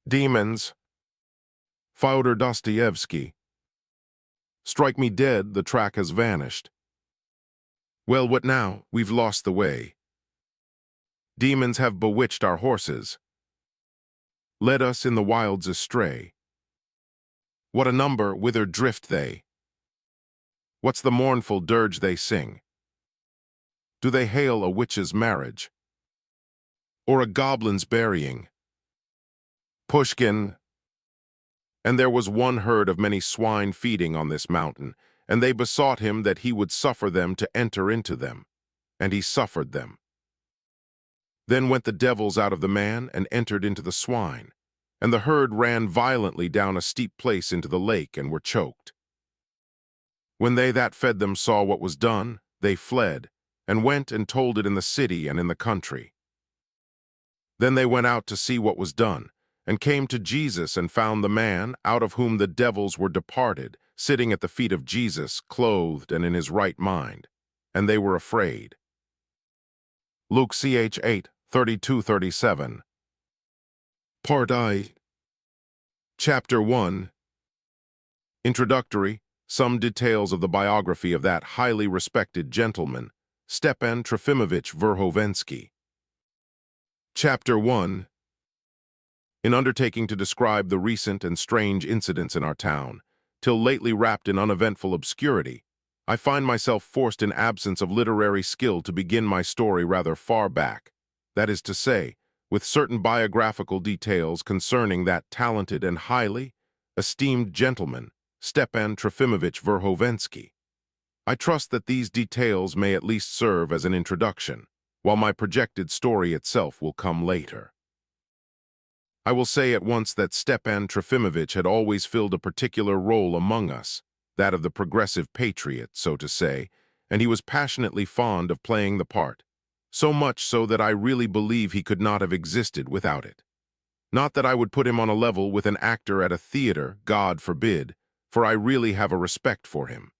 Demons. Fyodor Dostoevsky. Strike me dead, the track has vanished. Well, what now? We've lost the way. Demons have bewitched our horses, led us in the wilds astray. What a number, whither drift they? What's the mournful dirge they sing? Do they hail a witch's marriage, or a goblin's burying? Pushkin. And there was one herd of many swine feeding on this mountain, and they besought him that he would suffer them to enter into them. And he suffered them. Then went the devils out of the man and entered into the swine, and the herd ran violently down a steep place into the lake and were choked. When they that fed them saw what was done, they fled, and went and told it in the city and in the country. Then they went out to see what was done, and came to Jesus and found the man, out of whom the devils were departed, sitting at the feet of Jesus, clothed and in his right mind, and they were afraid. Luke ch. 8, 32-37. Part I. Chapter 1. Introductory, some details of the biography of that highly respected gentleman, Stepan Trofimovich Verhovensky. Chapter 1. In undertaking to describe the recent and strange incidents in our town, till lately wrapped in uneventful obscurity, I find myself forced in absence of literary skill to begin my story rather far back, that is to say, with certain biographical details concerning that talented and highly esteemed gentleman, Stepan Trofimovich Verhovensky. I trust that these details may at least serve as an introduction, while my projected story itself will come later. I will say at once that Stepan Trofimovich had always filled a particular role among us, that of the progressive patriot, so to say, and he was passionately fond of playing the part, so much so that I really believe he could not have existed without it. Not that I would put him on a level with an actor at a theater, God forbid, for I really have a respect for him.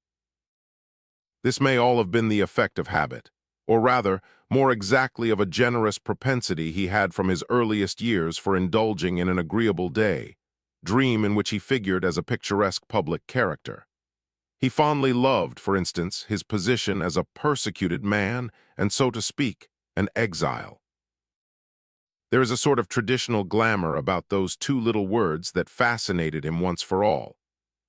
This may all have been the effect of habit, or rather, more exactly of a generous propensity he had from his earliest years for indulging in an agreeable dream in which he figured as a picturesque public character. He fondly loved, for instance, his position as a persecuted man and, so to speak, an exile. There is a sort of traditional glamour about those two little words that fascinated him once for all,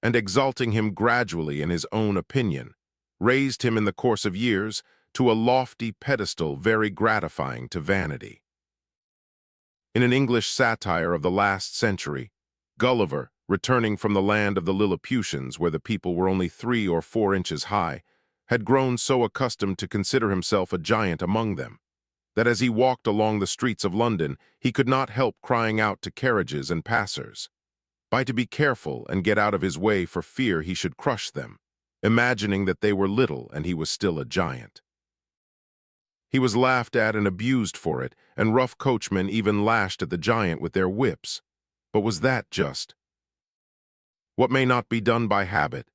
and exalting him gradually in his own opinion, raised him in the course of years to a lofty pedestal very gratifying to vanity. In an English satire of the last century, Gulliver, returning from the land of the Lilliputians, where the people were only 3 or 4 inches high, had grown so accustomed to consider himself a giant among them, that as he walked along the streets of London, he could not help crying out to carriages and passers, to be careful and get out of his way for fear he should crush them, imagining that they were little and he was still a giant. He was laughed at and abused for it, and rough coachmen even lashed at the giant with their whips. But was that just? What may not be done by habit?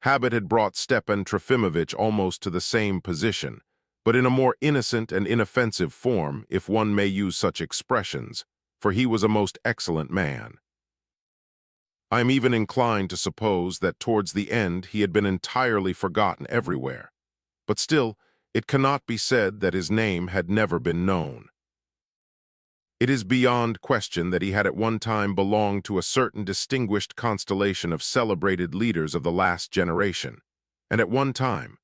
Habit had brought Stepan Trofimovich almost to the same position, but in a more innocent and inoffensive form, if one may use such expressions, for he was a most excellent man. I am even inclined to suppose that towards the end he had been entirely forgotten everywhere, but still, it cannot be said that his name had never been known. It is beyond question that he had at one time belonged to a certain distinguished constellation of celebrated leaders of the last generation, and at one time,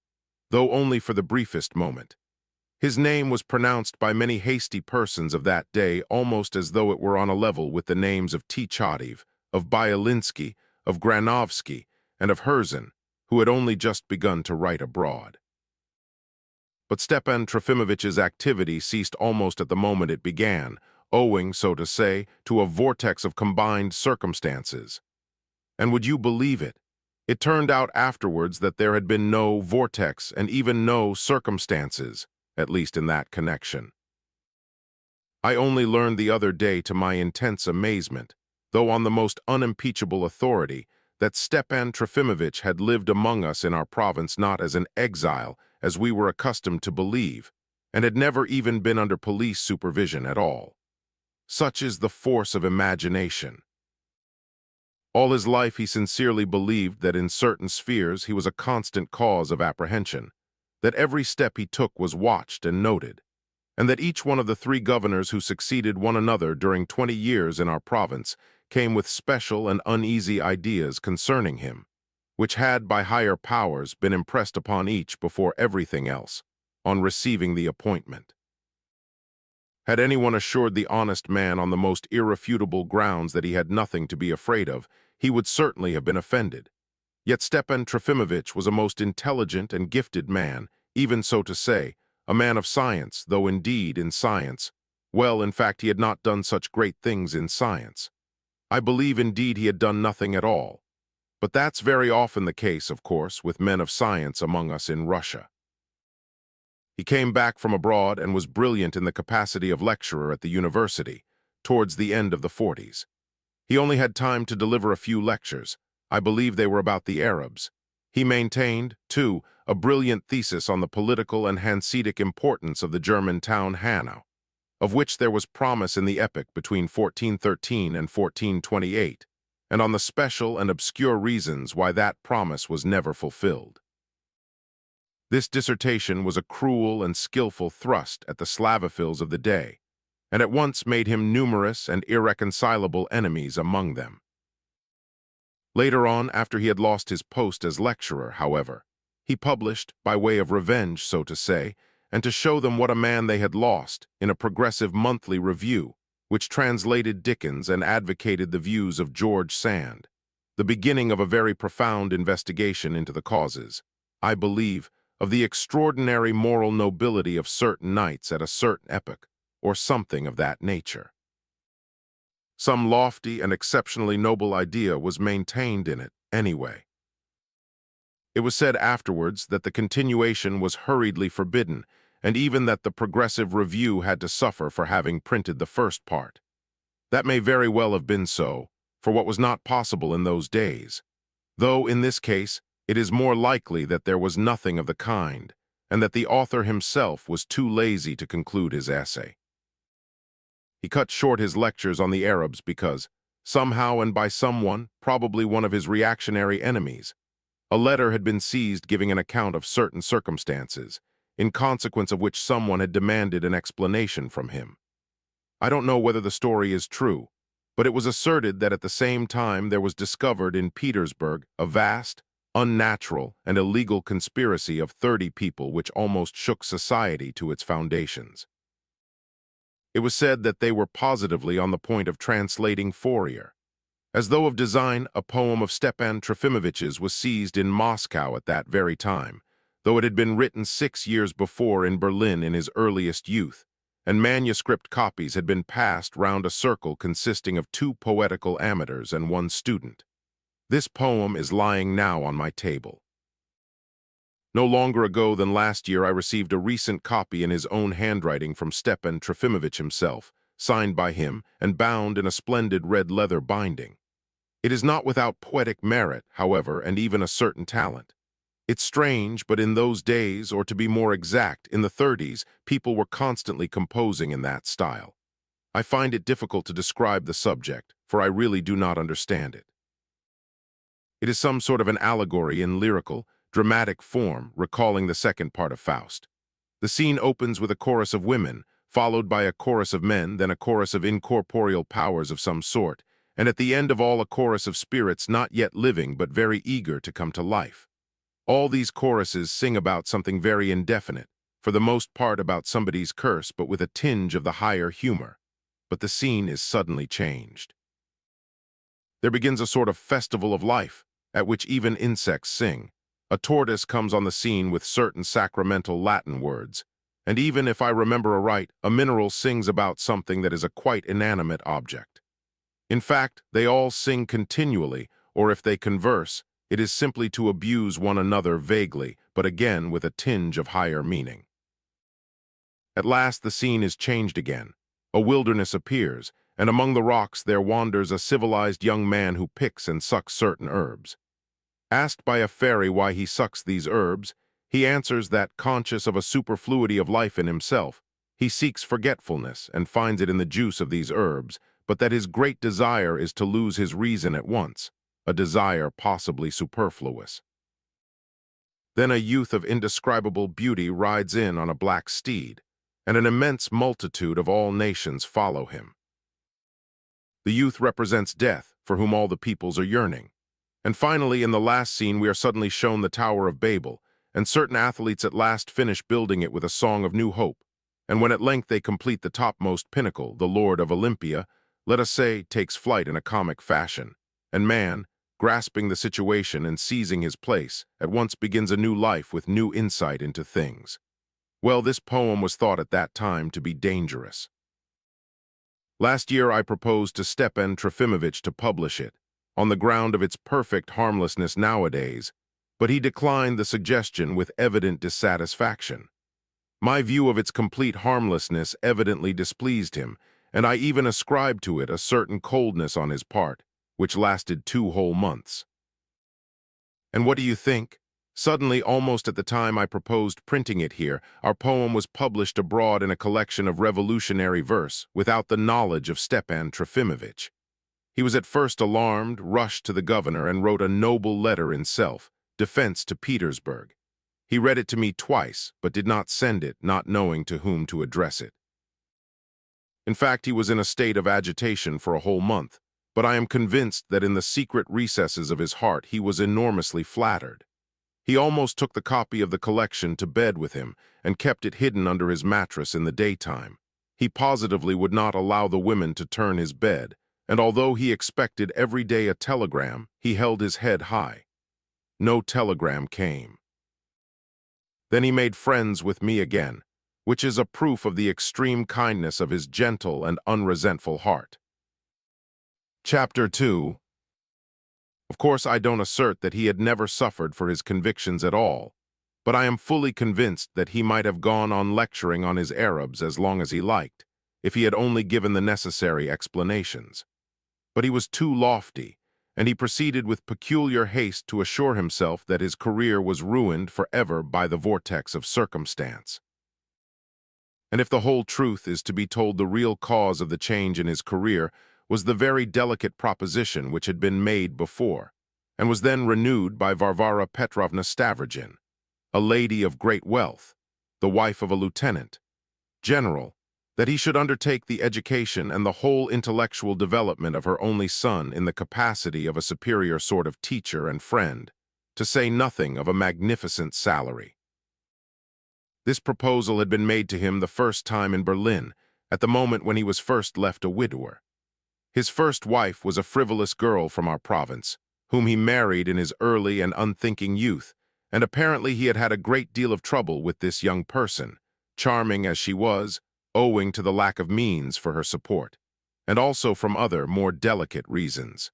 though only for the briefest moment, his name was pronounced by many hasty persons of that day almost as though it were on a level with the names of Tchadev, of Byelinsky, of Granovsky, and of Herzen, who had only just begun to write abroad. But Stepan Trofimovich's activity ceased almost at the moment it began, owing, so to say, to a vortex of combined circumstances. And would you believe it? It turned out afterwards that there had been no vortex and even no circumstances, at least in that connection. I only learned the other day to my intense amazement, though on the most unimpeachable authority, that Stepan Trofimovich had lived among us in our province not as an exile, as we were accustomed to believe, and had never even been under police supervision at all. Such is the force of imagination. All his life he sincerely believed that in certain spheres he was a constant cause of apprehension, that every step he took was watched and noted, and that each one of the 3 governors who succeeded one another during 20 years in our province came with special and uneasy ideas concerning him, which had by higher powers been impressed upon each before everything else, on receiving the appointment. Had anyone assured the honest man on the most irrefutable grounds that he had nothing to be afraid of, he would certainly have been offended. Yet Stepan Trofimovich was a most intelligent and gifted man, even so to say, a man of science, though indeed in science. Well, in fact, he had not done such great things in science. I believe indeed he had done nothing at all. But that's very often the case, of course, with men of science among us in Russia. He came back from abroad and was brilliant in the capacity of lecturer at the university, towards the end of the 40s. He only had time to deliver a few lectures. I believe they were about the Arabs. He maintained, too, a brilliant thesis on the political and Hasidic importance of the German town Hanau, of which there was promise in the epoch between 1413 and 1428, and on the special and obscure reasons why that promise was never fulfilled. This dissertation was a cruel and skillful thrust at the Slavophiles of the day, and at once made him numerous and irreconcilable enemies among them. Later on, after he had lost his post as lecturer, however, he published, by way of revenge, so to say, and to show them what a man they had lost, in a progressive monthly review, which translated Dickens and advocated the views of George Sand, the beginning of a very profound investigation into the causes, I believe, of the extraordinary moral nobility of certain knights at a certain epoch, or something of that nature. Some lofty and exceptionally noble idea was maintained in it, anyway. It was said afterwards that the continuation was hurriedly forbidden, and even that the Progressive Review had to suffer for having printed the first part. That may very well have been so, for what was not possible in those days, though in this case it is more likely that there was nothing of the kind, and that the author himself was too lazy to conclude his essay. He cut short his lectures on the Arabs because, somehow and by someone, probably one of his reactionary enemies, a letter had been seized giving an account of certain circumstances, in consequence of which someone had demanded an explanation from him. I don't know whether the story is true, but it was asserted that at the same time there was discovered in Petersburg a vast, unnatural, and illegal conspiracy of 30 people which almost shook society to its foundations. It was said that they were positively on the point of translating Fourier. As though of design, a poem of Stepan Trofimovich's was seized in Moscow at that very time, though it had been written 6 years before in Berlin in his earliest youth, and manuscript copies had been passed round a circle consisting of 2 poetical amateurs and 1 student. This poem is lying now on my table. No longer ago than last year I received a recent copy in his own handwriting from Stepan Trofimovich himself, signed by him and bound in a splendid red leather binding. It is not without poetic merit, however, and even a certain talent. It's strange, but in those days, or to be more exact, in the 30s, people were constantly composing in that style. I find it difficult to describe the subject, for I really do not understand it. It is some sort of an allegory in lyrical, dramatic form, recalling the second part of Faust. The scene opens with a chorus of women, followed by a chorus of men, then a chorus of incorporeal powers of some sort, and at the end of all a chorus of spirits not yet living but very eager to come to life. All these choruses sing about something very indefinite, for the most part about somebody's curse, but with a tinge of the higher humor. But the scene is suddenly changed. There begins a sort of festival of life, at which even insects sing. A tortoise comes on the scene with certain sacramental Latin words, and even if I remember aright, a mineral sings about something that is a quite inanimate object. In fact, they all sing continually, or if they converse, it is simply to abuse one another vaguely, but again with a tinge of higher meaning. At last the scene is changed again. A wilderness appears, and among the rocks there wanders a civilized young man who picks and sucks certain herbs. Asked by a fairy why he sucks these herbs, he answers that, conscious of a superfluity of life in himself, He seeks forgetfulness and finds it in the juice of these herbs, but that his great desire is to lose his reason at once, a desire possibly superfluous. Then a youth of indescribable beauty rides in on a black steed, and an immense multitude of all nations follow him. The youth represents death, for whom all the peoples are yearning. And finally, in the last scene, we are suddenly shown the Tower of Babel, and certain athletes at last finish building it with a song of new hope. And when at length they complete the topmost pinnacle, the Lord of Olympia, let us say, takes flight in a comic fashion, and man, grasping the situation and seizing his place, at once begins a new life with new insight into things. Well, this poem was thought at that time to be dangerous. Last year I proposed to Stepan Trofimovich to publish it, on the ground of its perfect harmlessness nowadays, but he declined the suggestion with evident dissatisfaction. My view of its complete harmlessness evidently displeased him, and I even ascribed to it a certain coldness on his part, which lasted 2 whole months. And what do you think? Suddenly, almost at the time I proposed printing it here, our poem was published abroad in a collection of revolutionary verse, without the knowledge of Stepan Trofimovich. He was at first alarmed, rushed to the governor, and wrote a noble letter in self-defense to Petersburg. He read it to me twice, but did not send it, not knowing to whom to address it. In fact, he was in a state of agitation for a whole month, but I am convinced that in the secret recesses of his heart he was enormously flattered. He almost took the copy of the collection to bed with him and kept it hidden under his mattress in the daytime. He positively would not allow the women to turn his bed, and although he expected every day a telegram, he held his head high. No telegram came. Then he made friends with me again, which is a proof of the extreme kindness of his gentle and unresentful heart. Chapter 2. Of course, I don't assert that he had never suffered for his convictions at all, but I am fully convinced that he might have gone on lecturing on his Arabs as long as he liked, if he had only given the necessary explanations. But he was too lofty, and he proceeded with peculiar haste to assure himself that his career was ruined forever by the vortex of circumstance. And if the whole truth is to be told, the real cause of the change in his career was the very delicate proposition which had been made before, and was then renewed by Varvara Petrovna Stavrogin, a lady of great wealth, the wife of a lieutenant general, that he should undertake the education and the whole intellectual development of her only son in the capacity of a superior sort of teacher and friend, to say nothing of a magnificent salary. This proposal had been made to him the first time in Berlin, at the moment when he was first left a widower. His first wife was a frivolous girl from our province, whom he married in his early and unthinking youth, and apparently he had had a great deal of trouble with this young person, charming as she was, owing to the lack of means for her support, and also from other, more delicate reasons.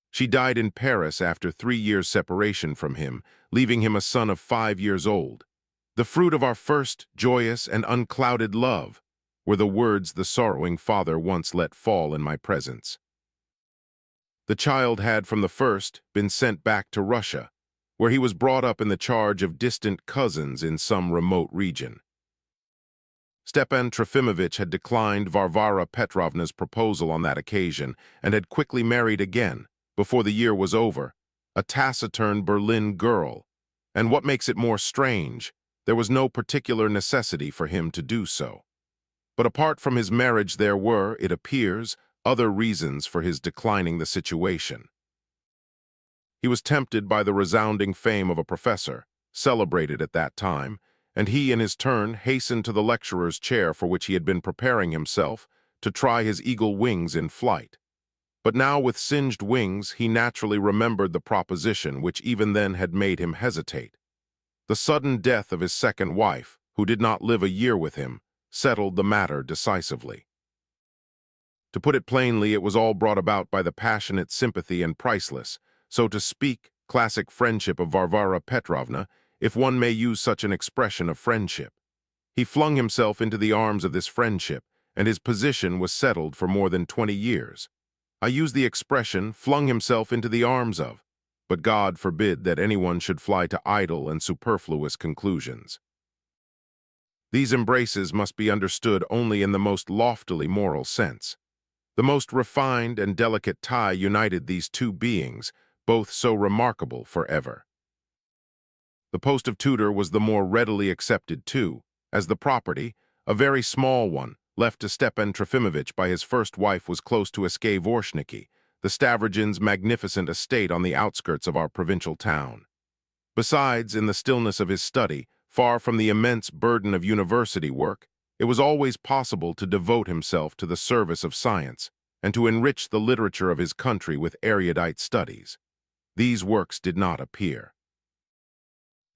She died in Paris after 3 years' separation from him, leaving him a son of 5 years old. The fruit of our first joyous and unclouded love, were the words the sorrowing father once let fall in my presence. The child had from the first been sent back to Russia, where he was brought up in the charge of distant cousins in some remote region. Stepan Trofimovich had declined Varvara Petrovna's proposal on that occasion and had quickly married again, before the year was over, a taciturn Berlin girl, and what makes it more strange, there was no particular necessity for him to do so. But apart from his marriage there were, it appears, other reasons for his declining the situation. He was tempted by the resounding fame of a professor, celebrated at that time, and he in his turn hastened to the lecturer's chair for which he had been preparing himself to try his eagle wings in flight. But now with singed wings he naturally remembered the proposition which even then had made him hesitate. The sudden death of his second wife, who did not live a year with him, settled the matter decisively. To put it plainly, it was all brought about by the passionate sympathy and priceless, so to speak, classic friendship of Varvara Petrovna, if one may use such an expression of friendship. He flung himself into the arms of this friendship, and his position was settled for more than 20 years. I use the expression flung himself into the arms of, but God forbid that anyone should fly to idle and superfluous conclusions. These embraces must be understood only in the most loftily moral sense. The most refined and delicate tie united these two beings, both so remarkable forever. The post of tutor was the more readily accepted too, as the property, a very small one, left to Stepan Trofimovich by his first wife was close to Vorshniki, the Stavrogins' magnificent estate on the outskirts of our provincial town. Besides, in the stillness of his study, far from the immense burden of university work, it was always possible to devote himself to the service of science and to enrich the literature of his country with erudite studies. These works did not appear.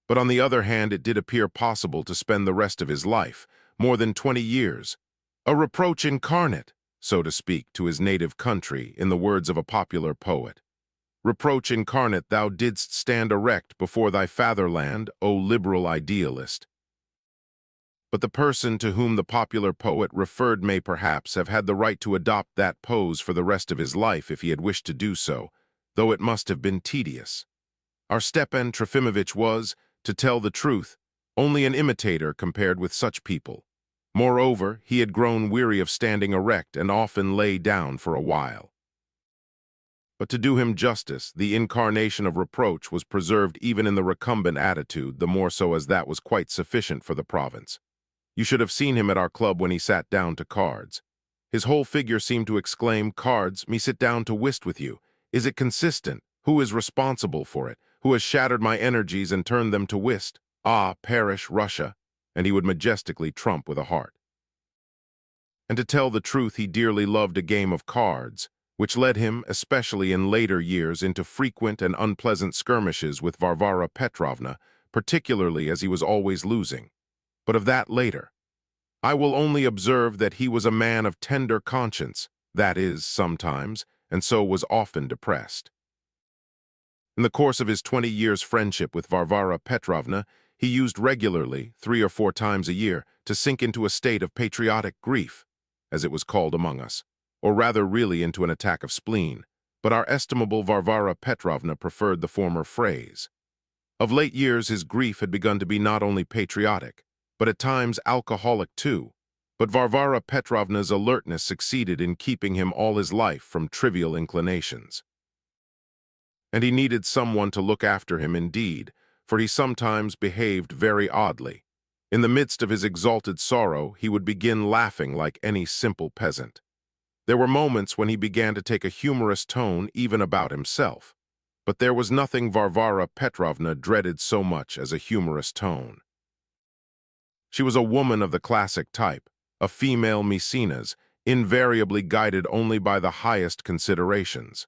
But on the other hand, it did appear possible to spend the rest of his life, more than 20 years, a reproach incarnate, so to speak, to his native country, in the words of a popular poet. Reproach incarnate, thou didst stand erect before thy fatherland, O liberal idealist. But the person to whom the popular poet referred may perhaps have had the right to adopt that pose for the rest of his life if he had wished to do so, though it must have been tedious. Our Stepan Trofimovich was, to tell the truth, only an imitator compared with such people. Moreover, he had grown weary of standing erect and often lay down for a while. But to do him justice, the incarnation of reproach was preserved even in the recumbent attitude, the more so as that was quite sufficient for the province. You should have seen him at our club when he sat down to cards. His whole figure seemed to exclaim, "Cards, me sit down to whist with you. Is it consistent? Who is responsible for it? Who has shattered my energies and turned them to whist? Ah, perish Russia!" And he would majestically trump with a heart. And to tell the truth, he dearly loved a game of cards, which led him, especially in later years, into frequent and unpleasant skirmishes with Varvara Petrovna, particularly as he was always losing. But of that later. I will only observe that he was a man of tender conscience, that is, sometimes, and so was often depressed. In the course of his 20 years' friendship with Varvara Petrovna, he used regularly, 3 or 4 times a year, to sink into a state of patriotic grief, as it was called among us, or rather really into an attack of spleen, but our estimable Varvara Petrovna preferred the former phrase. Of late years his grief had begun to be not only patriotic, but at times alcoholic too, but Varvara Petrovna's alertness succeeded in keeping him all his life from trivial inclinations. And he needed someone to look after him indeed, for he sometimes behaved very oddly. In the midst of his exalted sorrow, he would begin laughing like any simple peasant. There were moments when he began to take a humorous tone even about himself, but there was nothing Varvara Petrovna dreaded so much as a humorous tone. She was a woman of the classic type, a female Maecenas, invariably guided only by the highest considerations.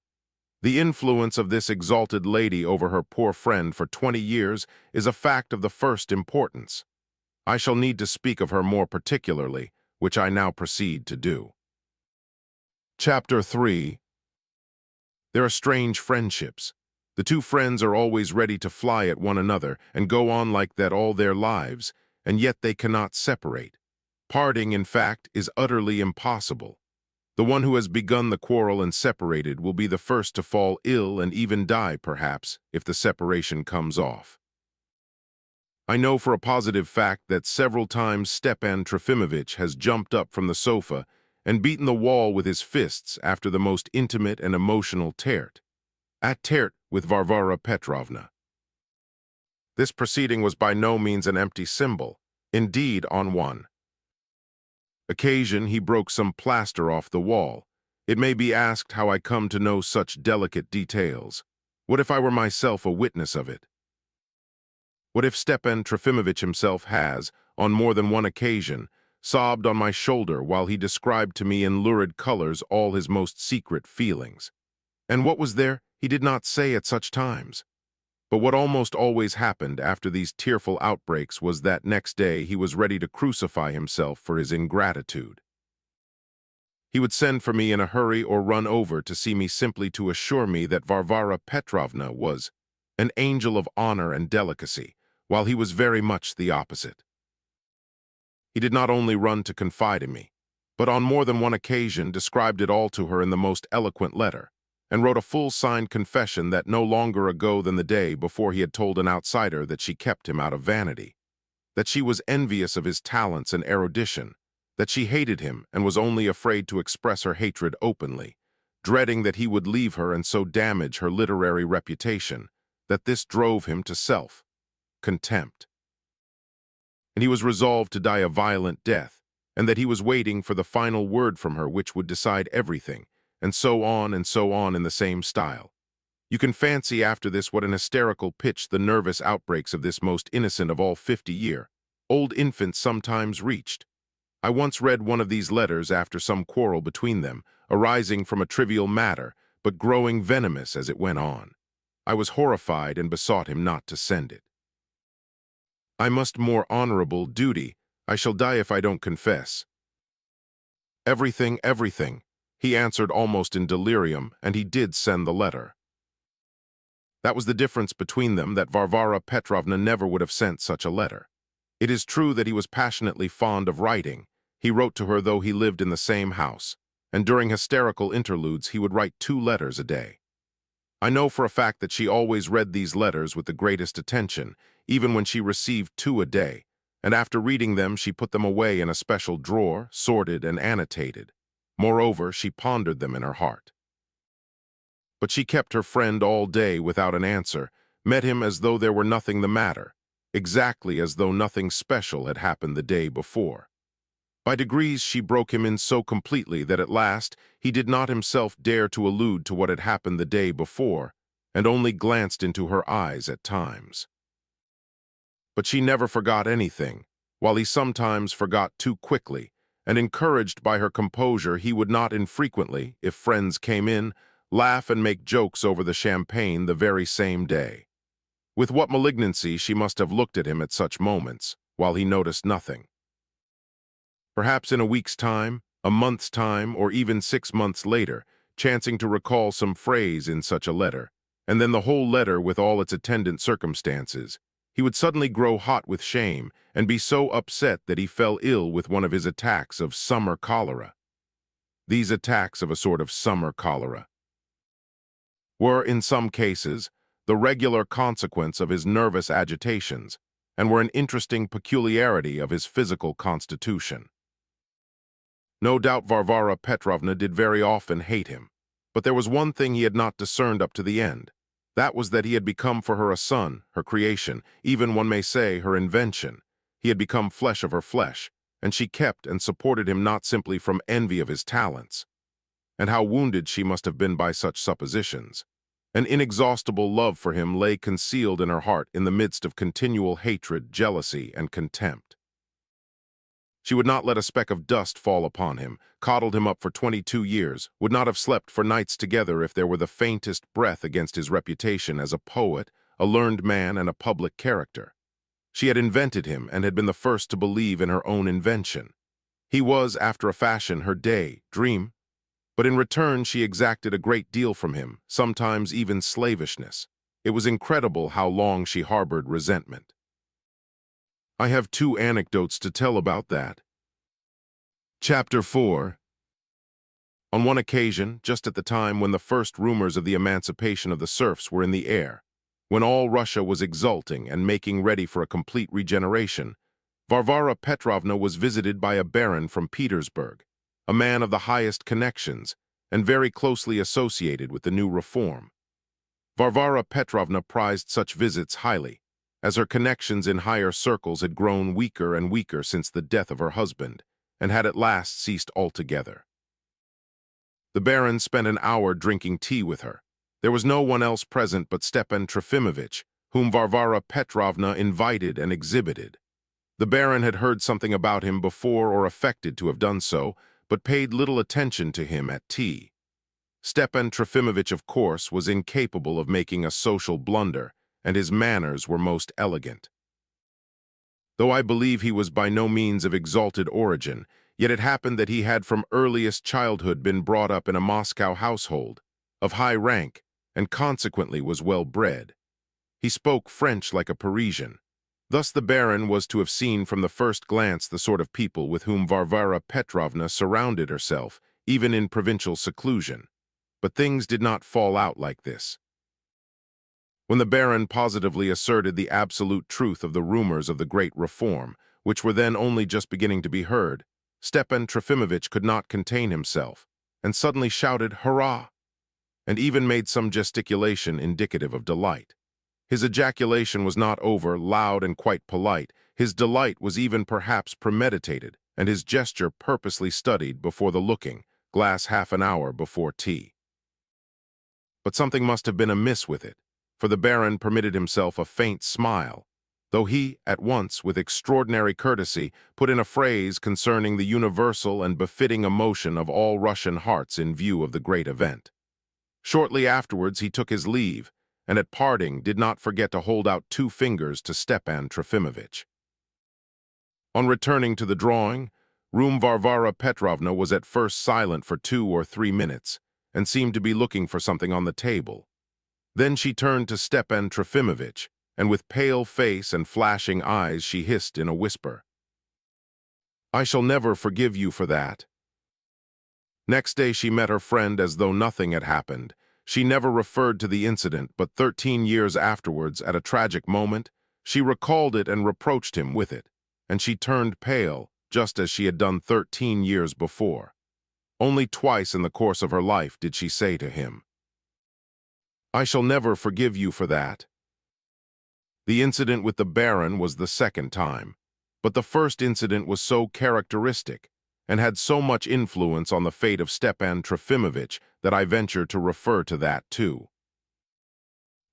The influence of this exalted lady over her poor friend for 20 years is a fact of the first importance. I shall need to speak of her more particularly, which I now proceed to do. Chapter 3. There are strange friendships. The two friends are always ready to fly at one another and go on like that all their lives, and yet they cannot separate. Parting, in fact, is utterly impossible. The one who has begun the quarrel and separated will be the first to fall ill and even die, perhaps, if the separation comes off. I know for a positive fact that several times Stepan Trofimovich has jumped up from the sofa and beaten the wall with his fists after the most intimate and emotional tête with Varvara Petrovna. This proceeding was by no means an empty symbol. Indeed, on one occasion he broke some plaster off the wall. It may be asked how I come to know such delicate details. What if I were myself a witness of it? What if Stepan Trofimovich himself has, on more than one occasion, sobbed on my shoulder while he described to me in lurid colors all his most secret feelings? And what was there he did not say at such times? But what almost always happened after these tearful outbreaks was that next day he was ready to crucify himself for his ingratitude. He would send for me in a hurry or run over to see me simply to assure me that Varvara Petrovna was an angel of honor and delicacy, while he was very much the opposite. He did not only run to confide in me, but on more than one occasion described it all to her in the most eloquent letter, and wrote a full signed confession that no longer ago than the day before he had told an outsider that she kept him out of vanity. that she was envious of his talents and erudition, that she hated him and was only afraid to express her hatred openly, dreading that he would leave her and so damage her literary reputation, that this drove him to self-contempt. And he was resolved to die a violent death, and that he was waiting for the final word from her which would decide everything, and so on in the same style. You can fancy after this what an hysterical pitch the nervous outbreaks of this most innocent of all 50-year-old infants sometimes reached. I once read one of these letters after some quarrel between them, arising from a trivial matter, but growing venomous as it went on. I was horrified and besought him not to send it. I must more honorable duty. I shall die if I don't confess. Everything, everything, he answered almost in delirium, and he did send the letter. That was the difference between them, that Varvara Petrovna never would have sent such a letter. It is true that he was passionately fond of writing. He wrote to her though he lived in the same house, and during hysterical interludes he would write 2 letters a day. I know for a fact that she always read these letters with the greatest attention, even when she received 2 a day, and after reading them she put them away in a special drawer, sorted and annotated. Moreover, she pondered them in her heart. But she kept her friend all day without an answer, met him as though there were nothing the matter, exactly as though nothing special had happened the day before. By degrees she broke him in so completely that at last he did not himself dare to allude to what had happened the day before, and only glanced into her eyes at times. But she never forgot anything, while he sometimes forgot too quickly, and encouraged by her composure he would not infrequently, if friends came in, laugh and make jokes over the champagne the very same day. With what malignancy she must have looked at him at such moments, while he noticed nothing. Perhaps in a week's time, a month's time, or even 6 months later, chancing to recall some phrase in such a letter, and then the whole letter with all its attendant circumstances, he would suddenly grow hot with shame and be so upset that he fell ill with one of his attacks of summer cholera. These attacks of a sort of summer cholera were, in some cases, the regular consequence of his nervous agitations, and were an interesting peculiarity of his physical constitution. No doubt Varvara Petrovna did very often hate him, but there was one thing he had not discerned up to the end. That was that he had become for her a son, her creation, even one may say her invention. He had become flesh of her flesh, and she kept and supported him not simply from envy of his talents. And how wounded she must have been by such suppositions. An inexhaustible love for him lay concealed in her heart in the midst of continual hatred, jealousy, and contempt. She would not let a speck of dust fall upon him, coddled him up for 22 years, would not have slept for nights together if there were the faintest breath against his reputation as a poet, a learned man, and a public character. She had invented him and had been the first to believe in her own invention. He was, after a fashion, her dream, but in return she exacted a great deal from him, sometimes even slavishness. It was incredible how long she harbored resentment. I have 2 anecdotes to tell about that. Chapter 4. On one occasion, just at the time when the first rumors of the emancipation of the serfs were in the air, when all Russia was exulting and making ready for a complete regeneration, Varvara Petrovna was visited by a baron from Petersburg, a man of the highest connections, and very closely associated with the new reform. Varvara Petrovna prized such visits highly, as her connections in higher circles had grown weaker and weaker since the death of her husband, and had at last ceased altogether. The baron spent an hour drinking tea with her. There was no one else present but Stepan Trofimovich, whom Varvara Petrovna invited and exhibited. The baron had heard something about him before or affected to have done so, but paid little attention to him at tea. Stepan Trofimovich, of course, was incapable of making a social blunder, and his manners were most elegant. Though I believe he was by no means of exalted origin, yet it happened that he had from earliest childhood been brought up in a Moscow household, of high rank, and consequently was well bred. He spoke French like a Parisian. Thus the baron was to have seen from the first glance the sort of people with whom Varvara Petrovna surrounded herself, even in provincial seclusion. But things did not fall out like this. When the Baron positively asserted the absolute truth of the rumors of the Great Reform, which were then only just beginning to be heard, Stepan Trofimovich could not contain himself, and suddenly shouted, "Hurrah!" and even made some gesticulation indicative of delight. His ejaculation was not over loud and quite polite. His delight was even perhaps premeditated, and his gesture purposely studied before the looking glass half an hour before tea. But something must have been amiss with it, for the Baron permitted himself a faint smile, though he, at once, with extraordinary courtesy, put in a phrase concerning the universal and befitting emotion of all Russian hearts in view of the great event. Shortly afterwards he took his leave, and at parting did not forget to hold out 2 fingers to Stepan Trofimovich. On returning to the drawing room, Varvara Petrovna was at first silent for 2 or 3 minutes, and seemed to be looking for something on the table. Then she turned to Stepan Trofimovich, and with pale face and flashing eyes she hissed in a whisper, "I shall never forgive you for that." Next day she met her friend as though nothing had happened. She never referred to the incident, but 13 years afterwards, at a tragic moment, she recalled it and reproached him with it, and she turned pale, just as she had done 13 years before. Only twice in the course of her life did she say to him, "I shall never forgive you for that." The incident with the Baron was the second time, but the first incident was so characteristic and had so much influence on the fate of Stepan Trofimovich that I venture to refer to that too.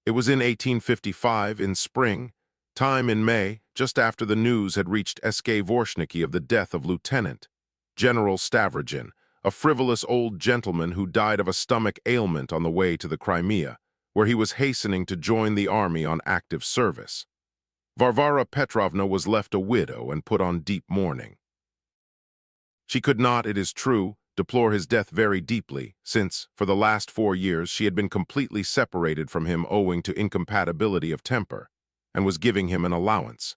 It was in 1855, in spring, time in May, just after the news had reached Vorshniki of the death of Lieutenant General Stavrogin, a frivolous old gentleman who died of a stomach ailment on the way to the Crimea, where he was hastening to join the army on active service. Varvara Petrovna was left a widow and put on deep mourning. She could not, it is true, deplore his death very deeply, since, for the last 4 years, she had been completely separated from him owing to incompatibility of temper, and was giving him an allowance.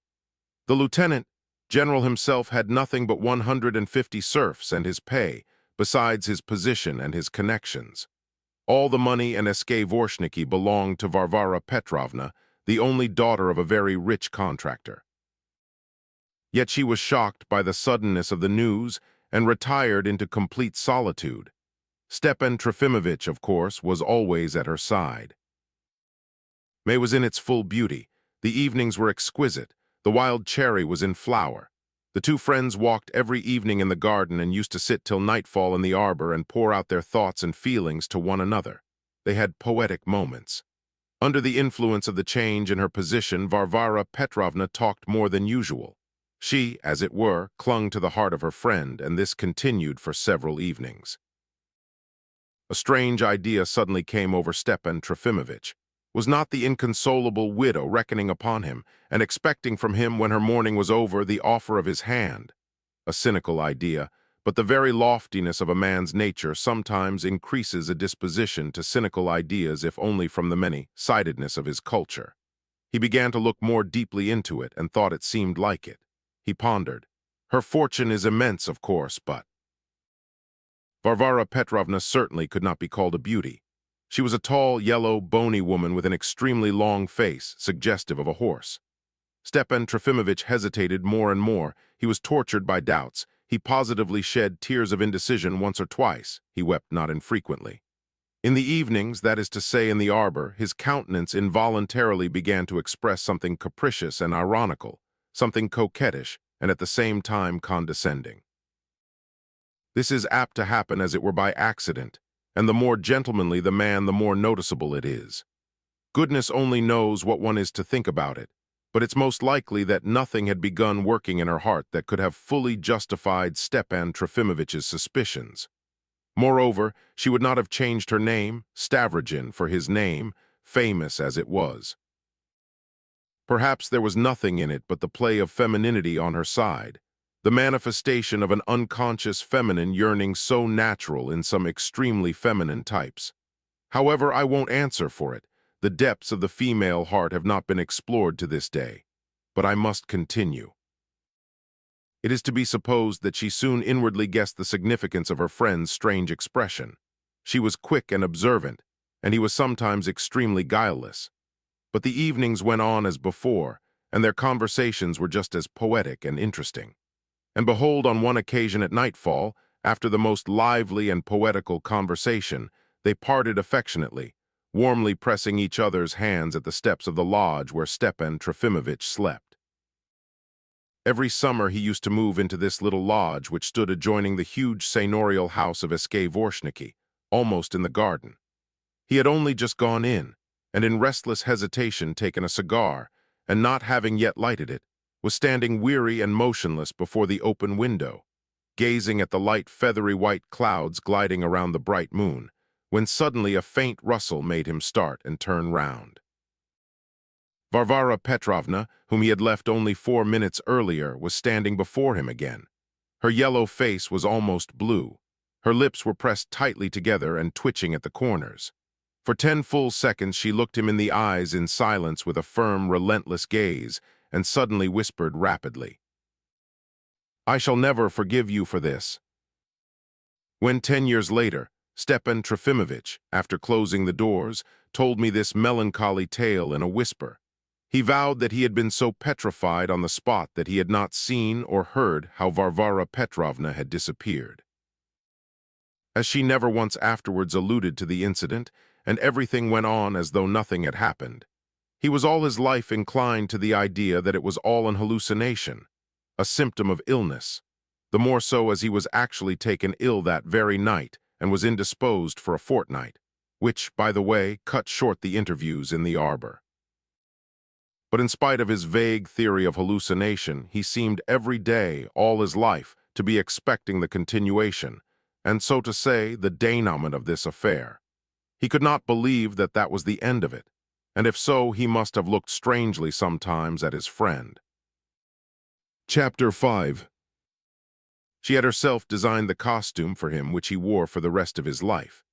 The lieutenant general himself had nothing but 150 serfs and his pay, besides his position and his connections. All the money in Vorshniki belonged to Varvara Petrovna, the only daughter of a very rich contractor. Yet she was shocked by the suddenness of the news and retired into complete solitude. Stepan Trofimovich, of course, was always at her side. May was in its full beauty. The evenings were exquisite. The wild cherry was in flower. The 2 friends walked every evening in the garden and used to sit till nightfall in the arbor and pour out their thoughts and feelings to one another. They had poetic moments. Under the influence of the change in her position, Varvara Petrovna talked more than usual. She, as it were, clung to the heart of her friend, and this continued for several evenings. A strange idea suddenly came over Stepan Trofimovich. Was not the inconsolable widow reckoning upon him, and expecting from him, when her mourning was over, the offer of his hand? A cynical idea, but the very loftiness of a man's nature sometimes increases a disposition to cynical ideas, if only from the many-sidedness of his culture. He began to look more deeply into it, and thought it seemed like it. He pondered. Her fortune is immense, of course, but Varvara Petrovna certainly could not be called a beauty. She was a tall, yellow, bony woman with an extremely long face, suggestive of a horse. Stepan Trofimovich hesitated more and more. He was tortured by doubts. He positively shed tears of indecision once or twice. He wept not infrequently. In the evenings, that is to say in the arbor, his countenance involuntarily began to express something capricious and ironical, something coquettish, and at the same time condescending. This is apt to happen as it were by accident, and the more gentlemanly the man, the more noticeable it is. Goodness only knows what one is to think about it, but it's most likely that nothing had begun working in her heart that could have fully justified Stepan Trofimovich's suspicions. Moreover, she would not have changed her name, Stavrogin, for his name, famous as it was. Perhaps there was nothing in it but the play of femininity on her side, the manifestation of an unconscious feminine yearning so natural in some extremely feminine types. However, I won't answer for it. The depths of the female heart have not been explored to this day. But I must continue. It is to be supposed that she soon inwardly guessed the significance of her friend's strange expression. She was quick and observant, and he was sometimes extremely guileless. But the evenings went on as before, and their conversations were just as poetic and interesting. And behold, on one occasion at nightfall, after the most lively and poetical conversation, they parted affectionately, warmly pressing each other's hands at the steps of the lodge where Stepan Trofimovich slept. Every summer he used to move into this little lodge which stood adjoining the huge seigneurial house of Vorshniki, almost in the garden. He had only just gone in, and in restless hesitation taken a cigar, and not having yet lighted it, was standing weary and motionless before the open window, gazing at the light feathery white clouds gliding around the bright moon, when suddenly a faint rustle made him start and turn round. Varvara Petrovna, whom he had left only 4 minutes earlier, was standing before him again. Her yellow face was almost blue. Her lips were pressed tightly together and twitching at the corners. For 10 full seconds she looked him in the eyes in silence with a firm, relentless gaze, and suddenly whispered rapidly, "I shall never forgive you for this." When 10 years later, Stepan Trofimovich, after closing the doors, told me this melancholy tale in a whisper, he vowed that he had been so petrified on the spot that he had not seen or heard how Varvara Petrovna had disappeared. As she never once afterwards alluded to the incident, and everything went on as though nothing had happened, he was all his life inclined to the idea that it was all an hallucination, a symptom of illness, the more so as he was actually taken ill that very night and was indisposed for a fortnight, which, by the way, cut short the interviews in the arbor. But in spite of his vague theory of hallucination, he seemed every day, all his life, to be expecting the continuation, and so to say, the denouement of this affair. He could not believe that that was the end of it, and if so, he must have looked strangely sometimes at his friend. Chapter 5. She had herself designed the costume for him which he wore for the rest of his life.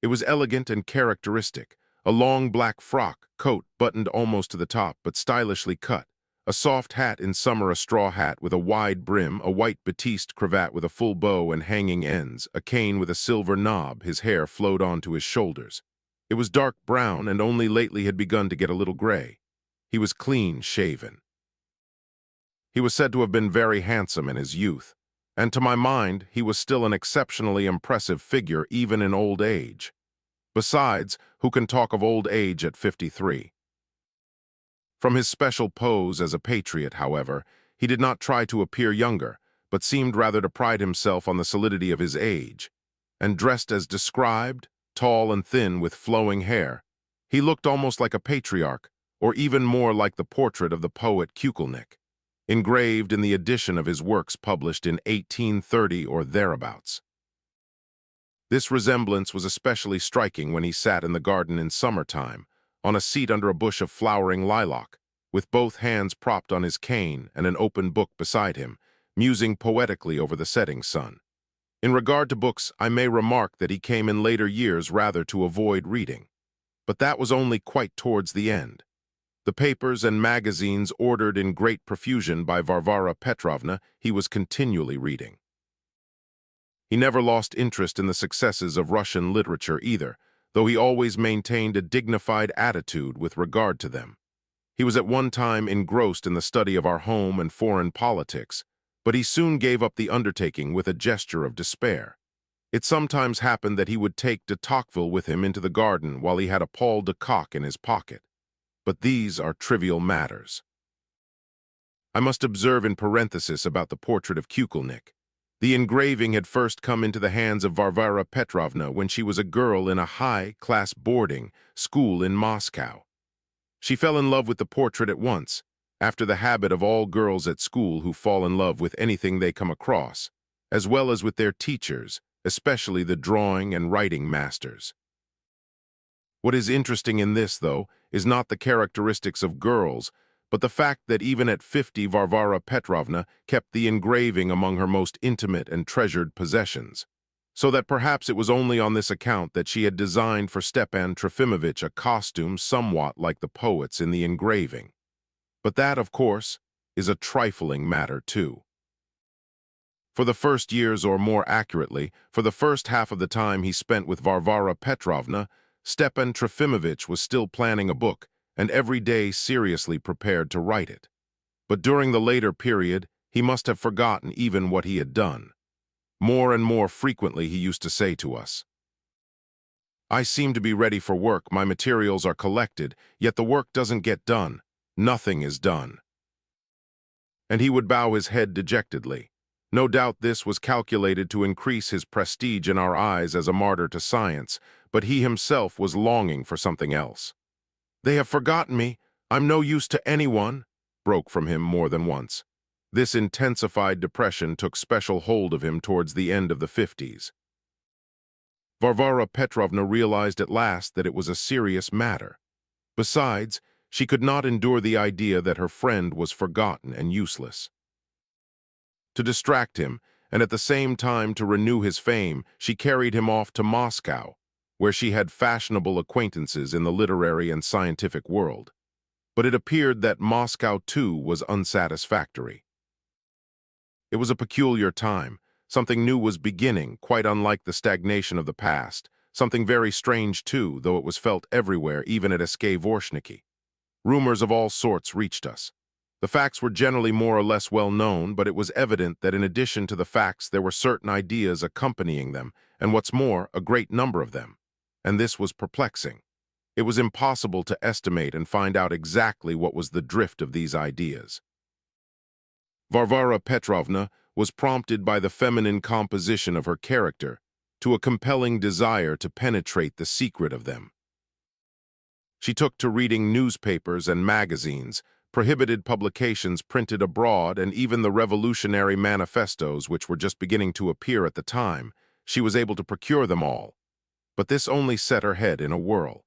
It was elegant and characteristic, a long black frock, coat buttoned almost to the top but stylishly cut, a soft hat in summer, a straw hat with a wide brim, a white batiste cravat with a full bow and hanging ends, a cane with a silver knob. His hair flowed onto his shoulders. It was dark brown and only lately had begun to get a little gray. He was clean-shaven. He was said to have been very handsome in his youth, and to my mind he was still an exceptionally impressive figure even in old age. Besides, who can talk of old age at 53? From his special pose as a patriot, however, he did not try to appear younger, but seemed rather to pride himself on the solidity of his age. And dressed as described, tall and thin with flowing hair, he looked almost like a patriarch, or even more like the portrait of the poet Kukelnik, engraved in the edition of his works published in 1830 or thereabouts. This resemblance was especially striking when he sat in the garden in summertime, on a seat under a bush of flowering lilac, with both hands propped on his cane and an open book beside him, musing poetically over the setting sun. In regard to books, I may remark that he came in later years rather to avoid reading, but that was only quite towards the end. The papers and magazines ordered in great profusion by Varvara Petrovna he was continually reading. He never lost interest in the successes of Russian literature either, though he always maintained a dignified attitude with regard to them. He was at one time engrossed in the study of our home and foreign politics, but he soon gave up the undertaking with a gesture of despair. It sometimes happened that he would take de Tocqueville with him into the garden while he had a Paul de Kock in his pocket. But these are trivial matters. I must observe in parenthesis about the portrait of Kukelnik. The engraving had first come into the hands of Varvara Petrovna when she was a girl in a high-class boarding school in Moscow. She fell in love with the portrait at once, after the habit of all girls at school who fall in love with anything they come across, as well as with their teachers, especially the drawing and writing masters. What is interesting in this, though, is not the characteristics of girls, but the fact that even at 50 Varvara Petrovna kept the engraving among her most intimate and treasured possessions, so that perhaps it was only on this account that she had designed for Stepan Trofimovich a costume somewhat like the poet's in the engraving. But that, of course, is a trifling matter too. For the first years, or more accurately, for the first half of the time he spent with Varvara Petrovna, Stepan Trofimovich was still planning a book, and every day seriously prepared to write it. But during the later period, he must have forgotten even what he had done. More and more frequently he used to say to us, "I seem to be ready for work, my materials are collected, yet the work doesn't get done. Nothing is done." And he would bow his head dejectedly. No doubt this was calculated to increase his prestige in our eyes as a martyr to science, but he himself was longing for something else. "They have forgotten me. I'm no use to anyone," broke from him more than once. This intensified depression took special hold of him towards the end of the 50s. Varvara Petrovna realized at last that it was a serious matter. Besides, she could not endure the idea that her friend was forgotten and useless. To distract him, and at the same time to renew his fame, she carried him off to Moscow, where she had fashionable acquaintances in the literary and scientific world. But it appeared that Moscow, too, was unsatisfactory. It was a peculiar time. Something new was beginning, quite unlike the stagnation of the past. Something very strange, too, though it was felt everywhere, even at Dvorshniki. Rumors of all sorts reached us. The facts were generally more or less well known, but it was evident that in addition to the facts there were certain ideas accompanying them, and what's more, a great number of them. And this was perplexing. It was impossible to estimate and find out exactly what was the drift of these ideas. Varvara Petrovna was prompted by the feminine composition of her character to a compelling desire to penetrate the secret of them. She took to reading newspapers and magazines, prohibited publications printed abroad, and even the revolutionary manifestos which were just beginning to appear at the time. She was able to procure them all. But this only set her head in a whirl.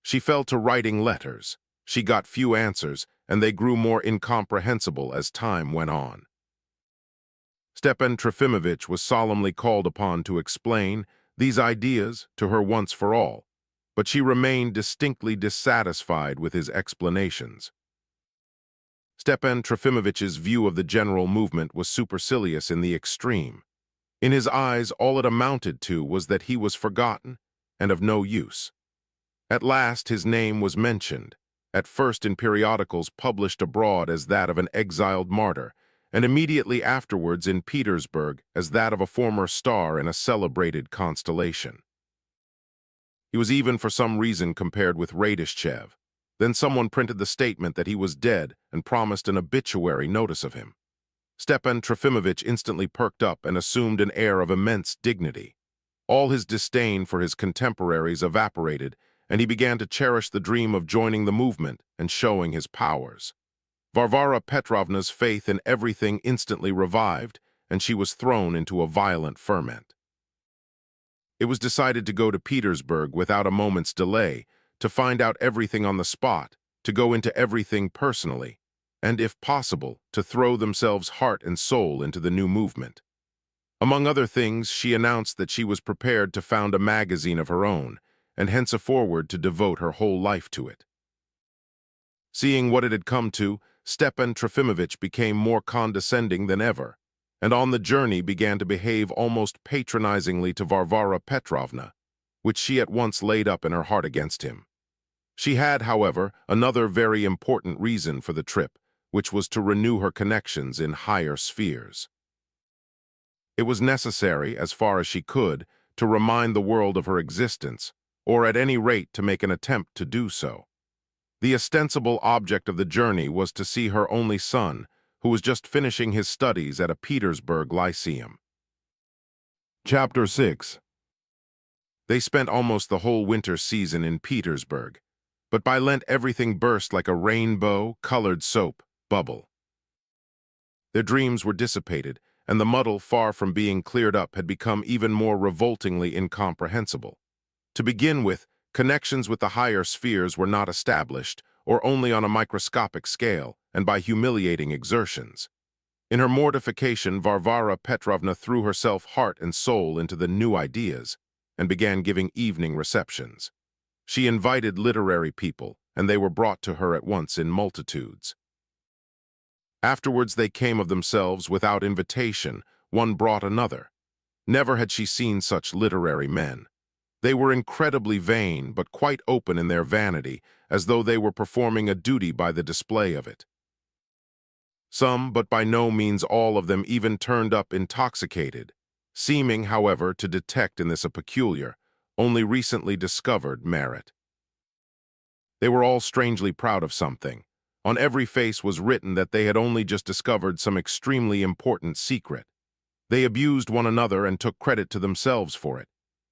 She fell to writing letters. She got few answers, and they grew more incomprehensible as time went on. Stepan Trofimovich was solemnly called upon to explain these ideas to her once for all, but she remained distinctly dissatisfied with his explanations. Stepan Trofimovich's view of the general movement was supercilious in the extreme. In his eyes, all it amounted to was that he was forgotten and of no use. At last his name was mentioned, at first in periodicals published abroad as that of an exiled martyr, and immediately afterwards in Petersburg as that of a former star in a celebrated constellation. He was even for some reason compared with Radishchev. Then someone printed the statement that he was dead and promised an obituary notice of him. Stepan Trofimovich instantly perked up and assumed an air of immense dignity. All his disdain for his contemporaries evaporated, and he began to cherish the dream of joining the movement and showing his powers. Varvara Petrovna's faith in everything instantly revived, and she was thrown into a violent ferment. It was decided to go to Petersburg without a moment's delay, to find out everything on the spot, to go into everything personally, and, if possible, to throw themselves heart and soul into the new movement. Among other things, she announced that she was prepared to found a magazine of her own, and henceforward to devote her whole life to it. Seeing what it had come to, Stepan Trofimovich became more condescending than ever, and on the journey began to behave almost patronizingly to Varvara Petrovna, which she at once laid up in her heart against him. She had, however, another very important reason for the trip, which was to renew her connections in higher spheres. It was necessary, as far as she could, to remind the world of her existence, or at any rate to make an attempt to do so. The ostensible object of the journey was to see her only son, who was just finishing his studies at a Petersburg lyceum. Chapter 6. They spent almost the whole winter season in Petersburg, but by Lent everything burst like a rainbow-colored soap bubble. Their dreams were dissipated, and the muddle, far from being cleared up, had become even more revoltingly incomprehensible. To begin with, connections with the higher spheres were not established, or only on a microscopic scale, and by humiliating exertions. In her mortification, Varvara Petrovna threw herself heart and soul into the new ideas, and began giving evening receptions. She invited literary people, and they were brought to her at once in multitudes. Afterwards they came of themselves without invitation, one brought another. Never had she seen such literary men. They were incredibly vain, but quite open in their vanity, as though they were performing a duty by the display of it. Some, but by no means all of them, even turned up intoxicated, seeming, however, to detect in this a peculiar, only recently discovered merit. They were all strangely proud of something. On every face was written that they had only just discovered some extremely important secret. They abused one another and took credit to themselves for it.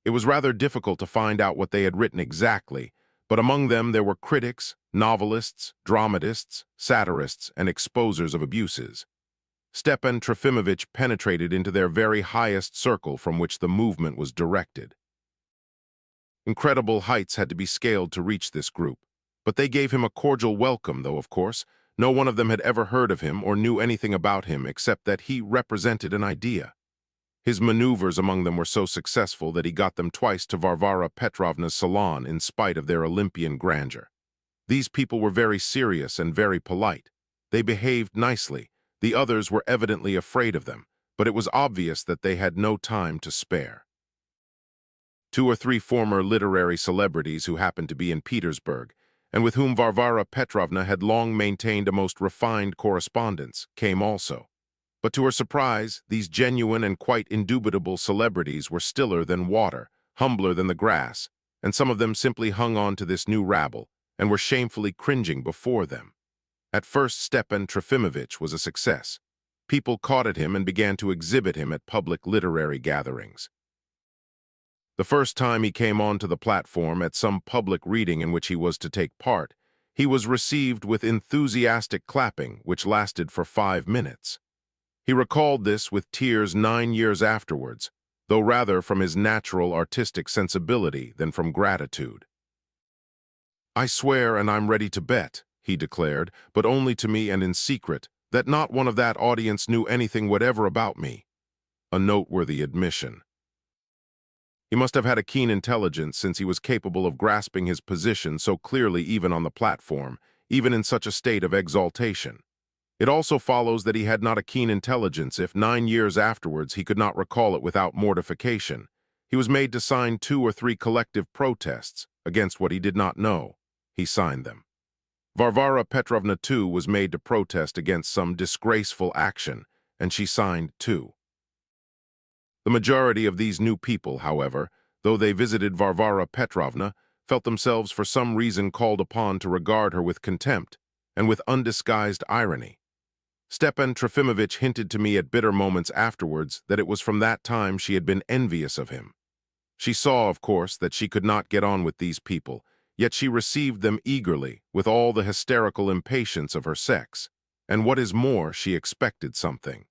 It was rather difficult to find out what they had written exactly, but among them there were critics, novelists, dramatists, satirists, and exposers of abuses. Stepan Trofimovich penetrated into their very highest circle from which the movement was directed. Incredible heights had to be scaled to reach this group, but they gave him a cordial welcome, though, of course, no one of them had ever heard of him or knew anything about him except that he represented an idea. His maneuvers among them were so successful that he got them twice to Varvara Petrovna's salon in spite of their Olympian grandeur. These people were very serious and very polite. They behaved nicely. The others were evidently afraid of them, but it was obvious that they had no time to spare. 2 or 3 former literary celebrities who happened to be in Petersburg, and with whom Varvara Petrovna had long maintained a most refined correspondence, came also. But to her surprise, these genuine and quite indubitable celebrities were stiller than water, humbler than the grass, and some of them simply hung on to this new rabble, and were shamefully cringing before them. At first, Stepan Trofimovich was a success. People caught at him and began to exhibit him at public literary gatherings. The first time he came onto the platform at some public reading in which he was to take part, he was received with enthusiastic clapping, which lasted for 5 minutes. He recalled this with tears 9 years afterwards, though rather from his natural artistic sensibility than from gratitude. "I swear and I'm ready to bet," he declared, but only to me and in secret, that not one of that audience knew anything whatever about me. A noteworthy admission. He must have had a keen intelligence, since he was capable of grasping his position so clearly even on the platform, even in such a state of exaltation. It also follows that he had not a keen intelligence if 9 years afterwards he could not recall it without mortification. He was made to sign 2 or 3 collective protests against what he did not know. He signed them. Varvara Petrovna, too, was made to protest against some disgraceful action, and she signed too. The majority of these new people, however, though they visited Varvara Petrovna, felt themselves for some reason called upon to regard her with contempt and with undisguised irony. Stepan Trofimovich hinted to me at bitter moments afterwards that it was from that time she had been envious of him. She saw, of course, that she could not get on with these people, yet she received them eagerly, with all the hysterical impatience of her sex, and what is more, she expected something.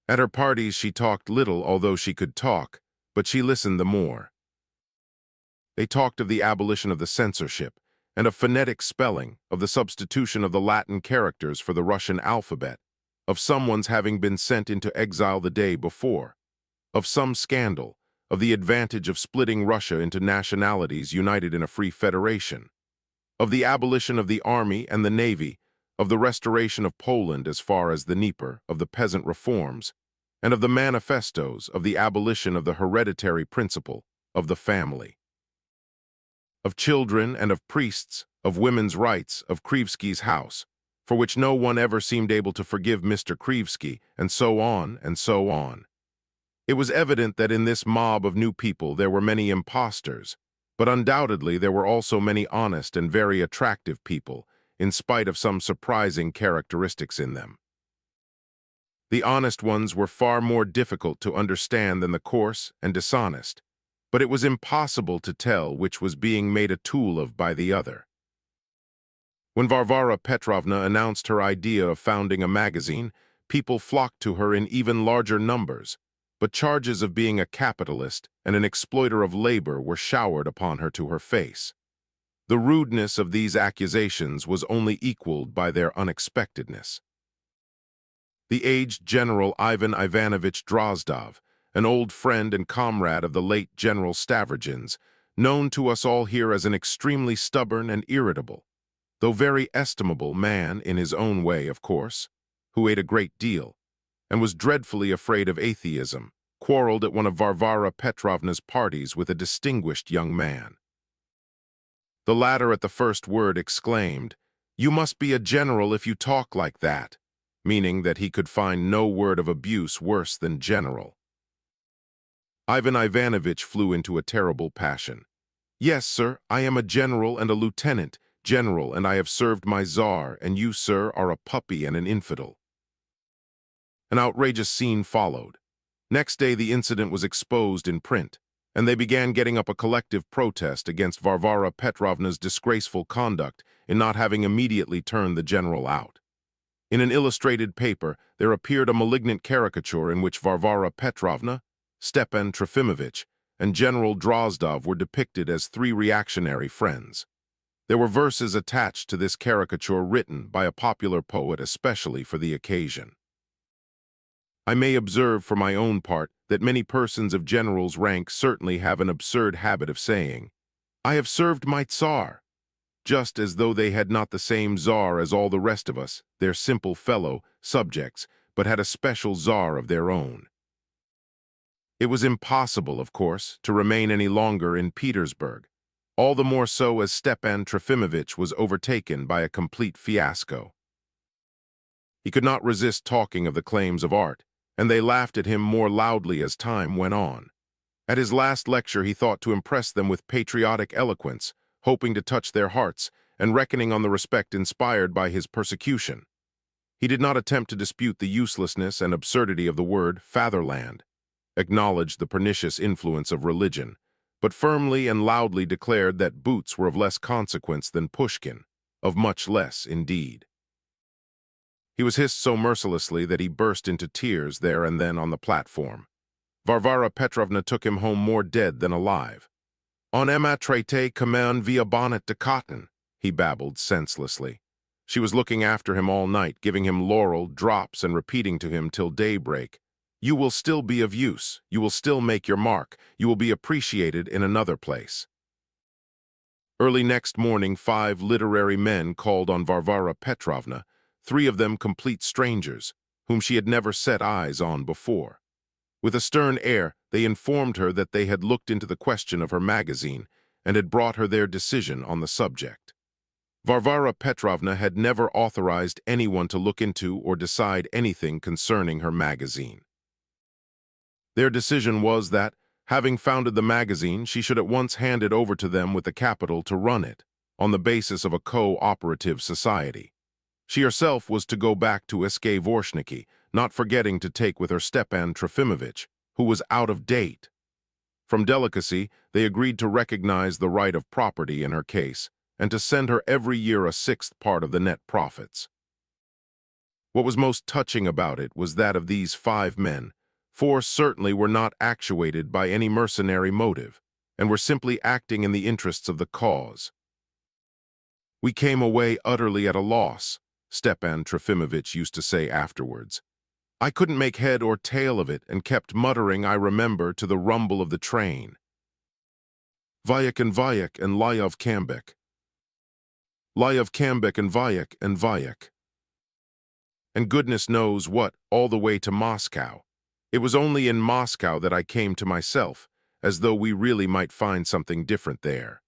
At her parties she talked little, although she could talk, but she listened the more. They talked of the abolition of the censorship, and of phonetic spelling, of the substitution of the Latin characters for the Russian alphabet, of someone's having been sent into exile the day before, of some scandal, of the advantage of splitting Russia into nationalities united in a free federation, of the abolition of the army and the navy, of the restoration of Poland as far as the Dnieper, of the peasant reforms, and of the manifestos of the abolition of the hereditary principle of the family. Of children and of priests, of women's rights, of Krivsky's house, for which no one ever seemed able to forgive Mr. Krivsky, and so on and so on. It was evident that in this mob of new people there were many impostors, but undoubtedly there were also many honest and very attractive people, in spite of some surprising characteristics in them. The honest ones were far more difficult to understand than the coarse and dishonest, but it was impossible to tell which was being made a tool of by the other. When Varvara Petrovna announced her idea of founding a magazine, people flocked to her in even larger numbers, but charges of being a capitalist and an exploiter of labor were showered upon her to her face. The rudeness of these accusations was only equaled by their unexpectedness. The aged General Ivan Ivanovich Drozdov, an old friend and comrade of the late General Stavrogin's, known to us all here as an extremely stubborn and irritable, though very estimable man in his own way, of course, who ate a great deal, and was dreadfully afraid of atheism, quarreled at one of Varvara Petrovna's parties with a distinguished young man. The latter at the first word exclaimed, "You must be a general if you talk like that," meaning that he could find no word of abuse worse than general. Ivan Ivanovitch flew into a terrible passion. "Yes, sir, I am a general and a lieutenant general, and I have served my czar, and you, sir, are a puppy and an infidel." An outrageous scene followed. Next day the incident was exposed in print, and they began getting up a collective protest against Varvara Petrovna's disgraceful conduct in not having immediately turned the general out. In an illustrated paper, there appeared a malignant caricature in which Varvara Petrovna, Stepan Trofimovich, and General Drozdov were depicted as three reactionary friends. There were verses attached to this caricature written by a popular poet especially for the occasion. I may observe for my own part that many persons of generals' rank certainly have an absurd habit of saying, "I have served my Tsar," just as though they had not the same Tsar as all the rest of us, their simple fellow subjects, but had a special Tsar of their own. It was impossible, of course, to remain any longer in Petersburg, all the more so as Stepan Trofimovich was overtaken by a complete fiasco. He could not resist talking of the claims of art, and they laughed at him more loudly as time went on. At his last lecture he thought to impress them with patriotic eloquence, hoping to touch their hearts, and reckoning on the respect inspired by his persecution. He did not attempt to dispute the uselessness and absurdity of the word fatherland, acknowledged the pernicious influence of religion, but firmly and loudly declared that boots were of less consequence than Pushkin, of much less indeed. He was hissed so mercilessly that he burst into tears there and then on the platform. Varvara Petrovna took him home more dead than alive. "On m'a traité comme un vieux bonnet de cotton," he babbled senselessly. She was looking after him all night, giving him laurel drops and repeating to him till daybreak, "You will still be of use, you will still make your mark, you will be appreciated in another place." Early next morning 5 literary men called on Varvara Petrovna, 3 of them complete strangers, whom she had never set eyes on before. With a stern air, they informed her that they had looked into the question of her magazine and had brought her their decision on the subject. Varvara Petrovna had never authorized anyone to look into or decide anything concerning her magazine. Their decision was that, having founded the magazine, she should at once hand it over to them with the capital to run it, on the basis of a co-operative society. She herself was to go back to Vorshniki, not forgetting to take with her Stepan Trofimovich, who was out of date. From delicacy, they agreed to recognize the right of property in her case, and to send her every year a 1/6 part of the net profits. What was most touching about it was that of these 5 men, 4 certainly were not actuated by any mercenary motive, and were simply acting in the interests of the cause. "We came away utterly at a loss," Stepan Trofimovich used to say afterwards. "I couldn't make head or tail of it and kept muttering, I remember, to the rumble of the train. Vyuk and Vyuk and Lyov Kambek. Lyov Kambek and Vyuk. And goodness knows what, all the way to Moscow. It was only in Moscow that I came to myself, as though we really might find something different there.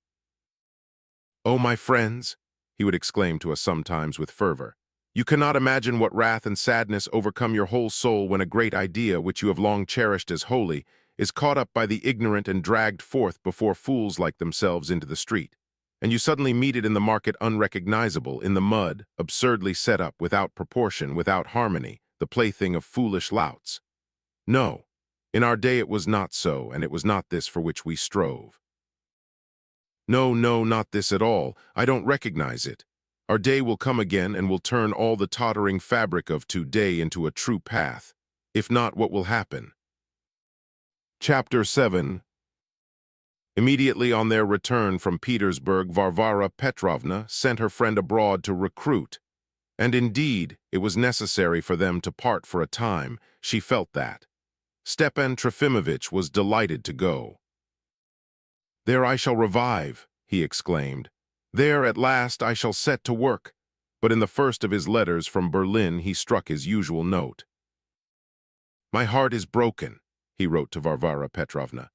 Oh, my friends," he would exclaim to us sometimes with fervor, "you cannot imagine what wrath and sadness overcome your whole soul when a great idea, which you have long cherished as holy, is caught up by the ignorant and dragged forth before fools like themselves into the street, and you suddenly meet it in the market unrecognizable, in the mud, absurdly set up, without proportion, without harmony, the plaything of foolish louts. No, in our day it was not so, and it was not this for which we strove. No, no, not this at all. I don't recognize it. Our day will come again and will turn all the tottering fabric of today into a true path. If not, what will happen?" Chapter 7. Immediately on their return from Petersburg, Varvara Petrovna sent her friend abroad to recruit. And indeed, it was necessary for them to part for a time. She felt that. Stepan Trofimovich was delighted to go. "There I shall revive," he exclaimed. "There, at last, I shall set to work." But in the first of his letters from Berlin he struck his usual note. "My heart is broken," he wrote to Varvara Petrovna.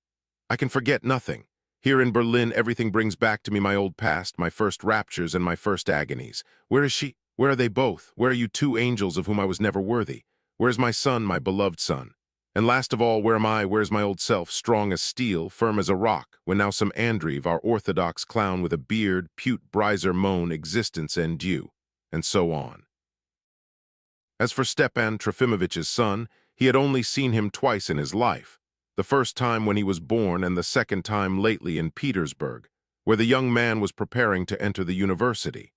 I can forget nothing. Here in Berlin, everything brings back to me my old past, my first raptures and my first agonies. Where is she? Where are they both? Where are you two angels of whom I was never worthy? Where is my son, my beloved son? And last of all, where am I? Where is my old self, strong as steel, firm as a rock, when now some Andreev, our orthodox clown with a beard, pute briser moan existence and due, and so on. As for Stepan Trofimovitch's son, he had only seen him twice in his life, the first time when he was born and the second time lately in Petersburg, where the young man was preparing to enter the university.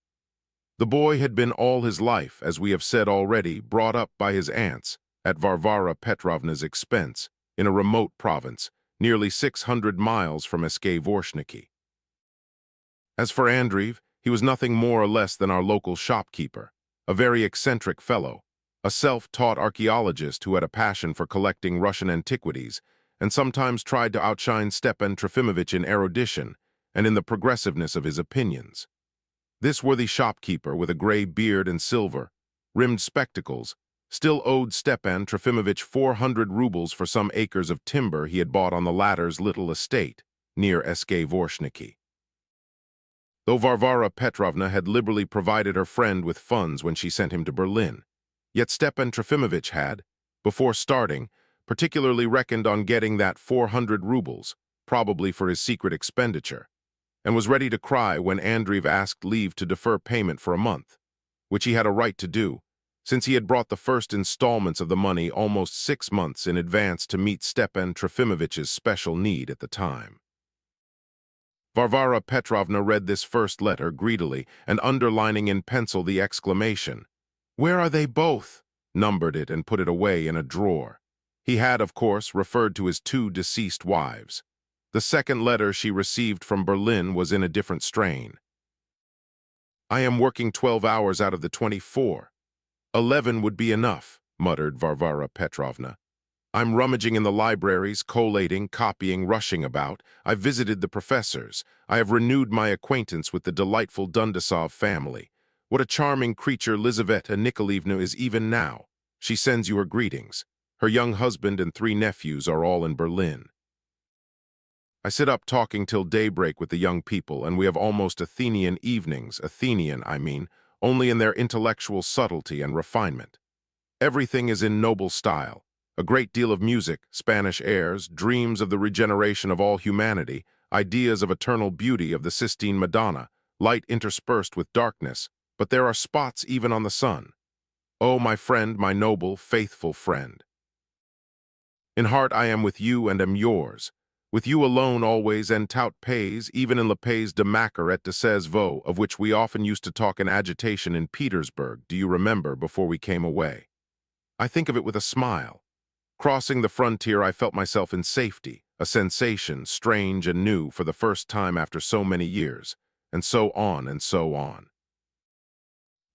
The boy had been all his life, as we have said already, brought up by his aunts, at Varvara Petrovna's expense, in a remote province, nearly 600 miles from Vorshniki. As for Andreev, he was nothing more or less than our local shopkeeper, a very eccentric fellow, a self-taught archaeologist who had a passion for collecting Russian antiquities and sometimes tried to outshine Stepan Trofimovitch in erudition and in the progressiveness of his opinions. This worthy shopkeeper, with a gray beard and silver-rimmed spectacles, still owed Stepan Trofimovitch 400 rubles for some acres of timber he had bought on the latter's little estate near Vorshniki. Though Varvara Petrovna had liberally provided her friend with funds when she sent him to Berlin, yet Stepan Trofimovitch had, before starting, particularly reckoned on getting that 400 rubles, probably for his secret expenditure, and was ready to cry when Andreev asked leave to defer payment for a month, which he had a right to do, since he had brought the first installments of the money almost 6 months in advance to meet Stepan Trofimovitch's special need at the time. Varvara Petrovna read this first letter greedily and, underlining in pencil the exclamation, "Where are they both?" numbered it and put it away in a drawer. He had, of course, referred to his two deceased wives. The second letter she received from Berlin was in a different strain. "I am working 12 hours out of the 24. 11 would be enough," muttered Varvara Petrovna. "I'm rummaging in the libraries, collating, copying, rushing about. I've visited the professors. I have renewed my acquaintance with the delightful Dundasov family. What a charming creature Lizaveta Nikolaevna is even now. She sends you her greetings. Her young husband and 3 nephews are all in Berlin. I sit up talking till daybreak with the young people, and we have almost Athenian evenings, Athenian, I mean, only in their intellectual subtlety and refinement. Everything is in noble style. A great deal of music, Spanish airs, dreams of the regeneration of all humanity, ideas of eternal beauty of the Sistine Madonna, light interspersed with darkness, but there are spots even on the sun. Oh, my friend, my noble, faithful friend. In heart I am with you and am yours. With you alone always and tout pays, even in le pays de Macquer et de ses veaux, of which we often used to talk in agitation in Petersburg, do you remember, before we came away? I think of it with a smile. Crossing the frontier, I felt myself in safety, a sensation, strange and new, for the first time after so many years, and so on and so on.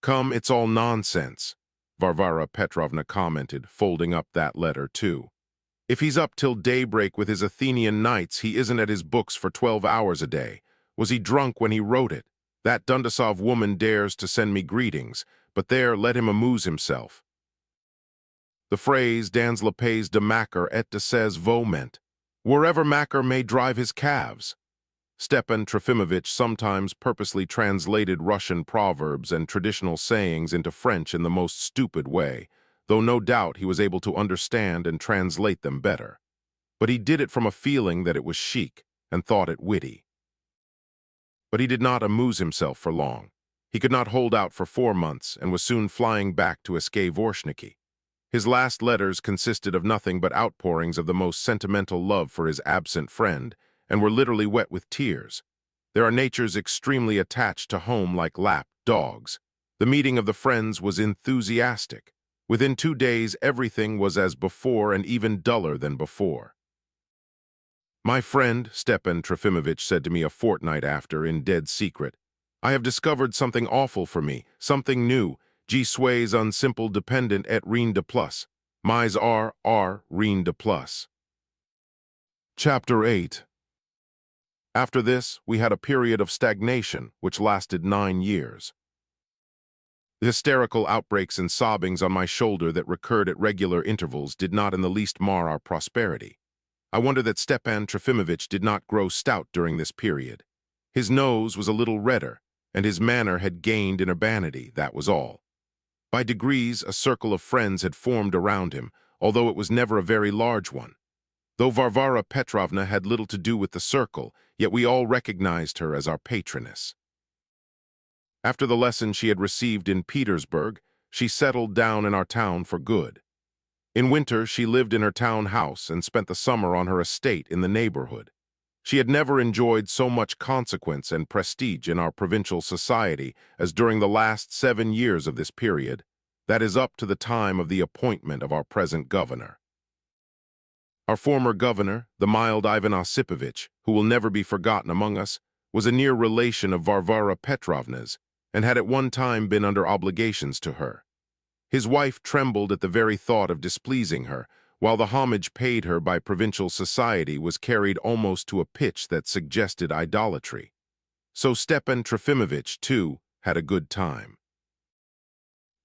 Come, it's all nonsense, Varvara Petrovna commented, folding up that letter too. If he's up till daybreak with his Athenian nights, he isn't at his books for 12 hours a day. Was he drunk when he wrote it? That Dundasov woman dares to send me greetings, but there, let him amuse himself. The phrase dans le pays de Macquer et de ses veaux meant, wherever Macquer may drive his calves. Stepan Trofimovitch sometimes purposely translated Russian proverbs and traditional sayings into French in the most stupid way, though no doubt he was able to understand and translate them better. But he did it from a feeling that it was chic and thought it witty. But he did not amuse himself for long. He could not hold out for 4 months and was soon flying back to Vorshniki. His last letters consisted of nothing but outpourings of the most sentimental love for his absent friend, and were literally wet with tears. There are natures extremely attached to home like lap dogs. The meeting of the friends was enthusiastic. Within 2 days, everything was as before and even duller than before. My friend, Stepan Trofimovitch said to me a fortnight after, in dead secret, I have discovered something awful for me, something new. Je suis un simple dependent et rien de plus. Mais rien de plus. Chapter 8. After this, we had a period of stagnation, which lasted 9 years. The hysterical outbreaks and sobbings on my shoulder that recurred at regular intervals did not in the least mar our prosperity. I wonder that Stepan Trofimovich did not grow stout during this period. His nose was a little redder, and his manner had gained in urbanity, that was all. By degrees, a circle of friends had formed around him, although it was never a very large one. Though Varvara Petrovna had little to do with the circle, yet we all recognized her as our patroness. After the lesson she had received in Petersburg, she settled down in our town for good. In winter, she lived in her town house and spent the summer on her estate in the neighborhood. She had never enjoyed so much consequence and prestige in our provincial society as during the last 7 years of this period, that is up to the time of the appointment of our present governor. Our former governor, the mild Ivan Osipovich, who will never be forgotten among us, was a near relation of Varvara Petrovna's and had at one time been under obligations to her. His wife trembled at the very thought of displeasing her, while the homage paid her by provincial society was carried almost to a pitch that suggested idolatry. So Stepan Trofimovich, too, had a good time.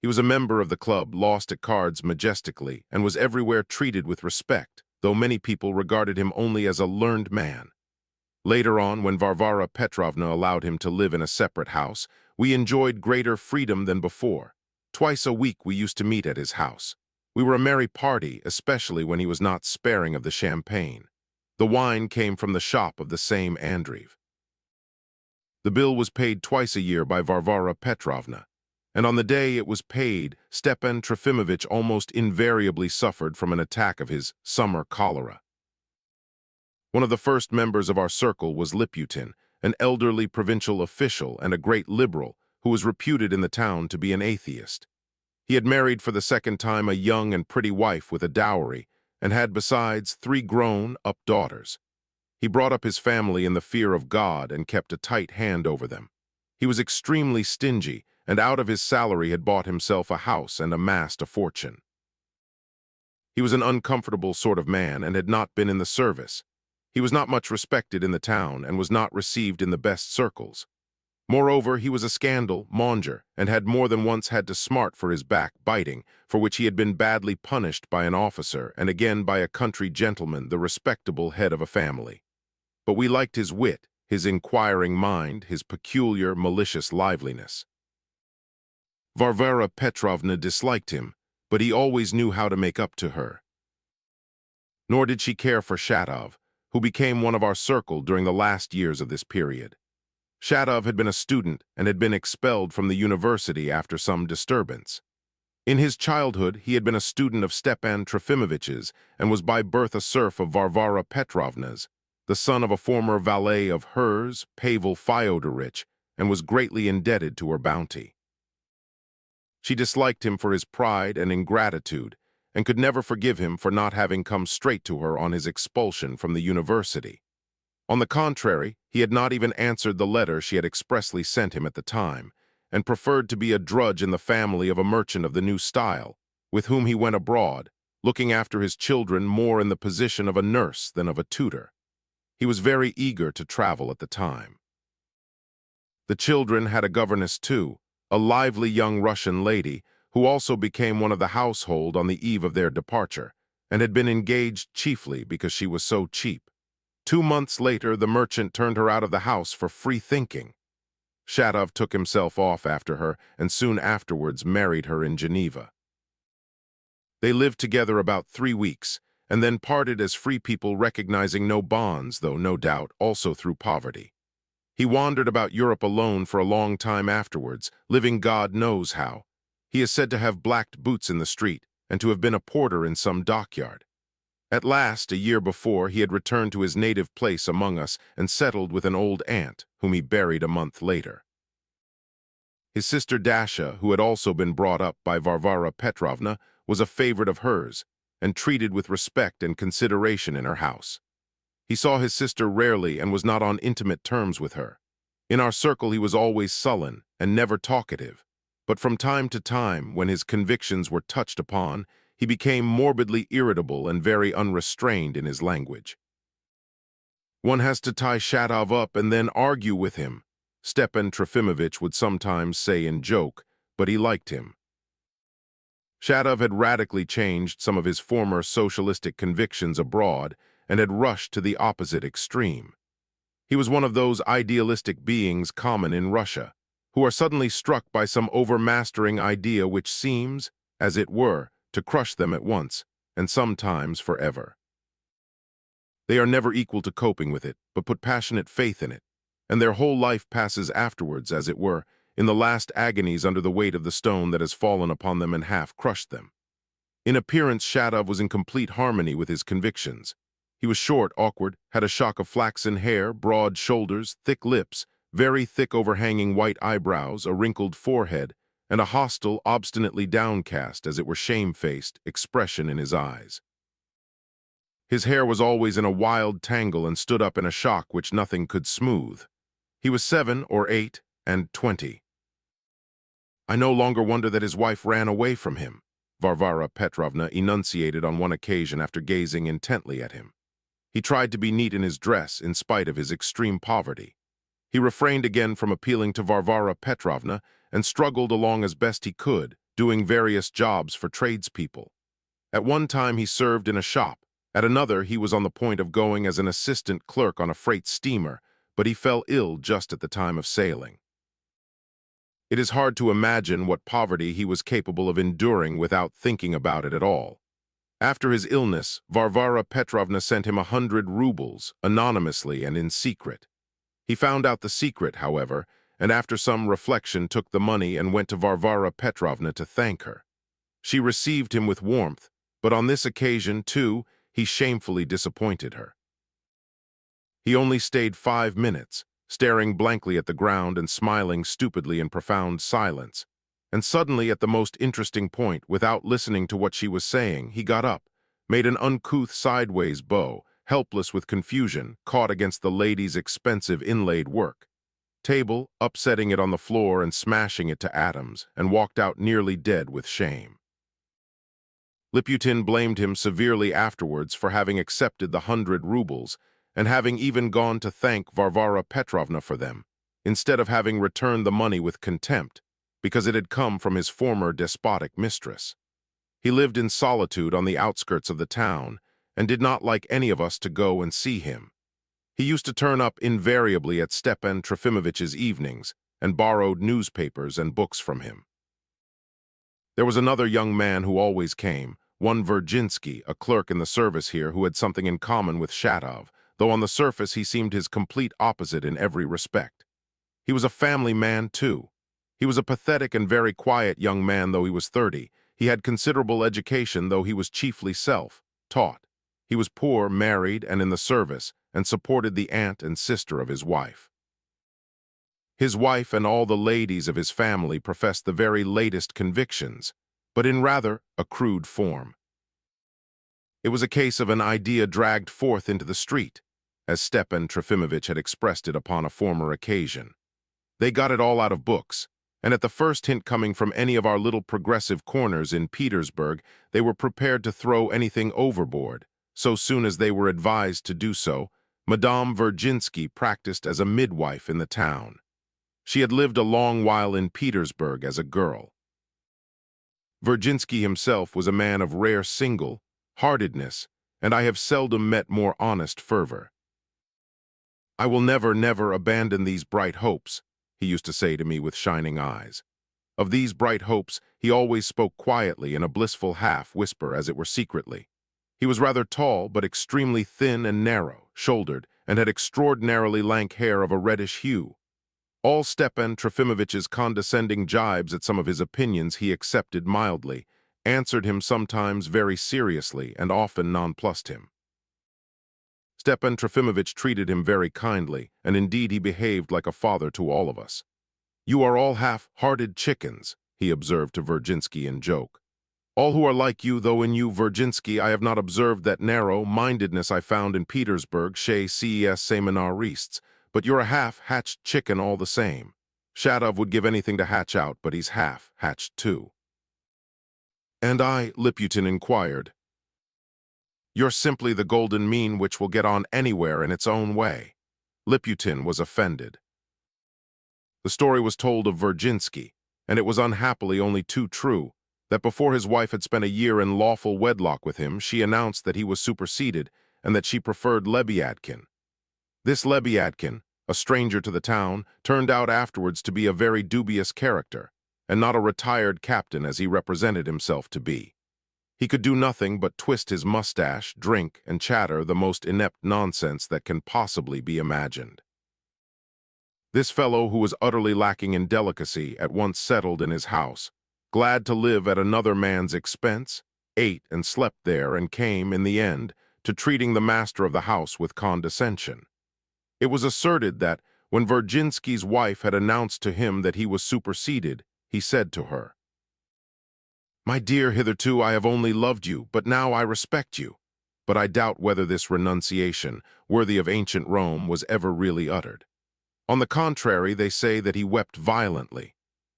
He was a member of the club, lost at cards majestically, and was everywhere treated with respect, though many people regarded him only as a learned man. Later on, when Varvara Petrovna allowed him to live in a separate house, we enjoyed greater freedom than before. Twice a week we used to meet at his house. We were a merry party, especially when he was not sparing of the champagne. The wine came from the shop of the same Andreev. The bill was paid twice a year by Varvara Petrovna, and on the day it was paid, Stepan Trofimovich almost invariably suffered from an attack of his summer cholera. One of the first members of our circle was Liputin, an elderly provincial official and a great liberal who was reputed in the town to be an atheist. He had married for the second time a young and pretty wife with a dowry, and had besides 3 grown-up daughters. He brought up his family in the fear of God and kept a tight hand over them. He was extremely stingy, and out of his salary had bought himself a house and amassed a fortune. He was an uncomfortable sort of man and had not been in the service. He was not much respected in the town and was not received in the best circles. Moreover, he was a scandal monger and had more than once had to smart for his backbiting, for which he had been badly punished by an officer and again by a country gentleman, the respectable head of a family. But we liked his wit, his inquiring mind, his peculiar, malicious liveliness. Varvara Petrovna disliked him, but he always knew how to make up to her. Nor did she care for Shatov, who became one of our circle during the last years of this period. Shatov had been a student and had been expelled from the university after some disturbance. In his childhood, he had been a student of Stepan Trofimovich's and was by birth a serf of Varvara Petrovna's, the son of a former valet of hers, Pavel Fyodorich, and was greatly indebted to her bounty. She disliked him for his pride and ingratitude, and could never forgive him for not having come straight to her on his expulsion from the university. On the contrary, he had not even answered the letter she had expressly sent him at the time, and preferred to be a drudge in the family of a merchant of the new style, with whom he went abroad, looking after his children more in the position of a nurse than of a tutor. He was very eager to travel at the time. The children had a governess too, a lively young Russian lady, who also became one of the household on the eve of their departure, and had been engaged chiefly because she was so cheap. 2 months later, the merchant turned her out of the house for free thinking. Shatov took himself off after her and soon afterwards married her in Geneva. They lived together about 3 weeks and then parted as free people, recognizing no bonds, though no doubt also through poverty. He wandered about Europe alone for a long time afterwards, living God knows how. He is said to have blacked boots in the street and to have been a porter in some dockyard. At last, a year before, he had returned to his native place among us and settled with an old aunt, whom he buried a month later. His sister Dasha, who had also been brought up by Varvara Petrovna, was a favorite of hers, and treated with respect and consideration in her house. He saw his sister rarely and was not on intimate terms with her. In our circle he was always sullen and never talkative, but from time to time, when his convictions were touched upon, he became morbidly irritable and very unrestrained in his language. "One has to tie Shatov up and then argue with him," Stepan Trofimovich would sometimes say in joke, but he liked him. Shatov had radically changed some of his former socialistic convictions abroad and had rushed to the opposite extreme. He was one of those idealistic beings common in Russia, who are suddenly struck by some overmastering idea which seems, as it were, to crush them at once, and sometimes forever. They are never equal to coping with it, but put passionate faith in it, and their whole life passes afterwards, as it were, in the last agonies under the weight of the stone that has fallen upon them and half crushed them. In appearance, Shatov was in complete harmony with his convictions. He was short, awkward, had a shock of flaxen hair, broad shoulders, thick lips, very thick overhanging white eyebrows, a wrinkled forehead, and a hostile, obstinately downcast, as it were shamefaced, expression in his eyes. His hair was always in a wild tangle and stood up in a shock which nothing could smooth. He was 7 or 8 and 20. I no longer wonder that his wife ran away from him, Varvara Petrovna enunciated on one occasion after gazing intently at him. He tried to be neat in his dress in spite of his extreme poverty. He refrained again from appealing to Varvara Petrovna and struggled along as best he could, doing various jobs for tradespeople. At one time he served in a shop. At another he was on the point of going as an assistant clerk on a freight steamer, but he fell ill just at the time of sailing. It is hard to imagine what poverty he was capable of enduring without thinking about it at all. After his illness, Varvara Petrovna sent him 100 rubles, anonymously and in secret. He found out the secret, however, and after some reflection took the money and went to Varvara Petrovna to thank her. She received him with warmth, but on this occasion, too, he shamefully disappointed her. He only stayed 5 minutes, staring blankly at the ground and smiling stupidly in profound silence. And suddenly, at the most interesting point, without listening to what she was saying, he got up, made an uncouth sideways bow, helpless with confusion, caught against the lady's expensive inlaid work table, upsetting it on the floor and smashing it to atoms, and walked out nearly dead with shame. Liputin blamed him severely afterwards for having accepted the 100 rubles, and having even gone to thank Varvara Petrovna for them, instead of having returned the money with contempt, because it had come from his former despotic mistress. He lived in solitude on the outskirts of the town, and did not like any of us to go and see him. He used to turn up invariably at Stepan Trofimovich's evenings, and borrowed newspapers and books from him. There was another young man who always came, one Virginsky, a clerk in the service here who had something in common with Shatov, though on the surface he seemed his complete opposite in every respect. He was a family man, too. He was a pathetic and very quiet young man, though he was 30. He had considerable education, though he was chiefly self-taught. He was poor, married, and in the service, and supported the aunt and sister of his wife. His wife and all the ladies of his family professed the very latest convictions, but in rather a crude form. It was a case of an idea dragged forth into the street, as Stepan Trofimovich had expressed it upon a former occasion. They got it all out of books, and at the first hint coming from any of our little progressive corners in Petersburg, they were prepared to throw anything overboard. So soon as they were advised to do so, Madame Virginsky practiced as a midwife in the town. She had lived a long while in Petersburg as a girl. Virginsky himself was a man of rare single-heartedness, and I have seldom met more honest fervor. "I will never, never abandon these bright hopes," he used to say to me with shining eyes. Of these bright hopes he always spoke quietly in a blissful half-whisper, as it were secretly. He was rather tall, but extremely thin and narrow-shouldered, and had extraordinarily lank hair of a reddish hue. All Stepan Trofimovich's condescending jibes at some of his opinions he accepted mildly, answered him sometimes very seriously, and often nonplussed him. Stepan Trofimovich treated him very kindly, and indeed he behaved like a father to all of us. "You are all half-hearted chickens," he observed to Virginsky in joke. "All who are like you, though in you, Virginsky, I have not observed that narrow-mindedness I found in Petersburg chez ces seminarists, but you're a half-hatched chicken all the same. Shatov would give anything to hatch out, but he's half-hatched too." "And I," Liputin inquired. "You're simply the golden mean which will get on anywhere in its own way." Liputin was offended. The story was told of Virginsky, and it was unhappily only too true, that before his wife had spent a year in lawful wedlock with him, she announced that he was superseded, and that she preferred Lebyadkin. This Lebyadkin, a stranger to the town, turned out afterwards to be a very dubious character, and not a retired captain as he represented himself to be. He could do nothing but twist his mustache, drink, and chatter the most inept nonsense that can possibly be imagined. This fellow, who was utterly lacking in delicacy, at once settled in his house, glad to live at another man's expense, ate and slept there, and came, in the end, to treating the master of the house with condescension. It was asserted that, when Virginsky's wife had announced to him that he was superseded, he said to her, "My dear, hitherto I have only loved you, but now I respect you." But I doubt whether this renunciation, worthy of ancient Rome, was ever really uttered. On the contrary, they say that he wept violently.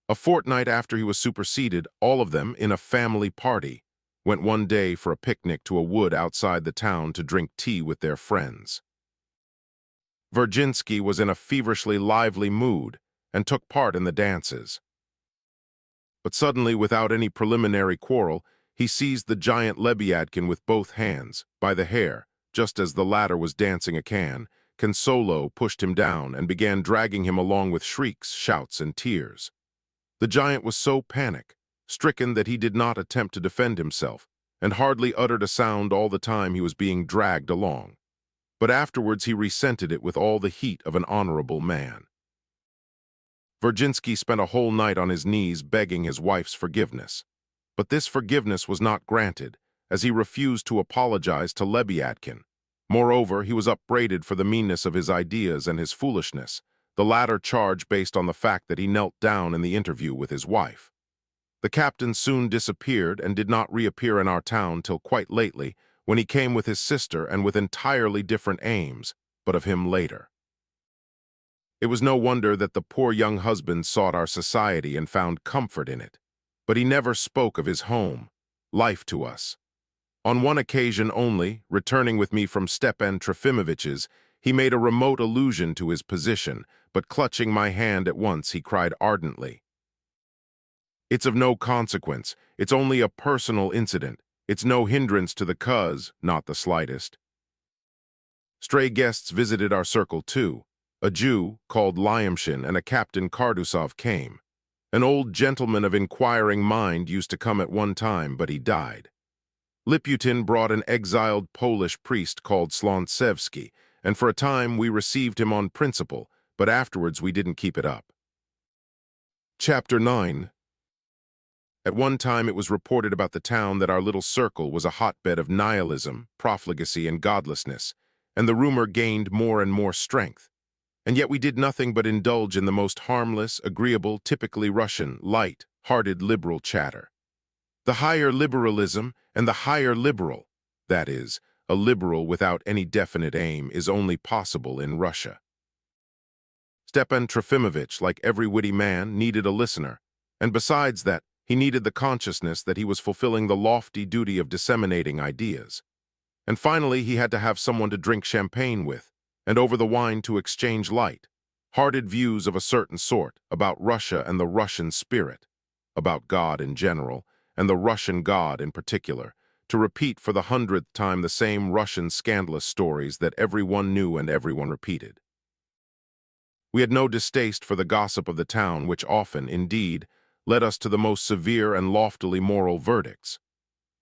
A fortnight after he was superseded, all of them, in a family party, went one day for a picnic to a wood outside the town to drink tea with their friends. Virginsky was in a feverishly lively mood and took part in the dances. But suddenly, without any preliminary quarrel, he seized the giant Lebyadkin with both hands, by the hair, just as the latter was dancing a can. Consolo pushed him down and began dragging him along with shrieks, shouts, and tears. The giant was so panic-stricken that he did not attempt to defend himself, and hardly uttered a sound all the time he was being dragged along. But afterwards he resented it with all the heat of an honorable man. Virginsky spent a whole night on his knees begging his wife's forgiveness. But this forgiveness was not granted, as he refused to apologize to Lebyadkin. Moreover, he was upbraided for the meanness of his ideas and his foolishness, the latter charge based on the fact that he knelt down in the interview with his wife. The captain soon disappeared and did not reappear in our town till quite lately, when he came with his sister and with entirely different aims, but of him later. It was no wonder that the poor young husband sought our society and found comfort in it, but he never spoke of his home, life to us. On one occasion only, returning with me from Stepan Trofimovich's, he made a remote allusion to his position, but clutching my hand at once, he cried ardently, "It's of no consequence. It's only a personal incident. It's no hindrance to the cause, not the slightest." Stray guests visited our circle too. A Jew, called Lyamshin, and a Captain Kardusov came. An old gentleman of inquiring mind used to come at one time, but he died. Liputin brought an exiled Polish priest called Slontsevsky, and for a time we received him on principle, but afterwards we didn't keep it up. Chapter 9. At one time it was reported about the town that our little circle was a hotbed of nihilism, profligacy, and godlessness, and the rumor gained more and more strength. And yet we did nothing but indulge in the most harmless, agreeable, typically Russian, light-hearted liberal chatter. The higher liberalism and the higher liberal, that is, a liberal without any definite aim, is only possible in Russia. Stepan Trofimovich, like every witty man, needed a listener, and besides that, he needed the consciousness that he was fulfilling the lofty duty of disseminating ideas. And finally, he had to have someone to drink champagne with, and over the wine to exchange light-hearted views of a certain sort about Russia and the Russian spirit, about God in general, and the Russian God in particular, to repeat for the 100th time the same Russian scandalous stories that everyone knew and everyone repeated. We had no distaste for the gossip of the town, which often, indeed, led us to the most severe and loftily moral verdicts.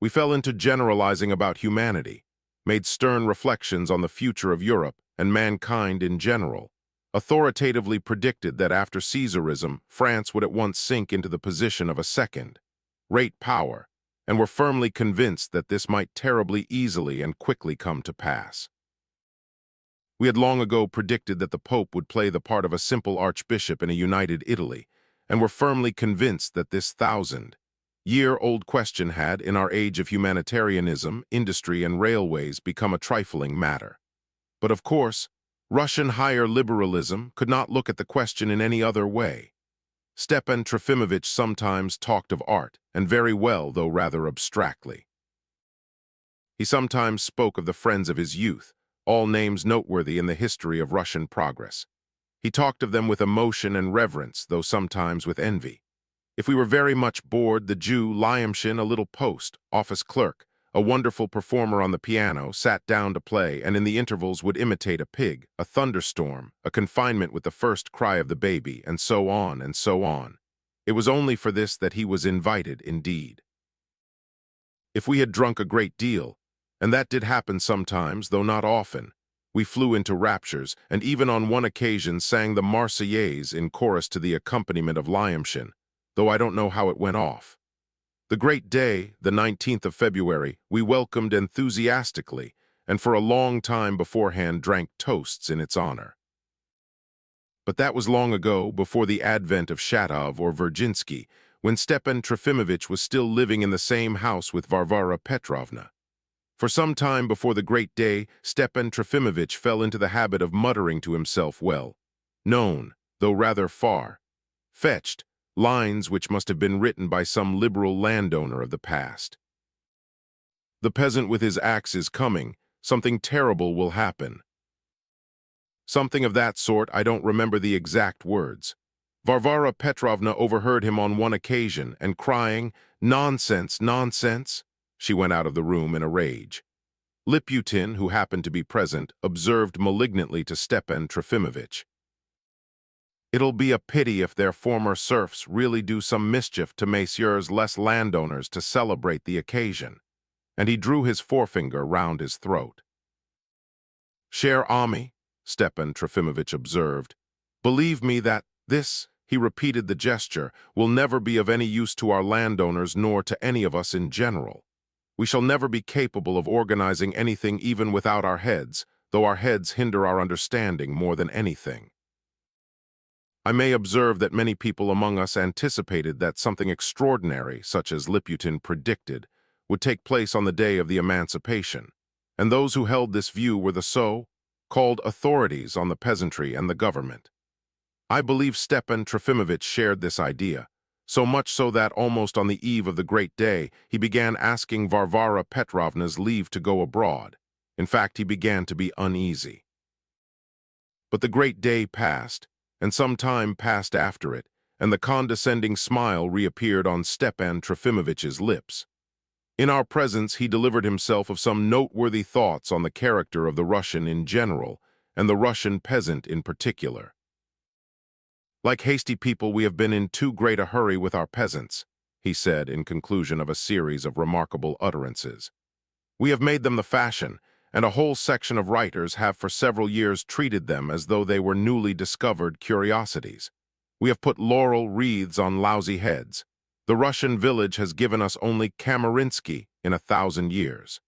We fell into generalizing about humanity, made stern reflections on the future of Europe and mankind in general, authoritatively predicted that after Caesarism, France would at once sink into the position of a second-rate power, and were firmly convinced that this might terribly easily and quickly come to pass. We had long ago predicted that the Pope would play the part of a simple archbishop in a united Italy, and were firmly convinced that this 1,000-year-old question had, in our age of humanitarianism, industry, and railways, become a trifling matter. But of course, Russian higher liberalism could not look at the question in any other way. Stepan Trofimovich sometimes talked of art, and very well, though rather abstractly. He sometimes spoke of the friends of his youth, all names noteworthy in the history of Russian progress. He talked of them with emotion and reverence, though sometimes with envy. If we were very much bored, the Jew, Lyamshin, a little post office clerk, a wonderful performer on the piano, sat down to play and in the intervals would imitate a pig, a thunderstorm, a confinement with the first cry of the baby, and so on and so on. It was only for this that he was invited, indeed. If we had drunk a great deal, and that did happen sometimes, though not often, we flew into raptures, and even on one occasion sang the Marseillaise in chorus to the accompaniment of Liamshin, though I don't know how it went off. The great day, the 19th of February, we welcomed enthusiastically, and for a long time beforehand drank toasts in its honor. But that was long ago, before the advent of Shatov or Virginsky, when Stepan Trofimovich was still living in the same house with Varvara Petrovna. For some time before the great day, Stepan Trofimovich fell into the habit of muttering to himself well-known, though rather far-fetched, lines which must have been written by some liberal landowner of the past. The peasant with his axe is coming, something terrible will happen. Something of that sort, I don't remember the exact words. Varvara Petrovna overheard him on one occasion, and crying, "Nonsense, nonsense," she went out of the room in a rage. Liputin, who happened to be present, observed malignantly to Stepan Trofimovich, "It'll be a pity if their former serfs really do some mischief to messieurs less landowners to celebrate the occasion," and he drew his forefinger round his throat. "Cher ami," Stepan Trofimovich observed, "believe me that this," he repeated the gesture, "will never be of any use to our landowners nor to any of us in general. We shall never be capable of organizing anything even without our heads, though our heads hinder our understanding more than anything." I may observe that many people among us anticipated that something extraordinary, such as Liputin predicted, would take place on the day of the emancipation, and those who held this view were the so-called authorities on the peasantry and the government. I believe Stepan Trofimovich shared this idea, so much so that almost on the eve of the great day, he began asking Varvara Petrovna's leave to go abroad. In fact, he began to be uneasy. But the great day passed, and some time passed after it, and the condescending smile reappeared on Stepan Trofimovich's lips. In our presence, he delivered himself of some noteworthy thoughts on the character of the Russian in general, and the Russian peasant in particular. "Like hasty people, we have been in too great a hurry with our peasants," he said in conclusion of a series of remarkable utterances. "We have made them the fashion, and a whole section of writers have for several years treated them as though they were newly discovered curiosities. We have put laurel wreaths on lousy heads. The Russian village has given us only Kamarinsky in 1,000 years."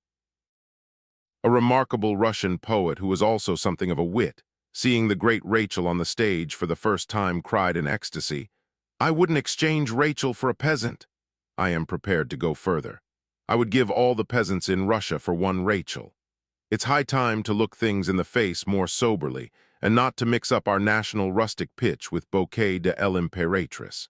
A remarkable Russian poet who was also something of a wit, seeing the great Rachel on the stage for the first time, cried in ecstasy, "I wouldn't exchange Rachel for a peasant. I am prepared to go further. I would give all the peasants in Russia for one Rachel. It's high time to look things in the face more soberly, and not to mix up our national rustic pitch with bouquet de l'impératrice."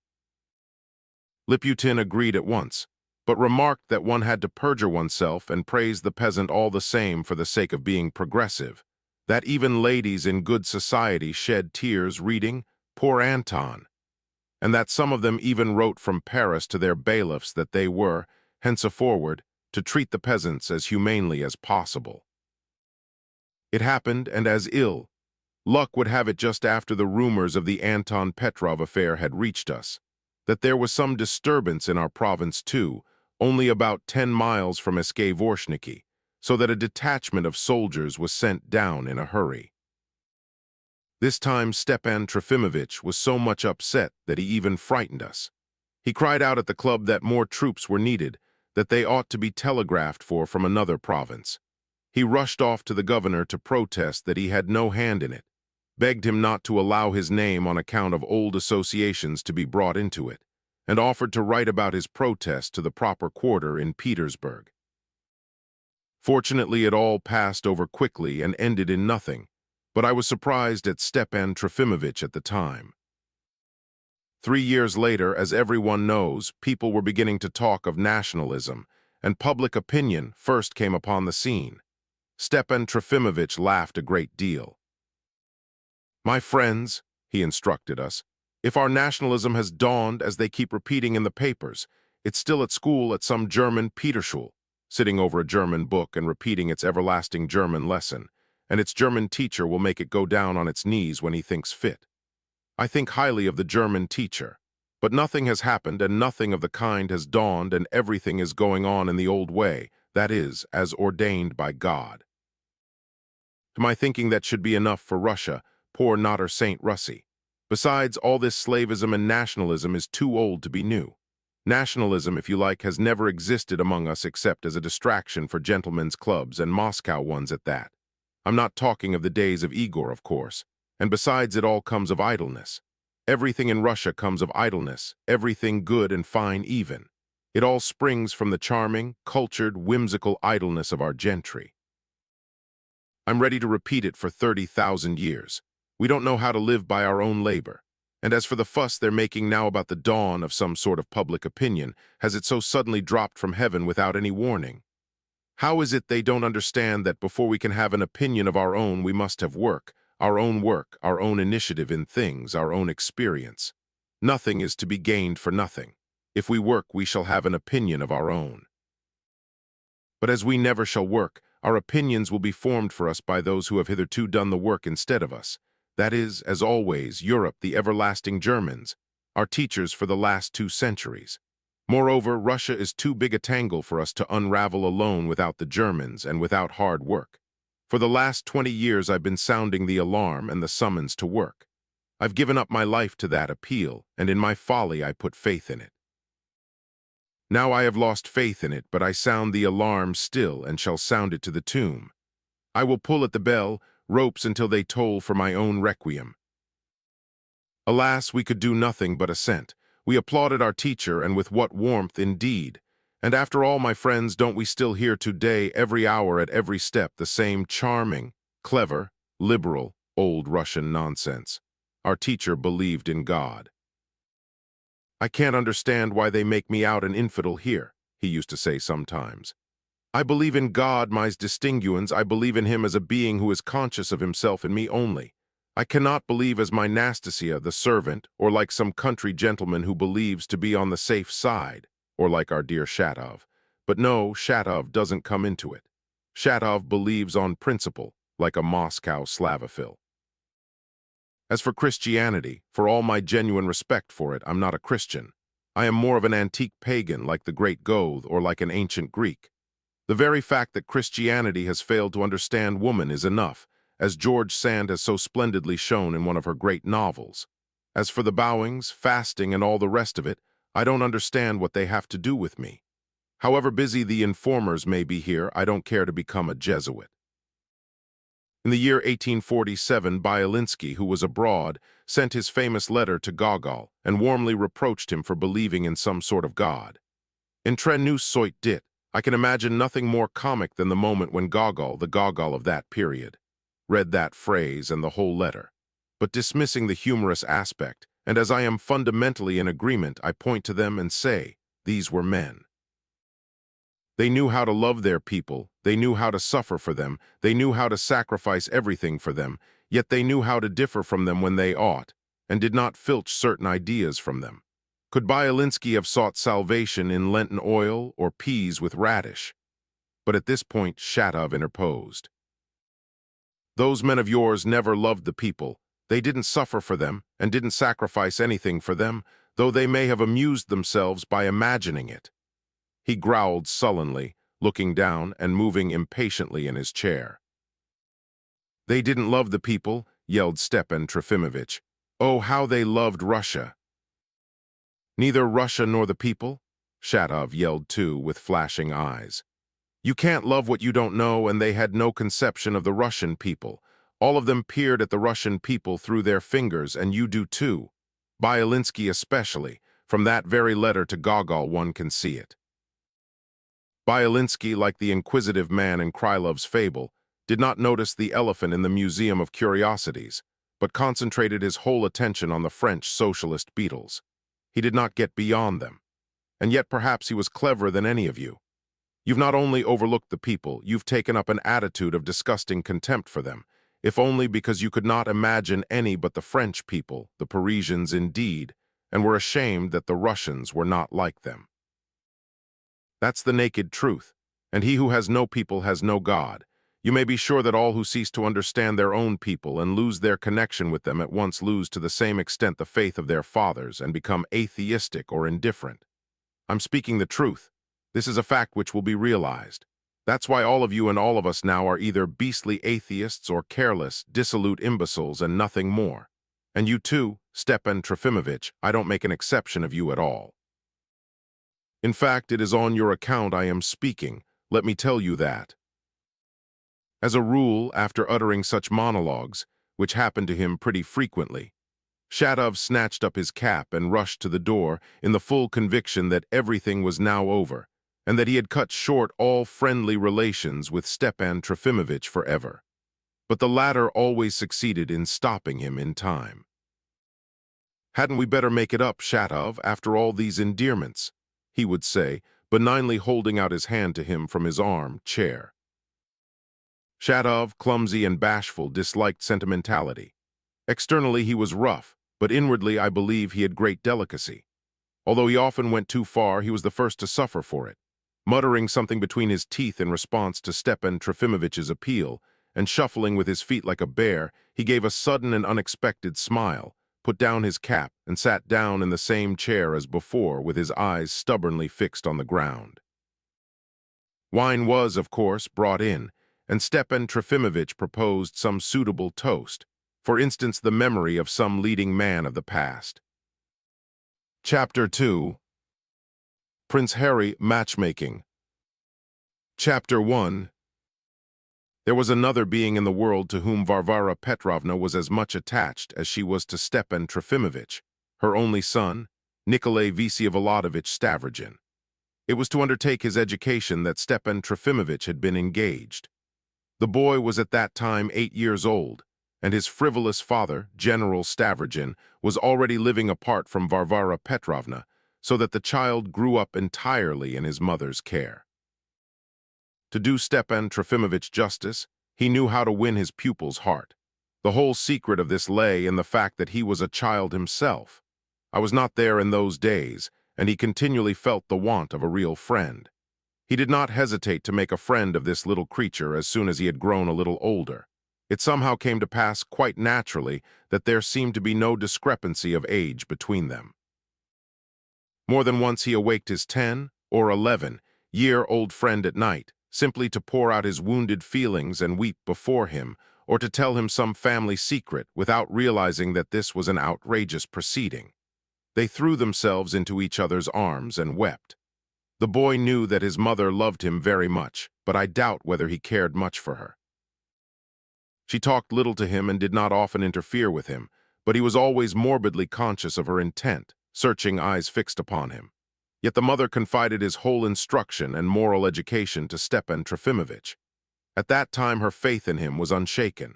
Liputin agreed at once, but remarked that one had to perjure oneself and praise the peasant all the same for the sake of being progressive, that even ladies in good society shed tears reading Poor Anton, and that some of them even wrote from Paris to their bailiffs that they were, henceforward, to treat the peasants as humanely as possible. It happened, and as ill luck would have it just after the rumors of the Anton Petrov affair had reached us, that there was some disturbance in our province too, only about 10 miles from Eskavoroshniki, so that a detachment of soldiers was sent down in a hurry. This time Stepan Trofimovich was so much upset that he even frightened us. He cried out at the club that more troops were needed, that they ought to be telegraphed for from another province. He rushed off to the governor to protest that he had no hand in it, begged him not to allow his name on account of old associations to be brought into it, and offered to write about his protest to the proper quarter in Petersburg. Fortunately, it all passed over quickly and ended in nothing, but I was surprised at Stepan Trofimovich at the time. 3 years later, as everyone knows, people were beginning to talk of nationalism, and public opinion first came upon the scene. Stepan Trofimovich laughed a great deal. "My friends," he instructed us, "if our nationalism has dawned, as they keep repeating in the papers, it's still at school at some German Peterschule. sitting over a German book and repeating its everlasting German lesson, and its German teacher will make it go down on its knees when he thinks fit. I think highly of the German teacher, but nothing has happened and nothing of the kind has dawned and everything is going on in the old way, that is, as ordained by God. To my thinking that should be enough for Russia, poor Notter Saint Russie. Besides, all this slavism and nationalism is too old to be new. Nationalism, if you like, has never existed among us except as a distraction for gentlemen's clubs and Moscow ones at that. I'm not talking of the days of Igor, of course. And besides, it all comes of idleness. Everything in Russia comes of idleness, everything good and fine even. It all springs from the charming, cultured, whimsical idleness of our gentry. I'm ready to repeat it for 30,000 years. We don't know how to live by our own labor. And as for the fuss they're making now about the dawn of some sort of public opinion, has it so suddenly dropped from heaven without any warning? How is it they don't understand that before we can have an opinion of our own, we must have work, our own initiative in things, our own experience? Nothing is to be gained for nothing. If we work, we shall have an opinion of our own. But as we never shall work, our opinions will be formed for us by those who have hitherto done the work instead of us. That is, as always, Europe, the everlasting Germans, our teachers for the last 2 centuries. Moreover, Russia is too big a tangle for us to unravel alone without the Germans and without hard work. For the last 20 years I've been sounding the alarm and the summons to work. I've given up my life to that appeal, and in my folly I put faith in it. Now I have lost faith in it, but I sound the alarm still and shall sound it to the tomb. I will pull at the bell, ropes until they toll for my own requiem. Alas, we could do nothing but assent. We applauded our teacher, and with what warmth indeed. And after all, my friends, don't we still hear today, every hour, at every step, the same charming, clever, liberal, old Russian nonsense? Our teacher believed in God. I can't understand why they make me out an infidel here, he used to say sometimes. I believe in God, my distinguens. I believe in him as a being who is conscious of himself and me only. I cannot believe as my Nastasia, the servant, or like some country gentleman who believes to be on the safe side, or like our dear Shatov. But no, Shatov doesn't come into it. Shatov believes on principle, like a Moscow Slavophil. As for Christianity, for all my genuine respect for it, I'm not a Christian. I am more of an antique pagan, like the great Goth, or like an ancient Greek. The very fact that Christianity has failed to understand woman is enough, as George Sand has so splendidly shown in one of her great novels. As for the bowings, fasting, and all the rest of it, I don't understand what they have to do with me. However busy the informers may be here, I don't care to become a Jesuit. In the year 1847, Byelinsky, who was abroad, sent his famous letter to Gogol and warmly reproached him for believing in some sort of God. In Tre nous soit dit, I can imagine nothing more comic than the moment when Gogol, the Gogol of that period, read that phrase and the whole letter. But dismissing the humorous aspect, and as I am fundamentally in agreement, I point to them and say, these were men. They knew how to love their people, they knew how to suffer for them, they knew how to sacrifice everything for them, yet they knew how to differ from them when they ought, and did not filch certain ideas from them. Could Byelinsky have sought salvation in Lenten oil or peas with radish? But at this point Shatov interposed. Those men of yours never loved the people. They didn't suffer for them and didn't sacrifice anything for them, though they may have amused themselves by imagining it. He growled sullenly, looking down and moving impatiently in his chair. They didn't love the people, yelled Stepan Trofimovich. Oh, how they loved Russia! Neither Russia nor the people? Shatov yelled too, with flashing eyes. You can't love what you don't know, and they had no conception of the Russian people. All of them peered at the Russian people through their fingers, and you do too. Byelinsky especially. From that very letter to Gogol one can see it. Byelinsky, like the inquisitive man in Krylov's fable, did not notice the elephant in the Museum of Curiosities, but concentrated his whole attention on the French socialist beetles. He did not get beyond them. And yet perhaps he was cleverer than any of you. You've not only overlooked the people, you've taken up an attitude of disgusting contempt for them, if only because you could not imagine any but the French people, the Parisians indeed, and were ashamed that the Russians were not like them. That's the naked truth. And he who has no people has no God. You may be sure that all who cease to understand their own people and lose their connection with them at once lose to the same extent the faith of their fathers and become atheistic or indifferent. I'm speaking the truth. This is a fact which will be realized. That's why all of you and all of us now are either beastly atheists or careless, dissolute imbeciles and nothing more. And you too, Stepan Trofimovich, I don't make an exception of you at all. In fact, it is on your account I am speaking. Let me tell you that. As a rule, after uttering such monologues, which happened to him pretty frequently, Shatov snatched up his cap and rushed to the door in the full conviction that everything was now over, and that he had cut short all friendly relations with Stepan Trofimovich forever. But the latter always succeeded in stopping him in time. "Hadn't we better make it up, Shatov, after all these endearments?" he would say, benignly holding out his hand to him from his chair. Shatov, clumsy and bashful, disliked sentimentality. Externally he was rough, but inwardly I believe he had great delicacy. Although he often went too far, he was the first to suffer for it. Muttering something between his teeth in response to Stepan Trofimovich's appeal, and shuffling with his feet like a bear, he gave a sudden and unexpected smile, put down his cap, and sat down in the same chair as before with his eyes stubbornly fixed on the ground. Wine was, of course, brought in, and Stepan Trofimovich proposed some suitable toast, for instance the memory of some leading man of the past. Chapter 2. Prince Harry Matchmaking. Chapter 1. There was another being in the world to whom Varvara Petrovna was as much attached as she was to Stepan Trofimovich, her only son, Nikolay Vsyevolodovich Stavrogin. It was to undertake his education that Stepan Trofimovich had been engaged. The boy was at that time 8 years old, and his frivolous father, General Stavrogin, was already living apart from Varvara Petrovna, so that the child grew up entirely in his mother's care. To do Stepan Trofimovich justice, he knew how to win his pupil's heart. The whole secret of this lay in the fact that he was a child himself. I was not there in those days, and he continually felt the want of a real friend. He did not hesitate to make a friend of this little creature as soon as he had grown a little older. It somehow came to pass quite naturally that there seemed to be no discrepancy of age between them. More than once he awaked his 10 or 11-year-old friend at night, simply to pour out his wounded feelings and weep before him, or to tell him some family secret without realizing that this was an outrageous proceeding. They threw themselves into each other's arms and wept. The boy knew that his mother loved him very much, but I doubt whether he cared much for her. She talked little to him and did not often interfere with him, but he was always morbidly conscious of her intent, searching eyes fixed upon him. Yet the mother confided his whole instruction and moral education to Stepan Trofimovich. At that time her faith in him was unshaken.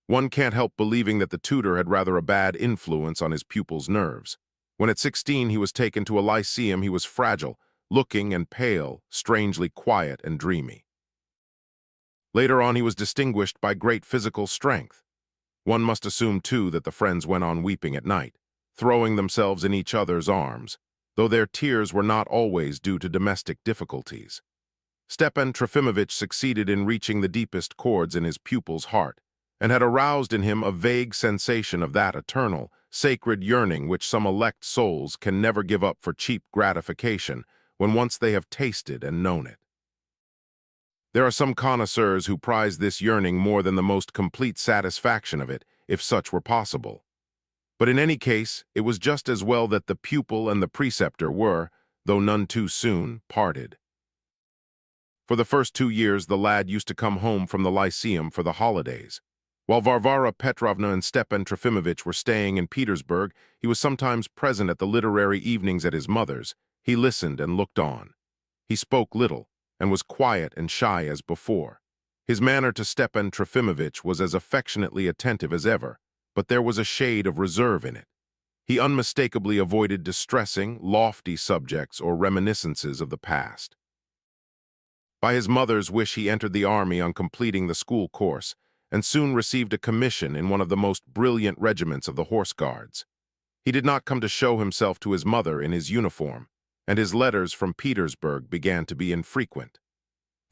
One can't help believing that the tutor had rather a bad influence on his pupil's nerves. When at 16 he was taken to a lyceum, he was fragile, looking and pale, strangely quiet and dreamy. Later on he was distinguished by great physical strength. One must assume, too, that the friends went on weeping at night, throwing themselves in each other's arms, though their tears were not always due to domestic difficulties. Stepan Trofimovich succeeded in reaching the deepest chords in his pupil's heart, and had aroused in him a vague sensation of that eternal, sacred yearning which some elect souls can never give up for cheap gratification when once they have tasted and known it. There are some connoisseurs who prize this yearning more than the most complete satisfaction of it, if such were possible. But in any case, it was just as well that the pupil and the preceptor were, though none too soon, parted. For the first 2 years the lad used to come home from the lyceum for the holidays. While Varvara Petrovna and Stepan Trofimovich were staying in Petersburg, he was sometimes present at the literary evenings at his mother's. He listened and looked on. He spoke little, and was quiet and shy as before. His manner to Stepan Trofimovich was as affectionately attentive as ever, but there was a shade of reserve in it. He unmistakably avoided distressing, lofty subjects or reminiscences of the past. By his mother's wish he entered the army on completing the school course, and soon received a commission in one of the most brilliant regiments of the Horse Guards. He did not come to show himself to his mother in his uniform, and his letters from Petersburg began to be infrequent.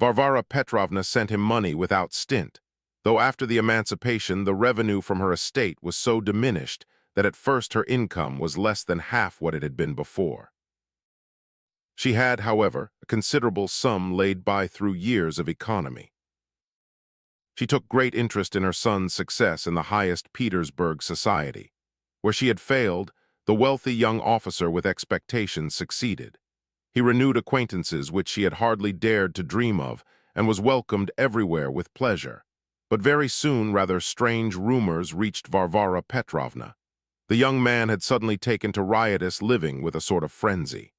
Varvara Petrovna sent him money without stint, though after the emancipation the revenue from her estate was so diminished that at first her income was less than half what it had been before. She had, however, a considerable sum laid by through years of economy. She took great interest in her son's success in the highest Petersburg society. Where she had failed, the wealthy young officer with expectations succeeded. He renewed acquaintances which she had hardly dared to dream of, and was welcomed everywhere with pleasure. But very soon rather strange rumors reached Varvara Petrovna. The young man had suddenly taken to riotous living with a sort of frenzy.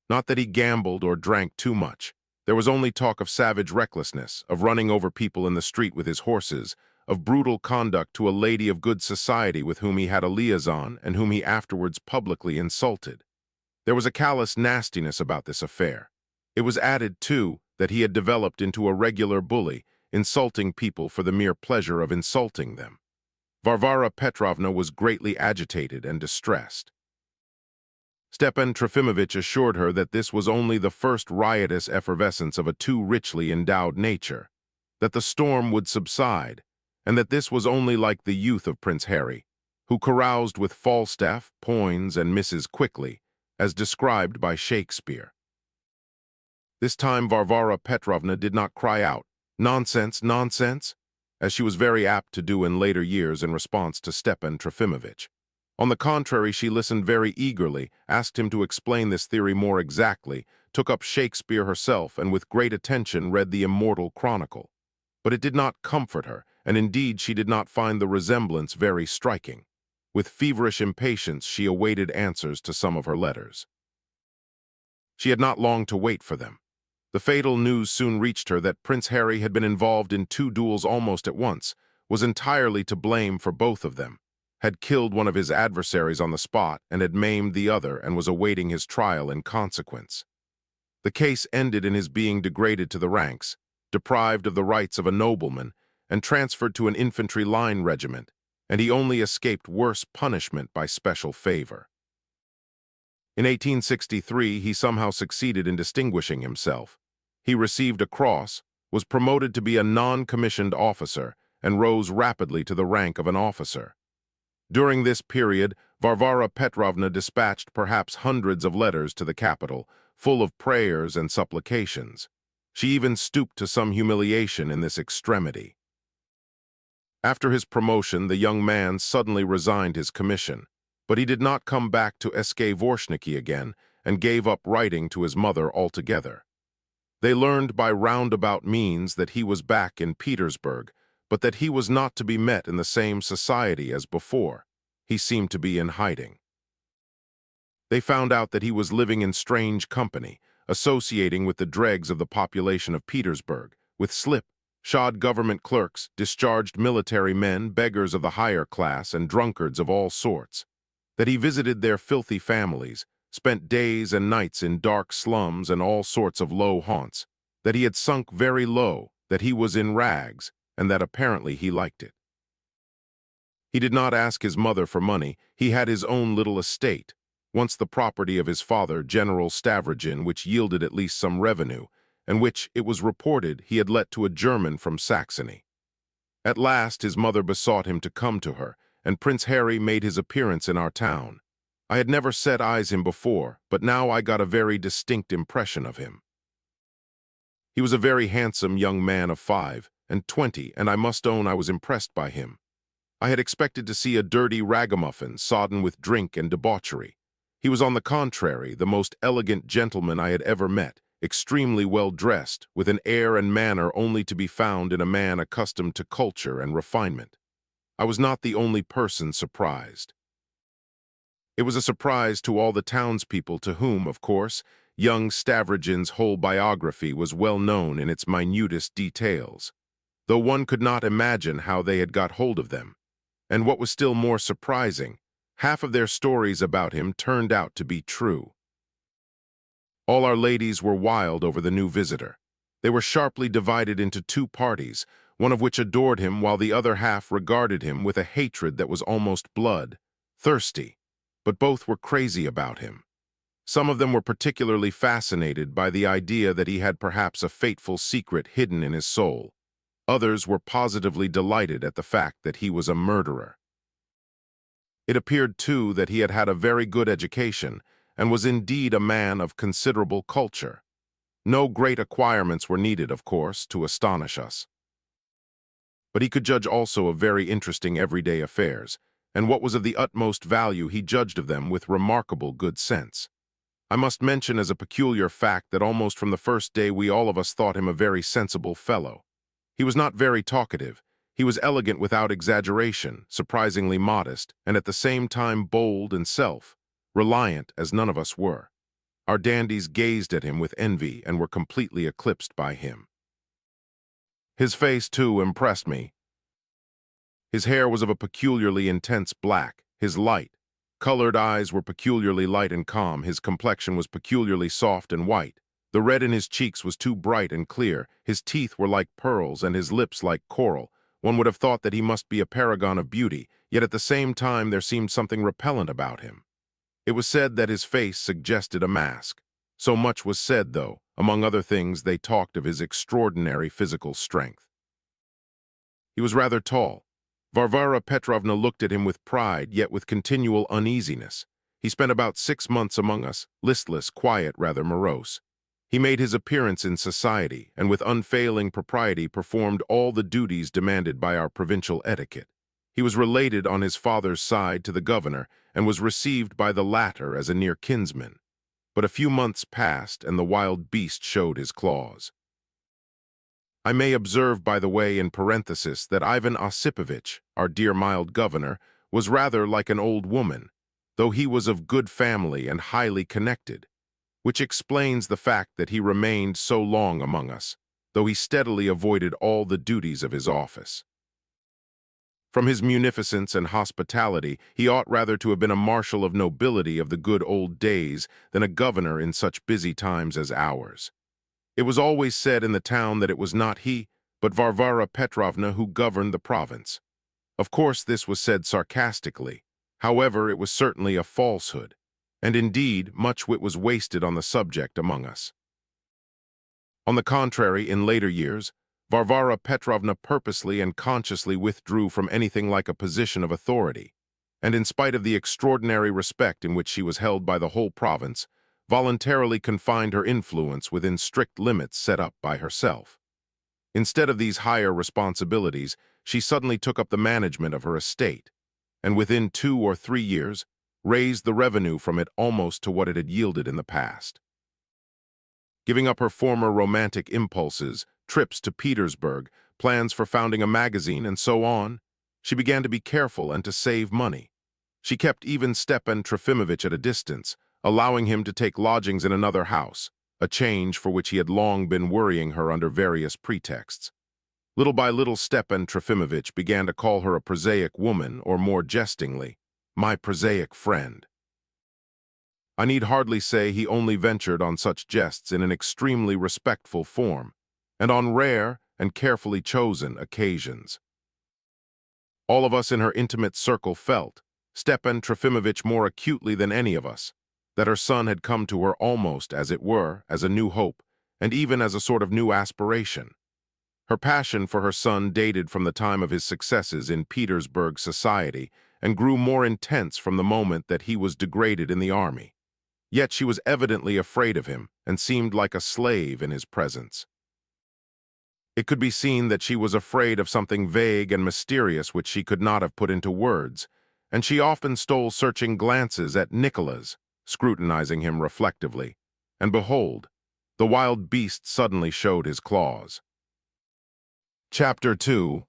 Not that he gambled or drank too much. There was only talk of savage recklessness, of running over people in the street with his horses, of brutal conduct to a lady of good society with whom he had a liaison and whom he afterwards publicly insulted. There was a callous nastiness about this affair. It was added, too, that he had developed into a regular bully, insulting people for the mere pleasure of insulting them. Varvara Petrovna was greatly agitated and distressed. Stepan Trofimovich assured her that this was only the first riotous effervescence of a too richly endowed nature, that the storm would subside, and that this was only like the youth of Prince Harry, who caroused with Falstaff, Poins, and Mrs. Quickly, as described by Shakespeare. This time Varvara Petrovna did not cry out, "Nonsense, nonsense," as she was very apt to do in later years in response to Stepan Trofimovich. On the contrary, she listened very eagerly, asked him to explain this theory more exactly, took up Shakespeare herself, and with great attention read the immortal Chronicle. But it did not comfort her, and indeed she did not find the resemblance very striking. With feverish impatience she awaited answers to some of her letters. She had not long to wait for them. The fatal news soon reached her that Prince Harry had been involved in 2 duels almost at once, was entirely to blame for both of them, had killed one of his adversaries on the spot and had maimed the other and was awaiting his trial in consequence. The case ended in his being degraded to the ranks, deprived of the rights of a nobleman, and transferred to an infantry line regiment, and he only escaped worse punishment by special favor. In 1863, he somehow succeeded in distinguishing himself. He received a cross, was promoted to be a non-commissioned officer, and rose rapidly to the rank of an officer. During this period, Varvara Petrovna dispatched perhaps hundreds of letters to the capital, full of prayers and supplications. She even stooped to some humiliation in this extremity. After his promotion, the young man suddenly resigned his commission, but he did not come back to Dvorniki again and gave up writing to his mother altogether. They learned by roundabout means that he was back in Petersburg, but that he was not to be met in the same society as before. He seemed to be in hiding. They found out that he was living in strange company, associating with the dregs of the population of Petersburg, with slip-shod government clerks, discharged military men, beggars of the higher class, and drunkards of all sorts. That he visited their filthy families, spent days and nights in dark slums and all sorts of low haunts, that he had sunk very low, that he was in rags, and that apparently he liked it. He did not ask his mother for money. He had his own little estate, once the property of his father, General Stavrogin, which yielded at least some revenue, and which, it was reported, he had let to a German from Saxony. At last his mother besought him to come to her, and Prince Harry made his appearance in our town. I had never set eyes on him before, but now I got a very distinct impression of him. He was a very handsome young man of 25, and I must own I was impressed by him. I had expected to see a dirty ragamuffin sodden with drink and debauchery. He was on the contrary the most elegant gentleman I had ever met, extremely well dressed, with an air and manner only to be found in a man accustomed to culture and refinement. I was not the only person surprised. It was a surprise to all the townspeople to whom, of course, young Stavrogin's whole biography was well known in its minutest details, though one could not imagine how they had got hold of them. And what was still more surprising, half of their stories about him turned out to be true. All our ladies were wild over the new visitor. They were sharply divided into 2 parties, one of which adored him while the other half regarded him with a hatred that was almost blood-thirsty, but both were crazy about him. Some of them were particularly fascinated by the idea that he had perhaps a fateful secret hidden in his soul. Others were positively delighted at the fact that he was a murderer. It appeared, too, that he had had a very good education and was indeed a man of considerable culture. No great acquirements were needed, of course, to astonish us. But he could judge also of very interesting everyday affairs, and what was of the utmost value, he judged of them with remarkable good sense. I must mention as a peculiar fact that almost from the first day we all of us thought him a very sensible fellow. He was not very talkative. He was elegant without exaggeration, surprisingly modest, and at the same time bold and self-reliant as none of us were. Our dandies gazed at him with envy and were completely eclipsed by him. His face, too, impressed me. His hair was of a peculiarly intense black. His light-colored eyes were peculiarly light and calm. His complexion was peculiarly soft and white. The red in his cheeks was too bright and clear. His teeth were like pearls and his lips like coral. One would have thought that he must be a paragon of beauty, yet at the same time there seemed something repellent about him. It was said that his face suggested a mask. So much was said, though. Among other things, they talked of his extraordinary physical strength. He was rather tall. Varvara Petrovna looked at him with pride, yet with continual uneasiness. He spent about 6 months among us, listless, quiet, rather morose. He made his appearance in society, and with unfailing propriety performed all the duties demanded by our provincial etiquette. He was related on his father's side to the governor, and was received by the latter as a near kinsman. But a few months passed, and the wild beast showed his claws. I may observe, by the way, in parenthesis, that Ivan Osipovich, our dear mild governor, was rather like an old woman, though he was of good family and highly connected, which explains the fact that he remained so long among us, though he steadily avoided all the duties of his office. From his munificence and hospitality, he ought rather to have been a marshal of nobility of the good old days than a governor in such busy times as ours. It was always said in the town that it was not he, but Varvara Petrovna who governed the province. Of course, this was said sarcastically. However, it was certainly a falsehood, and indeed, much wit was wasted on the subject among us. On the contrary, in later years, Varvara Petrovna purposely and consciously withdrew from anything like a position of authority, and in spite of the extraordinary respect in which she was held by the whole province, voluntarily confined her influence within strict limits set up by herself. Instead of these higher responsibilities, she suddenly took up the management of her estate, and within 2 or 3 years, raised the revenue from it almost to what it had yielded in the past. Giving up her former romantic impulses, trips to Petersburg, plans for founding a magazine, and so on, she began to be careful and to save money. She kept even Stepan Trofimovich at a distance, allowing him to take lodgings in another house, a change for which he had long been worrying her under various pretexts. Little by little, Stepan Trofimovich began to call her a prosaic woman, or more jestingly, my prosaic friend. I need hardly say he only ventured on such jests in an extremely respectful form, and on rare and carefully chosen occasions. All of us in her intimate circle felt, Stepan Trofimovich more acutely than any of us, that her son had come to her almost, as it were, as a new hope, and even as a sort of new aspiration. Her passion for her son dated from the time of his successes in Petersburg society and grew more intense from the moment that he was degraded in the army. Yet she was evidently afraid of him and seemed like a slave in his presence. It could be seen that she was afraid of something vague and mysterious which she could not have put into words, and she often stole searching glances at Nicholas, scrutinizing him reflectively, and behold, the wild beast suddenly showed his claws. Chapter 2.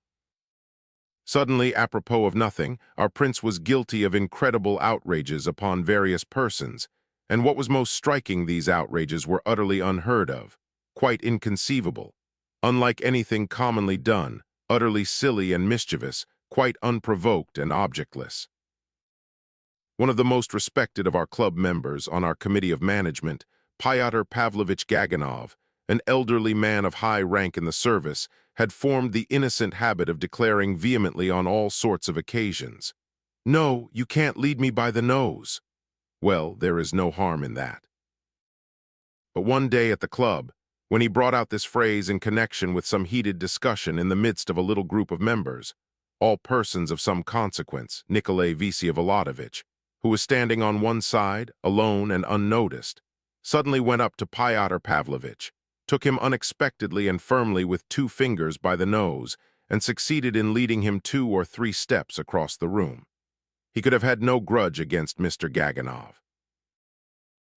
Suddenly, apropos of nothing, our prince was guilty of incredible outrages upon various persons, and what was most striking, these outrages were utterly unheard of, quite inconceivable, unlike anything commonly done, utterly silly and mischievous, quite unprovoked and objectless. One of the most respected of our club members on our committee of management, Pyotr Pavlovich Gaganov, an elderly man of high rank in the service, had formed the innocent habit of declaring vehemently on all sorts of occasions, "No, you can't lead me by the nose," Well, there is no harm in that. But one day at the club, when he brought out this phrase in connection with some heated discussion in the midst of a little group of members, all persons of some consequence, Nikolai Vsevolodovich, who was standing on one side, alone and unnoticed, suddenly went up to Pyotr Pavlovitch, took him unexpectedly and firmly with 2 fingers by the nose, and succeeded in leading him 2 or 3 steps across the room. He could have had no grudge against Mr. Gaganov.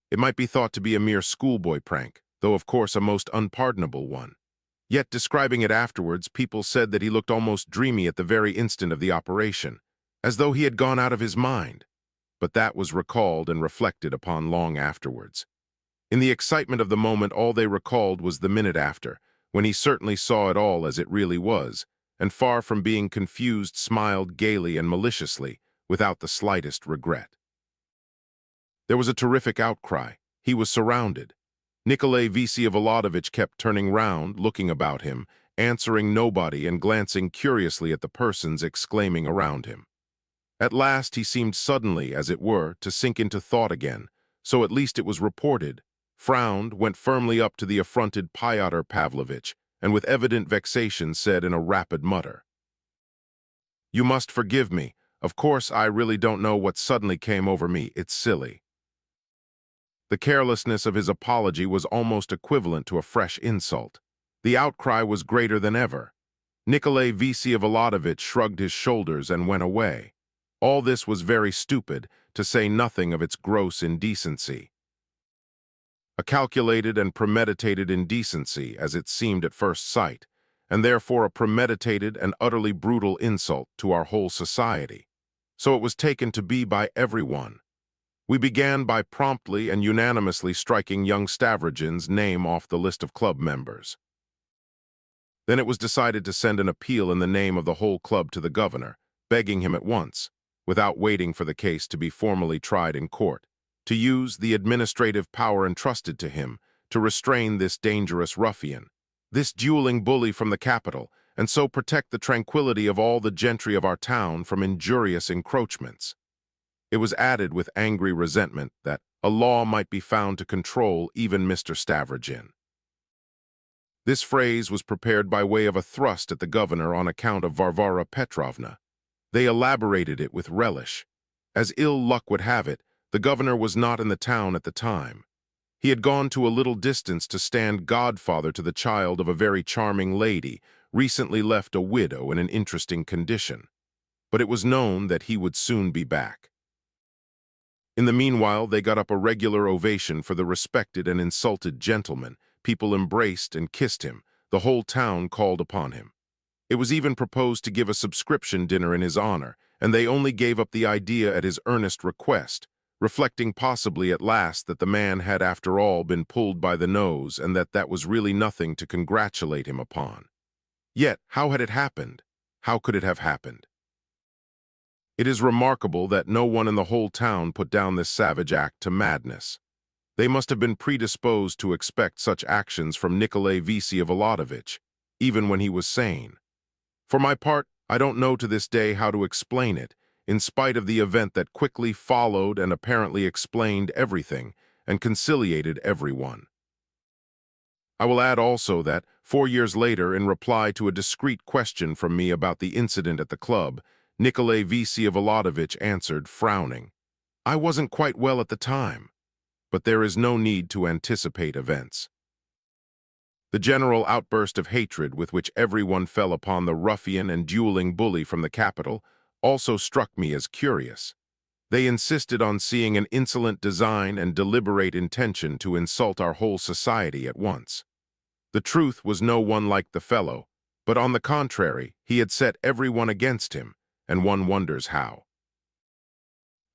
It might be thought to be a mere schoolboy prank, though of course a most unpardonable one. Yet, describing it afterwards, people said that he looked almost dreamy at the very instant of the operation, as though he had gone out of his mind. But that was recalled and reflected upon long afterwards. In the excitement of the moment, all they recalled was the minute after, when he certainly saw it all as it really was, and far from being confused, smiled gaily and maliciously, without the slightest regret. There was a terrific outcry. He was surrounded. Nikolai Vsevolodovich kept turning round, looking about him, answering nobody and glancing curiously at the persons exclaiming around him. At last he seemed suddenly, as it were, to sink into thought again, so at least it was reported, frowned, went firmly up to the affronted Pyotr Pavlovitch, and with evident vexation said in a rapid mutter, "You must forgive me. Of course, I really don't know what suddenly came over me. It's silly." The carelessness of his apology was almost equivalent to a fresh insult. The outcry was greater than ever. Nikolai Vsevolodovich shrugged his shoulders and went away. All this was very stupid, to say nothing of its gross indecency. A calculated and premeditated indecency, as it seemed at first sight, and therefore a premeditated and utterly brutal insult to our whole society. So it was taken to be by everyone. We began by promptly and unanimously striking young Stavrogin's name off the list of club members. Then it was decided to send an appeal in the name of the whole club to the governor, begging him at once, without waiting for the case to be formally tried in court, to use the administrative power entrusted to him to restrain this dangerous ruffian, this dueling bully from the capital, and so protect the tranquility of all the gentry of our town from injurious encroachments. It was added with angry resentment that a law might be found to control even Mr. Stavrogin. This phrase was prepared by way of a thrust at the governor on account of Varvara Petrovna. They elaborated it with relish. As ill luck would have it, the governor was not in the town at the time. He had gone to a little distance to stand godfather to the child of a very charming lady, recently left a widow in an interesting condition. But it was known that he would soon be back. In the meanwhile, they got up a regular ovation for the respected and insulted gentleman. People embraced and kissed him. The whole town called upon him. It was even proposed to give a subscription dinner in his honor, and they only gave up the idea at his earnest request, reflecting possibly at last that the man had after all been pulled by the nose and that was really nothing to congratulate him upon. Yet, how had it happened? How could it have happened? It is remarkable that no one in the whole town put down this savage act to madness. They must have been predisposed to expect such actions from Nikolai Vsevolodovich, even when he was sane. For my part, I don't know to this day how to explain it, in spite of the event that quickly followed and apparently explained everything and conciliated everyone. I will add also that, 4 years later, in reply to a discreet question from me about the incident at the club, Nikolai Vsevolodovich answered, frowning, "I wasn't quite well at the time." But there is no need to anticipate events. The general outburst of hatred with which everyone fell upon the ruffian and dueling bully from the capital also struck me as curious. They insisted on seeing an insolent design and deliberate intention to insult our whole society at once. The truth was no one liked the fellow, but on the contrary, he had set everyone against him, and one wonders how.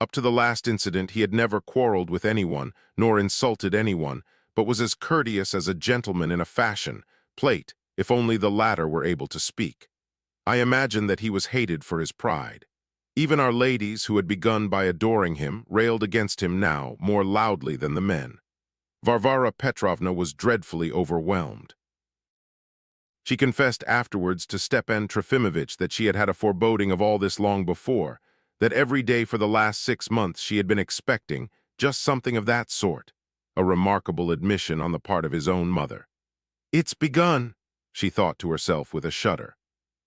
Up to the last incident, he had never quarreled with anyone, nor insulted anyone, but was as courteous as a gentleman in a fashion plate, if only the latter were able to speak. I imagine that he was hated for his pride. Even our ladies, who had begun by adoring him, railed against him now more loudly than the men. Varvara Petrovna was dreadfully overwhelmed. She confessed afterwards to Stepan Trofimovitch that she had had a foreboding of all this long before, that every day for the last 6 months she had been expecting, just something of that sort. A remarkable admission on the part of his own mother. "It's begun," she thought to herself with a shudder.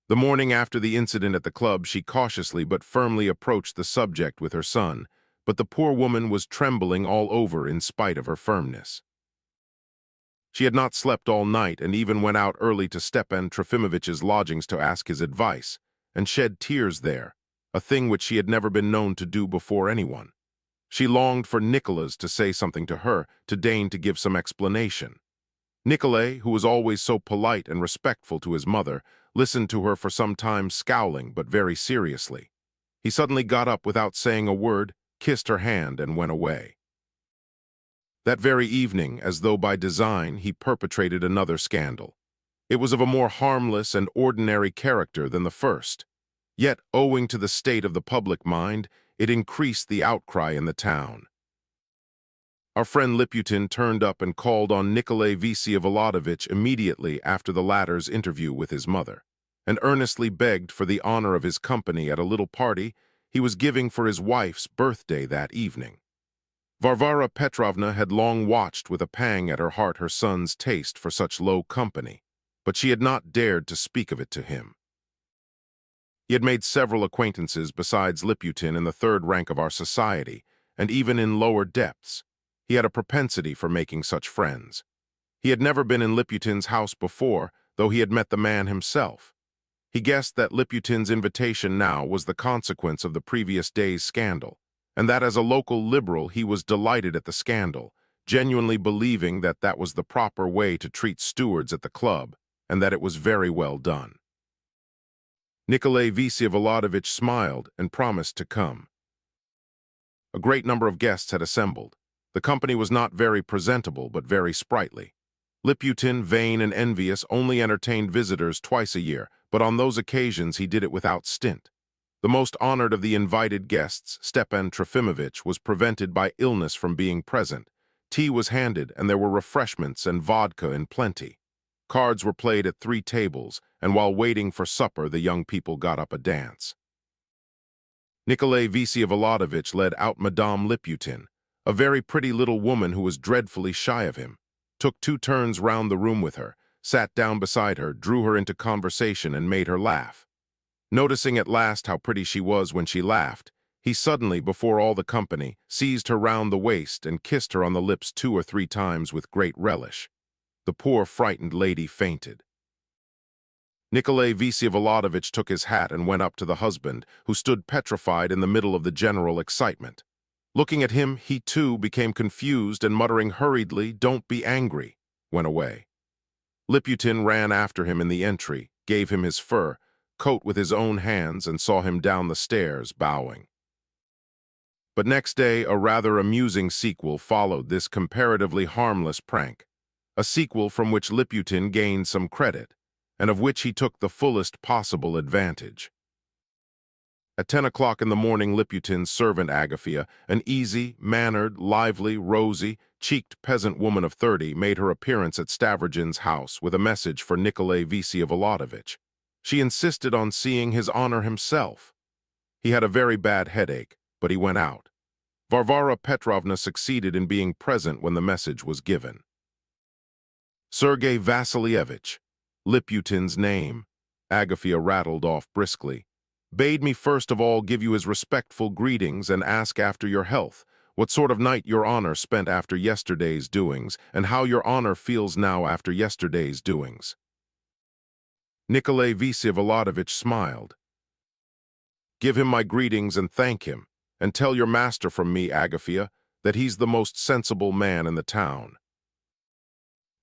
The morning after the incident at the club, she cautiously but firmly approached the subject with her son, but the poor woman was trembling all over in spite of her firmness. She had not slept all night and even went out early to Stepan Trofimovitch's lodgings to ask his advice, and shed tears there, a thing which she had never been known to do before anyone. She longed for Nicholas to say something to her, to deign to give some explanation. Nikolay, who was always so polite and respectful to his mother, listened to her for some time, scowling but very seriously. He suddenly got up without saying a word, kissed her hand, and went away. That very evening, as though by design, he perpetrated another scandal. It was of a more harmless and ordinary character than the first. Yet, owing to the state of the public mind, it increased the outcry in the town. Our friend Liputin turned up and called on Nikolay Vsevolodovitch immediately after the latter's interview with his mother, and earnestly begged for the honor of his company at a little party he was giving for his wife's birthday that evening. Varvara Petrovna had long watched with a pang at her heart her son's taste for such low company, but she had not dared to speak of it to him. He had made several acquaintances besides Liputin in the third rank of our society, and even in lower depths. He had a propensity for making such friends. He had never been in Liputin's house before, though he had met the man himself. He guessed that Liputin's invitation now was the consequence of the previous day's scandal, and that as a local liberal he was delighted at the scandal, genuinely believing that that was the proper way to treat stewards at the club, and that it was very well done. Nikolay Vsevolodovitch smiled and promised to come. A great number of guests had assembled. The company was not very presentable, but very sprightly. Liputin, vain and envious, only entertained visitors twice a year, but on those occasions he did it without stint. The most honored of the invited guests, Stepan Trofimovitch, was prevented by illness from being present. Tea was handed, and there were refreshments and vodka in plenty. Cards were played at 3 tables, and while waiting for supper, the young people got up a dance. Nikolay Vsevolodovitch led out Madame Liputin, a very pretty little woman who was dreadfully shy of him, took 2 turns round the room with her, sat down beside her, drew her into conversation, and made her laugh. Noticing at last how pretty she was when she laughed, he suddenly, before all the company, seized her round the waist and kissed her on the lips 2 or 3 times with great relish. The poor frightened lady fainted. Nikolay Vsevolodovitch took his hat and went up to the husband, who stood petrified in the middle of the general excitement. Looking at him, he too became confused and, muttering hurriedly, "Don't be angry," went away. Liputin ran after him in the entry, gave him his fur coat with his own hands, and saw him down the stairs, bowing. But next day a rather amusing sequel followed this comparatively harmless prank, a sequel from which Liputin gained some credit, and of which he took the fullest possible advantage. At 10 o'clock in the morning, Liputin's servant Agafia, an easy, mannered, lively, rosy, cheeked peasant woman of 30, made her appearance at Stavrogin's house with a message for Nikolay Vsevolodovitch. She insisted on seeing his honor himself. He had a very bad headache, but he went out. Varvara Petrovna succeeded in being present when the message was given. "Sergei Vassilievich," Liputin's name, Agafia rattled off briskly, "bade me first of all give you his respectful greetings and ask after your health, what sort of night your honor spent after yesterday's doings, and how your honor feels now after yesterday's doings." Nikolay Vsevolodovitch smiled. "Give him my greetings and thank him, and tell your master from me, Agafia, that he's the most sensible man in the town."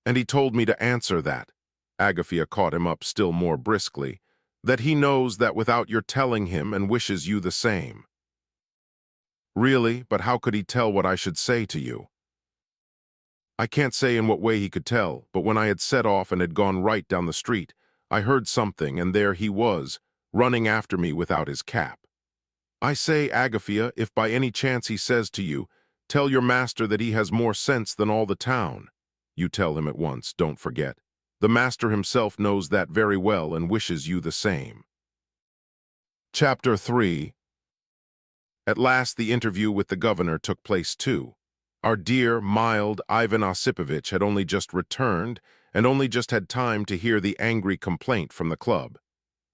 "And he told me to answer that," Agafia caught him up still more briskly, "that he knows that without your telling him and wishes you the same." "Really, but how could he tell what I should say to you?" "I can't say in what way he could tell, but when I had set off and had gone right down the street, I heard something, and there he was, running after me without his cap. I say, Agafia, if by any chance he says to you, 'Tell your master that he has more sense than all the town,' you tell him at once, don't forget. The master himself knows that very well and wishes you the same." Chapter 3. At last the interview with the governor took place too. Our dear, mild Ivan Osipovich had only just returned and only just had time to hear the angry complaint from the club.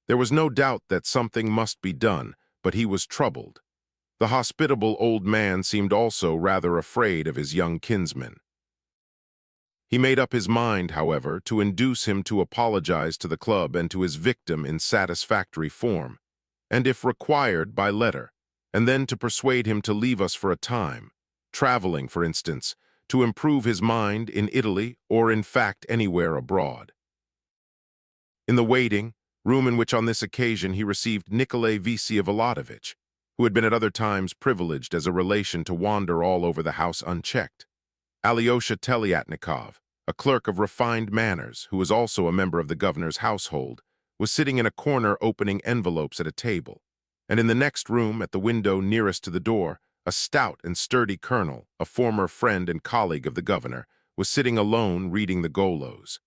There was no doubt that something must be done, but he was troubled. The hospitable old man seemed also rather afraid of his young kinsman. He made up his mind, however, to induce him to apologize to the club and to his victim in satisfactory form, and if required, by letter, and then to persuade him to leave us for a time, traveling, for instance, to improve his mind in Italy or in fact anywhere abroad. In the waiting room in which on this occasion he received Nikolai Vsevolodovich, who had been at other times privileged as a relation to wander all over the house unchecked. Alyosha Telyatnikov, a clerk of refined manners, who was also a member of the governor's household, was sitting in a corner opening envelopes at a table, and in the next room, at the window nearest to the door, a stout and sturdy colonel, a former friend and colleague of the governor, was sitting alone reading the Golos.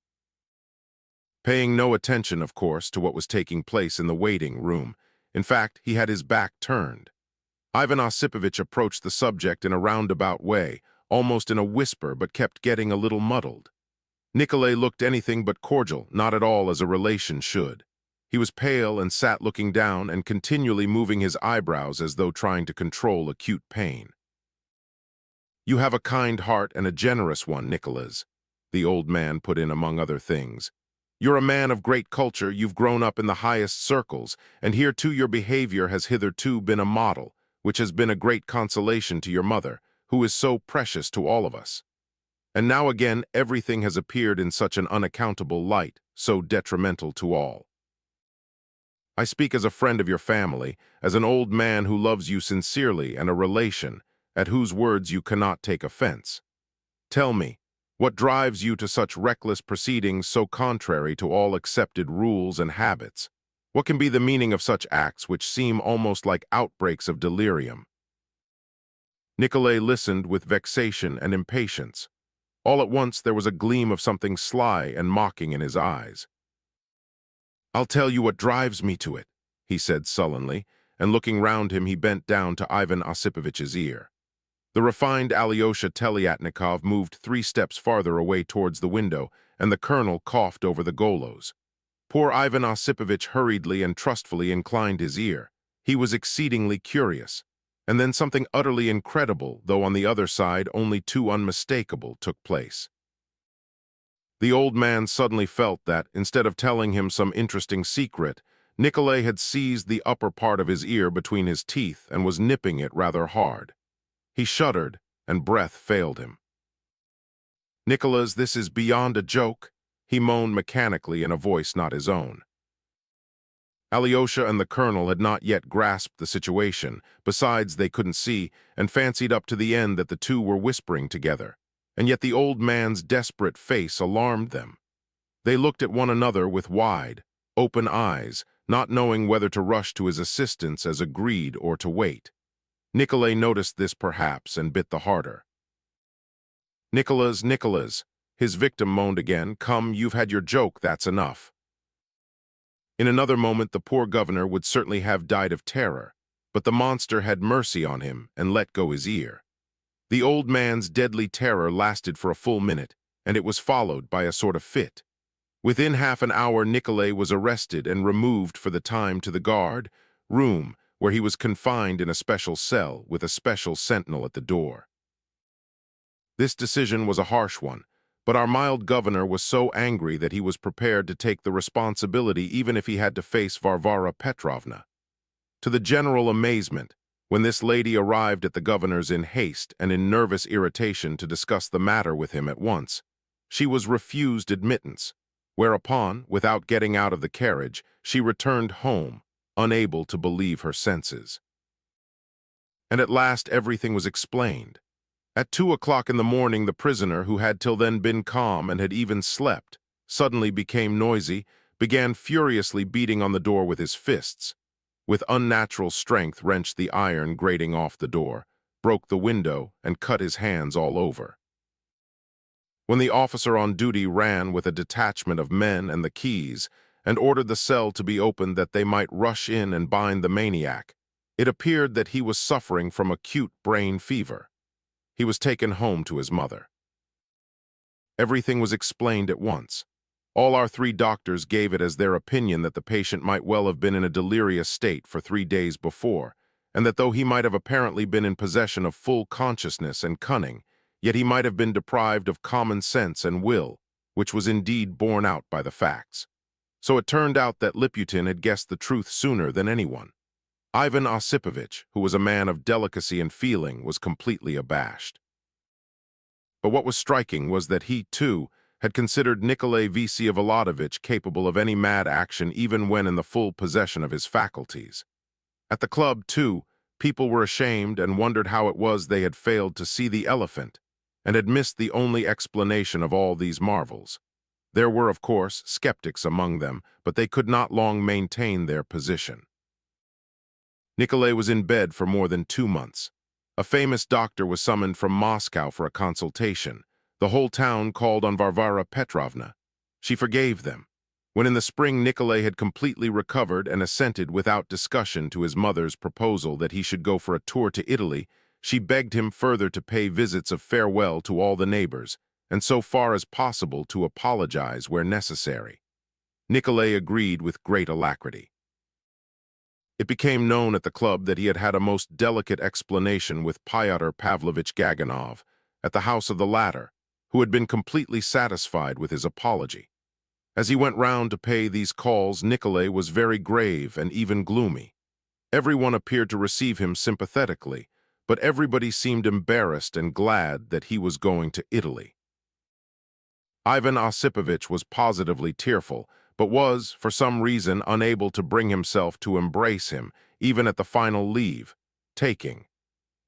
Paying no attention, of course, to what was taking place in the waiting room. In fact, he had his back turned. Ivan Osipovich approached the subject in a roundabout way, almost in a whisper, but kept getting a little muddled. Nikolai looked anything but cordial, not at all as a relation should. He was pale and sat looking down and continually moving his eyebrows as though trying to control acute pain. "You have a kind heart and a generous one, Nicholas," the old man put in among other things. "You're a man of great culture, you've grown up in the highest circles, and here too your behavior has hitherto been a model, which has been a great consolation to your mother, who is so precious to all of us. And now again everything has appeared in such an unaccountable light, so detrimental to all. I speak as a friend of your family, as an old man who loves you sincerely and a relation, at whose words you cannot take offense. Tell me, what drives you to such reckless proceedings so contrary to all accepted rules and habits? What can be the meaning of such acts which seem almost like outbreaks of delirium?" Nikolai listened with vexation and impatience. All at once there was a gleam of something sly and mocking in his eyes. "I'll tell you what drives me to it," he said sullenly, and looking round him he bent down to Ivan Osipovich's ear. The refined Alyosha Telyatnikov moved 3 steps farther away towards the window, and the colonel coughed over the Golos. Poor Ivan Osipovich hurriedly and trustfully inclined his ear. He was exceedingly curious. And then something utterly incredible, though on the other side only too unmistakable, took place. The old man suddenly felt that, instead of telling him some interesting secret, Nikolai had seized the upper part of his ear between his teeth and was nipping it rather hard. He shuddered, and breath failed him. "Nicholas, this is beyond a joke," he moaned mechanically in a voice not his own. Alyosha and the colonel had not yet grasped the situation. Besides, they couldn't see, and fancied up to the end that the two were whispering together. And yet the old man's desperate face alarmed them. They looked at one another with wide, open eyes, not knowing whether to rush to his assistance as agreed or to wait. Nikolai noticed this perhaps and bit the harder. "Nicholas, Nicholas," his victim moaned again, "come, you've had your joke, that's enough." In another moment the poor governor would certainly have died of terror, but the monster had mercy on him and let go his ear. The old man's deadly terror lasted for a full minute, and it was followed by a sort of fit. Within half an hour Nikolai was arrested and removed for the time to the guard room, where he was confined in a special cell with a special sentinel at the door. This decision was a harsh one, but our mild governor was so angry that he was prepared to take the responsibility even if he had to face Varvara Petrovna. To the general amazement, when this lady arrived at the governor's in haste and in nervous irritation to discuss the matter with him at once, she was refused admittance, whereupon, without getting out of the carriage, she returned home, unable to believe her senses. And at last everything was explained. At 2 o'clock in the morning, the prisoner, who had till then been calm and had even slept, suddenly became noisy, began furiously beating on the door with his fists. With unnatural strength wrenched the iron grating off the door, broke the window, and cut his hands all over. When the officer on duty ran with a detachment of men and the keys, and ordered the cell to be opened that they might rush in and bind the maniac, it appeared that he was suffering from acute brain fever. he was taken home to his mother. Everything was explained at once. All our 3 doctors gave it as their opinion that the patient might well have been in a delirious state for 3 days before, and that though he might have apparently been in possession of full consciousness and cunning, yet he might have been deprived of common sense and will, which was indeed borne out by the facts. So it turned out that Liputin had guessed the truth sooner than anyone. Ivan Osipovich, who was a man of delicacy and feeling, was completely abashed. But what was striking was that he, too, had considered Nikolai Vsevolodovich capable of any mad action even when in the full possession of his faculties. At the club, too, people were ashamed and wondered how it was they had failed to see the elephant and had missed the only explanation of all these marvels. There were, of course, skeptics among them, but they could not long maintain their position. Nikolai was in bed for more than 2 months. A famous doctor was summoned from Moscow for a consultation. The whole town called on Varvara Petrovna. She forgave them. When in the spring Nikolai had completely recovered and assented without discussion to his mother's proposal that he should go for a tour to Italy, she begged him further to pay visits of farewell to all the neighbors, and so far as possible to apologize where necessary. Nikolai agreed with great alacrity. It became known at the club that he had had a most delicate explanation with Pyotr Pavlovich Gaganov at the house of the latter, who had been completely satisfied with his apology. As he went round to pay these calls, Nikolai was very grave and even gloomy. Everyone appeared to receive him sympathetically, but everybody seemed embarrassed and glad that he was going to Italy. Ivan Osipovich was positively tearful, but was, for some reason, unable to bring himself to embrace him, even at the final leave-taking.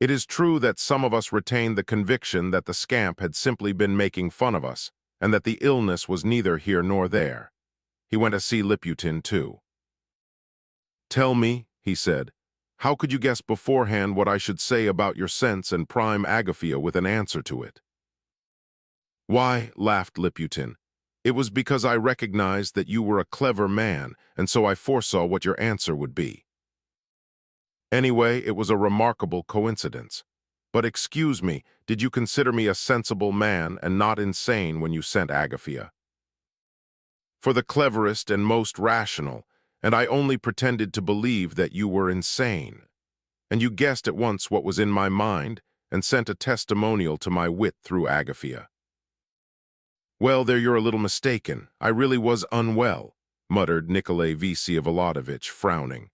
It is true that some of us retained the conviction that the scamp had simply been making fun of us, and that the illness was neither here nor there. He went to see Liputin, too. "Tell me," he said, "how could you guess beforehand what I should say about your sense and prime Agafia with an answer to it?" "Why," laughed Liputin, "it was because I recognized that you were a clever man, and so I foresaw what your answer would be. Anyway, it was a remarkable coincidence. But excuse me, did you consider me a sensible man and not insane when you sent Agafia? For the cleverest and most rational, and I only pretended to believe that you were insane. And you guessed at once what was in my mind and sent a testimonial to my wit through Agafia." "Well, there you're a little mistaken. I really was unwell," muttered Nikolai Vsevolodovich, frowning.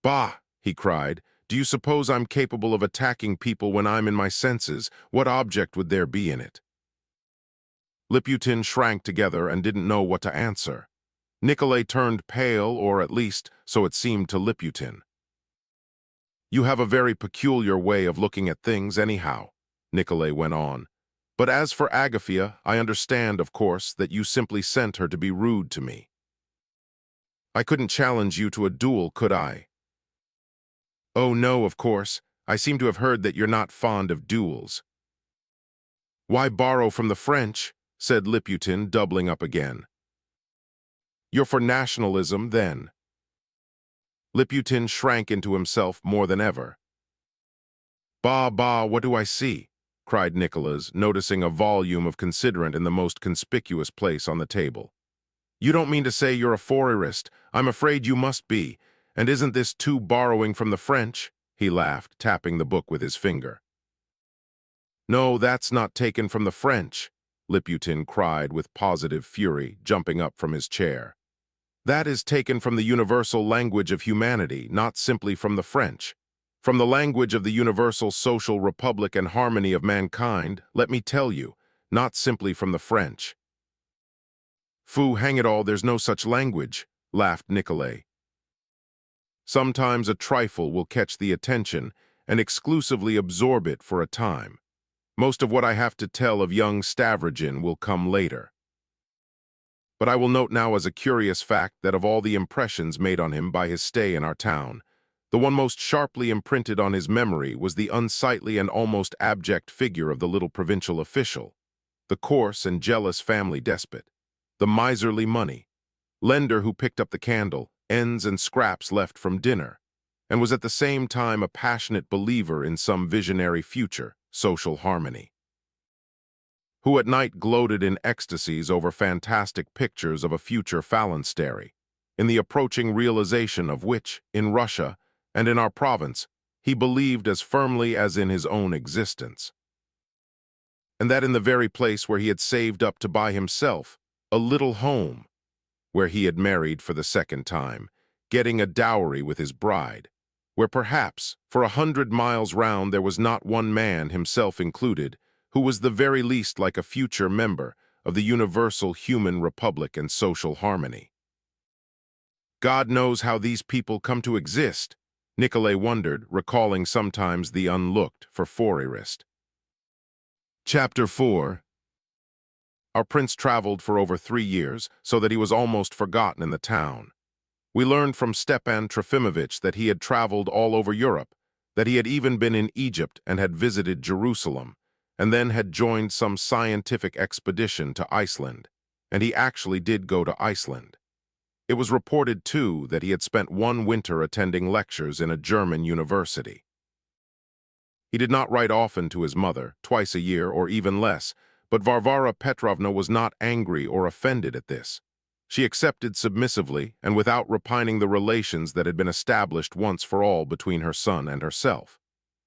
"Bah!" he cried. "Do you suppose I'm capable of attacking people when I'm in my senses? What object would there be in it?" Liputin shrank together and didn't know what to answer. Nikolai turned pale, or at least, so it seemed to Liputin. "You have a very peculiar way of looking at things anyhow," Nikolai went on. "But as for Agafia, I understand, of course, that you simply sent her to be rude to me. I couldn't challenge you to a duel, could I?" "Oh no, of course. I seem to have heard that you're not fond of duels." "Why borrow from the French?" said Liputin, doubling up again. "You're for nationalism, then?" Liputin shrank into himself more than ever. "Bah, bah, what do I see?" cried Nicholas, noticing a volume of considerant in the most conspicuous place on the table. "You don't mean to say you're a Fourierist? I'm afraid you must be. And isn't this too borrowing from the French?" he laughed, tapping the book with his finger. "No, that's not taken from the French," Liputin cried with positive fury, jumping up from his chair. "That is taken from the universal language of humanity, not simply from the French. From the language of the universal social republic and harmony of mankind, let me tell you, not simply from the French." "Foo, hang it all, there's no such language," laughed Nikolai. "Sometimes a trifle will catch the attention and exclusively absorb it for a time. Most of what I have to tell of young Stavrogin will come later. But I will note now as a curious fact that of all the impressions made on him by his stay in our town, the one most sharply imprinted on his memory was the unsightly and almost abject figure of the little provincial official, the coarse and jealous family despot, the miserly money lender who picked up the candle, ends and scraps left from dinner, and was at the same time a passionate believer in some visionary future, social harmony, who at night gloated in ecstasies over fantastic pictures of a future phalanstery, in the approaching realization of which, in Russia and in our province, he believed as firmly as in his own existence, and that in the very place where he had saved up to buy himself a little home, where he had married for the second time, getting a dowry with his bride, where perhaps for 100 miles round there was not one man, himself included, who was the very least like a future member of the universal human republic and social harmony. God knows how these people come to exist, Nikolay wondered, recalling sometimes the unlooked for Fourierist. Chapter 4. Our prince traveled for over 3 years, so that he was almost forgotten in the town. We learned from Stepan Trofimovich that he had traveled all over Europe, that he had even been in Egypt and had visited Jerusalem, and then had joined some scientific expedition to Iceland, and he actually did go to Iceland. It was reported, too, that he had spent one winter attending lectures in a German university. He did not write often to his mother, twice a year or even less, but Varvara Petrovna was not angry or offended at this. She accepted submissively and without repining the relations that had been established once for all between her son and herself.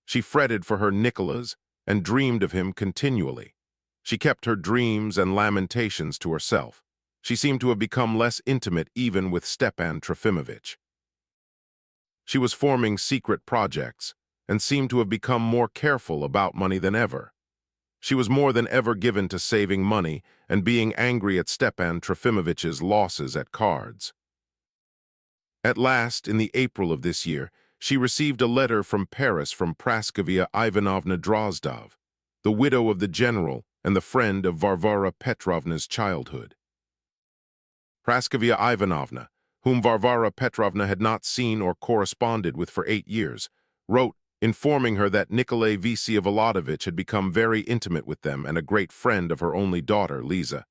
She fretted for her Nicholas and dreamed of him continually. She kept her dreams and lamentations to herself. She seemed to have become less intimate even with Stepan Trofimovich. She was forming secret projects and seemed to have become more careful about money than ever. She was more than ever given to saving money and being angry at Stepan Trofimovich's losses at cards. At last, in the April of this year, she received a letter from Paris from Praskovia Ivanovna Drozdov, the widow of the general and the friend of Varvara Petrovna's childhood. Praskovia Ivanovna, whom Varvara Petrovna had not seen or corresponded with for 8 years, wrote informing her that Nikolay Vsevolodovich had become very intimate with them and a great friend of her only daughter, Lisa,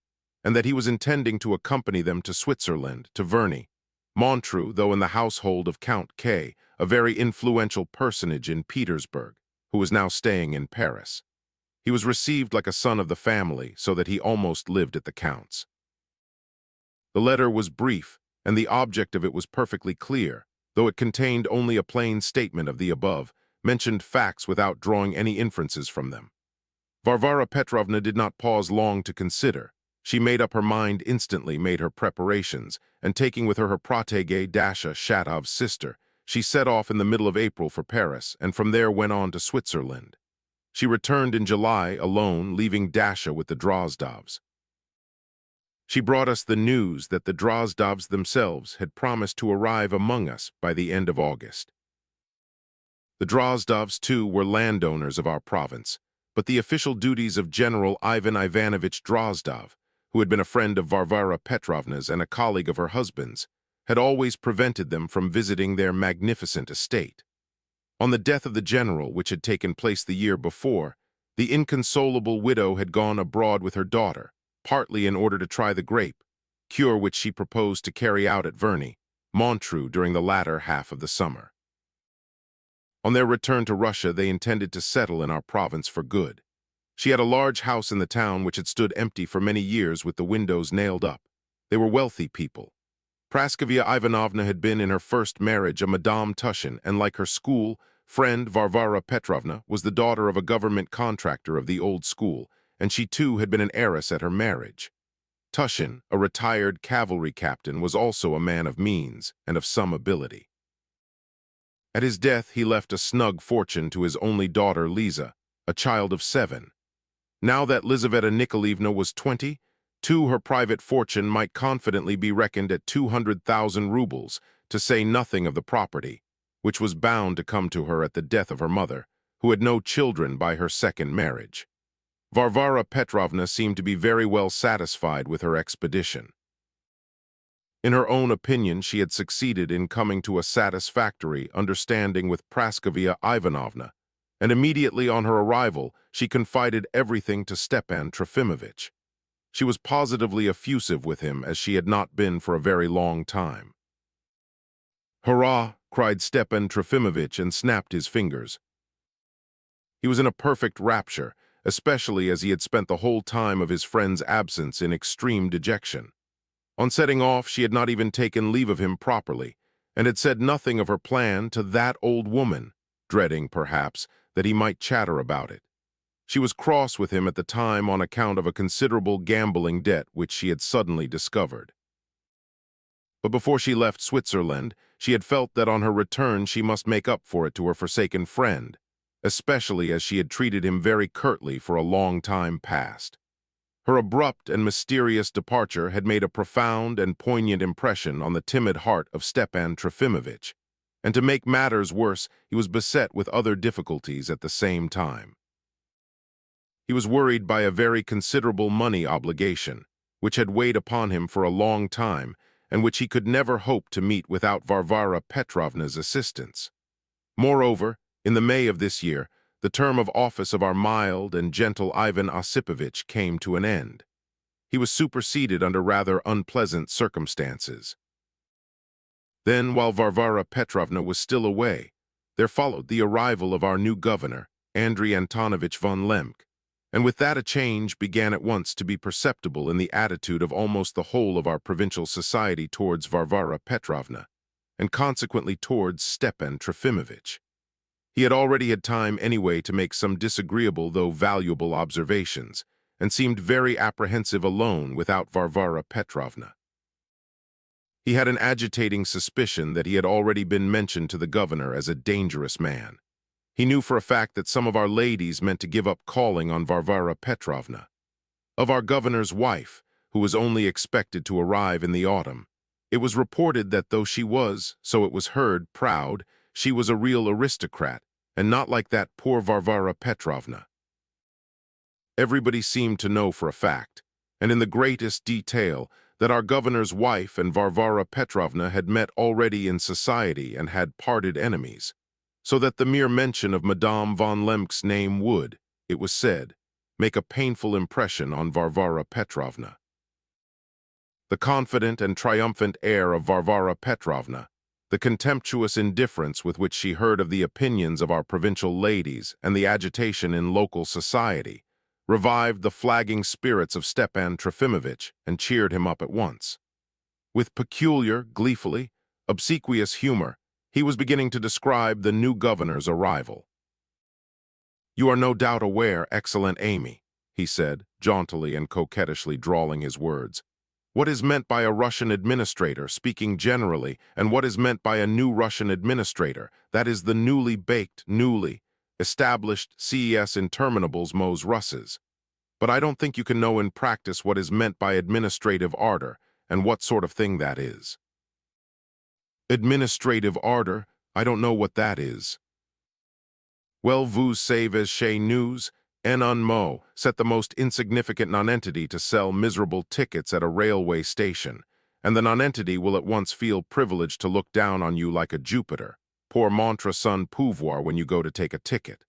and that he was intending to accompany them to Switzerland, to Verney. Montreux, though in the household of Count K., a very influential personage in Petersburg, who was now staying in Paris. He was received like a son of the family, so that he almost lived at the Count's. The letter was brief, and the object of it was perfectly clear, though it contained only a plain statement of the above, mentioned facts without drawing any inferences from them. Varvara Petrovna did not pause long to consider. She made up her mind instantly, made her preparations, and taking with her her protégée Dasha, Shatov's sister, she set off in the middle of April for Paris, and from there went on to Switzerland. She returned in July alone, leaving Dasha with the Drozdovs. She brought us the news that the Drozdovs themselves had promised to arrive among us by the end of August. The Drozdovs, too, were landowners of our province, but the official duties of General Ivan Ivanovich Drozdov, who had been a friend of Varvara Petrovna's and a colleague of her husband's, had always prevented them from visiting their magnificent estate. On the death of the general, which had taken place the year before, the inconsolable widow had gone abroad with her daughter, partly in order to try the grape, cure which she proposed to carry out at Verney, Montreux, during the latter half of the summer. On their return to Russia, they intended to settle in our province for good. She had a large house in the town which had stood empty for many years with the windows nailed up. They were wealthy people. Praskovia Ivanovna had been in her first marriage a Madame Tushin, and like her school friend Varvara Petrovna was the daughter of a government contractor of the old school, and she too had been an heiress at her marriage. Tushin, a retired cavalry captain, was also a man of means and of some ability. At his death, he left a snug fortune to his only daughter, Lisa, a child of 7. Now that Lizaveta Nikolaevna was 20, too, her private fortune might confidently be reckoned at 200,000 rubles, to say nothing of the property, which was bound to come to her at the death of her mother, who had no children by her second marriage. Varvara Petrovna seemed to be very well satisfied with her expedition. In her own opinion, she had succeeded in coming to a satisfactory understanding with Praskovia Ivanovna, and immediately on her arrival, she confided everything to Stepan Trofimovich. She was positively effusive with him, as she had not been for a very long time. "Hurrah!" cried Stepan Trofimovich and snapped his fingers. He was in a perfect rapture, especially as he had spent the whole time of his friend's absence in extreme dejection. On setting off, she had not even taken leave of him properly, and had said nothing of her plan to that old woman, dreading, perhaps, that he might chatter about it. She was cross with him at the time on account of a considerable gambling debt which she had suddenly discovered. But before she left Switzerland, she had felt that on her return she must make up for it to her forsaken friend, especially as she had treated him very curtly for a long time past. Her abrupt and mysterious departure had made a profound and poignant impression on the timid heart of Stepan Trofimovich, and to make matters worse, he was beset with other difficulties at the same time. He was worried by a very considerable money obligation, which had weighed upon him for a long time, and which he could never hope to meet without Varvara Petrovna's assistance. Moreover, in the May of this year, the term of office of our mild and gentle Ivan Osipovich came to an end. He was superseded under rather unpleasant circumstances. Then, while Varvara Petrovna was still away, there followed the arrival of our new governor, Andrei Antonovich von Lemke, and with that a change began at once to be perceptible in the attitude of almost the whole of our provincial society towards Varvara Petrovna, and consequently towards Stepan Trofimovich. He had already had time anyway to make some disagreeable though valuable observations, and seemed very apprehensive alone without Varvara Petrovna. He had an agitating suspicion that he had already been mentioned to the governor as a dangerous man. He knew for a fact that some of our ladies meant to give up calling on Varvara Petrovna. Of our governor's wife, who was only expected to arrive in the autumn, it was reported that though she was, so it was heard, proud, she was a real aristocrat, and not like that poor Varvara Petrovna. Everybody seemed to know for a fact, and in the greatest detail, that our governor's wife and Varvara Petrovna had met already in society and had parted enemies, so that the mere mention of Madame von Lemke's name would, it was said, make a painful impression on Varvara Petrovna. The confident and triumphant air of Varvara Petrovna, the contemptuous indifference with which she heard of the opinions of our provincial ladies and the agitation in local society, revived the flagging spirits of Stepan Trofimovich and cheered him up at once. With peculiar, gleefully, obsequious humor, he was beginning to describe the new governor's arrival. "You are no doubt aware, excellent Amy," he said, jauntily and coquettishly drawling his words, "what is meant by a Russian administrator, speaking generally, and what is meant by a new Russian administrator, that is the newly baked, newly established CES interminables Mos Russes. But I don't think you can know in practice what is meant by administrative ardor, and what sort of thing that is." "Administrative ardor? I don't know what that is." "Well, vous savez chez nous, en un mot, set the most insignificant nonentity to sell miserable tickets at a railway station, and the nonentity will at once feel privileged to look down on you like a Jupiter, pour montre son pouvoir when you go to take a ticket.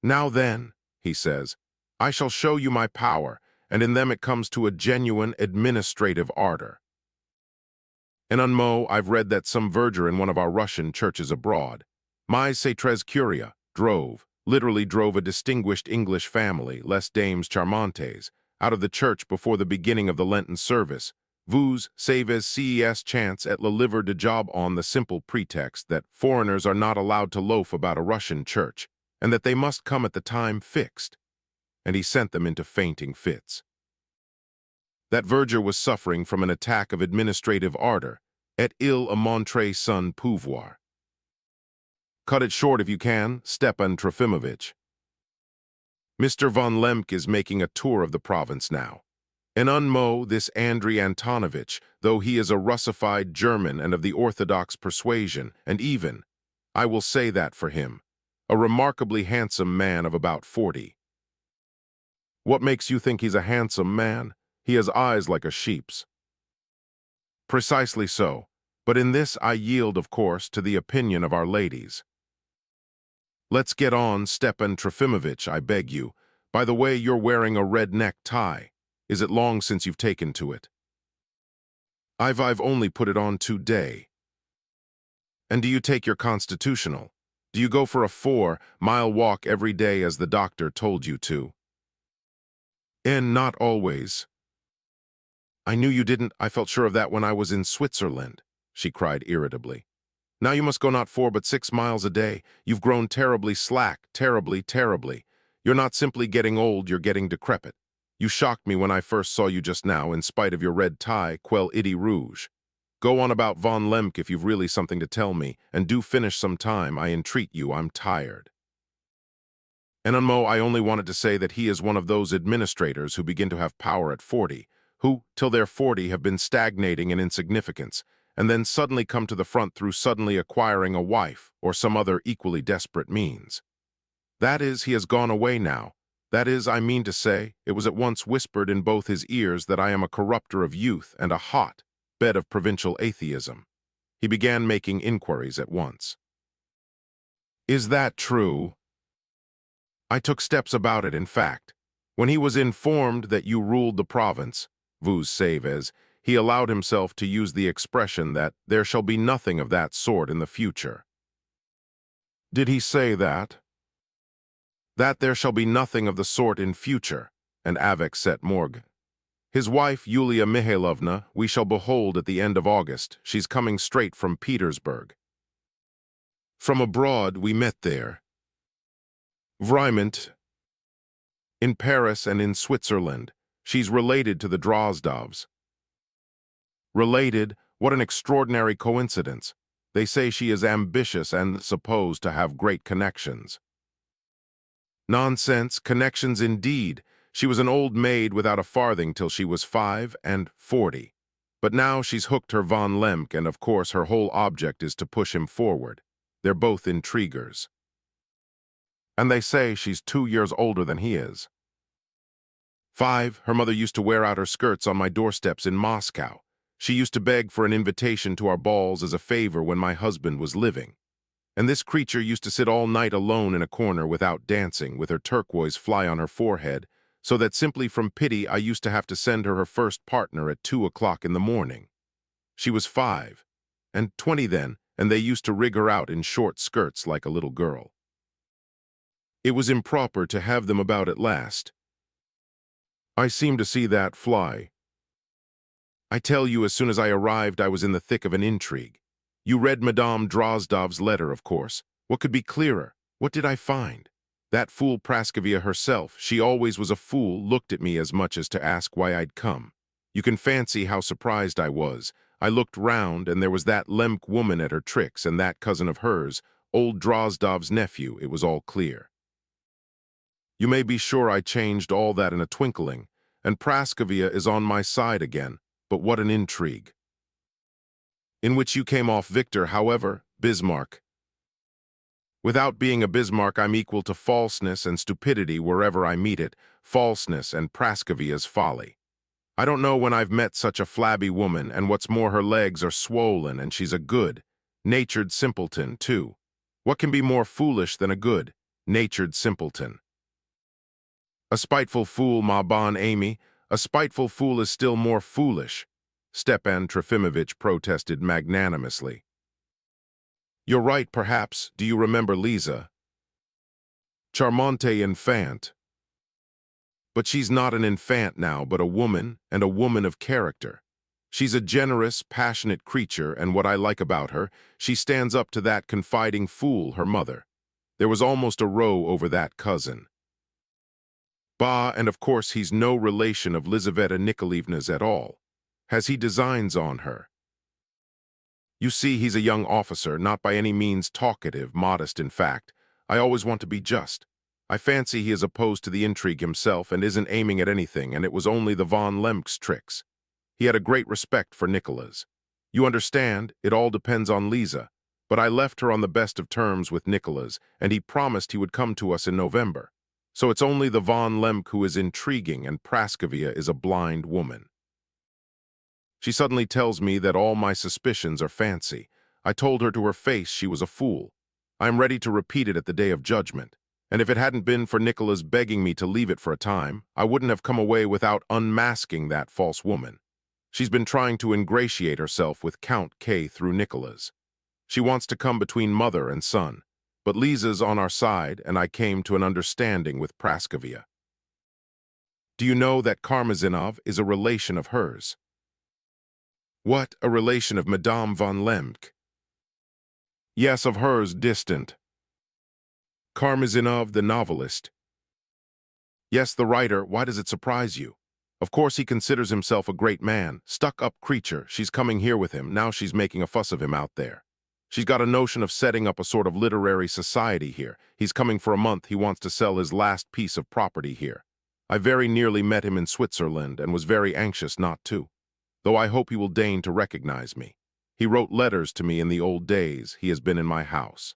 'Now then,' he says, 'I shall show you my power,' and in them it comes to a genuine administrative ardor. En un mot, I've read that some verger in one of our Russian churches abroad, mais c'est très curieux, literally drove a distinguished English family, les dames charmantes, out of the church before the beginning of the Lenten service, vous savez ces chants et le livre de job on the simple pretext that foreigners are not allowed to loaf about a Russian church, and that they must come at the time fixed. And he sent them into fainting fits. That verger was suffering from an attack of administrative ardor, et il a montré son pouvoir. Cut it short if you can, Stepan Trofimovich. Mr. von Lemke is making a tour of the province now. En un mot, this Andrei Antonovich, though he is a Russified German and of the Orthodox persuasion, and even, I will say that for him, a remarkably handsome man of about 40. What makes you think he's a handsome man? He has eyes like a sheep's. Precisely so, but in this I yield, of course, to the opinion of our ladies. Let's get on, Stepan Trofimovich, I beg you. By the way, you're wearing a red necktie. Is it long since you've taken to it? I've only put it on today. And do you take your constitutional? Do you go for a 4-mile walk every day as the doctor told you to? And not always. I knew you didn't. I felt sure of that when I was in Switzerland, she cried irritably. Now you must go not 4 but 6 miles a day. You've grown terribly slack, terribly, terribly. You're not simply getting old, you're getting decrepit. You shocked me when I first saw you just now, in spite of your red tie, quel idi rouge. Go on about von Lemke if you've really something to tell me, and do finish some time, I entreat you, I'm tired. And Unmo, I only wanted to say that he is one of those administrators who begin to have power at 40, who, till they're 40, have been stagnating in insignificance, and then suddenly come to the front through suddenly acquiring a wife or some other equally desperate means. That is, he has gone away now. That is, I mean to say, it was at once whispered in both his ears that I am a corrupter of youth and a hot bed of provincial atheism. He began making inquiries at once. Is that true? I took steps about it, in fact. When he was informed that you ruled the province, vous savez, he allowed himself to use the expression that there shall be nothing of that sort in the future. Did he say that? That there shall be nothing of the sort in future, and avec cette morgue. His wife, Yulia Mihailovna, we shall behold at the end of August. She's coming straight from Petersburg. From abroad we met there. Vriment, in Paris and in Switzerland. She's related to the Drozdovs. Related? What an extraordinary coincidence. They say she is ambitious and supposed to have great connections. Nonsense, connections indeed. She was an old maid without a farthing till she was 5 and 40. But now she's hooked her von Lemke, and of course her whole object is to push him forward. They're both intriguers. And they say she's 2 years older than he is. 5, her mother used to wear out her skirts on my doorsteps in Moscow. She used to beg for an invitation to our balls as a favor when my husband was living. And this creature used to sit all night alone in a corner without dancing, with her turquoise fly on her forehead, so that simply from pity I used to have to send her first partner at 2 o'clock in the morning. She was 5 and 20 then, and they used to rig her out in short skirts like a little girl. It was improper to have them about at last. I seem to see that fly. I tell you, as soon as I arrived, I was in the thick of an intrigue. You read Madame Drozdov's letter, of course. What could be clearer? What did I find? That fool Praskovia herself, she always was a fool, looked at me as much as to ask why I'd come. You can fancy how surprised I was. I looked round, and there was that Lemke woman at her tricks, and that cousin of hers, old Drozdov's nephew. It was all clear. You may be sure I changed all that in a twinkling, and Praskovia is on my side again. But what an intrigue! In which you came off victor, however, Bismarck. Without being a Bismarck, I'm equal to falseness and stupidity wherever I meet it, falseness and Praskovia's folly. I don't know when I've met such a flabby woman, and what's more, her legs are swollen, and she's a good-natured simpleton, too. What can be more foolish than a good-natured simpleton? A spiteful fool, ma bonne Amy. A spiteful fool is still more foolish, Stepan Trofimovich protested magnanimously. You're right, perhaps. Do you remember Lisa? Charmante infant. But she's not an infant now, but a woman, and a woman of character. She's a generous, passionate creature, and what I like about her, she stands up to that confiding fool, her mother. There was almost a row over that cousin. Bah, and of course he's no relation of Lizaveta Nikolaevna's at all. Has he designs on her? You see, he's a young officer, not by any means talkative, modest in fact. I always want to be just. I fancy he is opposed to the intrigue himself and isn't aiming at anything, and it was only the von Lemke's tricks. He had a great respect for Nicola's. You understand, it all depends on Lisa, but I left her on the best of terms with Nicola's, and he promised he would come to us in November. So it's only the von Lemke who is intriguing, and Praskovia is a blind woman. She suddenly tells me that all my suspicions are fancy. I told her to her face she was a fool. I am ready to repeat it at the day of judgment. And if it hadn't been for Nicola's begging me to leave it for a time, I wouldn't have come away without unmasking that false woman. She's been trying to ingratiate herself with Count K through Nicola's. She wants to come between mother and son. but Liza's on our side, and I came to an understanding with Praskovia. Do you know that Karmazinov is a relation of hers? What, a relation of Madame von Lemke? Yes, of hers, distant. Karmazinov, the novelist. Yes, the writer. Why does it surprise you? Of course he considers himself a great man, stuck-up creature. She's coming here with him, now she's making a fuss of him out there. She's got a notion of setting up a sort of literary society here. He's coming for a month, he wants to sell his last piece of property here. I very nearly met him in Switzerland and was very anxious not to, though I hope he will deign to recognize me. He wrote letters to me in the old days, he has been in my house.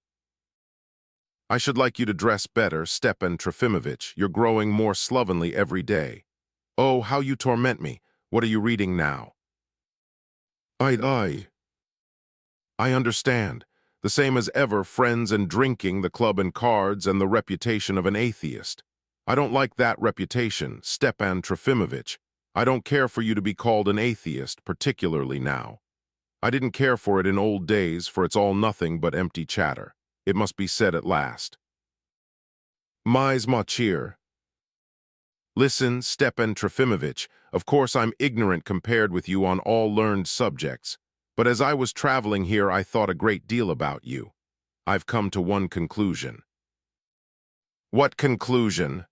I should like you to dress better, Stepan Trofimovich. You're growing more slovenly every day. Oh, how you torment me. What are you reading now? I understand. The same as ever, friends and drinking, the club and cards, and the reputation of an atheist. I don't like that reputation, Stepan Trofimovich. I don't care for you to be called an atheist, particularly now. I didn't care for it in old days, for it's all nothing but empty chatter. It must be said at last. Mais ma cheer. Listen, Stepan Trofimovich, of course I'm ignorant compared with you on all learned subjects, but as I was traveling here I thought a great deal about you. I've come to one conclusion. What conclusion?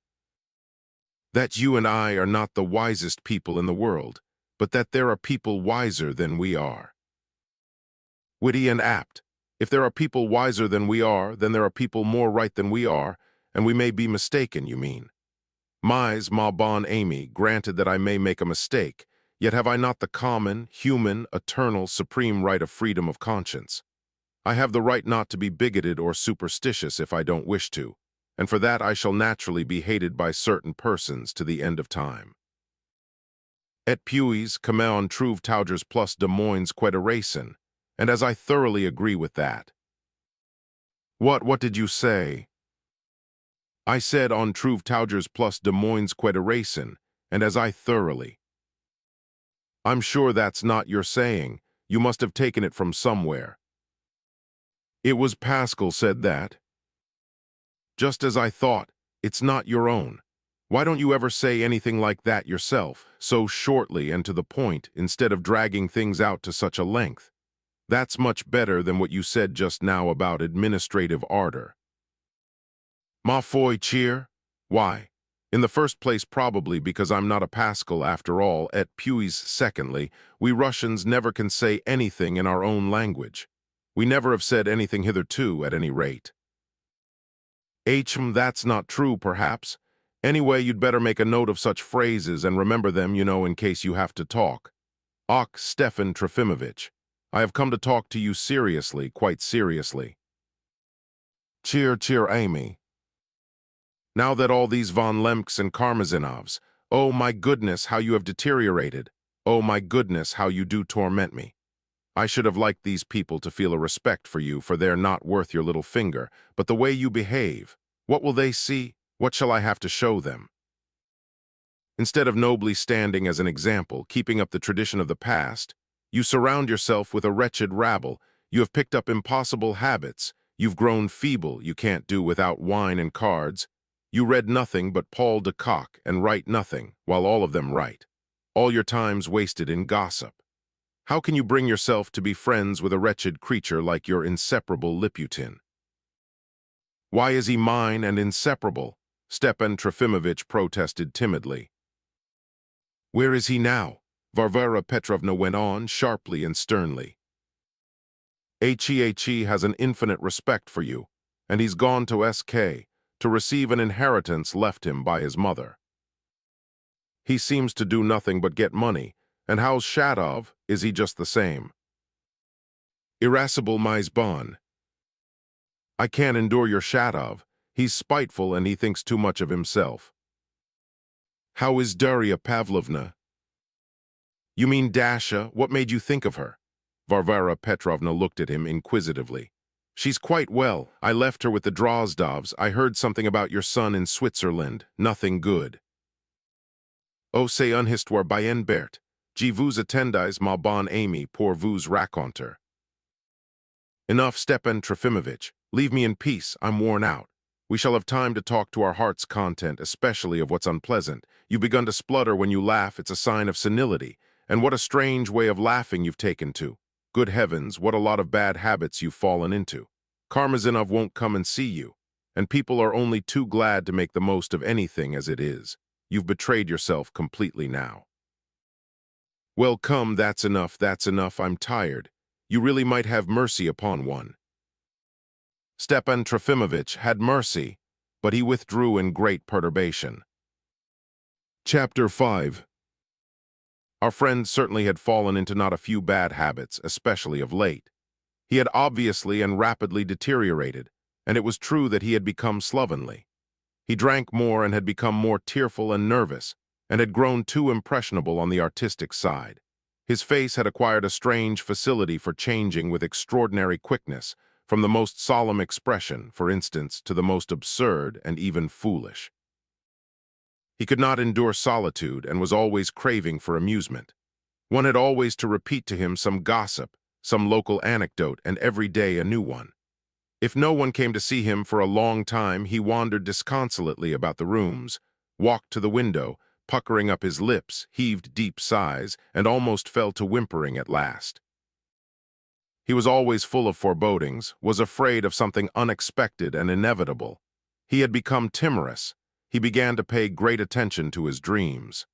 That you and I are not the wisest people in the world, but that there are people wiser than we are. Witty and apt. If there are people wiser than we are, then there are people more right than we are, and we may be mistaken, you mean. Mais, ma bonne amie, granted that I may make a mistake, yet have I not the common, human, eternal, supreme right of freedom of conscience? I have the right not to be bigoted or superstitious if I don't wish to, and for that I shall naturally be hated by certain persons to the end of time. Et puis, comme on trouve toujours plus de moyens que de raison, and as I thoroughly agree with that. What did you say? I said on trouve toujours plus de moyens que de raison, and as I thoroughly. I'm sure that's not your saying. You must have taken it from somewhere. It was Pascal said that. Just as I thought, it's not your own. Why don't you ever say anything like that yourself, so shortly and to the point, instead of dragging things out to such a length? That's much better than what you said just now about administrative ardor. Ma foi, cheer? Why? In the first place, probably because I'm not a Pascal after all. Et puis, secondly, we Russians never can say anything in our own language. We never have said anything hitherto, at any rate. That's not true, perhaps. Anyway, you'd better make a note of such phrases and remember them, you know, in case you have to talk. Ach, Stepan Trofimovich, I have come to talk to you seriously, quite seriously. Cheer, Amy. Now that all these von Lemkes and Karmazinovs, oh my goodness, how you have deteriorated. Oh my goodness, how you do torment me. I should have liked these people to feel a respect for you, for they're not worth your little finger, but the way you behave, what will they see? What shall I have to show them? Instead of nobly standing as an example, keeping up the tradition of the past, you surround yourself with a wretched rabble. You have picked up impossible habits. You've grown feeble. You can't do without wine and cards. You read nothing but Paul de Kock and write nothing, while all of them write. All your time's wasted in gossip. How can you bring yourself to be friends with a wretched creature like your inseparable Liputin? Why is he mine and inseparable? Stepan Trofimovich protested timidly. Where is he now? Varvara Petrovna went on, sharply and sternly. He has an infinite respect for you, and he's gone to SK to receive an inheritance left him by his mother. He seems to do nothing but get money, and how's Shadov? Is he just the same? Irascible mais bon. I can't endure your Shadov. He's spiteful and he thinks too much of himself. How is Darya Pavlovna? You mean Dasha? What made you think of her? Varvara Petrovna looked at him inquisitively. She's quite well. I left her with the Drozdovs. I heard something about your son in Switzerland. Nothing good. Oh, c'est une histoire bien bête. Je vous attendais, ma bonne amie, pour vous raconter. Enough, Stepan Trofimovich. Leave me in peace, I'm worn out. We shall have time to talk to our heart's content, especially of what's unpleasant. You've begun to splutter when you laugh, it's a sign of senility. And what a strange way of laughing you've taken to. Good heavens, what a lot of bad habits you've fallen into. Karmazinov won't come and see you, and people are only too glad to make the most of anything as it is. You've betrayed yourself completely now. Well, come, that's enough, I'm tired. You really might have mercy upon one. Stepan Trofimovich had mercy, but he withdrew in great perturbation. Chapter 5. Our friend certainly had fallen into not a few bad habits, especially of late. He had obviously and rapidly deteriorated, and it was true that he had become slovenly. He drank more and had become more tearful and nervous, and had grown too impressionable on the artistic side. His face had acquired a strange facility for changing with extraordinary quickness, from the most solemn expression, for instance, to the most absurd and even foolish. He could not endure solitude and was always craving for amusement. One had always to repeat to him some gossip, some local anecdote, and every day a new one. If no one came to see him for a long time, he wandered disconsolately about the rooms, walked to the window, puckering up his lips, heaved deep sighs, and almost fell to whimpering at last. He was always full of forebodings, was afraid of something unexpected and inevitable. He had become timorous. He began to pay great attention to his dreams.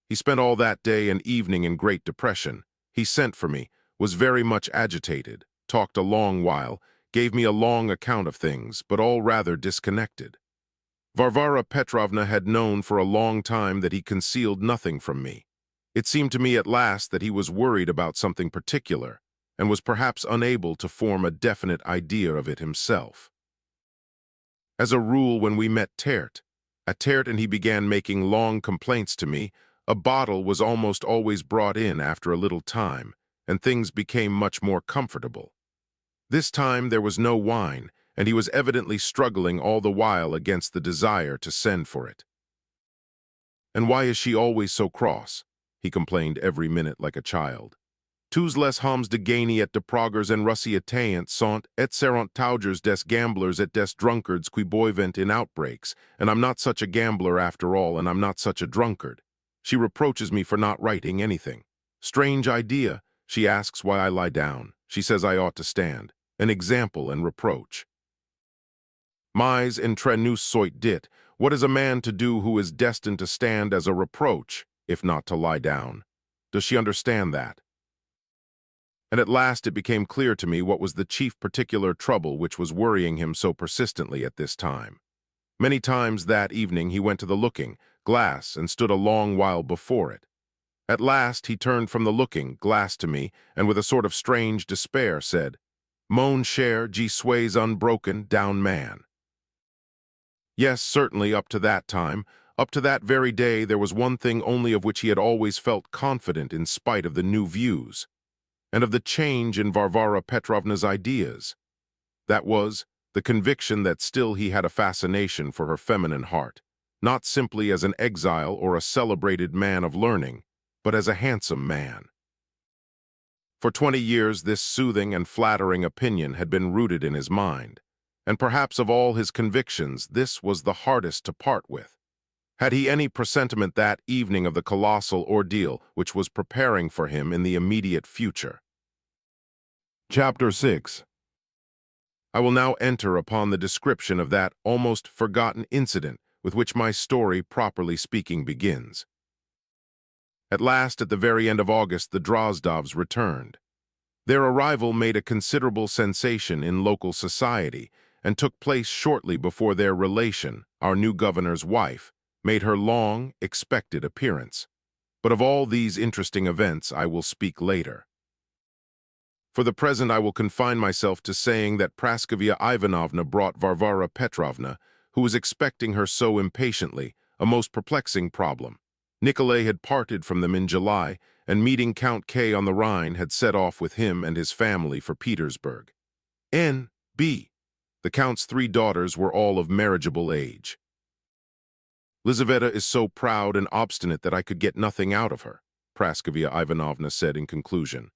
He spent all that day and evening in great depression. He sent for me, was very much agitated, talked a long while, gave me a long account of things, but all rather disconnected. Varvara Petrovna had known for a long time that he concealed nothing from me. It seemed to me at last that he was worried about something particular, and was perhaps unable to form a definite idea of it himself. As a rule, when we met at Tert and he began making long complaints to me, a bottle was almost always brought in after a little time, and things became much more comfortable. This time there was no wine, and he was evidently struggling all the while against the desire to send for it. "And why is she always so cross?" he complained every minute like a child. "Tous les hommes de gagner et de progrès en Russie sont et seront toujours des gamblers et des drunkards qui boivent in outbreaks, and I'm not such a gambler after all, and I'm not such a drunkard. She reproaches me for not writing anything. Strange idea. She asks why I lie down. She says I ought to stand. An example and reproach. Mais entre nous soit dit, what is a man to do who is destined to stand as a reproach, if not to lie down? Does she understand that?" And at last it became clear to me what was the chief particular trouble which was worrying him so persistently at this time. Many times that evening he went to the looking-glass and stood a long while before it. At last he turned from the looking-glass to me, and with a sort of strange despair said, "Mon cher, je suis unbroken down man." Yes, certainly up to that time, up to that very day, there was one thing only of which he had always felt confident in spite of the new views, and of the change in Varvara Petrovna's ideas. That was the conviction that still he had a fascination for her feminine heart, not simply as an exile or a celebrated man of learning, but as a handsome man. For 20 years this soothing and flattering opinion had been rooted in his mind, and perhaps of all his convictions this was the hardest to part with. Had he any presentiment that evening of the colossal ordeal which was preparing for him in the immediate future? Chapter 6. I will now enter upon the description of that almost forgotten incident with which my story, properly speaking, begins. At last, at the very end of August, the Drozdovs returned. Their arrival made a considerable sensation in local society and took place shortly before their relation, our new governor's wife, made her long, expected appearance. But of all these interesting events I will speak later. For the present I will confine myself to saying that Praskovia Ivanovna brought Varvara Petrovna, who was expecting her so impatiently, a most perplexing problem. Nikolay had parted from them in July, and meeting Count K. on the Rhine had set off with him and his family for Petersburg. N.B. The Count's 3 daughters were all of marriageable age. "Lizaveta is so proud and obstinate that I could get nothing out of her," Praskovia Ivanovna said in conclusion.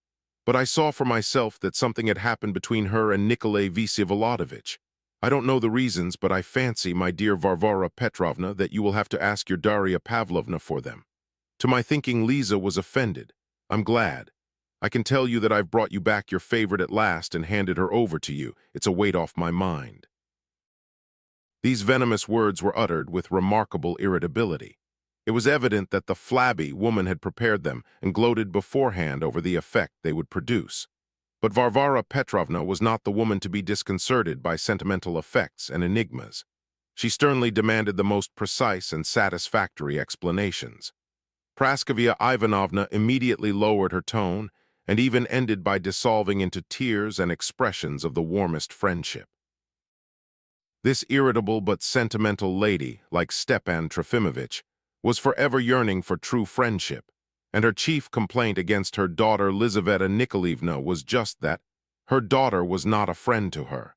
But I saw for myself that something had happened between her and Nikolay Vsevolodovich. I don't know the reasons, but I fancy, my dear Varvara Petrovna, that you will have to ask your Daria Pavlovna for them. To my thinking, Lisa was offended. I'm glad. I can tell you that I've brought you back your favorite at last and handed her over to you. It's a weight off my mind." These venomous words were uttered with remarkable irritability. It was evident that the flabby woman had prepared them and gloated beforehand over the effect they would produce. But Varvara Petrovna was not the woman to be disconcerted by sentimental effects and enigmas. She sternly demanded the most precise and satisfactory explanations. Praskovia Ivanovna immediately lowered her tone and even ended by dissolving into tears and expressions of the warmest friendship. This irritable but sentimental lady, like Stepan Trofimovich, was forever yearning for true friendship, and her chief complaint against her daughter Lizaveta Nikolaevna was just that her daughter was not a friend to her.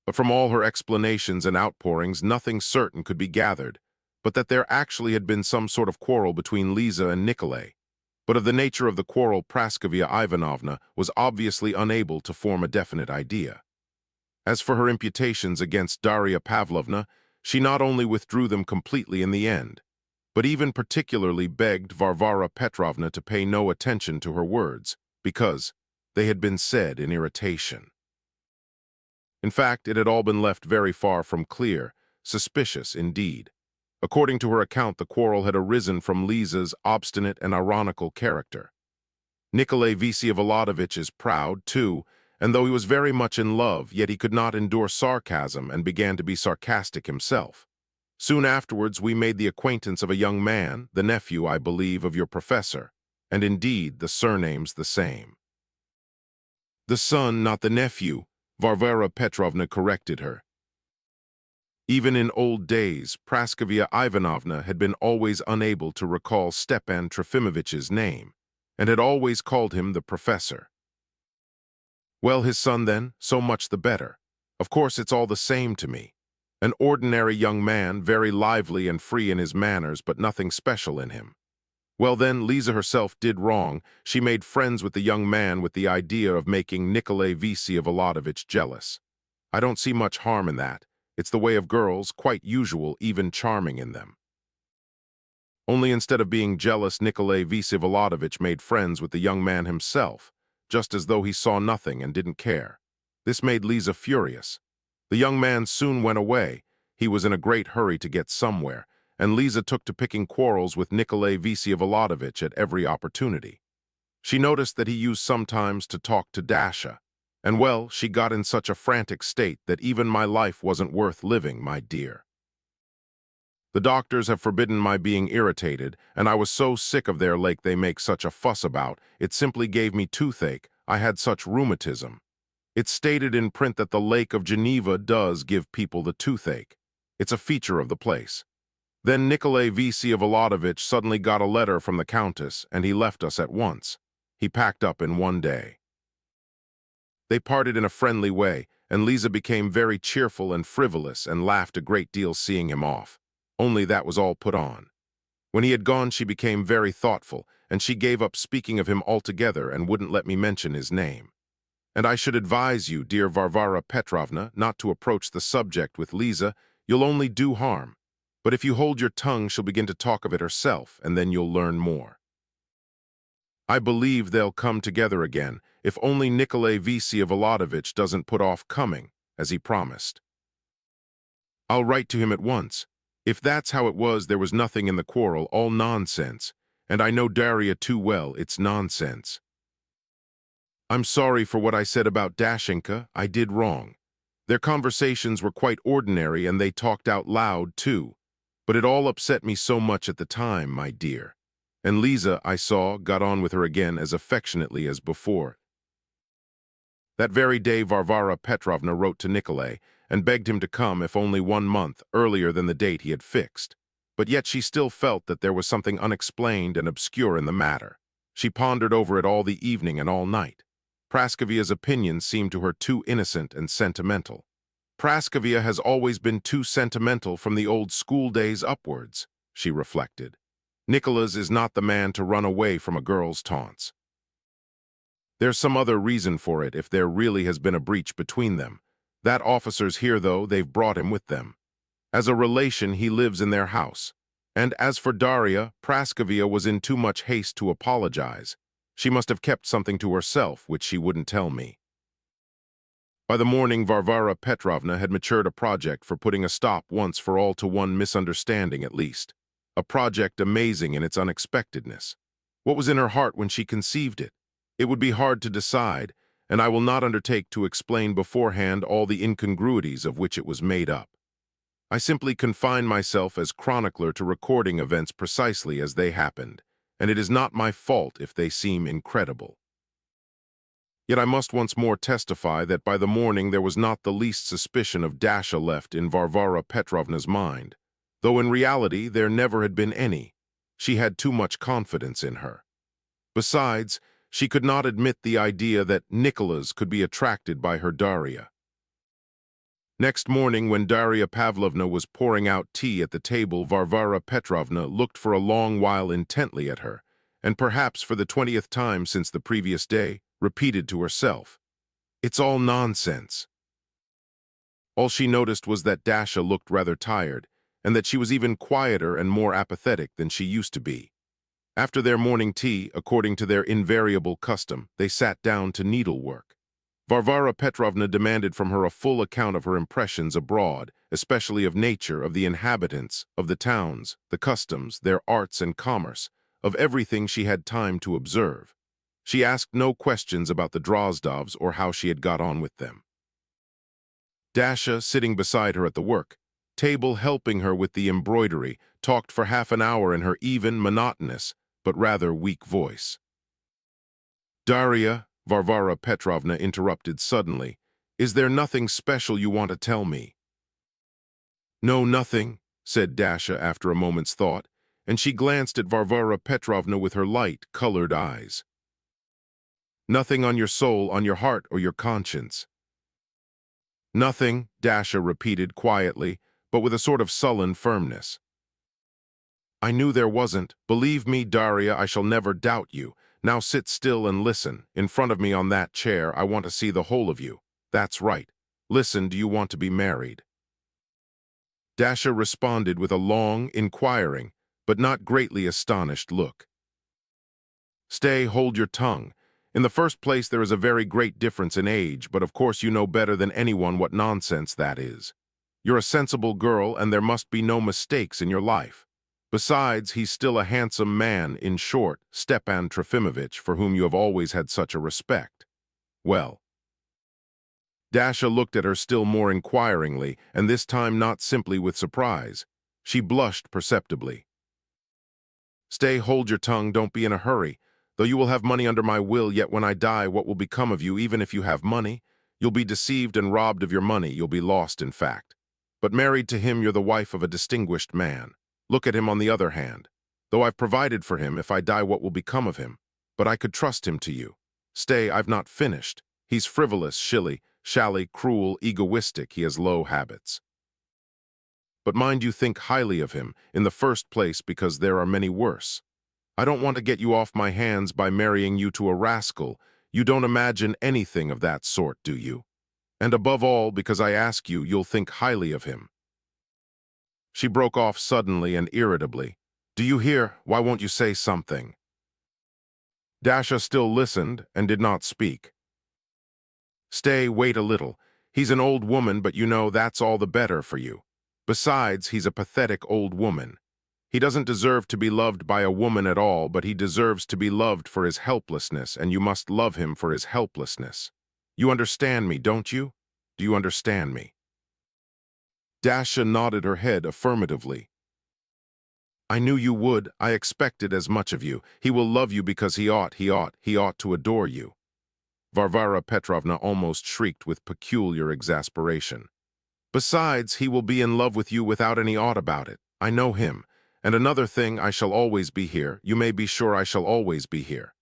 But from all her explanations and outpourings, nothing certain could be gathered, but that there actually had been some sort of quarrel between Lisa and Nikolay. But of the nature of the quarrel, Praskovia Ivanovna was obviously unable to form a definite idea. As for her imputations against Daria Pavlovna, she not only withdrew them completely in the end, but even particularly begged Varvara Petrovna to pay no attention to her words, because they had been said in irritation. In fact, it had all been left very far from clear, suspicious indeed. According to her account, the quarrel had arisen from Lisa's obstinate and ironical character. Nikolay Vsevolodovich is proud, too, and though he was very much in love, yet he could not endure sarcasm and began to be sarcastic himself. Soon afterwards, we made the acquaintance of a young man, the nephew, I believe, of your professor, and indeed the surname's the same. The son, not the nephew, Varvara Petrovna corrected her. Even in old days, Praskovia Ivanovna had been always unable to recall Stepan Trofimovich's name, and had always called him the professor. Well, his son then, so much the better. Of course, it's all the same to me. An ordinary young man, very lively and free in his manners, but nothing special in him. Well then, Lisa herself did wrong. She made friends with the young man with the idea of making Nikolay Vsevolodovich jealous. I don't see much harm in that. It's the way of girls, quite usual, even charming in them. Only instead of being jealous, Nikolay Vsevolodovich made friends with the young man himself, just as though he saw nothing and didn't care. This made Lisa furious. The young man soon went away. He was in a great hurry to get somewhere, and Lisa took to picking quarrels with Nikolay Vsevolodovich at every opportunity. She noticed that he used sometimes to talk to Dasha, and well, she got in such a frantic state that even my life wasn't worth living, my dear. The doctors have forbidden my being irritated, and I was so sick of their lake they make such a fuss about, it simply gave me toothache. I had such rheumatism. It's stated in print that the Lake of Geneva does give people the toothache. It's a feature of the place. Then Nikolay Vsevolodovich suddenly got a letter from the Countess, and he left us at once. He packed up in one day. They parted in a friendly way, and Lisa became very cheerful and frivolous and laughed a great deal seeing him off. Only that was all put on. When he had gone, she became very thoughtful, and she gave up speaking of him altogether and wouldn't let me mention his name. And I should advise you, dear Varvara Petrovna, not to approach the subject with Lisa. You'll only do harm. But if you hold your tongue, she'll begin to talk of it herself, and then you'll learn more. I believe they'll come together again, if only Nikolay Vsevolodovich doesn't put off coming, as he promised. I'll write to him at once. If that's how it was, there was nothing in the quarrel, all nonsense. And I know Daria too well, it's nonsense. I'm sorry for what I said about Dashenka. I did wrong. Their conversations were quite ordinary, and they talked out loud, too. But it all upset me so much at the time, my dear. And Lisa, I saw, got on with her again as affectionately as before. That very day, Varvara Petrovna wrote to Nikolay and begged him to come, if only 1 month, earlier than the date he had fixed. But yet she still felt that there was something unexplained and obscure in the matter. She pondered over it all the evening and all night. Praskovia's opinions seemed to her too innocent and sentimental. Praskovia has always been too sentimental from the old school days upwards, she reflected. Nicholas is not the man to run away from a girl's taunts. There's some other reason for it if there really has been a breach between them. That officer's here, though, they've brought him with them. As a relation, he lives in their house. And as for Daria, Praskovia was in too much haste to apologize. She must have kept something to herself, which she wouldn't tell me. By the morning, Varvara Petrovna had matured a project for putting a stop once for all to one misunderstanding at least. A project amazing in its unexpectedness. What was in her heart when she conceived it? It would be hard to decide, and I will not undertake to explain beforehand all the incongruities of which it was made up. I simply confine myself as chronicler to recording events precisely as they happened, and it is not my fault if they seem incredible. Yet I must once more testify that by the morning there was not the least suspicion of Dasha left in Varvara Petrovna's mind, though in reality there never had been any. She had too much confidence in her. Besides, she could not admit the idea that Nicholas could be attracted by her Daria. Next morning, when Daria Pavlovna was pouring out tea at the table, Varvara Petrovna looked for a long while intently at her, and perhaps for the 20th time since the previous day, repeated to herself, "It's all nonsense." All she noticed was that Dasha looked rather tired, and that she was even quieter and more apathetic than she used to be. After their morning tea, according to their invariable custom, they sat down to needlework. Varvara Petrovna demanded from her a full account of her impressions abroad, especially of nature, of the inhabitants, of the towns, the customs, their arts and commerce, of everything she had time to observe. She asked no questions about the Drozdovs or how she had got on with them. Dasha, sitting beside her at the work table helping her with the embroidery, talked for half an hour in her even, monotonous, but rather weak voice. "Daria," Varvara Petrovna interrupted suddenly, "is there nothing special you want to tell me?" "No, nothing," said Dasha after a moment's thought, and she glanced at Varvara Petrovna with her light, colored eyes. "Nothing on your soul, on your heart, or your conscience?" "Nothing," Dasha repeated quietly, but with a sort of sullen firmness. "I knew there wasn't. Believe me, Daria, I shall never doubt you. Now sit still and listen. In front of me on that chair, I want to see the whole of you. That's right. Listen, do you want to be married?" Dasha responded with a long, inquiring, but not greatly astonished look. "Stay, hold your tongue. In the first place, there is a very great difference in age, but of course you know better than anyone what nonsense that is. You're a sensible girl, and there must be no mistakes in your life. Besides, he's still a handsome man, in short, Stepan Trofimovitch, for whom you have always had such a respect. Well." Dasha looked at her still more inquiringly, and this time not simply with surprise. She blushed perceptibly. "Stay, hold your tongue, don't be in a hurry. Though you will have money under my will, yet when I die, what will become of you, even if you have money? You'll be deceived and robbed of your money, you'll be lost, in fact. But married to him, you're the wife of a distinguished man. Look at him on the other hand. Though I've provided for him, if I die, what will become of him? But I could trust him to you. Stay, I've not finished. He's frivolous, shally, cruel, egoistic, he has low habits. But mind you think highly of him, in the first place because there are many worse. I don't want to get you off my hands by marrying you to a rascal. You don't imagine anything of that sort, do you? And above all, because I ask you, you'll think highly of him." She broke off suddenly and irritably. "Do you hear? Why won't you say something?" Dasha still listened and did not speak. "Stay, wait a little. He's an old woman, but you know that's all the better for you. Besides, he's a pathetic old woman. He doesn't deserve to be loved by a woman at all, but he deserves to be loved for his helplessness, and you must love him for his helplessness. You understand me, don't you? Do you understand me?" Dasha nodded her head affirmatively. "I knew you would. I expected as much of you. He will love you because he ought to adore you." Varvara Petrovna almost shrieked with peculiar exasperation. "Besides, he will be in love with you without any ought about it. I know him. And another thing, I shall always be here. You may be sure I shall always be here.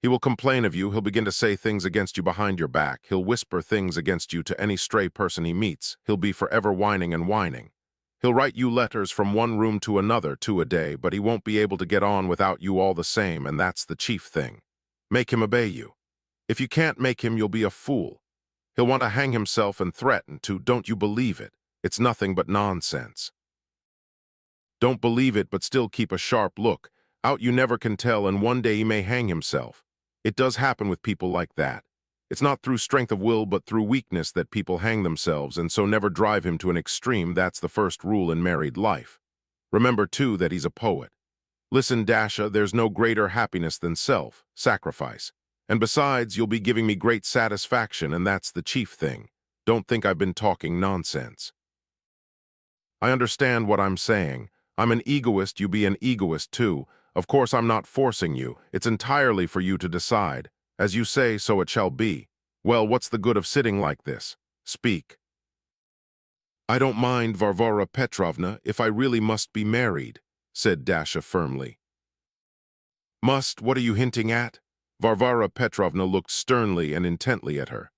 He will complain of you, he'll begin to say things against you behind your back, he'll whisper things against you to any stray person he meets, he'll be forever whining and whining. He'll write you letters from one room to another, 2 a day, but he won't be able to get on without you all the same, and that's the chief thing. Make him obey you. If you can't make him, you'll be a fool. He'll want to hang himself and threaten to. Don't you believe it? It's nothing but nonsense. Don't believe it, but still keep a sharp look. Out you never can tell, and one day he may hang himself. It does happen with people like that. It's not through strength of will, but through weakness that people hang themselves, and so never drive him to an extreme. That's the first rule in married life. Remember, too, that he's a poet. Listen, Dasha, there's no greater happiness than self-sacrifice. And besides, you'll be giving me great satisfaction, and that's the chief thing. Don't think I've been talking nonsense. I understand what I'm saying. I'm an egoist, you be an egoist too. Of course I'm not forcing you. It's entirely for you to decide. As you say, so it shall be. Well, what's the good of sitting like this? Speak. I don't mind, Varvara Petrovna, if I really must be married, said Dasha firmly. Must? What are you hinting at? Varvara Petrovna looked sternly and intently at her.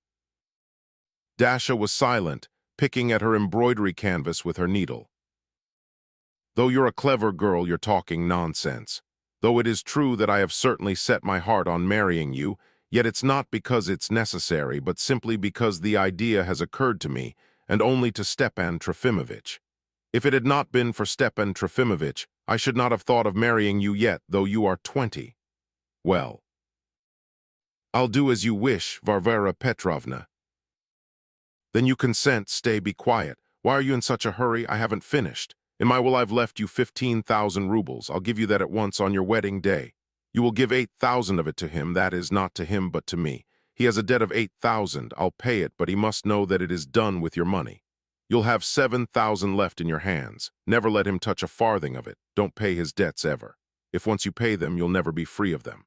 Dasha was silent, picking at her embroidery canvas with her needle. Though you're a clever girl, you're talking nonsense. Though it is true that I have certainly set my heart on marrying you, yet it's not because it's necessary, but simply because the idea has occurred to me, and only to Stepan Trofimovich. If it had not been for Stepan Trofimovich, I should not have thought of marrying you yet, though you are 20. Well, I'll do as you wish, Varvara Petrovna. Then you consent. Stay, be quiet. Why are you in such a hurry? I haven't finished. In my will I've left you 15,000 rubles. I'll give you that at once on your wedding day. You will give 8,000 of it to him. That is, not to him, but to me. He has a debt of 8,000. I'll pay it, but he must know that it is done with your money. You'll have 7,000 left in your hands. Never let him touch a farthing of it. Don't pay his debts ever. If once you pay them, you'll never be free of them.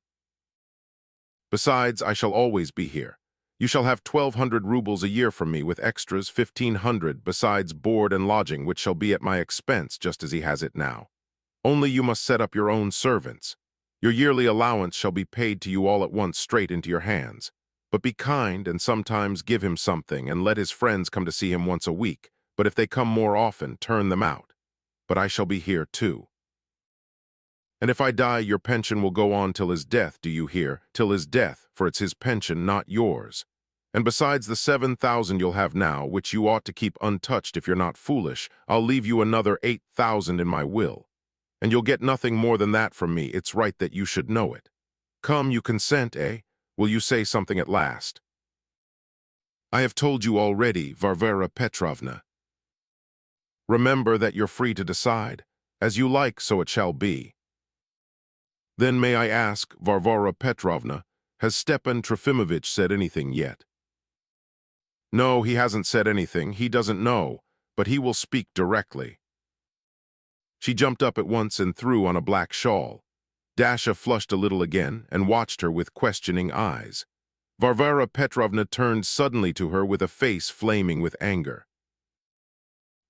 Besides, I shall always be here. You shall have 1,200 rubles a year from me, with extras 1,500, besides board and lodging, which shall be at my expense, just as he has it now. Only you must set up your own servants. Your yearly allowance shall be paid to you all at once straight into your hands. But be kind and sometimes give him something, and let his friends come to see him once a week. But if they come more often, turn them out. But I shall be here too. And if I die, your pension will go on till his death, do you hear? Till his death, for it's his pension, not yours. And besides the 7,000 you'll have now, which you ought to keep untouched if you're not foolish, I'll leave you another 8,000 in my will. And you'll get nothing more than that from me. It's right that you should know it. Come, you consent, eh? Will you say something at last? I have told you already, Varvara Petrovna. Remember that you're free to decide. As you like, so it shall be. Then may I ask, Varvara Petrovna, has Stepan Trofimovich said anything yet? No, he hasn't said anything. He doesn't know, but he will speak directly. She jumped up at once and threw on a black shawl. Dasha flushed a little again and watched her with questioning eyes. Varvara Petrovna turned suddenly to her with a face flaming with anger.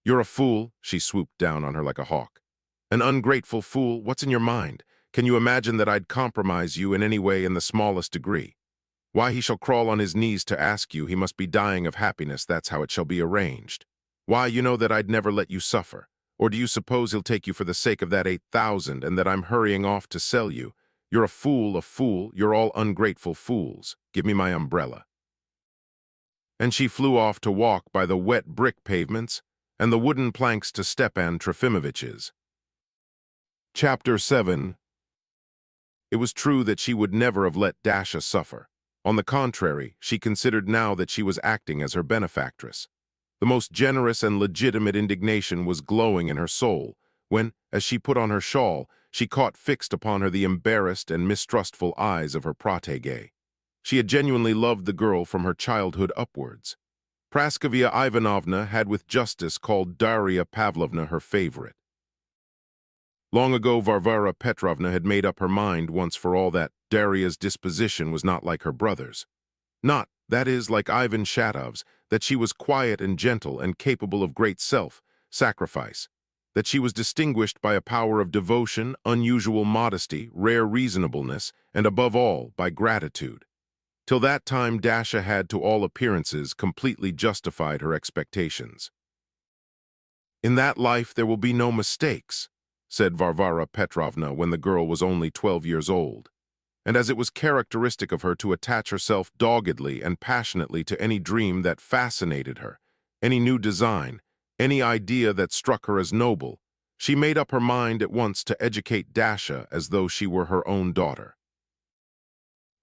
You're a fool, she swooped down on her like a hawk. An ungrateful fool. What's in your mind? Can you imagine that I'd compromise you in any way in the smallest degree? Why, he shall crawl on his knees to ask you. He must be dying of happiness. That's how it shall be arranged. Why, you know that I'd never let you suffer. Or do you suppose he'll take you for the sake of that 8,000 and that I'm hurrying off to sell you? You're a fool. You're all ungrateful fools. Give me my umbrella. And she flew off to walk by the wet brick pavements and the wooden planks to Stepan Trofimovich's. Chapter 7. It was true that she would never have let Dasha suffer. On the contrary, she considered now that she was acting as her benefactress. The most generous and legitimate indignation was glowing in her soul when, as she put on her shawl, she caught fixed upon her the embarrassed and mistrustful eyes of her protégée. She had genuinely loved the girl from her childhood upwards. Praskovia Ivanovna had with justice called Daria Pavlovna her favorite. Long ago Varvara Petrovna had made up her mind once for all that Daria's disposition was not like her brother's. Not, that is, like Ivan Shatov's, that she was quiet and gentle and capable of great self-sacrifice, that she was distinguished by a power of devotion, unusual modesty, rare reasonableness, and above all, by gratitude. Till that time Dasha had, to all appearances, completely justified her expectations. In that life there will be no mistakes, said Varvara Petrovna when the girl was only 12 years old. and as it was characteristic of her to attach herself doggedly and passionately to any dream that fascinated her, any new design, any idea that struck her as noble, she made up her mind at once to educate Dasha as though she were her own daughter.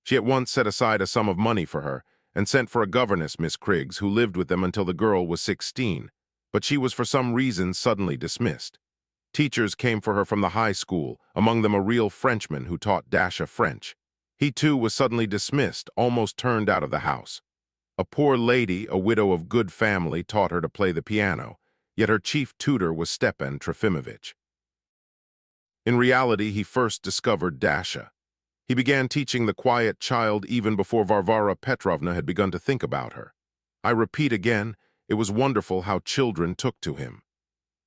She at once set aside a sum of money for her and sent for a governess, Miss Criggs, who lived with them until the girl was 16, but she was for some reason suddenly dismissed. Teachers came for her from the high school, among them a real Frenchman who taught Dasha French. He too was suddenly dismissed, almost turned out of the house. A poor lady, a widow of good family, taught her to play the piano, yet her chief tutor was Stepan Trofimovich. In reality, he first discovered Dasha. He began teaching the quiet child even before Varvara Petrovna had begun to think about her. I repeat again, it was wonderful how children took to him.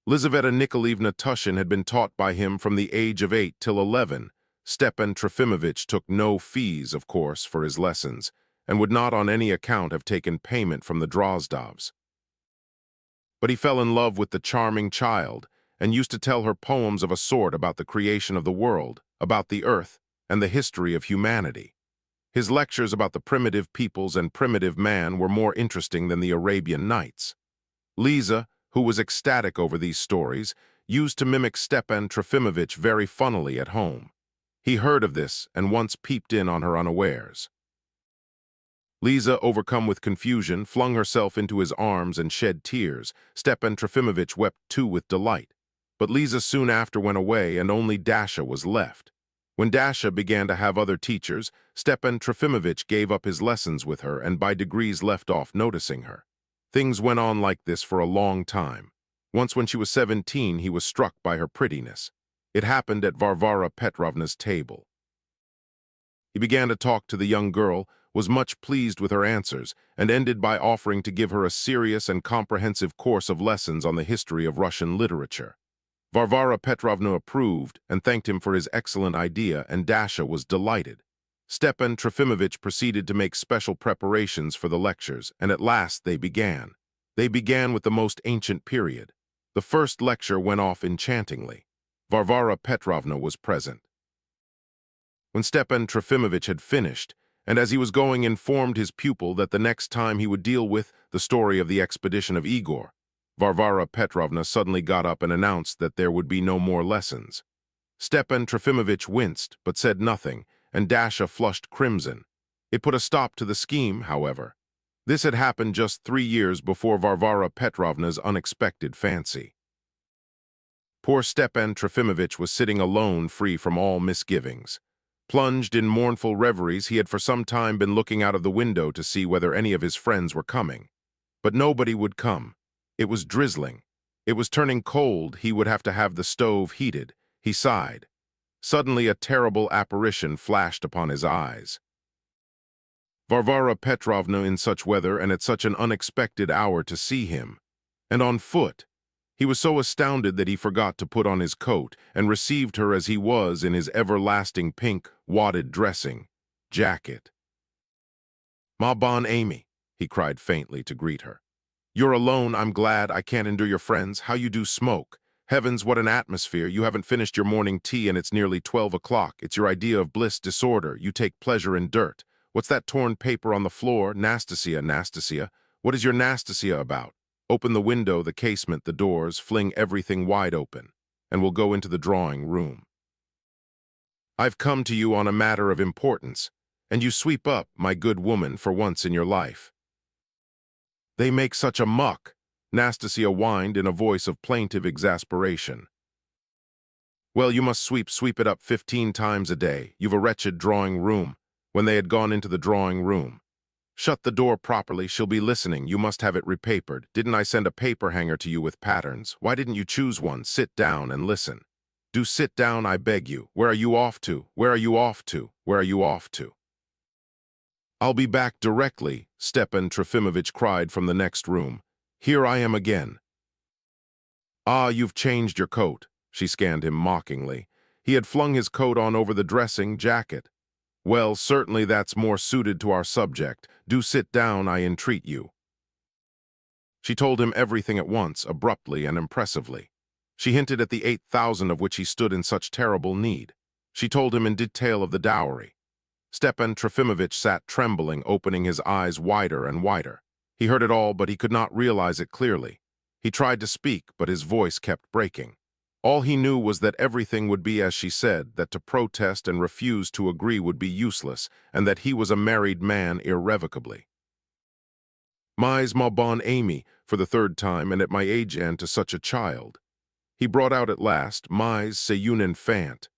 Lizaveta Nikolaevna Tushin had been taught by him from the age of 8 till 11. Stepan Trofimovich took no fees, of course, for his lessons, and would not on any account have taken payment from the Drozdovs. But he fell in love with the charming child, and used to tell her poems of a sort about the creation of the world, about the earth, and the history of humanity. His lectures about the primitive peoples and primitive man were more interesting than the Arabian Nights. Lisa, who was ecstatic over these stories, used to mimic Stepan Trofimovich very funnily at home. He heard of this and once peeped in on her unawares. Lisa, overcome with confusion, flung herself into his arms and shed tears. Stepan Trofimovich wept too with delight. But Lisa soon after went away and only Dasha was left. When Dasha began to have other teachers, Stepan Trofimovich gave up his lessons with her and by degrees left off noticing her. Things went on like this for a long time. Once when she was 17, he was struck by her prettiness. It happened at Varvara Petrovna's table. He began to talk to the young girl, was much pleased with her answers, and ended by offering to give her a serious and comprehensive course of lessons on the history of Russian literature. Varvara Petrovna approved and thanked him for his excellent idea, and Dasha was delighted. Stepan Trofimovich proceeded to make special preparations for the lectures, and at last they began. They began with the most ancient period. The first lecture went off enchantingly. Varvara Petrovna was present. When Stepan Trofimovich had finished, and as he was going informed his pupil that the next time he would deal with the story of the expedition of Igor, Varvara Petrovna suddenly got up and announced that there would be no more lessons. Stepan Trofimovich winced, but said nothing, and Dasha flushed crimson. It put a stop to the scheme, however. This had happened just 3 years before Varvara Petrovna's unexpected fancy. Poor Stepan Trofimovich was sitting alone, free from all misgivings. Plunged in mournful reveries, he had for some time been looking out of the window to see whether any of his friends were coming. But nobody would come. It was drizzling. It was turning cold. He would have to have the stove heated. He sighed. Suddenly a terrible apparition flashed upon his eyes. Varvara Petrovna in such weather and at such an unexpected hour to see him. And on foot. He was so astounded that he forgot to put on his coat and received her as he was in his everlasting pink, wadded dressing jacket. "Ma bonne Amy," he cried faintly to greet her. "You're alone, I'm glad. I can't endure your friends. How you do smoke. Heavens, what an atmosphere. You haven't finished your morning tea and it's nearly 12 o'clock. It's your idea of bliss disorder. You take pleasure in dirt. What's that torn paper on the floor? Nastasia, Nastasia. What is your Nastasia about? Open the window, the casement, the doors, fling everything wide open, and we'll go into the drawing room. I've come to you on a matter of importance, and you sweep up, my good woman, for once in your life." "They make such a muck," Nastasia whined in a voice of plaintive exasperation. "Well, you must sweep it up 15 times a day. You've a wretched drawing room." When they had gone into the drawing room. "Shut the door properly, she'll be listening. You must have it repapered. Didn't I send a paper hanger to you with patterns? Why didn't you choose one? Sit down and listen. Do sit down, I beg you. Where are you off to? Where are you off to? Where are you off to?" "I'll be back directly," Stepan Trofimovich cried from the next room. "Here I am again." "Ah, you've changed your coat." She scanned him mockingly. He had flung his coat on over the dressing jacket. "Well, certainly that's more suited to our subject. Do sit down, I entreat you." She told him everything at once, abruptly and impressively. She hinted at the 8,000 of which he stood in such terrible need. She told him in detail of the dowry. Stepan Trofimovich sat trembling, opening his eyes wider and wider. He heard it all, but he could not realize it clearly. He tried to speak, but his voice kept breaking. All he knew was that everything would be as she said, that to protest and refuse to agree would be useless, and that he was a married man irrevocably. "Mais ma bonne Amy," for the third time, and at my age and to such a child. He brought out at last, "Mais c'est une enfant."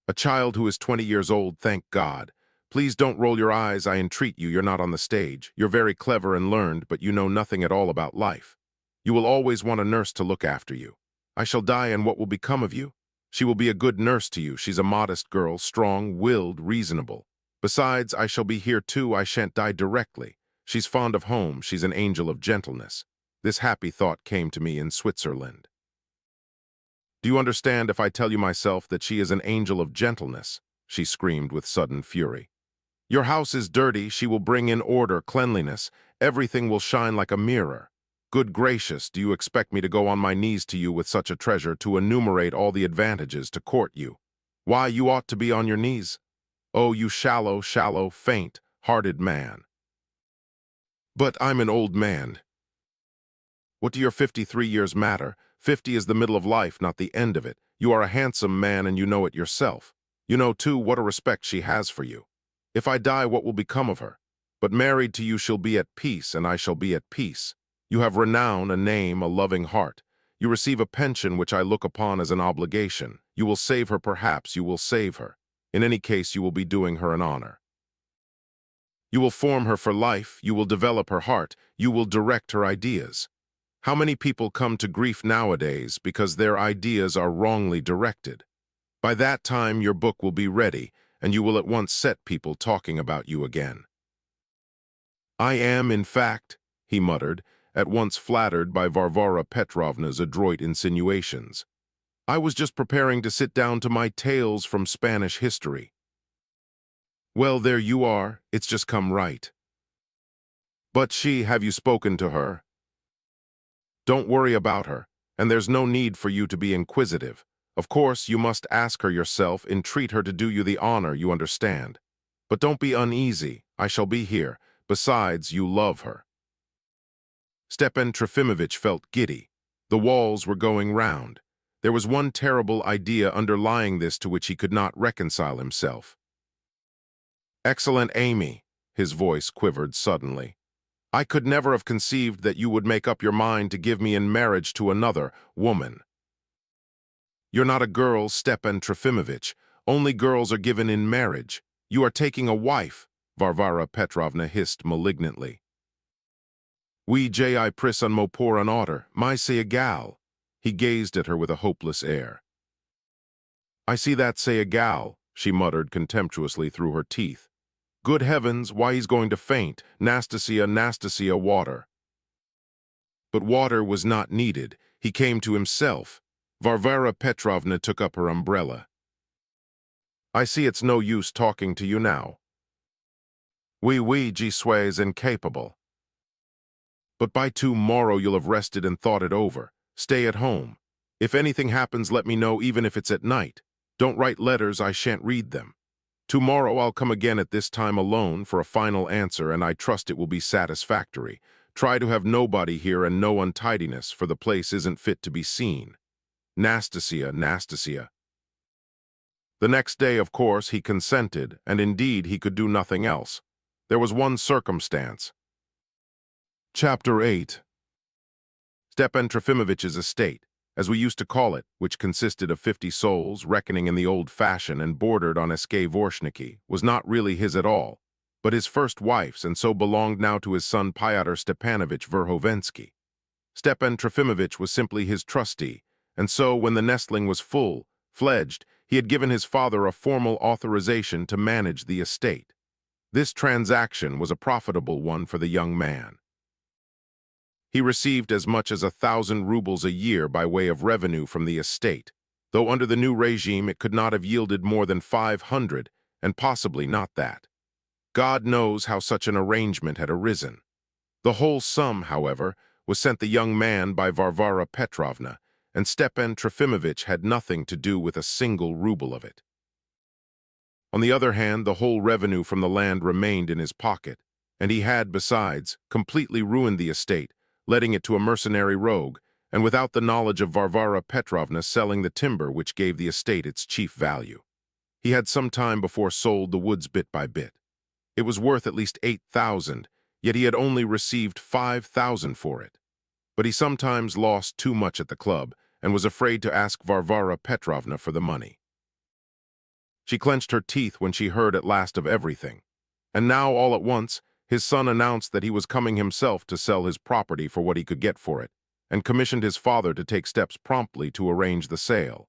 A child who is 20 years old, thank God. Please don't roll your eyes, I entreat you, you're not on the stage. You're very clever and learned, but you know nothing at all about life. You will always want a nurse to look after you. I shall die, and what will become of you? She will be a good nurse to you. She's a modest girl, strong-willed, reasonable. Besides, I shall be here too, I shan't die directly. She's fond of home, she's an angel of gentleness. This happy thought came to me in Switzerland. Do you understand if I tell you myself that she is an angel of gentleness? She screamed with sudden fury. Your house is dirty, she will bring in order, cleanliness. Everything will shine like a mirror. Good gracious, do you expect me to go on my knees to you with such a treasure, to enumerate all the advantages, to court you? Why, you ought to be on your knees. Oh, you shallow, faint-hearted man. But I'm an old man. What do your 53 years matter? 50 is the middle of life, not the end of it. You are a handsome man, and you know it yourself. You know, too, what a respect she has for you. If I die, what will become of her? But married to you she'll be at peace, and I shall be at peace. You have renown, a name, a loving heart. You receive a pension which I look upon as an obligation. You will save her, perhaps, you will save her. In any case, you will be doing her an honor. You will form her for life, you will develop her heart, you will direct her ideas. How many people come to grief nowadays because their ideas are wrongly directed? By that time, your book will be ready, and you will at once set people talking about you again. I am, in fact, he muttered, at once flattered by Varvara Petrovna's adroit insinuations. I was just preparing to sit down to my tales from Spanish history. Well, there you are, it's just come right. But have you spoken to her? Don't worry about her, and there's no need for you to be inquisitive. Of course, you must ask her yourself, entreat her to do you the honor, you understand. But don't be uneasy, I shall be here. Besides, you love her. Stepan Trofimovich felt giddy. The walls were going round. There was one terrible idea underlying this to which he could not reconcile himself. Excellent Amy, his voice quivered suddenly. I could never have conceived that you would make up your mind to give me in marriage to another woman. You're not a girl, Stepan Trofimovich. Only girls are given in marriage. You are taking a wife, Varvara Petrovna hissed malignantly. Oui, j'ai pris un mot pour un autre, mais c'est égal. He gazed at her with a hopeless air. I see that c'est égal, she muttered contemptuously through her teeth. Good heavens, why he's going to faint. Nastasia, Nastasia, water. But water was not needed. He came to himself. Varvara Petrovna took up her umbrella. I see it's no use talking to you now. Oui, je suis incapable. But by tomorrow you'll have rested and thought it over. Stay at home. If anything happens, let me know, even if it's at night. Don't write letters, I shan't read them. Tomorrow I'll come again at this time alone for a final answer, and I trust it will be satisfactory. Try to have nobody here and no untidiness, for the place isn't fit to be seen. Nastasia, Nastasia. The next day, of course, he consented, and indeed he could do nothing else. There was one circumstance. Chapter 8. Stepan Trofimovich's estate, as we used to call it, which consisted of 50 souls, reckoning in the old fashion and bordered on Dvorshniki, was not really his at all, but his first wife's, and so belonged now to his son Fyodor Stepanovich Verhovensky. Stepan Trofimovich was simply his trustee, and so, when the nestling was full-fledged, he had given his father a formal authorization to manage the estate. This transaction was a profitable one for the young man. He received as much as 1,000 rubles a year by way of revenue from the estate, though under the new regime it could not have yielded more than 500, and possibly not that. God knows how such an arrangement had arisen. The whole sum, however, was sent the young man by Varvara Petrovna, and Stepan Trofimovich had nothing to do with a single ruble of it. On the other hand, the whole revenue from the land remained in his pocket, and he had, besides, completely ruined the estate, letting it to a mercenary rogue, and without the knowledge of Varvara Petrovna selling the timber which gave the estate its chief value. He had some time before sold the woods bit by bit. It was worth at least 8,000, yet he had only received 5,000 for it. But he sometimes lost too much at the club and was afraid to ask Varvara Petrovna for the money. She clenched her teeth when she heard at last of everything. And now, all at once, his son announced that he was coming himself to sell his property for what he could get for it, and commissioned his father to take steps promptly to arrange the sale.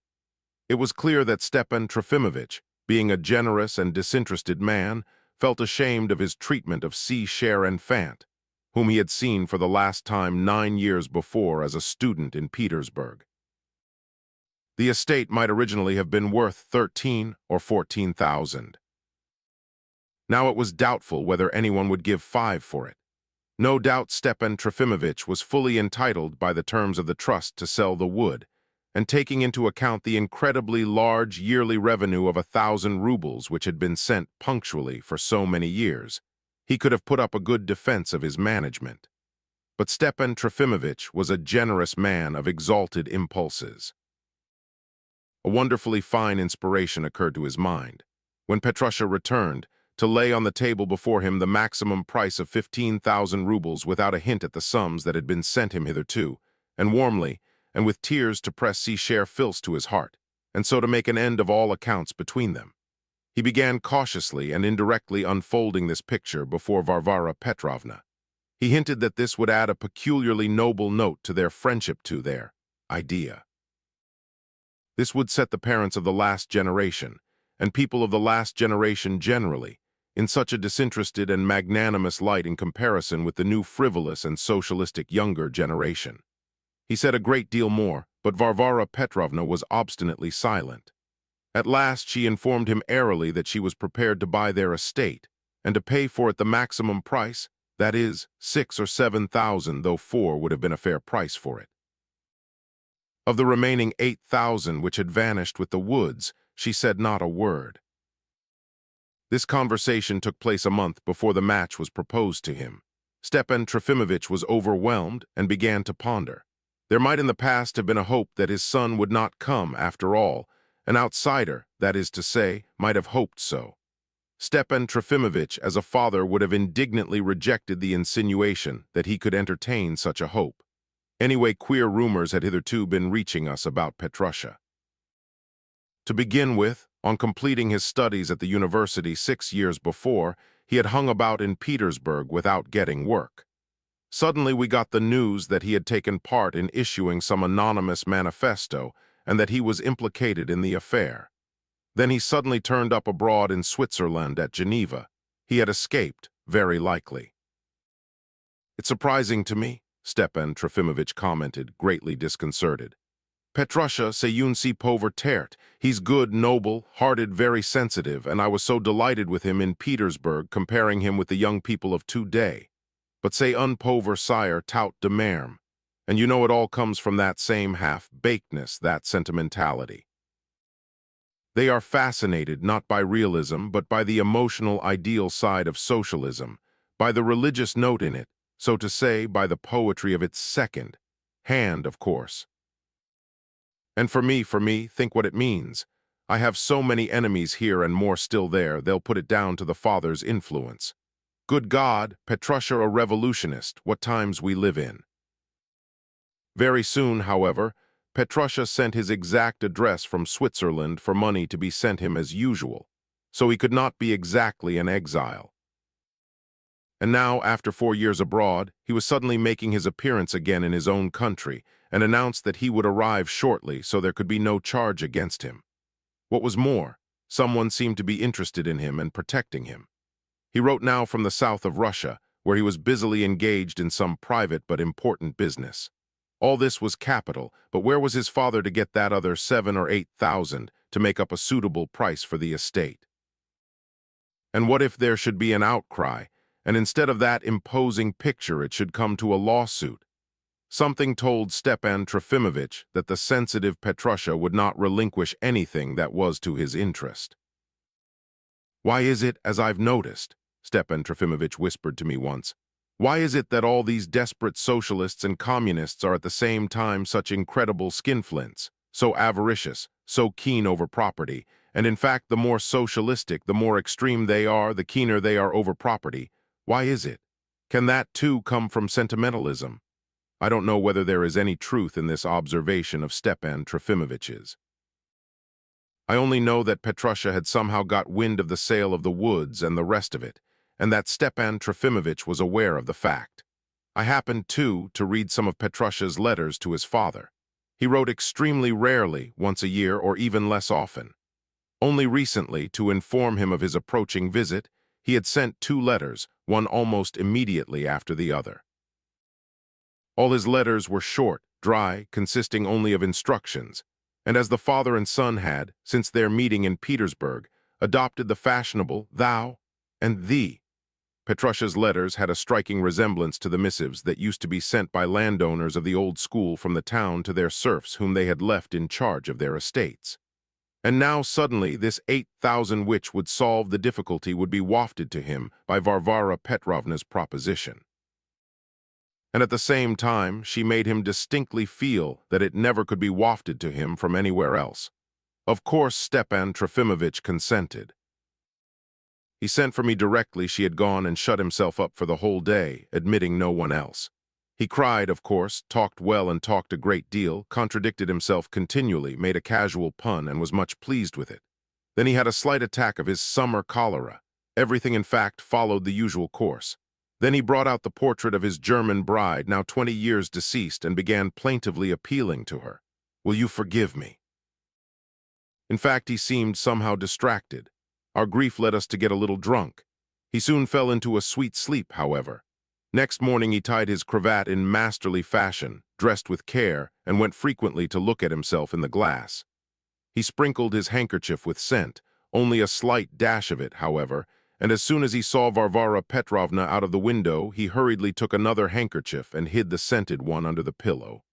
It was clear that Stepan Trofimovich, being a generous and disinterested man, felt ashamed of his treatment of C-Cher and Fant, whom he had seen for the last time 9 years before as a student in Petersburg. The estate might originally have been worth 13 or 14,000. Now it was doubtful whether anyone would give 5 for it. No doubt Stepan Trofimovich was fully entitled by the terms of the trust to sell the wood, and taking into account the incredibly large yearly revenue of 1,000 rubles which had been sent punctually for so many years, he could have put up a good defense of his management. But Stepan Trofimovich was a generous man of exalted impulses. A wonderfully fine inspiration occurred to his mind. When Petrusha returned, to lay on the table before him the maximum price of 15,000 rubles without a hint at the sums that had been sent him hitherto, and warmly, and with tears to press C-Cher Fils to his heart, and so to make an end of all accounts between them. He began cautiously and indirectly unfolding this picture before Varvara Petrovna. He hinted that this would add a peculiarly noble note to their friendship, to their idea. This would set the parents of the last generation, and people of the last generation generally, in such a disinterested and magnanimous light in comparison with the new frivolous and socialistic younger generation. He said a great deal more, but Varvara Petrovna was obstinately silent. At last she informed him airily that she was prepared to buy their estate, and to pay for it the maximum price, that is, 6 or 7,000, though 4 would have been a fair price for it. Of the remaining 8,000 which had vanished with the woods, she said not a word. This conversation took place a month before the match was proposed to him. Stepan Trofimovich was overwhelmed and began to ponder. There might in the past have been a hope that his son would not come after all. An outsider, that is to say, might have hoped so. Stepan Trofimovich, as a father, would have indignantly rejected the insinuation that he could entertain such a hope. Anyway, queer rumors had hitherto been reaching us about Petrusha. To begin with, on completing his studies at the university 6 years before, he had hung about in Petersburg without getting work. Suddenly we got the news that he had taken part in issuing some anonymous manifesto and that he was implicated in the affair. Then he suddenly turned up abroad in Switzerland at Geneva. He had escaped, very likely. "It's surprising to me," Stepan Trofimovich commented, greatly disconcerted. "Petrusha, c'est un si pauvre terte. He's good, noble, hearted, very sensitive, and I was so delighted with him in Petersburg, comparing him with the young people of today. But c'est un pauvre sire tout de même. And you know it all comes from that same half-bakedness, that sentimentality. They are fascinated not by realism, but by the emotional ideal side of socialism, by the religious note in it, so to say, by the poetry of its second hand, of course. And for me, think what it means. I have so many enemies here and more still there, they'll put it down to the father's influence. Good God, Petrusha a revolutionist, what times we live in." Very soon, however, Petrusha sent his exact address from Switzerland for money to be sent him as usual, so he could not be exactly an exile. And now, after 4 years abroad, he was suddenly making his appearance again in his own country, and announced that he would arrive shortly, so there could be no charge against him. What was more, someone seemed to be interested in him and protecting him. He wrote now from the south of Russia, where he was busily engaged in some private but important business. All this was capital, but where was his father to get that other 7 or 8,000 to make up a suitable price for the estate? And what if there should be an outcry, and instead of that imposing picture it should come to a lawsuit? Something told Stepan Trofimovich that the sensitive Petrusha would not relinquish anything that was to his interest. Why is it, as I've noticed, Stepan Trofimovich whispered to me once, why is it that all these desperate socialists and communists are at the same time such incredible skinflints, so avaricious, so keen over property, and in fact the more socialistic, the more extreme they are, the keener they are over property? Why is it? Can that too come from sentimentalism? I don't know whether there is any truth in this observation of Stepan Trofimovich's. I only know that Petrusha had somehow got wind of the sale of the woods and the rest of it, and that Stepan Trofimovich was aware of the fact. I happened, too, to read some of Petrusha's letters to his father. He wrote extremely rarely, once a year or even less often. Only recently, to inform him of his approaching visit, he had sent 2 letters, one almost immediately after the other. All his letters were short, dry, consisting only of instructions, and as the father and son had, since their meeting in Petersburg, adopted the fashionable thou and thee. Petrusha's letters had a striking resemblance to the missives that used to be sent by landowners of the old school from the town to their serfs whom they had left in charge of their estates. And now suddenly this 8,000 which would solve the difficulty would be wafted to him by Varvara Petrovna's proposition. And at the same time, she made him distinctly feel that it never could be wafted to him from anywhere else. Of course, Stepan Trofimovich consented. He sent for me directly she had gone and shut himself up for the whole day, admitting no one else. He cried, of course, talked well and talked a great deal, contradicted himself continually, made a casual pun, and was much pleased with it. Then he had a slight attack of his summer cholera. Everything, in fact, followed the usual course. Then he brought out the portrait of his German bride, now 20 years deceased, and began plaintively appealing to her. Will you forgive me? In fact, he seemed somehow distracted. Our grief led us to get a little drunk. He soon fell into a sweet sleep, however. Next morning he tied his cravat in masterly fashion, dressed with care, and went frequently to look at himself in the glass. He sprinkled his handkerchief with scent, only a slight dash of it, however, and as soon as he saw Varvara Petrovna out of the window, he hurriedly took another handkerchief and hid the scented one under the pillow.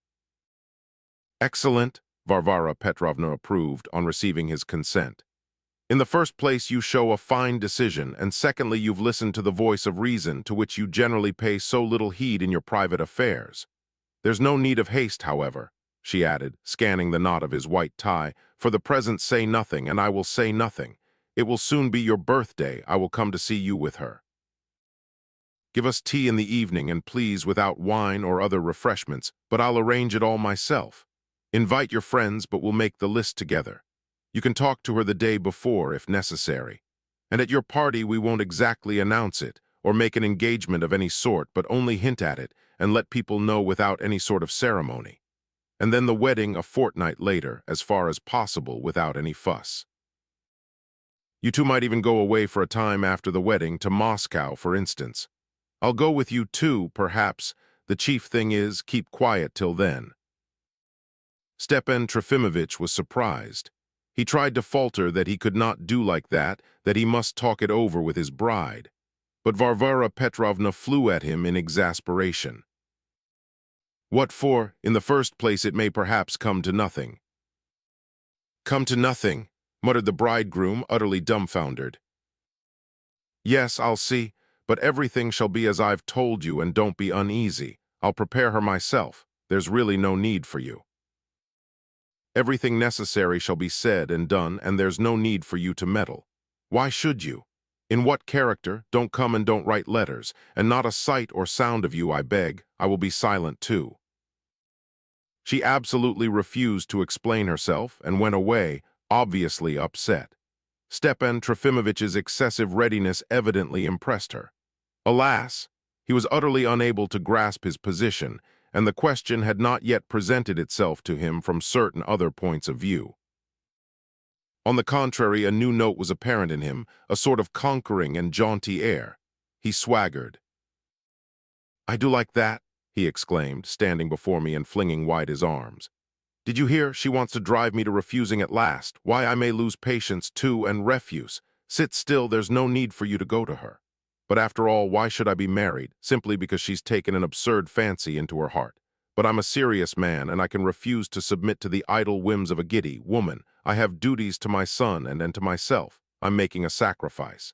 Excellent, Varvara Petrovna approved on receiving his consent. In the first place, you show a fine decision, and secondly, you've listened to the voice of reason, to which you generally pay so little heed in your private affairs. There's no need of haste, however, she added, scanning the knot of his white tie. For the present, say nothing, and I will say nothing. It will soon be your birthday. I will come to see you with her. Give us tea in the evening, and please without wine or other refreshments, but I'll arrange it all myself. Invite your friends, but we'll make the list together. You can talk to her the day before, if necessary. And at your party we won't exactly announce it, or make an engagement of any sort, but only hint at it, and let people know without any sort of ceremony. And then the wedding a fortnight later, as far as possible, without any fuss. You two might even go away for a time after the wedding, to Moscow, for instance. I'll go with you too, perhaps. The chief thing is, keep quiet till then. Stepan Trofimovich was surprised. He tried to falter that he could not do like that he must talk it over with his bride. But Varvara Petrovna flew at him in exasperation. What for? In the first place, it may perhaps come to nothing. Come to nothing, muttered the bridegroom, utterly dumbfounded. Yes, I'll see, but everything shall be as I've told you, and don't be uneasy. I'll prepare her myself. There's really no need for you. Everything necessary shall be said and done, and there's no need for you to meddle. Why should you? In what character? Don't come and don't write letters, and not a sight or sound of you, I beg. I will be silent too. She absolutely refused to explain herself and went away, obviously upset. Stepan Trofimovich's excessive readiness evidently impressed her. Alas, he was utterly unable to grasp his position, and the question had not yet presented itself to him from certain other points of view. On the contrary, a new note was apparent in him, a sort of conquering and jaunty air. He swaggered. I do like that, he exclaimed, standing before me and flinging wide his arms. Did you hear? She wants to drive me to refusing at last. Why, I may lose patience, too, and refuse. Sit still, there's no need for you to go to her. But after all, why should I be married? Simply because she's taken an absurd fancy into her heart. But I'm a serious man, and I can refuse to submit to the idle whims of a giddy woman. I have duties to my son and to myself. I'm making a sacrifice.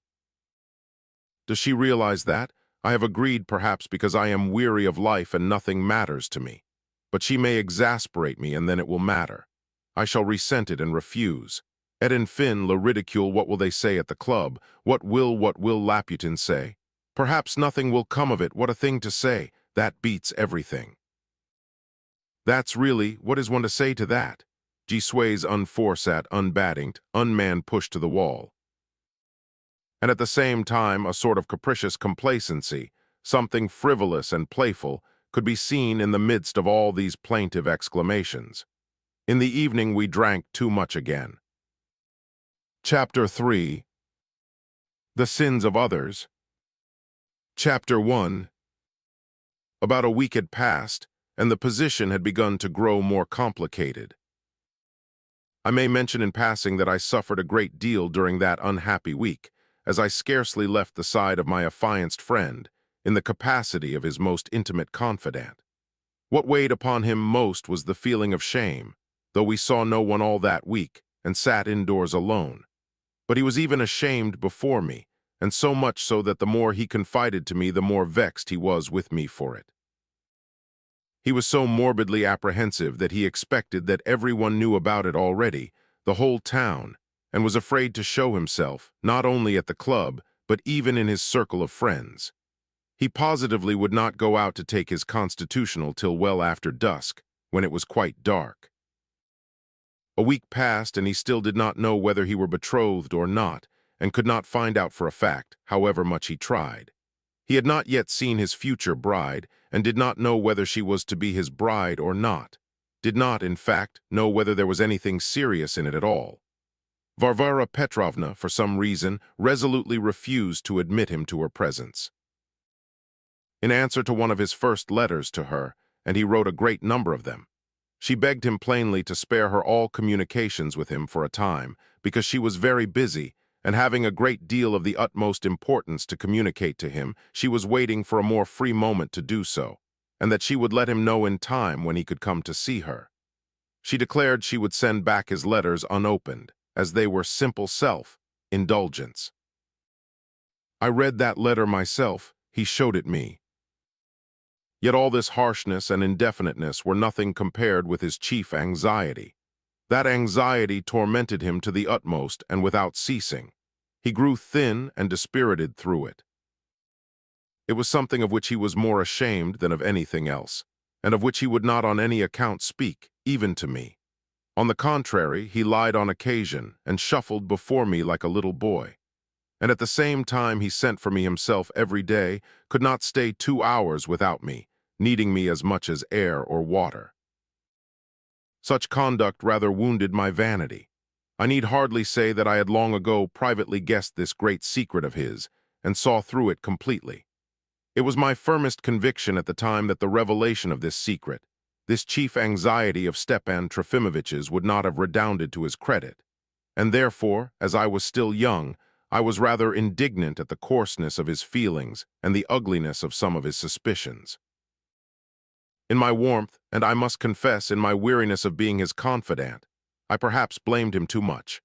Does she realize that? I have agreed perhaps because I am weary of life and nothing matters to me. But she may exasperate me and then it will matter. I shall resent it and refuse. Et in fin, le ridicule, what will they say at the club? What will Laputin say? Perhaps nothing will come of it, what a thing to say. That beats everything. That's really, what is one to say to that? G sways unforsat, unbaddinged, unman pushed to the wall. And at the same time, a sort of capricious complacency, something frivolous and playful, could be seen in the midst of all these plaintive exclamations. In the evening we drank too much again. Chapter 3. The Sins of Others. Chapter 1. About a week had passed, and the position had begun to grow more complicated. I may mention in passing that I suffered a great deal during that unhappy week, as I scarcely left the side of my affianced friend, in the capacity of his most intimate confidant. What weighed upon him most was the feeling of shame, though we saw no one all that week, and sat indoors alone. But he was even ashamed before me, and so much so that the more he confided to me, the more vexed he was with me for it. He was so morbidly apprehensive that he expected that everyone knew about it already, the whole town, and was afraid to show himself, not only at the club, but even in his circle of friends. He positively would not go out to take his constitutional till well after dusk, when it was quite dark. A week passed, and he still did not know whether he were betrothed or not, and could not find out for a fact, however much he tried. He had not yet seen his future bride, and did not know whether she was to be his bride or not, did not, in fact, know whether there was anything serious in it at all. Varvara Petrovna, for some reason, resolutely refused to admit him to her presence. In answer to one of his first letters to her, and he wrote a great number of them, she begged him plainly to spare her all communications with him for a time, because she was very busy, and having a great deal of the utmost importance to communicate to him, she was waiting for a more free moment to do so, and that she would let him know in time when he could come to see her. She declared she would send back his letters unopened, as they were simple self-indulgence. I read that letter myself, he showed it me. Yet all this harshness and indefiniteness were nothing compared with his chief anxiety. That anxiety tormented him to the utmost and without ceasing. He grew thin and dispirited through it. It was something of which he was more ashamed than of anything else, and of which he would not on any account speak, even to me. On the contrary, he lied on occasion and shuffled before me like a little boy. And at the same time he sent for me himself every day, could not stay 2 hours without me, needing me as much as air or water. Such conduct rather wounded my vanity. I need hardly say that I had long ago privately guessed this great secret of his, and saw through it completely. It was my firmest conviction at the time that the revelation of this secret, this chief anxiety of Stepan Trofimovitch's, would not have redounded to his credit, and therefore, as I was still young, I was rather indignant at the coarseness of his feelings and the ugliness of some of his suspicions. In my warmth, and I must confess in my weariness of being his confidant, I perhaps blamed him too much.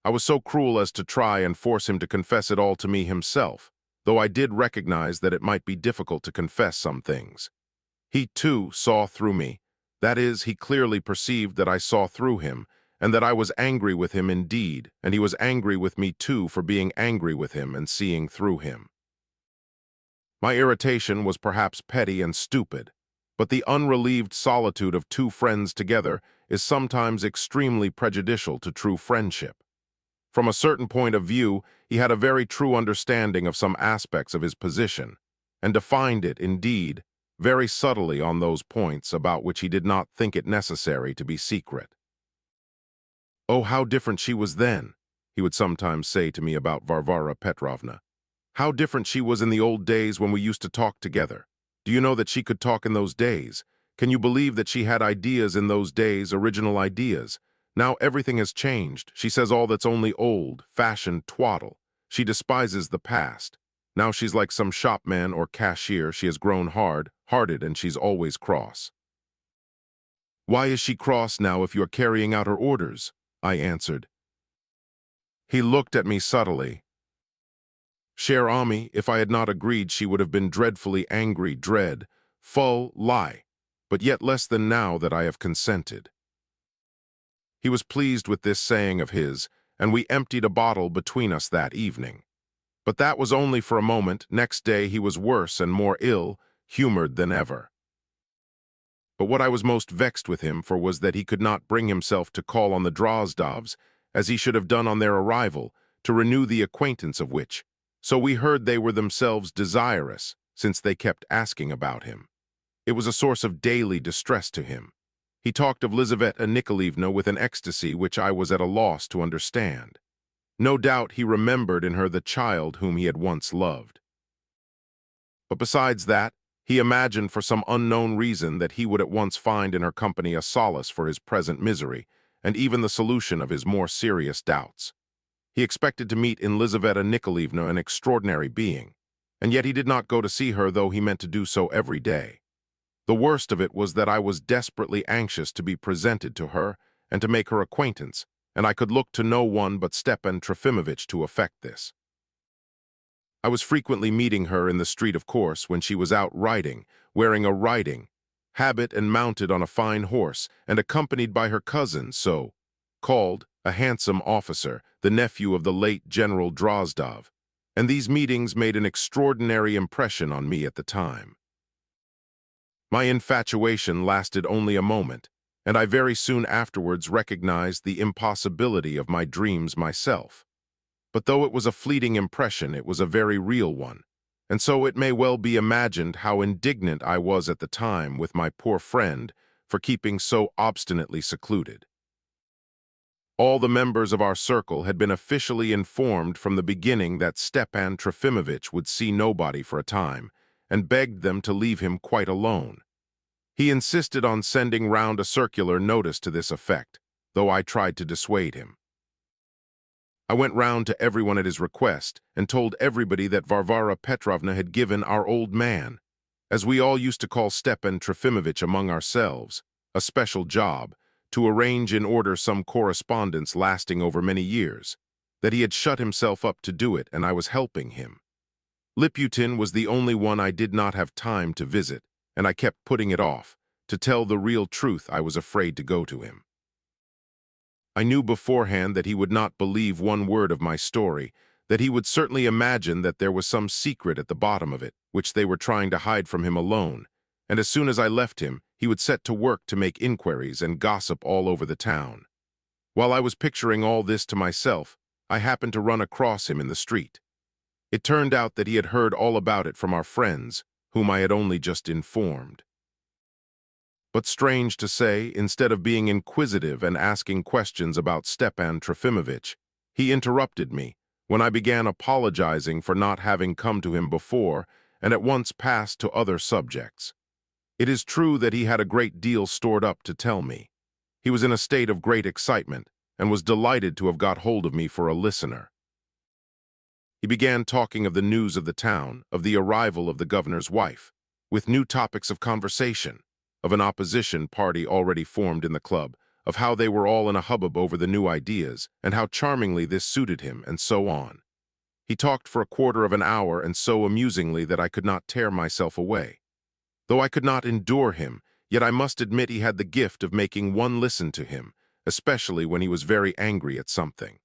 I was so cruel as to try and force him to confess it all to me himself, though I did recognize that it might be difficult to confess some things. He, too, saw through me. That is, he clearly perceived that I saw through him, and that I was angry with him indeed, and he was angry with me too for being angry with him and seeing through him. My irritation was perhaps petty and stupid, but the unrelieved solitude of two friends together is sometimes extremely prejudicial to true friendship. From a certain point of view, he had a very true understanding of some aspects of his position, and defined it, indeed, very subtly on those points about which he did not think it necessary to be secret. "Oh, how different she was then," he would sometimes say to me about Varvara Petrovna. "How different she was in the old days when we used to talk together. Do you know that she could talk in those days? Can you believe that she had ideas in those days, original ideas? Now everything has changed. She says all that's only old, fashioned twaddle. She despises the past. Now she's like some shopman or cashier. She has grown hard-hearted, and she's always cross." "Why is she cross now if you're carrying out her orders?" I answered. He looked at me subtly. Cher Ami, if I had not agreed, she would have been dreadfully angry, dread, full, lie, but yet less than now that I have consented. He was pleased with this saying of his, and we emptied a bottle between us that evening. But that was only for a moment. Next day he was worse and more ill-humored than ever. But what I was most vexed with him for was that he could not bring himself to call on the Drozdovs, as he should have done on their arrival, to renew the acquaintance of which. So we heard they were themselves desirous, since they kept asking about him. It was a source of daily distress to him. He talked of Lizaveta Nikolaevna with an ecstasy which I was at a loss to understand. No doubt he remembered in her the child whom he had once loved. But besides that, he imagined for some unknown reason that he would at once find in her company a solace for his present misery, and even the solution of his more serious doubts. He expected to meet in Lizaveta Nikolaevna an extraordinary being, and yet he did not go to see her, though he meant to do so every day. The worst of it was that I was desperately anxious to be presented to her and to make her acquaintance, and I could look to no one but Stepan Trofimovitch to effect this. I was frequently meeting her in the street, of course, when she was out riding, wearing a riding habit and mounted on a fine horse, and accompanied by her cousin, so called, a handsome officer, the nephew of the late General Drozdov, and these meetings made an extraordinary impression on me at the time. My infatuation lasted only a moment, and I very soon afterwards recognized the impossibility of my dreams myself. But though it was a fleeting impression, it was a very real one, and so it may well be imagined how indignant I was at the time with my poor friend for keeping so obstinately secluded. All the members of our circle had been officially informed from the beginning that Stepan Trofimovitch would see nobody for a time, and begged them to leave him quite alone. He insisted on sending round a circular notice to this effect, though I tried to dissuade him. I went round to everyone at his request and told everybody that Varvara Petrovna had given our old man, as we all used to call Stepan Trofimovitch among ourselves, a special job, to arrange in order some correspondence lasting over many years, that he had shut himself up to do it and I was helping him. Liputin was the only one I did not have time to visit, and I kept putting it off. To tell the real truth, I was afraid to go to him. I knew beforehand that he would not believe one word of my story, that he would certainly imagine that there was some secret at the bottom of it, which they were trying to hide from him alone, and as soon as I left him, he would set to work to make inquiries and gossip all over the town. While I was picturing all this to myself, I happened to run across him in the street. It turned out that he had heard all about it from our friends, whom I had only just informed. But strange to say, instead of being inquisitive and asking questions about Stepan Trofimovitch, he interrupted me when I began apologizing for not having come to him before, and at once passed to other subjects. It is true that he had a great deal stored up to tell me. He was in a state of great excitement, and was delighted to have got hold of me for a listener. He began talking of the news of the town, of the arrival of the governor's wife, with new topics of conversation, of an opposition party already formed in the club, of how they were all in a hubbub over the new ideas, and how charmingly this suited him, and so on. He talked for a quarter of an hour, and so amusingly that I could not tear myself away. Though I could not endure him, yet I must admit he had the gift of making one listen to him, especially when he was very angry at something.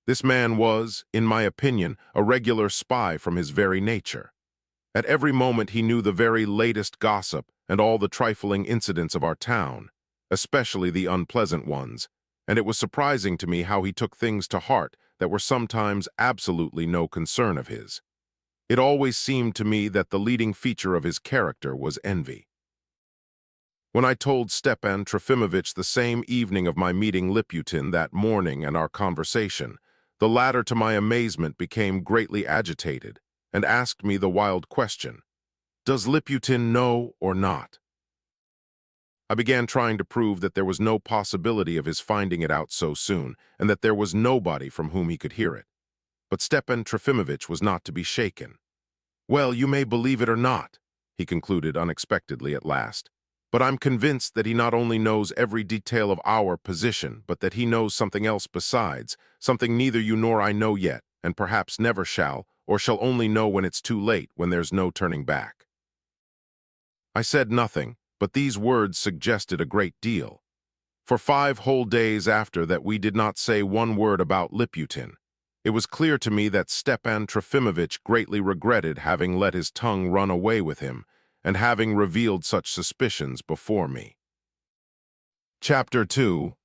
This man was, in my opinion, a regular spy from his very nature. At every moment he knew the very latest gossip and all the trifling incidents of our town, especially the unpleasant ones, and it was surprising to me how he took things to heart that were sometimes absolutely no concern of his. It always seemed to me that the leading feature of his character was envy. When I told Stepan Trofimovitch the same evening of my meeting Liputin that morning and our conversation, the latter, to my amazement, became greatly agitated and asked me the wild question, "Does Liputin know or not?" I began trying to prove that there was no possibility of his finding it out so soon, and that there was nobody from whom he could hear it. But Stepan Trofimovitch was not to be shaken. "Well, you may believe it or not," he concluded unexpectedly at last, But I'm convinced that he not only knows every detail of our position, but that he knows something else besides, something neither you nor I know yet, and perhaps never shall, or shall only know when it's too late, when there's no turning back." I said nothing, but these words suggested a great deal. For 5 whole days after that we did not say one word about Liputin. It was clear to me that Stepan Trofimovitch greatly regretted having let his tongue run away with him, and having revealed such suspicions before me. Chapter 2.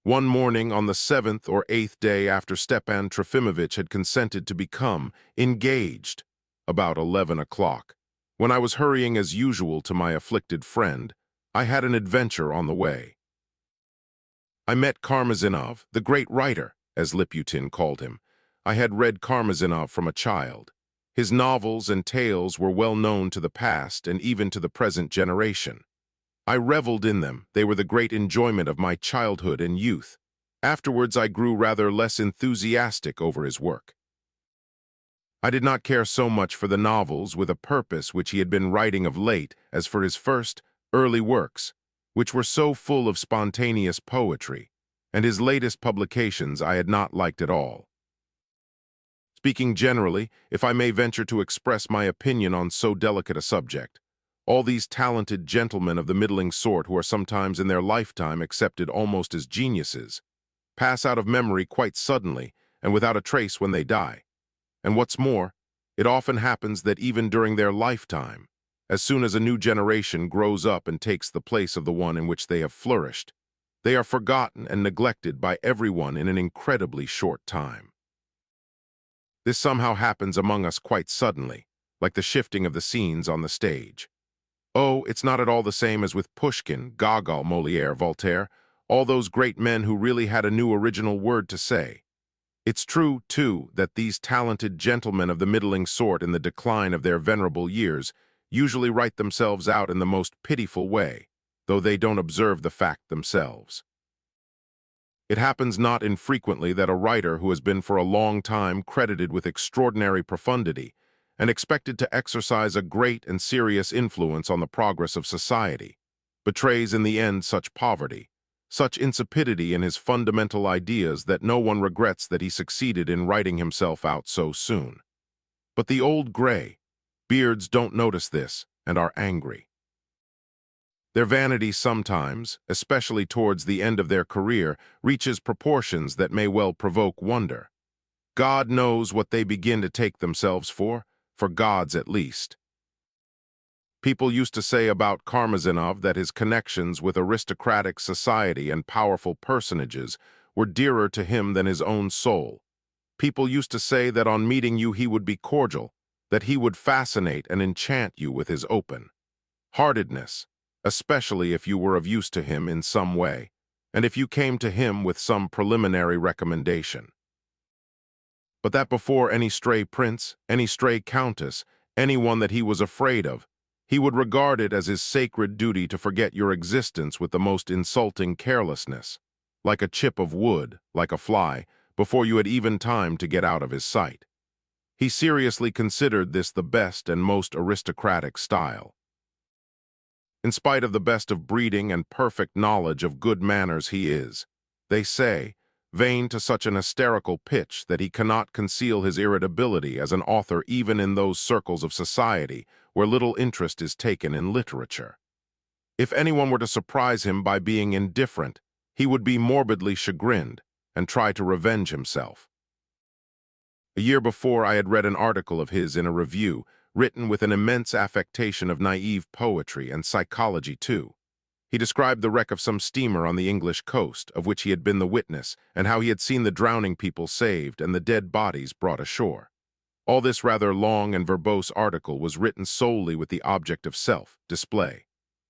One morning on the 7th or 8th day after Stepan Trofimovitch had consented to become engaged, about 11 o'clock, when I was hurrying as usual to my afflicted friend, I had an adventure on the way. I met Karmazinov, the great writer, as Liputin called him. I had read Karmazinov from a child. His novels and tales were well known to the past and even to the present generation. I reveled in them. They were the great enjoyment of my childhood and youth. Afterwards, I grew rather less enthusiastic over his work. I did not care so much for the novels with a purpose which he had been writing of late as for his first, early works, which were so full of spontaneous poetry, and his latest publications I had not liked at all. Speaking generally, if I may venture to express my opinion on so delicate a subject, all these talented gentlemen of the middling sort who are sometimes in their lifetime accepted almost as geniuses, pass out of memory quite suddenly and without a trace when they die. And what's more, it often happens that even during their lifetime, as soon as a new generation grows up and takes the place of the one in which they have flourished, they are forgotten and neglected by everyone in an incredibly short time. This somehow happens among us quite suddenly, like the shifting of the scenes on the stage. Oh, it's not at all the same as with Pushkin, Gogol, Molière, Voltaire, all those great men who really had a new original word to say. It's true, too, that these talented gentlemen of the middling sort in the decline of their venerable years usually write themselves out in the most pitiful way, though they don't observe the fact themselves. It happens not infrequently that a writer who has been for a long time credited with extraordinary profundity and expected to exercise a great and serious influence on the progress of society, betrays in the end such poverty, such insipidity in his fundamental ideas that no one regrets that he succeeded in writing himself out so soon. But the old gray beards don't notice this and are angry. Their vanity sometimes, especially towards the end of their career, reaches proportions that may well provoke wonder. God knows what they begin to take themselves for gods at least. People used to say about Karmazinov that his connections with aristocratic society and powerful personages were dearer to him than his own soul. People used to say that on meeting you he would be cordial, that he would fascinate and enchant you with his open-heartedness, especially if you were of use to him in some way, and if you came to him with some preliminary recommendation. But that before any stray prince, any stray countess, anyone that he was afraid of, he would regard it as his sacred duty to forget your existence with the most insulting carelessness, like a chip of wood, like a fly, before you had even time to get out of his sight. He seriously considered this the best and most aristocratic style. In spite of the best of breeding and perfect knowledge of good manners he is, they say, vain to such an hysterical pitch that he cannot conceal his irritability as an author even in those circles of society where little interest is taken in literature. If anyone were to surprise him by being indifferent, he would be morbidly chagrined and try to revenge himself. A year before, I had read an article of his in a review, written with an immense affectation of naive poetry and psychology too. He described the wreck of some steamer on the English coast, of which he had been the witness, and how he had seen the drowning people saved and the dead bodies brought ashore. All this rather long and verbose article was written solely with the object of self-display.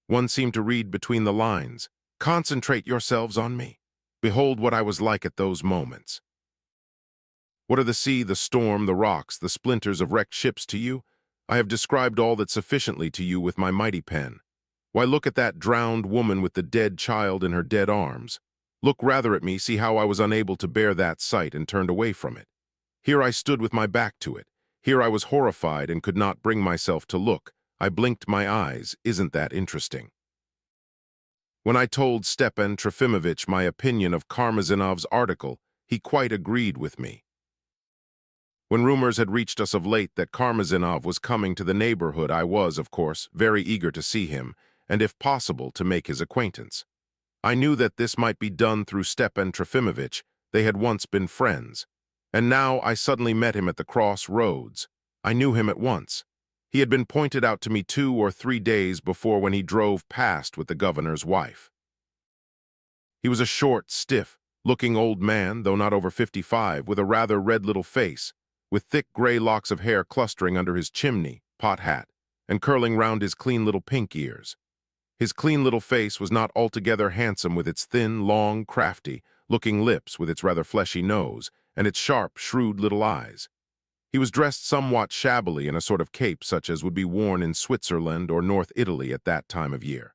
One seemed to read between the lines, "Concentrate yourselves on me. Behold what I was like at those moments. What are the sea, the storm, the rocks, the splinters of wrecked ships to you? I have described all that sufficiently to you with my mighty pen. Why, look at that drowned woman with the dead child in her dead arms. Look rather at me, see how I was unable to bear that sight and turned away from it. Here I stood with my back to it. Here I was horrified and could not bring myself to look. I blinked my eyes. Isn't that interesting? When I told Stepan Trofimovich my opinion of Karmazinov's article, he quite agreed with me. When rumors had reached us of late that Karmazinov was coming to the neighborhood, I was, of course, very eager to see him, and if possible, to make his acquaintance. I knew that this might be done through Stepan Trofimovich. They had once been friends. And now I suddenly met him at the crossroads. I knew him at once. He had been pointed out to me 2 or 3 days before when he drove past with the governor's wife. He was a short, stiff-looking old man, though not over 55, with a rather red little face, with thick gray locks of hair clustering under his chimney pot hat and curling round his clean little pink ears. His clean little face was not altogether handsome, with its thin, long, crafty-looking lips, with its rather fleshy nose, and its sharp, shrewd little eyes. He was dressed somewhat shabbily in a sort of cape such as would be worn in Switzerland or North Italy at that time of year.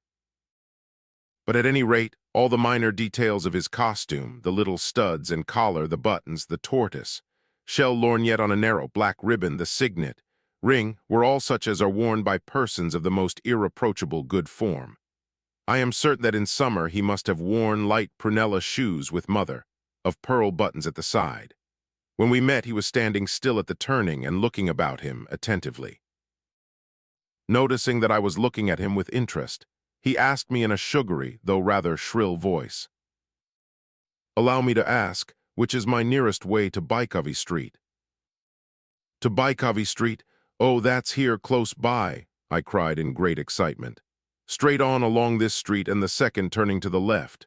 But at any rate, all the minor details of his costume, the little studs and collar, the buttons, the tortoise, shell lorgnette on a narrow black ribbon, the signet, ring, were all such as are worn by persons of the most irreproachable good form. I am certain that in summer he must have worn light prunella shoes with mother, of pearl buttons at the side. When we met, he was standing still at the turning and looking about him attentively. Noticing that I was looking at him with interest, he asked me in a sugary, though rather shrill voice, "Allow me to ask, which is my nearest way to Baikovy Street?" "To Baikovy Street? Oh, that's here close by," I cried in great excitement. "Straight on along this street and the second turning to the left."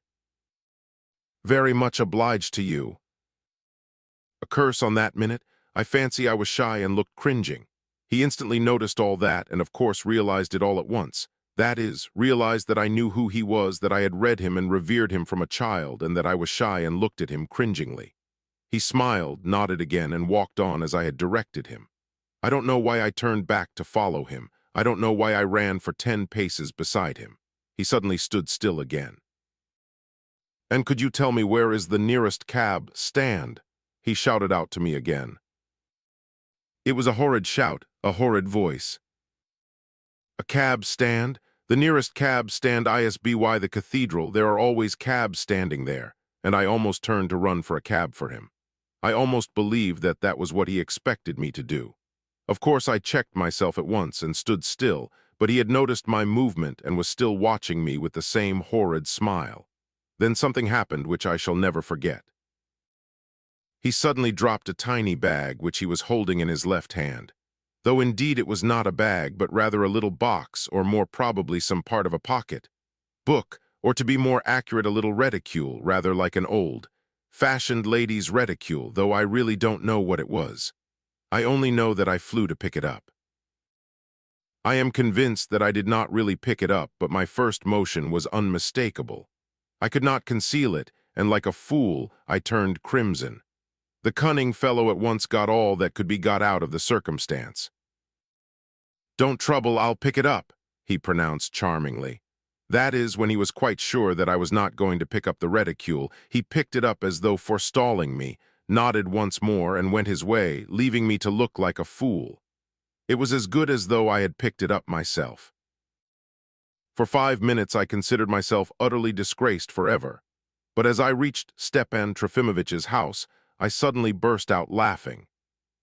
"Very much obliged to you." A curse on that minute. I fancy I was shy and looked cringing. He instantly noticed all that and of course realized it all at once. That is, realized that I knew who he was, that I had read him and revered him from a child, and that I was shy and looked at him cringingly. He smiled, nodded again, and walked on as I had directed him. I don't know why I turned back to follow him. I don't know why I ran for 10 paces beside him. He suddenly stood still again. "And could you tell me where is the nearest cab stand?" he shouted out to me again. It was a horrid shout, a horrid voice. "A cab stand? The nearest cab stand ISBY the cathedral. There are always cabs standing there." And I almost turned to run for a cab for him. I almost believed that that was what he expected me to do. Of course, I checked myself at once and stood still, but he had noticed my movement and was still watching me with the same horrid smile. Then something happened which I shall never forget. He suddenly dropped a tiny bag which he was holding in his left hand, though indeed it was not a bag, but rather a little box, or more probably some part of a pocket book, or to be more accurate, a little reticule, rather like an old-fashioned lady's reticule, though I really don't know what it was. I only know that I flew to pick it up. I am convinced that I did not really pick it up, but my first motion was unmistakable. I could not conceal it, and like a fool, I turned crimson. The cunning fellow at once got all that could be got out of the circumstance. "Don't trouble, I'll pick it up," he pronounced charmingly. That is, when he was quite sure that I was not going to pick up the reticule, he picked it up as though forestalling me, nodded once more, and went his way, leaving me to look like a fool. It was as good as though I had picked it up myself. For 5 minutes I considered myself utterly disgraced forever. But as I reached Stepan Trofimovich's house, I suddenly burst out laughing.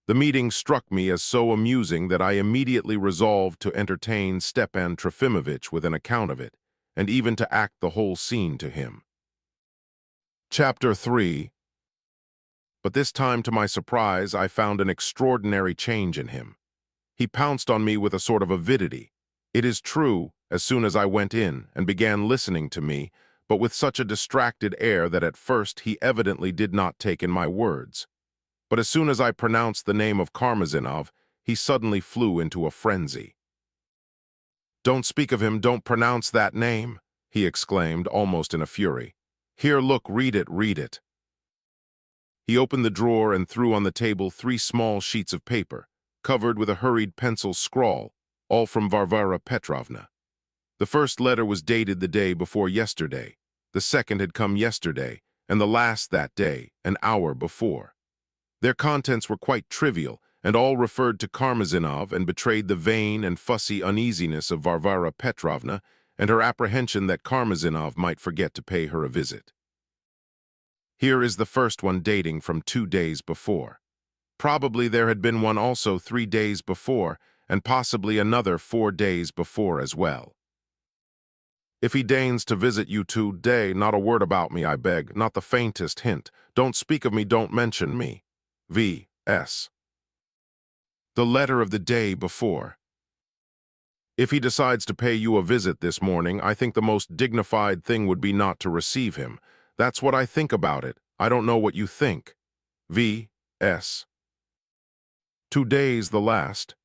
The meeting struck me as so amusing that I immediately resolved to entertain Stepan Trofimovich with an account of it, and even to act the whole scene to him. Chapter 3. But this time, to my surprise, I found an extraordinary change in him. He pounced on me with a sort of avidity. It is true, as soon as I went in and began listening to me, but with such a distracted air that at first he evidently did not take in my words. But as soon as I pronounced the name of Karmazinov, he suddenly flew into a frenzy. "Don't speak of him, don't pronounce that name," he exclaimed, almost in a fury. "Here, look, read it, read it." He opened the drawer and threw on the table 3 small sheets of paper, covered with a hurried pencil scrawl, all from Varvara Petrovna. The first letter was dated the day before yesterday, the second had come yesterday, and the last that day, an hour before. Their contents were quite trivial, and all referred to Karmazinov and betrayed the vain and fussy uneasiness of Varvara Petrovna and her apprehension that Karmazinov might forget to pay her a visit. Here is the first one dating from 2 days before. Probably there had been one also 3 days before, and possibly another 4 days before as well. If he deigns to visit you today, not a word about me, I beg, not the faintest hint. Don't speak of me, don't mention me. V.S. The letter of the day before. If he decides to pay you a visit this morning, I think the most dignified thing would be not to receive him. That's what I think about it. I don't know what you think. V.S. 2 days the last.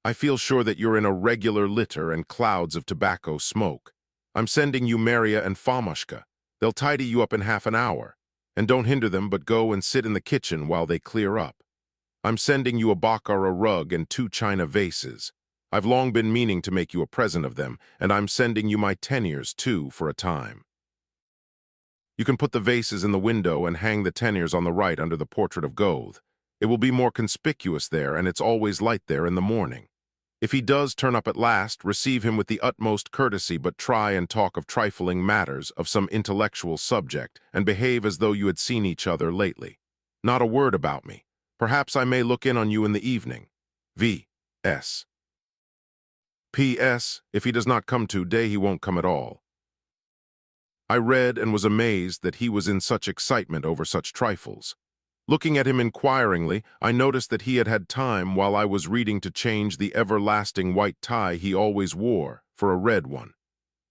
I feel sure that you're in a regular litter and clouds of tobacco smoke. I'm sending you Maria and Fomushka. They'll tidy you up in half an hour. And don't hinder them, but go and sit in the kitchen while they clear up. I'm sending you a Baccara rug and 2 china vases. I've long been meaning to make you a present of them, and I'm sending you my tenniers, too, for a time. You can put the vases in the window and hang the tenniers on the right under the portrait of Goethe. It will be more conspicuous there, and it's always light there in the morning. If he does turn up at last, receive him with the utmost courtesy, but try and talk of trifling matters, of some intellectual subject, and behave as though you had seen each other lately. Not a word about me. Perhaps I may look in on you in the evening. V.S. P.S. If he does not come today, he won't come at all. I read and was amazed that he was in such excitement over such trifles. Looking at him inquiringly, I noticed that he had had time while I was reading to change the everlasting white tie he always wore for a red one.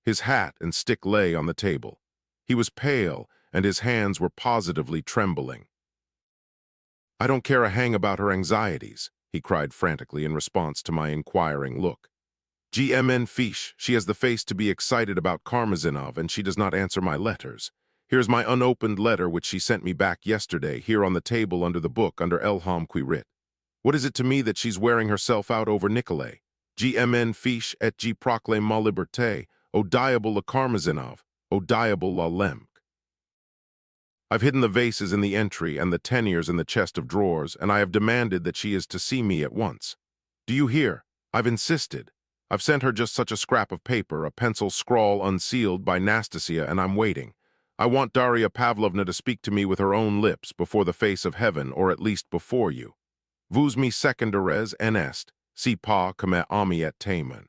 His hat and stick lay on the table. He was pale, and his hands were positively trembling. I don't care a hang about her anxieties, he cried frantically in response to my inquiring look. GMN fiche, she has the face to be excited about Karmazinov, and she does not answer my letters. Here's my unopened letter which she sent me back yesterday, here on the table under the book, under Elham Quirit. What is it to me that she's wearing herself out over Nikolay? GMN fiche et G proclame ma liberté, o diable la Karmazinov, o diable la Lemk. I've hidden the vases in the entry and the tenniers in the chest of drawers, and I have demanded that she is to see me at once. Do you hear? I've insisted. I've sent her just such a scrap of paper, a pencil scrawl unsealed by Nastasia, and I'm waiting. I want Daria Pavlovna to speak to me with her own lips before the face of heaven, or at least before you. Vous me secondares en est, si pas comme ami et témoin.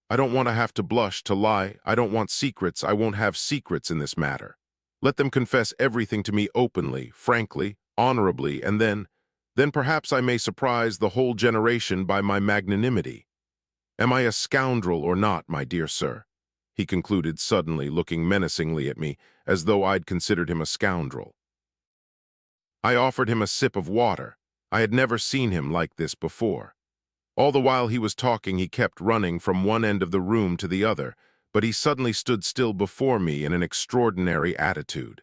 I don't want to have to blush, to lie. I don't want secrets. I won't have secrets in this matter. Let them confess everything to me openly, frankly, honorably, and then perhaps I may surprise the whole generation by my magnanimity. Am I a scoundrel or not, my dear sir? He concluded suddenly, looking menacingly at me, as though I'd considered him a scoundrel. I offered him a sip of water. I had never seen him like this before. All the while he was talking, he kept running from one end of the room to the other, but he suddenly stood still before me in an extraordinary attitude.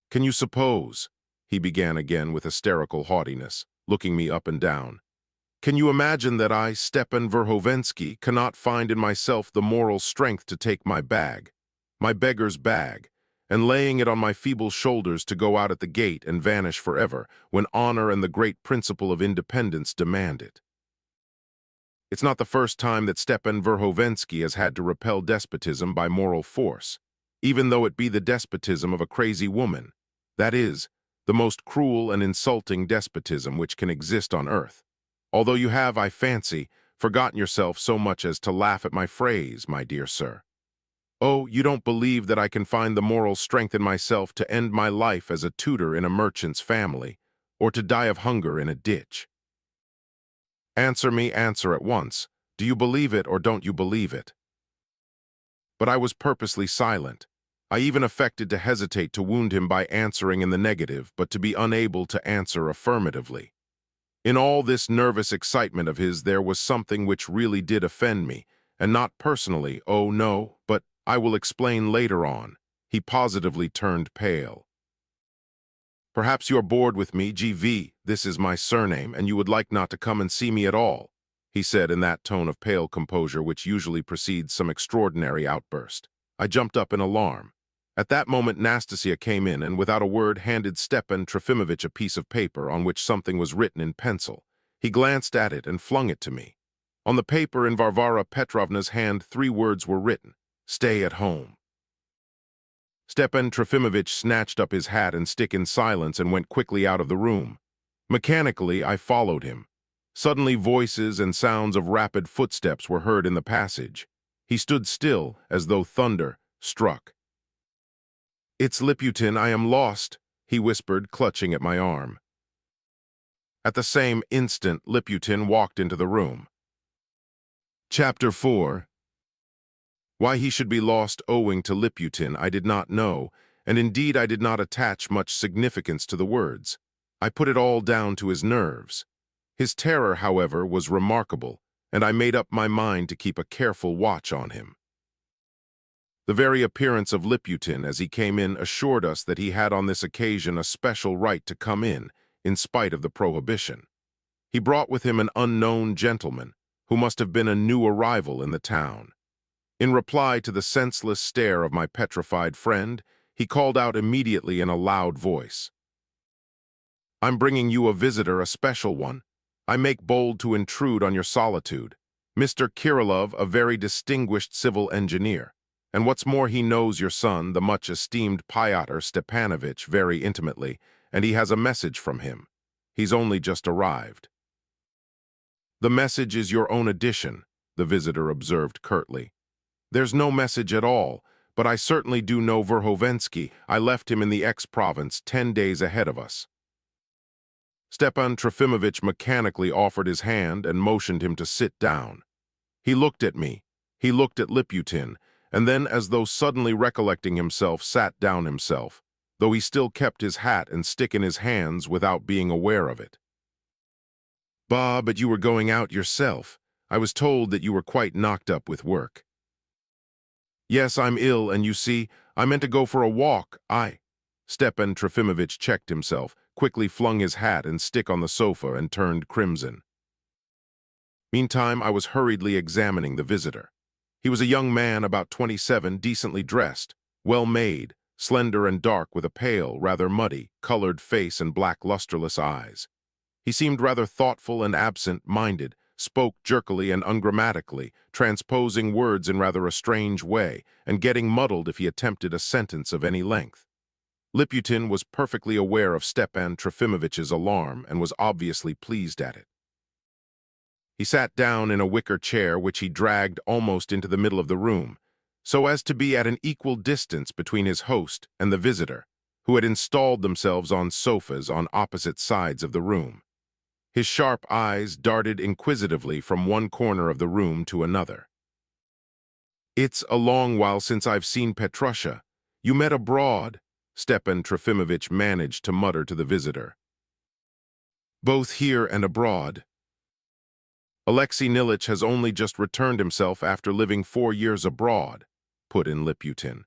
Can you suppose, he began again with hysterical haughtiness, looking me up and down, can you imagine that I, Stepan Verhovensky, cannot find in myself the moral strength to take my bag, my beggar's bag, and laying it on my feeble shoulders to go out at the gate and vanish forever, when honor and the great principle of independence demand it? It's not the first time that Stepan Verhovensky has had to repel despotism by moral force, even though it be the despotism of a crazy woman. That is, the most cruel and insulting despotism which can exist on earth. Although you have, I fancy, forgotten yourself so much as to laugh at my phrase, my dear sir. Oh, you don't believe that I can find the moral strength in myself to end my life as a tutor in a merchant's family, or to die of hunger in a ditch. Answer me, answer at once. Do you believe it or don't you believe it? But I was purposely silent. I even affected to hesitate to wound him by answering in the negative, but to be unable to answer affirmatively. In all this nervous excitement of his, there was something which really did offend me, and not personally, oh no, but I will explain later on. He positively turned pale. Perhaps you're bored with me, GV, this is my surname, and you would like not to come and see me at all, he said in that tone of pale composure which usually precedes some extraordinary outburst. I jumped up in alarm. At that moment Nastasia came in and without a word handed Stepan Trofimovich a piece of paper on which something was written in pencil. He glanced at it and flung it to me. On the paper in Varvara Petrovna's hand 3 words were written: "Stay at home." Stepan Trofimovich snatched up his hat and stick in silence and went quickly out of the room. Mechanically, I followed him. Suddenly voices and sounds of rapid footsteps were heard in the passage. He stood still, as though thunder struck. "It's Liputin, I am lost," he whispered, clutching at my arm. At the same instant, Liputin walked into the room. Chapter 4. Why he should be lost owing to Liputin I did not know, and indeed I did not attach much significance to the words. I put it all down to his nerves. His terror, however, was remarkable, and I made up my mind to keep a careful watch on him. The very appearance of Liputin as he came in assured us that he had on this occasion a special right to come in spite of the prohibition. He brought with him an unknown gentleman, who must have been a new arrival in the town. In reply to the senseless stare of my petrified friend, he called out immediately in a loud voice, "I'm bringing you a visitor, a special one. I make bold to intrude on your solitude. Mr. Kirillov, a very distinguished civil engineer. And what's more, he knows your son, the much-esteemed Pyotr Stepanovich, very intimately, and he has a message from him. He's only just arrived." "The message is your own addition," the visitor observed curtly. "There's no message at all, but I certainly do know Verhovensky. I left him in the X-province 10 days ahead of us." Stepan Trofimovich mechanically offered his hand and motioned him to sit down. He looked at me, he looked at Liputin, and then, as though suddenly recollecting himself, sat down himself, though he still kept his hat and stick in his hands without being aware of it. "Bah, but you were going out yourself. I was told that you were quite knocked up with work." "Yes, I'm ill, and you see, I meant to go for a walk. Stepan Trofimovich checked himself, quickly flung his hat and stick on the sofa and turned crimson. Meantime, I was hurriedly examining the visitor. He was a young man about 27, decently dressed, well-made, slender and dark, with a pale, rather muddy, colored face and black, lusterless eyes. He seemed rather thoughtful and absent-minded, spoke jerkily and ungrammatically, transposing words in rather a strange way, and getting muddled if he attempted a sentence of any length. Liputin was perfectly aware of Stepan Trofimovich's alarm and was obviously pleased at it. He sat down in a wicker chair which he dragged almost into the middle of the room, so as to be at an equal distance between his host and the visitor, who had installed themselves on sofas on opposite sides of the room. His sharp eyes darted inquisitively from one corner of the room to another. "It's a long while since I've seen Petrusha. You met abroad," Stepan Trofimovich managed to mutter to the visitor. "Both here and abroad. Alexei Nilitch has only just returned himself after living 4 years abroad," put in Liputin.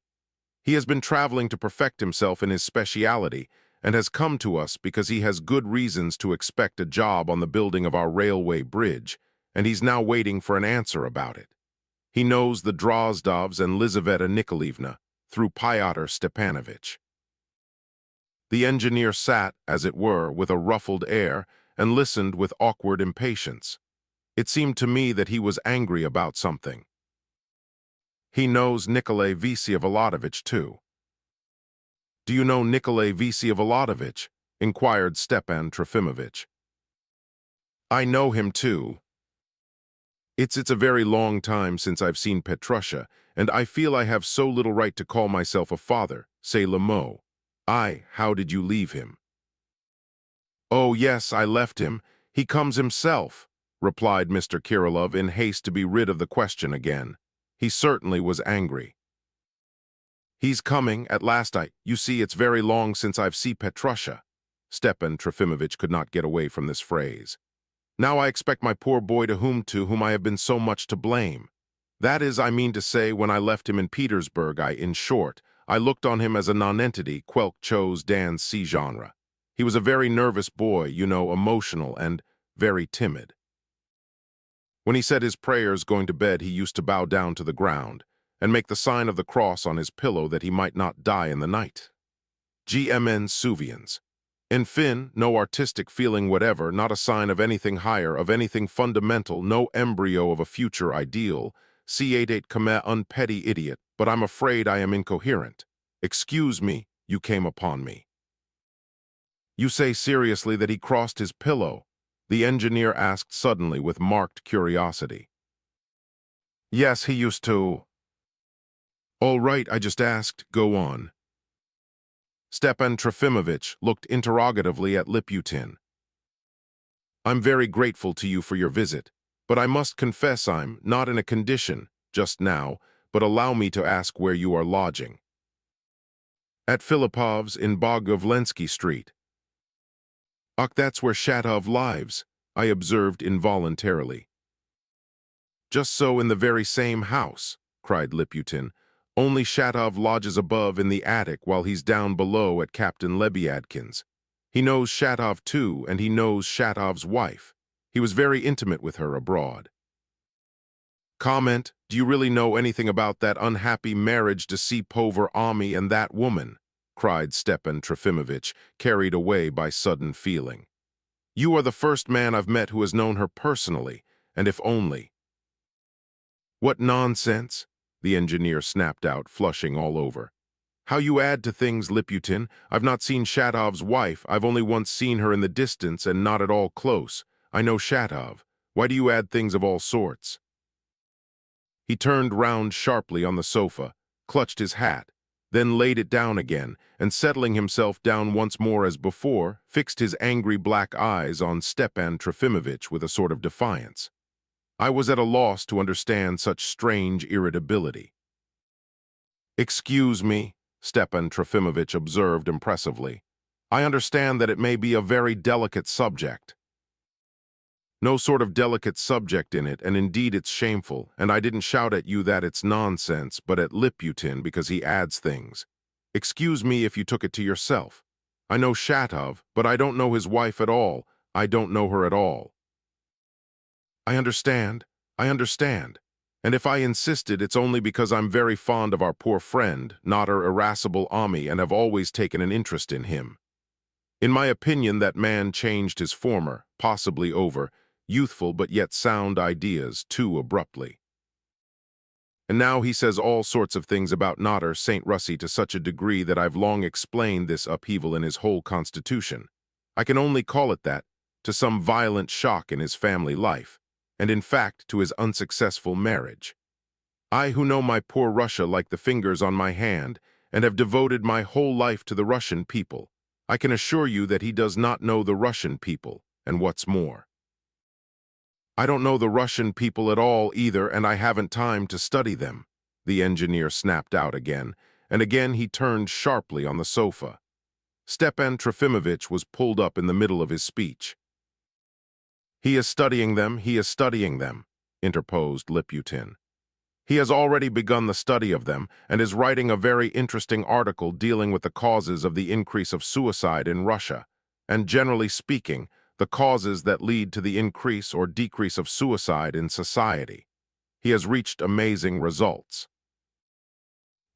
"He has been traveling to perfect himself in his speciality and has come to us because he has good reasons to expect a job on the building of our railway bridge, and he's now waiting for an answer about it. He knows the Drozdovs and Lizaveta Nikolaevna through Pyotr Stepanovich." The engineer sat, as it were, with a ruffled air and listened with awkward impatience. It seemed to me that he was angry about something. "He knows Nikolay Vsevolodovich, too." "Do you know Nikolay Vsevolodovich?" inquired Stepan Trofimovich. "I know him, too. It's a very long time since I've seen Petrusha, and I feel I have so little right to call myself a father, c'est le mot. How did you leave him?" "Oh, yes, I left him. He comes himself," replied Mr. Kirillov in haste to be rid of the question again. He certainly was angry. "He's coming, at last. You see, it's very long since I've seen Petrusha." Stepan Trofimovich could not get away from this phrase. "Now I expect my poor boy to whom I have been so much to blame. That is, I mean to say, when I left him in Petersburg, in short, I looked on him as a nonentity, quelque chose dans ce genre. He was a very nervous boy, you know, emotional and very timid. When he said his prayers going to bed, he used to bow down to the ground, and make the sign of the cross on his pillow that he might not die in the night. GMN Suvians. In fin, no artistic feeling whatever, not a sign of anything higher, of anything fundamental, no embryo of a future ideal. C88 come unpetty idiot, but I'm afraid I am incoherent. Excuse me, you came upon me. You say seriously that he crossed his pillow? The engineer asked suddenly with marked curiosity. Yes, he used to. All right, I just asked, go on. Stepan Trofimovich looked interrogatively at Liputin. I'm very grateful to you for your visit, but I must confess I'm not in a condition, just now, but allow me to ask where you are lodging. At Filipov's in Bogovlensky Street. Ach, that's where Shatov lives, I observed involuntarily. Just so, in the very same house, cried Liputin. Only Shatov lodges above in the attic while he's down below at Captain Lebyadkin's. He knows Shatov too, and he knows Shatov's wife. He was very intimate with her abroad. Comment, do you really know anything about that unhappy marriage to Pover Ami and that woman? Cried Stepan Trofimovich, carried away by sudden feeling. You are the first man I've met who has known her personally, and if only. What nonsense, the engineer snapped out, flushing all over. How you add to things, Liputin. I've not seen Shatov's wife. I've only once seen her in the distance and not at all close. I know Shatov. Why do you add things of all sorts? He turned round sharply on the sofa, clutched his hat, then laid it down again, and settling himself down once more as before, fixed his angry black eyes on Stepan Trofimovich with a sort of defiance. I was at a loss to understand such strange irritability. Excuse me, Stepan Trofimovich observed impressively. I understand that it may be a very delicate subject. No sort of delicate subject in it, and indeed it's shameful, and I didn't shout at you that it's nonsense, but at Liputin because he adds things. Excuse me if you took it to yourself. I know Shatov, but I don't know his wife at all. I don't know her at all. I understand. And if I insisted, it's only because I'm very fond of our poor friend, not our irascible Ami, and have always taken an interest in him. In my opinion, that man changed his former, possibly over, youthful but yet sound ideas too abruptly. And now he says all sorts of things about Nader St. Russie to such a degree that I've long explained this upheaval in his whole constitution. I can only call it that, to some violent shock in his family life, and in fact to his unsuccessful marriage. I who know my poor Russia like the fingers on my hand, and have devoted my whole life to the Russian people, I can assure you that he does not know the Russian people, and what's more. I don't know the Russian people at all either, and I haven't time to study them, the engineer snapped out again, and again he turned sharply on the sofa. Stepan Trofimovich was pulled up in the middle of his speech. He is studying them, interposed Liputin. He has already begun the study of them, and is writing a very interesting article dealing with the causes of the increase of suicide in Russia, and generally speaking, the causes that lead to the increase or decrease of suicide in society. He has reached amazing results.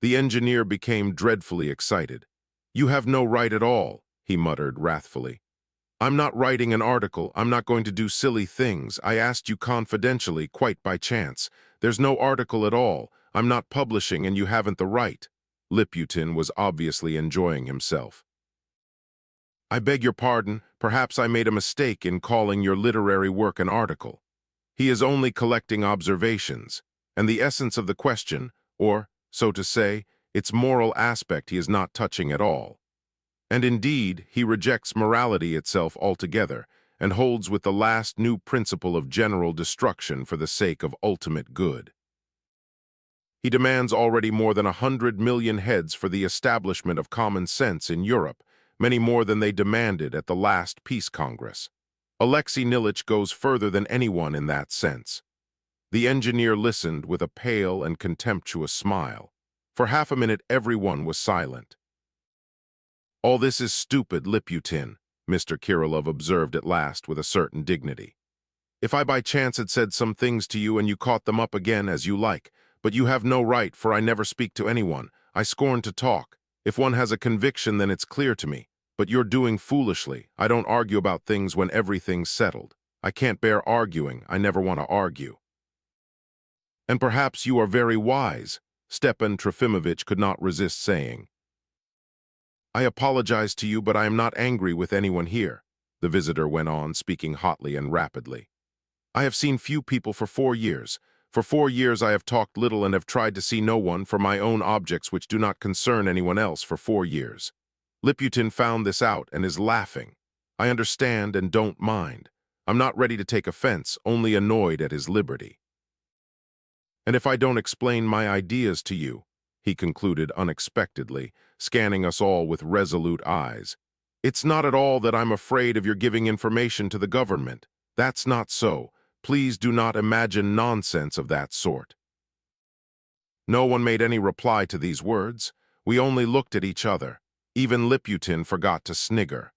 The engineer became dreadfully excited. You have no right at all, he muttered wrathfully. I'm not writing an article. I'm not going to do silly things. I asked you confidentially, quite by chance. There's no article at all. I'm not publishing, and you haven't the right. Liputin was obviously enjoying himself. I beg your pardon. Perhaps I made a mistake in calling your literary work an article. He is only collecting observations, and the essence of the question, or, so to say, its moral aspect he is not touching at all. And indeed, he rejects morality itself altogether, and holds with the last new principle of general destruction for the sake of ultimate good. He demands already more than 100 million heads for the establishment of common sense in Europe, many more than they demanded at the last Peace Congress. Alexei Nilich goes further than anyone in that sense. The engineer listened with a pale and contemptuous smile. For half a minute everyone was silent. All this is stupid, Liputin, Mr. Kirillov observed at last with a certain dignity. If I by chance had said some things to you and you caught them up again as you like, But you have no right, for I never speak to anyone. I scorn to talk. If one has a conviction, then it's clear to me. But you're doing foolishly. I don't argue about things when everything's settled. I can't bear arguing. I never want to argue. And perhaps you are very wise, Stepan Trofimovich could not resist saying. I apologize to you, but I am not angry with anyone here, the visitor went on, speaking hotly and rapidly. I have seen few people for 4 years. For 4 years I have talked little and have tried to see no one for my own objects which do not concern anyone else for 4 years. Liputin found this out and is laughing. I understand and don't mind. I'm not ready to take offense, only annoyed at his liberty. And if I don't explain my ideas to you, he concluded unexpectedly, scanning us all with resolute eyes, it's not at all that I'm afraid of your giving information to the government. That's not so. Please do not imagine nonsense of that sort. No one made any reply to these words. We only looked at each other. Even Liputin forgot to snigger.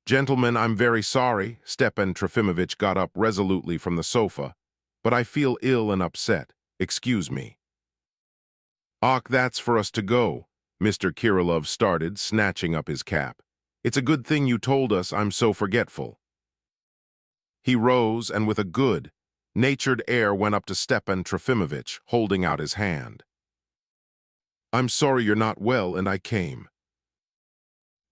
Gentlemen, I'm very sorry, Stepan Trofimovich got up resolutely from the sofa, but I feel ill and upset. Excuse me. Och, that's for us to go, Mr. Kirillov started, snatching up his cap. It's a good thing you told us. I'm so forgetful. He rose and with a good-natured air went up to Stepan Trofimovich, holding out his hand. I'm sorry you're not well, and I came.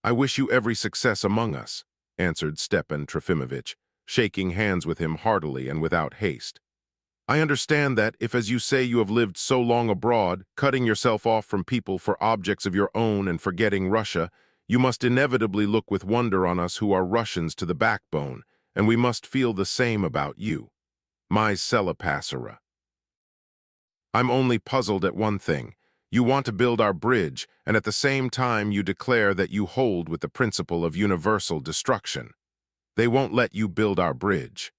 I wish you every success among us, answered Stepan Trofimovich, shaking hands with him heartily and without haste. I understand that if, as you say, you have lived so long abroad, cutting yourself off from people for objects of your own and forgetting Russia, you must inevitably look with wonder on us who are Russians to the backbone, and we must feel the same about you. My Selapassera. I'm only puzzled at one thing. You want to build our bridge, and at the same time you declare that you hold with the principle of universal destruction. They won't let you build our bridge.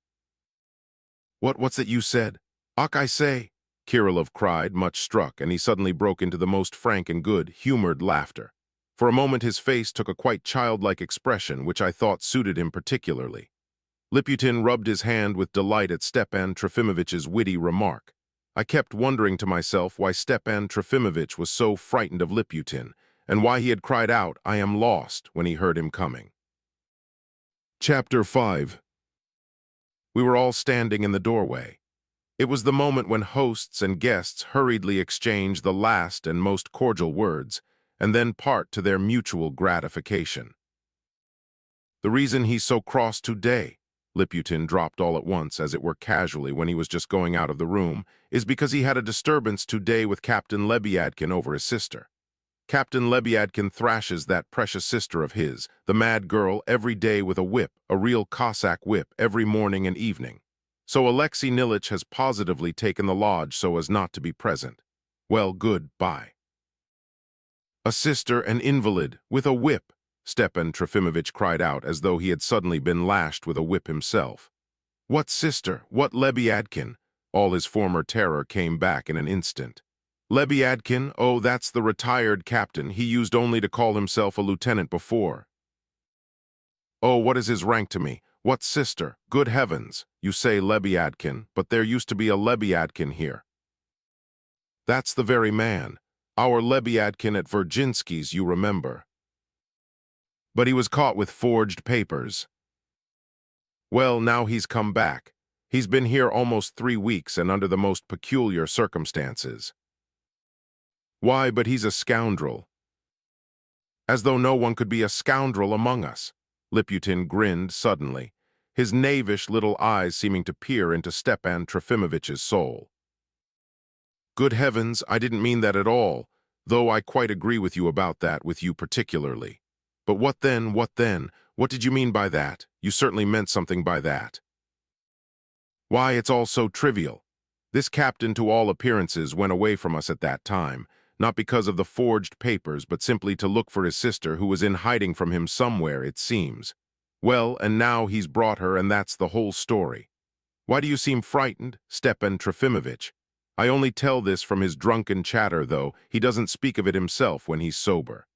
What's that you said? Och, I say, Kirillov cried, much struck, and he suddenly broke into the most frank and good-humored laughter. For a moment his face took a quite childlike expression, which I thought suited him particularly. Liputin rubbed his hand with delight at Stepan Trofimovich's witty remark. I kept wondering to myself why Stepan Trofimovich was so frightened of Liputin, and why he had cried out, "I am lost," when he heard him coming. Chapter 5. We were all standing in the doorway. It was the moment when hosts and guests hurriedly exchange the last and most cordial words, and then part to their mutual gratification. The reason he's so cross today, Liputin dropped all at once, as it were casually, when he was just going out of the room, is because he had a disturbance today with Captain Lebyadkin over his sister. Captain Lebyadkin thrashes that precious sister of his, the mad girl, every day with a whip, a real Cossack whip, every morning and evening. So Alexei Nilitch has positively taken the lodge so as not to be present. Well, good-bye. A sister, an invalid, with a whip, Stepan Trofimovich cried out, as though he had suddenly been lashed with a whip himself. What sister? What Lebyadkin? All his former terror came back in an instant. Lebyadkin? Oh, that's the retired captain. He used only to call himself a lieutenant before. Oh, what is his rank to me? What sister? Good heavens! You say Lebyadkin, but there used to be a Lebyadkin here. That's the very man. Our Lebyadkin at Virginsky's, you remember. But he was caught with forged papers. Well, now he's come back. He's been here almost 3 weeks and under the most peculiar circumstances. Why, but he's a scoundrel. As though no one could be a scoundrel among us. Liputin grinned suddenly, his knavish little eyes seeming to peer into Stepan Trofimovich's soul. Good heavens, I didn't mean that at all, though I quite agree with you about that, with you particularly. But what then, what then? What did you mean by that? You certainly meant something by that. Why, it's all so trivial. This captain, to all appearances, went away from us at that time, not because of the forged papers, but simply to look for his sister, who was in hiding from him somewhere, it seems. Well, and now he's brought her, and that's the whole story. Why do you seem frightened, Stepan Trofimovich? I only tell this from his drunken chatter, though he doesn't speak of it himself when he's sober.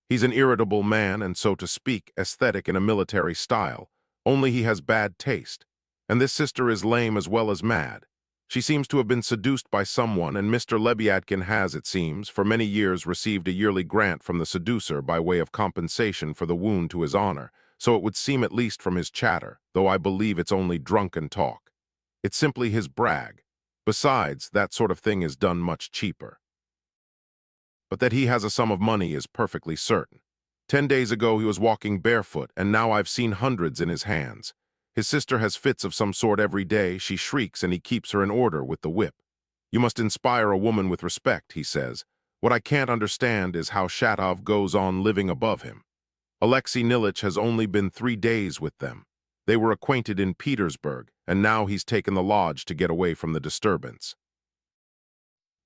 He's an irritable man, and so to speak, aesthetic in a military style, only he has bad taste. And this sister is lame as well as mad. She seems to have been seduced by someone, and Mr. Lebyadkin has, it seems, for many years received a yearly grant from the seducer by way of compensation for the wound to his honor, so it would seem at least from his chatter, though I believe it's only drunken talk. It's simply his brag. Besides, that sort of thing is done much cheaper. But that he has a sum of money is perfectly certain. 10 days ago he was walking barefoot, and now I've seen hundreds in his hands. His sister has fits of some sort every day. She shrieks, and he keeps her in order with the whip. You must inspire a woman with respect, he says. What I can't understand is how Shatov goes on living above him. Alexei Nilich has only been 3 days with them. They were acquainted in Petersburg, and now he's taken the lodge to get away from the disturbance.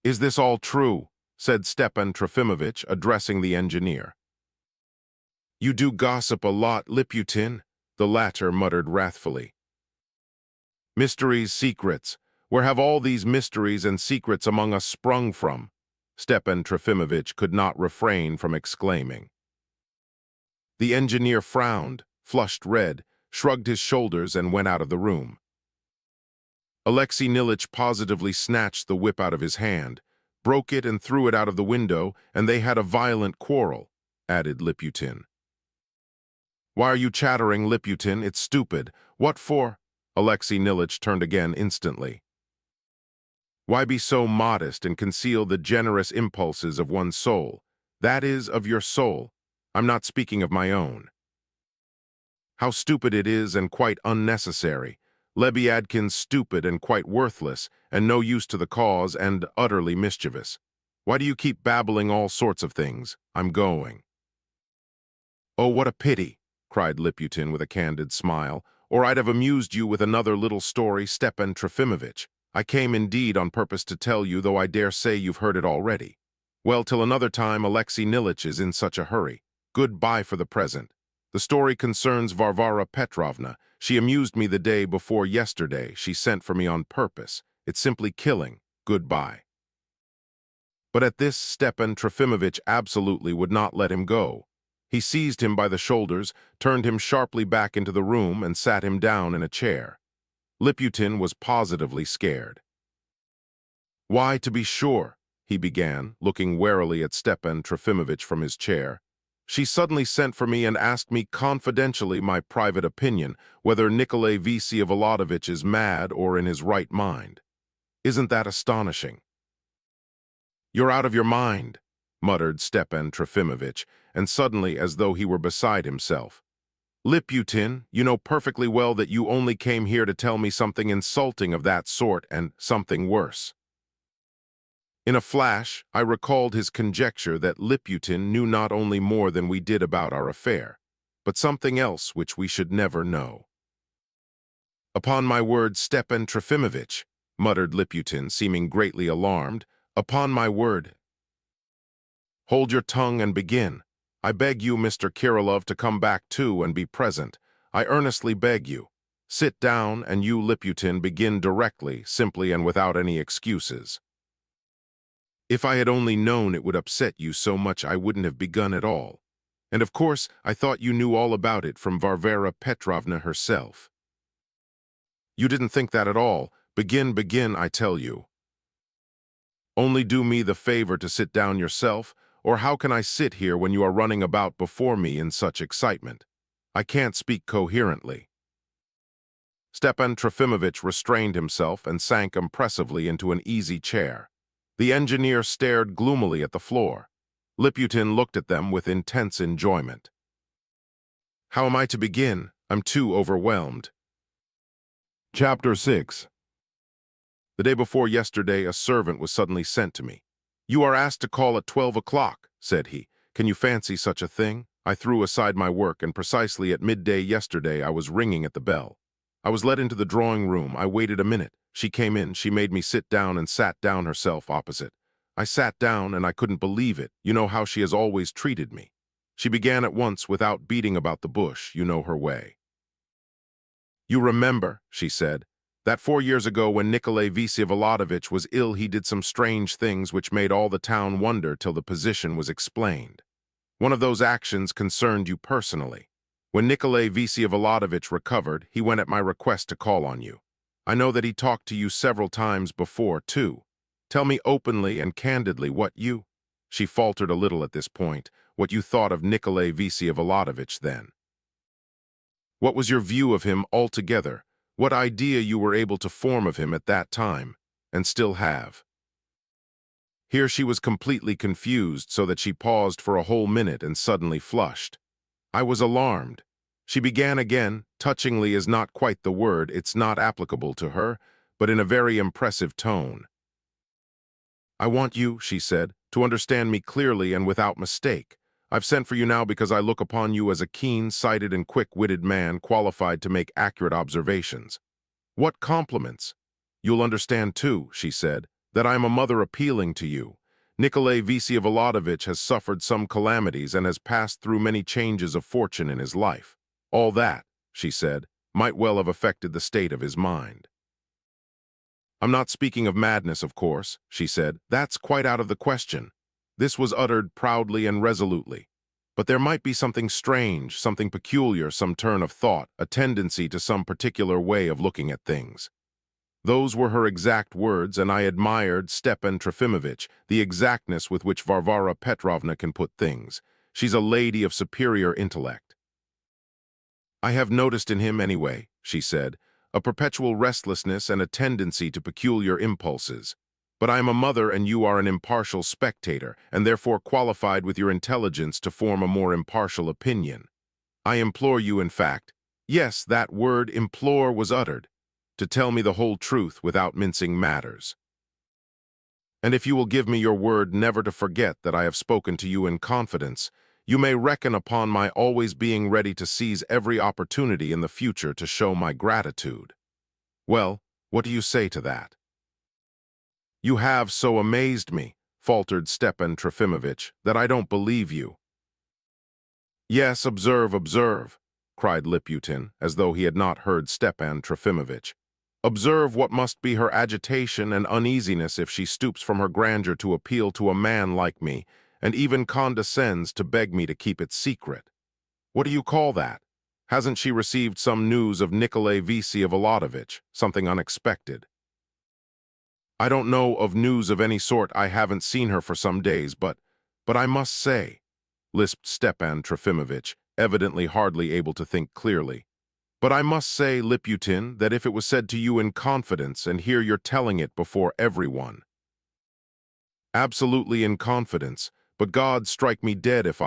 Is this all true? Said Stepan Trofimovich, addressing the engineer. You do gossip a lot, Liputin, the latter muttered wrathfully. Mysteries, secrets. Where have all these mysteries and secrets among us sprung from? Stepan Trofimovich could not refrain from exclaiming. The engineer frowned, flushed red, shrugged his shoulders, and went out of the room. Alexei Nilich positively snatched the whip out of his hand, broke it and threw it out of the window, and they had a violent quarrel, added Liputin. Why are you chattering, Liputin? It's stupid. What for? Alexei Nilich turned again instantly. Why be so modest and conceal the generous impulses of one's soul? That is, of your soul. I'm not speaking of my own. How stupid it is and quite unnecessary. Lebyadkin's stupid and quite worthless, and no use to the cause, and utterly mischievous. Why do you keep babbling all sorts of things? I'm going. Oh, what a pity, cried Liputin with a candid smile, or I'd have amused you with another little story, Stepan Trofimovich. I came indeed on purpose to tell you, though I dare say you've heard it already. Well, till another time, Alexei Nilich is in such a hurry. Goodbye for the present. The story concerns Varvara Petrovna. She amused me the day before yesterday. She sent for me on purpose. It's simply killing. Goodbye. But at this, Stepan Trofimovich absolutely would not let him go. He seized him by the shoulders, turned him sharply back into the room, and sat him down in a chair. Liputin was positively scared. Why, to be sure, he began, looking warily at Stepan Trofimovich from his chair. She suddenly sent for me and asked me confidentially my private opinion, whether Nikolai Vsyevolodovitch is mad or in his right mind. Isn't that astonishing? You're out of your mind, muttered Stepan Trofimovich, and suddenly, as though he were beside himself. Liputin, you know perfectly well that you only came here to tell me something insulting of that sort, and something worse. In a flash, I recalled his conjecture that Liputin knew not only more than we did about our affair, but something else which we should never know. Upon my word, Stepan Trofimovich, muttered Liputin, seeming greatly alarmed, upon my word. Hold your tongue and begin. I beg you, Mr. Kirillov, to come back too and be present. I earnestly beg you. Sit down, and you, Liputin, begin directly, simply and without any excuses. If I had only known it would upset you so much, I wouldn't have begun at all. And of course, I thought you knew all about it from Varvara Petrovna herself. You didn't think that at all. Begin, I tell you. Only do me the favor to sit down yourself, or how can I sit here when you are running about before me in such excitement? I can't speak coherently. Stepan Trofimovich restrained himself and sank impressively into an easy chair. The engineer stared gloomily at the floor. Liputin looked at them with intense enjoyment. How am I to begin? I'm too overwhelmed. Chapter 6. The day before yesterday, a servant was suddenly sent to me. You are asked to call at 12 o'clock, said he. Can you fancy such a thing? I threw aside my work, and precisely at midday yesterday I was ringing at the bell. I was led into the drawing room. I waited a minute. She came in. She made me sit down and sat down herself opposite. I sat down, and I couldn't believe it. You know how she has always treated me. She began at once without beating about the bush. You know her way. You remember, she said, that 4 years ago when Nikolai Vsyevolodovitch was ill, he did some strange things which made all the town wonder till the position was explained. One of those actions concerned you personally. When Nikolai Vsyevolodovitch recovered, he went at my request to call on you. I know that he talked to you several times before, too. Tell me openly and candidly what you—" She faltered a little at this point, "what you thought of Nikolai Vsevolodovich then. What was your view of him altogether? What idea you were able to form of him at that time, and still have?" Here she was completely confused, so that she paused for a whole minute and suddenly flushed. I was alarmed. She began again, touchingly is not quite the word, it's not applicable to her, but in a very impressive tone. "I want you," she said, "to understand me clearly and without mistake. I've sent for you now because I look upon you as a keen-sighted and quick-witted man qualified to make accurate observations. What compliments! You'll understand, too," she said, "that I am a mother appealing to you. Nikolai Vsevolodovich has suffered some calamities and has passed through many changes of fortune in his life. All that," she said, "might well have affected the state of his mind. I'm not speaking of madness, of course," she said. "That's quite out of the question." This was uttered proudly and resolutely. "But there might be something strange, something peculiar, some turn of thought, a tendency to some particular way of looking at things." Those were her exact words, and I admired Stepan Trofimovich, the exactness with which Varvara Petrovna can put things. She's a lady of superior intellect. "I have noticed in him anyway," she said, "a perpetual restlessness and a tendency to peculiar impulses. But I am a mother and you are an impartial spectator, and therefore qualified with your intelligence to form a more impartial opinion. I implore you, in fact, yes, that word implore was uttered, to tell me the whole truth without mincing matters. And if you will give me your word never to forget that I have spoken to you in confidence, you may reckon upon my always being ready to seize every opportunity in the future to show my gratitude." Well, what do you say to that? "You have so amazed me," faltered Stepan Trofimovich, "that I don't believe you." "Yes, observe, observe," cried Liputin, as though he had not heard Stepan Trofimovich. "Observe what must be her agitation and uneasiness if she stoops from her grandeur to appeal to a man like me, and even condescends to beg me to keep it secret. What do you call that? Hasn't she received some news of Nikolai Vsevolodovich, something unexpected?" "I don't know of news of any sort. I haven't seen her for some days, but I must say," lisped Stepan Trofimovich, evidently hardly able to think clearly. "But I must say, Liputin, that if it was said to you in confidence, and here you're telling it before everyone—" "Absolutely in confidence, but God strike me dead if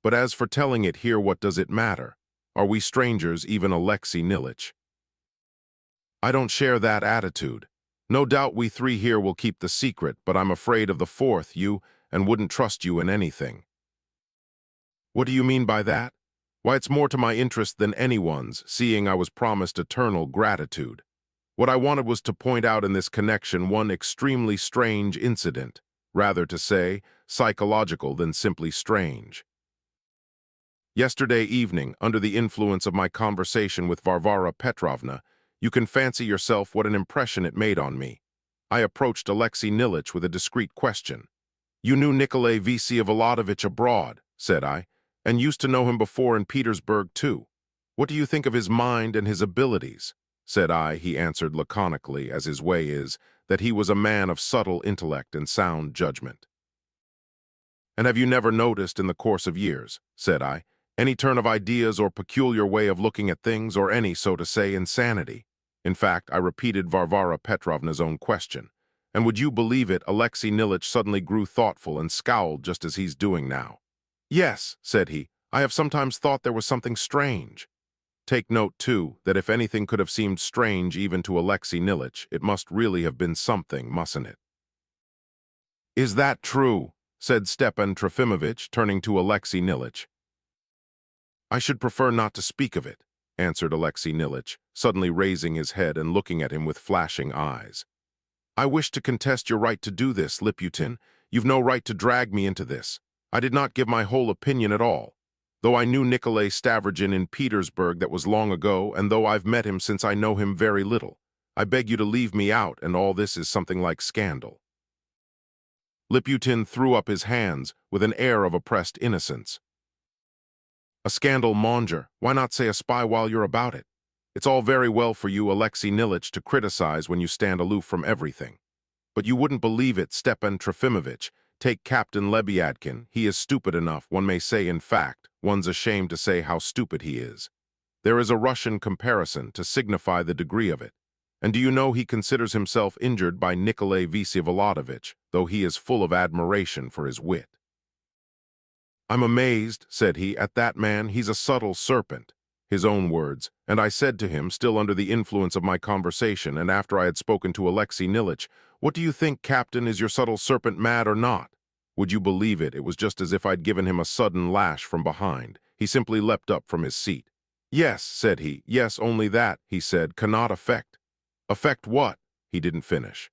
but as for telling it here, what does it matter? Are we strangers, even Alexei Nilitch?" "I don't share that attitude. No doubt we three here will keep the secret, but I'm afraid of the fourth, you, and wouldn't trust you in anything." "What do you mean by that?" "Why, it's more to my interest than anyone's, seeing I was promised eternal gratitude. What I wanted was to point out in this connection one extremely strange incident, rather to say, psychological than simply strange. Yesterday evening, under the influence of my conversation with Varvara Petrovna, you can fancy yourself what an impression it made on me. I approached Alexei Nilitch with a discreet question. 'You knew Nikolai Vsevolodovich abroad,' said I, 'and used to know him before in Petersburg too. What do you think of his mind and his abilities?' Said I. He answered laconically, as his way is, that he was a man of subtle intellect and sound judgment. 'And have you never noticed in the course of years,' said I, 'any turn of ideas or peculiar way of looking at things, or any, so to say, insanity?' In fact, I repeated Varvara Petrovna's own question. And would you believe it, Alexei Nilitch suddenly grew thoughtful and scowled just as he's doing now. 'Yes,' said he, 'I have sometimes thought there was something strange.' Take note, too, that if anything could have seemed strange even to Alexei Nilitch, it must really have been something, mustn't it?" "Is that true?" said Stepan Trofimovich, turning to Alexei Nilitch. "I should prefer not to speak of it," answered Alexei Nilitch, suddenly raising his head and looking at him with flashing eyes. "I wish to contest your right to do this, Liputin. You've no right to drag me into this. I did not give my whole opinion at all. Though I knew Nikolai Stavrogin in Petersburg, that was long ago, and though I've met him since, I know him very little. I beg you to leave me out, and all this is something like scandal." Liputin threw up his hands with an air of oppressed innocence. "A scandal monger, why not say a spy while you're about it? It's all very well for you, Alexei Nilich, to criticize when you stand aloof from everything. But you wouldn't believe it, Stepan Trofimovich. Take Captain Lebyadkin. He is stupid enough, one may say in fact. One's ashamed to say how stupid he is. There is a Russian comparison to signify the degree of it. And do you know he considers himself injured by Nikolai Vsevolodovich, though he is full of admiration for his wit. I'm amazed, said he, at that man. He's a subtle serpent. His own words, and I said to him, still under the influence of my conversation, and after I had spoken to Alexei Nilich, what do you think, Captain, is your subtle serpent mad or not? Would you believe it? It was just as if I'd given him a sudden lash from behind. He simply leapt up from his seat. Yes, said he. Yes, only that, he said, cannot affect. Affect what? He didn't finish.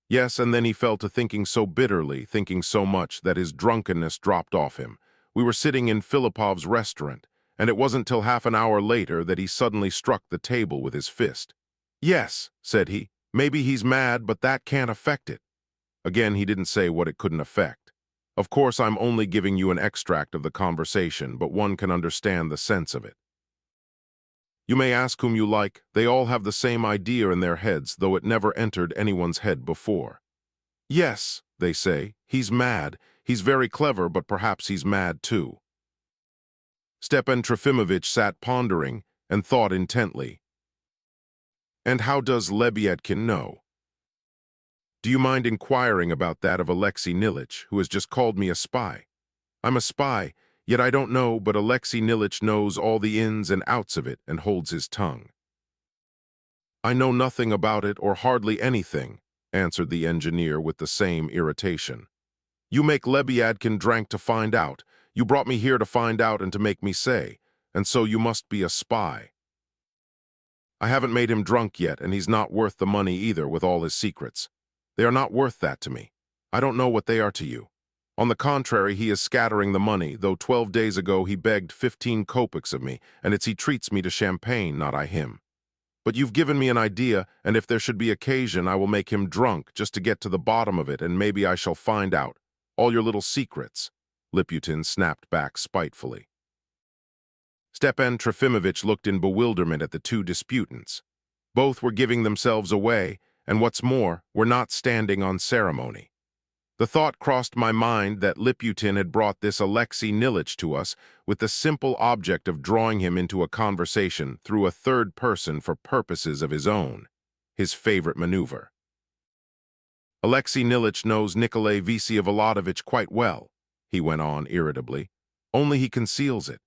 Yes, and then he fell to thinking so bitterly, thinking so much, that his drunkenness dropped off him. We were sitting in Filipov's restaurant, and it wasn't till half an hour later that he suddenly struck the table with his fist. Yes, said he, maybe he's mad, but that can't affect it. Again, he didn't say what it couldn't affect. Of course, I'm only giving you an extract of the conversation, but one can understand the sense of it. You may ask whom you like, they all have the same idea in their heads, though it never entered anyone's head before. Yes, they say, he's mad, he's very clever, but perhaps he's mad too. Stepan Trofimovich sat pondering and thought intently. And how does Lebyadkin know? Do you mind inquiring about that of Alexei Nilich, who has just called me a spy? I'm a spy, yet I don't know, but Alexei Nilich knows all the ins and outs of it and holds his tongue. I know nothing about it, or hardly anything, answered the engineer with the same irritation. You make Lebyadkin drank to find out. You brought me here to find out and to make me say, and so you must be a spy. I haven't made him drunk yet, and he's not worth the money either, with all his secrets. They are not worth that to me. I don't know what they are to you. On the contrary, he is scattering the money, though 12 days ago he begged 15 kopecks of me, and he treats me to champagne, not I him. But you've given me an idea, and if there should be occasion, I will make him drunk, just to get to the bottom of it, and maybe I shall find out all your little secrets. Liputin snapped back spitefully. Stepan Trofimovich looked in bewilderment at the two disputants. Both were giving themselves away, and what's more, were not standing on ceremony. The thought crossed my mind that Liputin had brought this Alexei Nilich to us with the simple object of drawing him into a conversation through a third person for purposes of his own, his favorite maneuver. Alexei Nilich knows Nikolai Vsevolodovich quite well, he went on irritably, only he conceals it.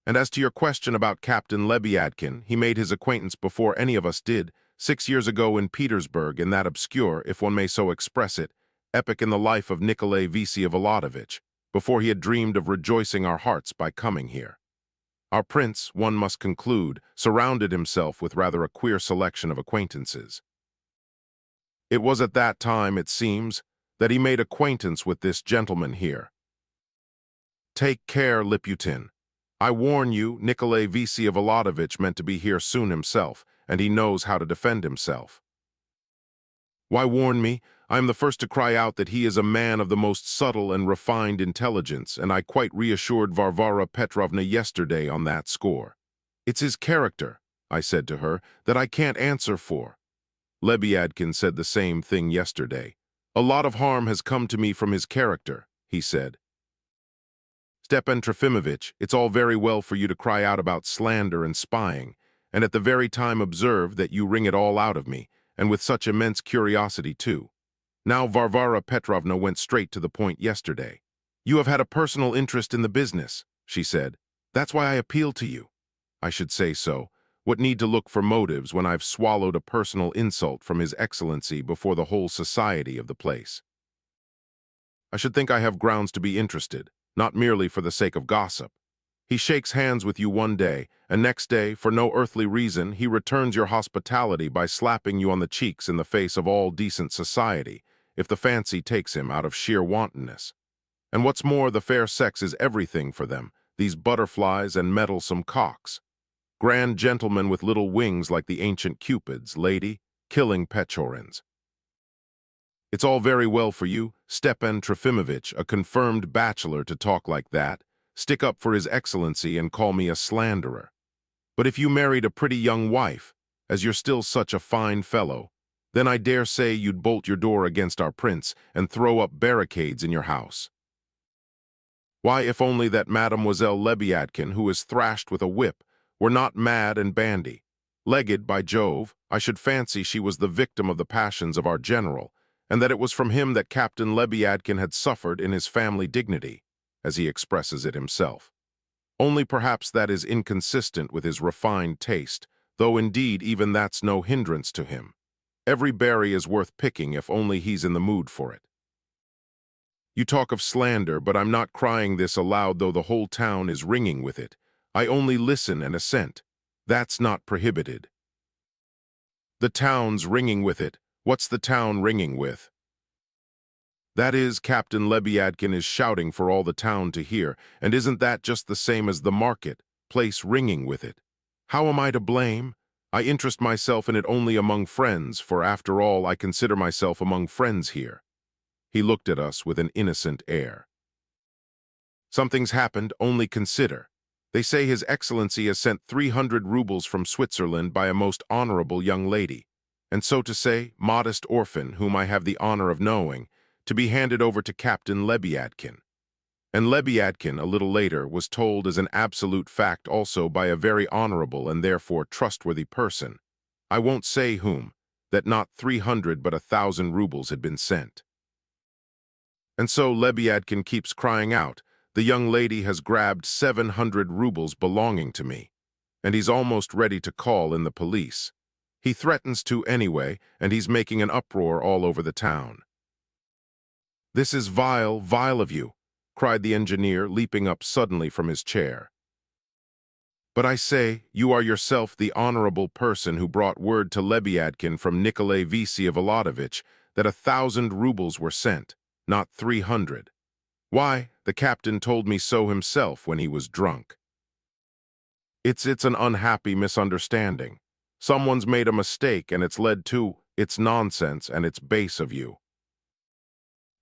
And as to your question about Captain Lebyadkin, he made his acquaintance before any of us did, 6 years ago in Petersburg, in that obscure, if one may so express it, epoch in the life of Nikolai Vsevolodovich, before he had dreamed of rejoicing our hearts by coming here. Our prince, one must conclude, surrounded himself with rather a queer selection of acquaintances. It was at that time, it seems, that he made acquaintance with this gentleman here. Take care, Liputin. I warn you, Nikolai Vsevolodovich meant to be here soon himself, and he knows how to defend himself. Why warn me? I am the first to cry out that he is a man of the most subtle and refined intelligence, and I quite reassured Varvara Petrovna yesterday on that score. It's his character, I said to her, that I can't answer for. Lebyadkin said the same thing yesterday. A lot of harm has come to me from his character, he said. Stepan Trofimovich, it's all very well for you to cry out about slander and spying, and at the very time observe that you wring it all out of me, and with such immense curiosity too. Now Varvara Petrovna went straight to the point yesterday. You have had a personal interest in the business, she said. That's why I appeal to you. I should say so. What need to look for motives when I've swallowed a personal insult from His Excellency before the whole society of the place? I should think I have grounds to be interested, not merely for the sake of gossip. He shakes hands with you one day, and next day, for no earthly reason, he returns your hospitality by slapping you on the cheeks in the face of all decent society, if the fancy takes him out of sheer wantonness. And what's more, the fair sex is everything for them, these butterflies and meddlesome cocks. Grand gentlemen with little wings like the ancient Cupids, lady, killing Pechorins. It's all very well for you, Stepan Trofimovich, a confirmed bachelor, to talk like that, stick up for His Excellency and call me a slanderer. But if you married a pretty young wife, as you're still such a fine fellow, then I dare say you'd bolt your door against our prince and throw up barricades in your house. Why, if only that Mademoiselle Lebiadkin, who is thrashed with a whip, were not mad and bandy. Legged, by Jove, I should fancy she was the victim of the passions of our general, and that it was from him that Captain Lebiadkin had suffered in his family dignity, as he expresses it himself. Only perhaps that is inconsistent with his refined taste, though indeed even that's no hindrance to him. Every berry is worth picking if only he's in the mood for it. You talk of slander, but I'm not crying this aloud though the whole town is ringing with it. I only listen and assent. That's not prohibited. The town's ringing with it. What's the town ringing with? That is, Captain Lebiadkin is shouting for all the town to hear, and isn't that just the same as the market place ringing with it? How am I to blame? I interest myself in it only among friends, for after all I consider myself among friends here. He looked at us with an innocent air. Something's happened, only consider. They say His Excellency has sent 300 rubles from Switzerland by a most honorable young lady, and so to say, modest orphan, whom I have the honor of knowing, to be handed over to Captain Lebiadkin. And Lebiadkin, a little later, was told as an absolute fact also by a very honorable and therefore trustworthy person, I won't say whom, that not 300 but 1,000 rubles had been sent. And so Lebiadkin keeps crying out, the young lady has grabbed 700 rubles belonging to me, and he's almost ready to call in the police. He threatens to anyway, and he's making an uproar all over the town. This is vile, vile of you, cried the engineer, leaping up suddenly from his chair. But I say, you are yourself the honorable person who brought word to Lebiadkin from Nikolai Vsevolodovitch that 1,000 rubles were sent, not 300. Why, the captain told me so himself when he was drunk. It's an unhappy misunderstanding. Someone's made a mistake and it's led to, it's nonsense and it's base of you.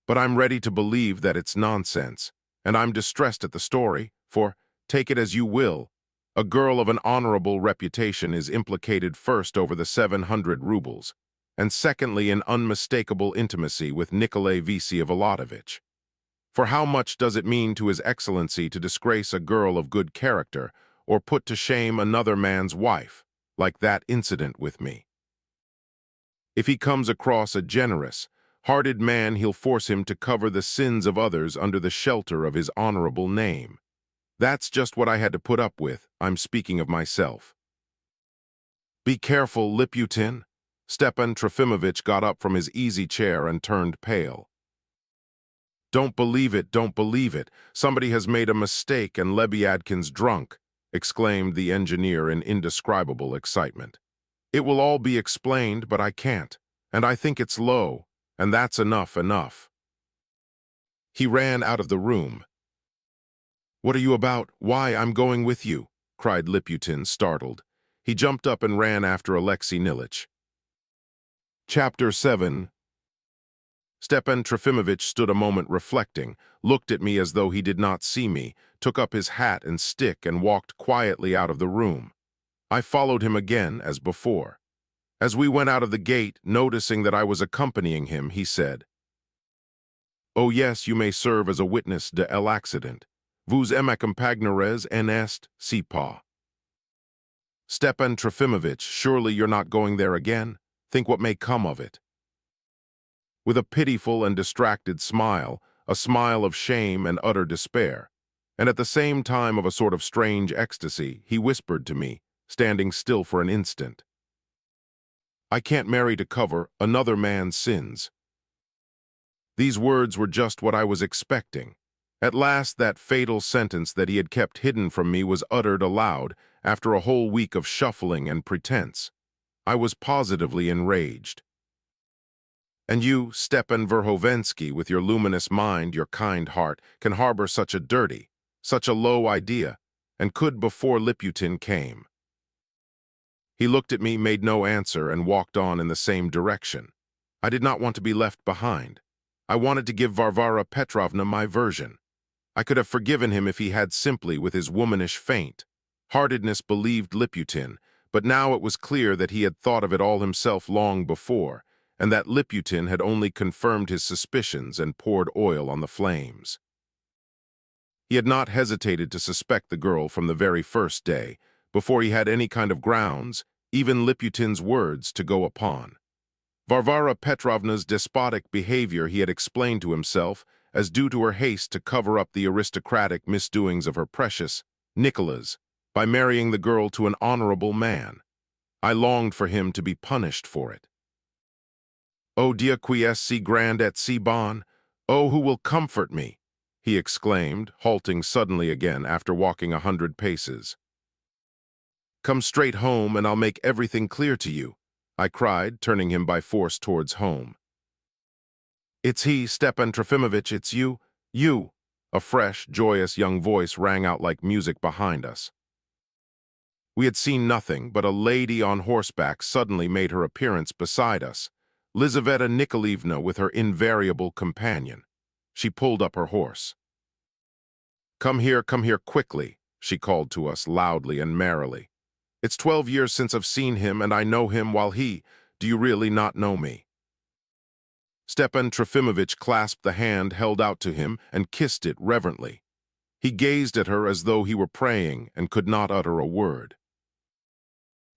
But I'm ready to believe that it's nonsense, and I'm distressed at the story, for, take it as you will, a girl of an honorable reputation is implicated first over the 700 rubles, and secondly in unmistakable intimacy with Nikolai Vsevolodovitch. For how much does it mean to His Excellency to disgrace a girl of good character, or put to shame another man's wife, like that incident with me? If he comes across a generous, hearted man, he'll force him to cover the sins of others under the shelter of his honorable name. That's just what I had to put up with. I'm speaking of myself. Be careful, Liputin. Stepan Trofimovich got up from his easy chair and turned pale. Don't believe it, don't believe it. Somebody has made a mistake and Lebiadkin's drunk, exclaimed the engineer in indescribable excitement. It will all be explained, but I can't, and I think it's low, and that's enough. He ran out of the room. What are you about? Why, I'm going with you, cried Liputin, startled. He jumped up and ran after Alexei Nilitch. Chapter 7. Stepan Trofimovich stood a moment reflecting, looked at me as though he did not see me, took up his hat and stick and walked quietly out of the room. I followed him again, as before. As we went out of the gate, noticing that I was accompanying him, he said, "Oh yes, you may serve as a witness de l'accident. Vous m'accompagnerez en est, si pas." Stepan Trofimovich, surely you're not going there again? Think what may come of it. With a pitiful and distracted smile, a smile of shame and utter despair, and at the same time of a sort of strange ecstasy, he whispered to me, standing still for an instant, I can't marry to cover another man's sins. These words were just what I was expecting. At last that fatal sentence that he had kept hidden from me was uttered aloud after a whole week of shuffling and pretense. I was positively enraged. And you, Stepan Verhovensky, with your luminous mind, your kind heart, can harbor such a dirty, such a low idea, and could before Liputin came. He looked at me, made no answer, and walked on in the same direction. I did not want to be left behind. I wanted to give Varvara Petrovna my version. I could have forgiven him if he had simply, with his womanish feint, Heartedness believed Liputin, but now it was clear that he had thought of it all himself long before, and that Liputin had only confirmed his suspicions and poured oil on the flames. He had not hesitated to suspect the girl from the very first day, before he had any kind of grounds, even Liputin's words, to go upon. Varvara Petrovna's despotic behavior he had explained to himself as due to her haste to cover up the aristocratic misdoings of her precious Nicholas by marrying the girl to an honorable man. I longed for him to be punished for it. "Oh, Dieu qui est si grand et si bon, oh, who will comfort me?" he exclaimed, halting suddenly again after walking 100 paces. "Come straight home and I'll make everything clear to you," I cried, turning him by force towards home. "It's he, Stepan Trofimovitch, it's you, you!" A fresh, joyous young voice rang out like music behind us. We had seen nothing, but a lady on horseback suddenly made her appearance beside us, Lizaveta Nikolaevna with her invariable companion. She pulled up her horse. Come here quickly," she called to us loudly and merrily. "It's 12 years since I've seen him, and I know him while do you really not know me?" Stepan Trofimovitch clasped the hand held out to him and kissed it reverently. He gazed at her as though he were praying and could not utter a word.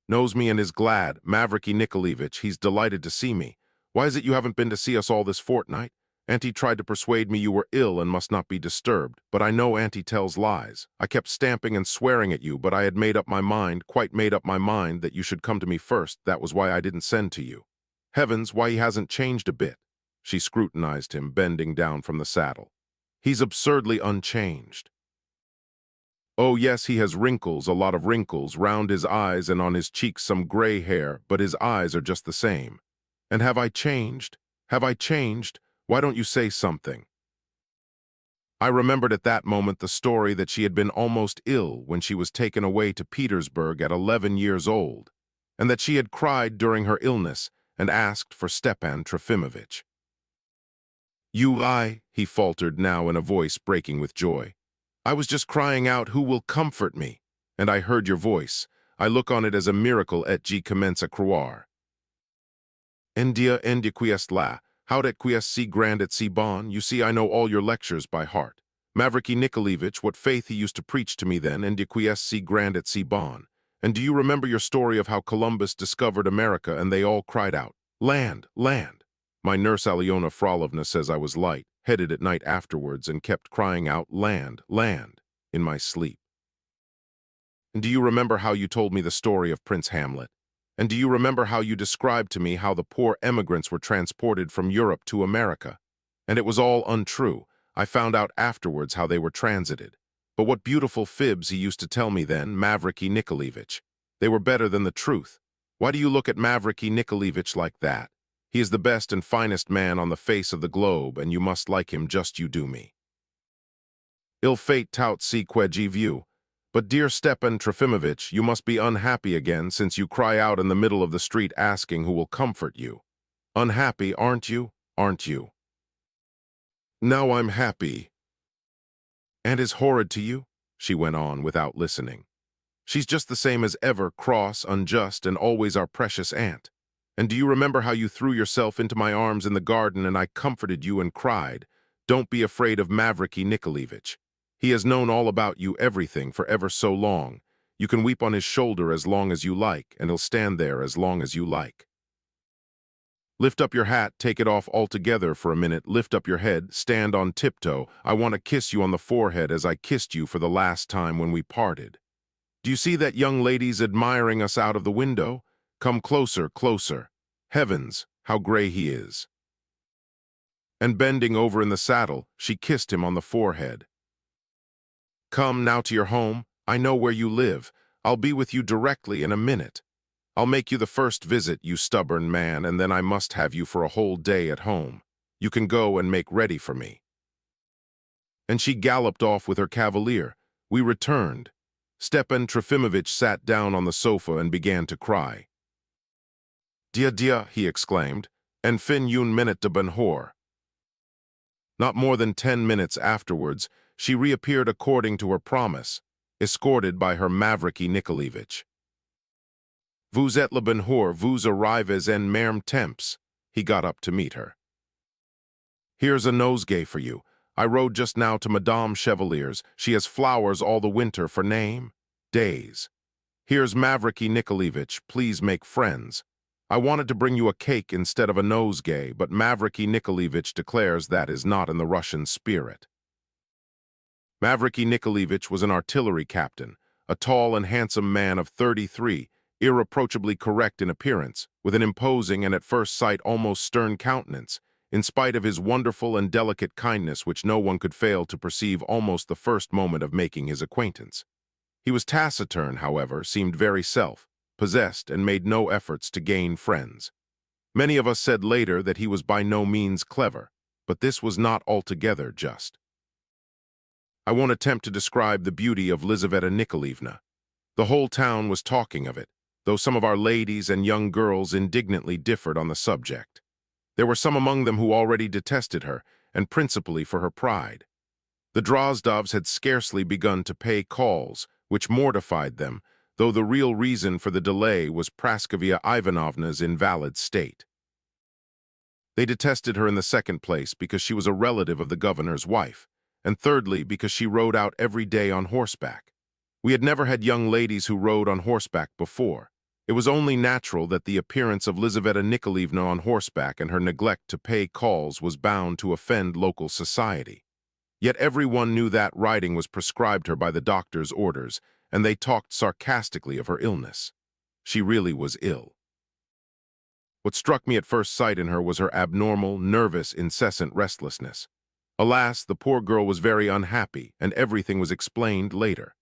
"Knows me and is glad, Mavriky Nikolaevich, he's delighted to see me. Why is it you haven't been to see us all this fortnight? Auntie tried to persuade me you were ill and must not be disturbed, but I know Auntie tells lies. I kept stamping and swearing at you, but I had made up my mind, quite made up my mind, that you should come to me first. That was why I didn't send to you. Heavens, why he hasn't changed a bit." She scrutinized him, bending down from the saddle. "He's absurdly unchanged. Oh yes, he has wrinkles, a lot of wrinkles, round his eyes and on his cheeks some gray hair, but his eyes are just the same. And have I changed? Have I changed? Why don't you say something?" I remembered at that moment the story that she had been almost ill when she was taken away to Petersburg at 11 years old, and that she had cried during her illness and asked for Stepan Trofimovitch. He faltered now in a voice breaking with joy. "I was just crying out, 'Who will comfort me?' And I heard your voice. I look on it as a miracle et j'y commence à croire. En qui est là, how et qui est si grand et si bon, you see I know all your lectures by heart. Mavriky Nikolaevich, what faith he used to preach to me then, en qui est si grand et si bon. And do you remember your story of how Columbus discovered America and they all cried out, 'Land, land!' My nurse Alyona Frolovna says I was light, headed at night afterwards and kept crying out, 'Land, land!' in my sleep. And do you remember how you told me the story of Prince Hamlet? And do you remember how you described to me how the poor emigrants were transported from Europe to America? And it was all untrue. I found out afterwards how they were transited. But what beautiful fibs he used to tell me then, Mavriky Nikolaevich. They were better than the truth. Why do you look at Mavriky Nikolaevich like that? He is the best and finest man on the face of the globe, and you must like him just you do me. Il fait tout ce que j'ai vu. But dear Stepan Trofimovitch, you must be unhappy again since you cry out in the middle of the street asking who will comfort you. Unhappy, aren't you? Aren't you?" "Now I'm happy." "Aunt is horrid to you?" she went on without listening. "She's just the same as ever, cross, unjust, and always our precious aunt. And do you remember how you threw yourself into my arms in the garden and I comforted you and cried, 'Don't be afraid of Mavriky Nikolaevich. He has known all about you, everything, for ever so long. You can weep on his shoulder as long as you like, and he'll stand there as long as you like. Lift up your hat, take it off altogether for a minute, lift up your head, stand on tiptoe. I want to kiss you on the forehead as I kissed you for the last time when we parted. Do you see that young lady's admiring us out of the window? Come closer, closer. Heavens, how gray he is." And bending over in the saddle, she kissed him on the forehead. "Come now to your home. I know where you live. I'll be with you directly in a minute. I'll make you the first visit, you stubborn man, and then I must have you for a whole day at home. You can go and make ready for me." And she galloped off with her cavalier. We returned. Stepan Trofimovitch sat down on the sofa and began to cry. "Dia," he exclaimed, "en fin une minute de bonheur." Not more than 10 minutes afterwards, she reappeared according to her promise, escorted by her Mavriky Nikolaevich. Vous êtes le bonheur, vous arrivez en même temps. He got up to meet her. Here's a nosegay for you. I rode just now to Madame Chevalier's. She has flowers all the winter for name, days. Here's Mavriky Nikolaevich, please make friends. I wanted to bring you a cake instead of a nosegay, but Mavriky Nikolaevich declares that is not in the Russian spirit. Mavriky Nikolaevich was an artillery captain, a tall and handsome man of 33, irreproachably correct in appearance, with an imposing and at first sight almost stern countenance, in spite of his wonderful and delicate kindness which no one could fail to perceive almost the first moment of making his acquaintance. He was taciturn, however, seemed very self-possessed, and made no efforts to gain friends. Many of us said later that he was by no means clever, but this was not altogether just. I won't attempt to describe the beauty of Lizaveta Nikolaevna. The whole town was talking of it, though some of our ladies and young girls indignantly differed on the subject. There were some among them who already detested her, and principally for her pride. The Drozdovs had scarcely begun to pay calls, which mortified them, though the real reason for the delay was Praskovia Ivanovna's invalid state. They detested her in the second place because she was a relative of the governor's wife, and thirdly because she rode out every day on horseback. We had never had young ladies who rode on horseback before. It was only natural that the appearance of Lizaveta Nikolaevna on horseback and her neglect to pay calls was bound to offend local society. Yet everyone knew that riding was prescribed her by the doctor's orders, and they talked sarcastically of her illness. She really was ill. What struck me at first sight in her was her abnormal, nervous, incessant restlessness. Alas, the poor girl was very unhappy, and everything was explained later.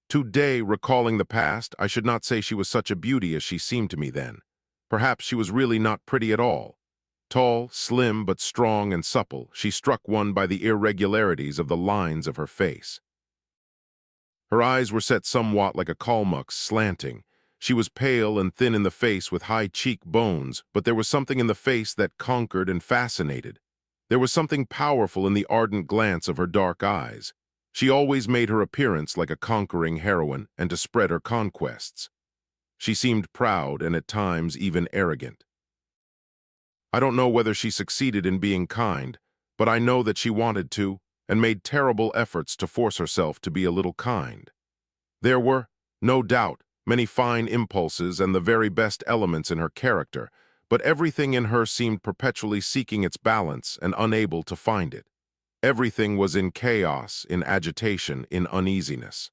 Today, recalling the past, I should not say she was such a beauty as she seemed to me then. Perhaps she was really not pretty at all. Tall, slim, but strong and supple, she struck one by the irregularities of the lines of her face. Her eyes were set somewhat like a Kalmuck's, slanting. She was pale and thin in the face with high cheek bones, but there was something in the face that conquered and fascinated. There was something powerful in the ardent glance of her dark eyes. She always made her appearance like a conquering heroine and to spread her conquests. She seemed proud and at times even arrogant. I don't know whether she succeeded in being kind, but I know that she wanted to and made terrible efforts to force herself to be a little kind. There were, no doubt, many fine impulses and the very best elements in her character, but everything in her seemed perpetually seeking its balance and unable to find it. Everything was in chaos, in agitation, in uneasiness.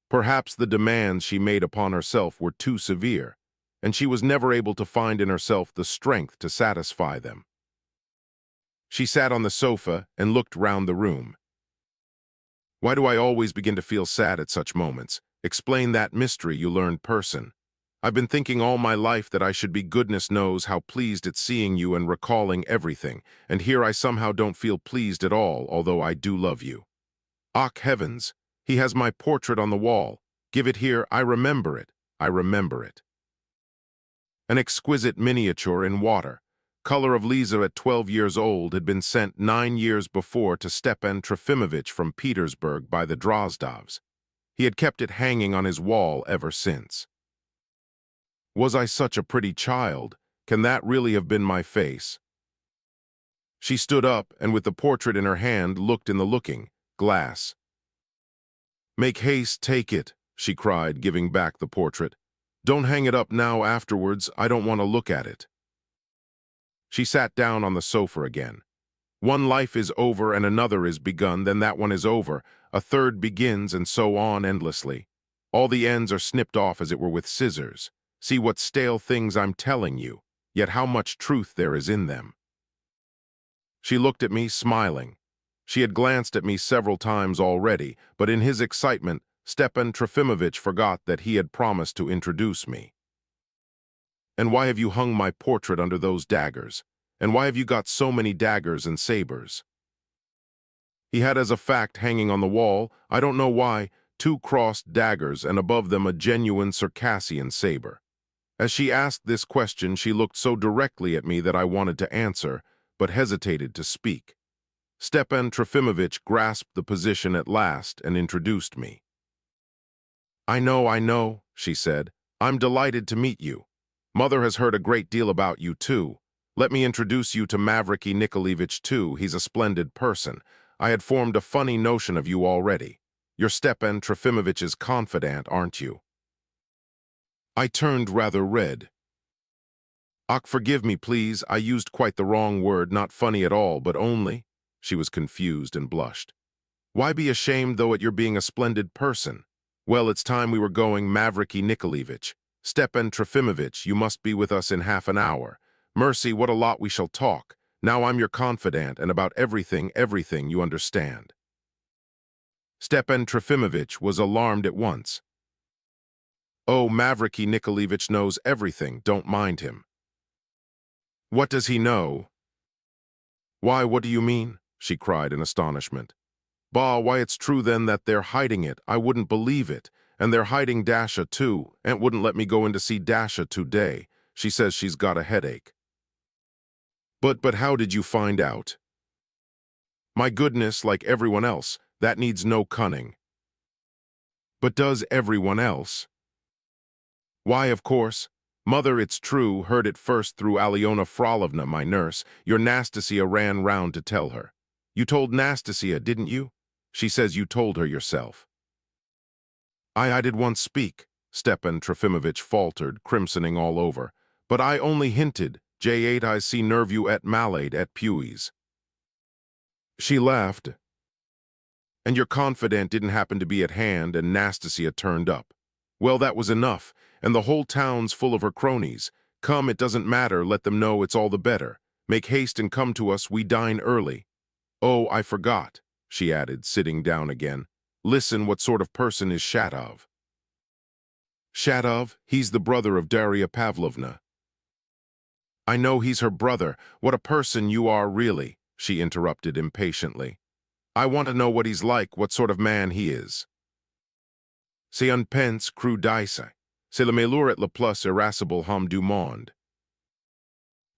Perhaps the demands she made upon herself were too severe, and she was never able to find in herself the strength to satisfy them. She sat on the sofa and looked round the room. Why do I always begin to feel sad at such moments? Explain that mystery, you learned person. I've been thinking all my life that I should be goodness knows how pleased at seeing you and recalling everything, and here I somehow don't feel pleased at all, although I do love you. Ach, heavens! He has my portrait on the wall. Give it here, I remember it. I remember it. An exquisite miniature in water, color of Lisa at 12 years old, had been sent 9 years before to Stepan Trofimovich from Petersburg by the Drozdovs. He had kept it hanging on his wall ever since. Was I such a pretty child? Can that really have been my face? She stood up and with the portrait in her hand looked in the looking-glass. Make haste, take it, she cried, giving back the portrait. Don't hang it up now afterwards, I don't want to look at it. She sat down on the sofa again. One life is over and another is begun, then that one is over, a third begins, and so on endlessly. All the ends are snipped off as it were with scissors. See what stale things I'm telling you, yet how much truth there is in them. She looked at me, smiling. She had glanced at me several times already, but in his excitement, Stepan Trofimovich forgot that he had promised to introduce me. And why have you hung my portrait under those daggers? And why have you got so many daggers and sabers? He had as a fact hanging on the wall, I don't know why, 2 crossed daggers and above them a genuine Circassian saber. As she asked this question, she looked so directly at me that I wanted to answer, but hesitated to speak. Stepan Trofimovich grasped the position at last and introduced me. I know, she said. I'm delighted to meet you. Mother has heard a great deal about you, too. Let me introduce you to Mavriky Nikolaevich, too. He's a splendid person. I had formed a funny notion of you already. You're Stepan Trofimovich's confidant, aren't you? I turned rather red. "Ach, forgive me, please. I used quite the wrong word, not funny at all, but only—" She was confused and blushed. "Why be ashamed, though, at your being a splendid person? Well, it's time we were going, Mavriky Nikolaevich. Stepan Trofimovich, you must be with us in half an hour. Mercy, what a lot we shall talk. Now I'm your confidant, and about everything, you understand." Stepan Trofimovich was alarmed at once. "Oh, Mavriky Nikolaevich knows everything, don't mind him." "What does he know?" "Why, what do you mean?" she cried in astonishment. "Bah, why it's true then that they're hiding it. I wouldn't believe it. And they're hiding Dasha too. Aunt wouldn't let me go in to see Dasha today. She says she's got a headache." But how did you find out?" "My goodness, like everyone else, that needs no cunning." "But does everyone else?" "Why, of course. Mother, it's true, heard it first through Alyona Frolovna, my nurse. Your Nastasia ran round to tell her. You told Nastasia, didn't you? She says you told her yourself." I did once speak," Stepan Trofimovich faltered, crimsoning all over. "But I only hinted, J8 I see nerve you et malade et puis." She laughed. "And your confidant didn't happen to be at hand, and Nastasia turned up. Well, that was enough, and the whole town's full of her cronies. Come, it doesn't matter, let them know it's all the better. Make haste and come to us, we dine early. Oh, I forgot," she added, sitting down again. "Listen, what sort of person is Shatov?" "Shatov? He's the brother of Daria Pavlovna." "I know he's her brother. What a person you are, really," she interrupted impatiently. "I want to know what he's like, what sort of man he is." "C'est un pense cru dice. C'est le meilleur et le plus irascible homme du monde."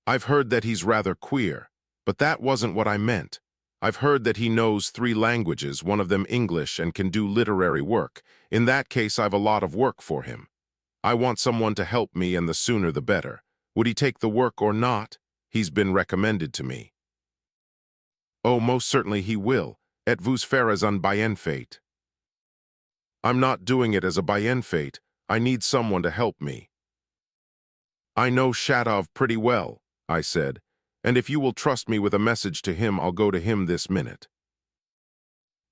"I've heard that he's rather queer, but that wasn't what I meant. I've heard that he knows 3 languages, one of them English, and can do literary work. In that case, I've a lot of work for him. I want someone to help me, and the sooner the better. Would he take the work or not? He's been recommended to me." "Oh, most certainly he will. Et vous ferez un bienfait." "I'm not doing it as a bienfait. I need someone to help me." "I know Shatov pretty well," I said, "and if you will trust me with a message to him, I'll go to him this minute.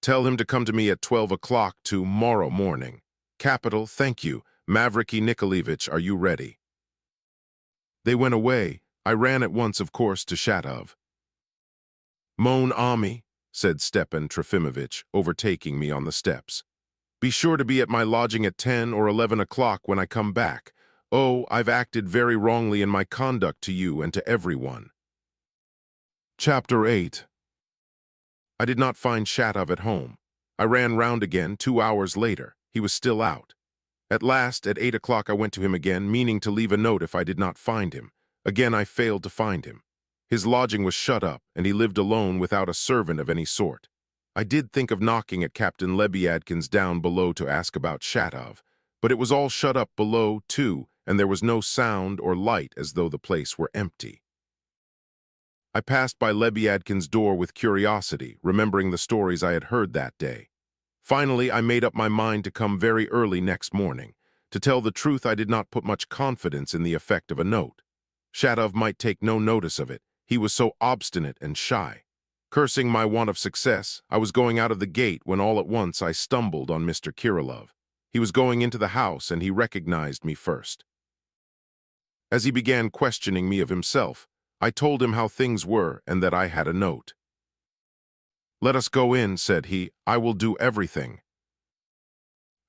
Tell him to come to me at 12 o'clock tomorrow morning." "Capital, thank you. Mavriky Nikolaevich, are you ready?" They went away. I ran at once, of course, to Shatov. "Mon ami," said Stepan Trofimovich, overtaking me on the steps. "Be sure to be at my lodging at 10 or 11 o'clock when I come back. Oh, I've acted very wrongly in my conduct to you and to everyone." Chapter 8. I did not find Shatov at home. I ran round again 2 hours later. He was still out. At last, at 8 o'clock, I went to him again, meaning to leave a note if I did not find him. Again, I failed to find him. His lodging was shut up, and he lived alone without a servant of any sort. I did think of knocking at Captain Lebyadkin's down below to ask about Shatov, but it was all shut up below, too, and there was no sound or light, as though the place were empty. I passed by Lebyadkin's door with curiosity, remembering the stories I had heard that day. Finally, I made up my mind to come very early next morning. To tell the truth, I did not put much confidence in the effect of a note. Shatov might take no notice of it. He was so obstinate and shy. Cursing my want of success, I was going out of the gate when all at once I stumbled on Mr. Kirillov. He was going into the house, and he recognized me first. As he began questioning me of himself, I told him how things were and that I had a note. "Let us go in," said he. "I will do everything."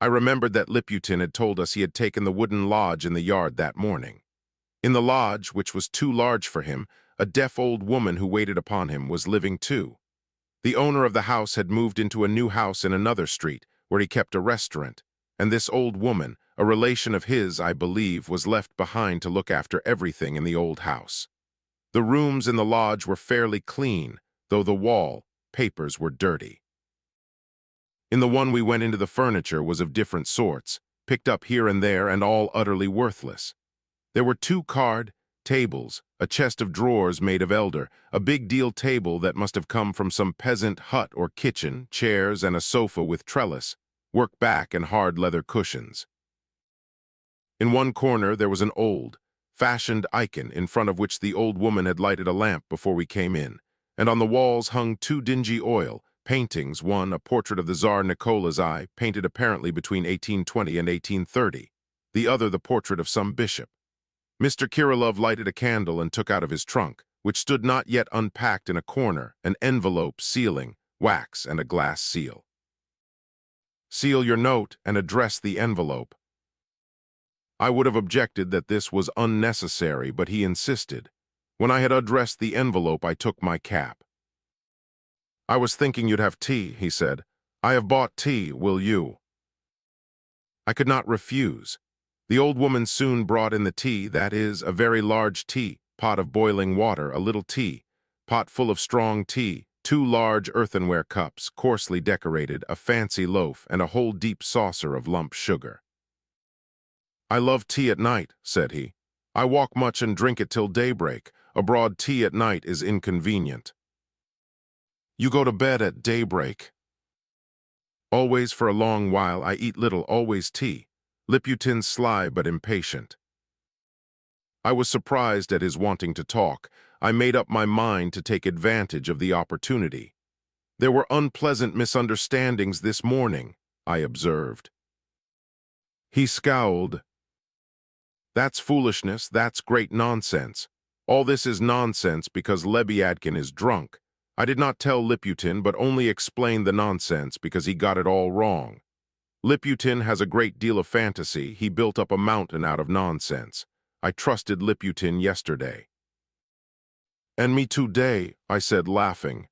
I remembered that Liputin had told us he had taken the wooden lodge in the yard that morning. In the lodge, which was too large for him, a deaf old woman who waited upon him was living too. The owner of the house had moved into a new house in another street, where he kept a restaurant, and this old woman, a relation of his, I believe, was left behind to look after everything in the old house. The rooms in the lodge were fairly clean, though the papers were dirty. In the one we went into, the furniture was of different sorts. picked up here and there and all utterly worthless. There were 2 tables, a chest of drawers made of elder, a big deal table that must have come from some peasant hut or kitchen, chairs and a sofa with trellis, work back and hard leather cushions. In one corner there was an old, fashioned icon in front of which the old woman had lighted a lamp before we came in, and on the walls hung 2 dingy oil paintings, one a portrait of the Tsar Nikola's eye, painted apparently between 1820 and 1830, the other the portrait of some bishop. Mr. Kirillov lighted a candle and took out of his trunk, which stood not yet unpacked in a corner, an envelope, sealing, wax, and a glass seal. "Seal your note and address the envelope." I would have objected that this was unnecessary, but he insisted. When I had addressed the envelope, I took my cap. "I was thinking you'd have tea," he said. "I have bought tea, will you?" I could not refuse. The old woman soon brought in the tea, that is, a very large tea, pot of boiling water, a little tea, pot full of strong tea, 2 large earthenware cups, coarsely decorated, a fancy loaf, and a whole deep saucer of lump sugar. "I love tea at night," said he. "I walk much and drink it till daybreak. Abroad tea at night is inconvenient." "You go to bed at daybreak." "Always for a long while. I eat little, always tea." Liputin sly but impatient. I was surprised at his wanting to talk. I made up my mind to take advantage of the opportunity. "There were unpleasant misunderstandings this morning," I observed. He scowled. "That's foolishness, that's great nonsense. All this is nonsense because Lebyadkin is drunk. I did not tell Liputin, but only explained the nonsense because he got it all wrong. Liputin has a great deal of fantasy. He built up a mountain out of nonsense. I trusted Liputin yesterday." "And me today," I said, laughing.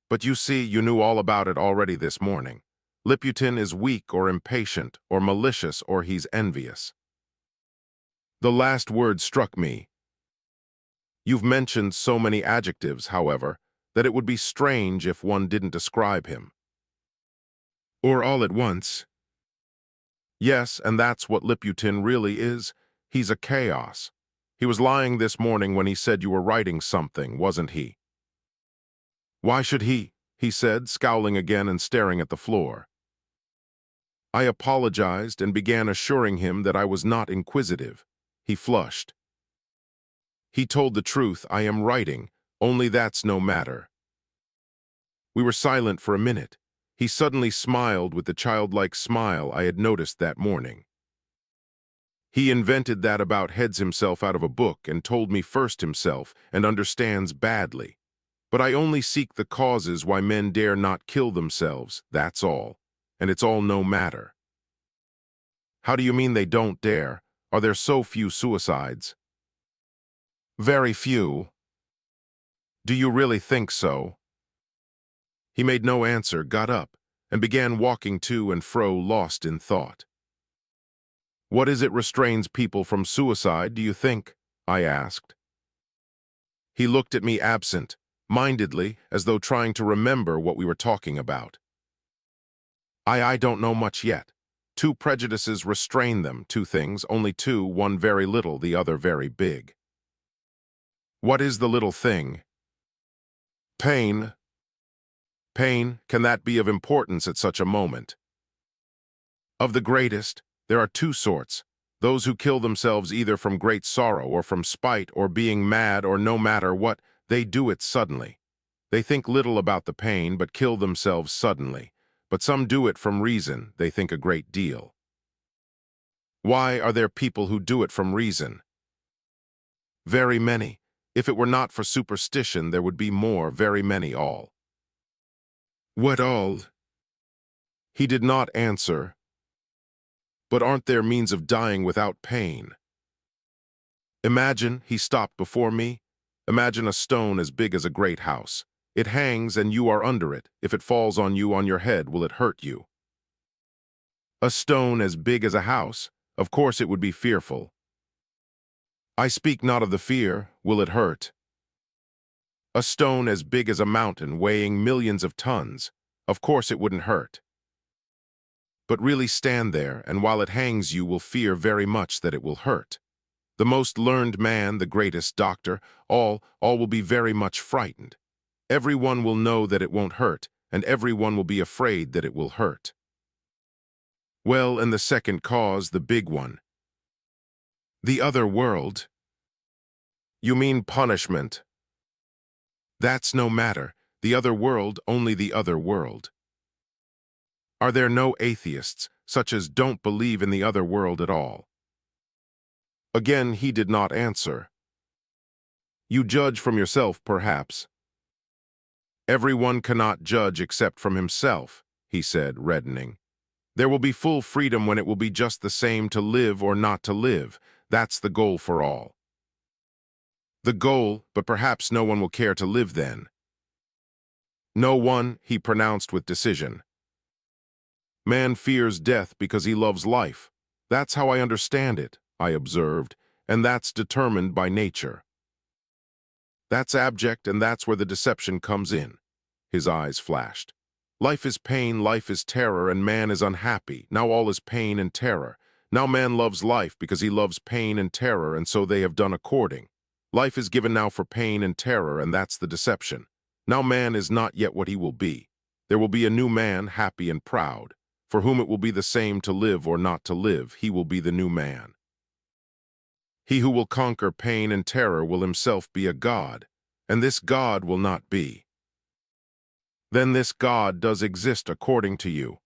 "But you see, you knew all about it already this morning. Liputin is weak or impatient or malicious or he's envious." The last word struck me. You've mentioned so many adjectives, however, that it would be strange if one didn't describe him. Or all at once. Yes, and that's what Liputin really is. He's a chaos. He was lying this morning when he said you were writing something, wasn't he? "Why should he?" he said, scowling again and staring at the floor. I apologized and began assuring him that I was not inquisitive. He flushed. He told the truth. "I am writing, only that's no matter." We were silent for a minute. He suddenly smiled with the childlike smile I had noticed that morning. "He invented that about heads himself out of a book and told me first himself and understands badly. But I only seek the causes why men dare not kill themselves, that's all. And it's all no matter." "How do you mean they don't dare? Are there so few suicides?" "Very few." "Do you really think so?" He made no answer, got up, and began walking to and fro, lost in thought. "What is it restrains people from suicide, do you think?" I asked. He looked at me absent-mindedly, as though trying to remember what we were talking about. I don't know much yet. 2 prejudices restrain them, 2 things, only 2, one very little, the other very big." "What is the little thing?" "Pain." "Pain, can that be of importance at such a moment?" "Of the greatest. There are 2 sorts. Those who kill themselves either from great sorrow or from spite or being mad or no matter what, they do it suddenly. They think little about the pain but kill themselves suddenly. But some do it from reason, they think a great deal." "Why are there people who do it from reason?" "Very many. If it were not for superstition, there would be more, very many all." "What all?" He did not answer. "But aren't there means of dying without pain?" Imagine, he stopped before me, imagine a stone as big as a great house. It hangs and you are under it. If it falls on you on your head, will it hurt you? A stone as big as a house? Of course it would be fearful. I speak not of the fear. Will it hurt? A stone as big as a mountain weighing millions of tons. Of course it wouldn't hurt. but really stand there, and while it hangs you will fear very much that it will hurt. The most learned man, the greatest doctor, all will be very much frightened. Everyone will know that it won't hurt, and everyone will be afraid that it will hurt. Well, and the second cause, the big one. The other world. You mean punishment. That's no matter. The other world, only the other world. Are there no atheists, such as don't believe in the other world at all? Again, he did not answer. You judge from yourself, perhaps. Everyone cannot judge except from himself, he said, reddening. There will be full freedom when it will be just the same to live or not to live. That's the goal for all. The goal, but perhaps no one will care to live then. No one, he pronounced with decision. Man fears death because he loves life. That's how I understand it, I observed, and that's determined by nature. That's abject, and that's where the deception comes in. His eyes flashed. Life is pain, life is terror, and man is unhappy. Now all is pain and terror. Now man loves life because he loves pain and terror, and so they have done according. Life is given now for pain and terror, and that's the deception. Now man is not yet what he will be. There will be a new man, happy and proud. For whom it will be the same to live or not to live, he will be the new man. He who will conquer pain and terror will himself be a god, and this god will not be. Then this God does exist according to you.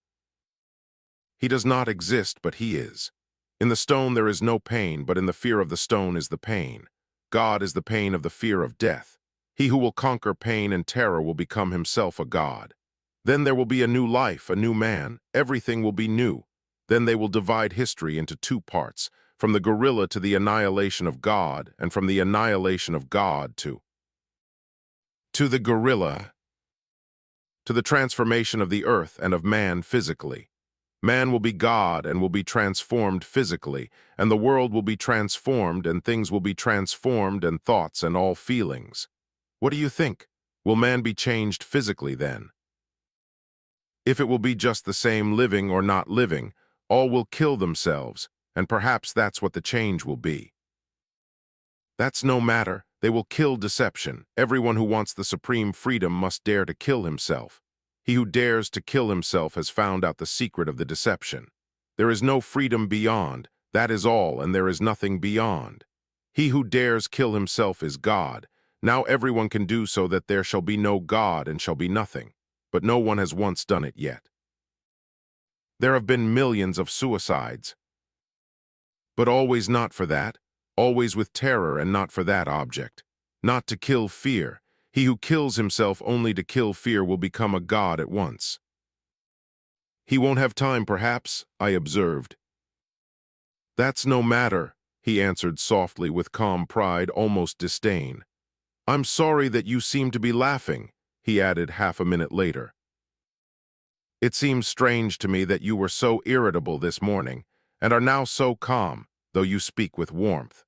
He does not exist, but he is. In the stone there is no pain, but in the fear of the stone is the pain. God is the pain of the fear of death. He who will conquer pain and terror will become himself a god. Then there will be a new life, a new man. Everything will be new. Then they will divide history into two parts, from the gorilla to the annihilation of God, and from the annihilation of God to the gorilla, to the transformation of the earth and of man physically. Man will be God and will be transformed physically, and the world will be transformed, and things will be transformed, and thoughts and all feelings. What do you think? Will man be changed physically then? If it will be just the same living or not living, all will kill themselves, and perhaps that's what the change will be. That's no matter. They will kill deception. Everyone who wants the supreme freedom must dare to kill himself. He who dares to kill himself has found out the secret of the deception. There is no freedom beyond. That is all, and there is nothing beyond. He who dares kill himself is God. Now everyone can do so that there shall be no God and shall be nothing. But no one has once done it yet. There have been millions of suicides. But always not for that. Always with terror and not for that object. Not to kill fear. He who kills himself only to kill fear will become a god at once. He won't have time, perhaps, I observed. That's no matter, he answered softly with calm pride, almost disdain. I'm sorry that you seem to be laughing, he added half a minute later. It seems strange to me that you were so irritable this morning, and are now so calm, though you speak with warmth.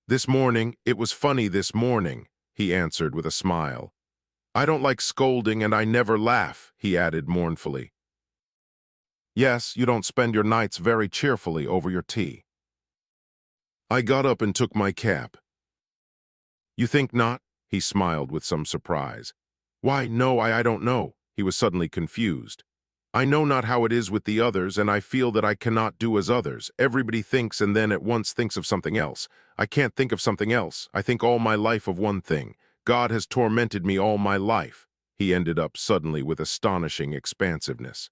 This morning, it was funny this morning, he answered with a smile. I don't like scolding and I never laugh, he added mournfully. Yes, you don't spend your nights very cheerfully over your tea. I got up and took my cap. You think not? He smiled with some surprise. Why, no, I don't know. He was suddenly confused. I know not how it is with the others, and I feel that I cannot do as others. Everybody thinks and then at once thinks of something else. I can't think of something else. I think all my life of one thing. God has tormented me all my life. He ended up suddenly with astonishing expansiveness.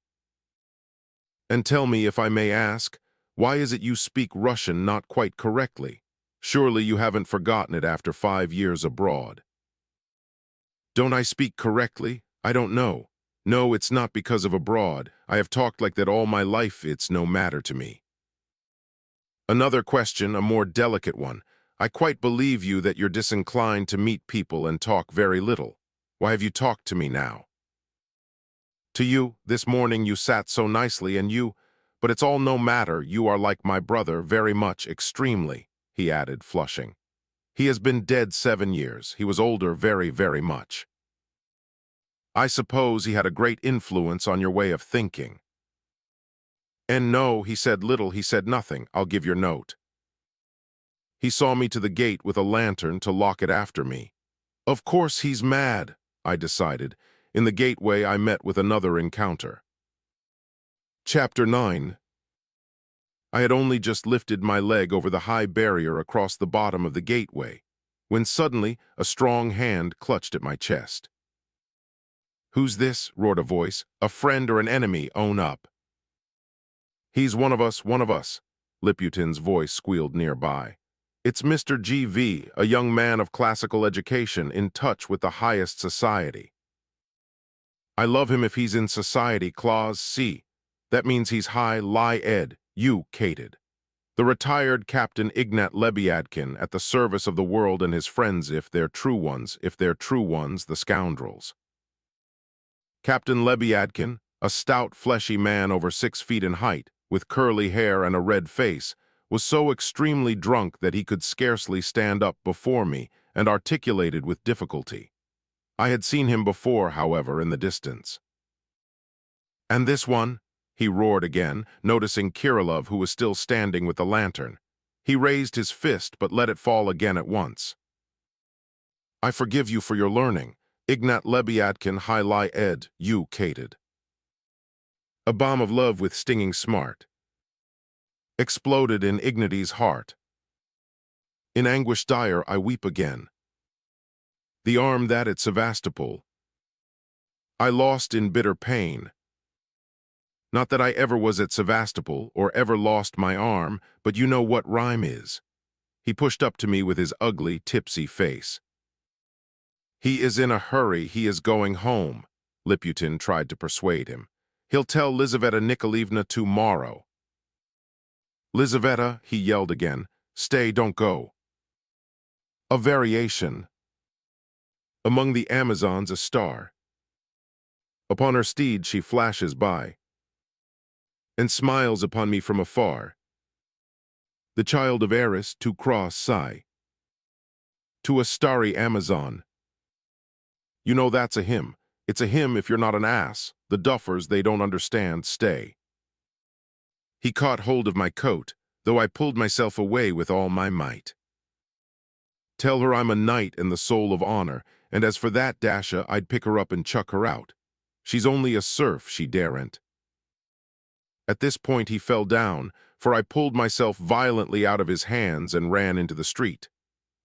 And tell me, if I may ask, why is it you speak Russian not quite correctly? Surely you haven't forgotten it after 5 years abroad. Don't I speak correctly? I don't know. No, it's not because of abroad. I have talked like that all my life. It's no matter to me. Another question, a more delicate one. I quite believe you that you're disinclined to meet people and talk very little. Why have you talked to me now? To you, this morning you sat so nicely and you, but it's all no matter. You are like my brother, very much, extremely, he added, flushing. He has been dead 7 years. He was older very, very much. I suppose he had a great influence on your way of thinking. And no, he said little, he said nothing. I'll give your note. He saw me to the gate with a lantern to lock it after me. Of course he's mad, I decided. In the gateway, I met with another encounter. Chapter 9. I had only just lifted my leg over the high barrier across the bottom of the gateway, when suddenly a strong hand clutched at my chest. "Who's this?" roared a voice. "A friend or an enemy? Own up." "He's one of us," Liputin's voice squealed nearby. "It's Mr. G.V., a young man of classical education, in touch with the highest society." "I love him if he's in society, Clause C. That means he's high, lie-ed, you-cated. The retired Captain Ignat Lebyadkin at the service of the world and his friends if they're true ones, the scoundrels." Captain Lebyadkin, a stout, fleshy man over 6 feet in height, with curly hair and a red face, was so extremely drunk that he could scarcely stand up before me and articulated with difficulty. I had seen him before, however, in the distance. "And this one?" he roared again, noticing Kirillov, who was still standing with the lantern. He raised his fist but let it fall again at once. "I forgive you for your learning. Ignat Lebyadkin High Ed, you cated." A bomb of love with stinging smart exploded in Ignaty's heart. In anguish dire I weep again. The arm that at Sevastopol I lost in bitter pain. Not that I ever was at Sevastopol or ever lost my arm, but you know what rhyme is. He pushed up to me with his ugly, tipsy face. "He is in a hurry, he is going home," Liputin tried to persuade him. "He'll tell Lizaveta Nikolaevna tomorrow." "Lizaveta," he yelled again, "stay, don't go." A variation. Among the Amazons a star. Upon her steed she flashes by, and smiles upon me from afar. The child of Eris to cross sigh. To a starry Amazon. You know that's a hymn. It's a hymn if you're not an ass. The duffers, they don't understand, stay. He caught hold of my coat, though I pulled myself away with all my might. "Tell her I'm a knight and the soul of honor, and as for that Dasha, I'd pick her up and chuck her out. She's only a serf, she daren't." At this point he fell down, for I pulled myself violently out of his hands and ran into the street.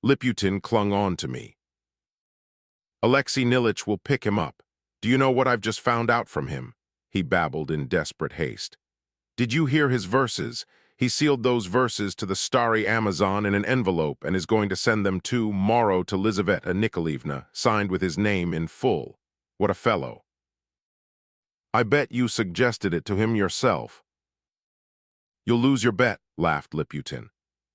Liputin clung on to me. "Alexei Nilitch will pick him up. Do you know what I've just found out from him?" he babbled in desperate haste. "Did you hear his verses? He sealed those verses to the starry Amazon in an envelope and is going to send them tomorrow to Lizaveta Nikolaevna, signed with his name in full. What a fellow." "I bet you suggested it to him yourself." "You'll lose your bet," laughed Liputin.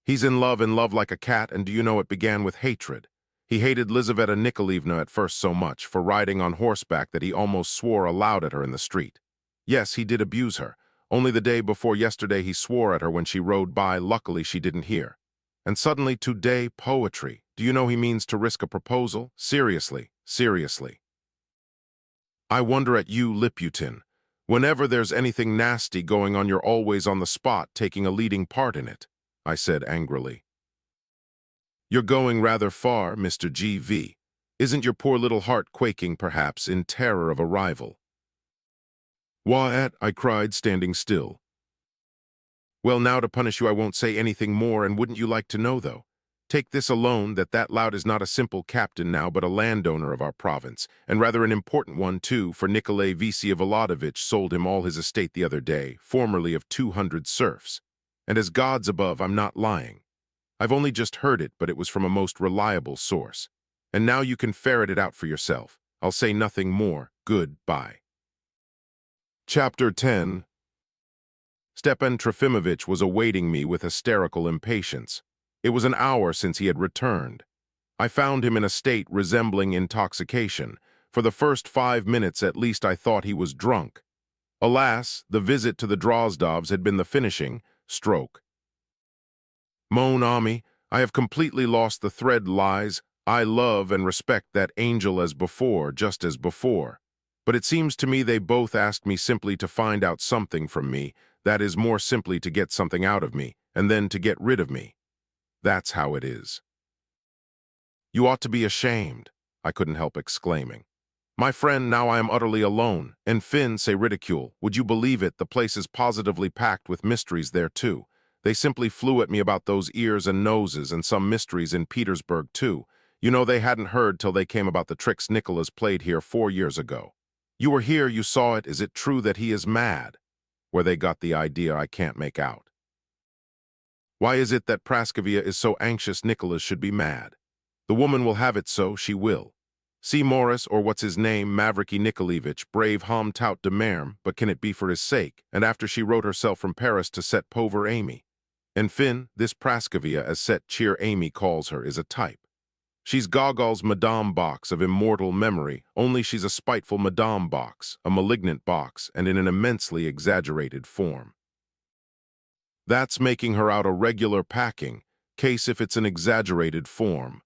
"He's in love like a cat, and do you know it began with hatred. He hated Lizaveta Nikolaevna at first so much for riding on horseback that he almost swore aloud at her in the street. Yes, he did abuse her. Only the day before yesterday he swore at her when she rode by. Luckily she didn't hear. And suddenly today, poetry. Do you know he means to risk a proposal? Seriously, seriously. I wonder at you, Liputin. Whenever there's anything nasty going on, you're always on the spot, taking a leading part in it," I said angrily. "You're going rather far, Mr. G.V. Isn't your poor little heart quaking, perhaps, in terror of a rival?" "What?" I cried, standing still. "Well, now to punish you I won't say anything more, and wouldn't you like to know, though? Take this alone, that lout is not a simple captain now, but a landowner of our province, and rather an important one, too, for Nikolay Vsevolodovich sold him all his estate the other day, formerly of 200 serfs. And as God's above, I'm not lying. I've only just heard it, but it was from a most reliable source. And now you can ferret it out for yourself. I'll say nothing more. Goodbye." Chapter 10. Stepan Trofimovich was awaiting me with hysterical impatience. It was an hour since he had returned. I found him in a state resembling intoxication. For the first 5 minutes at least I thought he was drunk. Alas, the visit to the Drozdovs had been the finishing stroke. "Mon ami, I have completely lost the thread, lies. I love and respect that angel as before, just as before. But it seems to me they both asked me simply to find out something from me. That is more simply to get something out of me, and then to get rid of me. That's how it is. You ought to be ashamed, I couldn't help exclaiming. My friend, now I am utterly alone, and Finn say ridicule. Would you believe it, the place is positively packed with mysteries there too. They simply flew at me about those ears and noses and some mysteries in Petersburg too. You know, they hadn't heard till they came about the tricks Nicholas played here 4 years ago. You were here, you saw it. Is it true that he is mad? Where they got the idea I can't make out. Why is it that Praskovia is so anxious Nicholas should be mad? The woman will have it so, she will. See Morris, or what's his name, Mavriky Nikolaevich, brave Hom tout de Merme, but can it be for his sake? And after she wrote herself from Paris to set pover Amy. And Finn, this Praskovia, as set cheer Amy calls her, is a type. She's Gogol's Madame Box of immortal memory, only she's a spiteful Madame Box, a malignant box, and in an immensely exaggerated form. That's making her out a regular packing, case if it's an exaggerated form.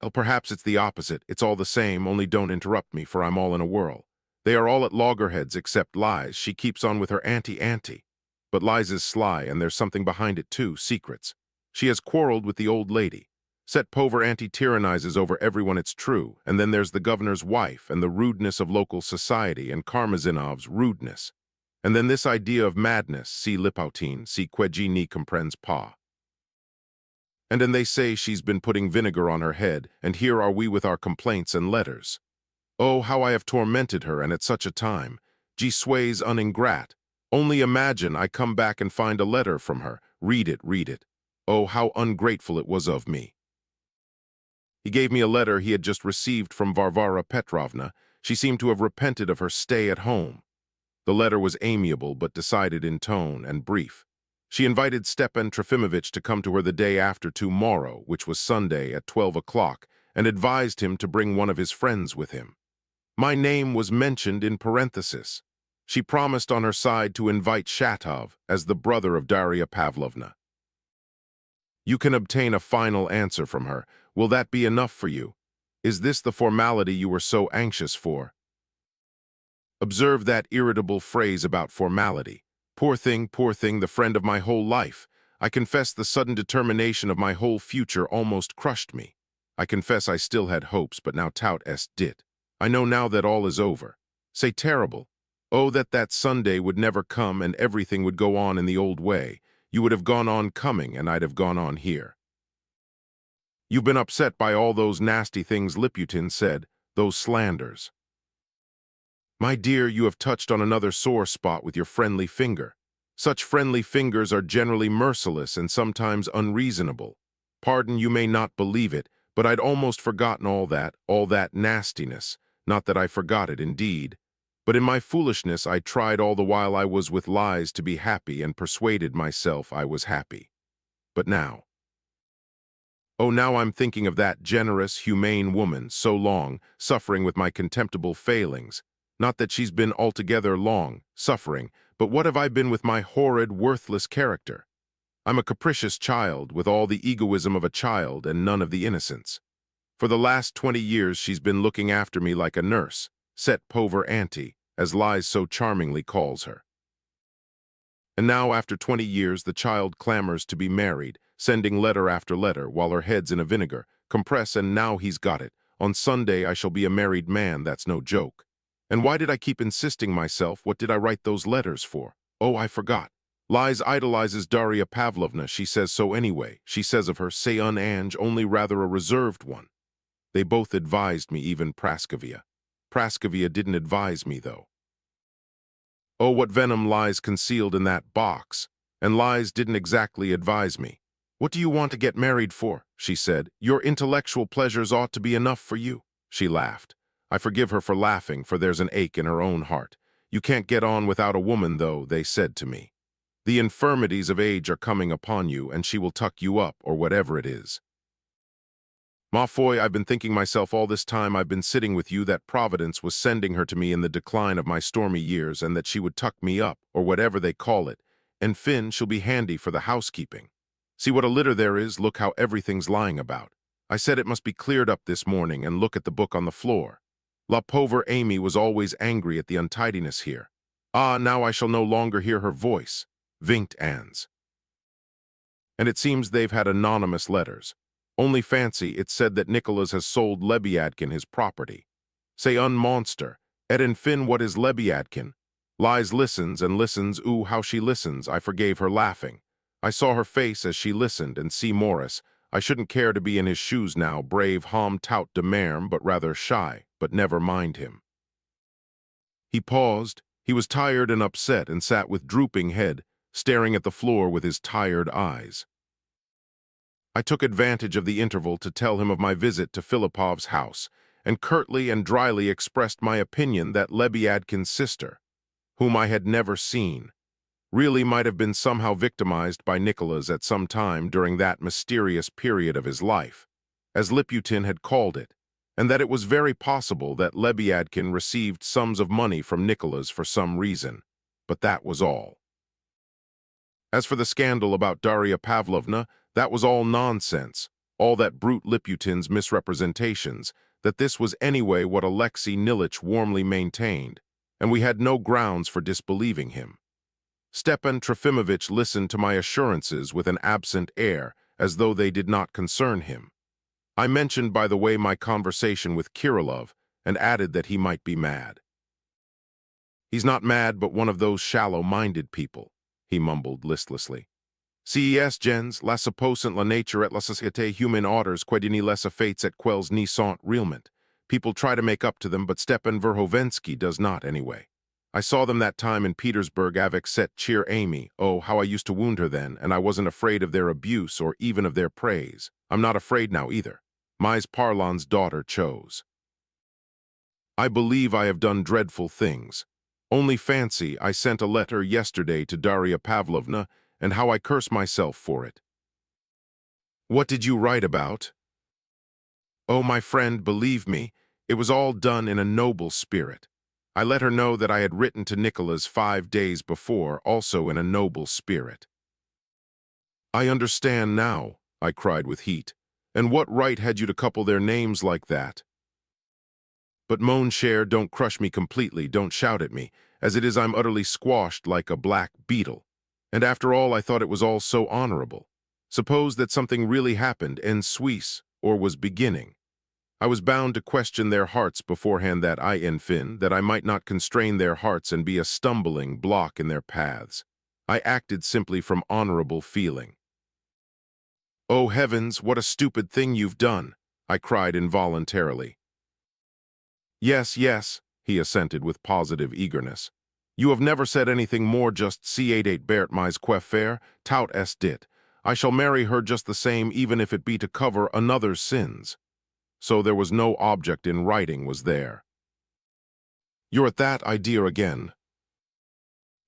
Well, perhaps it's the opposite. It's all the same, only don't interrupt me, for I'm all in a whirl. They are all at loggerheads except Lize. She keeps on with her auntie. But Lize is sly, and there's something behind it too, secrets. She has quarreled with the old lady. Set pover auntie tyrannizes over everyone, it's true, and then there's the governor's wife and the rudeness of local society and Karmazinov's rudeness. And then this idea of madness, see Lipoutin, see Queji ni comprends pas. And then they say she's been putting vinegar on her head, and here are we with our complaints and letters. Oh, how I have tormented her, and at such a time. Je suis un ingrat. Only imagine, I come back and find a letter from her. Read it. Oh, how ungrateful it was of me. He gave me a letter he had just received from Varvara Petrovna. She seemed to have repented of her stay at home. The letter was amiable but decided in tone and brief. She invited Stepan Trofimovich to come to her the day after tomorrow, which was Sunday, at 12 o'clock, and advised him to bring one of his friends with him. My name was mentioned in parenthesis. She promised on her side to invite Shatov as the brother of Daria Pavlovna. You can obtain a final answer from her. Will that be enough for you? Is this the formality you were so anxious for? Observe that irritable phrase about formality. Poor thing, the friend of my whole life. I confess the sudden determination of my whole future almost crushed me. I confess I still had hopes, but now tout est dit. I know now that all is over. Say terrible. Oh, that Sunday would never come and everything would go on in the old way. You would have gone on coming and I'd have gone on here. You've been upset by all those nasty things Liputin said, those slanders. My dear, you have touched on another sore spot with your friendly finger. Such friendly fingers are generally merciless and sometimes unreasonable. Pardon, you may not believe it, but I'd almost forgotten all that nastiness. Not that I forgot it, indeed. But in my foolishness I tried all the while I was with Lize to be happy and persuaded myself I was happy. But now... Oh, now I'm thinking of that generous, humane woman, so long, suffering with my contemptible failings. Not that she's been altogether long, suffering, but what have I been with my horrid, worthless character? I'm a capricious child, with all the egoism of a child and none of the innocence. For the last 20 years she's been looking after me like a nurse, set pover auntie, as Lize so charmingly calls her. And now, after 20 years, the child clamors to be married, sending letter after letter, while her head's in a vinegar, compress, and now he's got it. On Sunday I shall be a married man, that's no joke. And why did I keep insisting myself? What did I write those letters for? Oh, I forgot. Lize idolizes Daria Pavlovna, she says so anyway. She says of her, c'est un ange, only rather a reserved one. They both advised me, even Praskovia. Praskovia didn't advise me, though. Oh, what venom lies concealed in that box. And Lize didn't exactly advise me. What do you want to get married for? She said. Your intellectual pleasures ought to be enough for you. She laughed. I forgive her for laughing, for there's an ache in her own heart. You can't get on without a woman, though, they said to me. The infirmities of age are coming upon you, and she will tuck you up, or whatever it is. Ma foi, I've been thinking myself all this time I've been sitting with you that Providence was sending her to me in the decline of my stormy years, and that she would tuck me up, or whatever they call it, and Finn, she'll be handy for the housekeeping. See what a litter there is, look how everything's lying about. I said it must be cleared up this morning, and look at the book on the floor. La pauvre Amy was always angry at the untidiness here. Ah, now I shall no longer hear her voice, winked Ans. And it seems they've had anonymous letters. Only fancy, it said that Nicholas has sold Lebiadkin his property. Say monster, Eden Finn what is Lebiadkin? Lies listens and listens, ooh, how she listens, I forgave her laughing. I saw her face as she listened, and see Morris, I shouldn't care to be in his shoes now, brave hom tout de merm, but rather shy, but never mind him. He paused. He was tired and upset and sat with drooping head, staring at the floor with his tired eyes. I took advantage of the interval to tell him of my visit to Filipov's house, and curtly and dryly expressed my opinion that Lebiadkin's sister, whom I had never seen, really might have been somehow victimized by Nicholas at some time during that mysterious period of his life, as Liputin had called it, and that it was very possible that Lebiadkin received sums of money from Nicholas for some reason, but that was all. As for the scandal about Daria Pavlovna, that was all nonsense, all that brute Liputin's misrepresentations, that this was anyway what Alexei Nilitch warmly maintained, and we had no grounds for disbelieving him. Stepan Trofimovitch listened to my assurances with an absent air, as though they did not concern him. I mentioned, by the way, my conversation with Kirillov, and added that he might be mad. He's not mad, but one of those shallow-minded people, he mumbled listlessly. Ces gens, la supposent la nature et la société humaine orders quid ni les fates et quels ni sont realment. People try to make up to them, but Stepan Verhovensky does not anyway. I saw them that time in Petersburg avec cette cheer Amy. Oh, how I used to wound her then, and I wasn't afraid of their abuse or even of their praise. I'm not afraid now either. Mise Parlan's daughter chose. I believe I have done dreadful things. Only fancy, I sent a letter yesterday to Daria Pavlovna, and how I curse myself for it. What did you write about? Oh, my friend, believe me, it was all done in a noble spirit. I let her know that I had written to Nicholas 5 days before, also in a noble spirit. I understand now, I cried with heat. And what right had you to couple their names like that? But mon cher, don't crush me completely, don't shout at me. As it is, I'm utterly squashed like a black beetle. And after all, I thought it was all so honorable. Suppose that something really happened en Suisse, or was beginning. I was bound to question their hearts beforehand that that I might not constrain their hearts and be a stumbling block in their paths. I acted simply from honorable feeling. Oh heavens, what a stupid thing you've done, I cried involuntarily. Yes, yes, he assented with positive eagerness. You have never said anything more, just c88 Bert mais queffaire, tout est dit. I shall marry her just the same, even if it be to cover another's sins. So there was no object in writing, was there? You're at that idea again.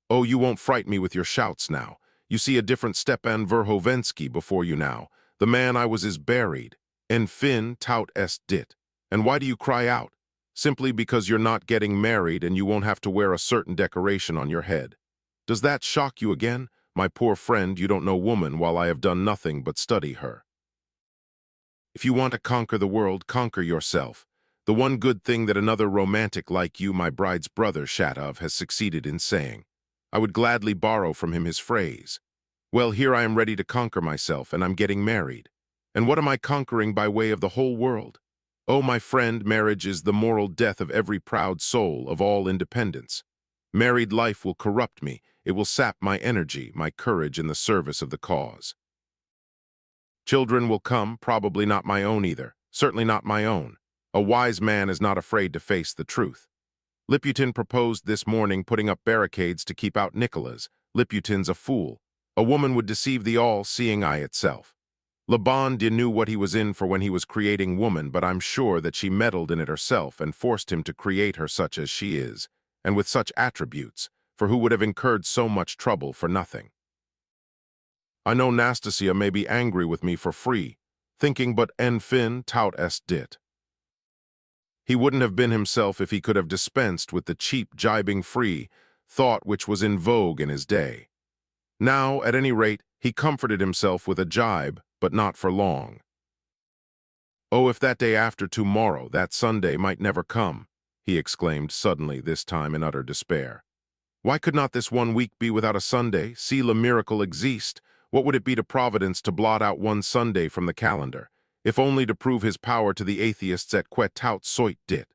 Oh, you won't fright me with your shouts now. You see a different Stepan Verhovensky before you now. The man I was is buried. En fin tout est dit. And why do you cry out? Simply because you're not getting married and you won't have to wear a certain decoration on your head. Does that shock you again? My poor friend, you don't know woman, while I have done nothing but study her. If you want to conquer the world, conquer yourself. The one good thing that another romantic like you, my bride's brother, Shatov, has succeeded in saying. I would gladly borrow from him his phrase. Well, here I am ready to conquer myself, and I'm getting married. And what am I conquering by way of the whole world? Oh, my friend, marriage is the moral death of every proud soul, of all independence. Married life will corrupt me. It will sap my energy, my courage in the service of the cause. Children will come, probably not my own either, certainly not my own. A wise man is not afraid to face the truth. Liputin proposed this morning putting up barricades to keep out Nicholas. Liputin's a fool. A woman would deceive the all-seeing eye itself. Le Bon Dieu knew what he was in for when he was creating woman, but I'm sure that she meddled in it herself and forced him to create her such as she is, and with such attributes, for who would have incurred so much trouble for nothing? I know Nastasia may be angry with me for free, thinking but en fin tout est dit. He wouldn't have been himself if he could have dispensed with the cheap jibing free thought which was in vogue in his day. Now, at any rate, he comforted himself with a jibe, but not for long. Oh, if that day after tomorrow, that Sunday, might never come, he exclaimed suddenly, this time in utter despair. Why could not this 1 week be without a Sunday? Si le miracle existe, what would it be to Providence to blot out one Sunday from the calendar, if only to prove his power to the atheists at que tout soit dit?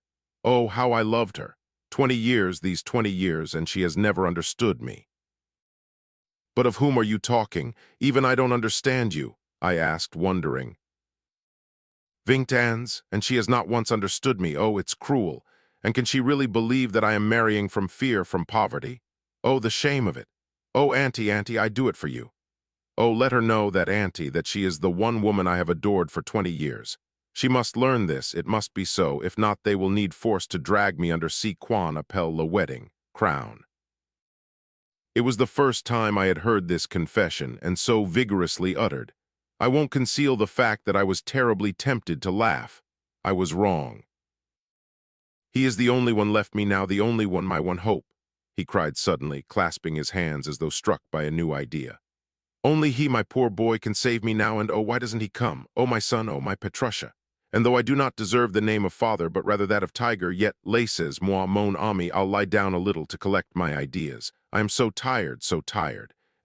Oh, how I loved her. 20 years, these 20 years, and she has never understood me. But of whom are you talking? Even I don't understand you, I asked, wondering. Vingtans, and she has not once understood me. Oh, it's cruel. And can she really believe that I am marrying from fear, from poverty? Oh, the shame of it. Oh, Auntie, I do it for you. Oh, let her know that, Auntie, that she is the one woman I have adored for 20 years. She must learn this, it must be so, if not they will need force to drag me under si qu'on appelle le wedding, crown. It was the first time I had heard this confession, and so vigorously uttered. I won't conceal the fact that I was terribly tempted to laugh. I was wrong. He is the only one left me now, the only one, my one hope, he cried suddenly, clasping his hands as though struck by a new idea. Only he, my poor boy, can save me now, and oh, why doesn't he come? Oh, my son, oh, my Petrusha. And though I do not deserve the name of father, but rather that of tiger, yet, laissez moi mon ami, I'll lie down a little to collect my ideas. I am so tired,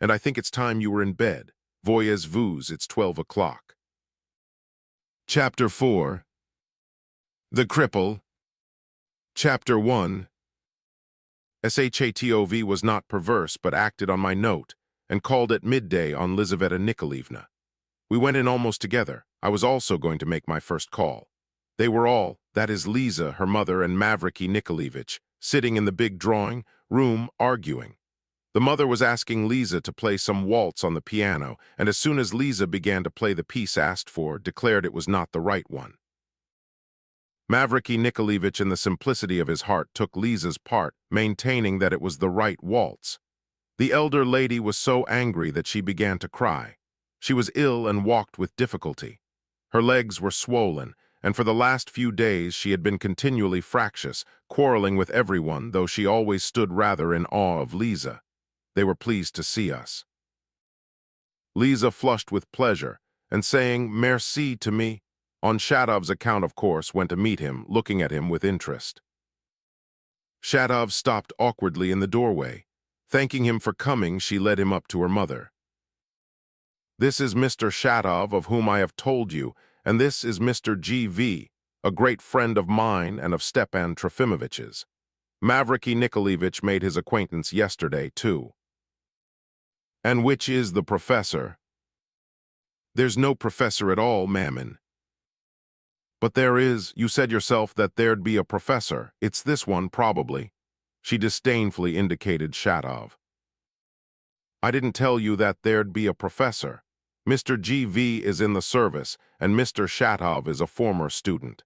and I think it's time you were in bed. Voyez-vous, it's 12 o'clock. Chapter 4. The Cripple. Chapter 1. Shatov was not perverse, but acted on my note, and called at midday on Lizaveta Nikolaevna. We went in almost together. I was also going to make my first call. They were all, that is Liza, her mother, and Mavriky Nikolaevich, sitting in the big drawing room, arguing. The mother was asking Liza to play some waltz on the piano, and as soon as Liza began to play the piece asked for, declared it was not the right one. Mavriky Nikolaevich, in the simplicity of his heart, took Liza's part, maintaining that it was the right waltz. The elder lady was so angry that she began to cry. She was ill and walked with difficulty. Her legs were swollen, and for the last few days she had been continually fractious, quarreling with everyone, though she always stood rather in awe of Liza. They were pleased to see us. Liza flushed with pleasure, and saying merci to me, on Shatov's account of course, went to meet him, looking at him with interest. Shatov stopped awkwardly in the doorway. Thanking him for coming, she led him up to her mother. This is Mr. Shatov, of whom I have told you, and this is Mr. G.V., a great friend of mine and of Stepan Trofimovich's. Mavriky Nikolaevich made his acquaintance yesterday, too. And which is the professor? There's no professor at all, Mammon. But there is. You said yourself that there'd be a professor. It's this one, probably. She disdainfully indicated Shatov. I didn't tell you that there'd be a professor. Mr. G.V. is in the service, and Mr. Shatov is a former student.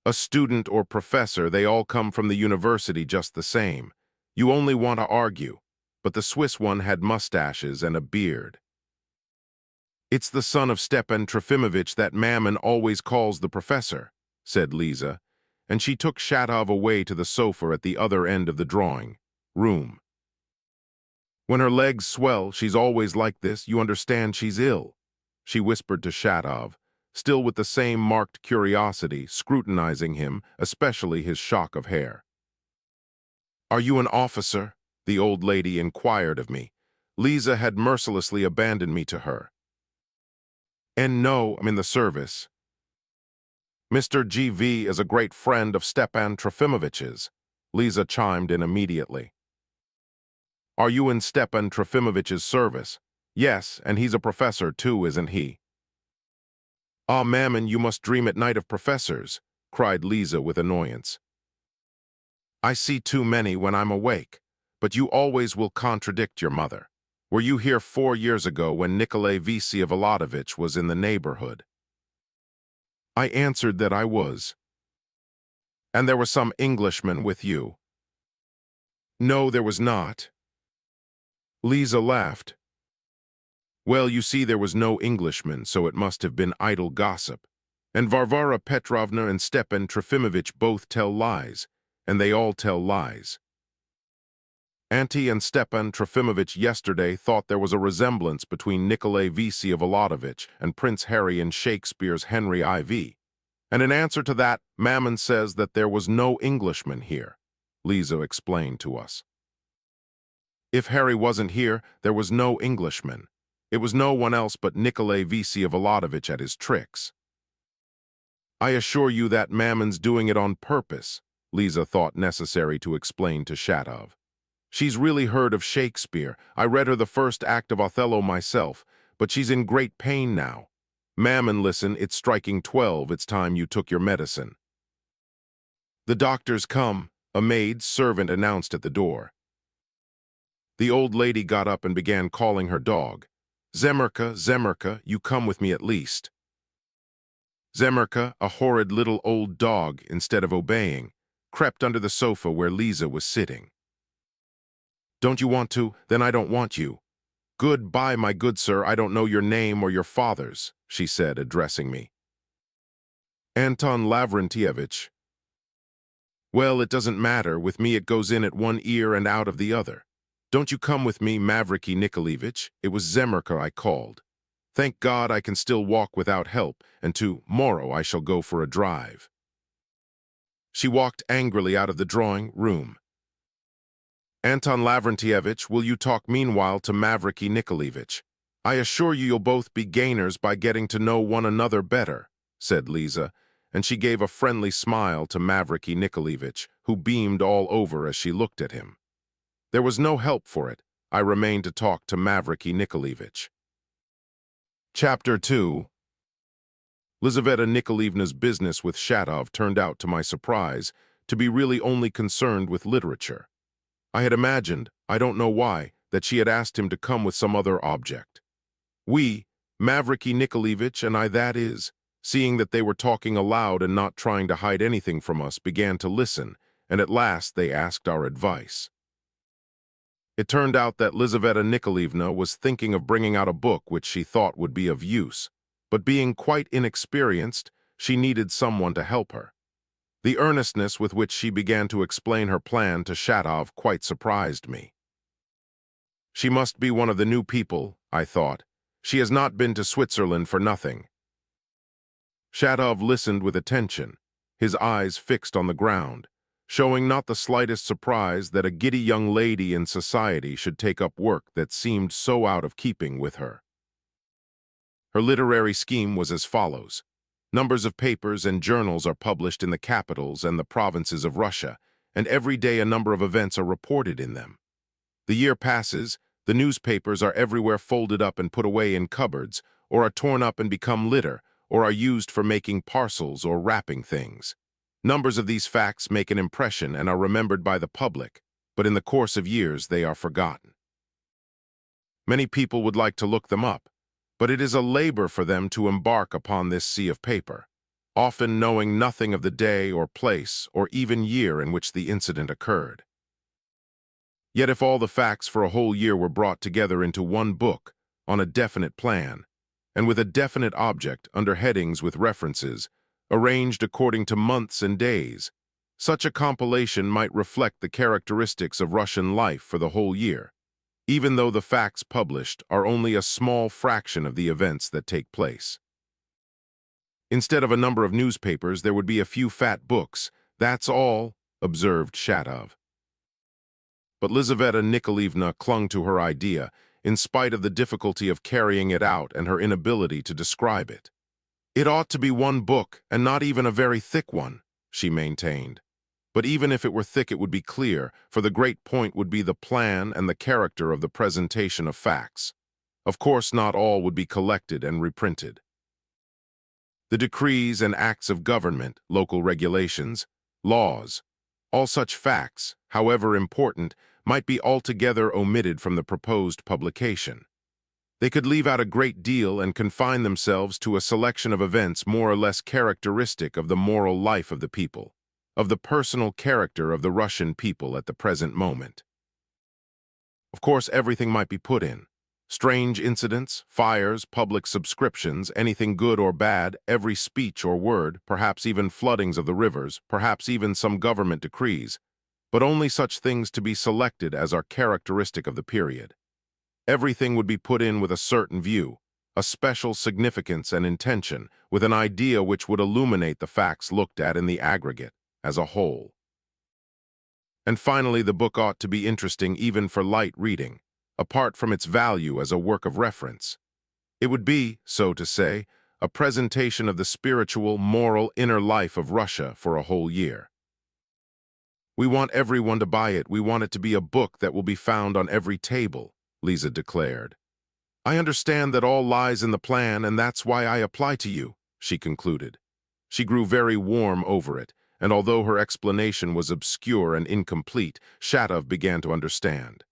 A student or professor, they all come from the university just the same. You only want to argue, but the Swiss one had mustaches and a beard. It's the son of Stepan Trofimovich that Mammon always calls the professor, said Liza, and she took Shatov away to the sofa at the other end of the drawing room. When her legs swell, she's always like this, you understand, she's ill, she whispered to Shatov, still with the same marked curiosity, scrutinizing him, especially his shock of hair. Are you an officer? The old lady inquired of me. Liza had mercilessly abandoned me to her. And no, I'm in the service. Mr. G.V. is a great friend of Stepan Trofimovich's, Liza chimed in immediately. Are you in Stepan Trofimovich's service? Yes, and he's a professor too, isn't he? Ah, Mammon, you must dream at night of professors, cried Liza with annoyance. I see too many when I'm awake, but you always will contradict your mother. Were you here 4 years ago when Nikolai Vsevolodovich was in the neighborhood? I answered that I was. And there was some Englishman with you? No, there was not. Liza laughed. Well, you see, there was no Englishman, so it must have been idle gossip. And Varvara Petrovna and Stepan Trofimovich both tell lies, and they all tell lies. Auntie and Stepan Trofimovich yesterday thought there was a resemblance between Nikolai Vsevolodovich and Prince Harry in Shakespeare's Henry IV. And in answer to that, Mammon says that there was no Englishman here, Liza explained to us. If Harry wasn't here, there was no Englishman. It was no one else but Nikolai Vsevolodovich at his tricks. I assure you that Mammon's doing it on purpose, Lisa thought necessary to explain to Shatov. She's really heard of Shakespeare. I read her the first act of Othello myself, but she's in great pain now. Mammon, listen, it's striking 12. It's time you took your medicine. The doctor's come, a maid servant announced at the door. The old lady got up and began calling her dog. Zemerka, Zemerka, you come with me at least. Zemerka, a horrid little old dog, instead of obeying, crept under the sofa where Lisa was sitting. Don't you want to? Then I don't want you. Goodbye, my good sir, I don't know your name or your father's, she said, addressing me. Anton Lavrentievich. Well, it doesn't matter. With me it goes in at one ear and out of the other. Don't you come with me, Mavriky Nikolaevich. It was Zemerka I called. Thank God I can still walk without help, and tomorrow I shall go for a drive. She walked angrily out of the drawing room. Anton Lavrentievich, will you talk meanwhile to Mavriky Nikolaevich? I assure you you'll both be gainers by getting to know one another better, said Lisa, and she gave a friendly smile to Mavriky Nikolaevich, who beamed all over as she looked at him. There was no help for it. I remained to talk to Mavriky Nikolaevich. Chapter 2. Lizaveta Nikolaevna's business with Shatov turned out, to my surprise, to be really only concerned with literature. I had imagined, I don't know why, that she had asked him to come with some other object. We, Mavriky Nikolaevich and I, that is, seeing that they were talking aloud and not trying to hide anything from us, began to listen, and at last they asked our advice. It turned out that Lizaveta Nikolaevna was thinking of bringing out a book which she thought would be of use, but being quite inexperienced, she needed someone to help her. The earnestness with which she began to explain her plan to Shatov quite surprised me. She must be one of the new people, I thought. She has not been to Switzerland for nothing. Shatov listened with attention, his eyes fixed on the ground, showing not the slightest surprise that a giddy young lady in society should take up work that seemed so out of keeping with her. Her literary scheme was as follows. Numbers of papers and journals are published in the capitals and the provinces of Russia, and every day a number of events are reported in them. The year passes, the newspapers are everywhere folded up and put away in cupboards, or are torn up and become litter, or are used for making parcels or wrapping things. Numbers of these facts make an impression and are remembered by the public, but in the course of years they are forgotten. Many people would like to look them up, but it is a labor for them to embark upon this sea of paper, often knowing nothing of the day or place or even year in which the incident occurred. Yet if all the facts for a whole year were brought together into one book, on a definite plan, and with a definite object under headings with references, arranged according to months and days, such a compilation might reflect the characteristics of Russian life for the whole year, even though the facts published are only a small fraction of the events that take place. Instead of a number of newspapers, there would be a few fat books. That's all, observed Shatov. But Lizaveta Nikolaevna clung to her idea, in spite of the difficulty of carrying it out and her inability to describe it. It ought to be one book, and not even a very thick one, she maintained. But even if it were thick, it would be clear, for the great point would be the plan and the character of the presentation of facts. Of course, not all would be collected and reprinted. The decrees and acts of government, local regulations, laws, all such facts, however important, might be altogether omitted from the proposed publication. They could leave out a great deal and confine themselves to a selection of events more or less characteristic of the moral life of the people, of the personal character of the Russian people at the present moment. Of course, everything might be put in. Strange incidents, fires, public subscriptions, anything good or bad, every speech or word, perhaps even floodings of the rivers, perhaps even some government decrees, but only such things to be selected as are characteristic of the period. Everything would be put in with a certain view, a special significance and intention, with an idea which would illuminate the facts looked at in the aggregate, as a whole. And finally, the book ought to be interesting even for light reading, apart from its value as a work of reference. It would be, so to say, a presentation of the spiritual, moral, inner life of Russia for a whole year. We want everyone to buy it. We want it to be a book that will be found on every table, Lisa declared. I understand that all lies in the plan, and that's why I apply to you, she concluded. She grew very warm over it, and although her explanation was obscure and incomplete, Shatov began to understand.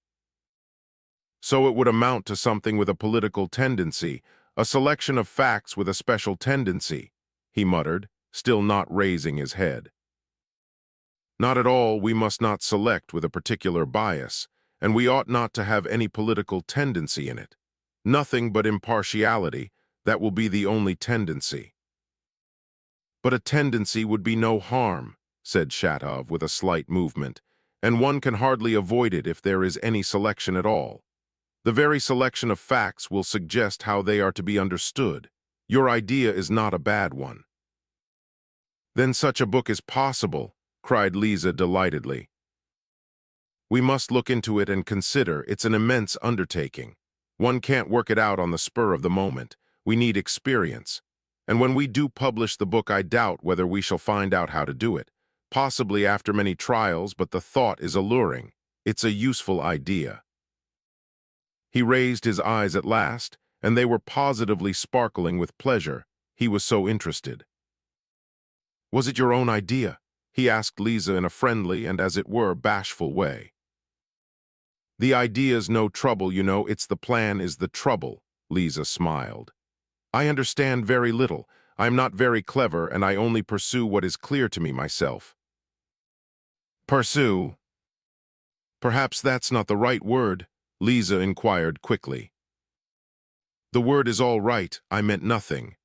So it would amount to something with a political tendency, a selection of facts with a special tendency, he muttered, still not raising his head. Not at all. We must not select with a particular bias, and we ought not to have any political tendency in it. Nothing but impartiality, that will be the only tendency. But a tendency would be no harm, said Shatov with a slight movement, and one can hardly avoid it if there is any selection at all. The very selection of facts will suggest how they are to be understood. Your idea is not a bad one. Then such a book is possible, cried Lisa delightedly. We must look into it and consider. It's an immense undertaking. One can't work it out on the spur of the moment. We need experience. And when we do publish the book, I doubt whether we shall find out how to do it. Possibly after many trials, but the thought is alluring. It's a useful idea. He raised his eyes at last, and they were positively sparkling with pleasure. He was so interested. Was it your own idea? He asked Lisa in a friendly and, as it were, bashful way. The idea's no trouble, you know. It's the plan is the trouble, Lisa smiled. I understand very little. I am not very clever, and I only pursue what is clear to me myself. Pursue? Perhaps that's not the right word, Lisa inquired quickly. The word is all right. I meant nothing.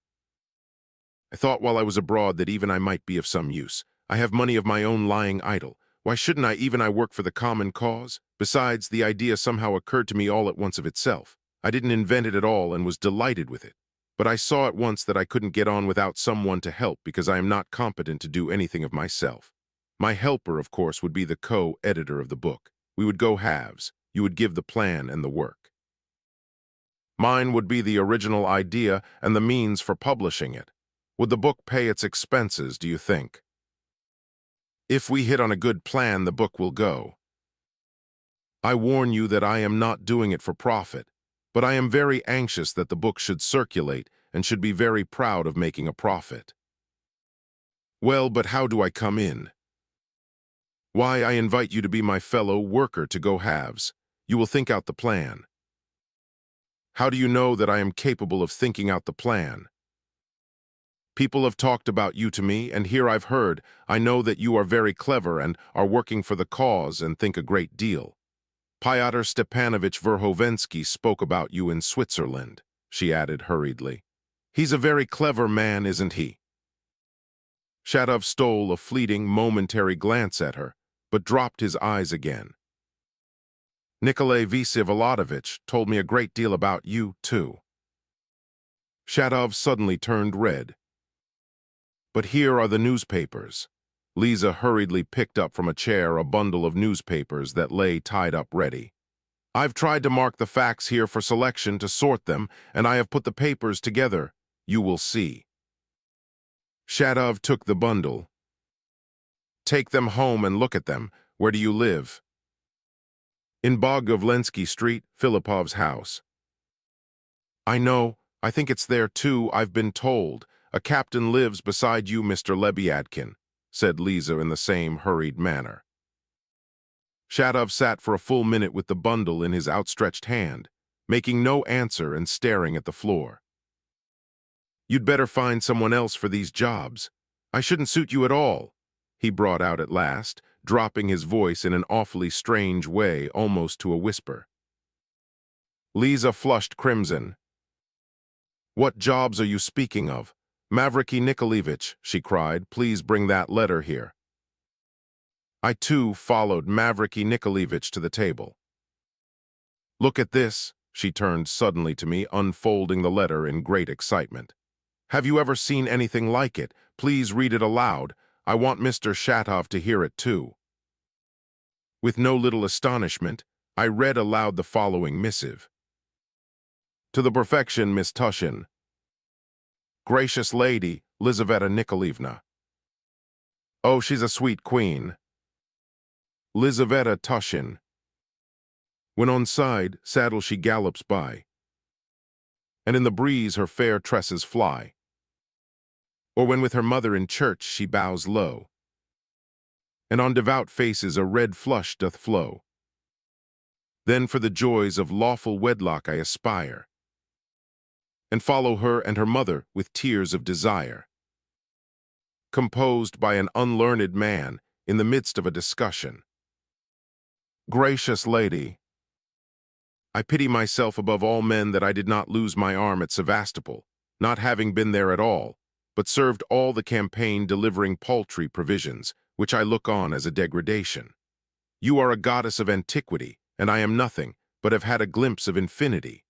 I thought while I was abroad that even I might be of some use. I have money of my own lying idle. Why shouldn't I work for the common cause? Besides, the idea somehow occurred to me all at once of itself. I didn't invent it at all and was delighted with it. But I saw at once that I couldn't get on without someone to help because I am not competent to do anything of myself. My helper, of course, would be the co-editor of the book. We would go halves. You would give the plan and the work. Mine would be the original idea and the means for publishing it. Would the book pay its expenses, do you think? If we hit on a good plan, the book will go. I warn you that I am not doing it for profit, but I am very anxious that the book should circulate and should be very proud of making a profit. Well, but how do I come in? Why, I invite you to be my fellow worker to go halves. You will think out the plan. How do you know that I am capable of thinking out the plan? People have talked about you to me, and here I've heard. I know that you are very clever and are working for the cause and think a great deal. Fyodor Stepanovich Verhovensky spoke about you in Switzerland, she added hurriedly. He's a very clever man, isn't he? Shatov stole a fleeting, momentary glance at her, but dropped his eyes again. Nikolai Vsevolatovich told me a great deal about you, too. Shatov suddenly turned red. But here are the newspapers. Lisa hurriedly picked up from a chair a bundle of newspapers that lay tied up ready. I've tried to mark the facts here for selection, to sort them, and I have put the papers together. You will see. Shatov took the bundle. Take them home and look at them. Where do you live? In Bogovlensky Street, Filipov's house. I know. I think it's there too, I've been told. A captain lives beside you, Mr. Lebyadkin, said Lisa in the same hurried manner. Shatov sat for a full minute with the bundle in his outstretched hand, making no answer and staring at the floor. You'd better find someone else for these jobs. I shouldn't suit you at all, he brought out at last, dropping his voice in an awfully strange way, almost to a whisper. Lisa flushed crimson. What jobs are you speaking of? Mavriky Nikolaevich, she cried, please bring that letter here. I too followed Mavriky Nikolaevich to the table. Look at this, she turned suddenly to me, unfolding the letter in great excitement. Have you ever seen anything like it? Please read it aloud. I want Mr. Shatov to hear it too. With no little astonishment, I read aloud the following missive. To the perfection, Miss Tushin. Gracious Lady, Lizaveta Nikolaevna. Oh, she's a sweet queen. Lizaveta Tushin. When on side, saddle she gallops by, and in the breeze her fair tresses fly. Or when with her mother in church she bows low, and on devout faces a red flush doth flow. Then for the joys of lawful wedlock I aspire, and follow her and her mother with tears of desire. Composed by an unlearned man in the midst of a discussion. Gracious Lady, I pity myself above all men that I did not lose my arm at Sevastopol, not having been there at all, but served all the campaign delivering paltry provisions, which I look on as a degradation. You are a goddess of antiquity, and I am nothing, but have had a glimpse of infinity.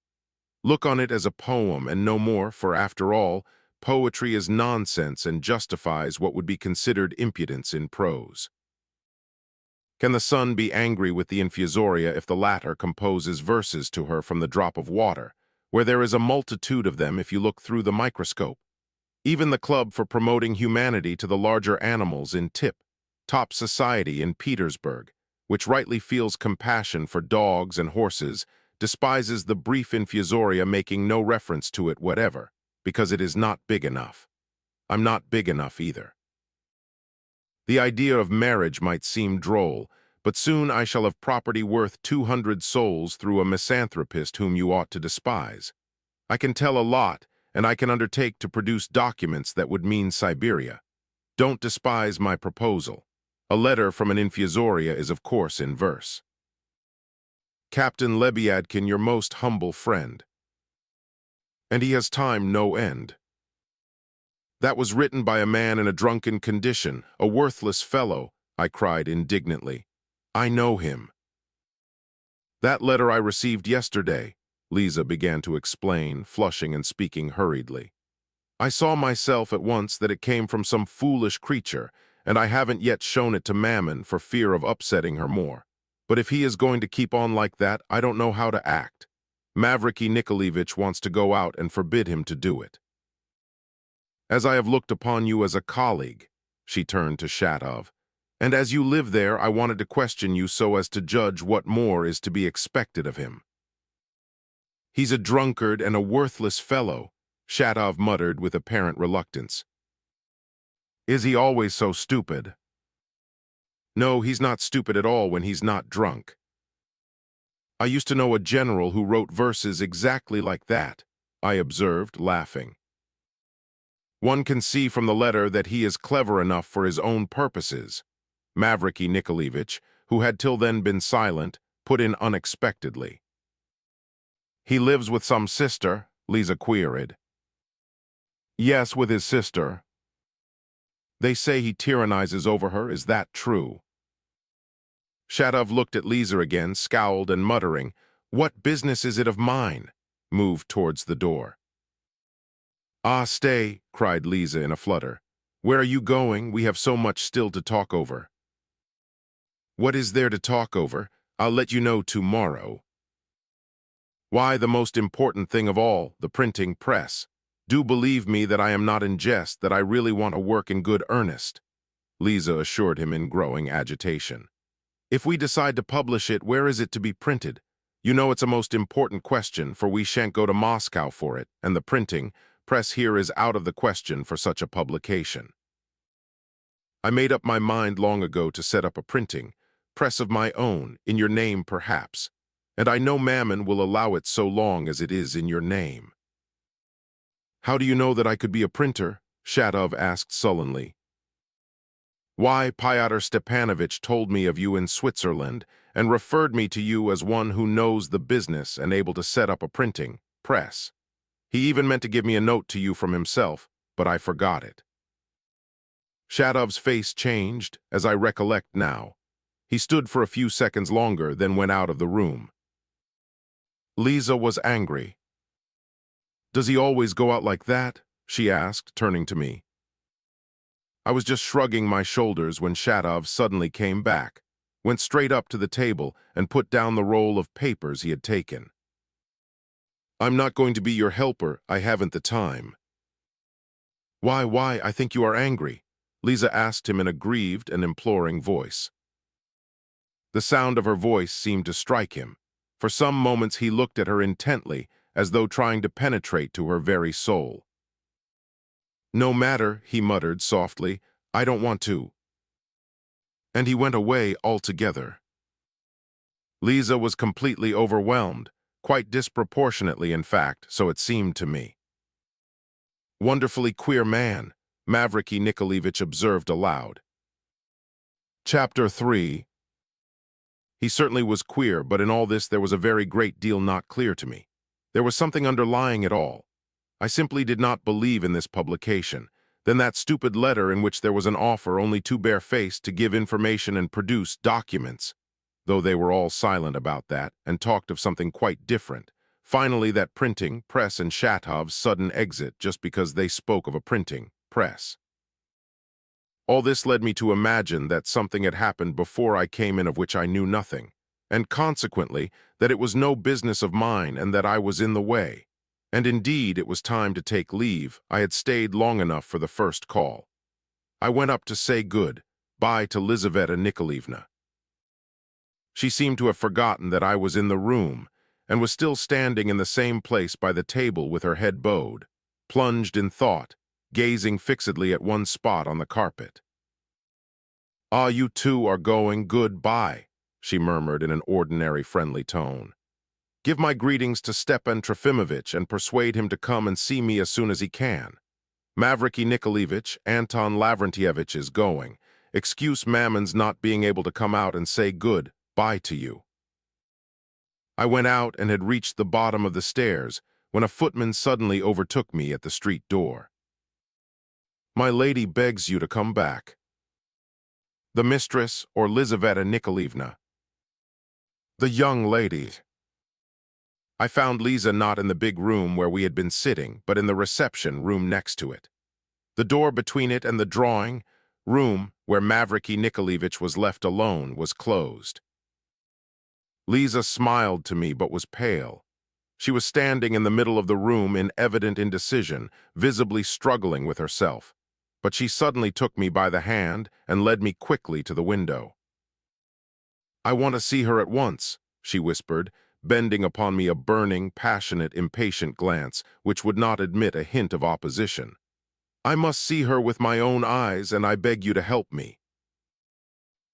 Look on it as a poem and no more, for after all, poetry is nonsense and justifies what would be considered impudence in prose. Can the sun be angry with the infusoria if the latter composes verses to her from the drop of water, where there is a multitude of them if you look through the microscope? Even the club for promoting humanity to the larger animals in top society in Petersburg, which rightly feels compassion for dogs and horses, despises the brief infusoria making no reference to it whatever, because it is not big enough. I'm not big enough either. The idea of marriage might seem droll, but soon I shall have property worth 200 souls through a misanthropist whom you ought to despise. I can tell a lot, and I can undertake to produce documents that would mean Siberia. Don't despise my proposal. A letter from an infusoria is of course in verse. Captain Lebyadkin, your most humble friend. And he has time no end. That was written by a man in a drunken condition, a worthless fellow, I cried indignantly. I know him. That letter I received yesterday, Lisa began to explain, flushing and speaking hurriedly. I saw myself at once that it came from some foolish creature, and I haven't yet shown it to Mammon for fear of upsetting her more. But if he is going to keep on like that, I don't know how to act. Mavriky Nikolaevich wants to go out and forbid him to do it. As I have looked upon you as a colleague, she turned to Shatov, and as you live there, I wanted to question you so as to judge what more is to be expected of him. He's a drunkard and a worthless fellow, Shatov muttered with apparent reluctance. Is he always so stupid? No, he's not stupid at all when he's not drunk. I used to know a general who wrote verses exactly like that, I observed, laughing. One can see from the letter that he is clever enough for his own purposes, Mavriky Nikolaevich, who had till then been silent, put in unexpectedly. He lives with some sister, Lisa queried. Yes, with his sister. They say he tyrannizes over her, is that true? Shatov looked at Lisa again, scowled and muttering, What business is it of mine? Moved towards the door. Ah, stay, cried Lisa in a flutter. Where are you going? We have so much still to talk over. What is there to talk over? I'll let you know tomorrow. Why, the most important thing of all, the printing press. Do believe me that I am not in jest, that I really want to work in good earnest, Lisa assured him in growing agitation. If we decide to publish it, where is it to be printed? You know it's a most important question, for we shan't go to Moscow for it, and the printing press here is out of the question for such a publication. I made up my mind long ago to set up a printing press of my own, in your name perhaps, and I know Mammon will allow it so long as it is in your name. How do you know that I could be a printer? Shatov asked sullenly. Why, Pyotr Stepanovich told me of you in Switzerland and referred me to you as one who knows the business and able to set up a printing press. He even meant to give me a note to you from himself, but I forgot it. Shatov's face changed, as I recollect now. He stood for a few seconds longer, then went out of the room. Lisa was angry. Does he always go out like that? She asked, turning to me. I was just shrugging my shoulders when Shatov suddenly came back. went straight up to the table and put down the roll of papers he had taken. "I'm not going to be your helper, I haven't the time." Why, I think you are angry," Lisa asked him in a grieved and imploring voice. The sound of her voice seemed to strike him. For some moments he looked at her intently, as though trying to penetrate to her very soul. "No matter," he muttered softly, "I don't want to." And he went away altogether. Lisa was completely overwhelmed, quite disproportionately in fact, so it seemed to me. "Wonderfully queer man," Mavriky Nikolaevich observed aloud. Chapter 3. He certainly was queer, but in all this there was a very great deal not clear to me. There was something underlying it all. I simply did not believe in this publication. Then that stupid letter in which there was an offer only too barefaced to give information and produce documents, though they were all silent about that and talked of something quite different. Finally, that printing, press, and Shatov's sudden exit just because they spoke of a printing press. All this led me to imagine that something had happened before I came in of which I knew nothing, and consequently that it was no business of mine and that I was in the way. And indeed, it was time to take leave. I had stayed long enough for the first call. I went up to say good-bye to Lizaveta Nikolaevna. She seemed to have forgotten that I was in the room and was still standing in the same place by the table with her head bowed, plunged in thought, gazing fixedly at one spot on the carpet. "Ah, you two are going, good-bye," she murmured in an ordinary friendly tone. "Give my greetings to Stepan Trofimovich and persuade him to come and see me as soon as he can. Mavriky Nikolaevich, Anton Lavrentyevich is going. Excuse Mammon's not being able to come out and say good-bye to you." I went out and had reached the bottom of the stairs when a footman suddenly overtook me at the street door. "My lady begs you to come back." "The mistress or Lizaveta Nikolaevna?" "The young lady." I found Lisa not in the big room where we had been sitting, but in the reception room next to it. The door between it and the drawing room, where Mavriky Nikolaevich was left alone, was closed. Lisa smiled to me but was pale. She was standing in the middle of the room in evident indecision, visibly struggling with herself. But she suddenly took me by the hand and led me quickly to the window. "I want to see her at once," she whispered, bending upon me a burning, passionate, impatient glance which would not admit a hint of opposition. "I must see her with my own eyes, and I beg you to help me."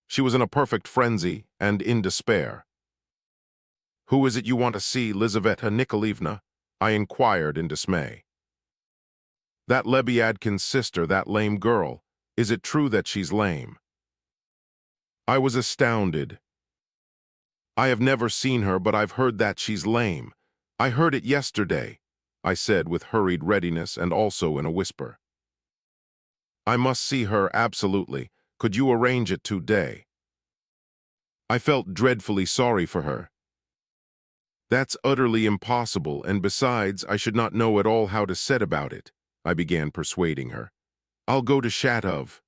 She was in a perfect frenzy and in despair. "Who is it you want to see, Lizaveta Nikolaevna?" I inquired in dismay. "That Lebyadkin's sister, that lame girl. Is it true that she's lame?" I was astounded. "I have never seen her, but I've heard that she's lame. I heard it yesterday," I said with hurried readiness and also in a whisper. "I must see her, absolutely. Could you arrange it today?" I felt dreadfully sorry for her. "That's utterly impossible, and besides, I should not know at all how to set about it," I began persuading her. "I'll go to Shatov.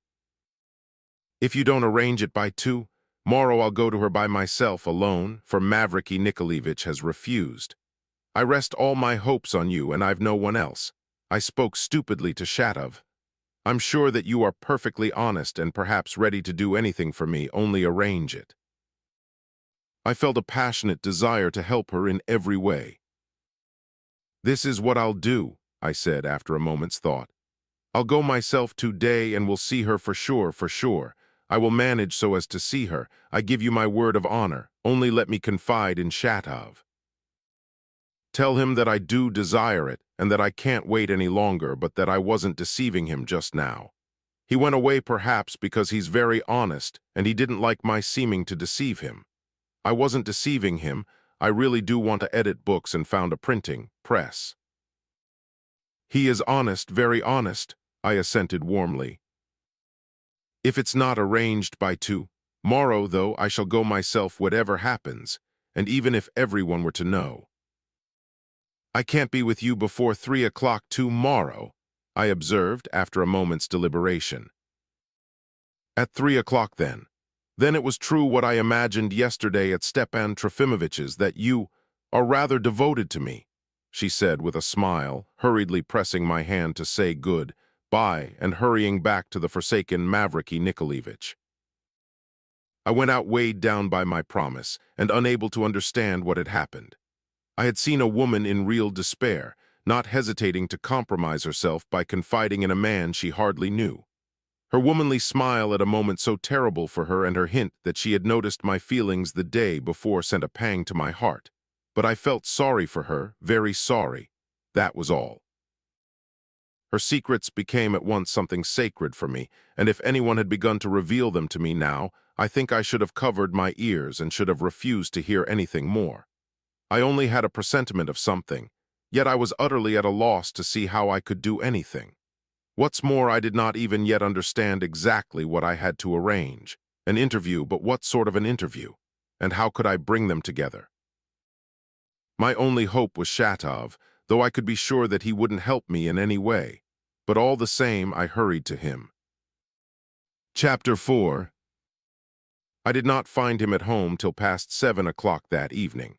If you don't arrange it by 2, tomorrow I'll go to her by myself alone, for Mavriky Nikolaevich has refused. I rest all my hopes on you, and I've no one else. I spoke stupidly to Shatov. I'm sure that you are perfectly honest and perhaps ready to do anything for me, only arrange it." I felt a passionate desire to help her in every way. "This is what I'll do," I said after a moment's thought. "I'll go myself today and will see her for sure, for sure. I will manage so as to see her. I give you my word of honor. Only let me confide in Shatov. Tell him that I do desire it and that I can't wait any longer, but that I wasn't deceiving him just now. He went away perhaps because he's very honest and he didn't like my seeming to deceive him. I wasn't deceiving him. I really do want to edit books and found a printing press." "He is honest, very honest," I assented warmly. "If it's not arranged by 2, tomorrow, though, I shall go myself whatever happens, and even if everyone were to know." "I can't be with you before 3 o'clock tomorrow," I observed after a moment's deliberation. "At 3 o'clock then. Then it was true what I imagined yesterday at Stepan Trofimovich's, that you are rather devoted to me, she said with a smile, hurriedly pressing my hand to say good-bye and hurrying back to the forsaken Mavriky Nikolaevich. I went out weighed down by my promise and unable to understand what had happened. I had seen a woman in real despair, not hesitating to compromise herself by confiding in a man she hardly knew. Her womanly smile at a moment so terrible for her and her hint that she had noticed my feelings the day before sent a pang to my heart. But I felt sorry for her, very sorry. That was all. Her secrets became at once something sacred for me, and if anyone had begun to reveal them to me now, I think I should have covered my ears and should have refused to hear anything more. I only had a presentiment of something, yet I was utterly at a loss to see how I could do anything. What's more, I did not even yet understand exactly what I had to arrange. An interview, but what sort of an interview? And how could I bring them together? My only hope was Shatov, though I could be sure that he wouldn't help me in any way. But all the same, I hurried to him. Chapter 4. I did not find him at home till past 7 o'clock that evening.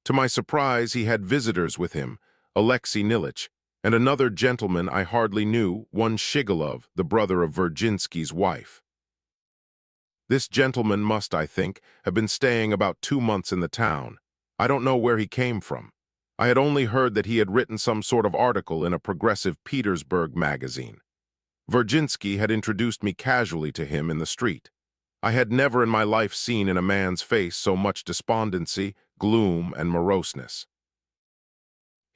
To my surprise, he had visitors with him, Alexei Nilitch, and another gentleman I hardly knew, one Shigolov, the brother of Virginsky's wife. This gentleman must, I think, have been staying about 2 months in the town. I don't know where he came from. I had only heard that he had written some sort of article in a progressive Petersburg magazine. Virginsky had introduced me casually to him in the street. I had never in my life seen in a man's face so much despondency, gloom, and moroseness.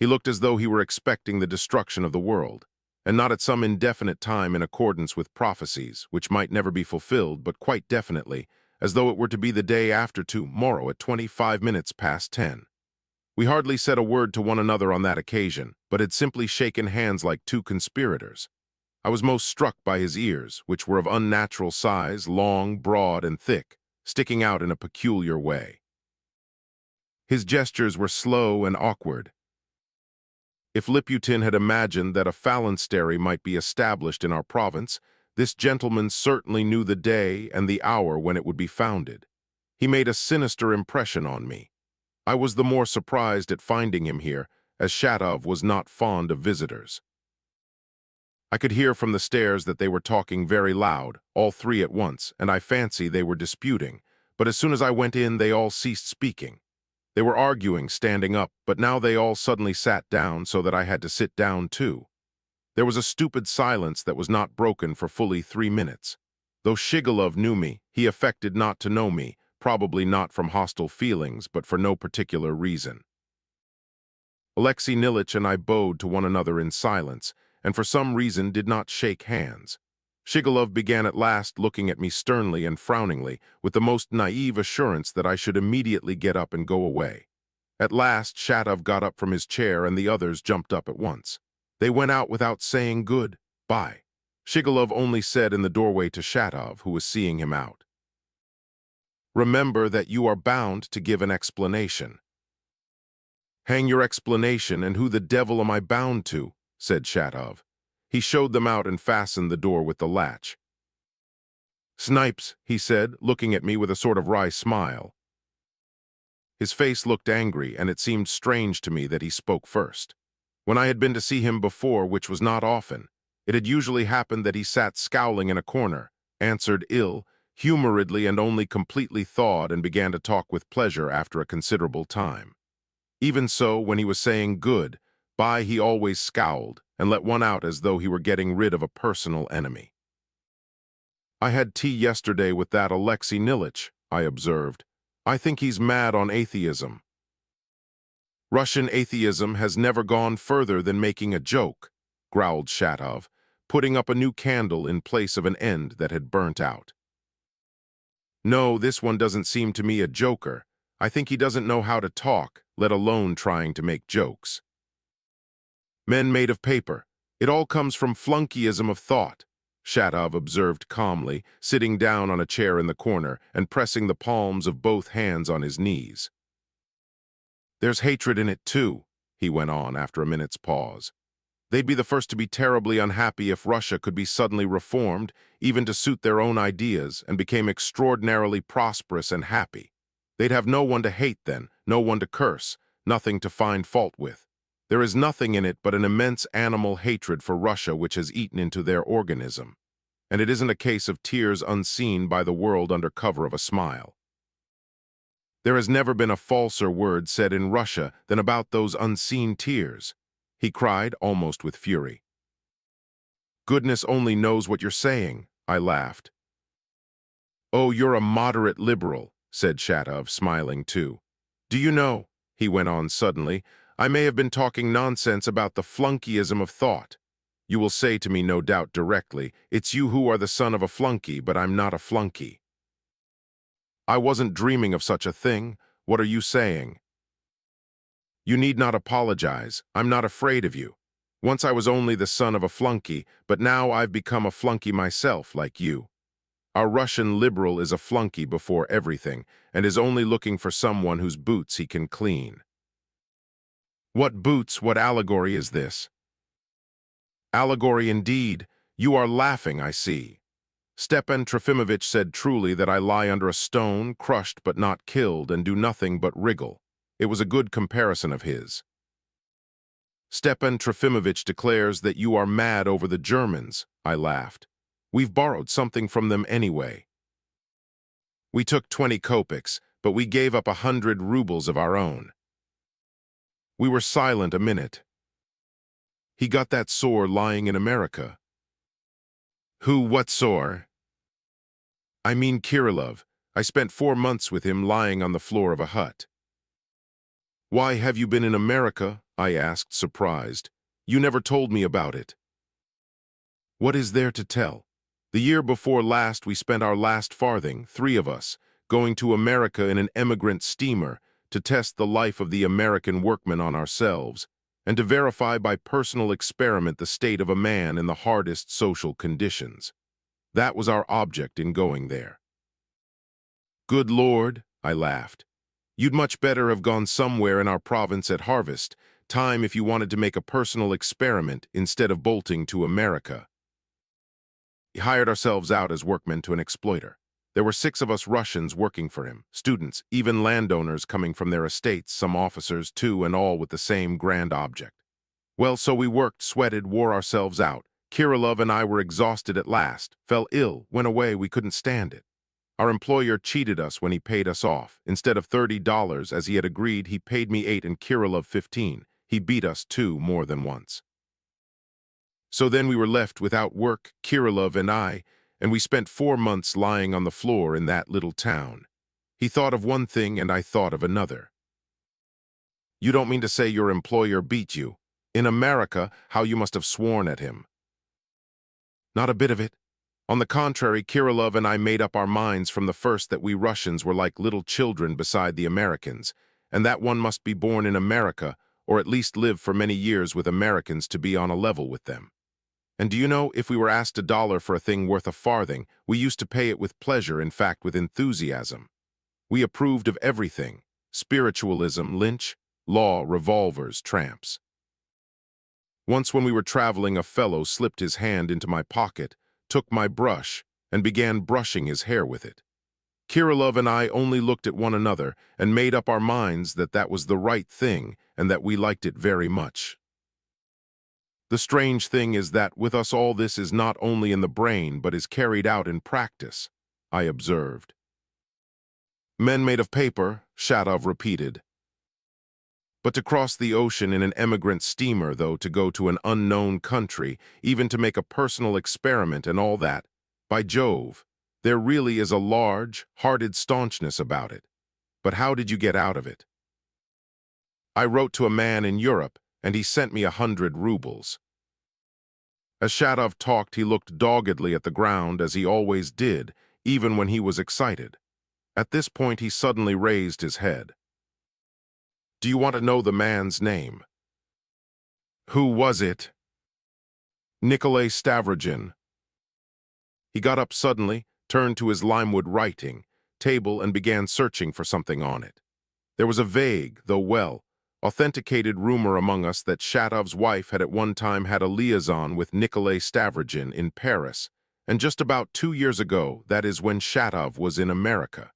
He looked as though he were expecting the destruction of the world, and not at some indefinite time in accordance with prophecies, which might never be fulfilled, but quite definitely, as though it were to be the day after tomorrow at 25 minutes past 10. We hardly said a word to one another on that occasion, but had simply shaken hands like two conspirators. I was most struck by his ears, which were of unnatural size, long, broad, and thick, sticking out in a peculiar way. His gestures were slow and awkward. If Liputin had imagined that a phalanstery might be established in our province, this gentleman certainly knew the day and the hour when it would be founded. He made a sinister impression on me. I was the more surprised at finding him here, as Shatov was not fond of visitors. I could hear from the stairs that they were talking very loud, all three at once, and I fancy they were disputing, but as soon as I went in, they all ceased speaking. They were arguing, standing up, but now they all suddenly sat down so that I had to sit down too. There was a stupid silence that was not broken for fully 3 minutes. Though Shigolov knew me, he affected not to know me, probably not from hostile feelings, but for no particular reason. Alexei Nilitch and I bowed to one another in silence, and for some reason did not shake hands. Shigolov began at last looking at me sternly and frowningly, with the most naive assurance that I should immediately get up and go away. At last Shatov got up from his chair and the others jumped up at once. They went out without saying good-bye. Shigolov only said in the doorway to Shatov, who was seeing him out, "Remember that you are bound to give an explanation." "Hang your explanation, and who the devil am I bound to?" said Shatov. He showed them out and fastened the door with the latch. "Snipes," he said, looking at me with a sort of wry smile. His face looked angry, and it seemed strange to me that he spoke first. When I had been to see him before, which was not often, it had usually happened that he sat scowling in a corner, answered ill, humoredly and only completely thawed, and began to talk with pleasure after a considerable time. Even so, when he was saying good-bye, he always scowled, and let one out as though he were getting rid of a personal enemy. "I had tea yesterday with that Alexei Nilitch," I observed. "I think he's mad on atheism." "Russian atheism has never gone further than making a joke," growled Shatov, putting up a new candle in place of an end that had burnt out. "No, this one doesn't seem to me a joker. I think he doesn't know how to talk, let alone trying to make jokes. Men made of paper. It all comes from flunkyism of thought," Shatov observed calmly, sitting down on a chair in the corner and pressing the palms of both hands on his knees. "There's hatred in it too," he went on after a minute's pause. They'd be the first to be terribly unhappy if Russia could be suddenly reformed, even to suit their own ideas, and became extraordinarily prosperous and happy. They'd have no one to hate then, no one to curse, nothing to find fault with. There is nothing in it but an immense animal hatred for Russia which has eaten into their organism. And it isn't a case of tears unseen by the world under cover of a smile. There has never been a falser word said in Russia than about those unseen tears, he cried, almost with fury. Goodness only knows what you're saying, I laughed. Oh, you're a moderate liberal, said Shatov, smiling too. Do you know, he went on suddenly, I may have been talking nonsense about the flunkyism of thought. You will say to me, no doubt directly, it's you who are the son of a flunky, but I'm not a flunky. I wasn't dreaming of such a thing. What are you saying? You need not apologize. I'm not afraid of you. Once I was only the son of a flunky, but now I've become a flunky myself, like you. Our Russian liberal is a flunky before everything, and is only looking for someone whose boots he can clean. What boots, what allegory is this? Allegory indeed. You are laughing, I see. Stepan Trofimovich said truly that I lie under a stone, crushed but not killed, and do nothing but wriggle. It was a good comparison of his. Stepan Trofimovich declares that you are mad over the Germans, I laughed. We've borrowed something from them anyway. We took 20 kopecks, but we gave up 100 rubles of our own. We were silent a minute. He got that sore lying in America. Who, what sore? I mean Kirillov. I spent 4 months with him lying on the floor of a hut. Why have you been in America? I asked, surprised. You never told me about it. What is there to tell? The year before last we spent our last farthing, 3 of us, going to America in an emigrant steamer to test the life of the American workman on ourselves, and to verify by personal experiment the state of a man in the hardest social conditions. That was our object in going there. Good Lord, I laughed. You'd much better have gone somewhere in our province at harvest time if you wanted to make a personal experiment instead of bolting to America. He hired ourselves out as workmen to an exploiter. There were 6 of us Russians working for him, students, even landowners coming from their estates, some officers too, and all with the same grand object. Well, so we worked, sweated, wore ourselves out. Kirillov and I were exhausted at last, fell ill, went away, we couldn't stand it. Our employer cheated us when he paid us off. Instead of $30, as he had agreed, he paid me 8 and Kirillov 15. He beat us too more than once. So then we were left without work, Kirillov and I, and we spent 4 months lying on the floor in that little town. He thought of one thing and I thought of another. You don't mean to say your employer beat you? In America, how you must have sworn at him. Not a bit of it. On the contrary, Kirillov and I made up our minds from the first that we Russians were like little children beside the Americans, and that one must be born in America, or at least live for many years with Americans to be on a level with them. And do you know, if we were asked $1 for a thing worth a farthing, we used to pay it with pleasure, in fact with enthusiasm. We approved of everything: spiritualism, lynch, law, revolvers, tramps. Once when we were traveling, a fellow slipped his hand into my pocket, took my brush, and began brushing his hair with it. Kirillov and I only looked at one another and made up our minds that that was the right thing and that we liked it very much. The strange thing is that with us all this is not only in the brain but is carried out in practice, I observed. Men made of paper, Shatov repeated. But to cross the ocean in an emigrant steamer, though, to go to an unknown country, even to make a personal experiment and all that, by Jove, there really is a large, hearted staunchness about it. But how did you get out of it? I wrote to a man in Europe, and he sent me 100 rubles. As Shatov talked, he looked doggedly at the ground, as he always did, even when he was excited. At this point, he suddenly raised his head. Do you want to know the man's name? Who was it? Nikolay Stavrogin. He got up suddenly, turned to his limewood writing table, and began searching for something on it. There was a vague, though well, authenticated rumor among us that Shatov's wife had at one time had a liaison with Nikolai Stavrogin in Paris, and just about 2 years ago, that is when Shatov was in America.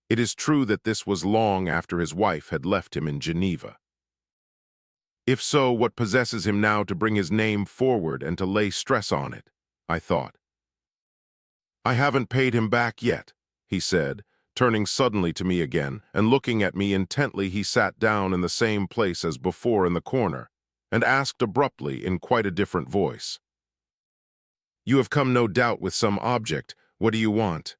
It is true that this was long after his wife had left him in Geneva. If so, what possesses him now to bring his name forward and to lay stress on it? I thought. I haven't paid him back yet, he said, turning suddenly to me again, and looking at me intently. He sat down in the same place as before in the corner, and asked abruptly in quite a different voice. You have come no doubt with some object. What do you want?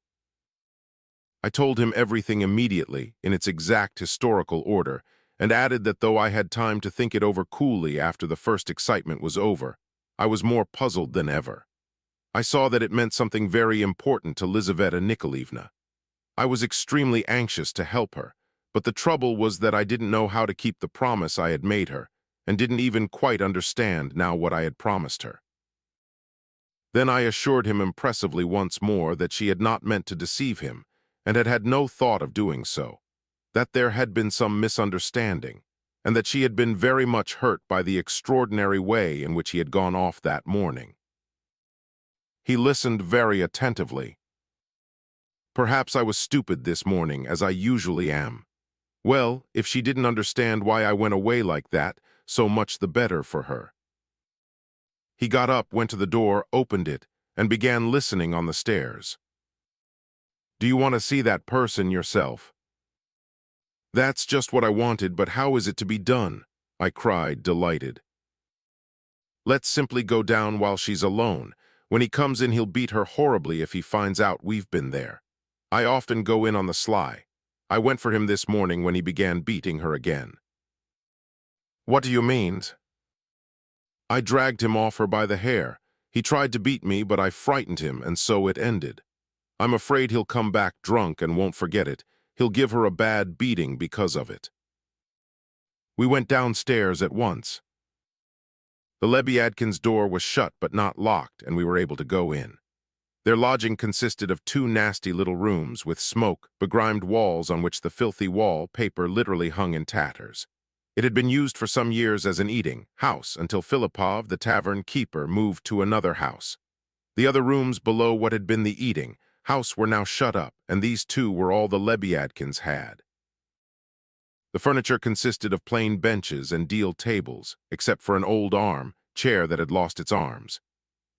I told him everything immediately, in its exact historical order, and added that though I had time to think it over coolly after the first excitement was over, I was more puzzled than ever. I saw that it meant something very important to Lizaveta Nikolaevna. I was extremely anxious to help her, but the trouble was that I didn't know how to keep the promise I had made her, and didn't even quite understand now what I had promised her. Then I assured him impressively once more that she had not meant to deceive him, and had had no thought of doing so, that there had been some misunderstanding, and that she had been very much hurt by the extraordinary way in which he had gone off that morning. He listened very attentively. Perhaps I was stupid this morning, as I usually am. Well, if she didn't understand why I went away like that, so much the better for her. He got up, went to the door, opened it, and began listening on the stairs. Do you want to see that person yourself? That's just what I wanted, but how is it to be done? I cried, delighted. Let's simply go down while she's alone. When he comes in, he'll beat her horribly if he finds out we've been there. I often go in on the sly. I went for him this morning when he began beating her again. What do you mean? I dragged him off her by the hair. He tried to beat me, but I frightened him, and so it ended. I'm afraid he'll come back drunk and won't forget it. He'll give her a bad beating because of it. We went downstairs at once. The Lebyadkins' door was shut but not locked, and we were able to go in. Their lodging consisted of 2 nasty little rooms with smoke, begrimed walls on which the filthy wall-paper literally hung in tatters. It had been used for some years as an eating house until Filipov, the tavern keeper, moved to another house. The other rooms below what had been the eating house were now shut up, and these 2 were all the Lebyadkins had. The furniture consisted of plain benches and deal tables, except for an old chair that had lost its arms.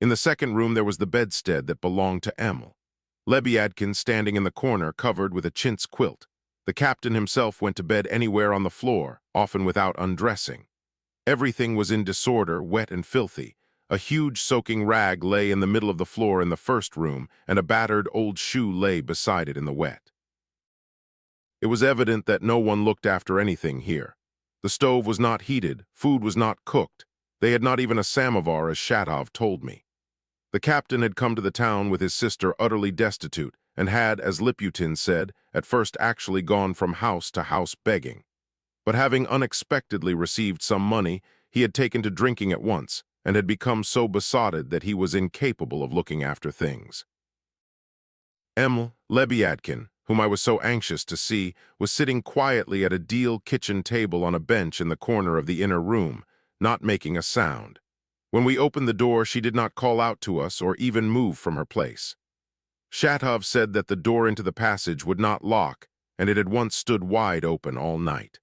In the second room there was the bedstead that belonged to Emil. Lebyadkin standing in the corner covered with a chintz quilt. The captain himself went to bed anywhere on the floor, often without undressing. Everything was in disorder, wet and filthy. A huge soaking rag lay in the middle of the floor in the first room, and a battered old shoe lay beside it in the wet. It was evident that no one looked after anything here. The stove was not heated, food was not cooked. They had not even a samovar, as Shatov told me. The captain had come to the town with his sister utterly destitute, and had, as Liputin said, at first actually gone from house to house begging. But having unexpectedly received some money, he had taken to drinking at once, and had become so besotted that he was incapable of looking after things. Emil Lebyadkin, whom I was so anxious to see, was sitting quietly at a deal kitchen table on a bench in the corner of the inner room, not making a sound. When we opened the door, she did not call out to us or even move from her place. Shatov said that the door into the passage would not lock, and it had once stood wide open all night.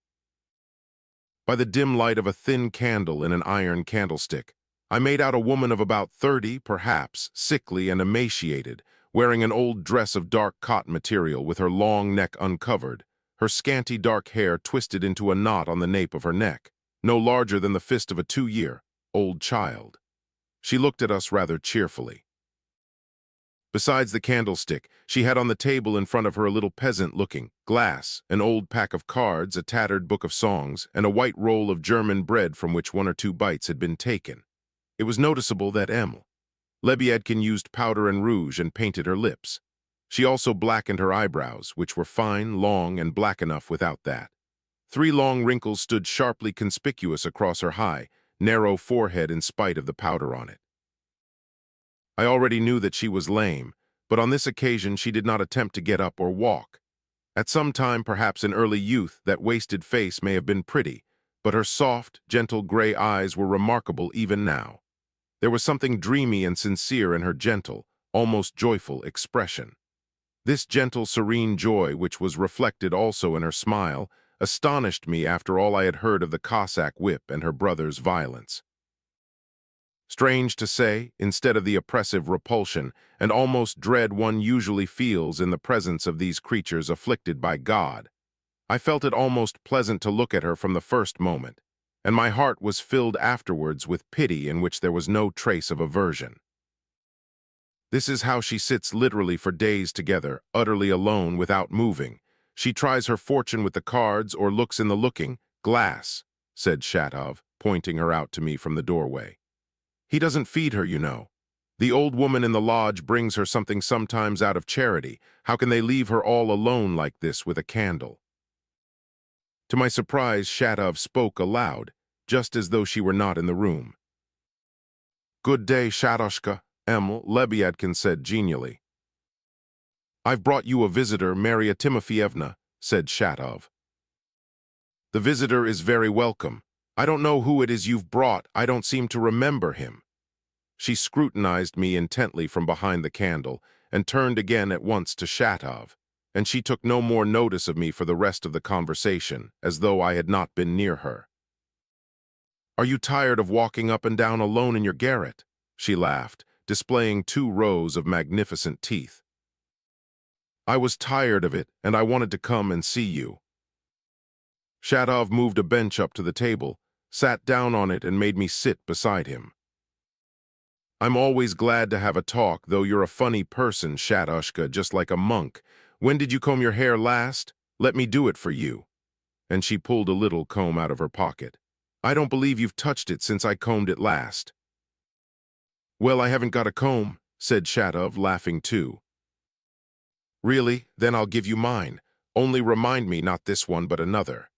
By the dim light of a thin candle in an iron candlestick, I made out a woman of about 30, perhaps, sickly and emaciated, wearing an old dress of dark cotton material with her long neck uncovered, her scanty dark hair twisted into a knot on the nape of her neck, no larger than the fist of a 2-year-old child. She looked at us rather cheerfully. Besides the candlestick, she had on the table in front of her a little peasant-looking glass, an old pack of cards, a tattered book of songs, and a white roll of German bread from which 1 or 2 bites had been taken. It was noticeable that Emil Lebyadkin used powder and rouge and painted her lips. She also blackened her eyebrows, which were fine, long, and black enough without that. 3 long wrinkles stood sharply conspicuous across her high, narrow forehead in spite of the powder on it. I already knew that she was lame, but on this occasion she did not attempt to get up or walk. At some time, perhaps in early youth, that wasted face may have been pretty, but her soft, gentle gray eyes were remarkable even now. There was something dreamy and sincere in her gentle, almost joyful expression. This gentle, serene joy, which was reflected also in her smile, astonished me after all I had heard of the Cossack whip and her brother's violence. Strange to say, instead of the oppressive repulsion and almost dread one usually feels in the presence of these creatures afflicted by God, I felt it almost pleasant to look at her from the first moment, and my heart was filled afterwards with pity in which there was no trace of aversion. This is how she sits literally for days together, utterly alone, without moving. She tries her fortune with the cards or looks in the looking-glass, said Shatov, pointing her out to me from the doorway. He doesn't feed her, you know. The old woman in the lodge brings her something sometimes out of charity. How can they leave her all alone like this with a candle? To my surprise, Shatov spoke aloud, just as though she were not in the room. "Good day, Shatoshka," Emil Lebyadkin said genially. "I've brought you a visitor, Maria Timofeyevna," said Shatov. "The visitor is very welcome. I don't know who it is you've brought. I don't seem to remember him." She scrutinized me intently from behind the candle and turned again at once to Shatov, and she took no more notice of me for the rest of the conversation, as though I had not been near her. "Are you tired of walking up and down alone in your garret?" She laughed, displaying 2 rows of magnificent teeth. "I was tired of it, and I wanted to come and see you." Shatov moved a bench up to the table, sat down on it, and made me sit beside him. "I'm always glad to have a talk, though you're a funny person, Shatoshka, just like a monk. When did you comb your hair last? Let me do it for you." And she pulled a little comb out of her pocket. "I don't believe you've touched it since I combed it last." "Well, I haven't got a comb," said Shatov, laughing too. "Really? Then I'll give you mine. Only remind me not this one but another."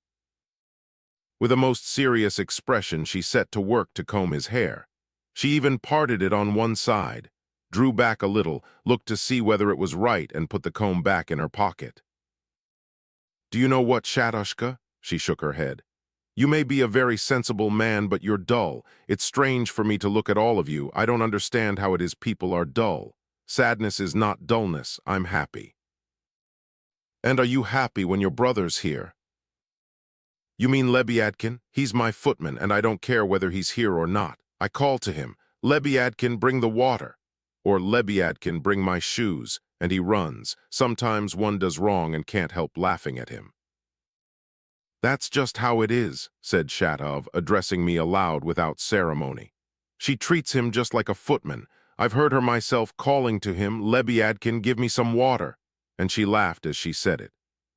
With a most serious expression, she set to work to comb his hair. She even parted it on one side, drew back a little, looked to see whether it was right, and put the comb back in her pocket. "Do you know what, Shatoshka?" She shook her head. "You may be a very sensible man, but you're dull. It's strange for me to look at all of you. I don't understand how it is people are dull. Sadness is not dullness. I'm happy." "And are you happy when your brother's here?" "You mean Lebyadkin? He's my footman, and I don't care whether he's here or not. I call to him, 'Lebyadkin, bring the water,' or 'Lebyadkin, bring my shoes,' and he runs. Sometimes one does wrong and can't help laughing at him." "That's just how it is," said Shatov, addressing me aloud without ceremony. "She treats him just like a footman. I've heard her myself calling to him, 'Lebyadkin, give me some water,' and she laughed as she said it.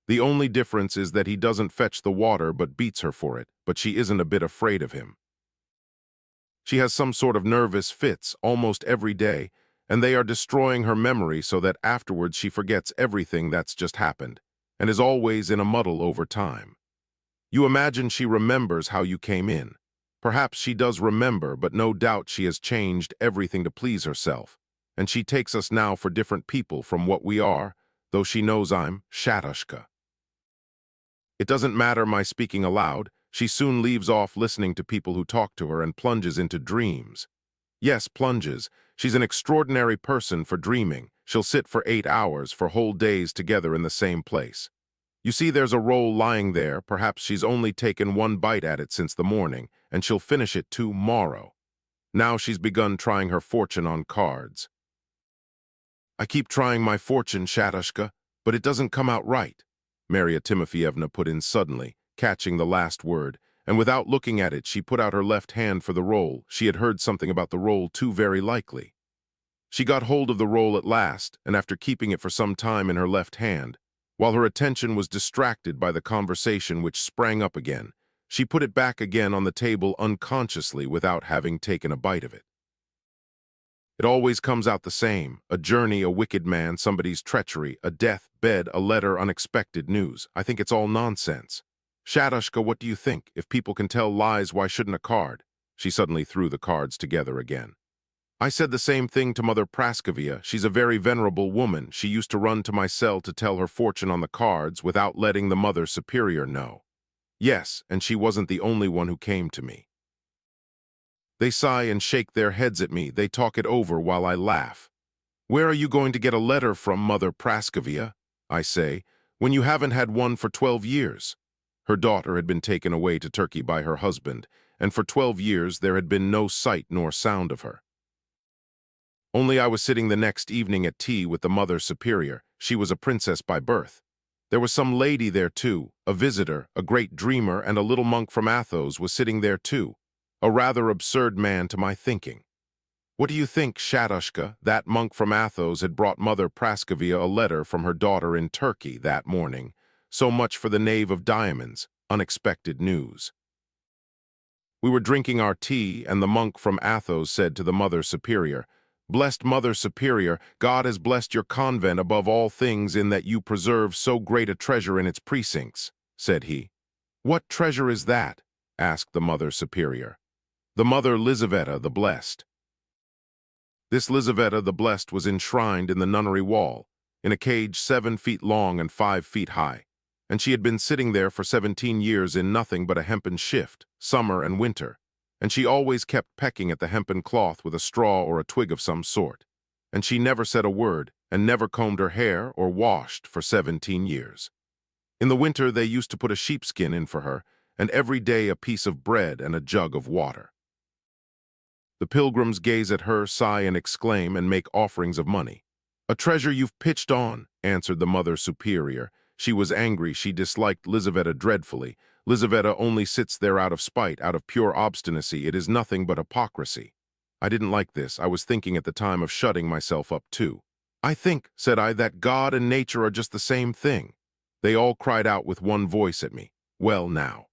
The only difference is that he doesn't fetch the water but beats her for it, but she isn't a bit afraid of him. She has some sort of nervous fits almost every day, and they are destroying her memory so that afterwards she forgets everything that's just happened, and is always in a muddle over time. You imagine she remembers how you came in. Perhaps she does remember, but no doubt she has changed everything to please herself, and she takes us now for different people from what we are, though she knows I'm Shatoshka. It doesn't matter my speaking aloud. She soon leaves off listening to people who talk to her and plunges into dreams. Yes, plunges. She's an extraordinary person for dreaming. She'll sit for 8 hours, for whole days together in the same place. You see, there's a roll lying there. Perhaps she's only taken 1 bite at it since the morning, and she'll finish it tomorrow. Now she's begun trying her fortune on cards. "I keep trying my fortune, Shatoshka, but it doesn't come out right," Maria Timofeyevna put in suddenly, catching the last word, and without looking at it she put out her left hand for the roll. She had heard something about the roll too, very likely. She got hold of the roll at last, and after keeping it for some time in her left hand, while her attention was distracted by the conversation which sprang up again, she put it back again on the table unconsciously without having taken a bite of it. It always comes out the same: a journey, a wicked man, somebody's treachery, a death bed, a letter, unexpected news. I think it's all nonsense. Shatoshka, what do you think? If people can tell lies, why shouldn't a card? She suddenly threw the cards together again. I said the same thing to Mother Praskovia. She's a very venerable woman. She used to run to my cell to tell her fortune on the cards without letting the Mother Superior know. Yes, and she wasn't the only one who came to me. They sigh and shake their heads at me. They talk it over while I laugh. Where are you going to get a letter from, Mother Praskovia? I say, when you haven't had one for 12 years. Her daughter had been taken away to Turkey by her husband, and for 12 years there had been no sight nor sound of her. Only I was sitting the next evening at tea with the Mother Superior. She was a princess by birth. There was some lady there too, a visitor, a great dreamer, and a little monk from Athos was sitting there too, a rather absurd man to my thinking. What do you think, Shatushka? That monk from Athos had brought Mother Praskovia a letter from her daughter in Turkey that morning. So much for the Knave of Diamonds, unexpected news. We were drinking our tea, and the monk from Athos said to the Mother Superior, "Blessed Mother Superior, God has blessed your convent above all things in that you preserve so great a treasure in its precincts," said he. "What treasure is that?" asked the Mother Superior. "The Mother Lizaveta the Blessed." This Lizaveta the Blessed was enshrined in the nunnery wall, in a cage 7 feet long and 5 feet high, and she had been sitting there for 17 years in nothing but a hempen shift, summer and winter, and she always kept pecking at the hempen cloth with a straw or a twig of some sort, and she never said a word, and never combed her hair or washed for 17 years. In the winter they used to put a sheepskin in for her, and every day a piece of bread and a jug of water. The pilgrims gaze at her, sigh and exclaim, and make offerings of money. "A treasure you've pitched on," answered the Mother Superior. She was angry. She disliked Lizaveta dreadfully. Lizaveta only sits there out of spite, out of pure obstinacy. It is nothing but hypocrisy. I didn't like this. I was thinking at the time of shutting myself up too. "I think," said I, "that God and nature are just the same thing." They all cried out with one voice at me, "Well now."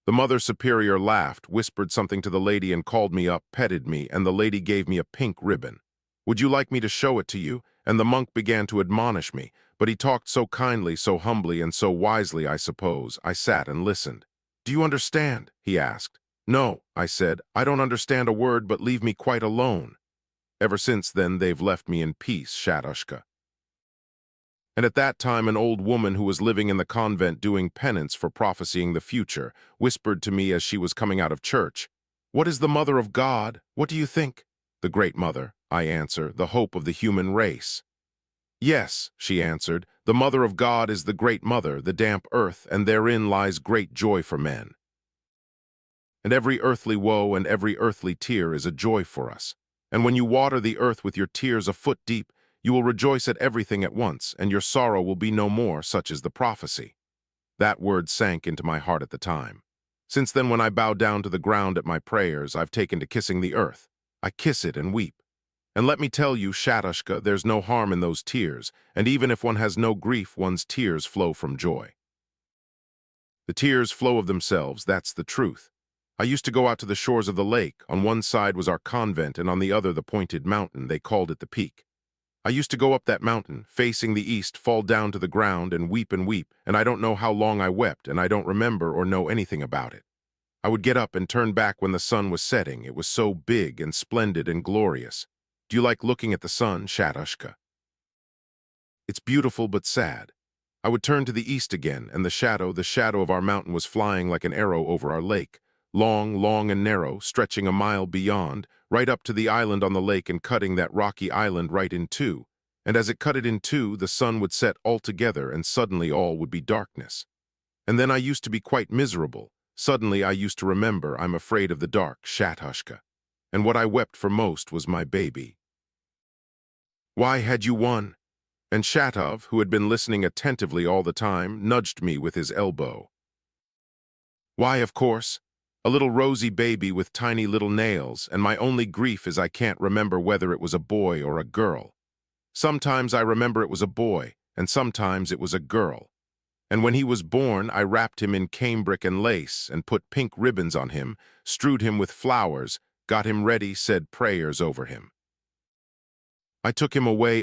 The Mother Superior laughed, whispered something to the lady and called me up, petted me, and the lady gave me a pink ribbon. "Would you like me to show it to you?" And the monk began to admonish me, but he talked so kindly, so humbly, and so wisely, I suppose. I sat and listened. "Do you understand?" he asked. "No," I said, "I don't understand a word, but leave me quite alone." Ever since then they've left me in peace, Shatushka. And at that time an old woman who was living in the convent doing penance for prophesying the future whispered to me as she was coming out of church, "What is the Mother of God? What do you think?" "The Great Mother," I answer, "the hope of the human race." "Yes," she answered, "the Mother of God is the Great Mother, the damp earth, and therein lies great joy for men. And every earthly woe and every earthly tear is a joy for us. And when you water the earth with your tears a foot deep, you will rejoice at everything at once, and your sorrow will be no more, such is the prophecy." That word sank into my heart at the time. Since then, when I bow down to the ground at my prayers, I've taken to kissing the earth. I kiss it and weep. And let me tell you, Shatushka, there's no harm in those tears, and even if one has no grief, one's tears flow from joy. The tears flow of themselves, that's the truth. I used to go out to the shores of the lake. On one side was our convent, and on the other the pointed mountain. They called it the Peak. I used to go up that mountain, facing the east, fall down to the ground, and weep, and I don't know how long I wept, and I don't remember or know anything about it. I would get up and turn back when the sun was setting. It was so big and splendid and glorious. Do you like looking at the sun, Shatushka? It's beautiful but sad. I would turn to the east again, and the shadow of our mountain was flying like an arrow over our lake, long, long and narrow, stretching a mile beyond, right up to the island on the lake and cutting that rocky island right in two. And as it cut it in two, the sun would set altogether, and suddenly all would be darkness. And then I used to be quite miserable. Suddenly I used to remember I'm afraid of the dark, Shatushka. And what I wept for most was my baby. "Why had you one?" And Shatov, who had been listening attentively all the time, nudged me with his elbow. "Why, of course. A little rosy baby with tiny little nails, and my only grief is I can't remember whether it was a boy or a girl. Sometimes I remember it was a boy, and sometimes it was a girl. And when he was born, I wrapped him in cambric and lace, and put pink ribbons on him, strewed him with flowers, got him ready, said prayers over him. I took him away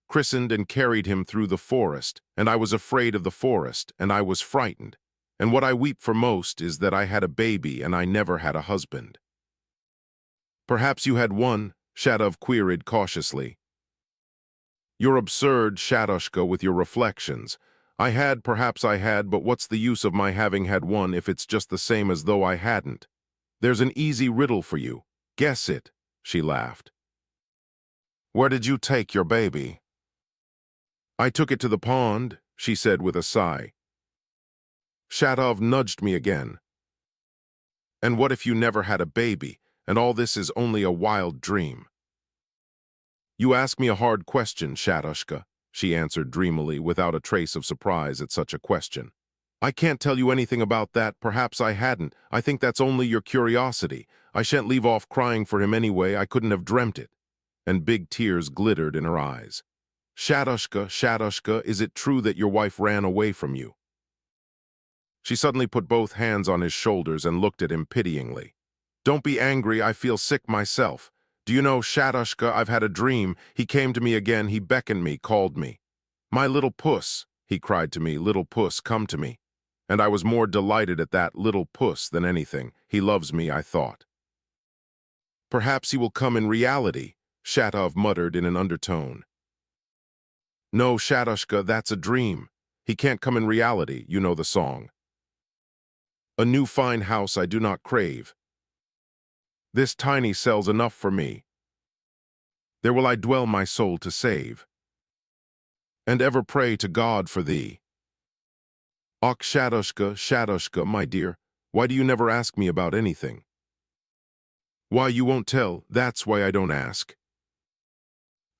christened and carried him through the forest, and I was afraid of the forest, and I was frightened. And what I weep for most is that I had a baby and I never had a husband." "Perhaps you had one?" Shatov queried cautiously. "You're absurd, Shatushka, with your reflections. Perhaps I had, but what's the use of my having had one if it's just the same as though I hadn't? There's an easy riddle for you. Guess it, she laughed. Where did you take your baby? I took it to the pond, she said with a sigh. Shatov nudged me again. And what if you never had a baby, and all this is only a wild dream? You ask me a hard question, Shatushka, she answered dreamily without a trace of surprise at such a question. I can't tell you anything about that, perhaps I hadn't. I think that's only your curiosity. I shan't leave off crying for him anyway, I couldn't have dreamt it. And big tears glittered in her eyes. Shatushka, Shatushka, is it true that your wife ran away from you? She suddenly put both hands on his shoulders and looked at him pityingly. Don't be angry, I feel sick myself. Do you know, Shatushka, I've had a dream. He came to me again, he beckoned me, called me. My little puss, he cried to me, little puss, come to me. And I was more delighted at that little puss than anything. He loves me, I thought. Perhaps he will come in reality, Shatov muttered in an undertone. No, Shatushka, that's a dream. He can't come in reality, you know the song. A new fine house I do not crave. This tiny cell's enough for me. There will I dwell my soul to save. And ever pray to God for thee. Och, Shatushka, Shatushka, my dear, why do you never ask me about anything? Why you won't tell, that's why I don't ask.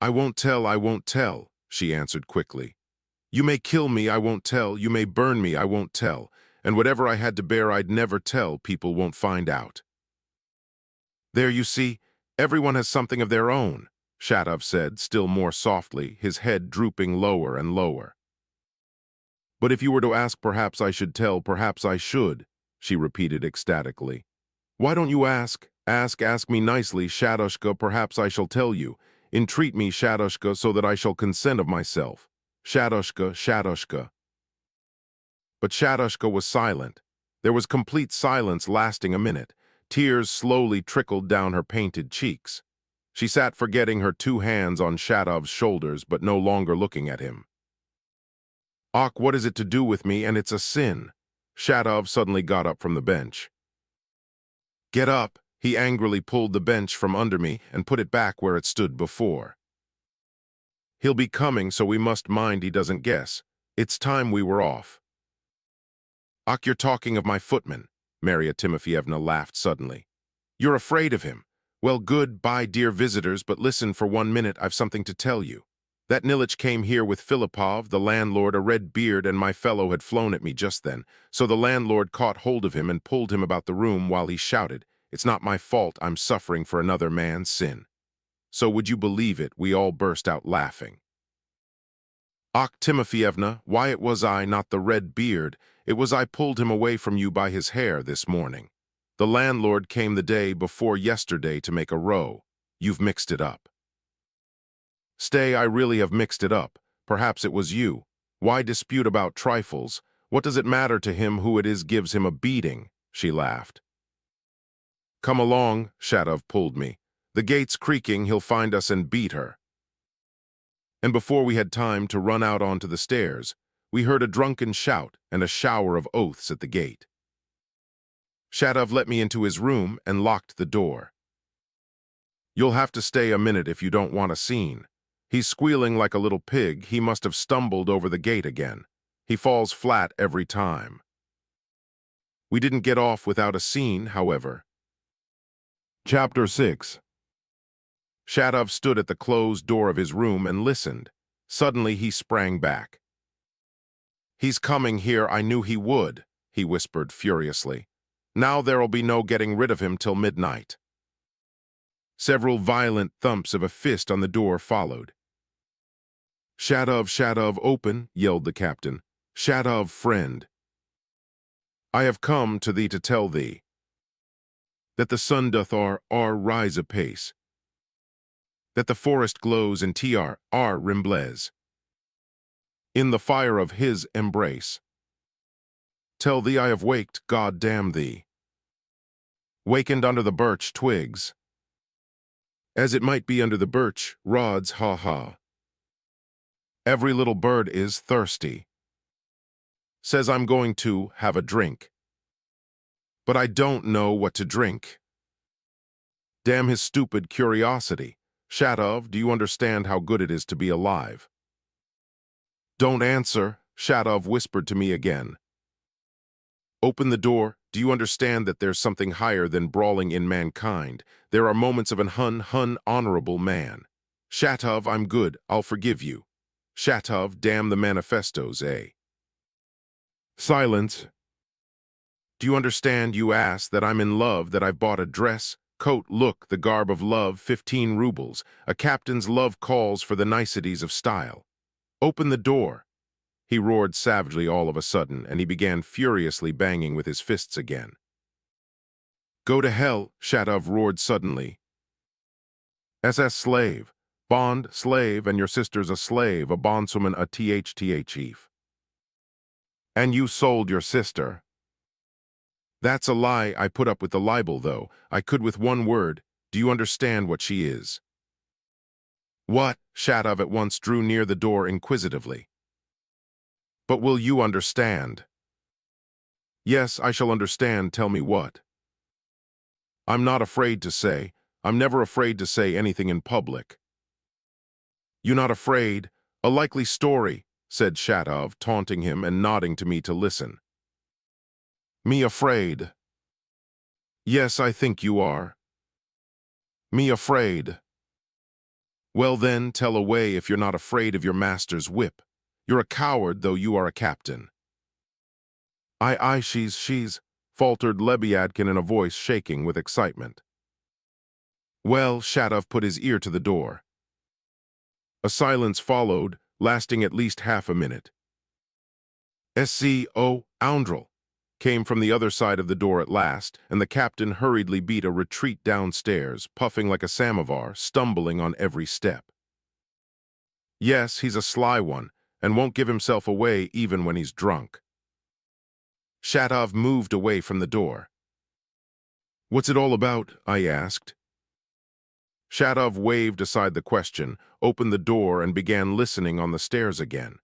I won't tell, she answered quickly. You may kill me, I won't tell, you may burn me, I won't tell, and whatever I had to bear I'd never tell, people won't find out. There you see, everyone has something of their own, Shatov said, still more softly, his head drooping lower and lower. But if you were to ask, perhaps I should tell, perhaps I should, she repeated ecstatically. Why don't you ask? Ask me nicely, Shatushka, perhaps I shall tell you. Entreat me, Shatushka, so that I shall consent of myself. Shatushka, Shatushka. But Shatushka was silent. There was complete silence lasting a minute. Tears slowly trickled down her painted cheeks. She sat forgetting her two hands on Shatov's shoulders, but no longer looking at him. Och, what is it to do with me, and it's a sin? Shatov suddenly got up from the bench. Get up! He angrily pulled the bench from under me and put it back where it stood before. He'll be coming, so we must mind he doesn't guess. It's time we were off. Ach, you're talking of my footman, Marya Timofyevna laughed suddenly. You're afraid of him. Well, good-bye, dear visitors, but listen for 1 minute, I've something to tell you. That Nilich came here with Filipov, the landlord, a red beard, and my fellow had flown at me just then, so the landlord caught hold of him and pulled him about the room while he shouted, "It's not my fault, I'm suffering for another man's sin." So would you believe it, we all burst out laughing. Ach, Timofyevna, why it was I, not the red beard, it was I pulled him away from you by his hair this morning. The landlord came the day before yesterday to make a row. You've mixed it up. Stay, I really have mixed it up. Perhaps it was you. Why dispute about trifles? What does it matter to him who it is gives him a beating? She laughed. Come along, Shatov pulled me. The gate's creaking, he'll find us and beat her. And before we had time to run out onto the stairs, we heard a drunken shout and a shower of oaths at the gate. Shatov let me into his room and locked the door. You'll have to stay a minute if you don't want a scene. He's squealing like a little pig. He must have stumbled over the gate again. He falls flat every time. We didn't get off without a scene, however. Chapter 6. Shatov stood at the closed door of his room and listened. Suddenly he sprang back. He's coming here, I knew he would, he whispered furiously. Now there'll be no getting rid of him till midnight. Several violent thumps of a fist on the door followed. Shatov, Shatov, open, yelled the captain. Shatov, friend. I have come to thee to tell thee that the sun doth rise apace, that the forest glows in Rimblez, in the fire of his embrace. Tell thee I have waked, God damn thee. Wakened under the birch twigs, as it might be under the birch rods, ha ha. Every little bird is thirsty. Says I'm going to have a drink. But I don't know what to drink. Damn his stupid curiosity. Shatov, do you understand how good it is to be alive? Don't answer, Shatov whispered to me again. Open the door. Do you understand that there's something higher than brawling in mankind? There are moments of an honorable man. Shatov, I'm good. I'll forgive you. Shatov, damn the manifestos, eh? Silence. Do you understand, you ass, that I'm in love, that I've bought a dress, coat, look, the garb of love, 15 rubles. A captain's love calls for the niceties of style. Open the door. He roared savagely all of a sudden, and he began furiously banging with his fists again. Go to hell, Shatov roared suddenly. SS slave, bond slave, and your sister's a slave, a bondswoman, a thief. And you sold your sister. That's a lie. I put up with the libel, though. I could with one word. Do you understand what she is? What? Shatov at once drew near the door inquisitively. But will you understand? Yes, I shall understand. Tell me what. I'm not afraid to say. I'm never afraid to say anything in public. You not afraid? A likely story, said Shatov, taunting him and nodding to me to listen. Me afraid? Yes, I think you are. Me afraid? Well then, tell away if you're not afraid of your master's whip. You're a coward, though you are a captain. She's, faltered Lebyadkin in a voice shaking with excitement. Well, Shatov put his ear to the door. A silence followed, lasting at least half a minute. "SCO, oundrel," came from the other side of the door at last, and the captain hurriedly beat a retreat downstairs, puffing like a samovar, stumbling on every step. Yes, he's a sly one, and won't give himself away even when he's drunk. Shatov moved away from the door. What's it all about? I asked. Shatov waved aside the question, opened the door, and began listening on the stairs again.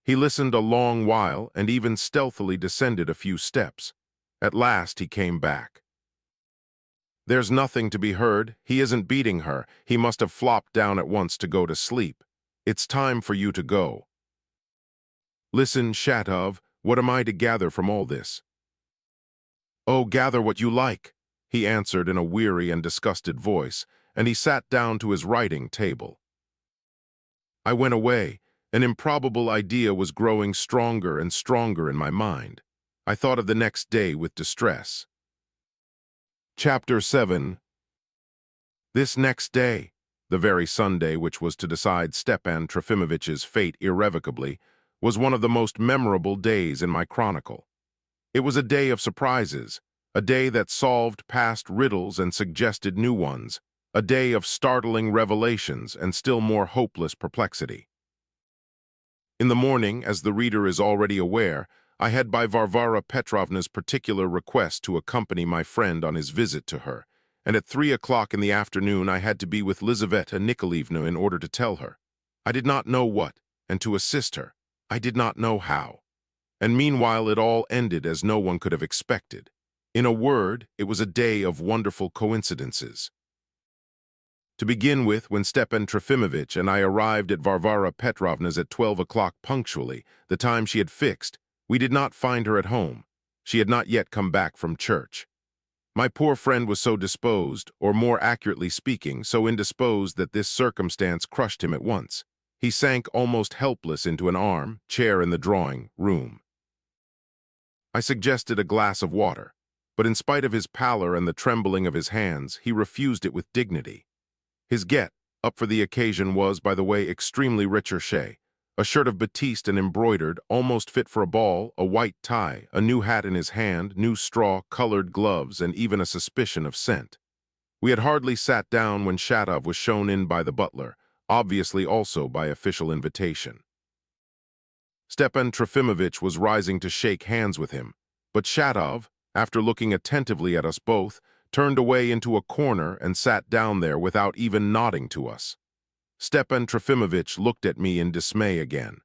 He listened a long while and even stealthily descended a few steps. At last he came back. There's nothing to be heard. He isn't beating her. He must have flopped down at once to go to sleep. It's time for you to go. Listen, Shatov, what am I to gather from all this? Oh, gather what you like, he answered in a weary and disgusted voice, and he sat down to his writing table. I went away. An improbable idea was growing stronger and stronger in my mind. I thought of the next day with distress. Chapter 7. This next day, the very Sunday which was to decide Stepan Trofimovich's fate irrevocably, was one of the most memorable days in my chronicle. It was a day of surprises, a day that solved past riddles and suggested new ones, a day of startling revelations and still more hopeless perplexity. In the morning, as the reader is already aware, I had by Varvara Petrovna's particular request to accompany my friend on his visit to her, and at 3 o'clock in the afternoon I had to be with Lizaveta Nikolaevna in order to tell her. I did not know what, and to assist her. I did not know how. And meanwhile it all ended as no one could have expected. In a word, it was a day of wonderful coincidences. To begin with, when Stepan Trofimovich and I arrived at Varvara Petrovna's at 12 o'clock punctually, the time she had fixed, we did not find her at home. She had not yet come back from church. My poor friend was so disposed, or more accurately speaking, so indisposed that this circumstance crushed him at once. He sank almost helpless into an chair in the drawing-room. I suggested a glass of water, but in spite of his pallor and the trembling of his hands, he refused it with dignity. His get-up for the occasion was, by the way, extremely recherché. A shirt of batiste and embroidered, almost fit for a ball, a white tie, a new hat in his hand, new straw-colored gloves, and even a suspicion of scent. We had hardly sat down when Shatov was shown in by the butler, obviously also by official invitation. Stepan Trofimovich was rising to shake hands with him, but Shatov, after looking attentively at us both, turned away into a corner and sat down there without even nodding to us. Stepan Trofimovich looked at me in dismay again.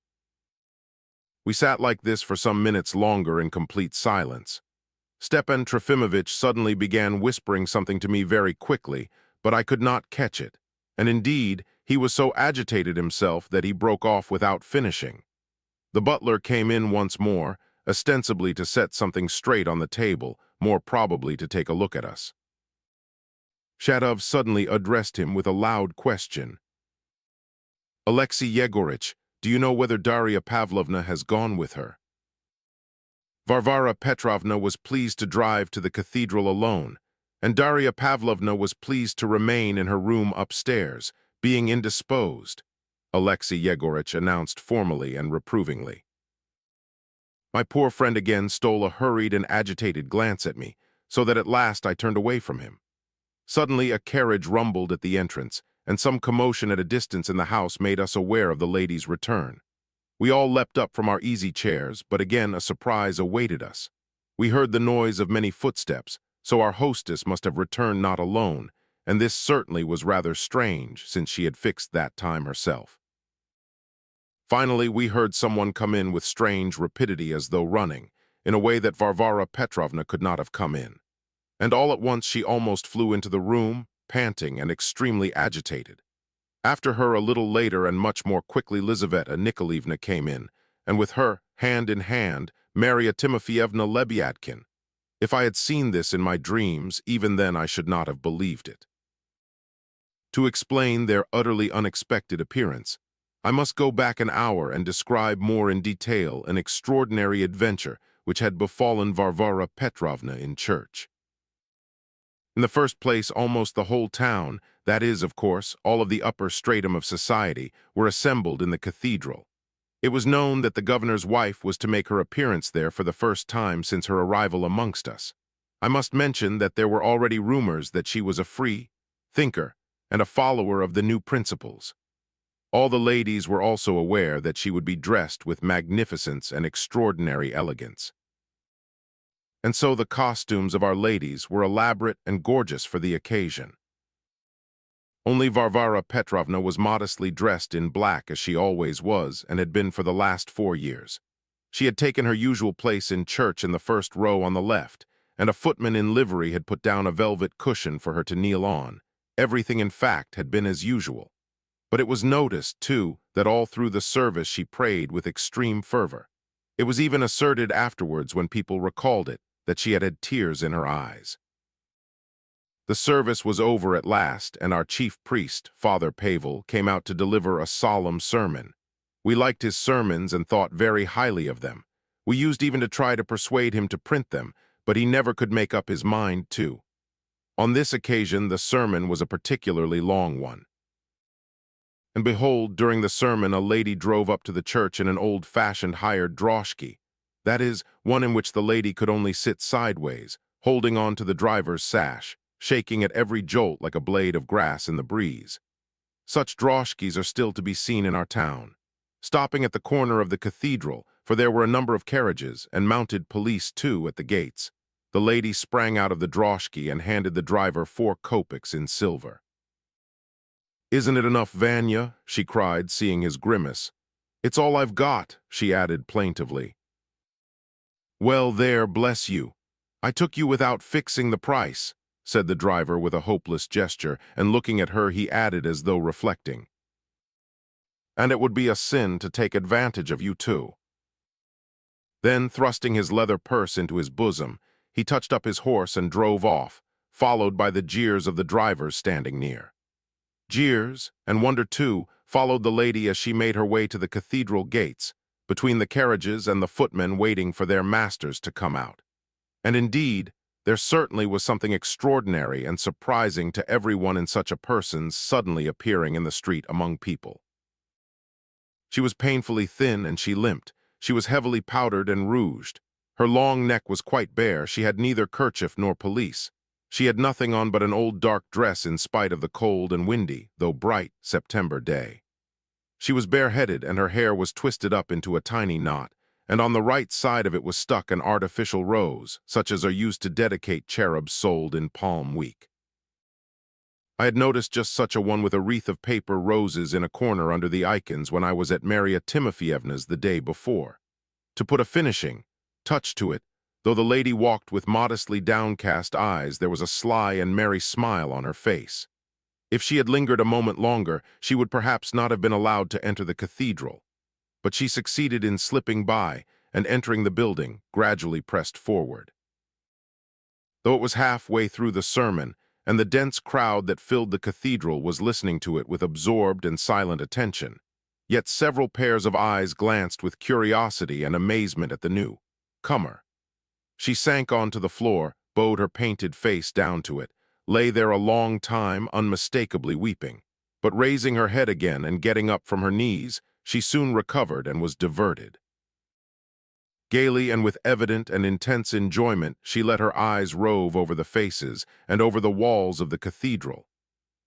We sat like this for some minutes longer in complete silence. Stepan Trofimovich suddenly began whispering something to me very quickly, but I could not catch it. And indeed, he was so agitated himself that he broke off without finishing. The butler came in once more, ostensibly to set something straight on the table, more probably to take a look at us. Shatov suddenly addressed him with a loud question. "Alexei Yegorich, do you know whether Daria Pavlovna has gone with her?" Varvara Petrovna was pleased to drive to the cathedral alone, and Daria Pavlovna was pleased to remain in her room upstairs, being indisposed, Alexei Yegorich announced formally and reprovingly. My poor friend again stole a hurried and agitated glance at me, so that at last I turned away from him. Suddenly a carriage rumbled at the entrance, and some commotion at a distance in the house made us aware of the lady's return. We all leapt up from our easy chairs, but again a surprise awaited us. We heard the noise of many footsteps, so our hostess must have returned not alone, and this certainly was rather strange, since she had fixed that time herself. Finally, we heard someone come in with strange rapidity as though running, in a way that Varvara Petrovna could not have come in. And all at once she almost flew into the room, panting and extremely agitated. After her a little later and much more quickly Lizaveta Nikolaevna came in, and with her, hand in hand, Maria Timofeyevna Lebyadkin. If I had seen this in my dreams, even then I should not have believed it. To explain their utterly unexpected appearance, I must go back an hour and describe more in detail an extraordinary adventure which had befallen Varvara Petrovna in church. In the first place, almost the whole town, that is, of course, all of the upper stratum of society, were assembled in the cathedral. It was known that the governor's wife was to make her appearance there for the first time since her arrival amongst us. I must mention that there were already rumors that she was a free thinker and a follower of the new principles. All the ladies were also aware that she would be dressed with magnificence and extraordinary elegance. And so the costumes of our ladies were elaborate and gorgeous for the occasion. Only Varvara Petrovna was modestly dressed in black as she always was and had been for the last 4 years. She had taken her usual place in church in the first row on the left, and a footman in livery had put down a velvet cushion for her to kneel on. Everything, in fact, had been as usual. But it was noticed, too, that all through the service she prayed with extreme fervor. It was even asserted afterwards when people recalled it, that she had had tears in her eyes. The service was over at last, and our chief priest, Father Pavel, came out to deliver a solemn sermon. We liked his sermons and thought very highly of them. We used even to try to persuade him to print them, but he never could make up his mind to. On this occasion, the sermon was a particularly long one. And behold, during the sermon, a lady drove up to the church in an old-fashioned hired droshky. That is, one in which the lady could only sit sideways, holding on to the driver's sash, shaking at every jolt like a blade of grass in the breeze. Such droshkis are still to be seen in our town. Stopping at the corner of the cathedral, for there were a number of carriages, and mounted police too at the gates, the lady sprang out of the droshky and handed the driver 4 kopecks in silver. "Isn't it enough, Vanya?" she cried, seeing his grimace. "It's all I've got," she added plaintively. "Well, there, bless you. I took you without fixing the price," said the driver with a hopeless gesture, and looking at her he added as though reflecting. "And it would be a sin to take advantage of you too." Then, thrusting his leather purse into his bosom, he touched up his horse and drove off, followed by the jeers of the drivers standing near. Jeers, and wonder too, followed the lady as she made her way to the cathedral gates, between the carriages and the footmen waiting for their masters to come out. And indeed, there certainly was something extraordinary and surprising to everyone in such a person's suddenly appearing in the street among people. She was painfully thin and she limped. She was heavily powdered and rouged. Her long neck was quite bare. She had neither kerchief nor pelisse. She had nothing on but an old dark dress in spite of the cold and windy, though bright, September day. She was bareheaded and her hair was twisted up into a tiny knot, and on the right side of it was stuck an artificial rose, such as are used to dedicate cherubs sold in Palm Week. I had noticed just such a one with a wreath of paper roses in a corner under the icons when I was at Maria Timofeyevna's the day before. to put a finishing touch to it. Though the lady walked with modestly downcast eyes, there was a sly and merry smile on her face. If she had lingered a moment longer, she would perhaps not have been allowed to enter the cathedral. But she succeeded in slipping by, and entering the building, gradually pressed forward. Though it was halfway through the sermon, and the dense crowd that filled the cathedral was listening to it with absorbed and silent attention, yet several pairs of eyes glanced with curiosity and amazement at the new comer. She sank onto the floor, bowed her painted face down to it, lay there a long time unmistakably weeping. But raising her head again and getting up from her knees, she soon recovered and was diverted. Gaily and with evident and intense enjoyment, she let her eyes rove over the faces and over the walls of the cathedral.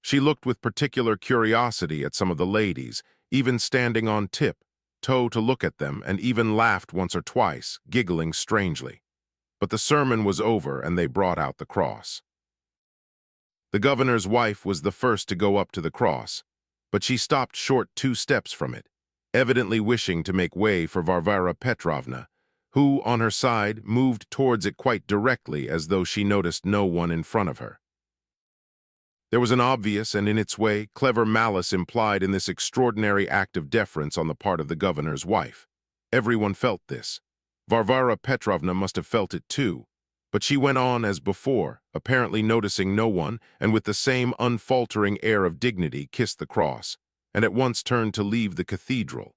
She looked with particular curiosity at some of the ladies, even standing on tip-toe to look at them, and even laughed once or twice, giggling strangely. But the sermon was over, and they brought out the cross. The governor's wife was the first to go up to the cross, but she stopped short 2 steps from it, evidently wishing to make way for Varvara Petrovna, who, on her side, moved towards it quite directly as though she noticed no one in front of her. There was an obvious and, in its way, clever malice implied in this extraordinary act of deference on the part of the governor's wife. Everyone felt this. Varvara Petrovna must have felt it too, but she went on as before, apparently noticing no one, and with the same unfaltering air of dignity kissed the cross, and at once turned to leave the cathedral.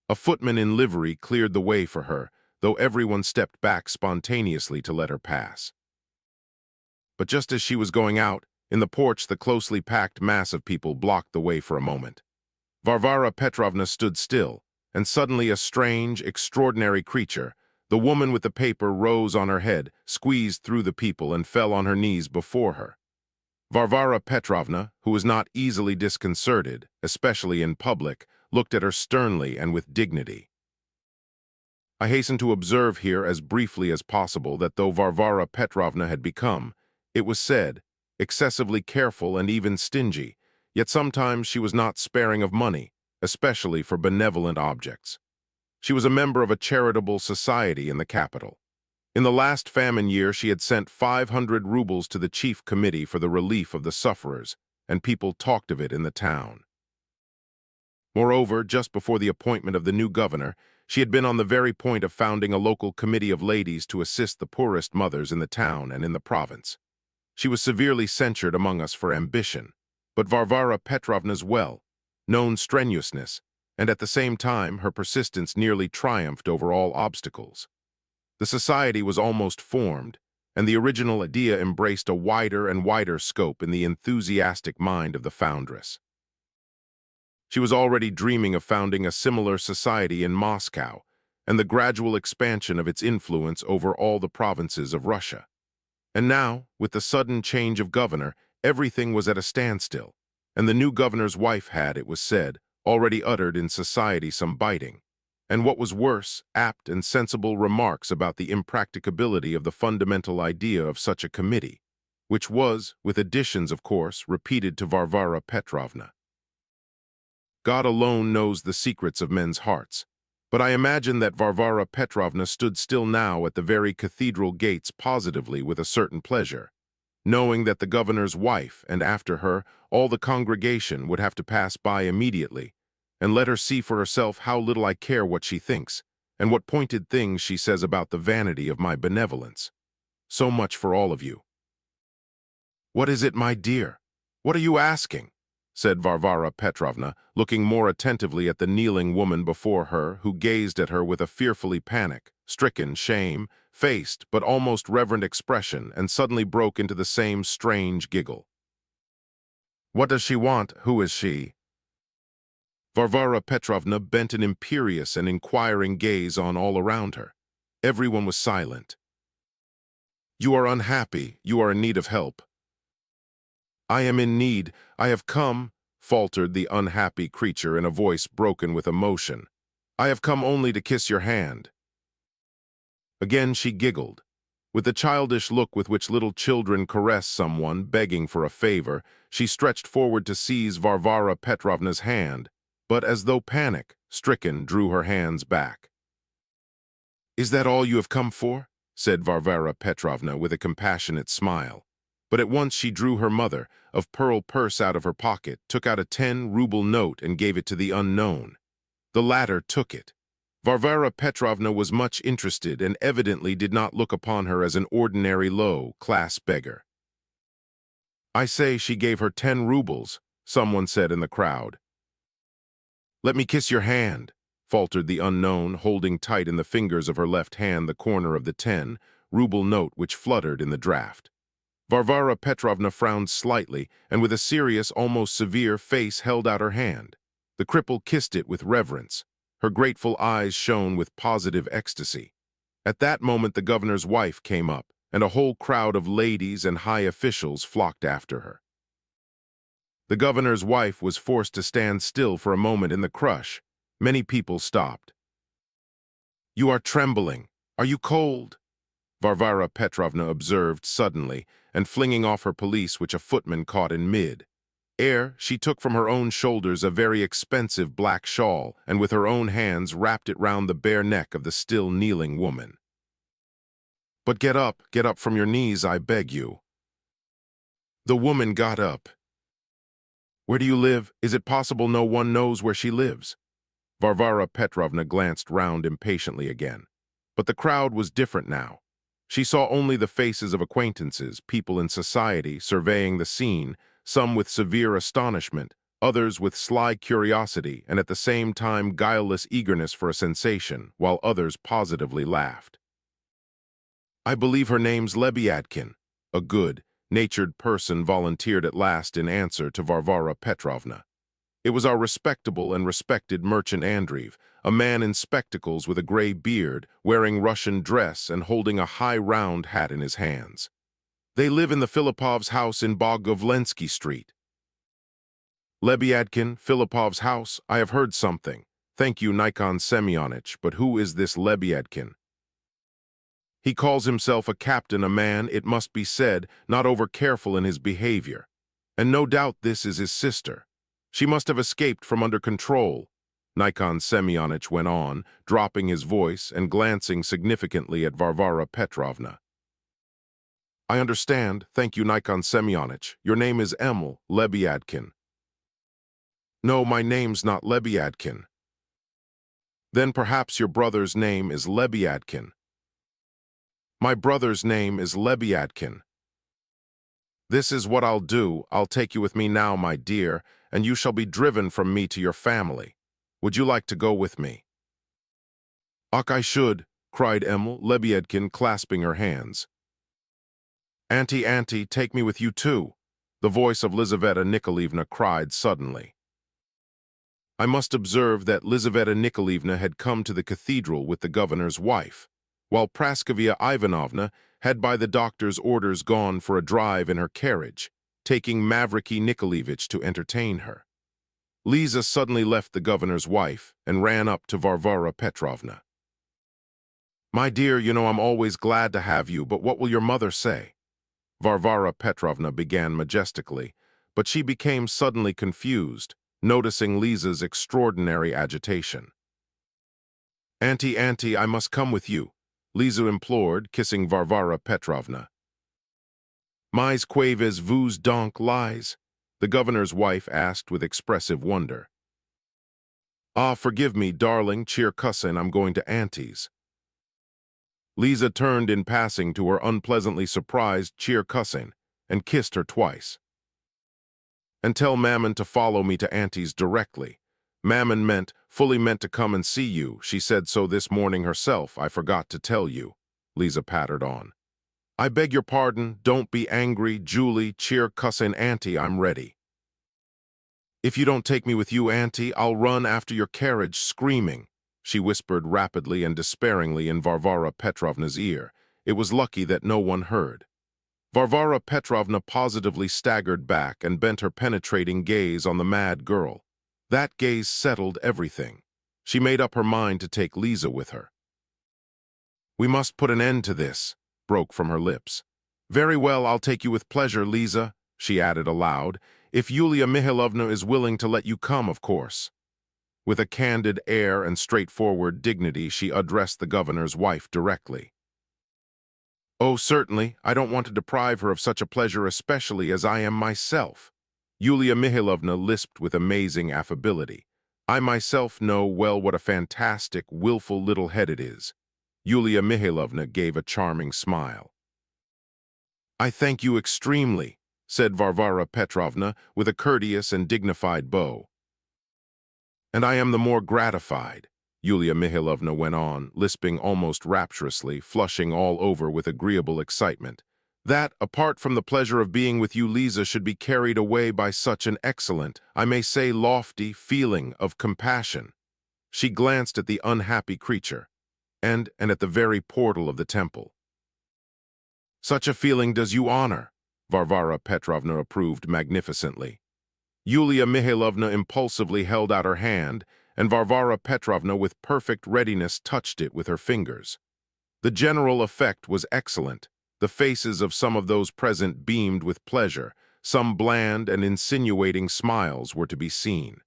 A footman in livery cleared the way for her, though everyone stepped back spontaneously to let her pass. But just as she was going out, in the porch the closely packed mass of people blocked the way for a moment. Varvara Petrovna stood still, and suddenly a strange, extraordinary creature, the woman with the paper, rose on her head, squeezed through the people, and fell on her knees before her. Varvara Petrovna, who was not easily disconcerted, especially in public, looked at her sternly and with dignity. I hasten to observe here as briefly as possible that though Varvara Petrovna had become, it was said, excessively careful and even stingy, yet sometimes she was not sparing of money, especially for benevolent objects. She was a member of a charitable society in the capital. In the last famine year she had sent 500 rubles to the chief committee for the relief of the sufferers, and people talked of it in the town. Moreover, just before the appointment of the new governor, she had been on the very point of founding a local committee of ladies to assist the poorest mothers in the town and in the province. She was severely censured among us for ambition, but Varvara Petrovna's well-known strenuousness, and at the same time her persistence, nearly triumphed over all obstacles. The society was almost formed, and the original idea embraced a wider and wider scope in the enthusiastic mind of the foundress. She was already dreaming of founding a similar society in Moscow, and the gradual expansion of its influence over all the provinces of Russia. And now, with the sudden change of governor, everything was at a standstill, and the new governor's wife had, it was said, already uttered in society some biting, and what was worse, apt and sensible remarks about the impracticability of the fundamental idea of such a committee, which was, with additions of course, repeated to Varvara Petrovna. God alone knows the secrets of men's hearts, but I imagine that Varvara Petrovna stood still now at the very cathedral gates positively with a certain pleasure, knowing that the governor's wife, and after her, all the congregation would have to pass by immediately, and let her see for herself how little I care what she thinks, and what pointed things she says about the vanity of my benevolence. So much for all of you. "What is it, my dear? What are you asking?" said Varvara Petrovna, looking more attentively at the kneeling woman before her, who gazed at her with a fearfully panic-stricken, shame-faced, but almost reverent expression, and suddenly broke into the same strange giggle. "What does she want? Who is she?" Varvara Petrovna bent an imperious and inquiring gaze on all around her. Everyone was silent. "You are unhappy. You are in need of help." "I am in need. I have come," faltered the unhappy creature in a voice broken with emotion. "I have come only to kiss your hand." Again she giggled. With the childish look with which little children caress someone, begging for a favor, she stretched forward to seize Varvara Petrovna's hand, but as though panic-stricken drew her hands back. "Is that all you have come for?" said Varvara Petrovna with a compassionate smile. But at once she drew her mother-of-pearl purse out of her pocket, took out a 10-ruble note and gave it to the unknown. The latter took it. Varvara Petrovna was much interested and evidently did not look upon her as an ordinary low-class beggar. "I say she gave her 10 rubles, someone said in the crowd. "Let me kiss your hand," faltered the unknown, holding tight in the fingers of her left hand the corner of the 10-ruble note which fluttered in the draft. Varvara Petrovna frowned slightly and with a serious, almost severe face held out her hand. The cripple kissed it with reverence. Her grateful eyes shone with positive ecstasy. At that moment the governor's wife came up, and a whole crowd of ladies and high officials flocked after her. The governor's wife was forced to stand still for a moment in the crush. Many people stopped. "You are trembling. Are you cold?" Varvara Petrovna observed suddenly, and flinging off her pelisse which a footman caught in mid-air, she took from her own shoulders a very expensive black shawl, and with her own hands wrapped it round the bare neck of the still kneeling woman. "But get up from your knees, I beg you." The woman got up. "Where do you live? Is it possible no one knows where she lives?" Varvara Petrovna glanced round impatiently again. But the crowd was different now. She saw only the faces of acquaintances, people in society, surveying the scene, some with severe astonishment, others with sly curiosity and at the same time guileless eagerness for a sensation, while others positively laughed. "I believe her name's Lebyadkin," a good-natured person volunteered at last in answer to Varvara Petrovna. It was our respectable and respected merchant Andreev, a man in spectacles with a gray beard, wearing Russian dress and holding a high round hat in his hands. "They live in the Filipovs' house in Bogovlensky Street." "Lebyadkin, Filipov's house? I have heard something. Thank you, Nikon Semyonich, but who is this Lebyadkin?" "He calls himself a captain, a man, it must be said, not over-careful in his behavior. And no doubt this is his sister. She must have escaped from under control," Nikon Semyonich went on, dropping his voice and glancing significantly at Varvara Petrovna. "I understand. Thank you, Nikon Semyonich. Your name is Emil Lebyadkin." "No, my name's not Lebyadkin." "Then perhaps your brother's name is Lebyadkin." "My brother's name is Lebyadkin." "This is what I'll do. I'll take you with me now, my dear, and you shall be driven from me to your family. Would you like to go with me?" "Ach, I should," cried Emil Lebyadkin, clasping her hands. Auntie, take me with you too," the voice of Lizaveta Nikolaevna cried suddenly. I must observe that Lizaveta Nikolaevna had come to the cathedral with the governor's wife, while Praskovia Ivanovna had by the doctor's orders gone for a drive in her carriage, taking Mavriky Nikolaevich to entertain her. Liza suddenly left the governor's wife and ran up to Varvara Petrovna. "My dear, you know I'm always glad to have you, but what will your mother say?" Varvara Petrovna began majestically, but she became suddenly confused, noticing Liza's extraordinary agitation. Auntie, I must come with you," Liza implored, kissing Varvara Petrovna. "Mais qu'avez vous donc lies?" the governor's wife asked with expressive wonder. "Ah, forgive me, darling, cheer cousin, I'm going to Auntie's." Liza turned in passing to her unpleasantly surprised cheer cousin and kissed her twice. "And tell Mammon to follow me to Auntie's directly. Mammon fully meant to come and see you. She said so this morning herself, I forgot to tell you," Liza pattered on. "I beg your pardon, don't be angry, Julie, cheer cousin Auntie, I'm ready." "If you don't take me with you, Auntie, I'll run after your carriage screaming," she whispered rapidly and despairingly in Varvara Petrovna's ear. It was lucky that no one heard. Varvara Petrovna positively staggered back and bent her penetrating gaze on the mad girl. That gaze settled everything. She made up her mind to take Liza with her. "We must put an end to this," broke from her lips. "Very well, I'll take you with pleasure, Liza," she added aloud, "if Yulia Mihailovna is willing to let you come, of course." With a candid air and straightforward dignity, she addressed the governor's wife directly. "Oh, certainly, I don't want to deprive her of such a pleasure, especially as I am myself." Yulia Mihailovna lisped with amazing affability. "I myself know well what a fantastic, willful little head it is." Yulia Mihailovna gave a charming smile. "I thank you extremely," said Varvara Petrovna with a courteous and dignified bow. "And I am the more gratified," Yulia Mihailovna went on, lisping almost rapturously, flushing all over with agreeable excitement, "that, apart from the pleasure of being with you, Lisa should be carried away by such an excellent, I may say lofty, feeling of compassion." She glanced at the unhappy creature, and at the very portal of the temple. "Such a feeling does you honor," Varvara Petrovna approved magnificently. Yulia Mihailovna impulsively held out her hand, and Varvara Petrovna with perfect readiness touched it with her fingers. The general effect was excellent. The faces of some of those present beamed with pleasure. Some bland and insinuating smiles were to be seen.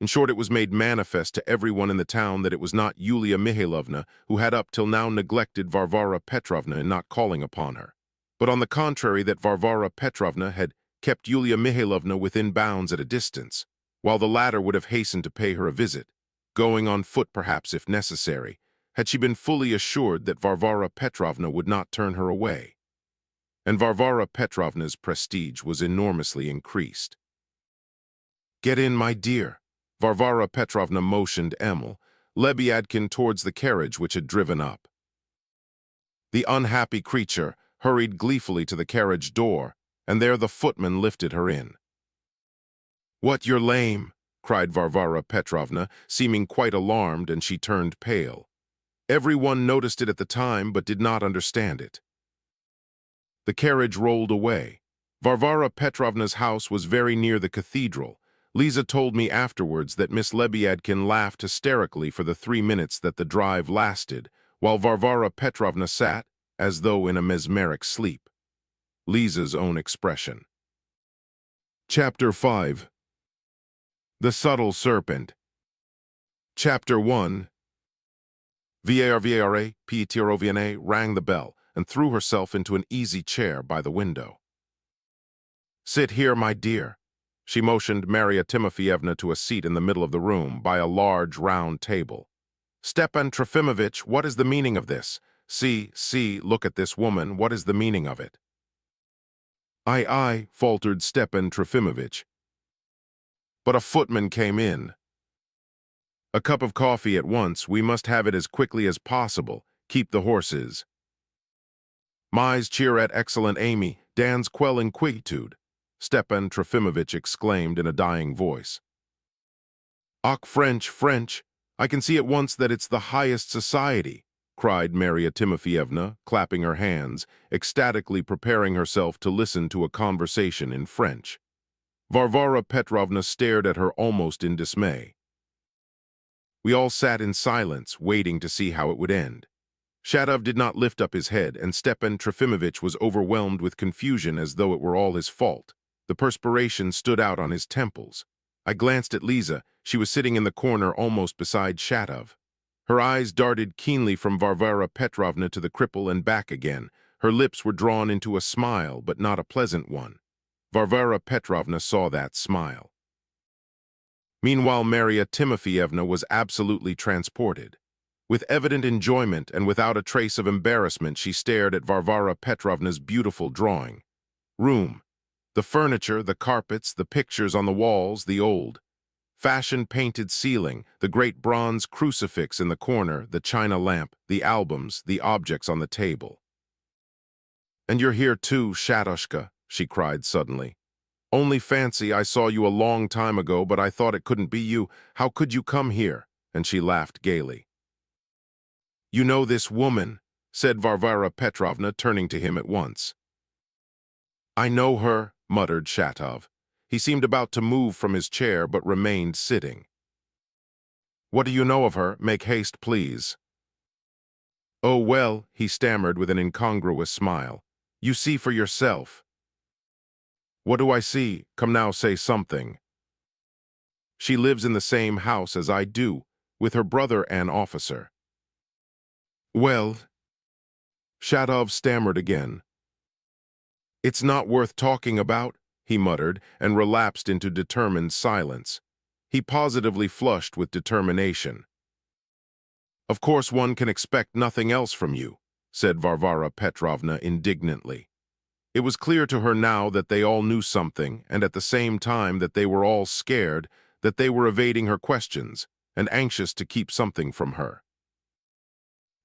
In short, it was made manifest to everyone in the town that it was not Yulia Mihailovna who had up till now neglected Varvara Petrovna in not calling upon her, but on the contrary that Varvara Petrovna had kept Yulia Mihailovna within bounds at a distance, while the latter would have hastened to pay her a visit, going on foot perhaps if necessary, had she been fully assured that Varvara Petrovna would not turn her away. And Varvara Petrovna's prestige was enormously increased. "Get in, my dear." Varvara Petrovna motioned Emil, Lebyadkin towards the carriage which had driven up. The unhappy creature hurried gleefully to the carriage door, and there the footman lifted her in. "What, you're lame?" cried Varvara Petrovna, seeming quite alarmed, and she turned pale. Everyone noticed it at the time, but did not understand it. The carriage rolled away. Varvara Petrovna's house was very near the cathedral. Lisa told me afterwards that Miss Lebyadkin laughed hysterically for the 3 minutes that the drive lasted, while Varvara Petrovna sat, as though in a mesmeric sleep. Lisa's own expression. Chapter 5. The Subtle Serpent. Chapter 1. Viera Pietiroviene rang the bell and threw herself into an easy chair by the window. "Sit here, my dear." She motioned Maria Timofeyevna to a seat in the middle of the room by a large round table. "Stepan Trofimovich, what is the meaning of this? See, look at this woman, what is the meaning of it?" I, faltered Stepan Trofimovich. But a footman came in. "A cup of coffee at once, we must have it as quickly as possible. Keep the horses." "Mais cheer at excellent Amy, Dan's quelling quietude," Stepan Trofimovich exclaimed in a dying voice. "Ach, French, I can see at once that it's the highest society," cried Maria Timofeyevna, clapping her hands, ecstatically preparing herself to listen to a conversation in French. Varvara Petrovna stared at her almost in dismay. We all sat in silence, waiting to see how it would end. Shatov did not lift up his head, and Stepan Trofimovich was overwhelmed with confusion as though it were all his fault. The perspiration stood out on his temples. I glanced at Lisa. She was sitting in the corner almost beside Shatov. Her eyes darted keenly from Varvara Petrovna to the cripple and back again. Her lips were drawn into a smile, but not a pleasant one. Varvara Petrovna saw that smile. Meanwhile, Maria Timofeyevna was absolutely transported. With evident enjoyment and without a trace of embarrassment, she stared at Varvara Petrovna's beautiful drawing. Room. The furniture, the carpets, the pictures on the walls, the old fashion-painted ceiling, the great bronze crucifix in the corner, the china lamp, the albums, the objects on the table. "And you're here too, Shatoshka," she cried suddenly. "Only fancy, I saw you a long time ago, but I thought it couldn't be you. How could you come here?" And she laughed gaily. "You know this woman," said Varvara Petrovna, turning to him at once. "I know her," muttered Shatov. He seemed about to move from his chair, but remained sitting. "What do you know of her? Make haste, please." "Oh, well," he stammered with an incongruous smile. "You see for yourself." "What do I see? Come now, say something." She lives in the same house as I do, with her brother an officer. Well, Shatov stammered again. It's not worth talking about, he muttered, and relapsed into determined silence. He positively flushed with determination. Of course one can expect nothing else from you, said Varvara Petrovna indignantly. It was clear to her now that they all knew something, and at the same time that they were all scared, that they were evading her questions, and anxious to keep something from her.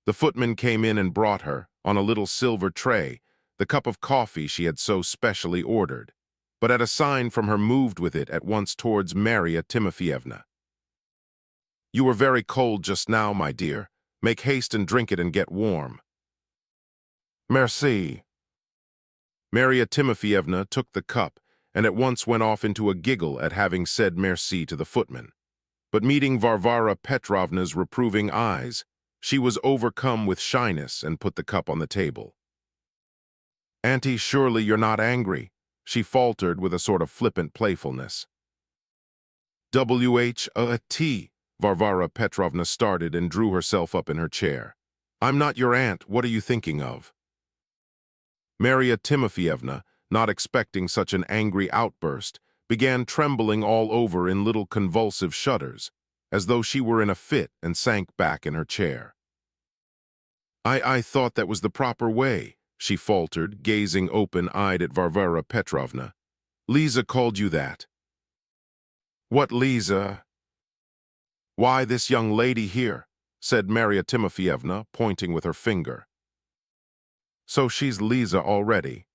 The footman came in and brought her, on a little silver tray, the cup of coffee she had so specially ordered, but at a sign from her moved with it at once towards Marya Timofyevna. You were very cold just now, my dear. Make haste and drink it and get warm. Merci. Marya Timofyevna took the cup and at once went off into a giggle at having said merci to the footman. But meeting Varvara Petrovna's reproving eyes, she was overcome with shyness and put the cup on the table. Auntie, surely you're not angry, she faltered with a sort of flippant playfulness. W-H-A-T, Varvara Petrovna started and drew herself up in her chair. I'm not your aunt, what are you thinking of? Marya Timofyevna, not expecting such an angry outburst, began trembling all over in little convulsive shudders, as though she were in a fit, and sank back in her chair. I thought that was the proper way, she faltered, gazing open-eyed at Varvara Petrovna. Lisa called you that. What Lisa? Why, this young lady here, said Marya Timofyevna, pointing with her finger. So she's Lisa already.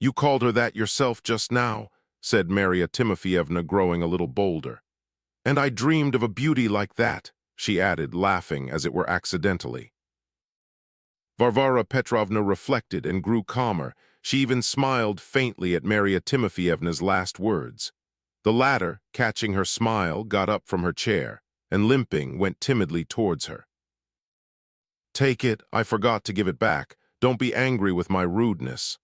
You called her that yourself just now, said Marya Timofyevna, growing a little bolder. And I dreamed of a beauty like that, she added, laughing as it were accidentally. Varvara Petrovna reflected and grew calmer. She even smiled faintly at Marya Timofyevna's last words. The latter, catching her smile, got up from her chair, and limping went timidly towards her. Take it, I forgot to give it back. Don't be angry with my rudeness.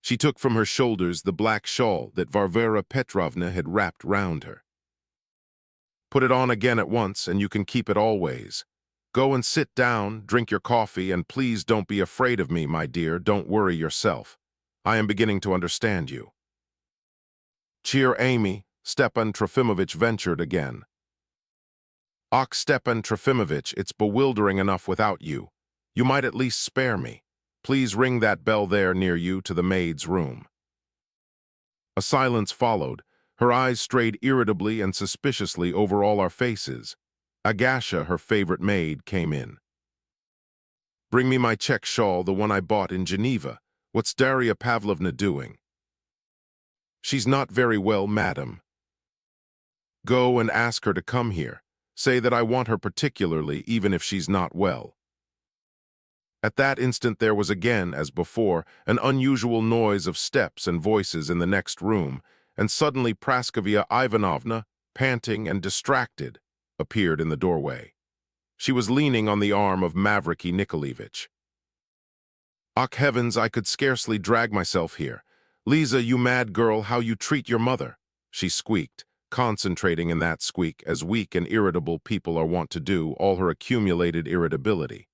She took from her shoulders the black shawl that Varvara Petrovna had wrapped round her. Put it on again at once, and you can keep it always. Go and sit down, drink your coffee, and please don't be afraid of me, my dear. Don't worry yourself. I am beginning to understand you. Cheer, Amy, Stepan Trofimovich ventured again. Ach, Stepan Trofimovich, it's bewildering enough without you. You might at least spare me. Please ring that bell there near you to the maid's room. A silence followed. Her eyes strayed irritably and suspiciously over all our faces. Agasha, her favorite maid, came in. Bring me my check shawl, the one I bought in Geneva. What's Darya Pavlovna doing? She's not very well, madam. Go and ask her to come here. Say that I want her particularly, even if she's not well. At that instant there was again, as before, an unusual noise of steps and voices in the next room, and suddenly Praskovia Ivanovna, panting and distracted, appeared in the doorway. She was leaning on the arm of Mavriky Nikolaevich. Ach, heavens, I could scarcely drag myself here. Lisa, you mad girl, how you treat your mother, she squeaked, concentrating in that squeak, as weak and irritable people are wont to do, all her accumulated irritability.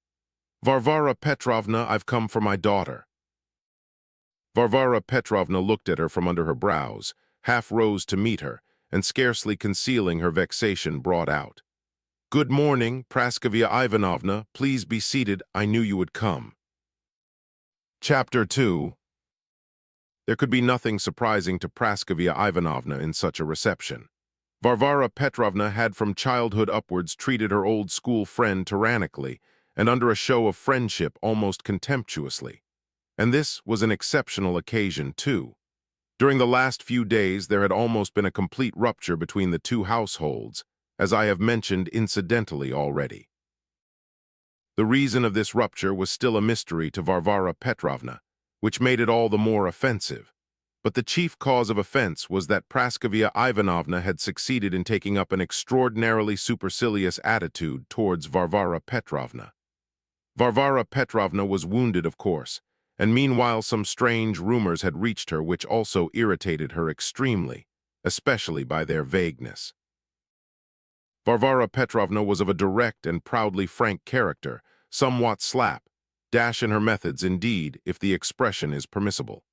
Varvara Petrovna, I've come for my daughter. Varvara Petrovna looked at her from under her brows, half rose to meet her, and scarcely concealing her vexation brought out. Good morning, Praskovia Ivanovna. Please be seated. I knew you would come. Chapter 2. There could be nothing surprising to Praskovia Ivanovna in such a reception. Varvara Petrovna had from childhood upwards treated her old school friend tyrannically, and under a show of friendship almost contemptuously. And this was an exceptional occasion, too. During the last few days there had almost been a complete rupture between the two households, as I have mentioned incidentally already. The reason of this rupture was still a mystery to Varvara Petrovna, which made it all the more offensive. But the chief cause of offense was that Praskovia Ivanovna had succeeded in taking up an extraordinarily supercilious attitude towards Varvara Petrovna. Varvara Petrovna was wounded, of course, and meanwhile some strange rumors had reached her which also irritated her extremely. especially by their vagueness. Varvara Petrovna was of a direct and proudly frank character, somewhat dash in her methods indeed, if the expression is permissible.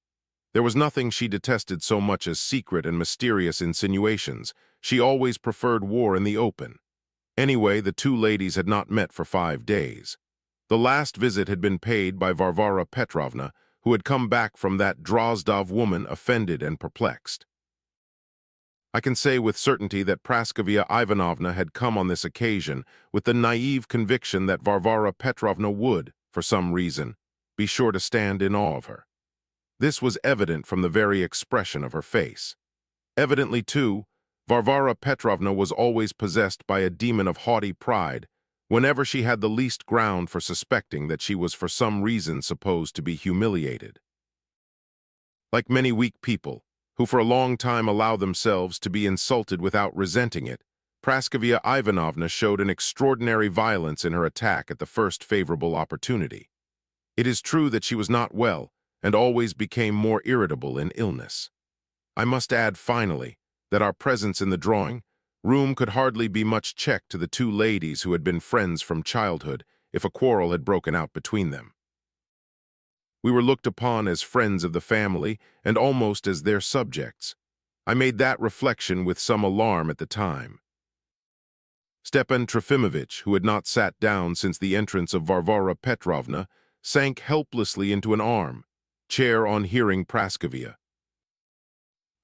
There was nothing she detested so much as secret and mysterious insinuations. She always preferred war in the open. Anyway, the two ladies had not met for 5 days. The last visit had been paid by Varvara Petrovna, who had come back from that Drozdov woman offended and perplexed. I can say with certainty that Praskovia Ivanovna had come on this occasion with the naive conviction that Varvara Petrovna would, for some reason, be sure to stand in awe of her. This was evident from the very expression of her face. Evidently, too, Varvara Petrovna was always possessed by a demon of haughty pride whenever she had the least ground for suspecting that she was for some reason supposed to be humiliated. Like many weak people, who for a long time allow themselves to be insulted without resenting it, Praskovia Ivanovna showed an extraordinary violence in her attack at the first favorable opportunity. It is true that she was not well, and always became more irritable in illness. I must add, finally, that our presence in the drawing room could hardly be much check to the two ladies who had been friends from childhood if a quarrel had broken out between them. We were looked upon as friends of the family and almost as their subjects. I made that reflection with some alarm at the time. Stepan Trofimovich, who had not sat down since the entrance of Varvara Petrovna, sank helplessly into an chair on hearing Praskovia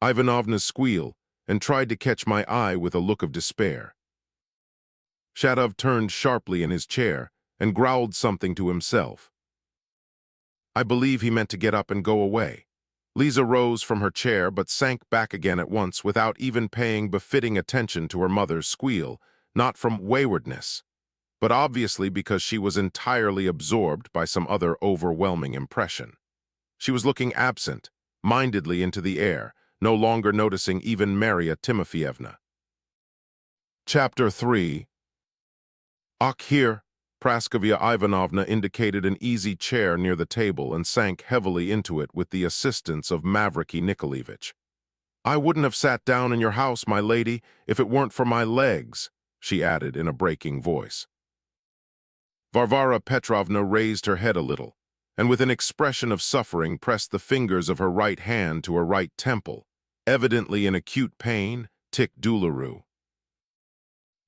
Ivanovna's squeal and tried to catch my eye with a look of despair. Shatov turned sharply in his chair and growled something to himself. I believe he meant to get up and go away. Lisa rose from her chair but sank back again at once without even paying befitting attention to her mother's squeal, not from waywardness, but obviously because she was entirely absorbed by some other overwhelming impression. She was looking absent-mindedly into the air, no longer noticing even Marya Timofeyevna. Chapter 3. "Ach, here." Praskovia Ivanovna indicated an easy chair near the table and sank heavily into it with the assistance of Mavriky Nikolaevich. "I wouldn't have sat down in your house, my lady, if it weren't for my legs," she added in a breaking voice. Varvara Petrovna raised her head a little, and with an expression of suffering pressed the fingers of her right hand to her right temple, evidently in acute pain, tic douloureux.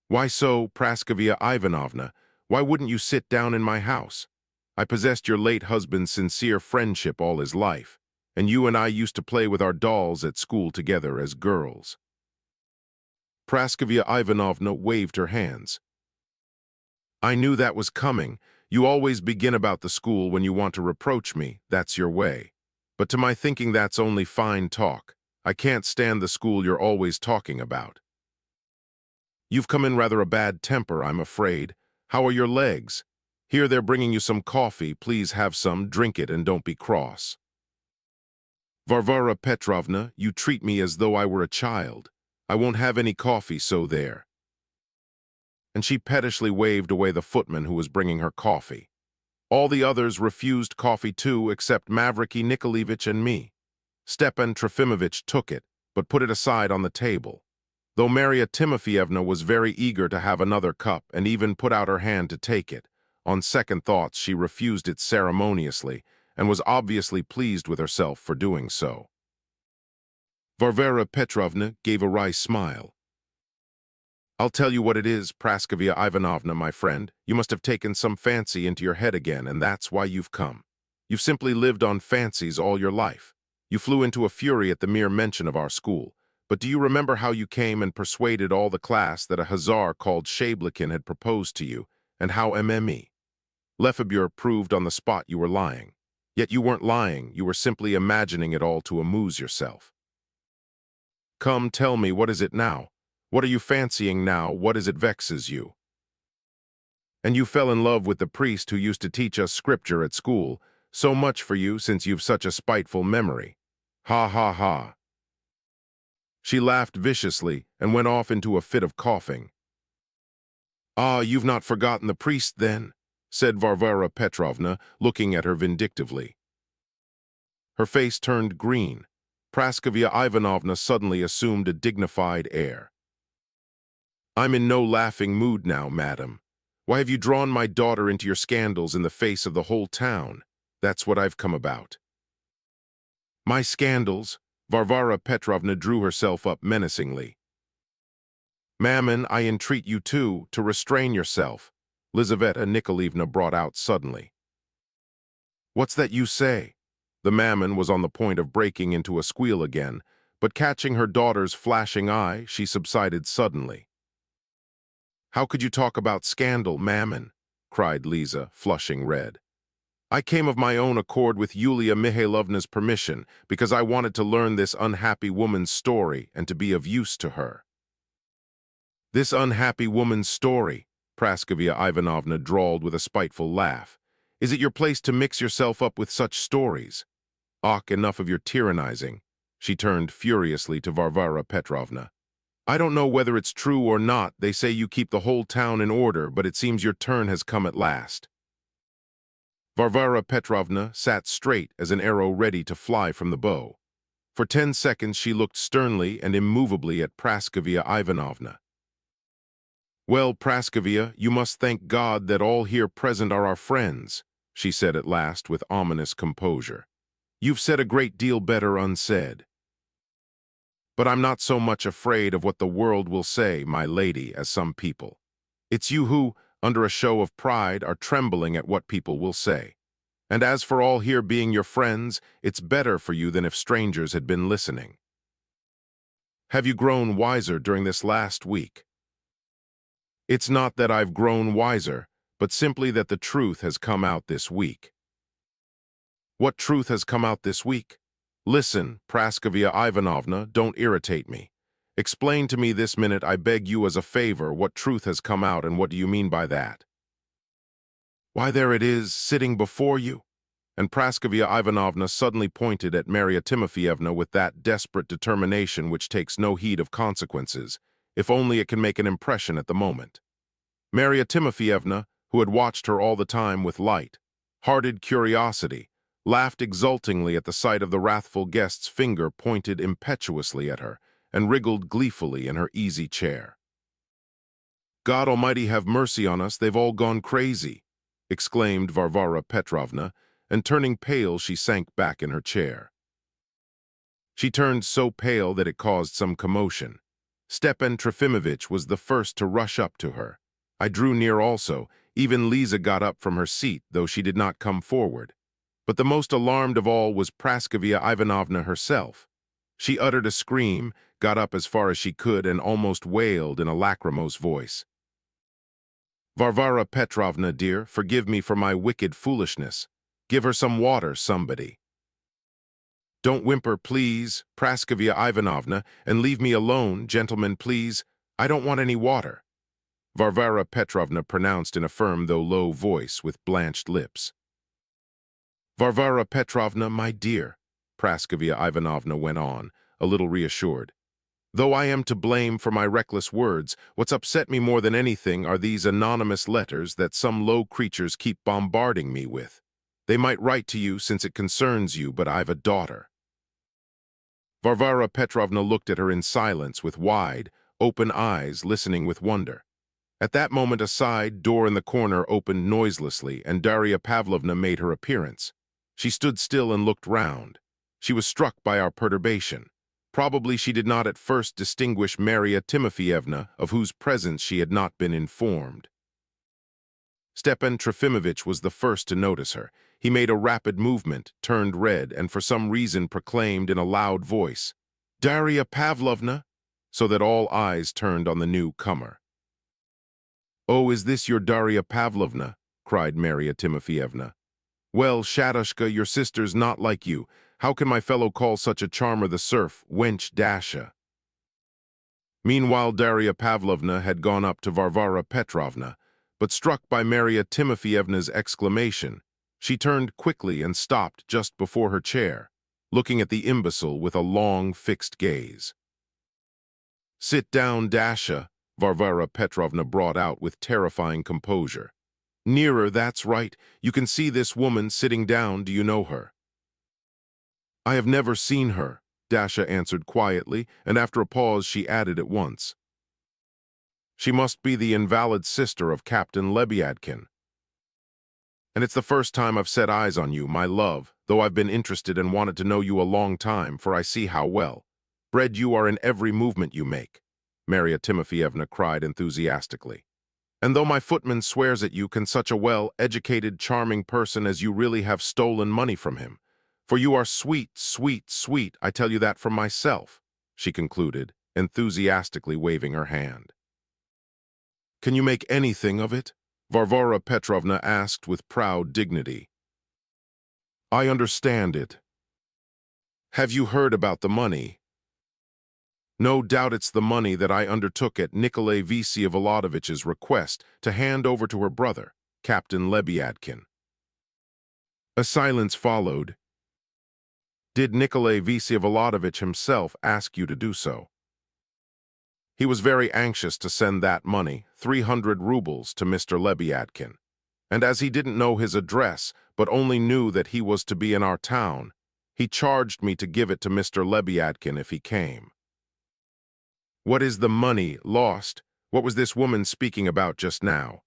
"Why so, Praskovia Ivanovna? Why wouldn't you sit down in my house? I possessed your late husband's sincere friendship all his life, and you and I used to play with our dolls at school together as girls." Praskovia Ivanovna waved her hands. "I knew that was coming. You always begin about the school when you want to reproach me, that's your way. But to my thinking that's only fine talk. I can't stand the school you're always talking about. You've come in rather a bad temper, I'm afraid. How are your legs? Here they're bringing you some coffee. Please have some, drink it, and don't be cross." "Varvara Petrovna, you treat me as though I were a child. I won't have any coffee, so there." And she pettishly waved away the footman who was bringing her coffee. All the others refused coffee too, except Mavriky Nikolaevich and me. Stepan Trofimovich took it, but put it aside on the table, though Marya Timofeyevna was very eager to have another cup and even put out her hand to take it. On second thoughts, she refused it ceremoniously and was obviously pleased with herself for doing so. Varvara Petrovna gave a wry smile. "I'll tell you what it is, Praskovia Ivanovna, my friend. You must have taken some fancy into your head again, and that's why you've come. You've simply lived on fancies all your life. You flew into a fury at the mere mention of our school. But do you remember how you came and persuaded all the class that a hussar called Shablakin had proposed to you, and how Mme. Lefebvre proved on the spot you were lying? Yet you weren't lying, you were simply imagining it all to amuse yourself. Come, tell me, what is it now? What are you fancying now? What is it vexes you? And you fell in love with the priest who used to teach us scripture at school. So much for you, since you've such a spiteful memory. Ha ha ha." She laughed viciously and went off into a fit of coughing. "Ah, you've not forgotten the priest, then?" said Varvara Petrovna, looking at her vindictively. Her face turned green. Praskovia Ivanovna suddenly assumed a dignified air. "I'm in no laughing mood now, madam. Why have you drawn my daughter into your scandals in the face of the whole town? That's what I've come about." "My scandals?" Varvara Petrovna drew herself up menacingly. "Mammon, I entreat you too, to restrain yourself," Lizaveta Nikolaevna brought out suddenly. "What's that you say?" The mammon was on the point of breaking into a squeal again, but catching her daughter's flashing eye, she subsided suddenly. "How could you talk about scandal, mammon?" cried Liza, flushing red. "I came of my own accord with Yulia Mihailovna's permission because I wanted to learn this unhappy woman's story and to be of use to her." "This unhappy woman's story," Praskovia Ivanovna drawled with a spiteful laugh. "Is it your place to mix yourself up with such stories? Och, enough of your tyrannizing." She turned furiously to Varvara Petrovna. "I don't know whether it's true or not. They say you keep the whole town in order, but it seems your turn has come at last." Varvara Petrovna sat straight as an arrow ready to fly from the bow. For 10 seconds she looked sternly and immovably at Praskovia Ivanovna. "Well, Praskovia, you must thank God that all here present are our friends," she said at last with ominous composure. "You've said a great deal better unsaid. But I'm not so much afraid of what the world will say, my lady, as some people. It's you who, under a show of pride, are trembling at what people will say. And as for all here being your friends, it's better for you than if strangers had been listening. Have you grown wiser during this last week?" "It's not that I've grown wiser, but simply that the truth has come out this week." "What truth has come out this week?" "Listen, Praskovia Ivanovna, don't irritate me. Explain to me this minute, I beg you as a favor, what truth has come out and what do you mean by that?" "Why, there it is, sitting before you." And Praskovia Ivanovna suddenly pointed at Marya Timofeyevna with that desperate determination which takes no heed of consequences, if only it can make an impression at the moment. Marya Timofeyevna, who had watched her all the time with light-hearted curiosity, laughed exultingly at the sight of the wrathful guest's finger pointed impetuously at her, and wriggled gleefully in her easy chair. "God Almighty have mercy on us, they've all gone crazy," exclaimed Varvara Petrovna, and turning pale she sank back in her chair. She turned so pale that it caused some commotion. Stepan Trofimovich was the first to rush up to her. I drew near also. Even Liza got up from her seat, though she did not come forward. But the most alarmed of all was Praskovia Ivanovna herself. She uttered a scream, got up as far as she could, and almost wailed in a lachrymose voice. "Varvara Petrovna, dear, forgive me for my wicked foolishness. Give her some water, somebody. Don't whimper, please, Praskovia Ivanovna, and leave me alone, gentlemen, please. I don't want any water," Varvara Petrovna pronounced in a firm though low voice with blanched lips. "Varvara Petrovna, my dear," Praskovia Ivanovna went on, a little reassured. "Though I am to blame for my reckless words, what's upset me more than anything are these anonymous letters that some low creatures keep bombarding me with. They might write to you since it concerns you, but I've a daughter." Varvara Petrovna looked at her in silence with wide, open eyes, listening with wonder. At that moment a side door in the corner opened noiselessly, and Daria Pavlovna made her appearance. She stood still and looked round. She was struck by our perturbation. Probably she did not at first distinguish Marya Timofeyevna, of whose presence she had not been informed. Stepan Trofimovich was the first to notice her. He made a rapid movement, turned red, and for some reason proclaimed in a loud voice, "Daria Pavlovna," so that all eyes turned on the newcomer. "Oh, is this your Daria Pavlovna?" cried Marya Timofeyevna. "Well, Shatushka, your sister's not like you. How can my fellow call such a charmer the serf, wench Dasha?" Meanwhile, Daria Pavlovna had gone up to Varvara Petrovna, but struck by Marya Timofeyevna's exclamation, she turned quickly and stopped just before her chair, looking at the imbecile with a long, fixed gaze. "Sit down, Dasha," Varvara Petrovna brought out with terrifying composure. "Nearer, that's right. You can see this woman sitting down. Do you know her?" "I have never seen her," Dasha answered quietly, and after a pause she added at once. She must be the invalid sister of Captain Lebyadkin. And it's the first time I've set eyes on you, my love, though I've been interested and wanted to know you a long time, for I see how well bred you are in every movement you make, Marya Timofeyevna cried enthusiastically. And though my footman swears at you, can such a well-educated, charming person as you really have stolen money from him? For you are sweet, sweet, sweet, I tell you that from myself, she concluded, enthusiastically waving her hand. Can you make anything of it? Varvara Petrovna asked with proud dignity. I understand it. Have you heard about the money? No doubt it's the money that I undertook at Nikolai Vsevolodovitch's request to hand over to her brother, Captain Lebyadkin. A silence followed. Did Nikolai Vsevolodovitch himself ask you to do so? He was very anxious to send that money, 300 rubles, to Mr. Lebyadkin. And as he didn't know his address, but only knew that he was to be in our town, he charged me to give it to Mr. Lebyadkin if he came. What is the money lost? What was this woman speaking about just now?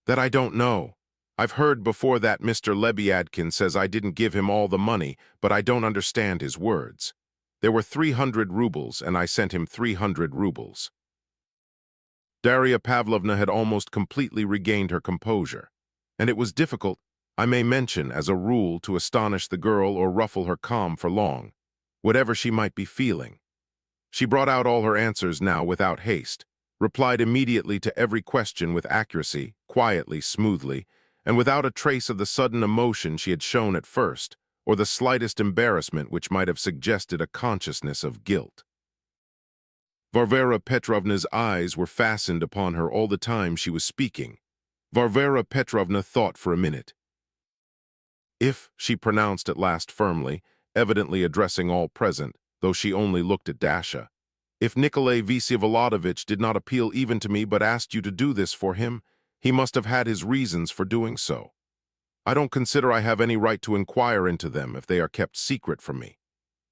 That I don't know. I've heard before that Mr. Lebyadkin says I didn't give him all the money, but I don't understand his words. There were 300 rubles, and I sent him 300 rubles. Darya Pavlovna had almost completely regained her composure, and it was difficult, I may mention as a rule, to astonish the girl or ruffle her calm for long, whatever she might be feeling. She brought out all her answers now without haste, replied immediately to every question with accuracy, quietly, smoothly, and without a trace of the sudden emotion she had shown at first, or the slightest embarrassment which might have suggested a consciousness of guilt. Varvara Petrovna's eyes were fastened upon her all the time she was speaking. Varvara Petrovna thought for a minute. If, she pronounced at last firmly, evidently addressing all present, though she only looked at Dasha, if Nikolai Vsevolodovitch did not appeal even to me but asked you to do this for him, he must have had his reasons for doing so. I don't consider I have any right to inquire into them if they are kept secret from me.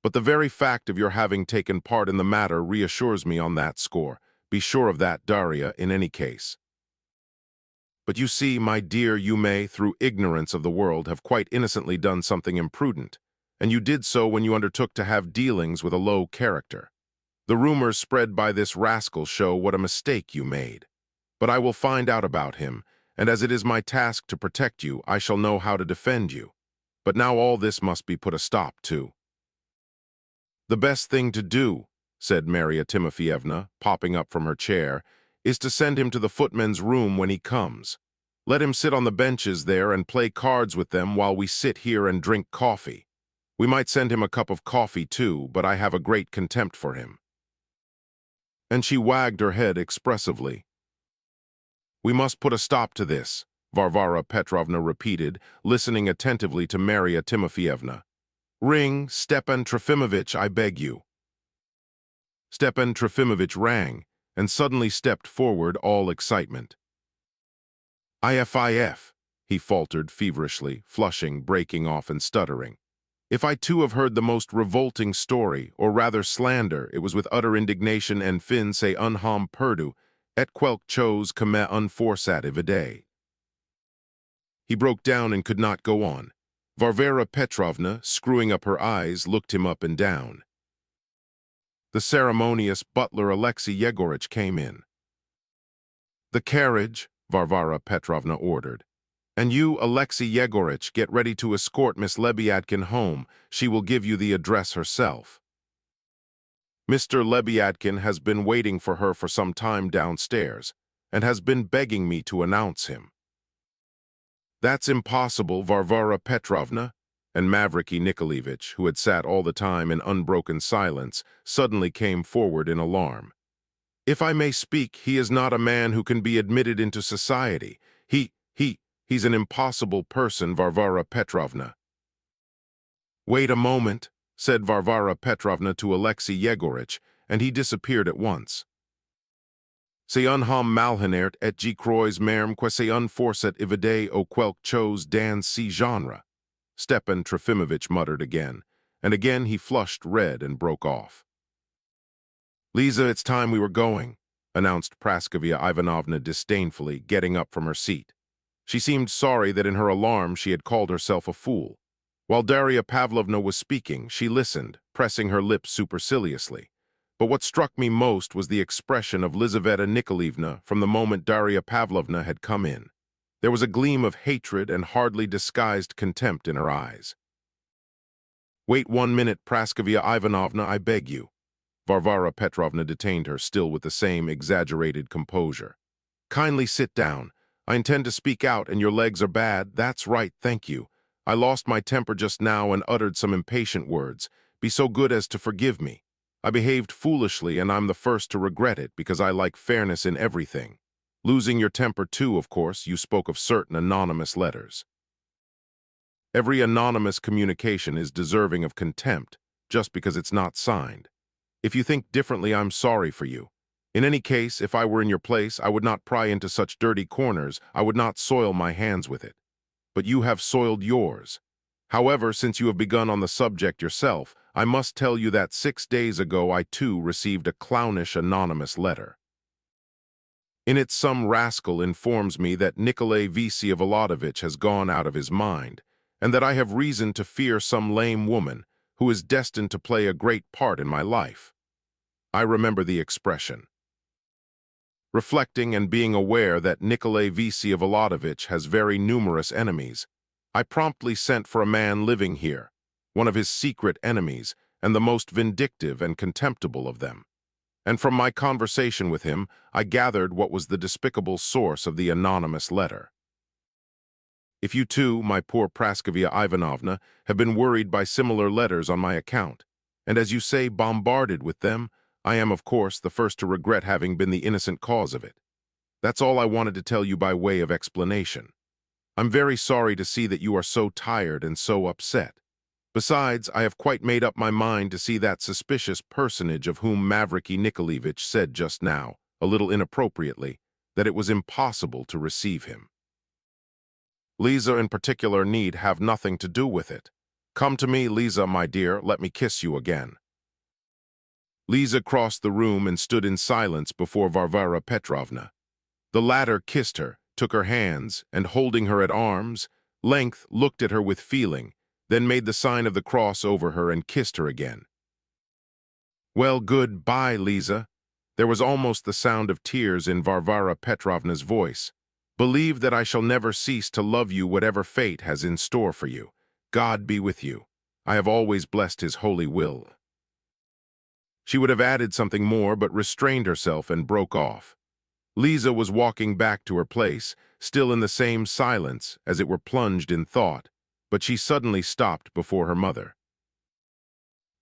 But the very fact of your having taken part in the matter reassures me on that score. Be sure of that, Darya, in any case. But you see, my dear, you may, through ignorance of the world, have quite innocently done something imprudent, and you did so when you undertook to have dealings with a low character. The rumors spread by this rascal show what a mistake you made. But I will find out about him, and as it is my task to protect you, I shall know how to defend you. But now all this must be put a stop to. The best thing to do, said Marya Timofeyevna, popping up from her chair, is to send him to the footman's room when he comes. Let him sit on the benches there and play cards with them while we sit here and drink coffee. We might send him a cup of coffee too, but I have a great contempt for him. And she wagged her head expressively. We must put a stop to this, Varvara Petrovna repeated, listening attentively to Marya Timofeyevna. Ring, Stepan Trofimovitch, I beg you. Stepan Trofimovitch rang, and suddenly stepped forward, all excitement. If, he faltered feverishly, flushing, breaking off and stuttering. If I too have heard the most revolting story, or rather slander, it was with utter indignation and fin se unham perdu, et quelques chose que me unforçat evade. He broke down and could not go on. Varvara Petrovna, screwing up her eyes, looked him up and down. The ceremonious butler Alexei Yegoritch came in. The carriage, Varvara Petrovna ordered. And you, Alexei Yegoritch, get ready to escort Miss Lebyadkin home. She will give you the address herself. Mr. Lebyadkin has been waiting for her for some time downstairs, and has been begging me to announce him. That's impossible, Varvara Petrovna, and Mavriky Nikolaevich, who had sat all the time in unbroken silence, suddenly came forward in alarm. If I may speak, he is not a man who can be admitted into society. He's an impossible person, Varvara Petrovna. Wait a moment, said Varvara Petrovna to Alexei Yegoritch, and he disappeared at once. C'est unham malhenert et G. croix merm que c'est unforçat evade au quelque chose dans ce genre, Stepan Trofimovitch muttered again, and again he flushed red and broke off. "Lisa, it's time we were going," announced Praskovia Ivanovna disdainfully, getting up from her seat. She seemed sorry that in her alarm she had called herself a fool. While Daria Pavlovna was speaking, she listened, pressing her lips superciliously. But what struck me most was the expression of Lizaveta Nikolaevna from the moment Daria Pavlovna had come in. There was a gleam of hatred and hardly disguised contempt in her eyes. "Wait 1 minute, Praskovia Ivanovna, I beg you." Varvara Petrovna detained her, still with the same exaggerated composure. "Kindly sit down. I intend to speak out, and your legs are bad. That's right, thank you. I lost my temper just now and uttered some impatient words. Be so good as to forgive me. I behaved foolishly, and I'm the first to regret it, because I like fairness in everything. Losing your temper too, of course, you spoke of certain anonymous letters. Every anonymous communication is deserving of contempt, just because it's not signed. If you think differently, I'm sorry for you. In any case, if I were in your place, I would not pry into such dirty corners. I would not soil my hands with it. But you have soiled yours. However, since you have begun on the subject yourself, I must tell you that 6 days ago I too received a clownish anonymous letter. In it, some rascal informs me that Nikolay Vsevolodovich has gone out of his mind, and that I have reason to fear some lame woman who is destined to play a great part in my life. I remember the expression. Reflecting and being aware that Nikolay Vsevolodovich has very numerous enemies, I promptly sent for a man living here, one of his secret enemies, and the most vindictive and contemptible of them. And from my conversation with him, I gathered what was the despicable source of the anonymous letter. If you too, my poor Praskovia Ivanovna, have been worried by similar letters on my account, and as you say, bombarded with them, I am, of course, the first to regret having been the innocent cause of it. That's all I wanted to tell you by way of explanation. I'm very sorry to see that you are so tired and so upset. Besides, I have quite made up my mind to see that suspicious personage of whom Mavriky Nikolaevich said just now, a little inappropriately, that it was impossible to receive him. Lisa in particular need have nothing to do with it. Come to me, Lisa, my dear, let me kiss you again. Lisa crossed the room and stood in silence before Varvara Petrovna. The latter kissed her, took her hands, and holding her at arm's length, looked at her with feeling, then made the sign of the cross over her and kissed her again. "Well, good-bye, Lisa." There was almost the sound of tears in Varvara Petrovna's voice. "Believe that I shall never cease to love you whatever fate has in store for you. God be with you. I have always blessed his holy will." She would have added something more, but restrained herself and broke off. Lisa was walking back to her place, still in the same silence, as it were plunged in thought, but she suddenly stopped before her mother.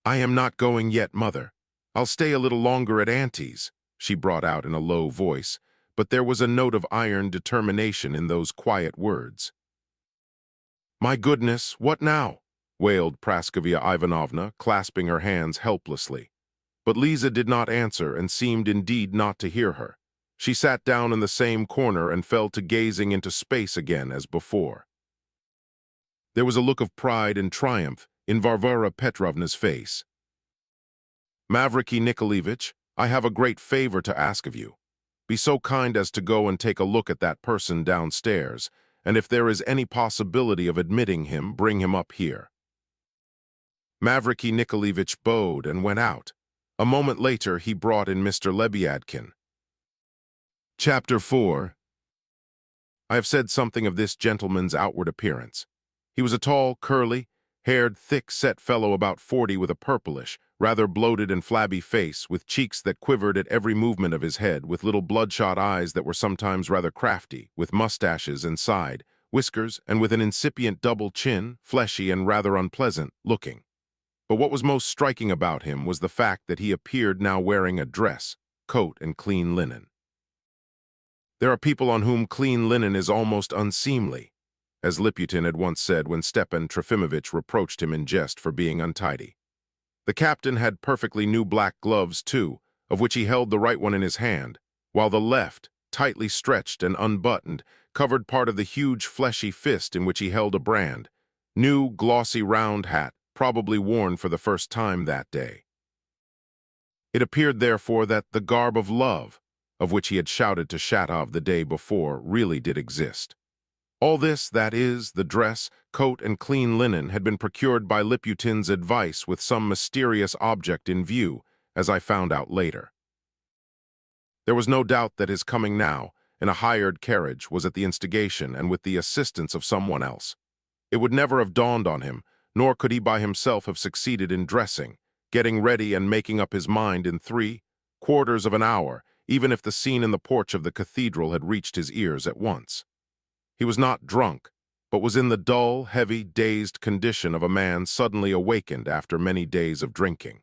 "I am not going yet, Mother. I'll stay a little longer at Auntie's," she brought out in a low voice, but there was a note of iron determination in those quiet words. "My goodness, what now?" wailed Praskovia Ivanovna, clasping her hands helplessly. But Lisa did not answer and seemed indeed not to hear her. She sat down in the same corner and fell to gazing into space again as before. There was a look of pride and triumph in Varvara Petrovna's face. "Mavriky Nikolaevich, I have a great favor to ask of you. Be so kind as to go and take a look at that person downstairs, and if there is any possibility of admitting him, bring him up here." Mavriky Nikolaevich bowed and went out. A moment later, he brought in Mr. Lebyadkin. Chapter 4. I have said something of this gentleman's outward appearance. He was a tall, curly-haired, thick-set fellow about 40 with a purplish, rather bloated and flabby face, with cheeks that quivered at every movement of his head, with little bloodshot eyes that were sometimes rather crafty, with mustaches and side whiskers, and with an incipient double chin, fleshy and rather unpleasant looking. But what was most striking about him was the fact that he appeared now wearing a dress, coat, and clean linen. There are people on whom clean linen is almost unseemly, as Liputin had once said when Stepan Trofimovitch reproached him in jest for being untidy. The captain had perfectly new black gloves, too, of which he held the right one in his hand, while the left, tightly stretched and unbuttoned, covered part of the huge fleshy fist in which he held a brand. New, glossy round hat, probably worn for the first time that day. It appeared, therefore, that the garb of love, of which he had shouted to Shatov the day before, really did exist. All this, that is, the dress, coat, and clean linen, had been procured by Liputin's advice with some mysterious object in view, as I found out later. There was no doubt that his coming now, in a hired carriage, was at the instigation and with the assistance of someone else. It would never have dawned on him, nor could he by himself have succeeded in dressing, getting ready and making up his mind in 3/4 of an hour, even if the scene in the porch of the cathedral had reached his ears at once. He was not drunk, but was in the dull, heavy, dazed condition of a man suddenly awakened after many days of drinking.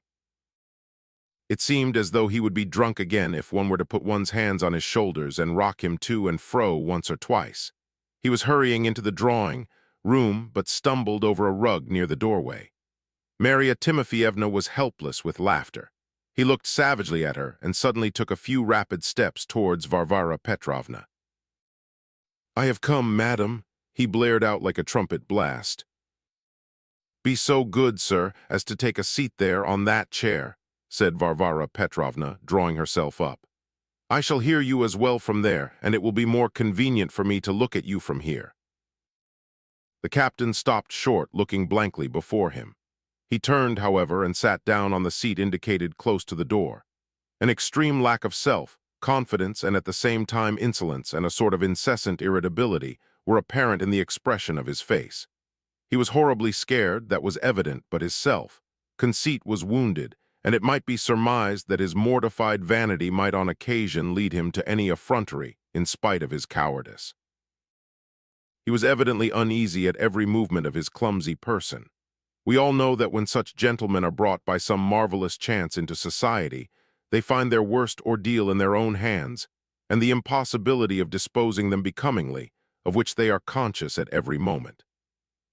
It seemed as though he would be drunk again if one were to put one's hands on his shoulders and rock him to and fro once or twice. He was hurrying into the drawing room, but stumbled over a rug near the doorway. Marya Timofyevna was helpless with laughter. He looked savagely at her and suddenly took a few rapid steps towards Varvara Petrovna. "I have come, madam," he blared out like a trumpet blast. "Be so good, sir, as to take a seat there on that chair," said Varvara Petrovna, drawing herself up. "I shall hear you as well from there, and it will be more convenient for me to look at you from here." The captain stopped short, looking blankly before him. He turned, however, and sat down on the seat indicated close to the door. An extreme lack of confidence, and at the same time insolence and a sort of incessant irritability were apparent in the expression of his face. He was horribly scared, that was evident, but his conceit was wounded, and it might be surmised that his mortified vanity might on occasion lead him to any effrontery in spite of his cowardice. He was evidently uneasy at every movement of his clumsy person. We all know that when such gentlemen are brought by some marvelous chance into society, they find their worst ordeal in their own hands, and the impossibility of disposing them becomingly, of which they are conscious at every moment.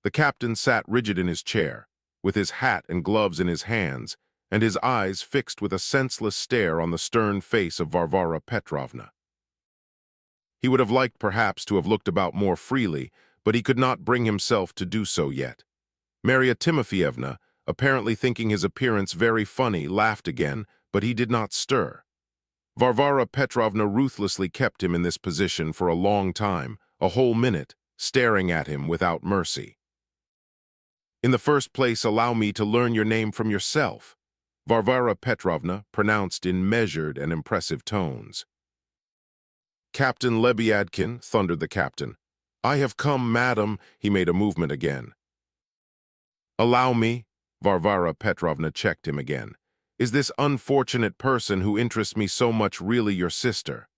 The captain sat rigid in his chair, with his hat and gloves in his hands, and his eyes fixed with a senseless stare on the stern face of Varvara Petrovna. He would have liked perhaps to have looked about more freely, but he could not bring himself to do so yet. Marya Timofyevna, apparently thinking his appearance very funny, laughed again, but he did not stir. Varvara Petrovna ruthlessly kept him in this position for a long time, a whole minute, staring at him without mercy. "In the first place, allow me to learn your name from yourself," Varvara Petrovna pronounced in measured and impressive tones. "Captain Lebyadkin," thundered the captain. "I have come, madam," he made a movement again. "Allow me," Varvara Petrovna checked him again. "Is this unfortunate person who interests me so much really your sister?"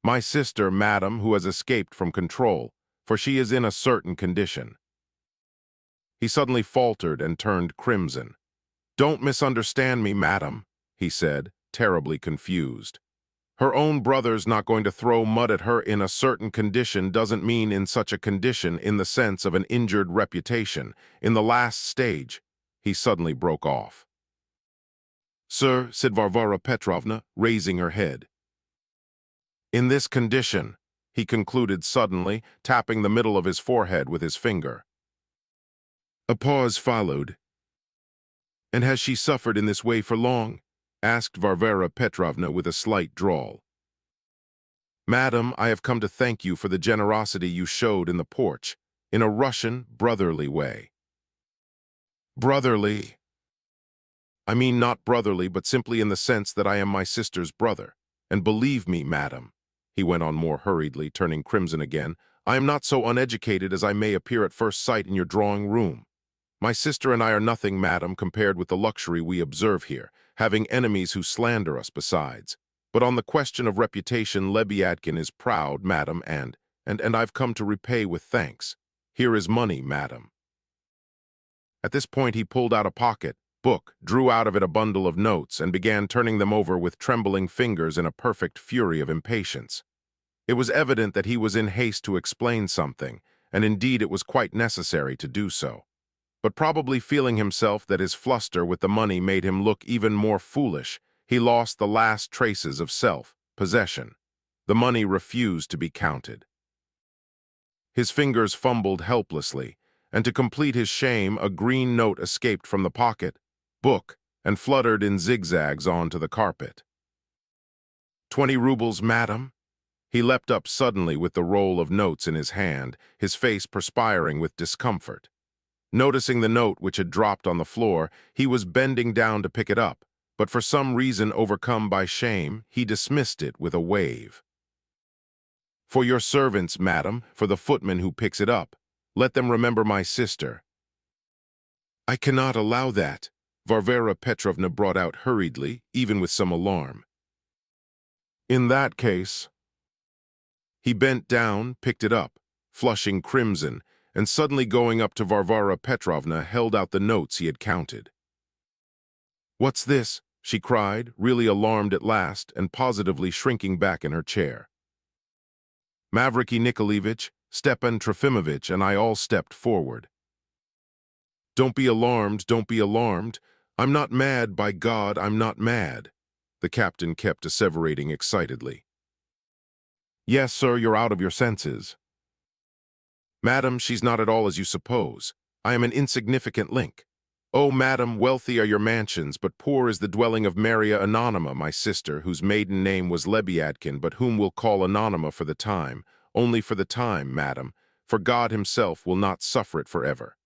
"My sister, madam, who has escaped from control, for she is in a certain condition." He suddenly faltered and turned crimson. "Don't misunderstand me, madam," he said, terribly confused. "Her own brother's not going to throw mud at her in a certain condition doesn't mean in such a condition in the sense of an injured reputation. In the last stage," he suddenly broke off. "Sir," said Varvara Petrovna, raising her head. "In this condition," he concluded suddenly, tapping the middle of his forehead with his finger. A pause followed. "And has she suffered in this way for long?" asked Varvara Petrovna with a slight drawl. "Madam, I have come to thank you for the generosity you showed in the porch, in a Russian, brotherly way." "Brotherly? I mean not brotherly, but simply in the sense that I am my sister's brother. And believe me, madam," he went on more hurriedly, turning crimson again, "I am not so uneducated as I may appear at first sight in your drawing-room. My sister and I are nothing, madam, compared with the luxury we observe here, having enemies who slander us besides. But on the question of reputation, Lebyadkin is proud, madam, and I've come to repay with thanks. Here is money, madam." At this point he pulled out a book, drew out of it a bundle of notes, and began turning them over with trembling fingers in a perfect fury of impatience. It was evident that he was in haste to explain something, and indeed it was quite necessary to do so. But probably feeling himself that his fluster with the money made him look even more foolish, he lost the last traces of self-possession. The money refused to be counted. His fingers fumbled helplessly, and to complete his shame, a green note escaped from the pocket, book, and fluttered in zigzags onto the carpet. 20 rubles, madam? He leapt up suddenly with the roll of notes in his hand, his face perspiring with discomfort. Noticing the note which had dropped on the floor, he was bending down to pick it up, but for some reason overcome by shame, he dismissed it with a wave. For your servants, madam, for the footman who picks it up. Let them remember my sister. I cannot allow that, Varvara Petrovna brought out hurriedly, even with some alarm. In that case... He bent down, picked it up, flushing crimson, and suddenly going up to Varvara Petrovna held out the notes he had counted. What's this? She cried, really alarmed at last and positively shrinking back in her chair. Mavriky Nikolaevich, Stepan Trofimovich, and I all stepped forward. Don't be alarmed, don't be alarmed. I'm not mad, by God, I'm not mad, the captain kept asseverating excitedly. Yes, sir, you're out of your senses. Madam, she's not at all as you suppose. I am an insignificant link. Oh, madam, wealthy are your mansions, but poor is the dwelling of Maria Anonyma, my sister, whose maiden name was Lebyadkin, but whom we'll call Anonyma for the time, only for the time, madam, for God himself will not suffer it forever.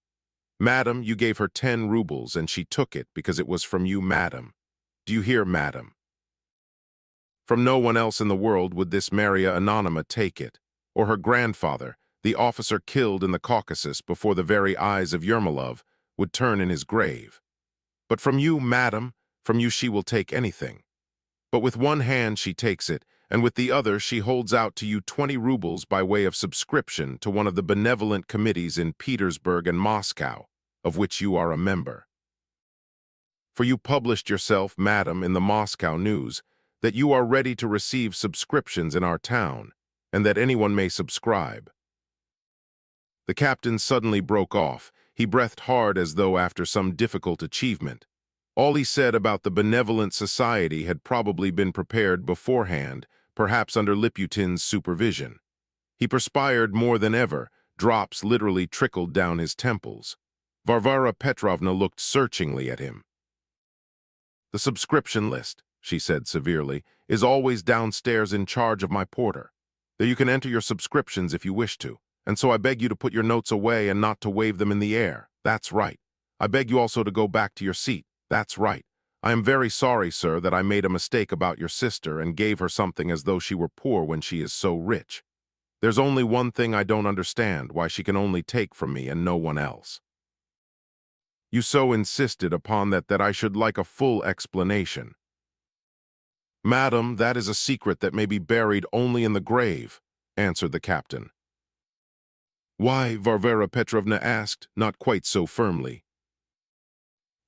Madam, you gave her 10 rubles, and she took it because it was from you, madam. Do you hear, madam? From no one else in the world would this Maria Anonyma take it, or her grandfather, the officer killed in the Caucasus before the very eyes of Yermolov, would turn in his grave. But from you, madam, from you she will take anything. But with one hand she takes it, and with the other she holds out to you 20 rubles by way of subscription to one of the benevolent committees in Petersburg and Moscow, of which you are a member. For you published yourself, madam, in the Moscow News, that you are ready to receive subscriptions in our town, and that anyone may subscribe. The captain suddenly broke off. He breathed hard as though after some difficult achievement. All he said about the benevolent society had probably been prepared beforehand, perhaps under Liputin's supervision. He perspired more than ever. Drops literally trickled down his temples. Varvara Petrovna looked searchingly at him. The subscription list, she said severely, is always downstairs in charge of my porter. There you can enter your subscriptions if you wish to, and so I beg you to put your notes away and not to wave them in the air. That's right. I beg you also to go back to your seat. That's right. I am very sorry, sir, that I made a mistake about your sister and gave her something as though she were poor when she is so rich. There's only one thing I don't understand, why she can only take from me and no one else. You so insisted upon that I should like a full explanation. Madam, that is a secret that may be buried only in the grave, answered the captain. Why? Varvara Petrovna asked, not quite so firmly.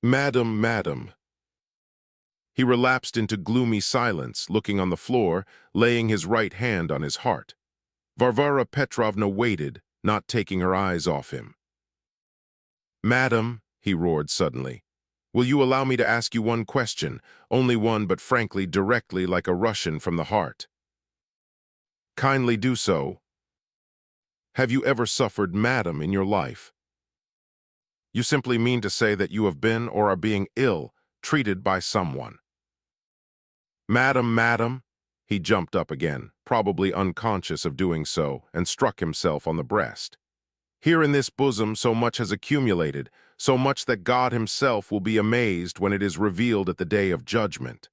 Madam, madam. He relapsed into gloomy silence, looking on the floor, laying his right hand on his heart. Varvara Petrovna waited, not taking her eyes off him. Madam, he roared suddenly, will you allow me to ask you one question, only one, but frankly, directly, like a Russian from the heart? Kindly do so. Have you ever suffered, madam, in your life? You simply mean to say that you have been or are being treated by someone. Madam, madam, he jumped up again, probably unconscious of doing so, and struck himself on the breast. Here in this bosom so much has accumulated, so much that God himself will be amazed when it is revealed at the day of judgment.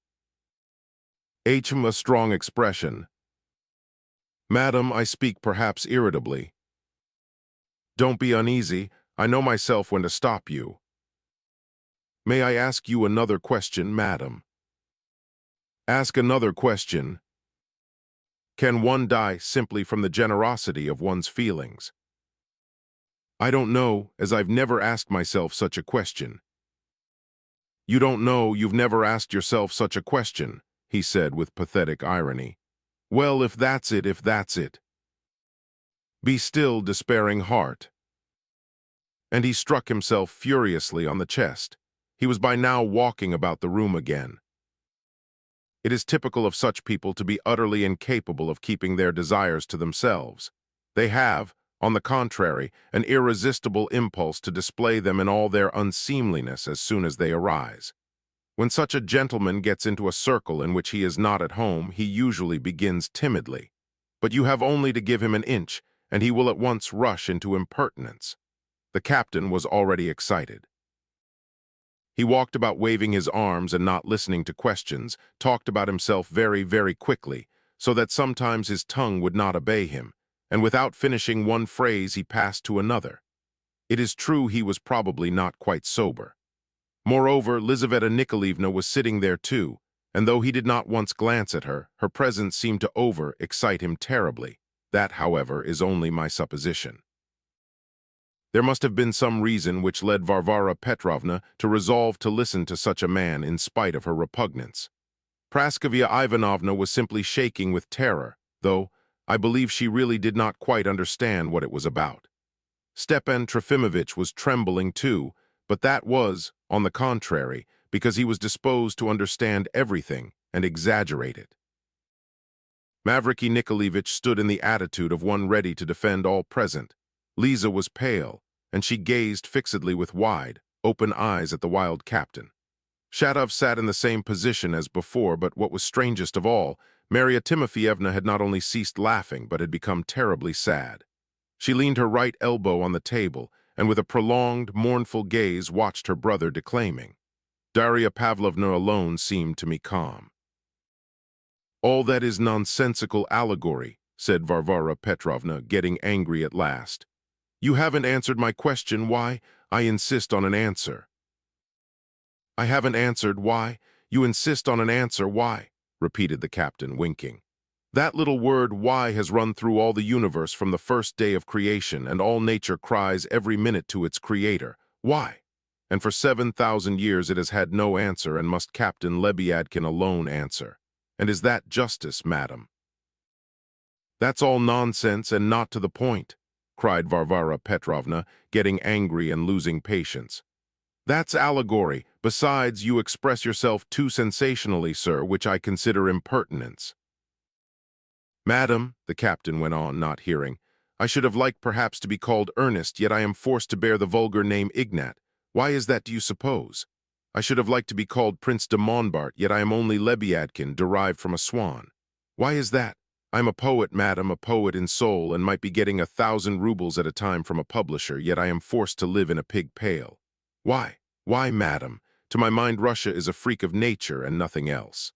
A strong expression. Madam, I speak perhaps irritably. Don't be uneasy, I know myself when to stop you. May I ask you another question, madam? Ask another question. Can one die simply from the generosity of one's feelings? I don't know, as I've never asked myself such a question. You don't know, you've never asked yourself such a question, he said with pathetic irony. Well, if that's it, if that's it. Be still, despairing heart. And he struck himself furiously on the chest. He was by now walking about the room again. It is typical of such people to be utterly incapable of keeping their desires to themselves. They have, On the contrary, an irresistible impulse to display them in all their unseemliness as soon as they arise. When such a gentleman gets into a circle in which he is not at home, he usually begins timidly. But you have only to give him an inch, and he will at once rush into impertinence. The captain was already excited. He walked about waving his arms and not listening to questions, talked about himself very, very quickly, so that sometimes his tongue would not obey him, and without finishing one phrase he passed to another. It is true he was probably not quite sober. Moreover, Lizaveta Nikolaevna was sitting there too, and though he did not once glance at her, her presence seemed to excite him terribly. That, however, is only my supposition. There must have been some reason which led Varvara Petrovna to resolve to listen to such a man in spite of her repugnance. Praskovia Ivanovna was simply shaking with terror, though I believe she really did not quite understand what it was about. Stepan Trofimovitch was trembling too, but that was, on the contrary, because he was disposed to understand everything and exaggerate it. Mavriky Nikolaevich stood in the attitude of one ready to defend all present. Lisa was pale, and she gazed fixedly with wide, open eyes at the wild captain. Shatov sat in the same position as before, but what was strangest of all, Marya Timofeyevna had not only ceased laughing, but had become terribly sad. She leaned her right elbow on the table, and with a prolonged, mournful gaze watched her brother declaiming. Darya Pavlovna alone seemed to me calm. "All that is nonsensical allegory," said Varvara Petrovna, getting angry at last. "You haven't answered my question why I insist on an answer." "I haven't answered why you insist on an answer why," repeated the captain, winking. "That little word why has run through all the universe from the first day of creation, and all nature cries every minute to its creator, why? And for 7,000 years it has had no answer and must Captain Lebyadkin alone answer. And is that justice, madam?" "That's all nonsense and not to the point," cried Varvara Petrovna, getting angry and losing patience. "That's allegory. Besides, you express yourself too sensationally, sir, which I consider impertinence." "Madam," the captain went on, not hearing, "I should have liked perhaps to be called Ernest, yet I am forced to bear the vulgar name Ignat. Why is that, do you suppose? I should have liked to be called Prince de Monbart, yet I am only Lebyadkin, derived from a swan. Why is that? I am a poet, madam, a poet in soul, and might be getting 1,000 rubles at a time from a publisher, yet I am forced to live in a pig pail. Why? Why, madam? To my mind, Russia is a freak of nature and nothing else."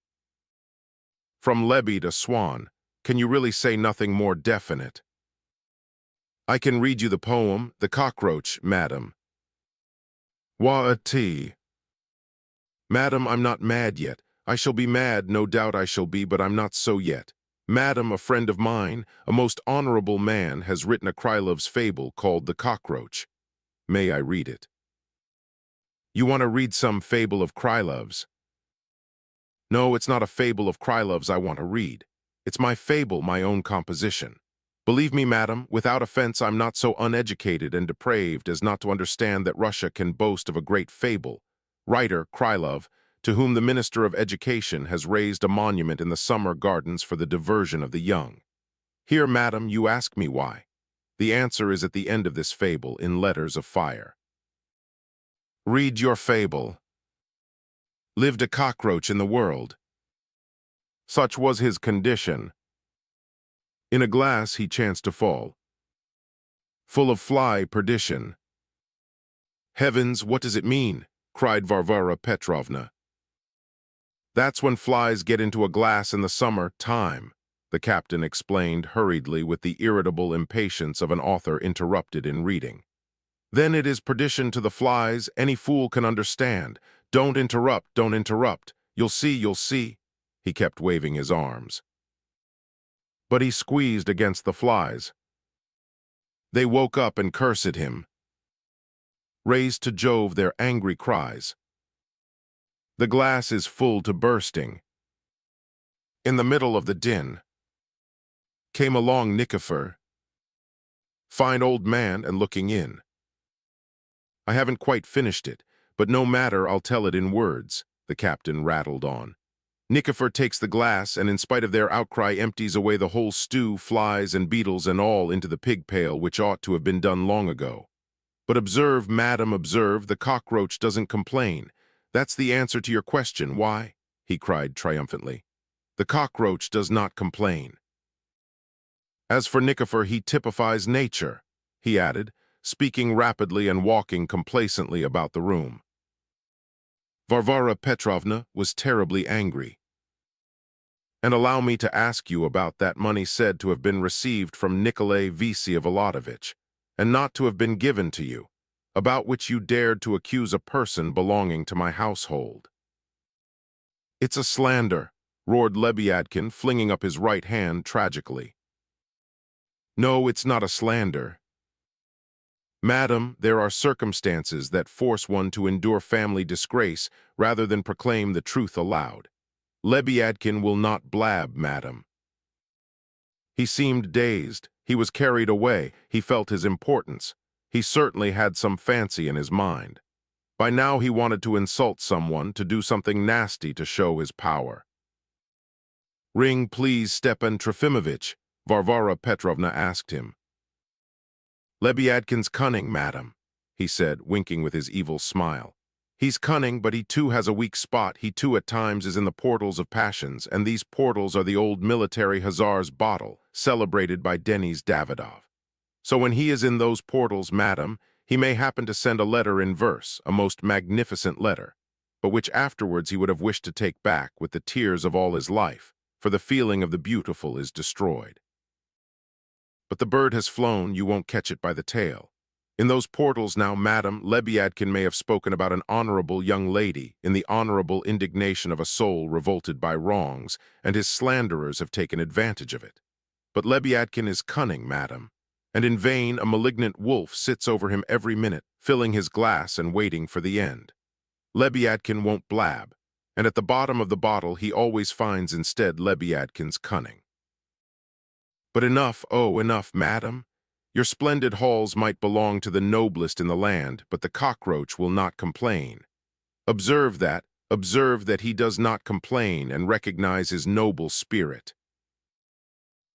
From Leby to Swan, can you really say nothing more definite? I can read you the poem, The Cockroach, madam. Wa-a-tea. Madam, I'm not mad yet. I shall be mad, no doubt I shall be, but I'm not so yet. Madam, a friend of mine, a most honorable man, has written a Krylov's fable called The Cockroach. May I read it? You want to read some fable of Krylov's? No, it's not a fable of Krylov's I want to read. It's my fable, my own composition. Believe me, madam, without offense, I'm not so uneducated and depraved as not to understand that Russia can boast of a great fable. Writer, Krylov, to whom the Minister of Education has raised a monument in the summer gardens for the diversion of the young. Here, madam, you ask me why. The answer is at the end of this fable in letters of fire. Read your fable. Lived a cockroach in the world. Such was his condition. In a glass he chanced to fall, full of fly perdition. Heavens, what does it mean? Cried Varvara Petrovna. That's when flies get into a glass in the summer time, the captain explained hurriedly with the irritable impatience of an author interrupted in reading. Then it is perdition to the flies, any fool can understand. Don't interrupt, don't interrupt. You'll see, you'll see. He kept waving his arms. But he squeezed against the flies. They woke up and cursed him, raised to Jove their angry cries. The glass is full to bursting. In the middle of the din came along Nikifor, fine old man, and looking in. I haven't quite finished it, but no matter, I'll tell it in words, the captain rattled on. Nikifor takes the glass and in spite of their outcry empties away the whole stew, flies and beetles and all into the pig pail, which ought to have been done long ago. But observe, madam, observe, the cockroach doesn't complain. That's the answer to your question, why? He cried triumphantly. The cockroach does not complain. As for Nikifor, he typifies nature, he added, speaking rapidly and walking complacently about the room. Varvara Petrovna was terribly angry. And allow me to ask you about that money said to have been received from Nikolay Vsevolodovich, and not to have been given to you, about which you dared to accuse a person belonging to my household. It's a slander, roared Lebyadkin, flinging up his right hand tragically. No, it's not a slander. Madam, there are circumstances that force one to endure family disgrace rather than proclaim the truth aloud. Lebyadkin will not blab, madam. He seemed dazed. He was carried away. He felt his importance. He certainly had some fancy in his mind. By now he wanted to insult someone, to do something nasty to show his power. Ring, please, Stepan Trofimovich, Varvara Petrovna asked him. Lebyadkin's cunning, madam, he said, winking with his evil smile. He's cunning, but he too has a weak spot. He too at times is in the portals of passions, and these portals are the old military hussar's bottle, celebrated by Denis Davidov. So when he is in those portals, madam, he may happen to send a letter in verse, a most magnificent letter, but which afterwards he would have wished to take back with the tears of all his life, for the feeling of the beautiful is destroyed. But the bird has flown, you won't catch it by the tail. In those portals now, madam, Lebyadkin may have spoken about an honorable young lady in the honorable indignation of a soul revolted by wrongs, and his slanderers have taken advantage of it. But Lebyadkin is cunning, madam, and in vain a malignant wolf sits over him every minute, filling his glass and waiting for the end. Lebyadkin won't blab, and at the bottom of the bottle he always finds instead Lebyadkin's cunning. But enough, oh, enough, madam. Your splendid halls might belong to the noblest in the land, but the cockroach will not complain. Observe that he does not complain, and recognize his noble spirit.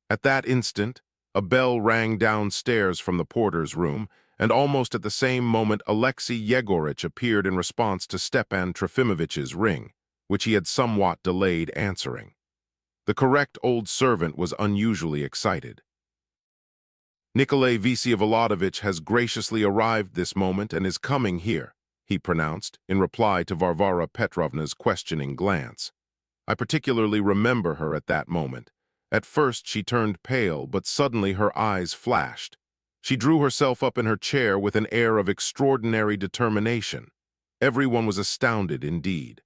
At that instant, a bell rang downstairs from the porter's room, and almost at the same moment Alexei Yegoritch appeared in response to Stepan Trofimovich's ring, which he had somewhat delayed answering. The correct old servant was unusually excited. Nikolay Vsevolodovich has graciously arrived this moment and is coming here, he pronounced, in reply to Varvara Petrovna's questioning glance. I particularly remember her at that moment. At first she turned pale, but suddenly her eyes flashed. She drew herself up in her chair with an air of extraordinary determination. Everyone was astounded indeed.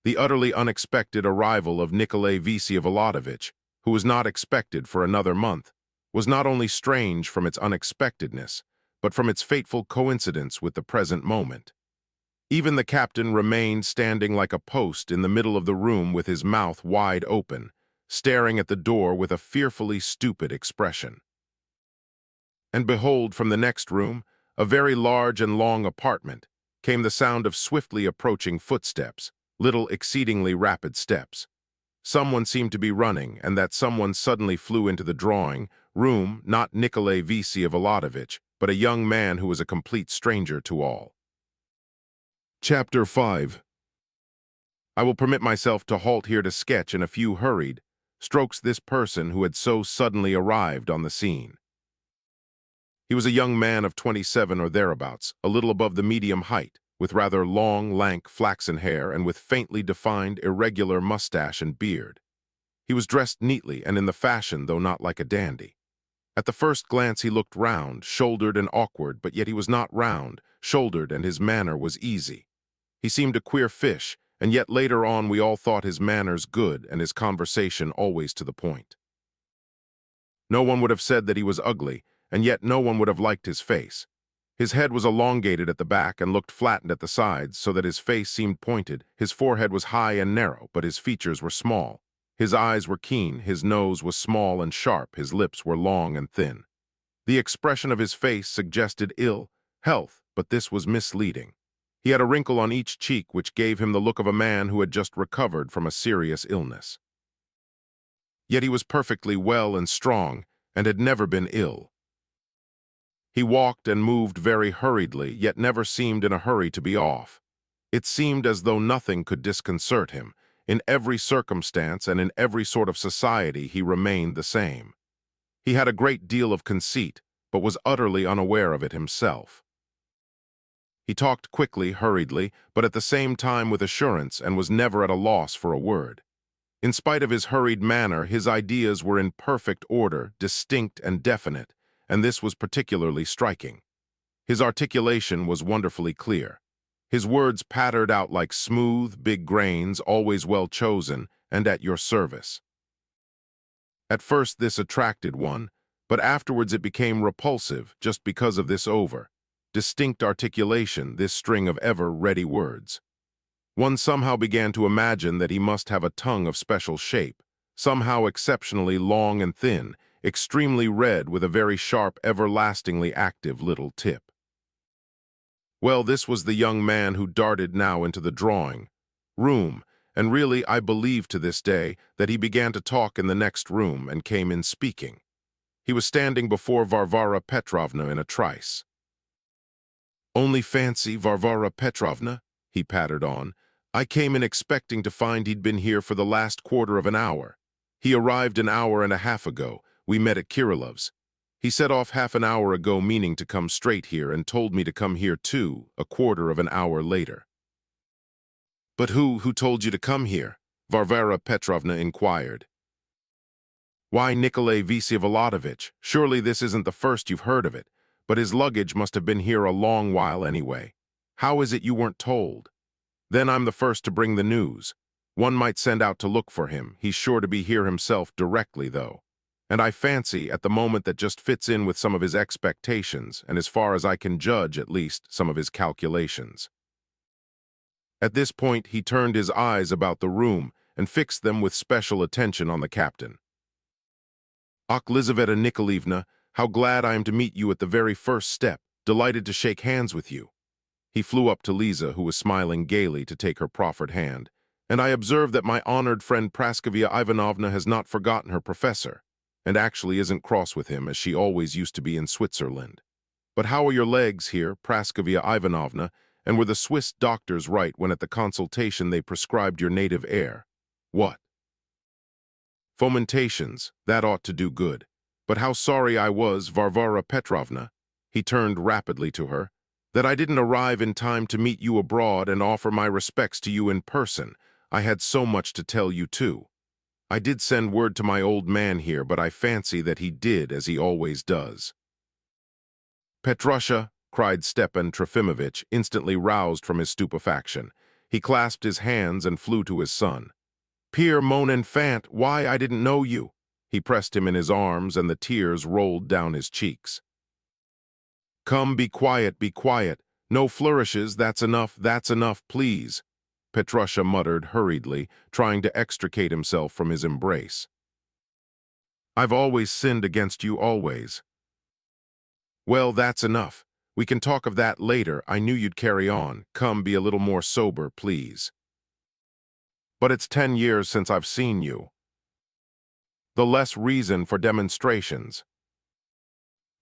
The utterly unexpected arrival of Nikolay Vsevolodovich, who was not expected for another month, was not only strange from its unexpectedness, but from its fateful coincidence with the present moment. Even the captain remained standing like a post in the middle of the room with his mouth wide open, staring at the door with a fearfully stupid expression. And behold, from the next room, a very large and long apartment, came the sound of swiftly approaching footsteps, little exceedingly rapid steps. Someone seemed to be running, and that someone suddenly flew into the drawing room, not Nikolay Vsevolodovich, but a young man who was a complete stranger to all. Chapter 5. I will permit myself to halt here to sketch in a few hurried strokes this person who had so suddenly arrived on the scene. He was a young man of 27 or thereabouts, a little above the medium height, with rather long, lank, flaxen hair and with faintly defined, irregular mustache and beard. He was dressed neatly and in the fashion, though not like a dandy. At the first glance he looked round, shouldered and awkward, but yet he was not round, shouldered, and his manner was easy. He seemed a queer fish, and yet later on we all thought his manners good and his conversation always to the point. No one would have said that he was ugly, and yet no one would have liked his face. His head was elongated at the back and looked flattened at the sides, so that his face seemed pointed. His forehead was high and narrow, but his features were small. His eyes were keen, his nose was small and sharp, his lips were long and thin. The expression of his face suggested ill health, but this was misleading. He had a wrinkle on each cheek which gave him the look of a man who had just recovered from a serious illness. Yet he was perfectly well and strong, and had never been ill. He walked and moved very hurriedly, yet never seemed in a hurry to be off. It seemed as though nothing could disconcert him. In every circumstance and in every sort of society he remained the same. He had a great deal of conceit, but was utterly unaware of it himself. He talked quickly, hurriedly, but at the same time with assurance, and was never at a loss for a word. In spite of his hurried manner, his ideas were in perfect order, distinct and definite, and this was particularly striking. His articulation was wonderfully clear. His words pattered out like smooth, big grains, always well chosen, and at your service. At first this attracted one, but afterwards it became repulsive just because of this distinct articulation, this string of ever-ready words. One somehow began to imagine that he must have a tongue of special shape, somehow exceptionally long and thin, extremely red with a very sharp, everlastingly active little tip. Well, this was the young man who darted now into the drawing room, and really I believe to this day that he began to talk in the next room and came in speaking. He was standing before Varvara Petrovna in a trice. "Only fancy, Varvara Petrovna," he pattered on. "I came in expecting to find he'd been here for the last quarter of an hour. He arrived an hour and a half ago. We met at Kirilov's. He set off half an hour ago meaning to come straight here and told me to come here too, a quarter of an hour later." "But who told you to come here?" Varvara Petrovna inquired. "Why, Nikolay Vsevolodovitch, surely this isn't the first you've heard of it, but his luggage must have been here a long while anyway. How is it you weren't told? Then I'm the first to bring the news. One might send out to look for him. He's sure to be here himself directly, though. And I fancy, at the moment that just fits in with some of his expectations, and as far as I can judge, at least, some of his calculations." At this point, he turned his eyes about the room and fixed them with special attention on the captain. "Ach, Lizaveta Nikolaevna, how glad I am to meet you at the very first step, delighted to shake hands with you." He flew up to Liza, who was smiling gaily, to take her proffered hand. "And I observe that my honored friend Praskovia Ivanovna has not forgotten her professor, and actually isn't cross with him, as she always used to be in Switzerland. But how are your legs here, Praskovia Ivanovna, and were the Swiss doctors right when at the consultation they prescribed your native air? What? Fomentations, that ought to do good. But how sorry I was, Varvara Petrovna," he turned rapidly to her, "that I didn't arrive in time to meet you abroad and offer my respects to you in person. I had so much to tell you, too. I did send word to my old man here, but I fancy that he did as he always does." "Petrusha," cried Stepan Trofimovitch, instantly roused from his stupefaction. He clasped his hands and flew to his son. "Pierre, mon enfant, why, I didn't know you." He pressed him in his arms, and the tears rolled down his cheeks. "Come, be quiet, be quiet. No flourishes, that's enough, please," Petrusha muttered hurriedly, trying to extricate himself from his embrace. "I've always sinned against you, always." "Well, that's enough. We can talk of that later. I knew you'd carry on. Come, be a little more sober, please." "But it's 10 years since I've seen you." "The less reason for demonstrations."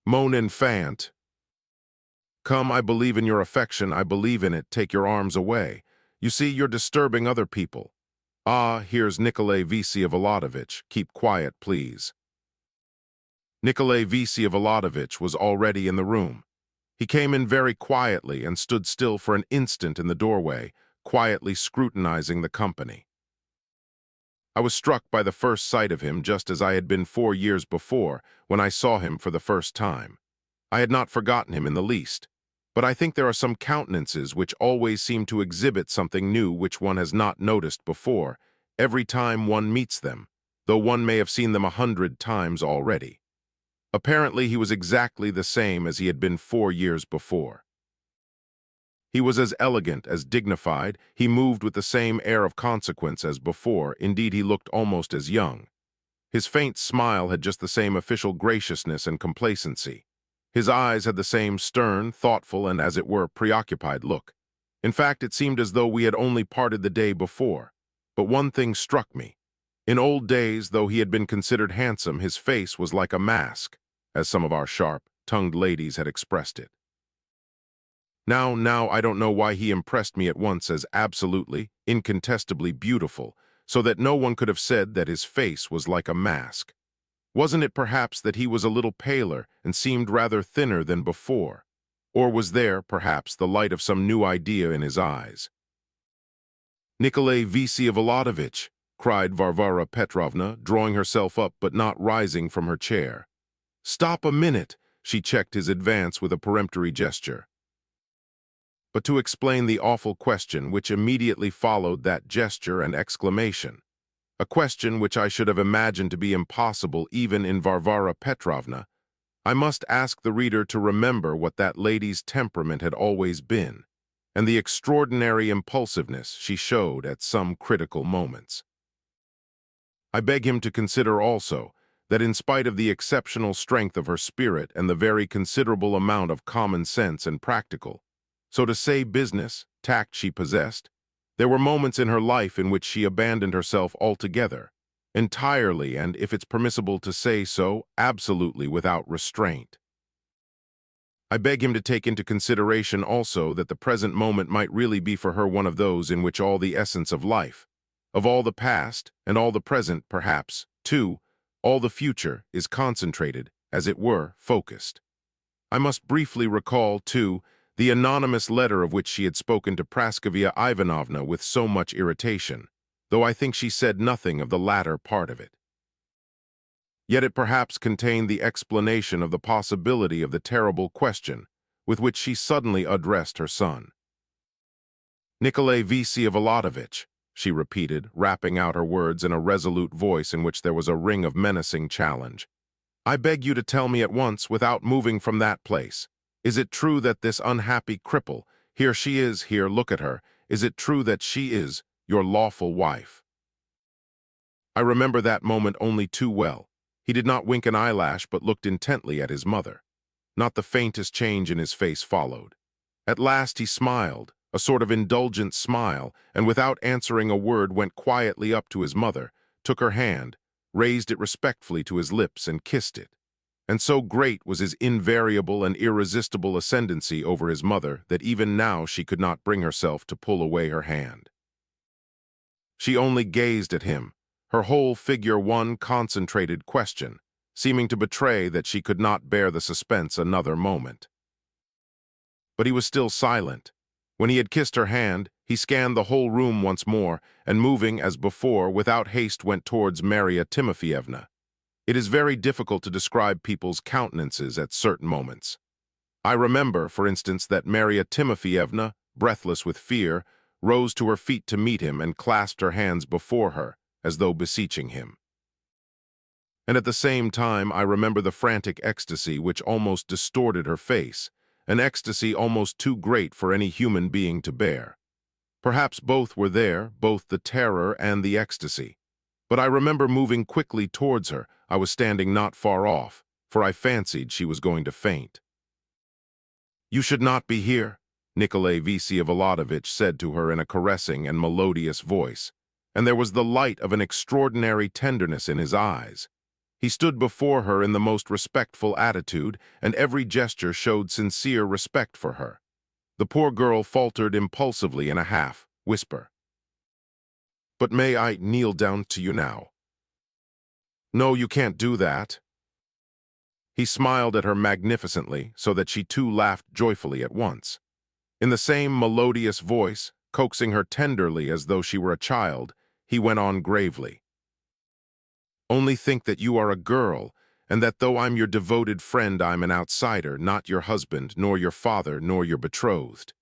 "Mon enfant." "Come, I believe in your affection, I believe in it. Take your arms away. You see, you're disturbing other people. Ah, here's Nikolay Vsevolodovitch. Keep quiet, please." Nikolay Vsevolodovitch was already in the room. He came in very quietly and stood still for an instant in the doorway, quietly scrutinizing the company. I was struck by the first sight of him, just as I had been 4 years before when I saw him for the first time. I had not forgotten him in the least. But I think there are some countenances which always seem to exhibit something new which one has not noticed before, every time one meets them, though one may have seen them 100 times already. Apparently he was exactly the same as he had been 4 years before. He was as elegant, as dignified, he moved with the same air of consequence as before, indeed he looked almost as young. His faint smile had just the same official graciousness and complacency. His eyes had the same stern, thoughtful, and, as it were, preoccupied look. In fact, it seemed as though we had only parted the day before. But one thing struck me. In old days, though he had been considered handsome, his face was like a mask, as some of our sharp-tongued ladies had expressed it. Now, I don't know why he impressed me at once as absolutely, incontestably beautiful, so that no one could have said that his face was like a mask. Wasn't it perhaps that he was a little paler and seemed rather thinner than before? Or was there, perhaps, the light of some new idea in his eyes? "Nikolay Vsevolodovitch!" cried Varvara Petrovna, drawing herself up but not rising from her chair. "Stop a minute!" She checked his advance with a peremptory gesture. But to explain the awful question which immediately followed that gesture and exclamation, a question which I should have imagined to be impossible even in Varvara Petrovna, I must ask the reader to remember what that lady's temperament had always been, and the extraordinary impulsiveness she showed at some critical moments. I beg him to consider also that in spite of the exceptional strength of her spirit and the very considerable amount of common sense and practical, so to say business, tact she possessed, there were moments in her life in which she abandoned herself altogether, entirely, and, if it's permissible to say so, absolutely without restraint. I beg him to take into consideration also that the present moment might really be for her one of those in which all the essence of life, of all the past and all the present, perhaps, too, all the future, is concentrated, as it were, focused. I must briefly recall, too, the anonymous letter of which she had spoken to Praskovia Ivanovna with so much irritation, though I think she said nothing of the latter part of it. Yet it perhaps contained the explanation of the possibility of the terrible question with which she suddenly addressed her son. "Nikolay Vsevolodovitch," she repeated, rapping out her words in a resolute voice in which there was a ring of menacing challenge. "I beg you to tell me at once, without moving from that place. Is it true that this unhappy cripple, here she is, here, look at her, is it true that she is your lawful wife?" I remember that moment only too well. He did not wink an eyelash, but looked intently at his mother. Not the faintest change in his face followed. At last he smiled, a sort of indulgent smile, and without answering a word went quietly up to his mother, took her hand, raised it respectfully to his lips, and kissed it. And so great was his invariable and irresistible ascendancy over his mother that even now she could not bring herself to pull away her hand. She only gazed at him, her whole figure one concentrated question, seeming to betray that she could not bear the suspense another moment. But he was still silent. When he had kissed her hand, he scanned the whole room once more, and moving, as before, without haste went towards Marya Timofyevna. It is very difficult to describe people's countenances at certain moments. I remember, for instance, that Marya Timofyevna, breathless with fear, rose to her feet to meet him and clasped her hands before her, as though beseeching him. And at the same time I remember the frantic ecstasy which almost distorted her face, an ecstasy almost too great for any human being to bear. Perhaps both were there, both the terror and the ecstasy. But I remember moving quickly towards her. I was standing not far off, for I fancied she was going to faint. "You should not be here," Nikolay Vsevolodovitch said to her in a caressing and melodious voice, and there was the light of an extraordinary tenderness in his eyes. He stood before her in the most respectful attitude, and every gesture showed sincere respect for her. The poor girl faltered impulsively in a half-whisper. "But may I kneel down to you now?" "No, you can't do that." He smiled at her magnificently, so that she too laughed joyfully at once. In the same melodious voice, coaxing her tenderly as though she were a child, he went on gravely. "Only think that you are a girl, and that though I'm your devoted friend, I'm an outsider, not your husband, nor your father, nor your betrothed.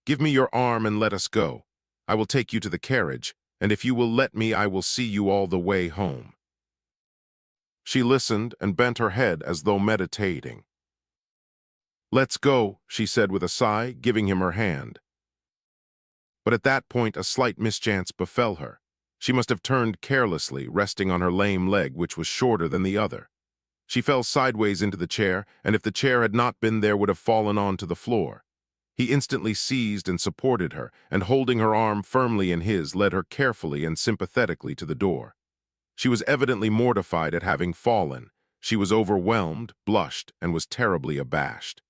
Give me your arm and let us go. I will take you to the carriage, and if you will let me, I will see you all the way home." She listened and bent her head as though meditating. "Let's go," she said with a sigh, giving him her hand. But at that point a slight mischance befell her. She must have turned carelessly, resting on her lame leg, which was shorter than the other. She fell sideways into the chair, and if the chair had not been there would have fallen on to the floor. He instantly seized and supported her, and holding her arm firmly in his, led her carefully and sympathetically to the door. She was evidently mortified at having fallen. She was overwhelmed, blushed, and was terribly abashed.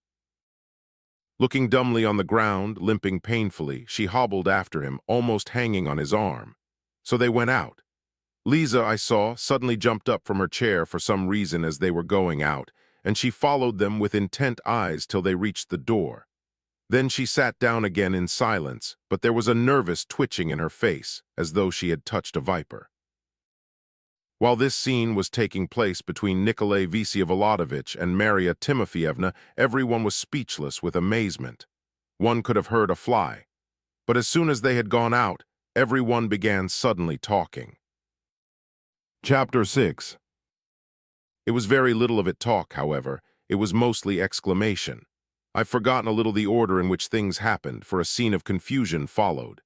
Looking dumbly on the ground, limping painfully, she hobbled after him, almost hanging on his arm. So they went out. Lisa, I saw, suddenly jumped up from her chair for some reason as they were going out, and she followed them with intent eyes till they reached the door. Then she sat down again in silence, but there was a nervous twitching in her face, as though she had touched a viper. While this scene was taking place between Nikolay Vsevolodovich and Maria Timofeyevna, everyone was speechless with amazement. One could have heard a fly. But as soon as they had gone out, everyone began suddenly talking. Chapter 6. It was very little of it talk, however. It was mostly exclamation. I've forgotten a little the order in which things happened, for a scene of confusion followed.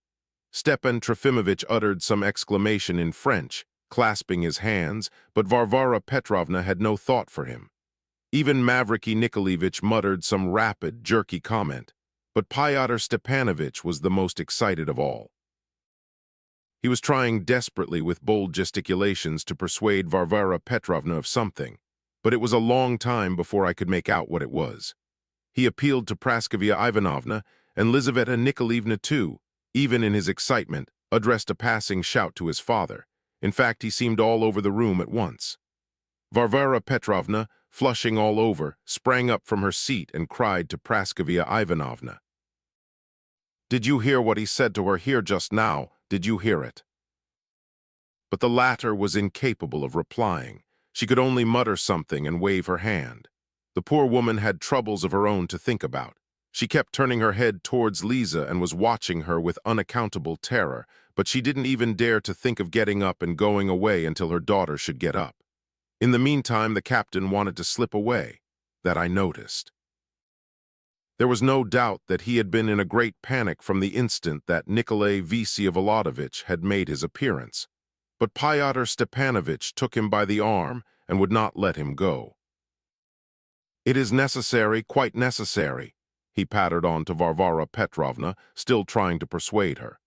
Stepan Trofimovich uttered some exclamation in French, clasping his hands, but Varvara Petrovna had no thought for him. Even Mavriky Nikolaevich muttered some rapid, jerky comment, but Pyotr Stepanovich was the most excited of all. He was trying desperately with bold gesticulations to persuade Varvara Petrovna of something, but it was a long time before I could make out what it was. He appealed to Praskovia Ivanovna, and Lizaveta Nikolaevna too, even in his excitement, addressed a passing shout to his father. In fact, he seemed all over the room at once. Varvara Petrovna, flushing all over, sprang up from her seat and cried to Praskovia Ivanovna. "Did you hear what he said to her here just now? Did you hear it?" But the latter was incapable of replying. She could only mutter something and wave her hand. The poor woman had troubles of her own to think about. She kept turning her head towards Lisa and was watching her with unaccountable terror, but she didn't even dare to think of getting up and going away until her daughter should get up. In the meantime, the captain wanted to slip away. That I noticed. There was no doubt that he had been in a great panic from the instant that Nikolay Vsevolodovich had made his appearance. But Pyotr Stepanovich took him by the arm and would not let him go. "It is necessary, quite necessary," he pattered on to Varvara Petrovna, still trying to persuade her.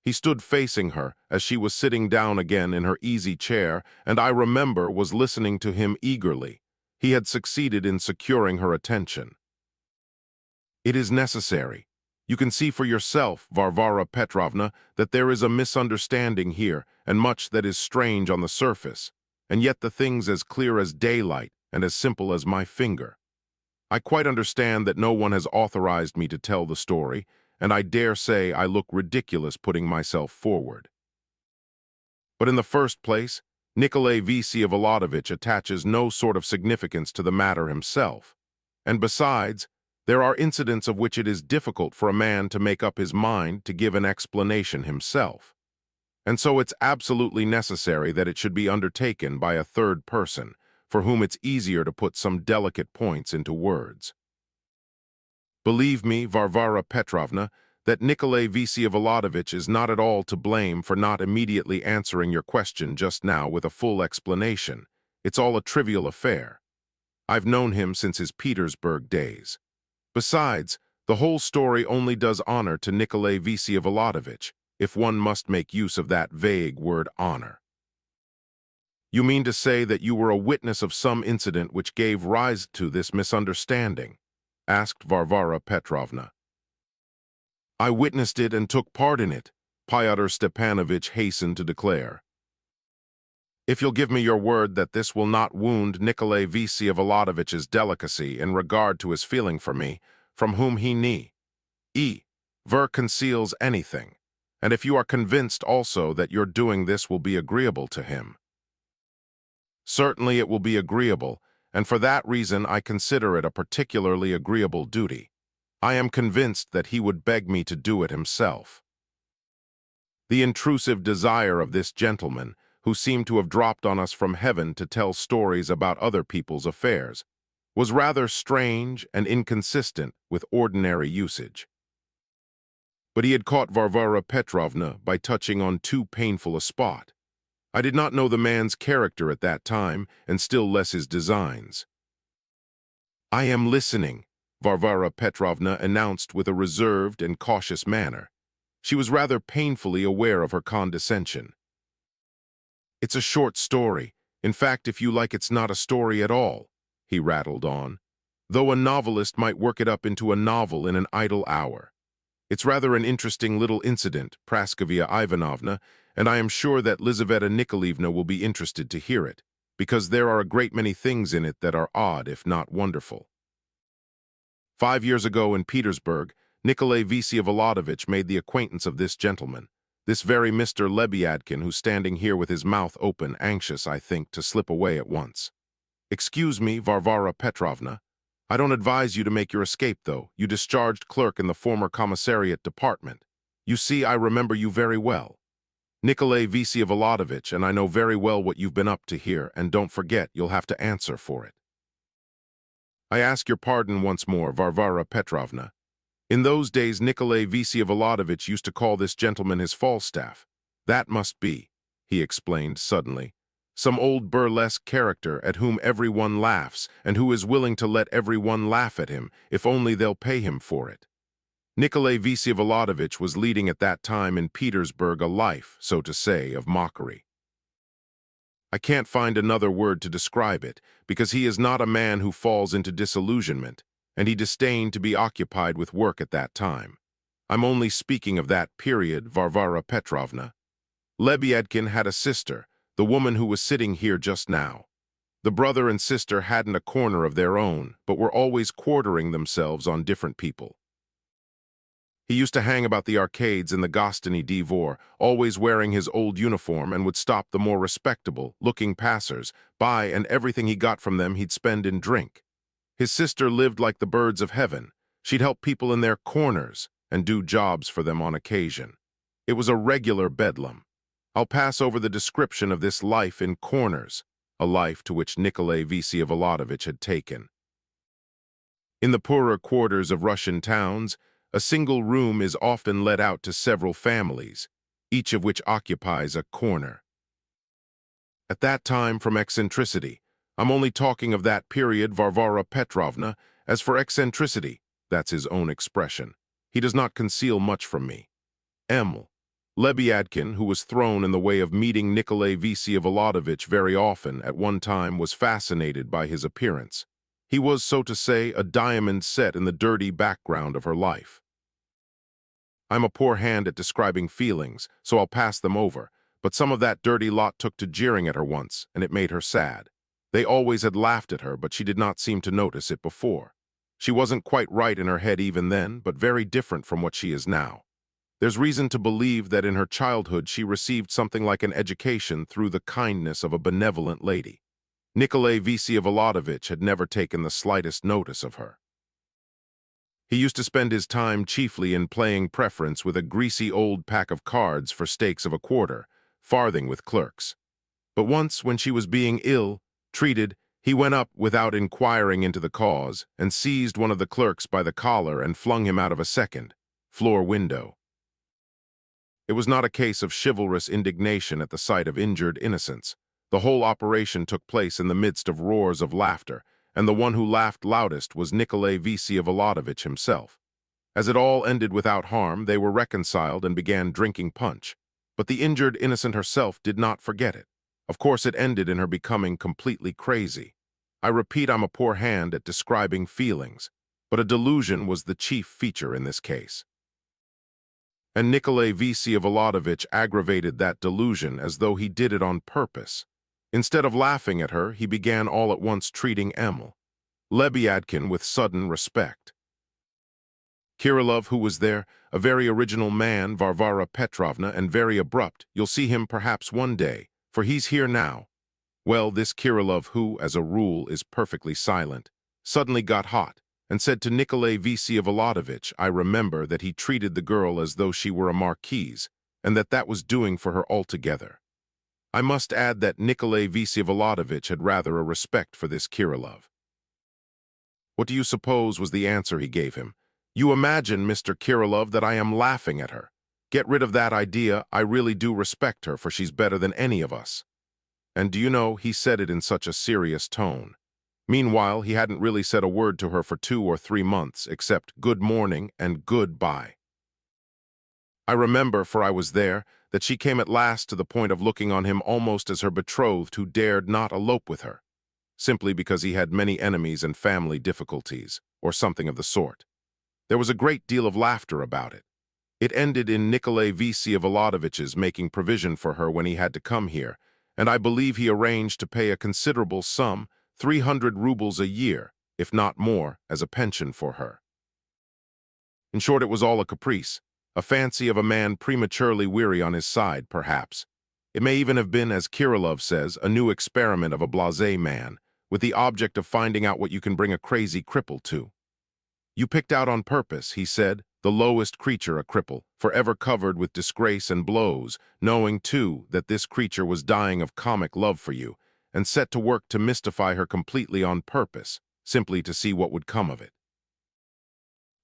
He stood facing her as she was sitting down again in her easy chair, and I remember was listening to him eagerly. He had succeeded in securing her attention. "It is necessary. You can see for yourself, Varvara Petrovna, that there is a misunderstanding here, and much that is strange on the surface, and yet the thing's as clear as daylight and as simple as my finger. I quite understand that no one has authorized me to tell the story, and I dare say I look ridiculous putting myself forward. But in the first place, Nikolay Vsevolodovich attaches no sort of significance to the matter himself, and besides, there are incidents of which it is difficult for a man to make up his mind to give an explanation himself. And so it's absolutely necessary that it should be undertaken by a third person, for whom it's easier to put some delicate points into words. Believe me, Varvara Petrovna, that Nikolay Vsevolodovich is not at all to blame for not immediately answering your question just now with a full explanation. It's all a trivial affair. I've known him since his Petersburg days. Besides, the whole story only does honor to Nikolay Vsevolodovich, if one must make use of that vague word honor." "You mean to say that you were a witness of some incident which gave rise to this misunderstanding?" asked Varvara Petrovna. "I witnessed it and took part in it," Pyotr Stepanovich hastened to declare. "If you'll give me your word that this will not wound Nikolay Vsevolodovitch's delicacy in regard to his feeling for me, from whom he never conceals anything, and if you are convinced also that your doing this will be agreeable to him." "Certainly it will be agreeable, and for that reason I consider it a particularly agreeable duty. I am convinced that he would beg me to do it himself." The intrusive desire of this gentleman, who seemed to have dropped on us from heaven to tell stories about other people's affairs, was rather strange and inconsistent with ordinary usage. But he had caught Varvara Petrovna by touching on too painful a spot. I did not know the man's character at that time, and still less his designs. "I am listening," Varvara Petrovna announced with a reserved and cautious manner. She was rather painfully aware of her condescension. "It's a short story. In fact, if you like, it's not a story at all," he rattled on, "though a novelist might work it up into a novel in an idle hour. It's rather an interesting little incident, Praskovia Ivanovna, and I am sure that Lizaveta Nikolaevna will be interested to hear it, because there are a great many things in it that are odd, if not wonderful. 5 years ago in Petersburg, Nikolay Vsyevolodovich made the acquaintance of this gentleman, this very Mr. Lebyadkin, who's standing here with his mouth open, anxious, I think, to slip away at once. Excuse me, Varvara Petrovna. I don't advise you to make your escape, though, you discharged clerk in the former commissariat department. You see, I remember you very well. Nikolay Vsyevolodovich, and I know very well what you've been up to here, and don't forget, you'll have to answer for it. I ask your pardon once more, Varvara Petrovna. In those days, Nikolay Vsyevolodovich used to call this gentleman his Falstaff. That must be, he explained suddenly, some old burlesque character at whom everyone laughs and who is willing to let everyone laugh at him if only they'll pay him for it. Nikolay Vsyevolodovich was leading at that time in Petersburg a life, so to say, of mockery. I can't find another word to describe it, because he is not a man who falls into disillusionment, and he disdained to be occupied with work at that time. I'm only speaking of that period, Varvara Petrovna. Lebyadkin had a sister, the woman who was sitting here just now. The brother and sister hadn't a corner of their own, but were always quartering themselves on different people. He used to hang about the arcades in the Gostiny Dvor, always wearing his old uniform, and would stop the more respectable-looking passers by, and everything he got from them he'd spend in drink. His sister lived like the birds of heaven. She'd help people in their corners and do jobs for them on occasion. It was a regular bedlam. I'll pass over the description of this life in corners, a life to which Nikolay Vsyevolodovich had taken. In the poorer quarters of Russian towns, a single room is often let out to several families, each of which occupies a corner. At that time, from eccentricity, I'm only talking of that period, Varvara Petrovna. As for eccentricity, that's his own expression. He does not conceal much from me. Lebyadkin, who was thrown in the way of meeting Nikolay Vsyevolodovich very often, at one time was fascinated by his appearance. He was, so to say, a diamond set in the dirty background of her life. I'm a poor hand at describing feelings, so I'll pass them over, but some of that dirty lot took to jeering at her once, and it made her sad. They always had laughed at her, but she did not seem to notice it before. She wasn't quite right in her head even then, but very different from what she is now. There's reason to believe that in her childhood she received something like an education through the kindness of a benevolent lady. Nikolay Vsyevolodovich had never taken the slightest notice of her. He used to spend his time chiefly in playing preference with a greasy old pack of cards for stakes of a quarter, farthing with clerks. But once, when she was being ill-treated, he went up without inquiring into the cause and seized one of the clerks by the collar and flung him out of a second-floor window. It was not a case of chivalrous indignation at the sight of injured innocence. The whole operation took place in the midst of roars of laughter, and the one who laughed loudest was Nikolay Vsyevolodovich himself. As it all ended without harm, they were reconciled and began drinking punch. But the injured innocent herself did not forget it. Of course, it ended in her becoming completely crazy. I repeat, I'm a poor hand at describing feelings, but a delusion was the chief feature in this case. And Nikolay Vsyevolodovich aggravated that delusion as though he did it on purpose. Instead of laughing at her, he began all at once treating Lebyadkin with sudden respect. Kirillov, who was there, a very original man, Varvara Petrovna, and very abrupt. You'll see him perhaps one day, for he's here now. Well, this Kirillov, who, as a rule, is perfectly silent, suddenly got hot and said to Nikolay Vsyevolodovich, I remember that he treated the girl as though she were a marquise, and that was doing for her altogether. I must add that Nikolay Vsyevolodovich had rather a respect for this Kirillov. What do you suppose was the answer he gave him? You imagine, Mr. Kirillov, that I am laughing at her. Get rid of that idea. I really do respect her, for she's better than any of us. And do you know, he said it in such a serious tone. Meanwhile, he hadn't really said a word to her for 2 or 3 months, except good morning and goodbye. I remember, for I was there, that she came at last to the point of looking on him almost as her betrothed who dared not elope with her, simply because he had many enemies and family difficulties, or something of the sort. There was a great deal of laughter about it. It ended in Nikolai Vsevolodovitch's making provision for her when he had to come here, and I believe he arranged to pay a considerable sum, 300 rubles a year, if not more, as a pension for her. In short, it was all a caprice, a fancy of a man prematurely weary on his side, perhaps. It may even have been, as Kirillov says, a new experiment of a blasé man, with the object of finding out what you can bring a crazy cripple to. You picked out on purpose, he said, the lowest creature a cripple, forever covered with disgrace and blows, knowing, too, that this creature was dying of comic love for you, and set to work to mystify her completely on purpose, simply to see what would come of it.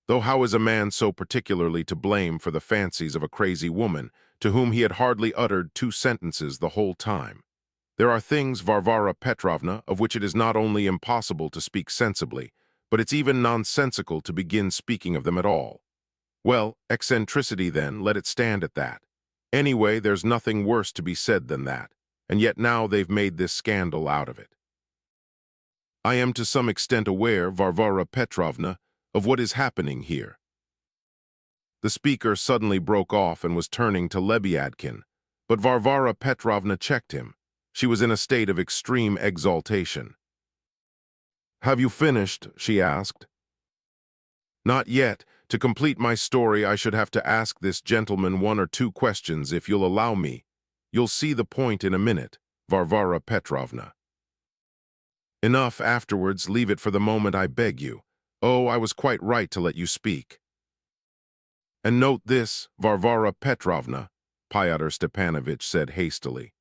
Though how is a man so particularly to blame for the fancies of a crazy woman, to whom he had hardly uttered 2 sentences the whole time? There are things, Varvara Petrovna, of which it is not only impossible to speak sensibly, but it's even nonsensical to begin speaking of them at all. Well, eccentricity then, let it stand at that. Anyway, there's nothing worse to be said than that, and yet now they've made this scandal out of it. I am to some extent aware, Varvara Petrovna, of what is happening here. The speaker suddenly broke off and was turning to Lebyadkin, but Varvara Petrovna checked him. She was in a state of extreme exaltation. "Have you finished?" she asked. "Not yet. To complete my story, I should have to ask this gentleman 1 or 2 questions, if you'll allow me. You'll see the point in a minute, Varvara Petrovna. Enough afterwards, leave it for the moment, I beg you. Oh, I was quite right to let you speak. And note this, Varvara Petrovna," Fyodor Stepanovich said hastily.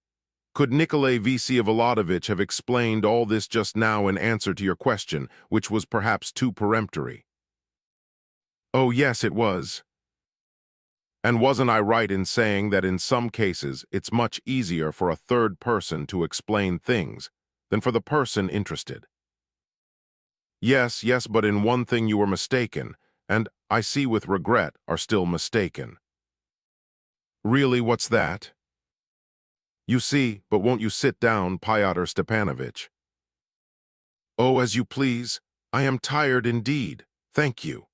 "Could Nikolai Vsevolodovitch have explained all this just now in answer to your question, which was perhaps too peremptory?" "Oh, yes, it was. And wasn't I right in saying that in some cases it's much easier for a third person to explain things than for the person interested?" "Yes, yes, but in one thing you were mistaken, and, I see with regret, are still mistaken." "Really, what's that?" "You see, but won't you sit down, Fyodor Stepanovich?" "Oh, as you please. I am tired indeed. Thank you."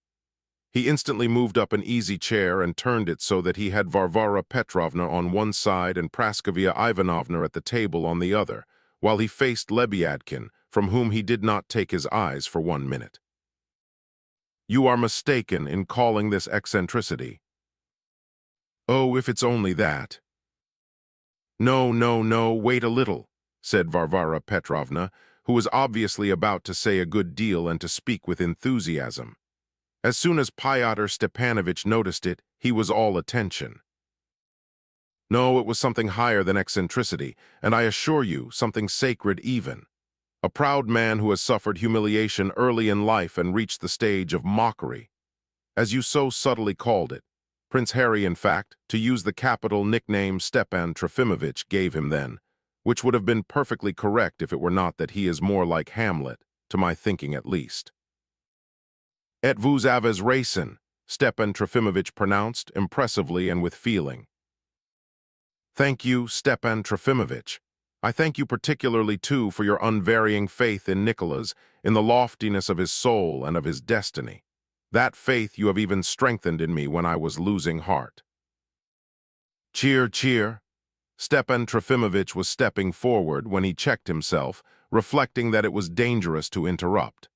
He instantly moved up an easy chair and turned it so that he had Varvara Petrovna on one side and Praskovia Ivanovna at the table on the other, while he faced Lebyadkin, from whom he did not take his eyes for 1 minute. "You are mistaken in calling this eccentricity." "Oh, if it's only that." "No, no, no, wait a little," said Varvara Petrovna, who was obviously about to say a good deal and to speak with enthusiasm. As soon as Fyodor Stepanovich noticed it, he was all attention. "No, it was something higher than eccentricity, and I assure you, something sacred even. A proud man who has suffered humiliation early in life and reached the stage of mockery, as you so subtly called it. Prince Harry, in fact, to use the capital nickname Stepan Trofimovich gave him then, which would have been perfectly correct if it were not that he is more like Hamlet, to my thinking at least." "Et vous avez raison," Stepan Trofimovich pronounced, impressively and with feeling. "Thank you, Stepan Trofimovich. I thank you particularly, too, for your unvarying faith in Nicholas, in the loftiness of his soul and of his destiny. That faith you have even strengthened in me when I was losing heart." "Cheer, cheer." Stepan Trofimovich was stepping forward when he checked himself, reflecting that it was dangerous to interrupt.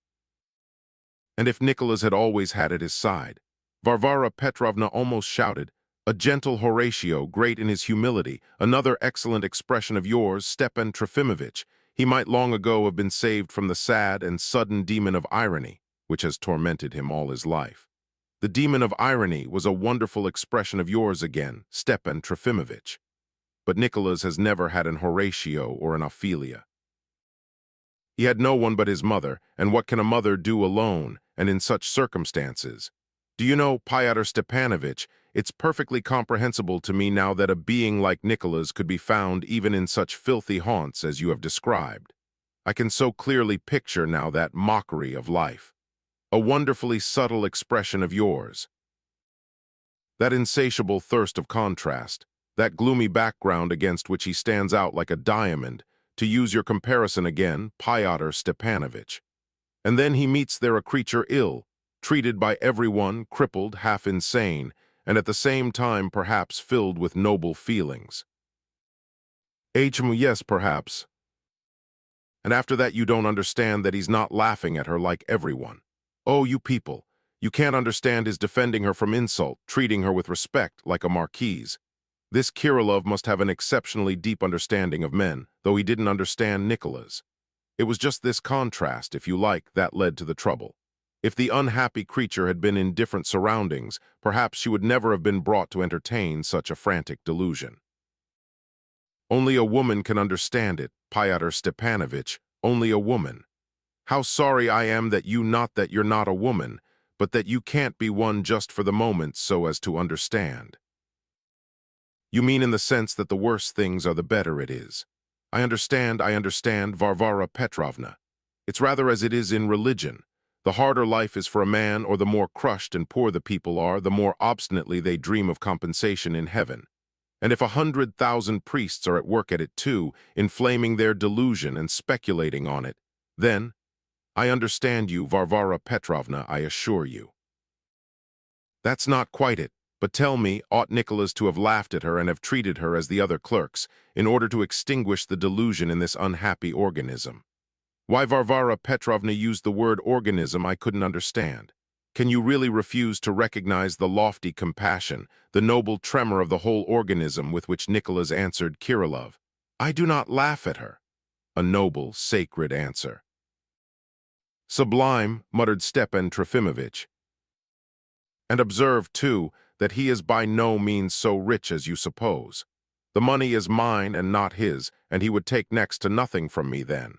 And if Nicholas had always had at his side, Varvara Petrovna almost shouted, "A gentle Horatio, great in his humility, another excellent expression of yours, Stepan Trofimovich. He might long ago have been saved from the sad and sudden demon of irony, which has tormented him all his life. The demon of irony was a wonderful expression of yours again, Stepan Trofimovich. But Nicholas has never had an Horatio or an Ophelia. He had no one but his mother, and what can a mother do alone, and in such circumstances? Do you know, Fyodor Stepanovich, it's perfectly comprehensible to me now that a being like Nicholas could be found even in such filthy haunts as you have described. I can so clearly picture now that mockery of life. A wonderfully subtle expression of yours. That insatiable thirst of contrast, that gloomy background against which he stands out like a diamond, to use your comparison again, Fyodor Stepanovich. And then he meets there a creature ill, treated by everyone, crippled, half insane, and at the same time perhaps filled with noble feelings. Yes, perhaps. And after that you don't understand that he's not laughing at her like everyone. Oh, you people, you can't understand his defending her from insult, treating her with respect like a marquise. This Kirillov must have an exceptionally deep understanding of men, though he didn't understand Nikola's. It was just this contrast, if you like, that led to the trouble. If the unhappy creature had been in different surroundings, perhaps she would never have been brought to entertain such a frantic delusion. Only a woman can understand it, Fyodor Stepanovich, only a woman. How sorry I am that you're not a woman, but that you can't be one just for the moment so as to understand. You mean in the sense that the worse things are the better it is. I understand, Varvara Petrovna. It's rather as it is in religion. The harder life is for a man, or the more crushed and poor the people are, the more obstinately they dream of compensation in heaven. And if 100,000 priests are at work at it too, inflaming their delusion and speculating on it, then, I understand you, Varvara Petrovna, I assure you. That's not quite it. But tell me, ought Nicholas to have laughed at her and have treated her as the other clerks, in order to extinguish the delusion in this unhappy organism? Why Varvara Petrovna used the word organism I couldn't understand. Can you really refuse to recognize the lofty compassion, the noble tremor of the whole organism with which Nicholas answered Kirillov? I do not laugh at her. A noble, sacred answer. Sublime, muttered Stepan Trofimovich. And observe, too, that he is by no means so rich as you suppose. The money is mine and not his, and he would take next to nothing from me then.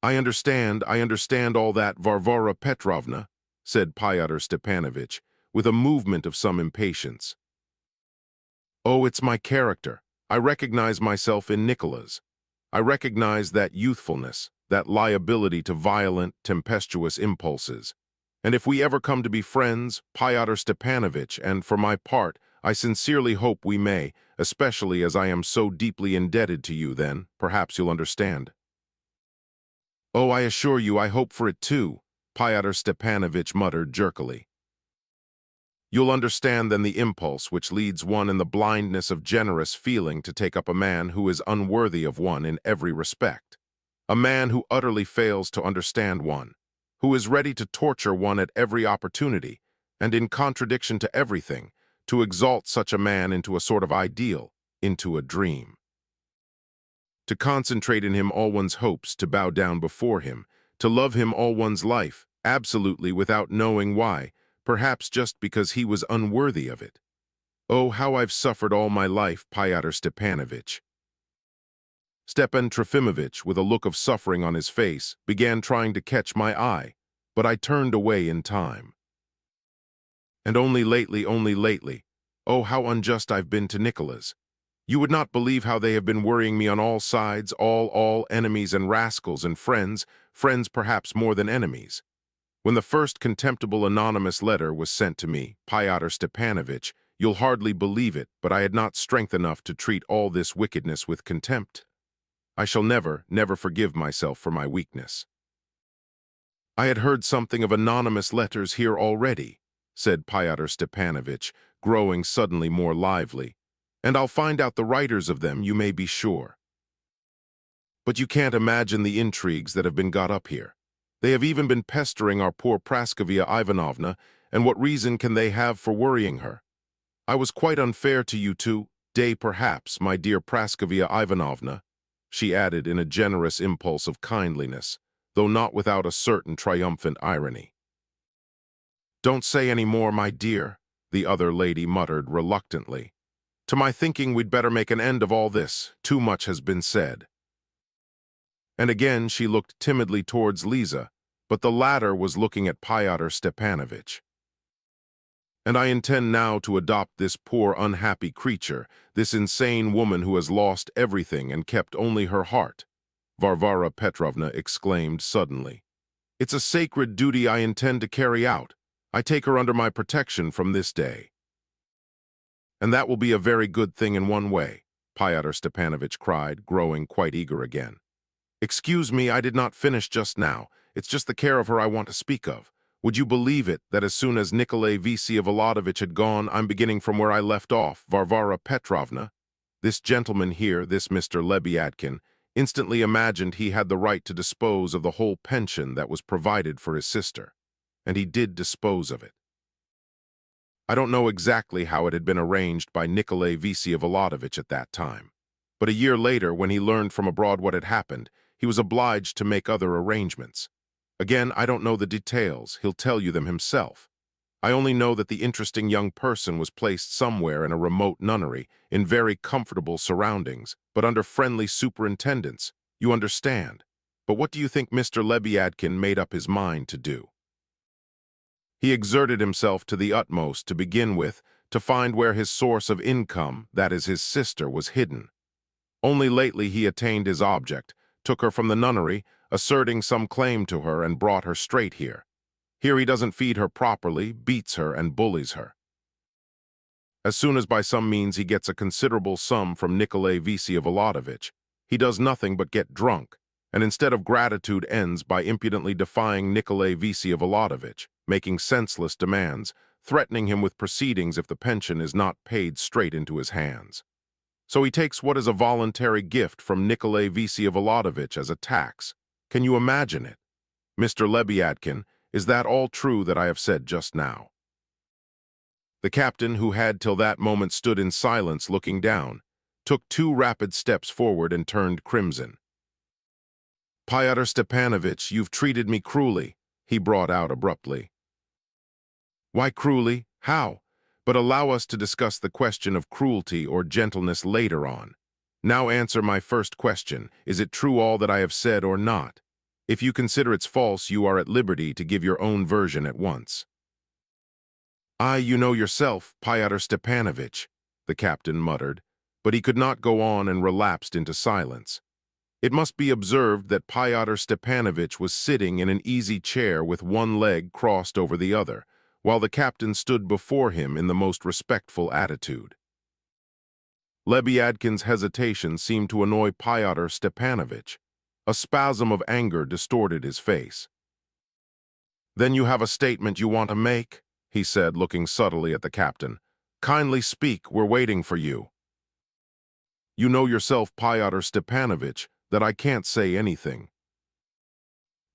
I understand all that, Varvara Petrovna, said Fyodor Stepanovich, with a movement of some impatience. Oh, it's my character. I recognize myself in Nikola's. I recognize that youthfulness, that liability to violent, tempestuous impulses. And if we ever come to be friends, Fyodor Stepanovich, and for my part, I sincerely hope we may, especially as I am so deeply indebted to you, then perhaps you'll understand. Oh, I assure you I hope for it too, Fyodor Stepanovich muttered jerkily. You'll understand then the impulse which leads one in the blindness of generous feeling to take up a man who is unworthy of one in every respect. A man who utterly fails to understand one, who is ready to torture one at every opportunity, and in contradiction to everything, to exalt such a man into a sort of ideal, into a dream. To concentrate in him all one's hopes, to bow down before him, to love him all one's life, absolutely without knowing why, perhaps just because he was unworthy of it. Oh, how I've suffered all my life, Fyodor Stepanovich. Stepan Trofimovich, with a look of suffering on his face, began trying to catch my eye, but I turned away in time. And only lately, oh, how unjust I've been to Nicholas. You would not believe how they have been worrying me on all sides, all enemies and rascals and friends perhaps more than enemies. When the first contemptible anonymous letter was sent to me, Fyodor Stepanovich, you'll hardly believe it, but I had not strength enough to treat all this wickedness with contempt. I shall never forgive myself for my weakness. I had heard something of anonymous letters here already, said Fyodor Stepanovich, growing suddenly more lively, and I'll find out the writers of them, you may be sure. But you can't imagine the intrigues that have been got up here. They have even been pestering our poor Praskovia Ivanovna, and what reason can they have for worrying her? I was quite unfair to you today, perhaps, my dear Praskovia Ivanovna, she added in a generous impulse of kindliness, though not without a certain triumphant irony. Don't say any more, my dear, the other lady muttered reluctantly. To my thinking, we'd better make an end of all this. Too much has been said. And again she looked timidly towards Lisa, but the latter was looking at Fyodor Stepanovich. And I intend now to adopt this poor unhappy creature, this insane woman who has lost everything and kept only her heart. Varvara Petrovna exclaimed suddenly. "It's a sacred duty I intend to carry out. I take her under my protection from this day." "And that will be a very good thing in one way," Pyotr Stepanovich cried, growing quite eager again. "Excuse me, I did not finish just now. It's just the care of her I want to speak of. Would you believe it that as soon as Nikolay Vsyevolodovich had gone, I'm beginning from where I left off, Varvara Petrovna? This gentleman here, this Mr. Lebyadkin, instantly imagined he had the right to dispose of the whole pension that was provided for his sister. And he did dispose of it. I don't know exactly how it had been arranged by Nikolay Vsyevolodovich at that time. But a year later, when he learned from abroad what had happened, he was obliged to make other arrangements. Again, I don't know the details. He'll tell you them himself. I only know that the interesting young person was placed somewhere in a remote nunnery, in very comfortable surroundings, but under friendly superintendence. You understand. But what do you think Mr. Lebyadkin made up his mind to do? He exerted himself to the utmost to begin with, to find where his source of income, that is his sister, was hidden. Only lately he attained his object, took her from the nunnery, asserting some claim to her, and brought her straight here. Here he doesn't feed her properly, beats her, and bullies her. As soon as by some means he gets a considerable sum from Nikolay Vsyevolodovich, he does nothing but get drunk, and instead of gratitude ends by impudently defying Nikolay Vsyevolodovich, making senseless demands, threatening him with proceedings if the pension is not paid straight into his hands. So he takes what is a voluntary gift from Nikolay Vsyevolodovich as a tax. Can you imagine it? Mr. Lebyadkin, is that all true that I have said just now?" The captain, who had till that moment stood in silence looking down, took 2 rapid steps forward and turned crimson. "Pyotr Stepanovich, you've treated me cruelly," he brought out abruptly. "Why cruelly? How? But allow us to discuss the question of cruelty or gentleness later on. Now answer my first question. Is it true all that I have said or not? If you consider it's false, you are at liberty to give your own version at once." You know yourself, Pyotr Stepanovich," the captain muttered, but he could not go on and relapsed into silence. It must be observed that Pyotr Stepanovich was sitting in an easy chair with one leg crossed over the other, while the captain stood before him in the most respectful attitude. Lebyadkin's hesitation seemed to annoy Pyotr Stepanovich. A spasm of anger distorted his face. "Then you have a statement you want to make?" he said, looking subtly at the captain. "Kindly speak, we're waiting for you." "You know yourself, Pyotr Stepanovich, that I can't say anything."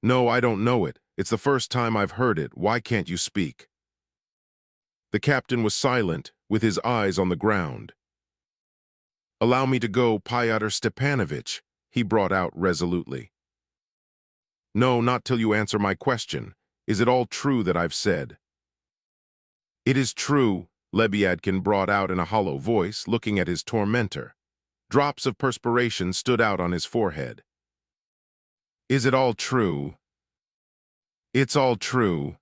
"No, I don't know it. It's the first time I've heard it. Why can't you speak?" The captain was silent, with his eyes on the ground. "Allow me to go, Pyotr Stepanovich," he brought out resolutely. "No, not till you answer my question. Is it all true that I've said?" "It is true," Lebyadkin brought out in a hollow voice, looking at his tormentor. Drops of perspiration stood out on his forehead. "Is it all true?" "It's all true."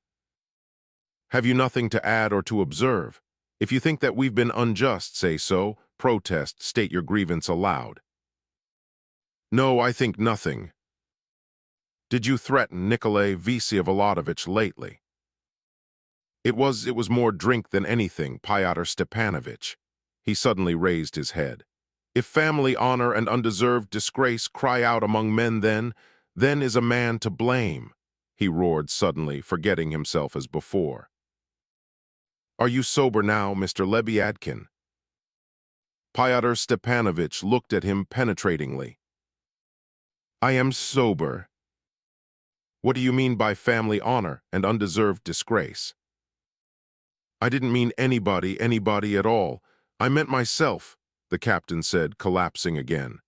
"Have you nothing to add or to observe? If you think that we've been unjust, say so. Protest, state your grievance aloud." "No, I think nothing." "Did you threaten Nikolay Vsyevolodovich lately?" It was more drink than anything, Pyotr Stepanovich." He suddenly raised his head. "If family honor and undeserved disgrace cry out among men, then is a man to blame," he roared suddenly, forgetting himself as before. "Are you sober now, Mr. Lebyadkin?" Pyotr Stepanovich looked at him penetratingly. "I am sober." "What do you mean by family honor and undeserved disgrace?" "I didn't mean anybody at all. I meant myself," the captain said, collapsing again.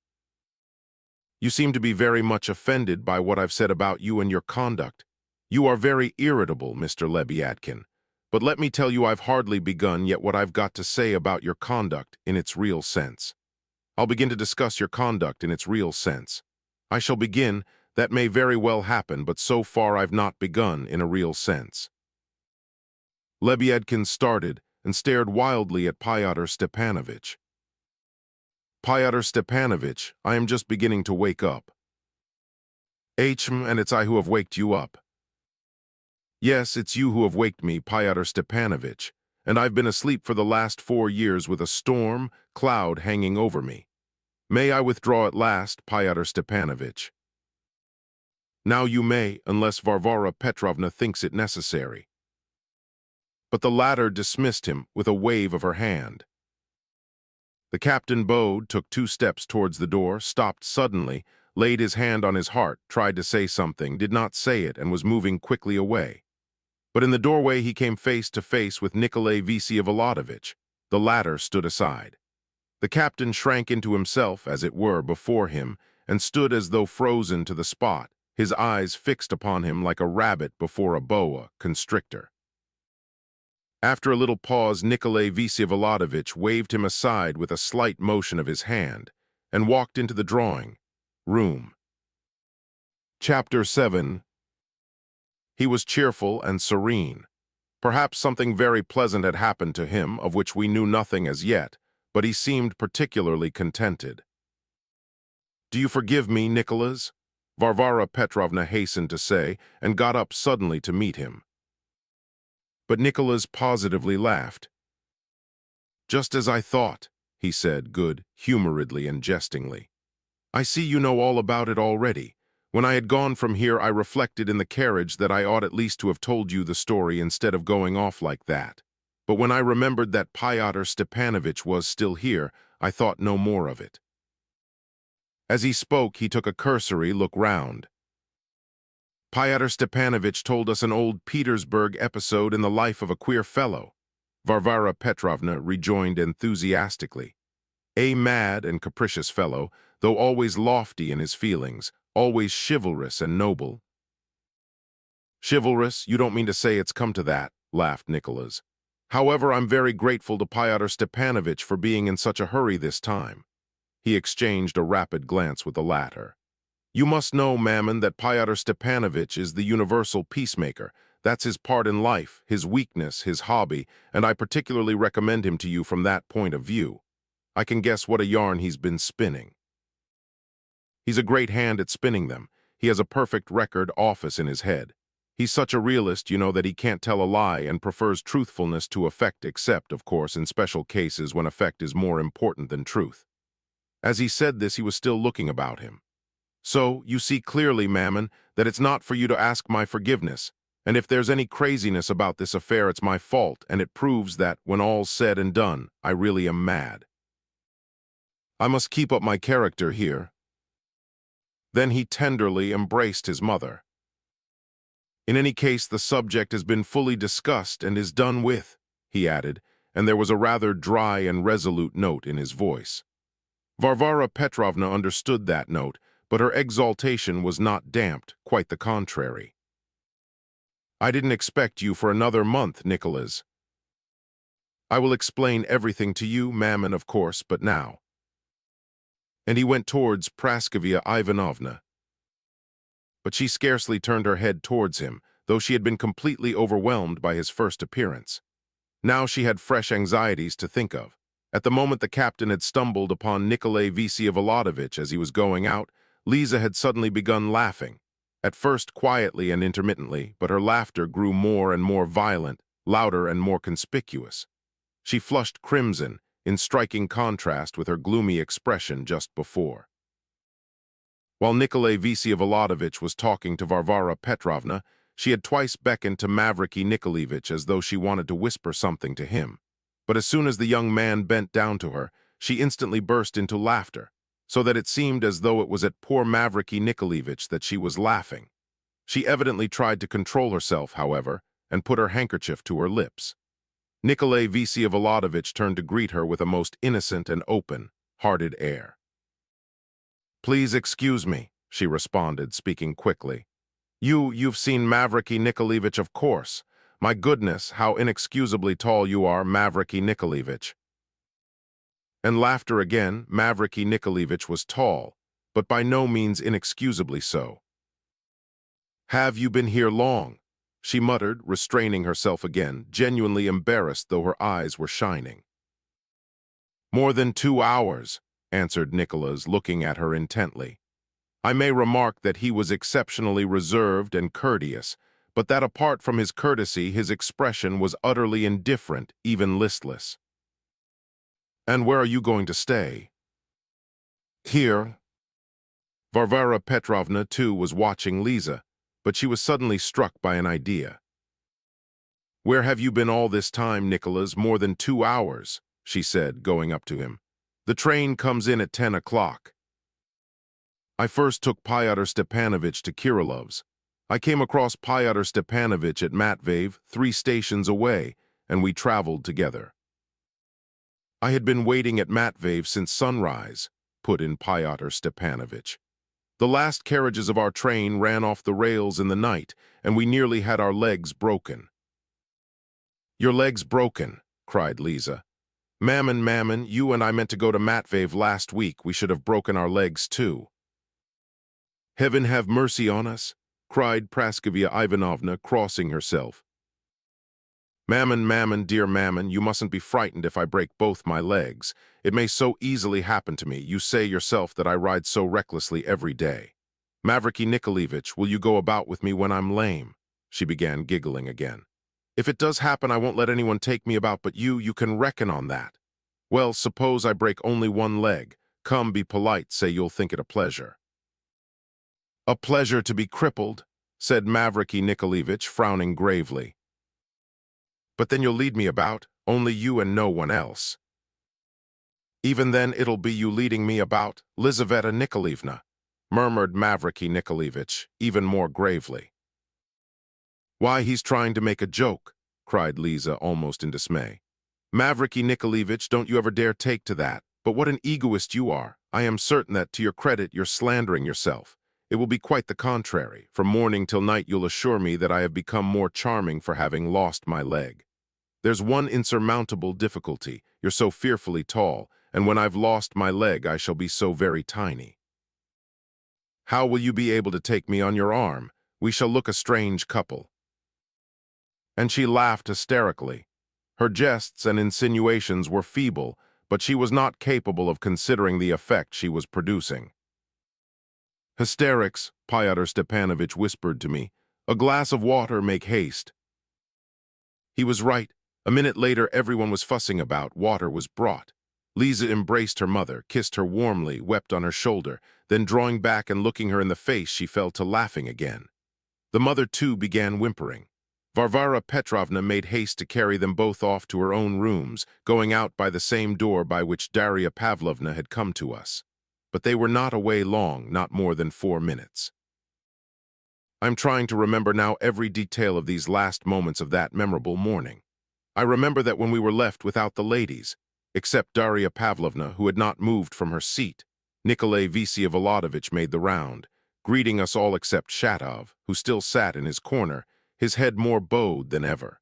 "You seem to be very much offended by what I've said about you and your conduct. You are very irritable, Mr. Lebyadkin. But let me tell you, I've hardly begun yet what I've got to say about your conduct in its real sense. I'll begin to discuss your conduct in its real sense. I shall begin, that may very well happen, but so far I've not begun in a real sense." Lebyadkin started and stared wildly at Pyotr Stepanovich. "Pyotr Stepanovich, I am just beginning to wake up." And it's I who have waked you up. Yes, it's you who have waked me, Pyotr Stepanovich, and I've been asleep for the last 4 years with a storm cloud hanging over me. May I withdraw at last, Pyotr Stepanovich? Now you may, unless Varvara Petrovna thinks it necessary. But the latter dismissed him with a wave of her hand. The captain bowed, took 2 steps towards the door, stopped suddenly, laid his hand on his heart, tried to say something, did not say it, and was moving quickly away. But in the doorway he came face to face with Nikolay Vsevolodovich. The latter stood aside. The captain shrank into himself, as it were, before him, and stood as though frozen to the spot, his eyes fixed upon him like a rabbit before a boa constrictor. After a little pause, Nikolay Vsevolodovich waved him aside with a slight motion of his hand, and walked into the drawing room. Chapter 7. He was cheerful and serene. Perhaps something very pleasant had happened to him, of which we knew nothing as yet, but he seemed particularly contented. "Do you forgive me, Nicholas?" Varvara Petrovna hastened to say, and got up suddenly to meet him. But Nicholas positively laughed. "Just as I thought," he said, good-humoredly and jestingly. "I see you know all about it already. When I had gone from here, I reflected in the carriage that I ought at least to have told you the story instead of going off like that. But when I remembered that Pyotr Stepanovich was still here, I thought no more of it." As he spoke, he took a cursory look round. "Pyotr Stepanovich told us an old Petersburg episode in the life of a queer fellow," Varvara Petrovna rejoined enthusiastically. "A mad and capricious fellow, though always lofty in his feelings, always chivalrous and noble." "Chivalrous? You don't mean to say it's come to that," laughed Nicholas. "However, I'm very grateful to Pyotr Stepanovich for being in such a hurry this time." He exchanged a rapid glance with the latter. "You must know, Mammon, that Pyotr Stepanovich is the universal peacemaker. That's his part in life, his weakness, his hobby, and I particularly recommend him to you from that point of view. I can guess what a yarn he's been spinning. He's a great hand at spinning them. He has a perfect record office in his head. He's such a realist, you know, that he can't tell a lie and prefers truthfulness to effect, except, of course, in special cases when effect is more important than truth." As he said this, he was still looking about him. "So, you see clearly, Mammon, that it's not for you to ask my forgiveness, and if there's any craziness about this affair, it's my fault, and it proves that, when all's said and done, I really am mad. I must keep up my character here." Then he tenderly embraced his mother. "In any case, the subject has been fully discussed and is done with," he added, and there was a rather dry and resolute note in his voice. Varvara Petrovna understood that note, but her exaltation was not damped, quite the contrary. "I didn't expect you for another month, Nicholas. I will explain everything to you, Mammon, of course, but now." And he went towards Praskovia Ivanovna. But she scarcely turned her head towards him, though she had been completely overwhelmed by his first appearance. Now she had fresh anxieties to think of. At the moment the captain had stumbled upon Nikolay Vsevolodovich as he was going out, Lisa had suddenly begun laughing, at first quietly and intermittently, but her laughter grew more and more violent, louder and more conspicuous. She flushed crimson, in striking contrast with her gloomy expression just before. While Nikolay Vsevolodovich was talking to Varvara Petrovna, she had twice beckoned to Mavriky Nikolaevich as though she wanted to whisper something to him. But as soon as the young man bent down to her, she instantly burst into laughter, so that it seemed as though it was at poor Mavriky Nikolaevich that she was laughing. She evidently tried to control herself, however, and put her handkerchief to her lips. Nikolay Vsevolodovich turned to greet her with a most innocent and open-hearted air. "Please excuse me," she responded, speaking quickly. You've seen Mavriky Nikolaevich, of course. My goodness, how inexcusably tall you are, Mavriky Nikolaevich." And laughter again. Mavriky Nikolaevich was tall, but by no means inexcusably so. "Have you been here long?" she muttered, restraining herself again, genuinely embarrassed though her eyes were shining. "More than 2 hours," answered Nicholas, looking at her intently. I may remark that he was exceptionally reserved and courteous, but that apart from his courtesy, his expression was utterly indifferent, even listless. "And where are you going to stay?" "Here." Varvara Petrovna, too, was watching Lisa, but she was suddenly struck by an idea. "Where have you been all this time, Nicholas? More than 2 hours," she said, going up to him. "The train comes in at 10 o'clock. I first took Fyodor Stepanovich to Kirilov's. I came across Fyodor Stepanovich at Matvey, 3 stations away, and we traveled together." "I had been waiting at Matvey since sunrise," put in Fyodor Stepanovich. "The last carriages of our train ran off the rails in the night, and we nearly had our legs broken." "Your legs broken?" cried Lisa. "Mammon, mammon, you and I meant to go to Matvey last week. We should have broken our legs too." "Heaven have mercy on us," cried Praskovia Ivanovna, crossing herself. "Mammon, mammon, dear mammon, you mustn't be frightened if I break both my legs. It may so easily happen to me. You say yourself that I ride so recklessly every day. Mavriky Nikolaevich, will you go about with me when I'm lame?" She began giggling again. "If it does happen, I won't let anyone take me about but you can reckon on that. Well, suppose I break only one leg. Come, be polite, say you'll think it a pleasure." "A pleasure to be crippled," said Mavriky Nikolaevich, frowning gravely. "But then you'll lead me about, only you and no one else." "Even then it'll be you leading me about, Lizaveta Nikolaevna," murmured Mavriky Nikolaevich, even more gravely. "Why, he's trying to make a joke," cried Lisa, almost in dismay. "Mavriky Nikolaevich, don't you ever dare take to that. But what an egoist you are. I am certain that, to your credit, you're slandering yourself. It will be quite the contrary. From morning till night you'll assure me that I have become more charming for having lost my leg. There's one insurmountable difficulty. You're so fearfully tall, and when I've lost my leg I shall be so very tiny. How will you be able to take me on your arm? We shall look a strange couple." And she laughed hysterically. Her jests and insinuations were feeble, but she was not capable of considering the effect she was producing. "Hysterics," Fyodor Stepanovich whispered to me. "A glass of water, make haste." He was right. A minute later everyone was fussing about. Water was brought. Lisa embraced her mother, kissed her warmly, wept on her shoulder, then drawing back and looking her in the face, she fell to laughing again. The mother too began whimpering. Varvara Petrovna made haste to carry them both off to her own rooms, going out by the same door by which Darya Pavlovna had come to us. But they were not away long, not more than 4 minutes. I'm trying to remember now every detail of these last moments of that memorable morning. I remember that when we were left without the ladies, except Darya Pavlovna, who had not moved from her seat, Nikolay Vsyevolodovich made the round, greeting us all except Shatov, who still sat in his corner, his head more bowed than ever.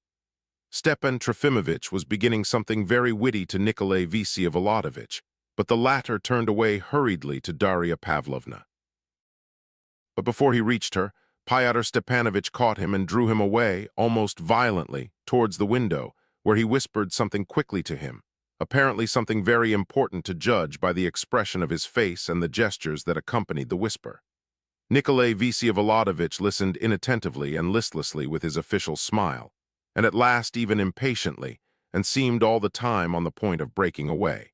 Stepan Trofimovich was beginning something very witty to Nikolay Vsyevolodovich, but the latter turned away hurriedly to Darya Pavlovna. But before he reached her, Fyodor Stepanovich caught him and drew him away, almost violently, towards the window, where he whispered something quickly to him, apparently something very important to judge by the expression of his face and the gestures that accompanied the whisper. Nikolay Vsyevolodovich listened inattentively and listlessly with his official smile, and at last even impatiently, and seemed all the time on the point of breaking away.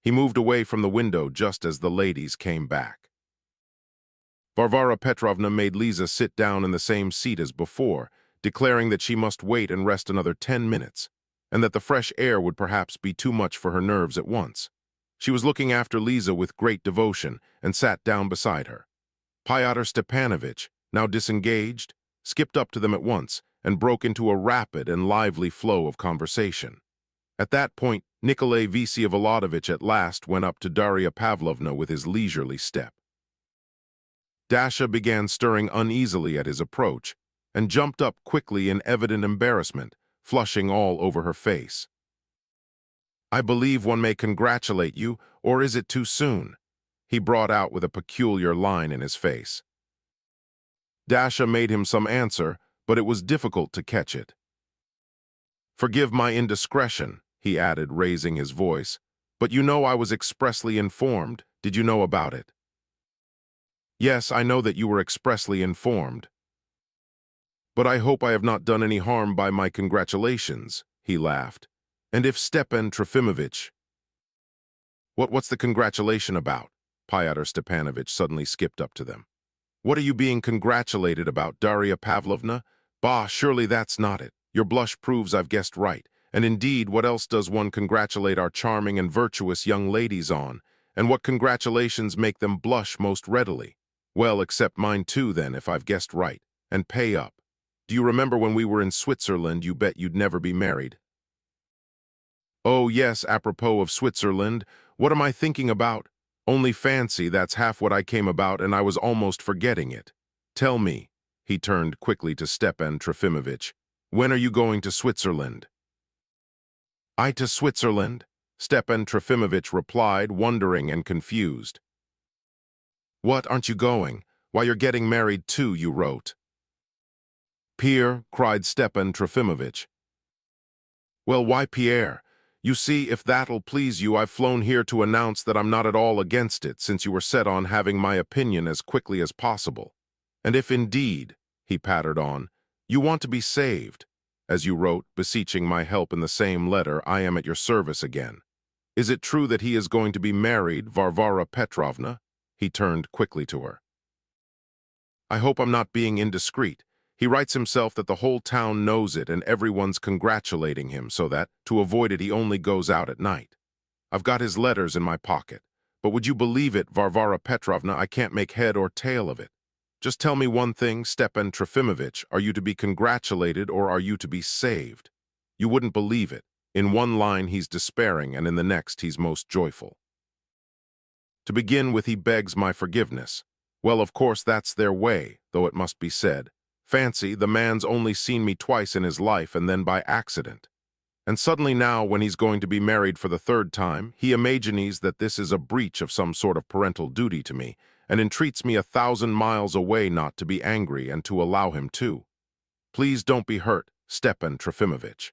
He moved away from the window just as the ladies came back. Varvara Petrovna made Lisa sit down in the same seat as before, declaring that she must wait and rest another 10 minutes, and that the fresh air would perhaps be too much for her nerves at once. She was looking after Lisa with great devotion and sat down beside her. Fyodor Stepanovich, now disengaged, skipped up to them at once and broke into a rapid and lively flow of conversation. At that point, Nikolay Vsyevolodovich at last went up to Darya Pavlovna with his leisurely step. Dasha began stirring uneasily at his approach and jumped up quickly in evident embarrassment, flushing all over her face. "I believe one may congratulate you, or is it too soon?" he brought out with a peculiar line in his face. Dasha made him some answer, but it was difficult to catch it. "Forgive my indiscretion," he added, raising his voice, "but you know I was expressly informed. Did you know about it?" Yes, I know that you were expressly informed. But I hope I have not done any harm by my congratulations, he laughed. And if Stepan Trofimovich— What's the congratulation about? Pyotr Stepanovich suddenly skipped up to them. What are you being congratulated about, Darya Pavlovna? Bah, surely that's not it. Your blush proves I've guessed right. And indeed, what else does one congratulate our charming and virtuous young ladies on? And what congratulations make them blush most readily? Well, accept mine too, then, if I've guessed right. And pay up. Do you remember when we were in Switzerland, you bet you'd never be married? Oh, yes, apropos of Switzerland, what am I thinking about? Only fancy, that's half what I came about, and I was almost forgetting it. Tell me, he turned quickly to Stepan Trofimovich, when are you going to Switzerland? I to Switzerland? Stepan Trofimovich replied, wondering and confused. What, aren't you going? Why, you're getting married too, you wrote. Pierre, cried Stepan Trofimovich. Well, why Pierre? You see, if that'll please you, I've flown here to announce that I'm not at all against it, since you were set on having my opinion as quickly as possible. And if indeed, he pattered on, you want to be saved, as you wrote, beseeching my help in the same letter, I am at your service again. Is it true that he is going to be married, Varvara Petrovna? He turned quickly to her. I hope I'm not being indiscreet. He writes himself that the whole town knows it and everyone's congratulating him, so that, to avoid it, he only goes out at night. I've got his letters in my pocket. But would you believe it, Varvara Petrovna, I can't make head or tail of it. Just tell me one thing, Stepan Trofimovich, are you to be congratulated or are you to be saved? You wouldn't believe it. In one line he's despairing and in the next he's most joyful. To begin with, he begs my forgiveness. Well, of course, that's their way, though it must be said. Fancy, the man's only seen me twice in his life and then by accident. And suddenly now, when he's going to be married for the third time, he imagines that this is a breach of some sort of parental duty to me, and entreats me 1,000 miles away not to be angry and to allow him to. Please don't be hurt, Stepan Trofimovich.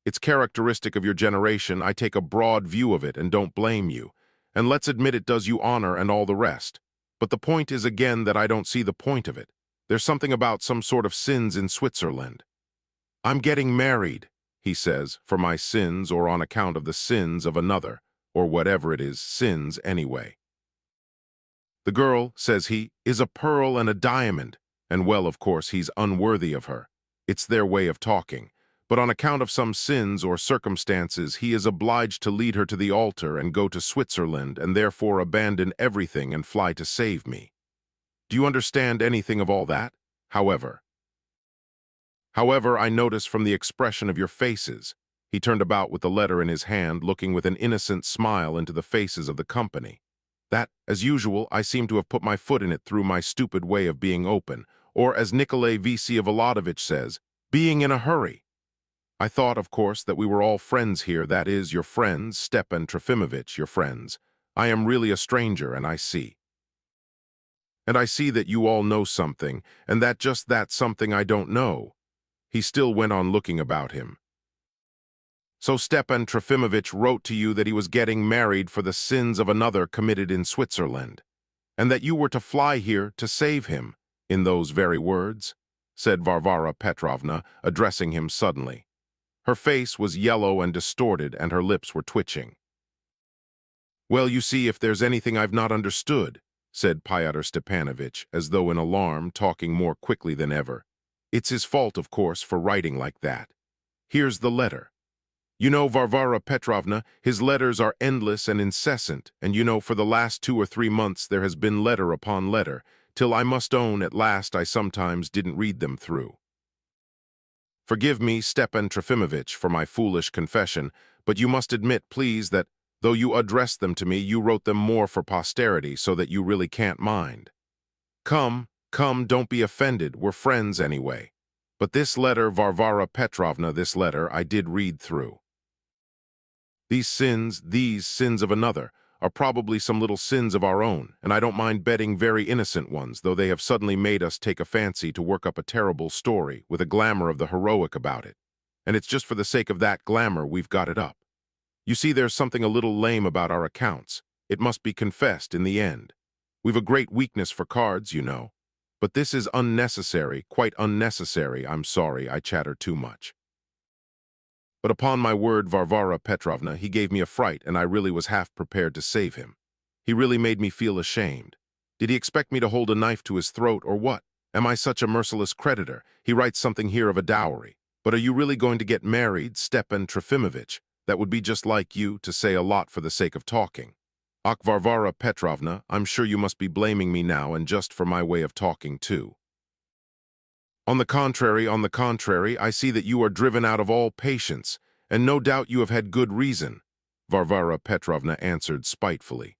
It's characteristic of your generation, I take a broad view of it and don't blame you. And let's admit it does you honor and all the rest. But the point is again that I don't see the point of it. There's something about some sort of sins in Switzerland. I'm getting married, he says, for my sins or on account of the sins of another, or whatever it is, sins anyway. The girl, says he, is a pearl and a diamond, and well, of course, he's unworthy of her. It's their way of talking. But on account of some sins or circumstances, he is obliged to lead her to the altar and go to Switzerland and therefore abandon everything and fly to save me. Do you understand anything of all that? However, I notice from the expression of your faces, he turned about with the letter in his hand, looking with an innocent smile into the faces of the company, that, as usual, I seem to have put my foot in it through my stupid way of being open, or as Nikolay Vsyevolodovich says, being in a hurry. I thought, of course, that we were all friends here, that is, your friends, Stepan Trofimovich, your friends. I am really a stranger, and I see. And I see that you all know something, and that just that something I don't know. He still went on looking about him. So Stepan Trofimovich wrote to you that he was getting married for the sins of another committed in Switzerland, and that you were to fly here to save him, in those very words, said Varvara Petrovna, addressing him suddenly. Her face was yellow and distorted, and her lips were twitching. Well, you see, if there's anything I've not understood, said Pyotr Stepanovich, as though in alarm, talking more quickly than ever. It's his fault, of course, for writing like that. Here's the letter. You know, Varvara Petrovna, his letters are endless and incessant, and you know for the last 2 or 3 months there has been letter upon letter, till I must own at last I sometimes didn't read them through. Forgive me, Stepan Trofimovich, for my foolish confession, but you must admit, please, that though you addressed them to me, you wrote them more for posterity, so that you really can't mind. Come, don't be offended, we're friends anyway. But this letter, Varvara Petrovna, this letter, I did read through. These sins of another, are probably some little sins of our own, and I don't mind betting very innocent ones, though they have suddenly made us take a fancy to work up a terrible story, with a glamour of the heroic about it. And it's just for the sake of that glamour we've got it up. You see, there's something a little lame about our accounts. It must be confessed in the end. We've a great weakness for cards, you know. But this is unnecessary, quite unnecessary. I'm sorry, I chatter too much. But upon my word, Varvara Petrovna, he gave me a fright, and I really was half prepared to save him. He really made me feel ashamed. Did he expect me to hold a knife to his throat, or what? Am I such a merciless creditor? He writes something here of a dowry. But are you really going to get married, Stepan Trofimovich? That would be just like you, to say a lot for the sake of talking. Ach, Varvara Petrovna, I'm sure you must be blaming me now, and just for my way of talking, too. On the contrary, I see that you are driven out of all patience, and no doubt you have had good reason, Varvara Petrovna answered spitefully.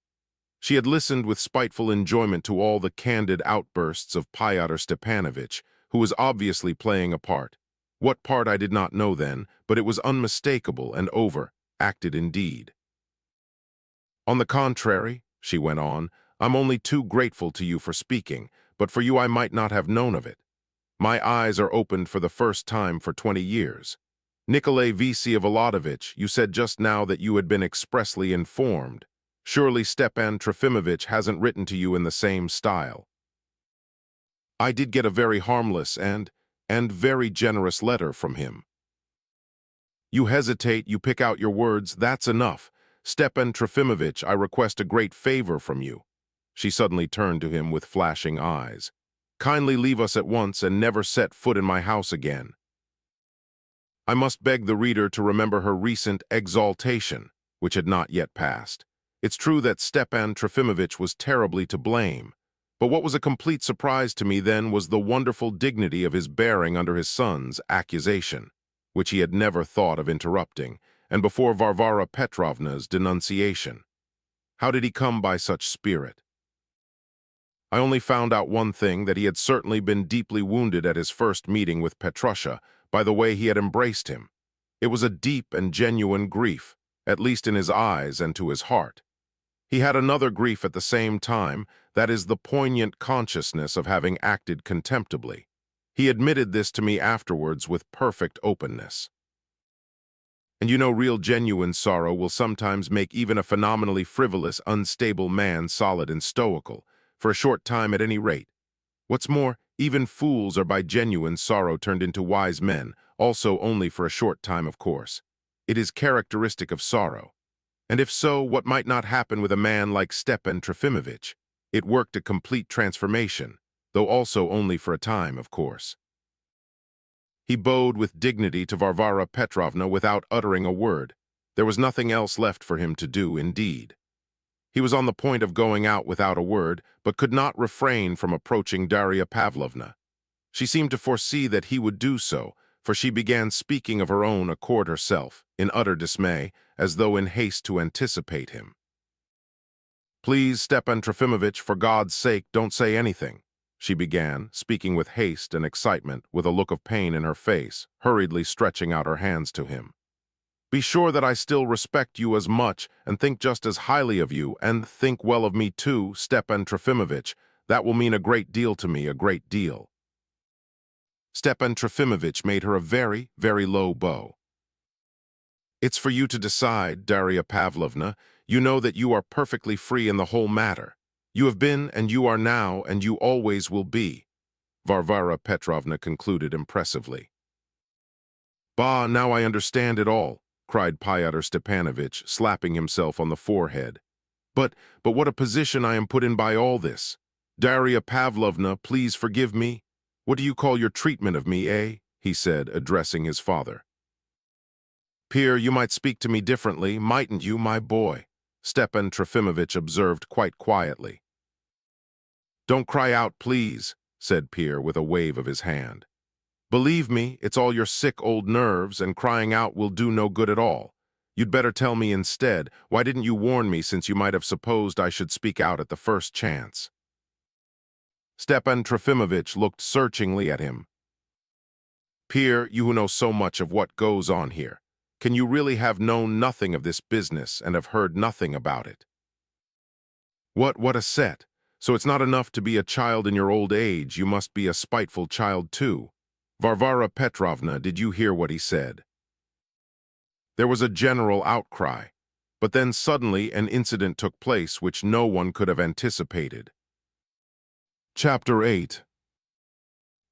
She had listened with spiteful enjoyment to all the candid outbursts of Pyotr Stepanovich, who was obviously playing a part. What part I did not know then, but it was unmistakable and acted indeed. On the contrary, she went on, I'm only too grateful to you for speaking, but for you I might not have known of it. My eyes are opened for the first time for 20 years. Nikolay Vsevolodovich, you said just now that you had been expressly informed. Surely Stepan Trofimovich hasn't written to you in the same style. I did get a very harmless and very generous letter from him. You hesitate, you pick out your words, that's enough. Stepan Trofimovich, I request a great favor from you. She suddenly turned to him with flashing eyes. Kindly leave us at once and never set foot in my house again. I must beg the reader to remember her recent exaltation, which had not yet passed. It's true that Stepan Trofimovich was terribly to blame, but what was a complete surprise to me then was the wonderful dignity of his bearing under his son's accusation, which he had never thought of interrupting, and before Varvara Petrovna's denunciation. How did he come by such spirit? I only found out one thing, that he had certainly been deeply wounded at his first meeting with Petrusha by the way he had embraced him. It was a deep and genuine grief, at least in his eyes and to his heart. He had another grief at the same time, that is the poignant consciousness of having acted contemptibly. He admitted this to me afterwards with perfect openness. And you know, real genuine sorrow will sometimes make even a phenomenally frivolous, unstable man solid and stoical, for a short time at any rate. What's more, even fools are by genuine sorrow turned into wise men, also only for a short time, of course. It is characteristic of sorrow. And if so, what might not happen with a man like Stepan Trofimovich? It worked a complete transformation, though also only for a time, of course. He bowed with dignity to Varvara Petrovna without uttering a word. There was nothing else left for him to do, indeed. He was on the point of going out without a word, but could not refrain from approaching Darya Pavlovna. She seemed to foresee that he would do so, for she began speaking of her own accord herself, in utter dismay, as though in haste to anticipate him. Please, Stepan Trofimovich, for God's sake, don't say anything, she began, speaking with haste and excitement, with a look of pain in her face, hurriedly stretching out her hands to him. Be sure that I still respect you as much and think just as highly of you, and think well of me too, Stepan Trofimovich. That will mean a great deal to me, a great deal. Stepan Trofimovich made her a very, very low bow. It's for you to decide, Darya Pavlovna. You know that you are perfectly free in the whole matter. You have been, and you are now, and you always will be, Varvara Petrovna concluded impressively. Bah, now I understand it all, cried Pyotr Stepanovich, slapping himself on the forehead. But what a position I am put in by all this. Darya Pavlovna, please forgive me. What do you call your treatment of me, eh? He said, addressing his father. Pierre, you might speak to me differently, mightn't you, my boy? Stepan Trofimovich observed quite quietly. Don't cry out, please, said Pierre with a wave of his hand. Believe me, it's all your sick old nerves, and crying out will do no good at all. You'd better tell me instead, why didn't you warn me, since you might have supposed I should speak out at the first chance? Stepan Trofimovich looked searchingly at him. Pierre, you who know so much of what goes on here, can you really have known nothing of this business and have heard nothing about it? What a set! So it's not enough to be a child in your old age, you must be a spiteful child too. Varvara Petrovna, did you hear what he said? There was a general outcry, but then suddenly an incident took place which no one could have anticipated. Chapter 8.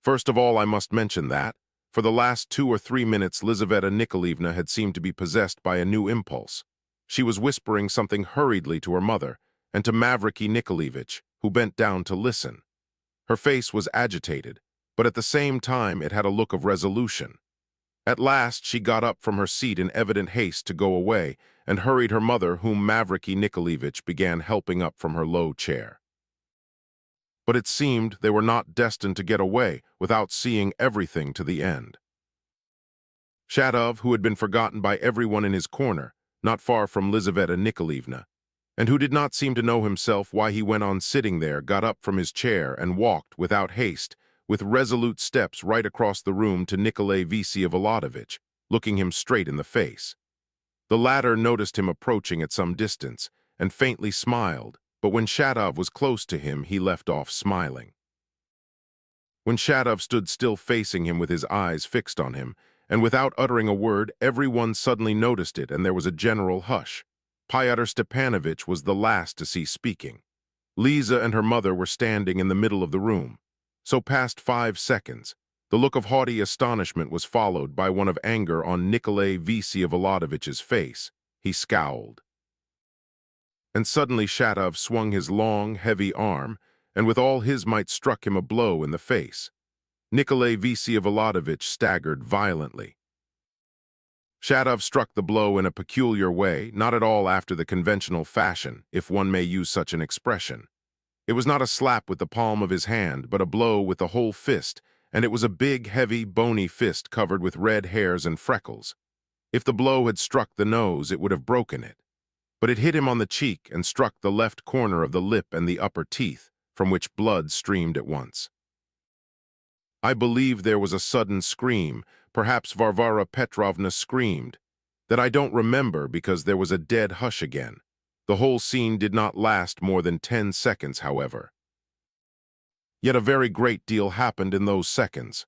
First of all, I must mention that, for the last 2 or 3 minutes, Lizaveta Nikolaevna had seemed to be possessed by a new impulse. She was whispering something hurriedly to her mother and to Mavriky Nikolaevich, who bent down to listen. Her face was agitated, but at the same time it had a look of resolution. At last she got up from her seat in evident haste to go away and hurried her mother, whom Mavriky Nikolaevich began helping up from her low chair. But it seemed they were not destined to get away without seeing everything to the end. Shatov, who had been forgotten by everyone in his corner, not far from Lizaveta Nikolaevna, and who did not seem to know himself why he went on sitting there, got up from his chair and walked, without haste, with resolute steps right across the room to Nikolay Vsyevolodovitch, looking him straight in the face. The latter noticed him approaching at some distance and faintly smiled, but when Shatov was close to him, he left off smiling. When Shatov stood still facing him with his eyes fixed on him, and without uttering a word, everyone suddenly noticed it, and there was a general hush. Pyotr Stepanovitch was the last to cease speaking. Lisa and her mother were standing in the middle of the room. So passed 5 seconds. The look of haughty astonishment was followed by one of anger on Nikolay Vsyevolodovitch's face. He scowled. And suddenly Shatov swung his long, heavy arm, and with all his might struck him a blow in the face. Nikolay Vsyevolodovitch staggered violently. Shatov struck the blow in a peculiar way, not at all after the conventional fashion, if one may use such an expression. It was not a slap with the palm of his hand, but a blow with the whole fist, and it was a big, heavy, bony fist covered with red hairs and freckles. If the blow had struck the nose, it would have broken it. But it hit him on the cheek and struck the left corner of the lip and the upper teeth, from which blood streamed at once. I believe there was a sudden scream, perhaps Varvara Petrovna screamed, that I don't remember because there was a dead hush again. The whole scene did not last more than 10 seconds, however. Yet a very great deal happened in those seconds.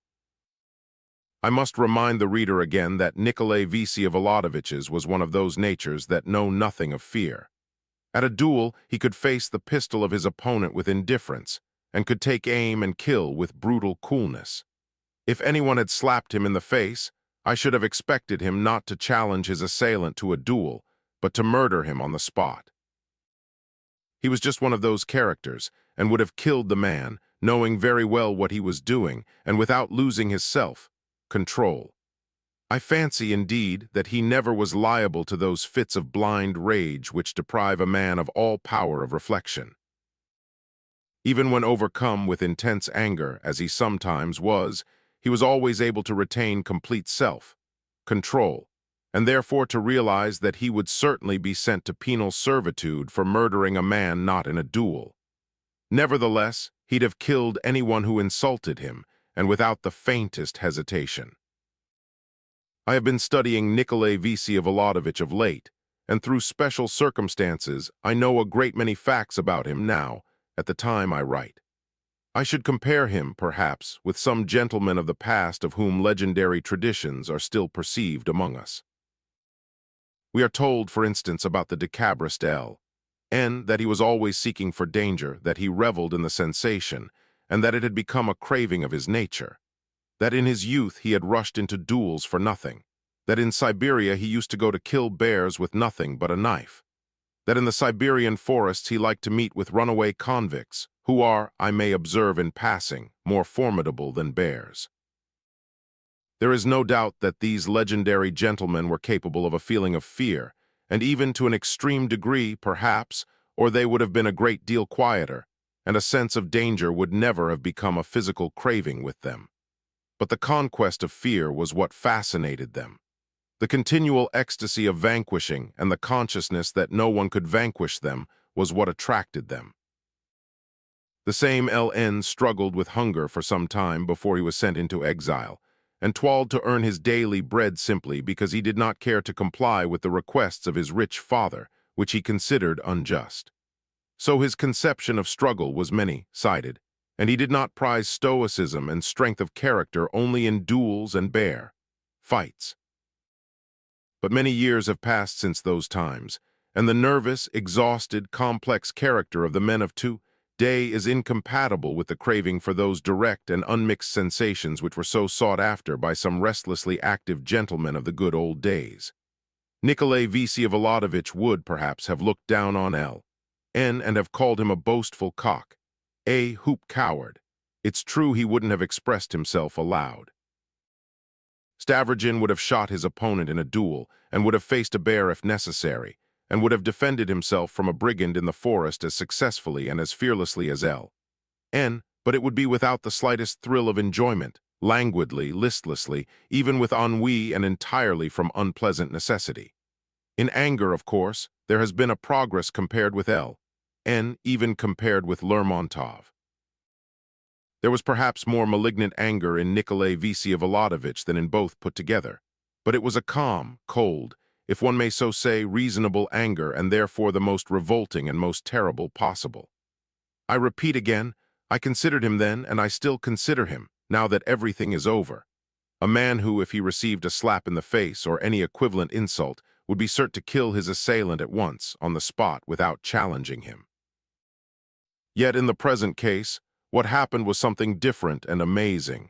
I must remind the reader again that Nikolay Vsyevolodovitch's was one of those natures that know nothing of fear. At a duel, he could face the pistol of his opponent with indifference, and could take aim and kill with brutal coolness. If anyone had slapped him in the face, I should have expected him not to challenge his assailant to a duel, but to murder him on the spot. He was just one of those characters, and would have killed the man, knowing very well what he was doing, and without losing his self-control. I fancy, indeed, that he never was liable to those fits of blind rage which deprive a man of all power of reflection. Even when overcome with intense anger, as he sometimes was, he was always able to retain complete self-control, and therefore to realize that he would certainly be sent to penal servitude for murdering a man not in a duel. Nevertheless, he'd have killed anyone who insulted him, and without the faintest hesitation. I have been studying Nikolay Vsyevolodovitch of late, and through special circumstances I know a great many facts about him now, at the time I write. I should compare him, perhaps, with some gentlemen of the past of whom legendary traditions are still perceived among us. We are told, for instance, about the decabrist L.N. that he was always seeking for danger, that he reveled in the sensation, and that it had become a craving of his nature. That in his youth he had rushed into duels for nothing. That in Siberia he used to go to kill bears with nothing but a knife. That in the Siberian forests he liked to meet with runaway convicts, who are, I may observe in passing, more formidable than bears. There is no doubt that these legendary gentlemen were capable of a feeling of fear, and even to an extreme degree, perhaps, or they would have been a great deal quieter, and a sense of danger would never have become a physical craving with them. But the conquest of fear was what fascinated them. The continual ecstasy of vanquishing and the consciousness that no one could vanquish them was what attracted them. The same L.N. struggled with hunger for some time before he was sent into exile, and toiled to earn his daily bread simply because he did not care to comply with the requests of his rich father, which he considered unjust. So his conception of struggle was many-sided, and he did not prize stoicism and strength of character only in duels and bear fights. But many years have passed since those times, and the nervous, exhausted, complex character of the men of day is incompatible with the craving for those direct and unmixed sensations which were so sought after by some restlessly active gentlemen of the good old days. Nikolai Vsevolodovich would, perhaps, have looked down on L.N. and have called him a boastful cock, a hoop coward. It's true he wouldn't have expressed himself aloud. Stavrogin would have shot his opponent in a duel, and would have faced a bear if necessary, and would have defended himself from a brigand in the forest as successfully and as fearlessly as L.N., but it would be without the slightest thrill of enjoyment, languidly, listlessly, even with ennui and entirely from unpleasant necessity. In anger, of course, there has been a progress compared with L.N., even compared with Lermontov. There was perhaps more malignant anger in Nikolai Vsevolodovich than in both put together, but it was a calm, cold, if one may so say, reasonable anger, and therefore the most revolting and most terrible possible. I repeat again, I considered him then, and I still consider him, now that everything is over, a man who, if he received a slap in the face or any equivalent insult, would be certain to kill his assailant at once, on the spot, without challenging him. Yet in the present case, what happened was something different and amazing.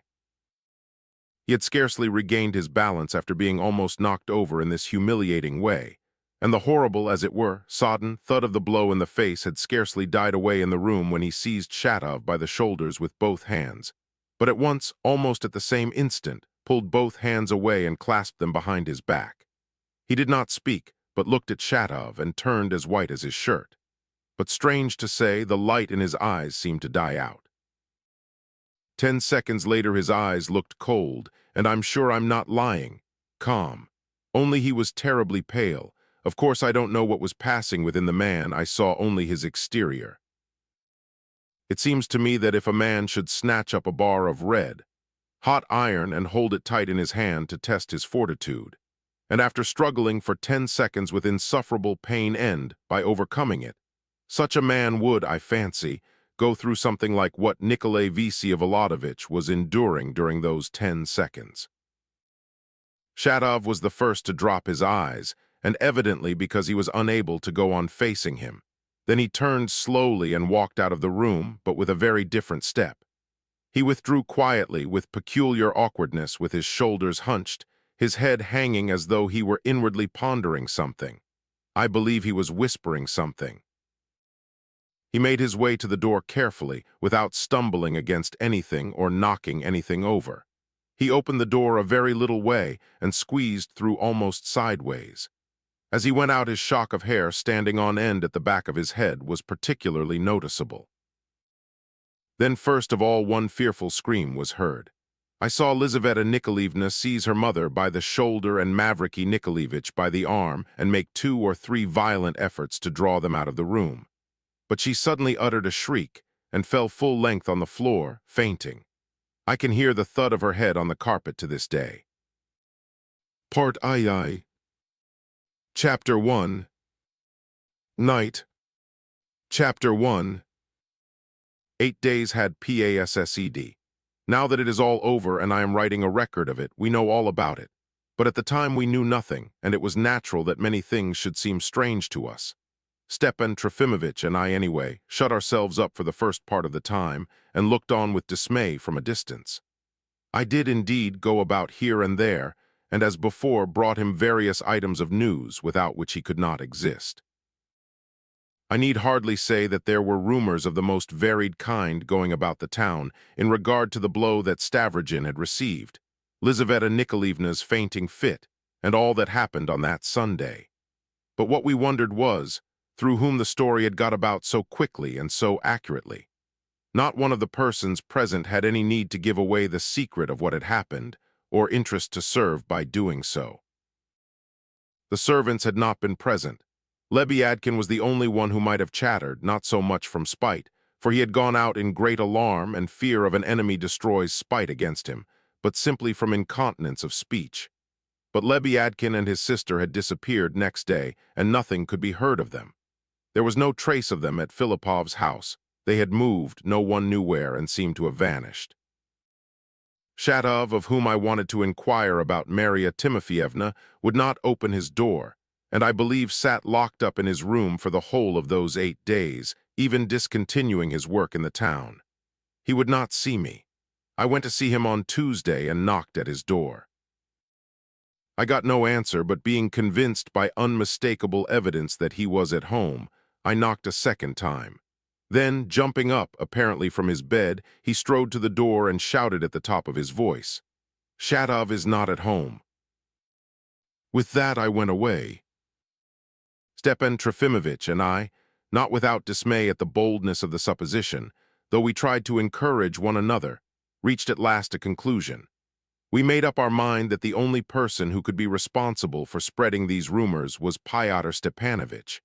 He had scarcely regained his balance after being almost knocked over in this humiliating way, and the horrible, as it were, sodden thud of the blow in the face had scarcely died away in the room when he seized Shatov by the shoulders with both hands, but at once, almost at the same instant, pulled both hands away and clasped them behind his back. He did not speak, but looked at Shatov and turned as white as his shirt. But strange to say, the light in his eyes seemed to die out. 10 seconds later his eyes looked cold, and I'm sure I'm not lying, calm. Only he was terribly pale. Of course I don't know what was passing within the man, I saw only his exterior. It seems to me that if a man should snatch up a bar of red, hot iron and hold it tight in his hand to test his fortitude, and after struggling for 10 seconds with insufferable pain end by overcoming it, such a man would, I fancy, go through something like what Nikolai Vsevolodovich was enduring during those 10 seconds. Shatov was the first to drop his eyes, and evidently because he was unable to go on facing him. Then he turned slowly and walked out of the room, but with a very different step. He withdrew quietly, with peculiar awkwardness, with his shoulders hunched, his head hanging as though he were inwardly pondering something. I believe he was whispering something. He made his way to the door carefully, without stumbling against anything or knocking anything over. He opened the door a very little way and squeezed through almost sideways. As he went out, his shock of hair standing on end at the back of his head was particularly noticeable. Then first of all one fearful scream was heard. I saw Lizaveta Nikolaevna seize her mother by the shoulder and Mavriky Nikolaevich by the arm and make 2 or 3 violent efforts to draw them out of the room. But she suddenly uttered a shriek and fell full length on the floor, fainting. I can hear the thud of her head on the carpet to this day. Part II. Chapter 1. Night. Chapter 1. 8 days had passed. Now that it is all over and I am writing a record of it, we know all about it. But at the time we knew nothing, and it was natural that many things should seem strange to us. Stepan Trofimovich and I, anyway, shut ourselves up for the first part of the time and looked on with dismay from a distance. I did indeed go about here and there, and as before brought him various items of news without which he could not exist. I need hardly say that there were rumors of the most varied kind going about the town in regard to the blow that Stavrogin had received, Lizaveta Nikolaevna's fainting fit, and all that happened on that Sunday. But what we wondered was, through whom the story had got about so quickly and so accurately. Not one of the persons present had any need to give away the secret of what had happened, or interest to serve by doing so. The servants had not been present. Lebyadkin was the only one who might have chattered, not so much from spite, for he had gone out in great alarm, and fear of an enemy destroys spite against him, but simply from incontinence of speech. But Lebyadkin and his sister had disappeared next day, and nothing could be heard of them. There was no trace of them at Filipov's house. They had moved, no one knew where, and seemed to have vanished. Shatov, of whom I wanted to inquire about Maria Timofyevna, would not open his door, and I believe sat locked up in his room for the whole of those 8 days, even discontinuing his work in the town. He would not see me. I went to see him on Tuesday and knocked at his door. I got no answer, but being convinced by unmistakable evidence that he was at home, I knocked a second time. Then, jumping up, apparently from his bed, he strode to the door and shouted at the top of his voice, "Shatov is not at home." With that, I went away. Stepan Trofimovich and I, not without dismay at the boldness of the supposition, though we tried to encourage one another, reached at last a conclusion. We made up our mind that the only person who could be responsible for spreading these rumors was Pyotr Stepanovich,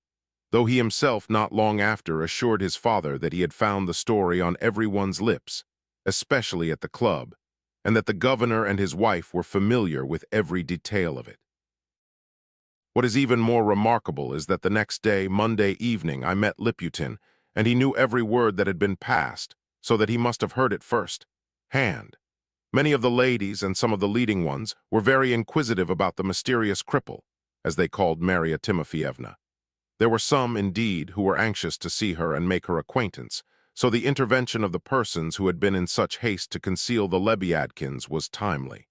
though he himself not long after assured his father that he had found the story on everyone's lips, especially at the club, and that the governor and his wife were familiar with every detail of it. What is even more remarkable is that the next day, Monday evening, I met Liputin, and he knew every word that had been passed, so that he must have heard it first hand. Many of the ladies, and some of the leading ones, were very inquisitive about the mysterious cripple, as they called Marya Timofeyevna. There were some, indeed, who were anxious to see her and make her acquaintance, so the intervention of the persons who had been in such haste to conceal the Lebyadkins was timely.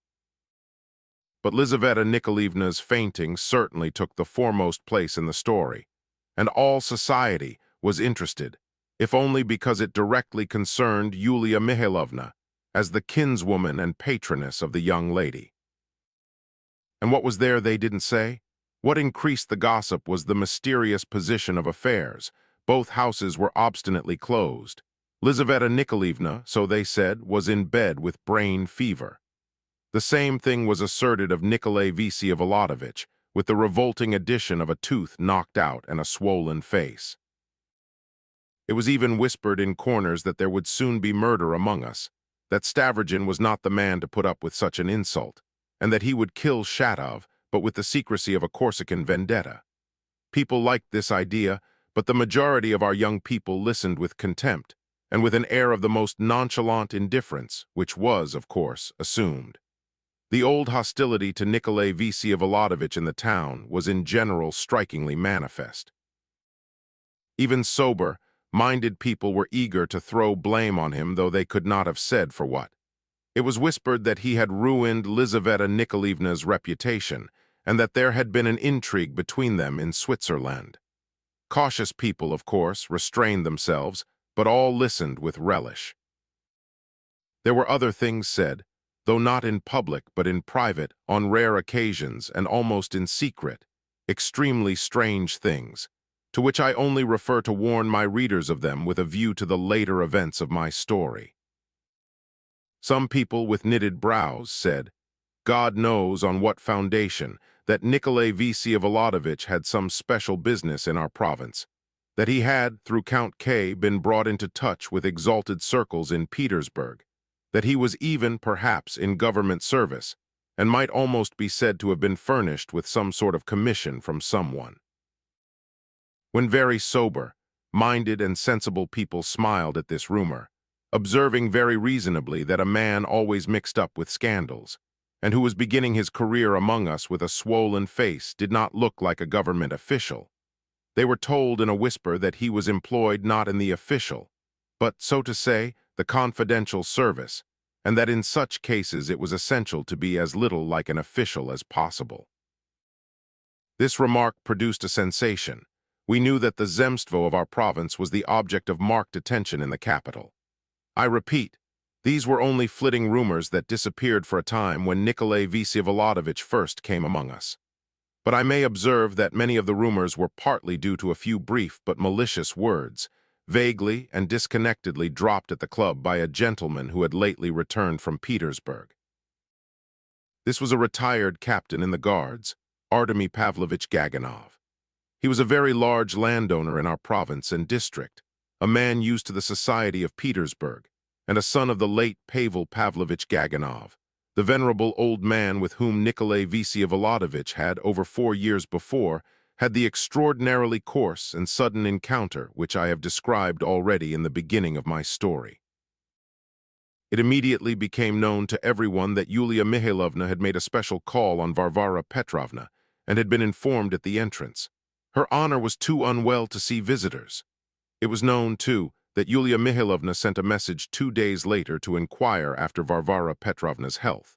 But Lizaveta Nikolaevna's fainting certainly took the foremost place in the story, and all society was interested, if only because it directly concerned Yulia Mihailovna, as the kinswoman and patroness of the young lady. And what was there they didn't say? What increased the gossip was the mysterious position of affairs. Both houses were obstinately closed. Lizaveta Nikolaevna, so they said, was in bed with brain fever. The same thing was asserted of Nikolai Vsevolodovich, with the revolting addition of a tooth knocked out and a swollen face. It was even whispered in corners that there would soon be murder among us, that Stavrogin was not the man to put up with such an insult, and that he would kill Shatov, but with the secrecy of a Corsican vendetta. People liked this idea, but the majority of our young people listened with contempt, and with an air of the most nonchalant indifference, which was, of course, assumed. The old hostility to Nikolai Vsevolodovich in the town was in general strikingly manifest. Even sober-minded people were eager to throw blame on him, though they could not have said for what. It was whispered that he had ruined Lizaveta Nikolaevna's reputation, and that there had been an intrigue between them in Switzerland. Cautious people, of course, restrained themselves, but all listened with relish. There were other things said, though not in public but in private, on rare occasions and almost in secret, extremely strange things, to which I only refer to warn my readers of them with a view to the later events of my story. Some people with knitted brows said, God knows on what foundation, that Nikolai Vsevolodovich had some special business in our province, that he had, through Count K, been brought into touch with exalted circles in Petersburg, that he was even, perhaps, in government service, and might almost be said to have been furnished with some sort of commission from someone. When very sober-minded and sensible people smiled at this rumor, observing very reasonably that a man always mixed up with scandals, and who was beginning his career among us with a swollen face, did not look like a government official. They were told in a whisper that he was employed not in the official, but, so to say, the confidential service, and that in such cases it was essential to be as little like an official as possible. This remark produced a sensation. We knew that the zemstvo of our province was the object of marked attention in the capital. I repeat, these were only flitting rumors that disappeared for a time when Nikolai Vsevolodovich first came among us. But I may observe that many of the rumors were partly due to a few brief but malicious words, vaguely and disconnectedly dropped at the club by a gentleman who had lately returned from Petersburg. This was a retired captain in the Guards, Artemy Pavlovich Gaganov. He was a very large landowner in our province and district, a man used to the society of Petersburg, and a son of the late Pavel Pavlovich Gaganov, the venerable old man with whom Nikolai Vsevolodovich had, over 4 years before, had the extraordinarily coarse and sudden encounter which I have described already in the beginning of my story. It immediately became known to everyone that Yulia Mihailovna had made a special call on Varvara Petrovna and had been informed at the entrance. Her honor was too unwell to see visitors. It was known, too, that Yulia Mihailovna sent a message 2 days later to inquire after Varvara Petrovna's health.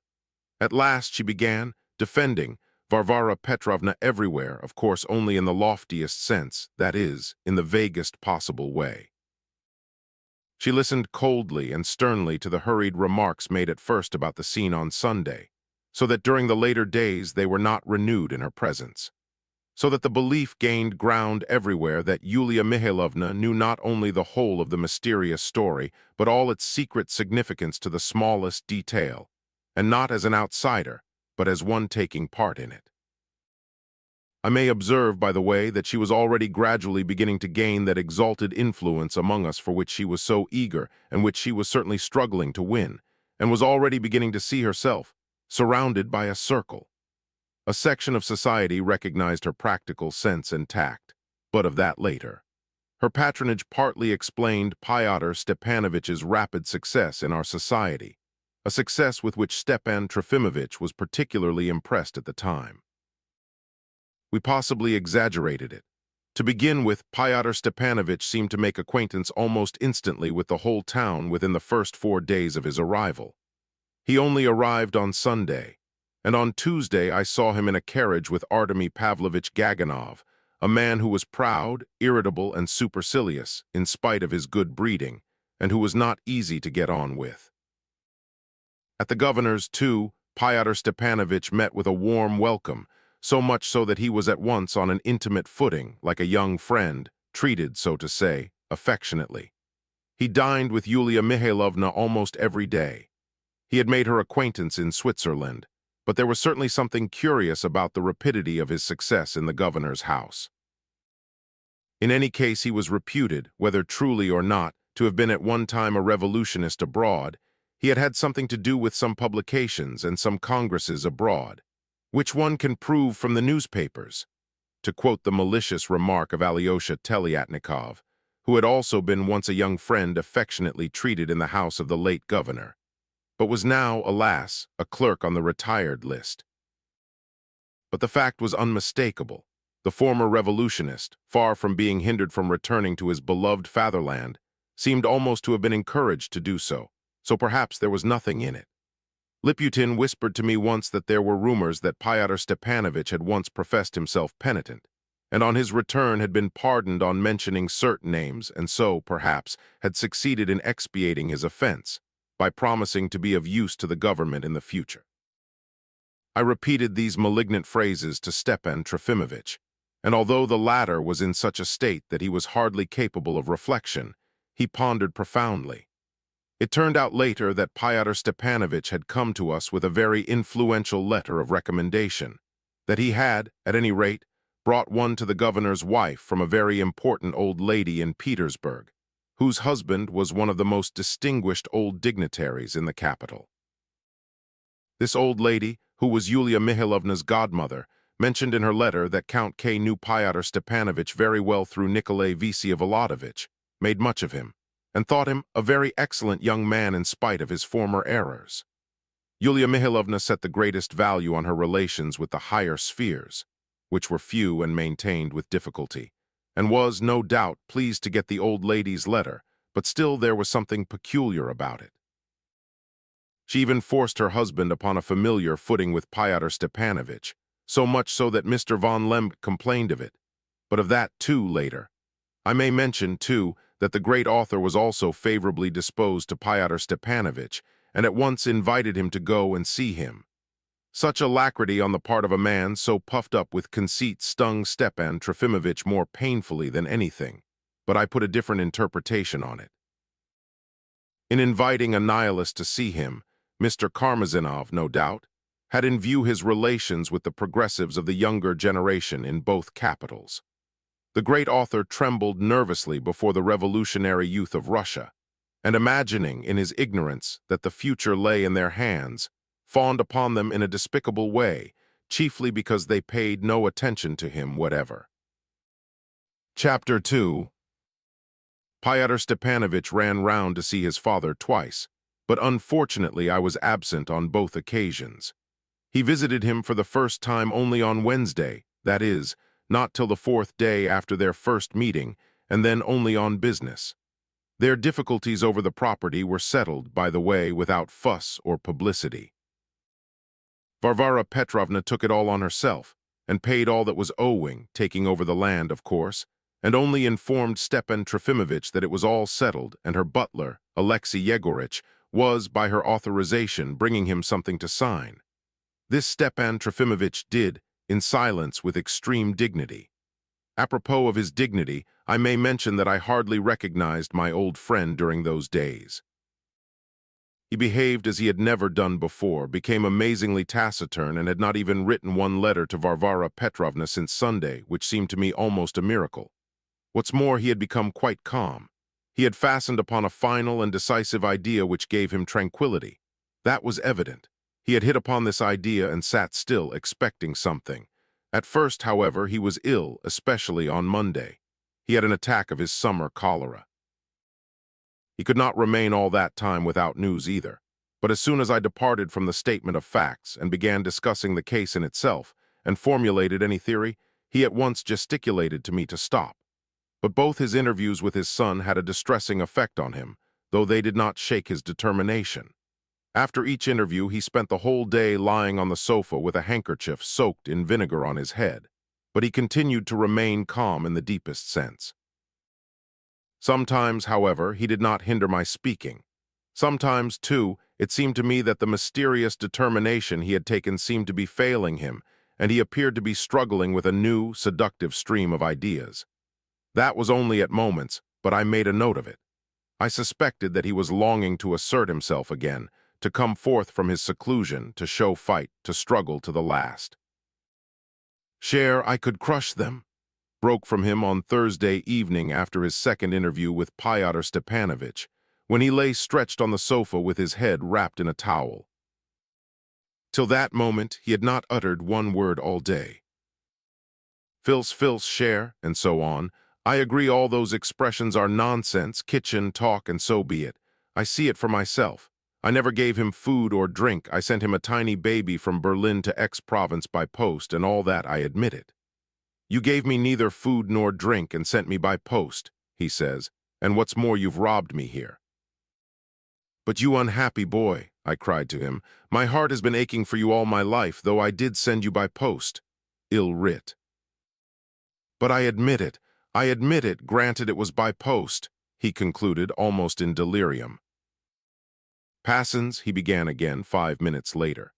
At last she began, defending Varvara Petrovna everywhere, of course only in the loftiest sense, that is, in the vaguest possible way. She listened coldly and sternly to the hurried remarks made at first about the scene on Sunday, so that during the later days they were not renewed in her presence. So that the belief gained ground everywhere that Yulia Mihailovna knew not only the whole of the mysterious story, but all its secret significance to the smallest detail, and not as an outsider, but as one taking part in it. I may observe, by the way, that she was already gradually beginning to gain that exalted influence among us for which she was so eager and which she was certainly struggling to win, and was already beginning to see herself surrounded by a circle. A section of society recognized her practical sense and tact, but of that later. Her patronage partly explained Fyodor Stepanovitch's rapid success in our society, a success with which Stepan Trofimovitch was particularly impressed at the time. We possibly exaggerated it. To begin with, Fyodor Stepanovitch seemed to make acquaintance almost instantly with the whole town within the first 4 days of his arrival. He only arrived on Sunday, and on Tuesday I saw him in a carriage with Artemy Pavlovitch Gaganov, a man who was proud, irritable, and supercilious, in spite of his good breeding, and who was not easy to get on with. At the governor's, too, Fyodor Stepanovitch met with a warm welcome, so much so that he was at once on an intimate footing, like a young friend, treated, so to say, affectionately. He dined with Yulia Mihailovna almost every day. He had made her acquaintance in Switzerland, but there was certainly something curious about the rapidity of his success in the governor's house. In any case, he was reputed, whether truly or not, to have been at one time a revolutionist abroad. He had had something to do with some publications and some congresses abroad, which one can prove from the newspapers, to quote the malicious remark of Alyosha Telyatnikov, who had also been once a young friend affectionately treated in the house of the late governor, but was now, alas, a clerk on the retired list. But the fact was unmistakable. The former revolutionist, far from being hindered from returning to his beloved fatherland, seemed almost to have been encouraged to do so perhaps there was nothing in it. Liputin whispered to me once that there were rumors that Fyodor Stepanovitch had once professed himself penitent, and on his return had been pardoned on mentioning certain names, and so, perhaps, had succeeded in expiating his offense by promising to be of use to the government in the future. I repeated these malignant phrases to Stepan Trofimovitch, and although the latter was in such a state that he was hardly capable of reflection, he pondered profoundly. It turned out later that Fyodor Stepanovitch had come to us with a very influential letter of recommendation, that he had, at any rate, brought one to the governor's wife from a very important old lady in Petersburg, whose husband was one of the most distinguished old dignitaries in the capital. This old lady, who was Yulia Mihailovna's godmother, mentioned in her letter that Count K. knew Fyodor Stepanovitch very well through Nikolai Vsevolodovitch, made much of him, and thought him a very excellent young man in spite of his former errors. Yulia Mihailovna set the greatest value on her relations with the higher spheres, which were few and maintained with difficulty, and was, no doubt, pleased to get the old lady's letter, but still there was something peculiar about it. She even forced her husband upon a familiar footing with Fyodor Stepanovitch, so much so that Mr. von Lemke complained of it, but of that, too, later. I may mention, too, that the great author was also favorably disposed to Fyodor Stepanovitch, and at once invited him to go and see him. Such alacrity on the part of a man so puffed up with conceit stung Stepan Trofimovitch more painfully than anything, but I put a different interpretation on it. In inviting a nihilist to see him, Mr. Karmazinov, no doubt, had in view his relations with the progressives of the younger generation in both capitals. The great author trembled nervously before the revolutionary youth of Russia, and imagining, in his ignorance, that the future lay in their hands, fawned upon them in a despicable way, chiefly because they paid no attention to him whatever. Chapter 2. Fyodor Stepanovitch ran round to see his father twice, but unfortunately I was absent on both occasions. He visited him for the first time only on Wednesday, that is, not till the 4th day after their first meeting, and then only on business. Their difficulties over the property were settled, by the way, without fuss or publicity. Varvara Petrovna took it all on herself, and paid all that was owing, taking over the land, of course, and only informed Stepan Trofimovich that it was all settled, and her butler, Alexei Yegoritch, was, by her authorization, bringing him something to sign. This Stepan Trofimovich did, in silence with extreme dignity. Apropos of his dignity, I may mention that I hardly recognized my old friend during those days. He behaved as he had never done before, became amazingly taciturn, and had not even written one letter to Varvara Petrovna since Sunday, which seemed to me almost a miracle. What's more, he had become quite calm. He had fastened upon a final and decisive idea which gave him tranquility. That was evident. He had hit upon this idea and sat still, expecting something. At first, however, he was ill, especially on Monday. He had an attack of his summer cholera. He could not remain all that time without news either. But as soon as I departed from the statement of facts and began discussing the case in itself, and formulated any theory, he at once gesticulated to me to stop. But both his interviews with his son had a distressing effect on him, though they did not shake his determination. After each interview, he spent the whole day lying on the sofa with a handkerchief soaked in vinegar on his head, but he continued to remain calm in the deepest sense. Sometimes, however, he did not hinder my speaking. Sometimes, too, it seemed to me that the mysterious determination he had taken seemed to be failing him, and he appeared to be struggling with a new, seductive stream of ideas. That was only at moments, but I made a note of it. I suspected that he was longing to assert himself again, to come forth from his seclusion, to show fight, to struggle to the last. "Cher, I could crush them," broke from him on Thursday evening after his second interview with Fyodor Stepanovich, when he lay stretched on the sofa with his head wrapped in a towel. Till that moment, he had not uttered one word all day. Fils, cher, and so on. I agree all those expressions are nonsense, kitchen talk, and so be it. I see it for myself. I never gave him food or drink. I sent him a tiny baby from Berlin to X province by post, and all that, I admit it. "You gave me neither food nor drink and sent me by post," he says, "and what's more, you've robbed me here." "But you unhappy boy," I cried to him, "my heart has been aching for you all my life, though I did send you by post. Ill writ. But I admit it, granted it was by post," he concluded, almost in delirium. "Passons," he began again 5 minutes later.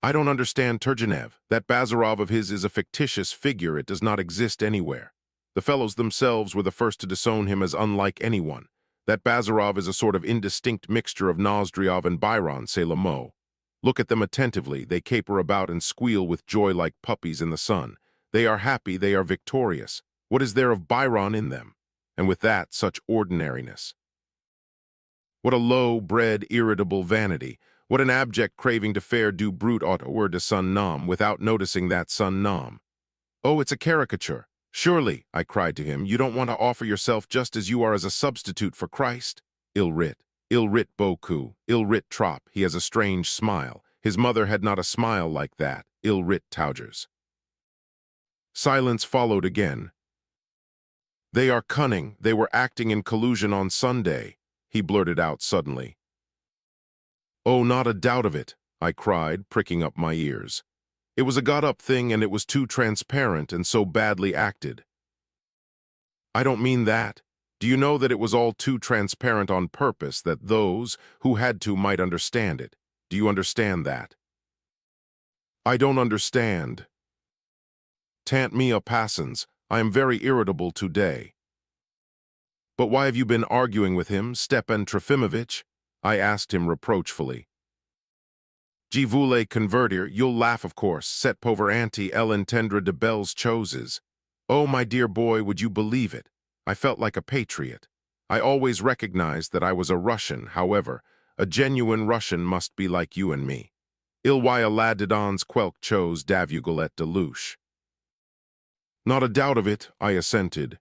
"I don't understand Turgenev. That Bazarov of his is a fictitious figure. It does not exist anywhere. The fellows themselves were the first to disown him as unlike anyone. That Bazarov is a sort of indistinct mixture of Nozdryov and Byron, c'est le mot. Look at them attentively. They caper about and squeal with joy like puppies in the sun. They are happy, they are victorious. What is there of Byron in them? And with that, such ordinariness. What a low-bred, irritable vanity. What an abject craving to faire du brute aut or de son nom, without noticing that son nom. Oh, it's a caricature. Surely, I cried to him, you don't want to offer yourself just as you are as a substitute for Christ? Ill writ beaucoup, ill writ trop. He has a strange smile. His mother had not a smile like that. Ill writ Taugers. Silence followed again. "They are cunning. They were acting in collusion on Sunday," he blurted out suddenly. "Oh, not a doubt of it," I cried, pricking up my ears. "It was a got-up thing, and it was too transparent and so badly acted." "I don't mean that. Do you know that it was all too transparent on purpose, that those who had to might understand it? Do you understand that?" "I don't understand. Tant mia passons, I am very irritable today." "But why have you been arguing with him, Stepan Trofimovich?" I asked him reproachfully. "Je voulais convertir, you'll laugh of course, cette pauvre auntie elle entendre de belles choses. Oh, my dear boy, would you believe it? I felt like a patriot. I always recognized that I was a Russian, however. A genuine Russian must be like you and me. Il y a là-dedans quelque chose d'avugolet de louche." "Not a doubt of it," I assented.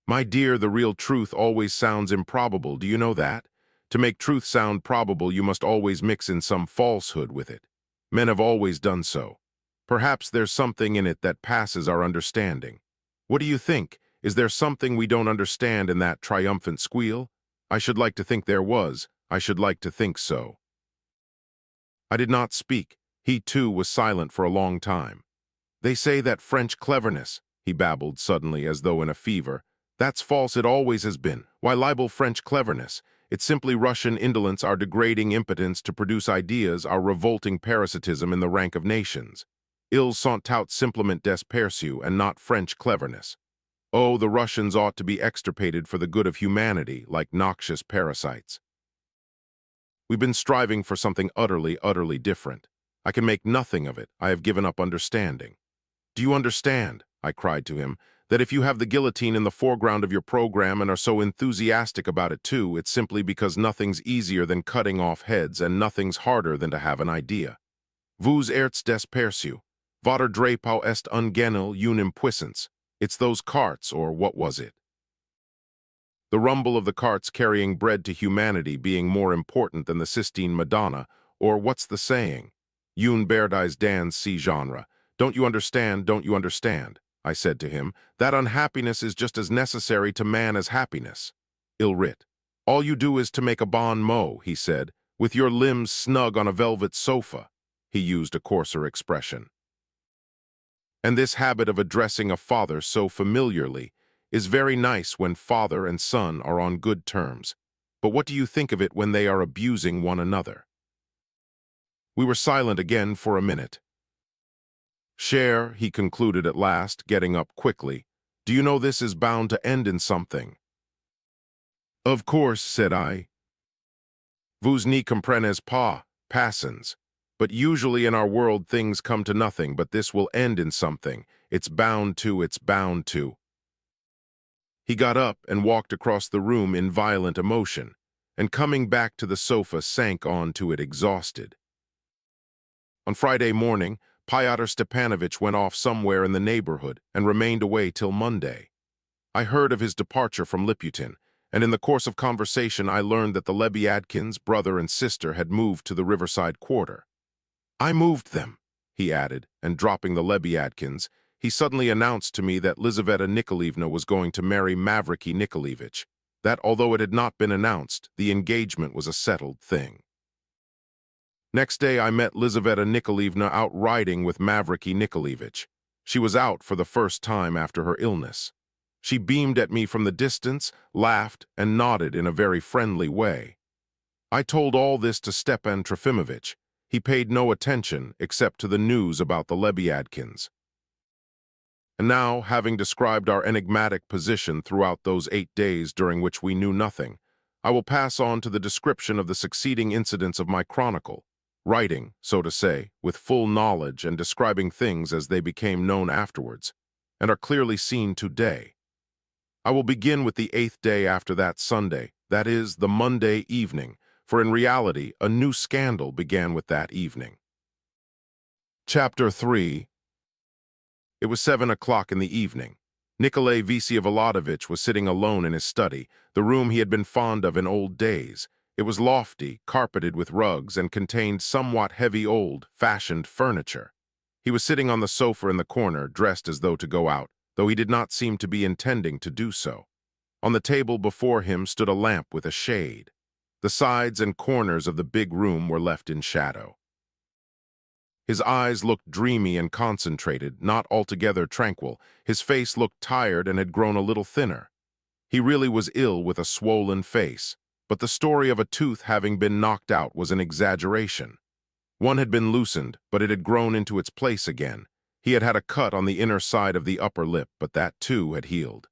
"My dear, the real truth always sounds improbable, do you know that? To make truth sound probable, you must always mix in some falsehood with it. Men have always done so. Perhaps there's something in it that passes our understanding. What do you think? Is there something we don't understand in that triumphant squeal? I should like to think there was. I should like to think so. I did not speak. He, too, was silent for a long time. They say that French cleverness, he babbled suddenly as though in a fever. That's false, it always has been. Why libel French cleverness? It's simply Russian indolence, our degrading impotence to produce ideas, our revolting parasitism in the rank of nations. Ils sont tout simplement des perçus and not French cleverness. Oh, the Russians ought to be extirpated for the good of humanity, like noxious parasites. We've been striving for something utterly, utterly different. I can make nothing of it. I have given up understanding. Do you understand, I cried to him, that if you have the guillotine in the foreground of your program and are so enthusiastic about it too, it's simply because nothing's easier than cutting off heads and nothing's harder than to have an idea. Vous êtes des perçus. Votre drapeau est un gentil une puissance. It's those carts, or what was it? The rumble of the carts carrying bread to humanity being more important than the Sistine Madonna, or what's the saying? Une berdise dans ce genre. Don't you understand, don't you understand? I said to him, that unhappiness is just as necessary to man as happiness. Il rit. All you do is to make a bon mot, he said, with your limbs snug on a velvet sofa. He used a coarser expression. And this habit of addressing a father so familiarly is very nice when father and son are on good terms. But what do you think of it when they are abusing one another? We were silent again for a minute. Cher, he concluded at last, getting up quickly, do you know this is bound to end in something? Of course, said I. Vous n'y comprenez pas, passons. But usually in our world things come to nothing, but this will end in something. It's bound to, it's bound to. He got up and walked across the room in violent emotion, and coming back to the sofa sank on to it exhausted. On Friday morning, Fyodor Stepanovich went off somewhere in the neighborhood and remained away till Monday. I heard of his departure from Liputin, and in the course of conversation I learned that the Lebeadkins, brother and sister, had moved to the riverside quarter. I moved them, he added, and dropping the Lebeadkins, he suddenly announced to me that Lizaveta Nikolaevna was going to marry Mavriky Nikolaevich, that although it had not been announced, the engagement was a settled thing. Next day I met Lizaveta Nikolaevna out riding with Mavriky Nikolaevich. She was out for the first time after her illness. She beamed at me from the distance, laughed, and nodded in a very friendly way. I told all this to Stepan Trofimovich. He paid no attention except to the news about the Lebeadkins. And now, having described our enigmatic position throughout those 8 days during which we knew nothing, I will pass on to the description of the succeeding incidents of my chronicle, writing, so to say, with full knowledge and describing things as they became known afterwards, and are clearly seen today. I will begin with the 8th day after that Sunday, that is, the Monday evening, for in reality a new scandal began with that evening. Chapter 3. It was 7 o'clock in the evening. Nikolay Vsevolodovich was sitting alone in his study, the room he had been fond of in old days. It was lofty, carpeted with rugs, and contained somewhat heavy old-fashioned furniture. He was sitting on the sofa in the corner, dressed as though to go out, though he did not seem to be intending to do so. On the table before him stood a lamp with a shade. The sides and corners of the big room were left in shadow. His eyes looked dreamy and concentrated, not altogether tranquil. His face looked tired and had grown a little thinner. He really was ill with a swollen face, but the story of a tooth having been knocked out was an exaggeration. One had been loosened, but it had grown into its place again. He had had a cut on the inner side of the upper lip, but that too had healed.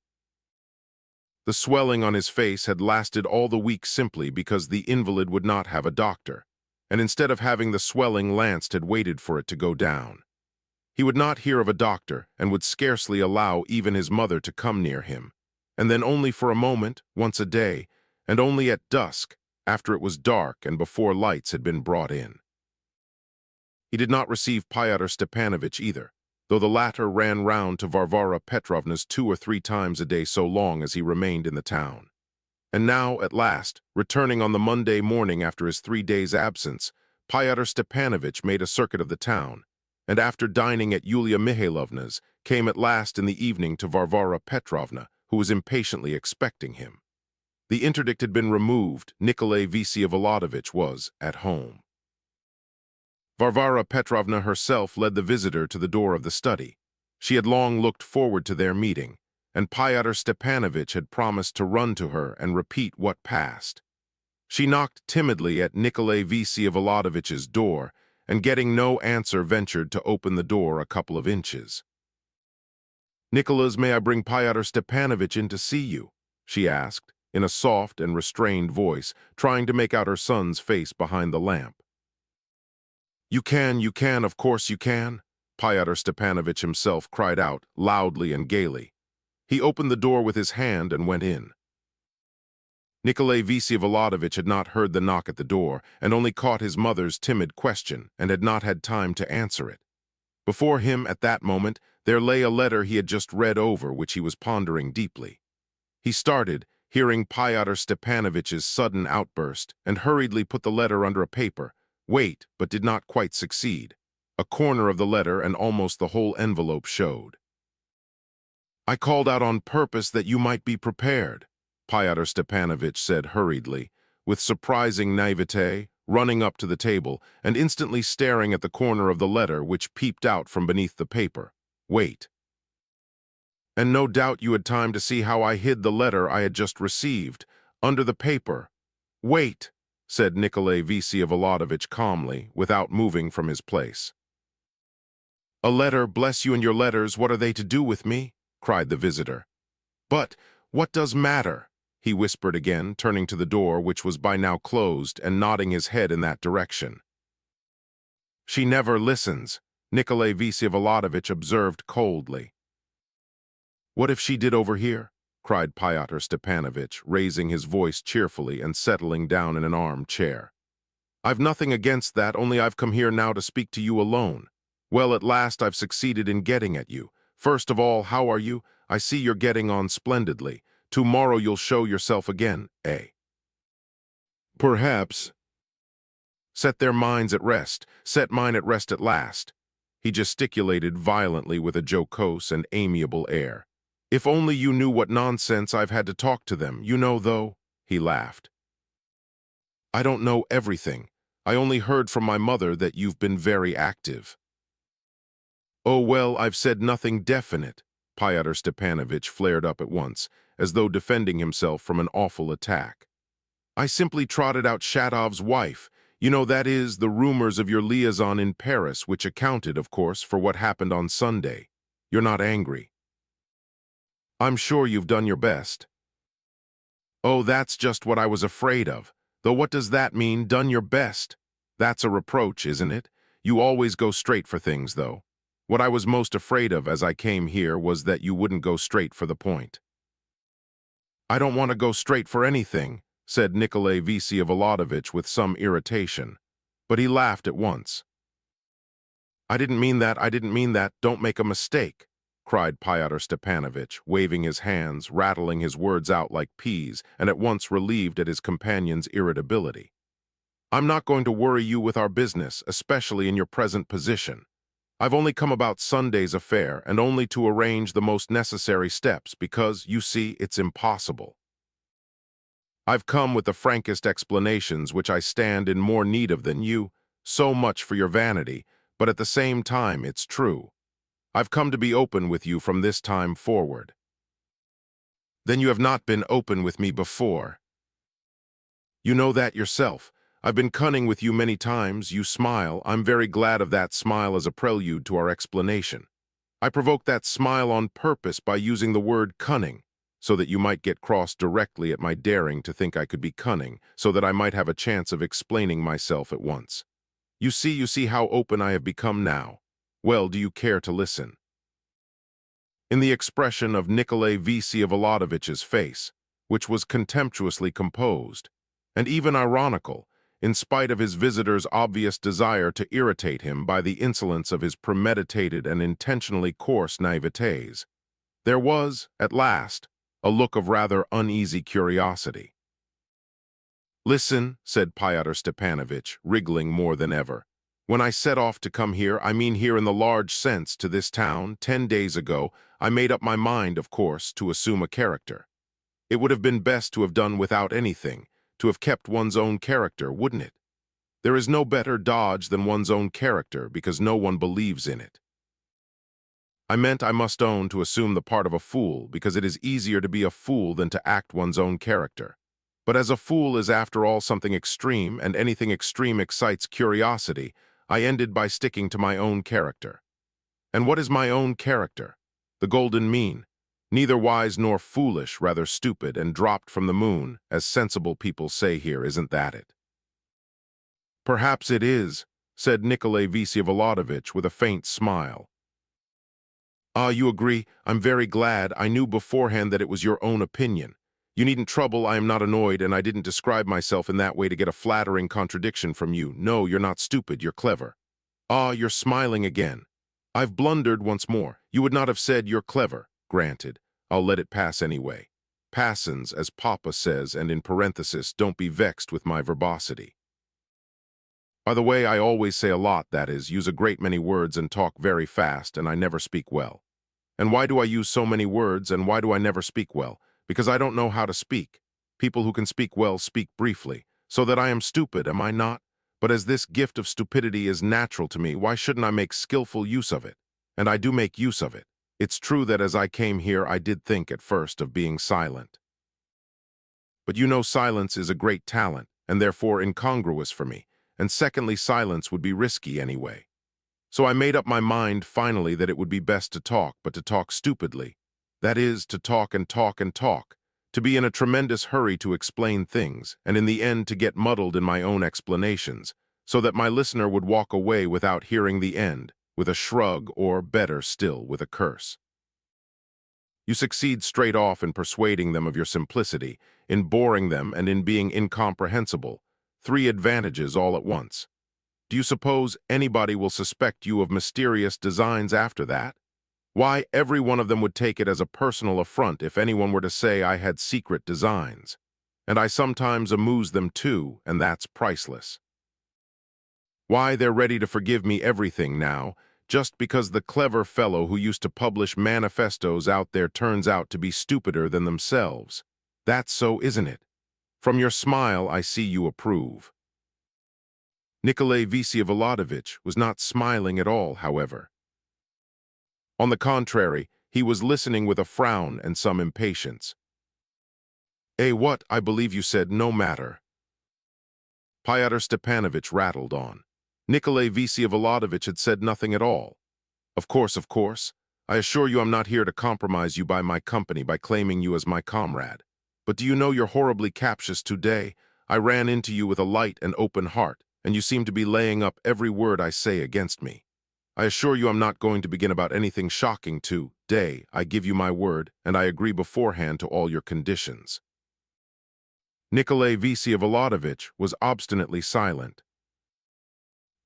The swelling on his face had lasted all the week simply because the invalid would not have a doctor, and instead of having the swelling lanced had waited for it to go down. He would not hear of a doctor and would scarcely allow even his mother to come near him, and then only for a moment, once a day, and only at dusk, after it was dark and before lights had been brought in. He did not receive Fyodor Stepanovich either, though the latter ran round to Varvara Petrovna's 2 or 3 times a day so long as he remained in the town. And now, at last, returning on the Monday morning after his 3 days' absence, Fyodor Stepanovich made a circuit of the town, and after dining at Yulia Mihailovna's, came at last in the evening to Varvara Petrovna, who was impatiently expecting him. The interdict had been removed. Nikolay Vsevolodovich was at home. Varvara Petrovna herself led the visitor to the door of the study. She had long looked forward to their meeting, and Pyotr Stepanovich had promised to run to her and repeat what passed. She knocked timidly at Nikolay Vsevolodovitch's door, and getting no answer ventured to open the door a couple of inches. "Nicholas, may I bring Pyotr Stepanovich in to see you?" she asked, in a soft and restrained voice, trying to make out her son's face behind the lamp. You can, of course you can," Pyotr Stepanovich himself cried out, loudly and gaily. He opened the door with his hand and went in. Nikolay Vsevolodovich had not heard the knock at the door, and only caught his mother's timid question, and had not had time to answer it. Before him, at that moment, there lay a letter he had just read over, which he was pondering deeply. He started, hearing Pyotr Stepanovitch's sudden outburst, and hurriedly put the letter under a paper. Wait, but did not quite succeed. A corner of the letter and almost the whole envelope showed. "I called out on purpose that you might be prepared," Pyotr Stepanovich said hurriedly, with surprising naivete, running up to the table and instantly staring at the corner of the letter which peeped out from beneath the paper. "Wait. And no doubt you had time to see how I hid the letter I had just received, under the paper. Wait," said Nikolay Vsevolodovich calmly, without moving from his place. "A letter, bless you and your letters, what are they to do with me?" cried the visitor. "But what does matter?" he whispered again, turning to the door, which was by now closed, and nodding his head in that direction. "She never listens," Nikolay Vsevolodovich observed coldly. "What if she did over here?" cried Pyotr Stepanovich, raising his voice cheerfully and settling down in an arm-chair. "I've nothing against that, only I've come here now to speak to you alone. Well, at last I've succeeded in getting at you. First of all, how are you? I see you're getting on splendidly. Tomorrow you'll show yourself again, eh? Perhaps. Set their minds at rest. Set mine at rest at last." He gesticulated violently with a jocose and amiable air. "If only you knew what nonsense I've had to talk to them, you know, though," he laughed. "I don't know everything. I only heard from my mother that you've been very active." "Oh, well, I've said nothing definite," Pyotr Stepanovich flared up at once, as though defending himself from an awful attack. "I simply trotted out Shatov's wife. You know, that is, the rumors of your liaison in Paris, which accounted, of course, for what happened on Sunday. You're not angry?" "I'm sure you've done your best." "Oh, that's just what I was afraid of. Though what does that mean, done your best? That's a reproach, isn't it? You always go straight for things, though. What I was most afraid of as I came here was that you wouldn't go straight for the point." "I don't want to go straight for anything," said Nikolay Vsevolodovich with some irritation. But he laughed at once. I didn't mean that, don't make a mistake," cried Pyotr Stepanovich, waving his hands, rattling his words out like peas, and at once relieved at his companion's irritability. "I'm not going to worry you with our business, especially in your present position. I've only come about Sunday's affair, and only to arrange the most necessary steps, because, you see, it's impossible. I've come with the frankest explanations, which I stand in more need of than you, so much for your vanity, but at the same time it's true. I've come to be open with you from this time forward." "Then you have not been open with me before." "You know that yourself. I've been cunning with you many times. You smile. I'm very glad of that smile as a prelude to our explanation. I provoked that smile on purpose by using the word cunning, so that you might get cross directly at my daring to think I could be cunning, so that I might have a chance of explaining myself at once. You see how open I have become now. Well, do you care to listen?" In the expression of Nikolay Vsevolodovitch's face, which was contemptuously composed, and even ironical, in spite of his visitor's obvious desire to irritate him by the insolence of his premeditated and intentionally coarse naivetés, there was, at last, a look of rather uneasy curiosity. "Listen," said Pyotr Stepanovich, wriggling more than ever. "When I set off to come here, I mean here in the large sense, to this town, 10 days ago, I made up my mind, of course, to assume a character. It would have been best to have done without anything, to have kept one's own character, wouldn't it? There is no better dodge than one's own character because no one believes in it. I meant, I must own, to assume the part of a fool because it is easier to be a fool than to act one's own character. But as a fool is after all something extreme, and anything extreme excites curiosity, I ended by sticking to my own character. And what is my own character? The golden mean. Neither wise nor foolish, rather stupid, and dropped from the moon, as sensible people say here, isn't that it? Perhaps it is, said Nikolay Vsevolodovitch with a faint smile. Ah, you agree? I'm very glad. I knew beforehand that it was your own opinion. You needn't trouble, I am not annoyed, and I didn't describe myself in that way to get a flattering contradiction from you. No, you're not stupid, you're clever. Ah, you're smiling again. I've blundered once more. You would not have said you're clever. Granted. I'll let it pass anyway. Passons, as Papa says, and in parenthesis, don't be vexed with my verbosity. By the way, I always say a lot, that is, use a great many words and talk very fast, and I never speak well. And why do I use so many words, and why do I never speak well? Because I don't know how to speak. People who can speak well speak briefly. So that I am stupid, am I not? But as this gift of stupidity is natural to me, why shouldn't I make skillful use of it? And I do make use of it. It's true that as I came here, I did think at first of being silent. But you know silence is a great talent, and therefore incongruous for me. And secondly, silence would be risky anyway. So I made up my mind finally that it would be best to talk, but to talk stupidly. That is, to talk and talk and talk, to be in a tremendous hurry to explain things, and in the end to get muddled in my own explanations, so that my listener would walk away without hearing the end, with a shrug or, better still, with a curse. You succeed straight off in persuading them of your simplicity, in boring them, and in being incomprehensible. 3 advantages all at once. Do you suppose anybody will suspect you of mysterious designs after that? Why, every one of them would take it as a personal affront if anyone were to say I had secret designs. And I sometimes amuse them too, and that's priceless. Why, they're ready to forgive me everything now, just because the clever fellow who used to publish manifestos out there turns out to be stupider than themselves. That's so, isn't it? From your smile, I see you approve. Nikolay Vsevolodovitch was not smiling at all, however. On the contrary, he was listening with a frown and some impatience. What, I believe you said, no matter. Fyodor Stepanovitch rattled on. Nikolay Vsevolodovitch had said nothing at all. Of course. I assure you I'm not here to compromise you by my company by claiming you as my comrade. But do you know you're horribly captious today? I ran into you with a light and open heart, and you seem to be laying up every word I say against me. I assure you I'm not going to begin about anything shocking today. I give you my word, and I agree beforehand to all your conditions. Nikolay Vsevolodovitch was obstinately silent.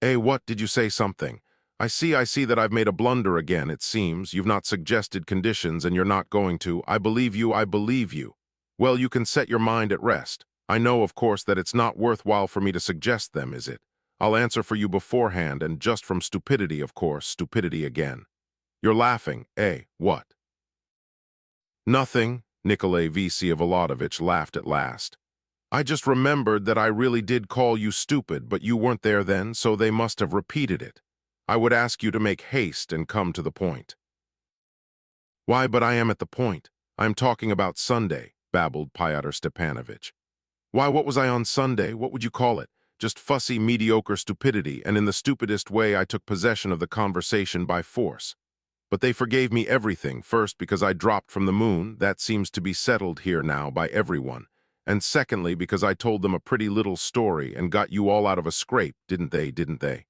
What, did you say something? I see that I've made a blunder again, it seems. You've not suggested conditions, and you're not going to. I believe you. Well, you can set your mind at rest. I know, of course, that it's not worthwhile for me to suggest them, is it? I'll answer for you beforehand, and just from stupidity, of course, stupidity again. You're laughing, what? Nothing, Nikolay Vsevolodovitch laughed at last. I just remembered that I really did call you stupid, but you weren't there then, so they must have repeated it. I would ask you to make haste and come to the point. Why, but I am at the point. I am talking about Sunday, babbled Fyodor Stepanovitch. Why, what was I on Sunday? What would you call it? Just fussy, mediocre stupidity, and in the stupidest way I took possession of the conversation by force. But they forgave me everything, first because I dropped from the moon, that seems to be settled here now by everyone, and secondly because I told them a pretty little story and got you all out of a scrape, didn't they?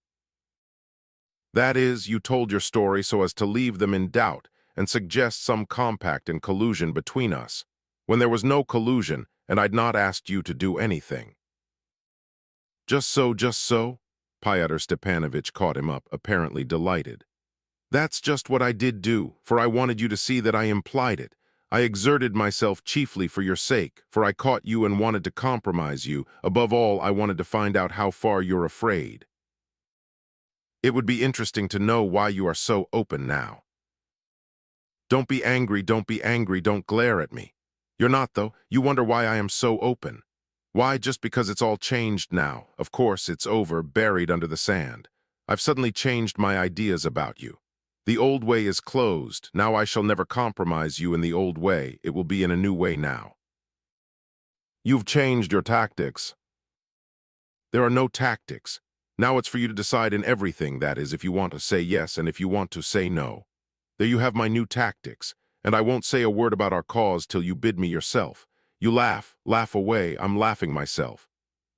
That is, you told your story so as to leave them in doubt and suggest some compact and collusion between us, when there was no collusion and I'd not asked you to do anything. Just so, Fyodor Stepanovitch caught him up, apparently delighted. That's just what I did do, for I wanted you to see that I implied it. I exerted myself chiefly for your sake, for I caught you and wanted to compromise you. Above all, I wanted to find out how far you're afraid. It would be interesting to know why you are so open now. Don't be angry, don't be angry, don't glare at me. You're not, though. You wonder why I am so open. Why, just because it's all changed now. Of course, it's over, buried under the sand. I've suddenly changed my ideas about you. The old way is closed. Now I shall never compromise you in the old way. It will be in a new way now. You've changed your tactics. There are no tactics. Now it's for you to decide in everything, that is, if you want to say yes and if you want to say no. There you have my new tactics, and I won't say a word about our cause till you bid me yourself. You laugh away, I'm laughing myself.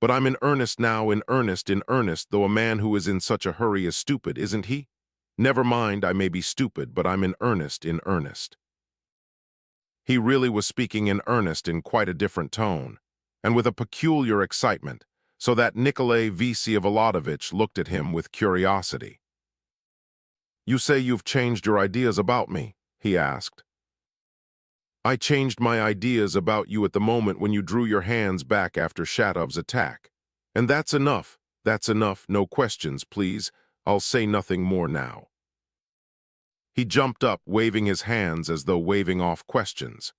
But I'm in earnest now, in earnest, though a man who is in such a hurry is stupid, isn't he? Never mind, I may be stupid, but I'm in earnest, in earnest. He really was speaking in earnest in quite a different tone, and with a peculiar excitement, so that Nikolai Vsevolodovich looked at him with curiosity. You say you've changed your ideas about me, he asked. I changed my ideas about you at the moment when you drew your hands back after Shatov's attack. And that's enough, no questions, please. I'll say nothing more now. He jumped up, waving his hands as though waving off questions.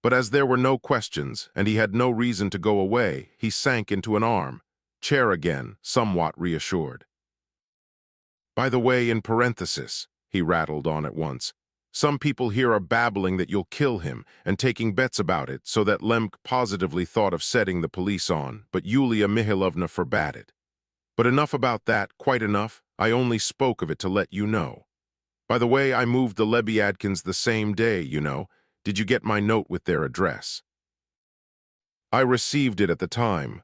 But as there were no questions, and he had no reason to go away, he sank into an chair again, somewhat reassured. By the way, in parenthesis, he rattled on at once, some people here are babbling that you'll kill him and taking bets about it, so that Lemk positively thought of setting the police on, but Yulia Mihailovna forbade it. But enough about that, quite enough. I only spoke of it to let you know. By the way, I moved the Lebyadkins the same day, you know. Did you get my note with their address? I received it at the time.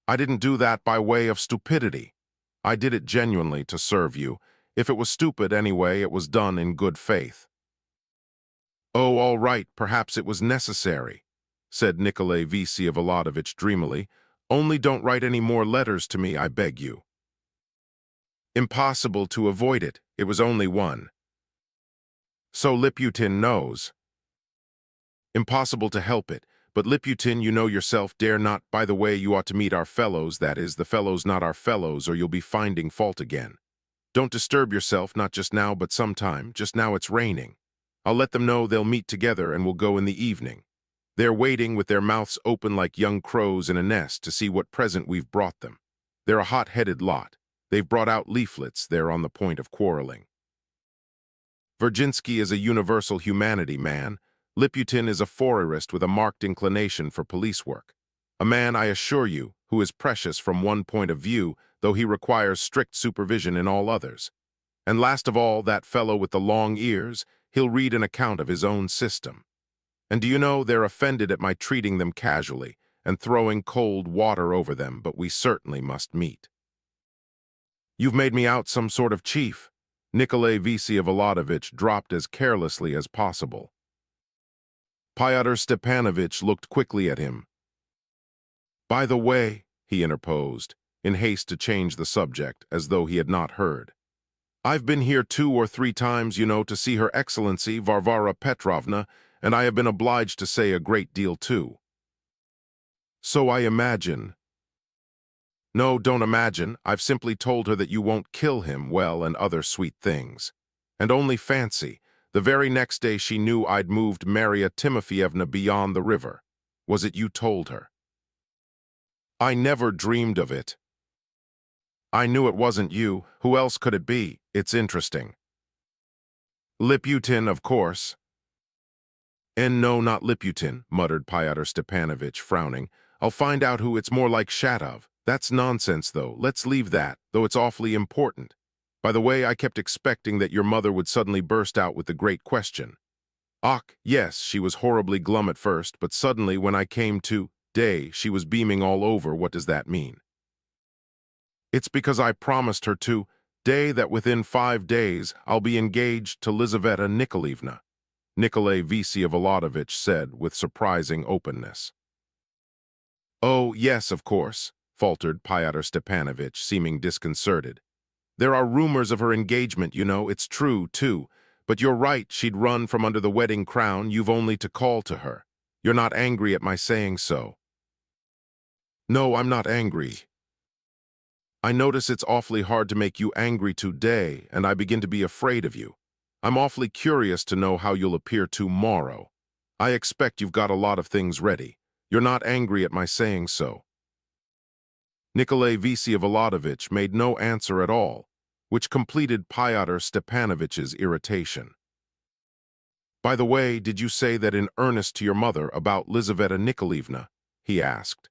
I didn't do that by way of stupidity. I did it genuinely to serve you. If it was stupid anyway, it was done in good faith. Oh, all right, perhaps it was necessary, said Nikolai Vsevolodovich dreamily. Only don't write any more letters to me, I beg you. Impossible to avoid it. It was only one. So Liputin knows. Impossible to help it. But Liputin, you know yourself, dare not. By the way, you ought to meet our fellows, that is, the fellows not our fellows, or you'll be finding fault again. Don't disturb yourself, not just now, but sometime. Just now it's raining. I'll let them know they'll meet together and we'll go in the evening. They're waiting with their mouths open like young crows in a nest to see what present we've brought them. They're a hot-headed lot. They've brought out leaflets. They're on the point of quarreling. Virginsky is a universal humanity man. Liputin is a Fourierist with a marked inclination for police work. A man, I assure you, who is precious from one point of view, though he requires strict supervision in all others. And last of all, that fellow with the long ears, he'll read an account of his own system. And do you know, they're offended at my treating them casually and throwing cold water over them, but we certainly must meet. You've made me out some sort of chief. Nikolai Vsevolodovich dropped as carelessly as possible. Fyodor Stepanovich looked quickly at him. By the way, he interposed, in haste to change the subject, as though he had not heard. I've been here 2 or 3 times, you know, to see Her Excellency Varvara Petrovna, and I have been obliged to say a great deal too. So I imagine. No, don't imagine. I've simply told her that you won't kill him, well, and other sweet things. And only fancy, the very next day she knew I'd moved Maria Timofeyevna beyond the river. Was it you told her? I never dreamed of it. I knew it wasn't you. Who else could it be? It's interesting. Liputin, of course. And no, not Liputin, muttered Fyodor Stepanovich, frowning. I'll find out who. It's more like Shatov. That's nonsense, though. Let's leave that, though it's awfully important. By the way, I kept expecting that your mother would suddenly burst out with the great question. Ach, yes, she was horribly glum at first, but suddenly when I came to day, she was beaming all over. What does that mean? It's because I promised her to day that within 5 days I'll be engaged to Lizaveta Nikolaevna, Nikolai Vsevolodovich said with surprising openness. Oh, yes, of course, faltered Fyodor Stepanovich, seeming disconcerted. There are rumors of her engagement, you know. It's true, too. But you're right, she'd run from under the wedding crown. You've only to call to her. You're not angry at my saying so? No, I'm not angry. I notice it's awfully hard to make you angry today, and I begin to be afraid of you. I'm awfully curious to know how you'll appear tomorrow. I expect you've got a lot of things ready. You're not angry at my saying so." Nikolay Vsevolodovich made no answer at all, which completed Pyotr Stepanovitch's irritation. "By the way, did you say that in earnest to your mother about Lizaveta Nikolaevna?" he asked.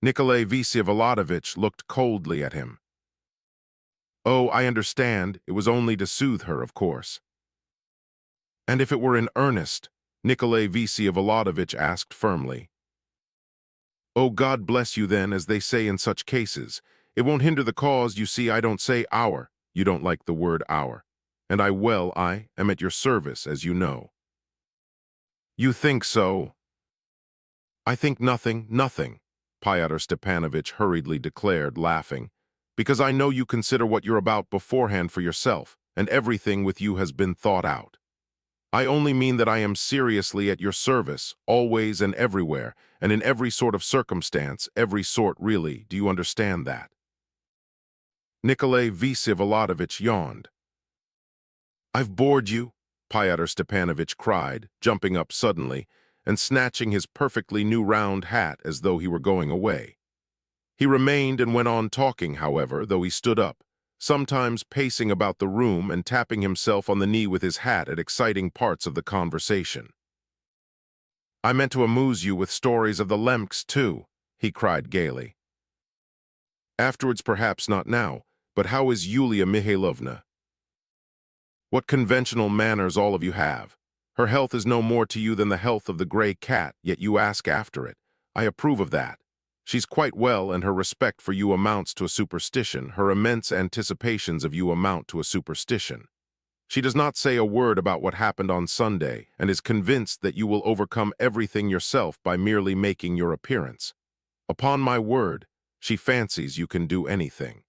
Nikolay Vsevolodovich looked coldly at him. "Oh, I understand. It was only to soothe her, of course." "And if it were in earnest?" Nikolay Vsevolodovich asked firmly. "Oh, God bless you then, as they say in such cases. It won't hinder the cause, you see. I don't say our. You don't like the word our. And I am at your service, as you know." "You think so?" "I think nothing," Pyotr Stepanovich hurriedly declared, laughing, "because I know you consider what you're about beforehand for yourself, and everything with you has been thought out. I only mean that I am seriously at your service, always and everywhere, and in every sort of circumstance, every sort really. Do you understand that?" Nikolay Vsevolodovich yawned. "I've bored you?" Pyotr Stepanovich cried, jumping up suddenly, and snatching his perfectly new round hat as though he were going away. He remained and went on talking, however, though he stood up, sometimes pacing about the room and tapping himself on the knee with his hat at exciting parts of the conversation. "I meant to amuse you with stories of the Lemks, too," he cried gaily. "Afterwards, perhaps not now, but how is Yulia Mihailovna? What conventional manners all of you have. Her health is no more to you than the health of the gray cat, yet you ask after it. I approve of that. She's quite well, and her respect for you amounts to a superstition. Her immense anticipations of you amount to a superstition. She does not say a word about what happened on Sunday, and is convinced that you will overcome everything yourself by merely making your appearance. Upon my word, she fancies you can do anything.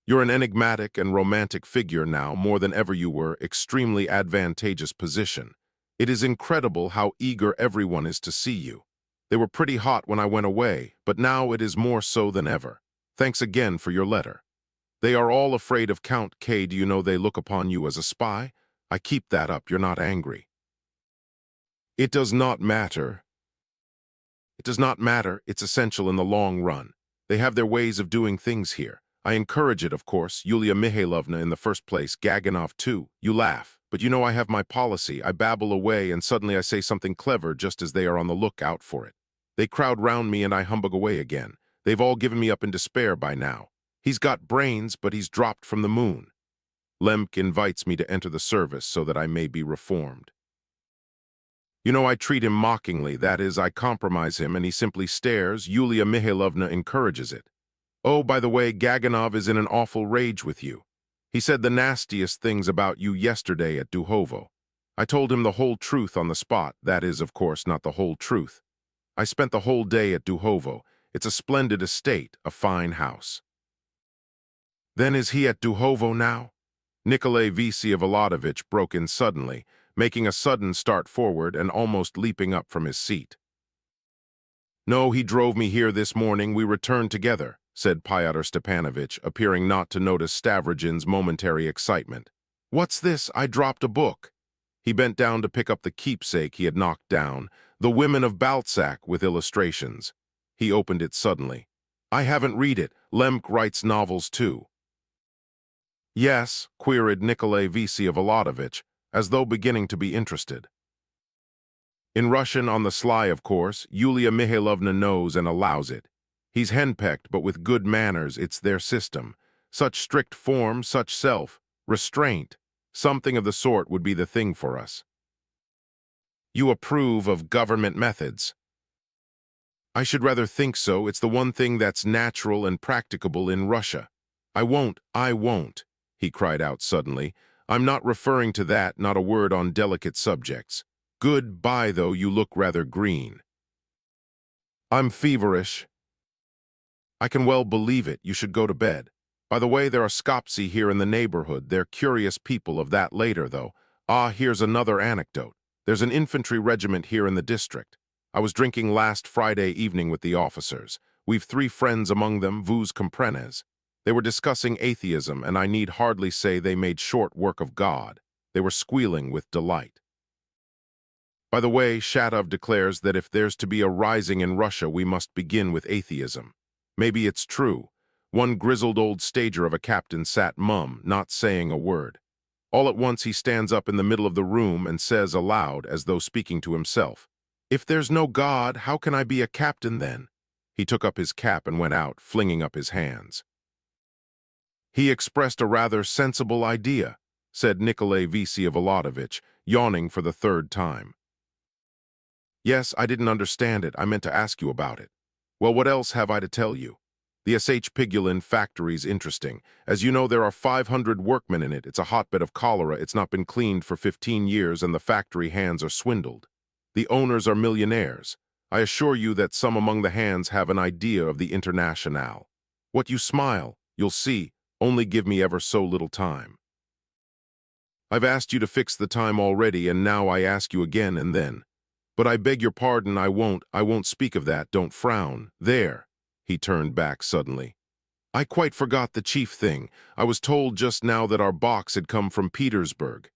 You're an enigmatic and romantic figure now, more than ever you were, extremely advantageous position. It is incredible how eager everyone is to see you. They were pretty hot when I went away, but now it is more so than ever. Thanks again for your letter. They are all afraid of Count K. Do you know they look upon you as a spy? I keep that up. You're not angry." "It does not matter. It does not matter. It's essential in the long run. They have their ways of doing things here. I encourage it, of course. Yulia Mihailovna in the first place, Gaganov too. You laugh, but you know I have my policy. I babble away and suddenly I say something clever just as they are on the lookout for it. They crowd round me and I humbug away again. They've all given me up in despair by now. He's got brains, but he's dropped from the moon. Lemk invites me to enter the service so that I may be reformed. You know, I treat him mockingly, that is, I compromise him and he simply stares. Yulia Mihailovna encourages it. Oh, by the way, Gaganov is in an awful rage with you. He said the nastiest things about you yesterday at Duhovo. I told him the whole truth on the spot. That is, of course, not the whole truth. I spent the whole day at Duhovo. It's a splendid estate, a fine house. Then is he at Duhovo now? Nikolay Vsevolodovich broke in suddenly, making a sudden start forward and almost leaping up from his seat. No, he drove me here this morning. We returned together, said Pyotr Stepanovich, appearing not to notice Stavrogin's momentary excitement. What's this? I dropped a book. He bent down to pick up the keepsake he had knocked down, The Women of Balzac with illustrations. He opened it suddenly. I haven't read it. Lemk writes novels too. Yes, queried Nikolay Vsevolodovich, as though beginning to be interested. In Russian, on the sly, of course, Yulia Mihailovna knows and allows it. He's henpecked, but with good manners, it's their system. Such strict form, such restraint. Something of the sort would be the thing for us. You approve of government methods? I should rather think so. It's the one thing that's natural and practicable in Russia. I won't, he cried out suddenly. I'm not referring to that, not a word on delicate subjects. Goodbye, though, you look rather green. I'm feverish. I can well believe it. You should go to bed. By the way, there are Skopsi here in the neighborhood. They're curious people. Of that later, though. Ah, here's another anecdote. There's an infantry regiment here in the district. I was drinking last Friday evening with the officers. We've 3 friends among them, vous comprenez. They were discussing atheism, and I need hardly say they made short work of God. They were squealing with delight. By the way, Shatov declares that if there's to be a rising in Russia, we must begin with atheism. Maybe it's true. One grizzled old stager of a captain sat mum, not saying a word. All at once he stands up in the middle of the room and says aloud, as though speaking to himself, "If there's no God, how can I be a captain then?" He took up his cap and went out, flinging up his hands. He expressed a rather sensible idea, said Nikolay Vsevolodovich, yawning for the third time. Yes, I didn't understand it. I meant to ask you about it. Well, what else have I to tell you? The S.H. Pigulin factory's interesting. As you know, there are 500 workmen in it. It's a hotbed of cholera. It's not been cleaned for 15 years, and the factory hands are swindled. The owners are millionaires. I assure you that some among the hands have an idea of the Internationale. What you smile, you'll see. Only give me ever so little time. I've asked you to fix the time already, and now I ask you again and then. But I beg your pardon, I won't speak of that, don't frown. There. He turned back suddenly. I quite forgot the chief thing. I was told just now that our box had come from Petersburg.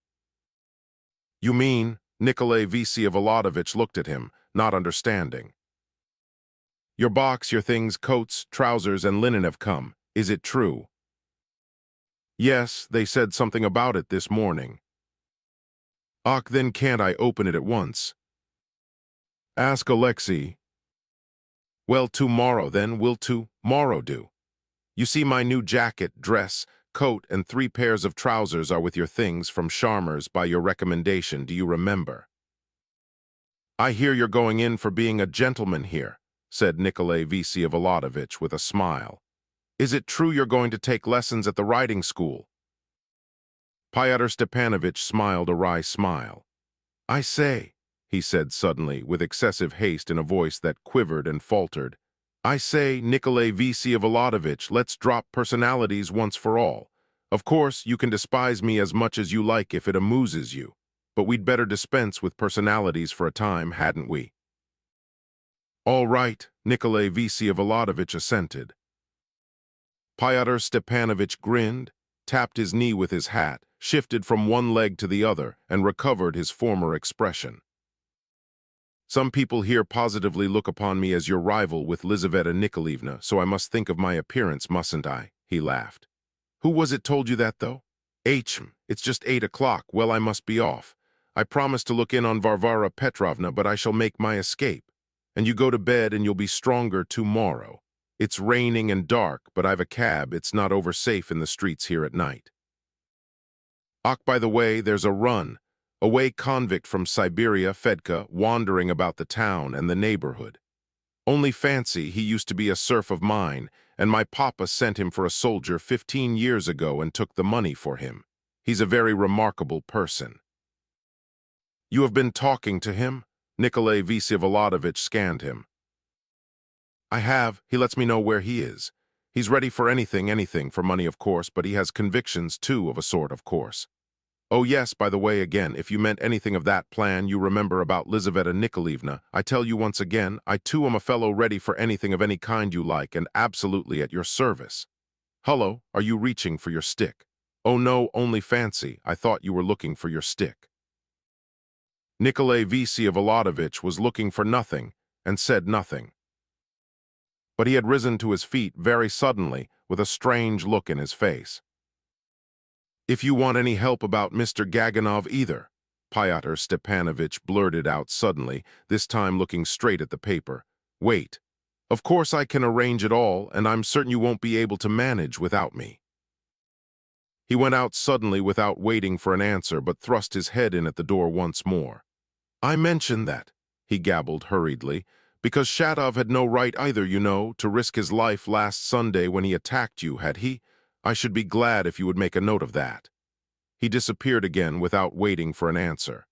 You mean? Nikolay Vsevolodovich looked at him, not understanding. Your box, your things, coats, trousers, and linen have come. Is it true? Yes, they said something about it this morning. Ach, then can't I open it at once? Ask Alexei. Well, tomorrow then, will tomorrow do? You see, my new jacket, dress, coat, and 3 pairs of trousers are with your things from Sharmer's by your recommendation, do you remember? I hear you're going in for being a gentleman here, said Nikolay Vsevolodovich with a smile. Is it true you're going to take lessons at the riding school? Fyodor Stepanovich smiled a wry smile. I say, he said suddenly, with excessive haste in a voice that quivered and faltered. I say, Nikolay Vsevolodovich, let's drop personalities once for all. Of course, you can despise me as much as you like if it amuses you, but we'd better dispense with personalities for a time, hadn't we? All right, Nikolay Vsevolodovich assented. Fyodor Stepanovich grinned, tapped his knee with his hat, shifted from one leg to the other, and recovered his former expression. Some people here positively look upon me as your rival with Lizaveta Nikolaevna, so I must think of my appearance, mustn't I? He laughed. Who was it told you that, though? It's just 8 o'clock. Well, I must be off. I promised to look in on Varvara Petrovna, but I shall make my escape. And you go to bed and you'll be stronger tomorrow. It's raining and dark, but I've a cab. It's not over safe in the streets here at night. Ach, by the way, there's a run. Away convict from Siberia, Fedka, wandering about the town and the neighborhood. Only fancy, he used to be a serf of mine, and my papa sent him for a soldier 15 years ago and took the money for him. He's a very remarkable person. You have been talking to him? Nikolay Vsevolodovich scanned him. I have. He lets me know where he is. He's ready for anything for money, of course, but he has convictions, too, of a sort, of course. Oh yes, by the way, again, if you meant anything of that plan you remember about Lizaveta Nikolaevna, I tell you once again, I too am a fellow ready for anything of any kind you like and absolutely at your service. Hullo, are you reaching for your stick? Oh no, only fancy, I thought you were looking for your stick. Nikolay Vsevolodovich was looking for nothing and said nothing. But he had risen to his feet very suddenly with a strange look in his face. If you want any help about Mr. Gaganov either, Fyodor Stepanovich blurted out suddenly, this time looking straight at the paper. Wait. Of course I can arrange it all, and I'm certain you won't be able to manage without me. He went out suddenly without waiting for an answer, but thrust his head in at the door once more. I mentioned that, he gabbled hurriedly, because Shatov had no right either, you know, to risk his life last Sunday when he attacked you, had he? I should be glad if you would make a note of that. He disappeared again without waiting for an answer.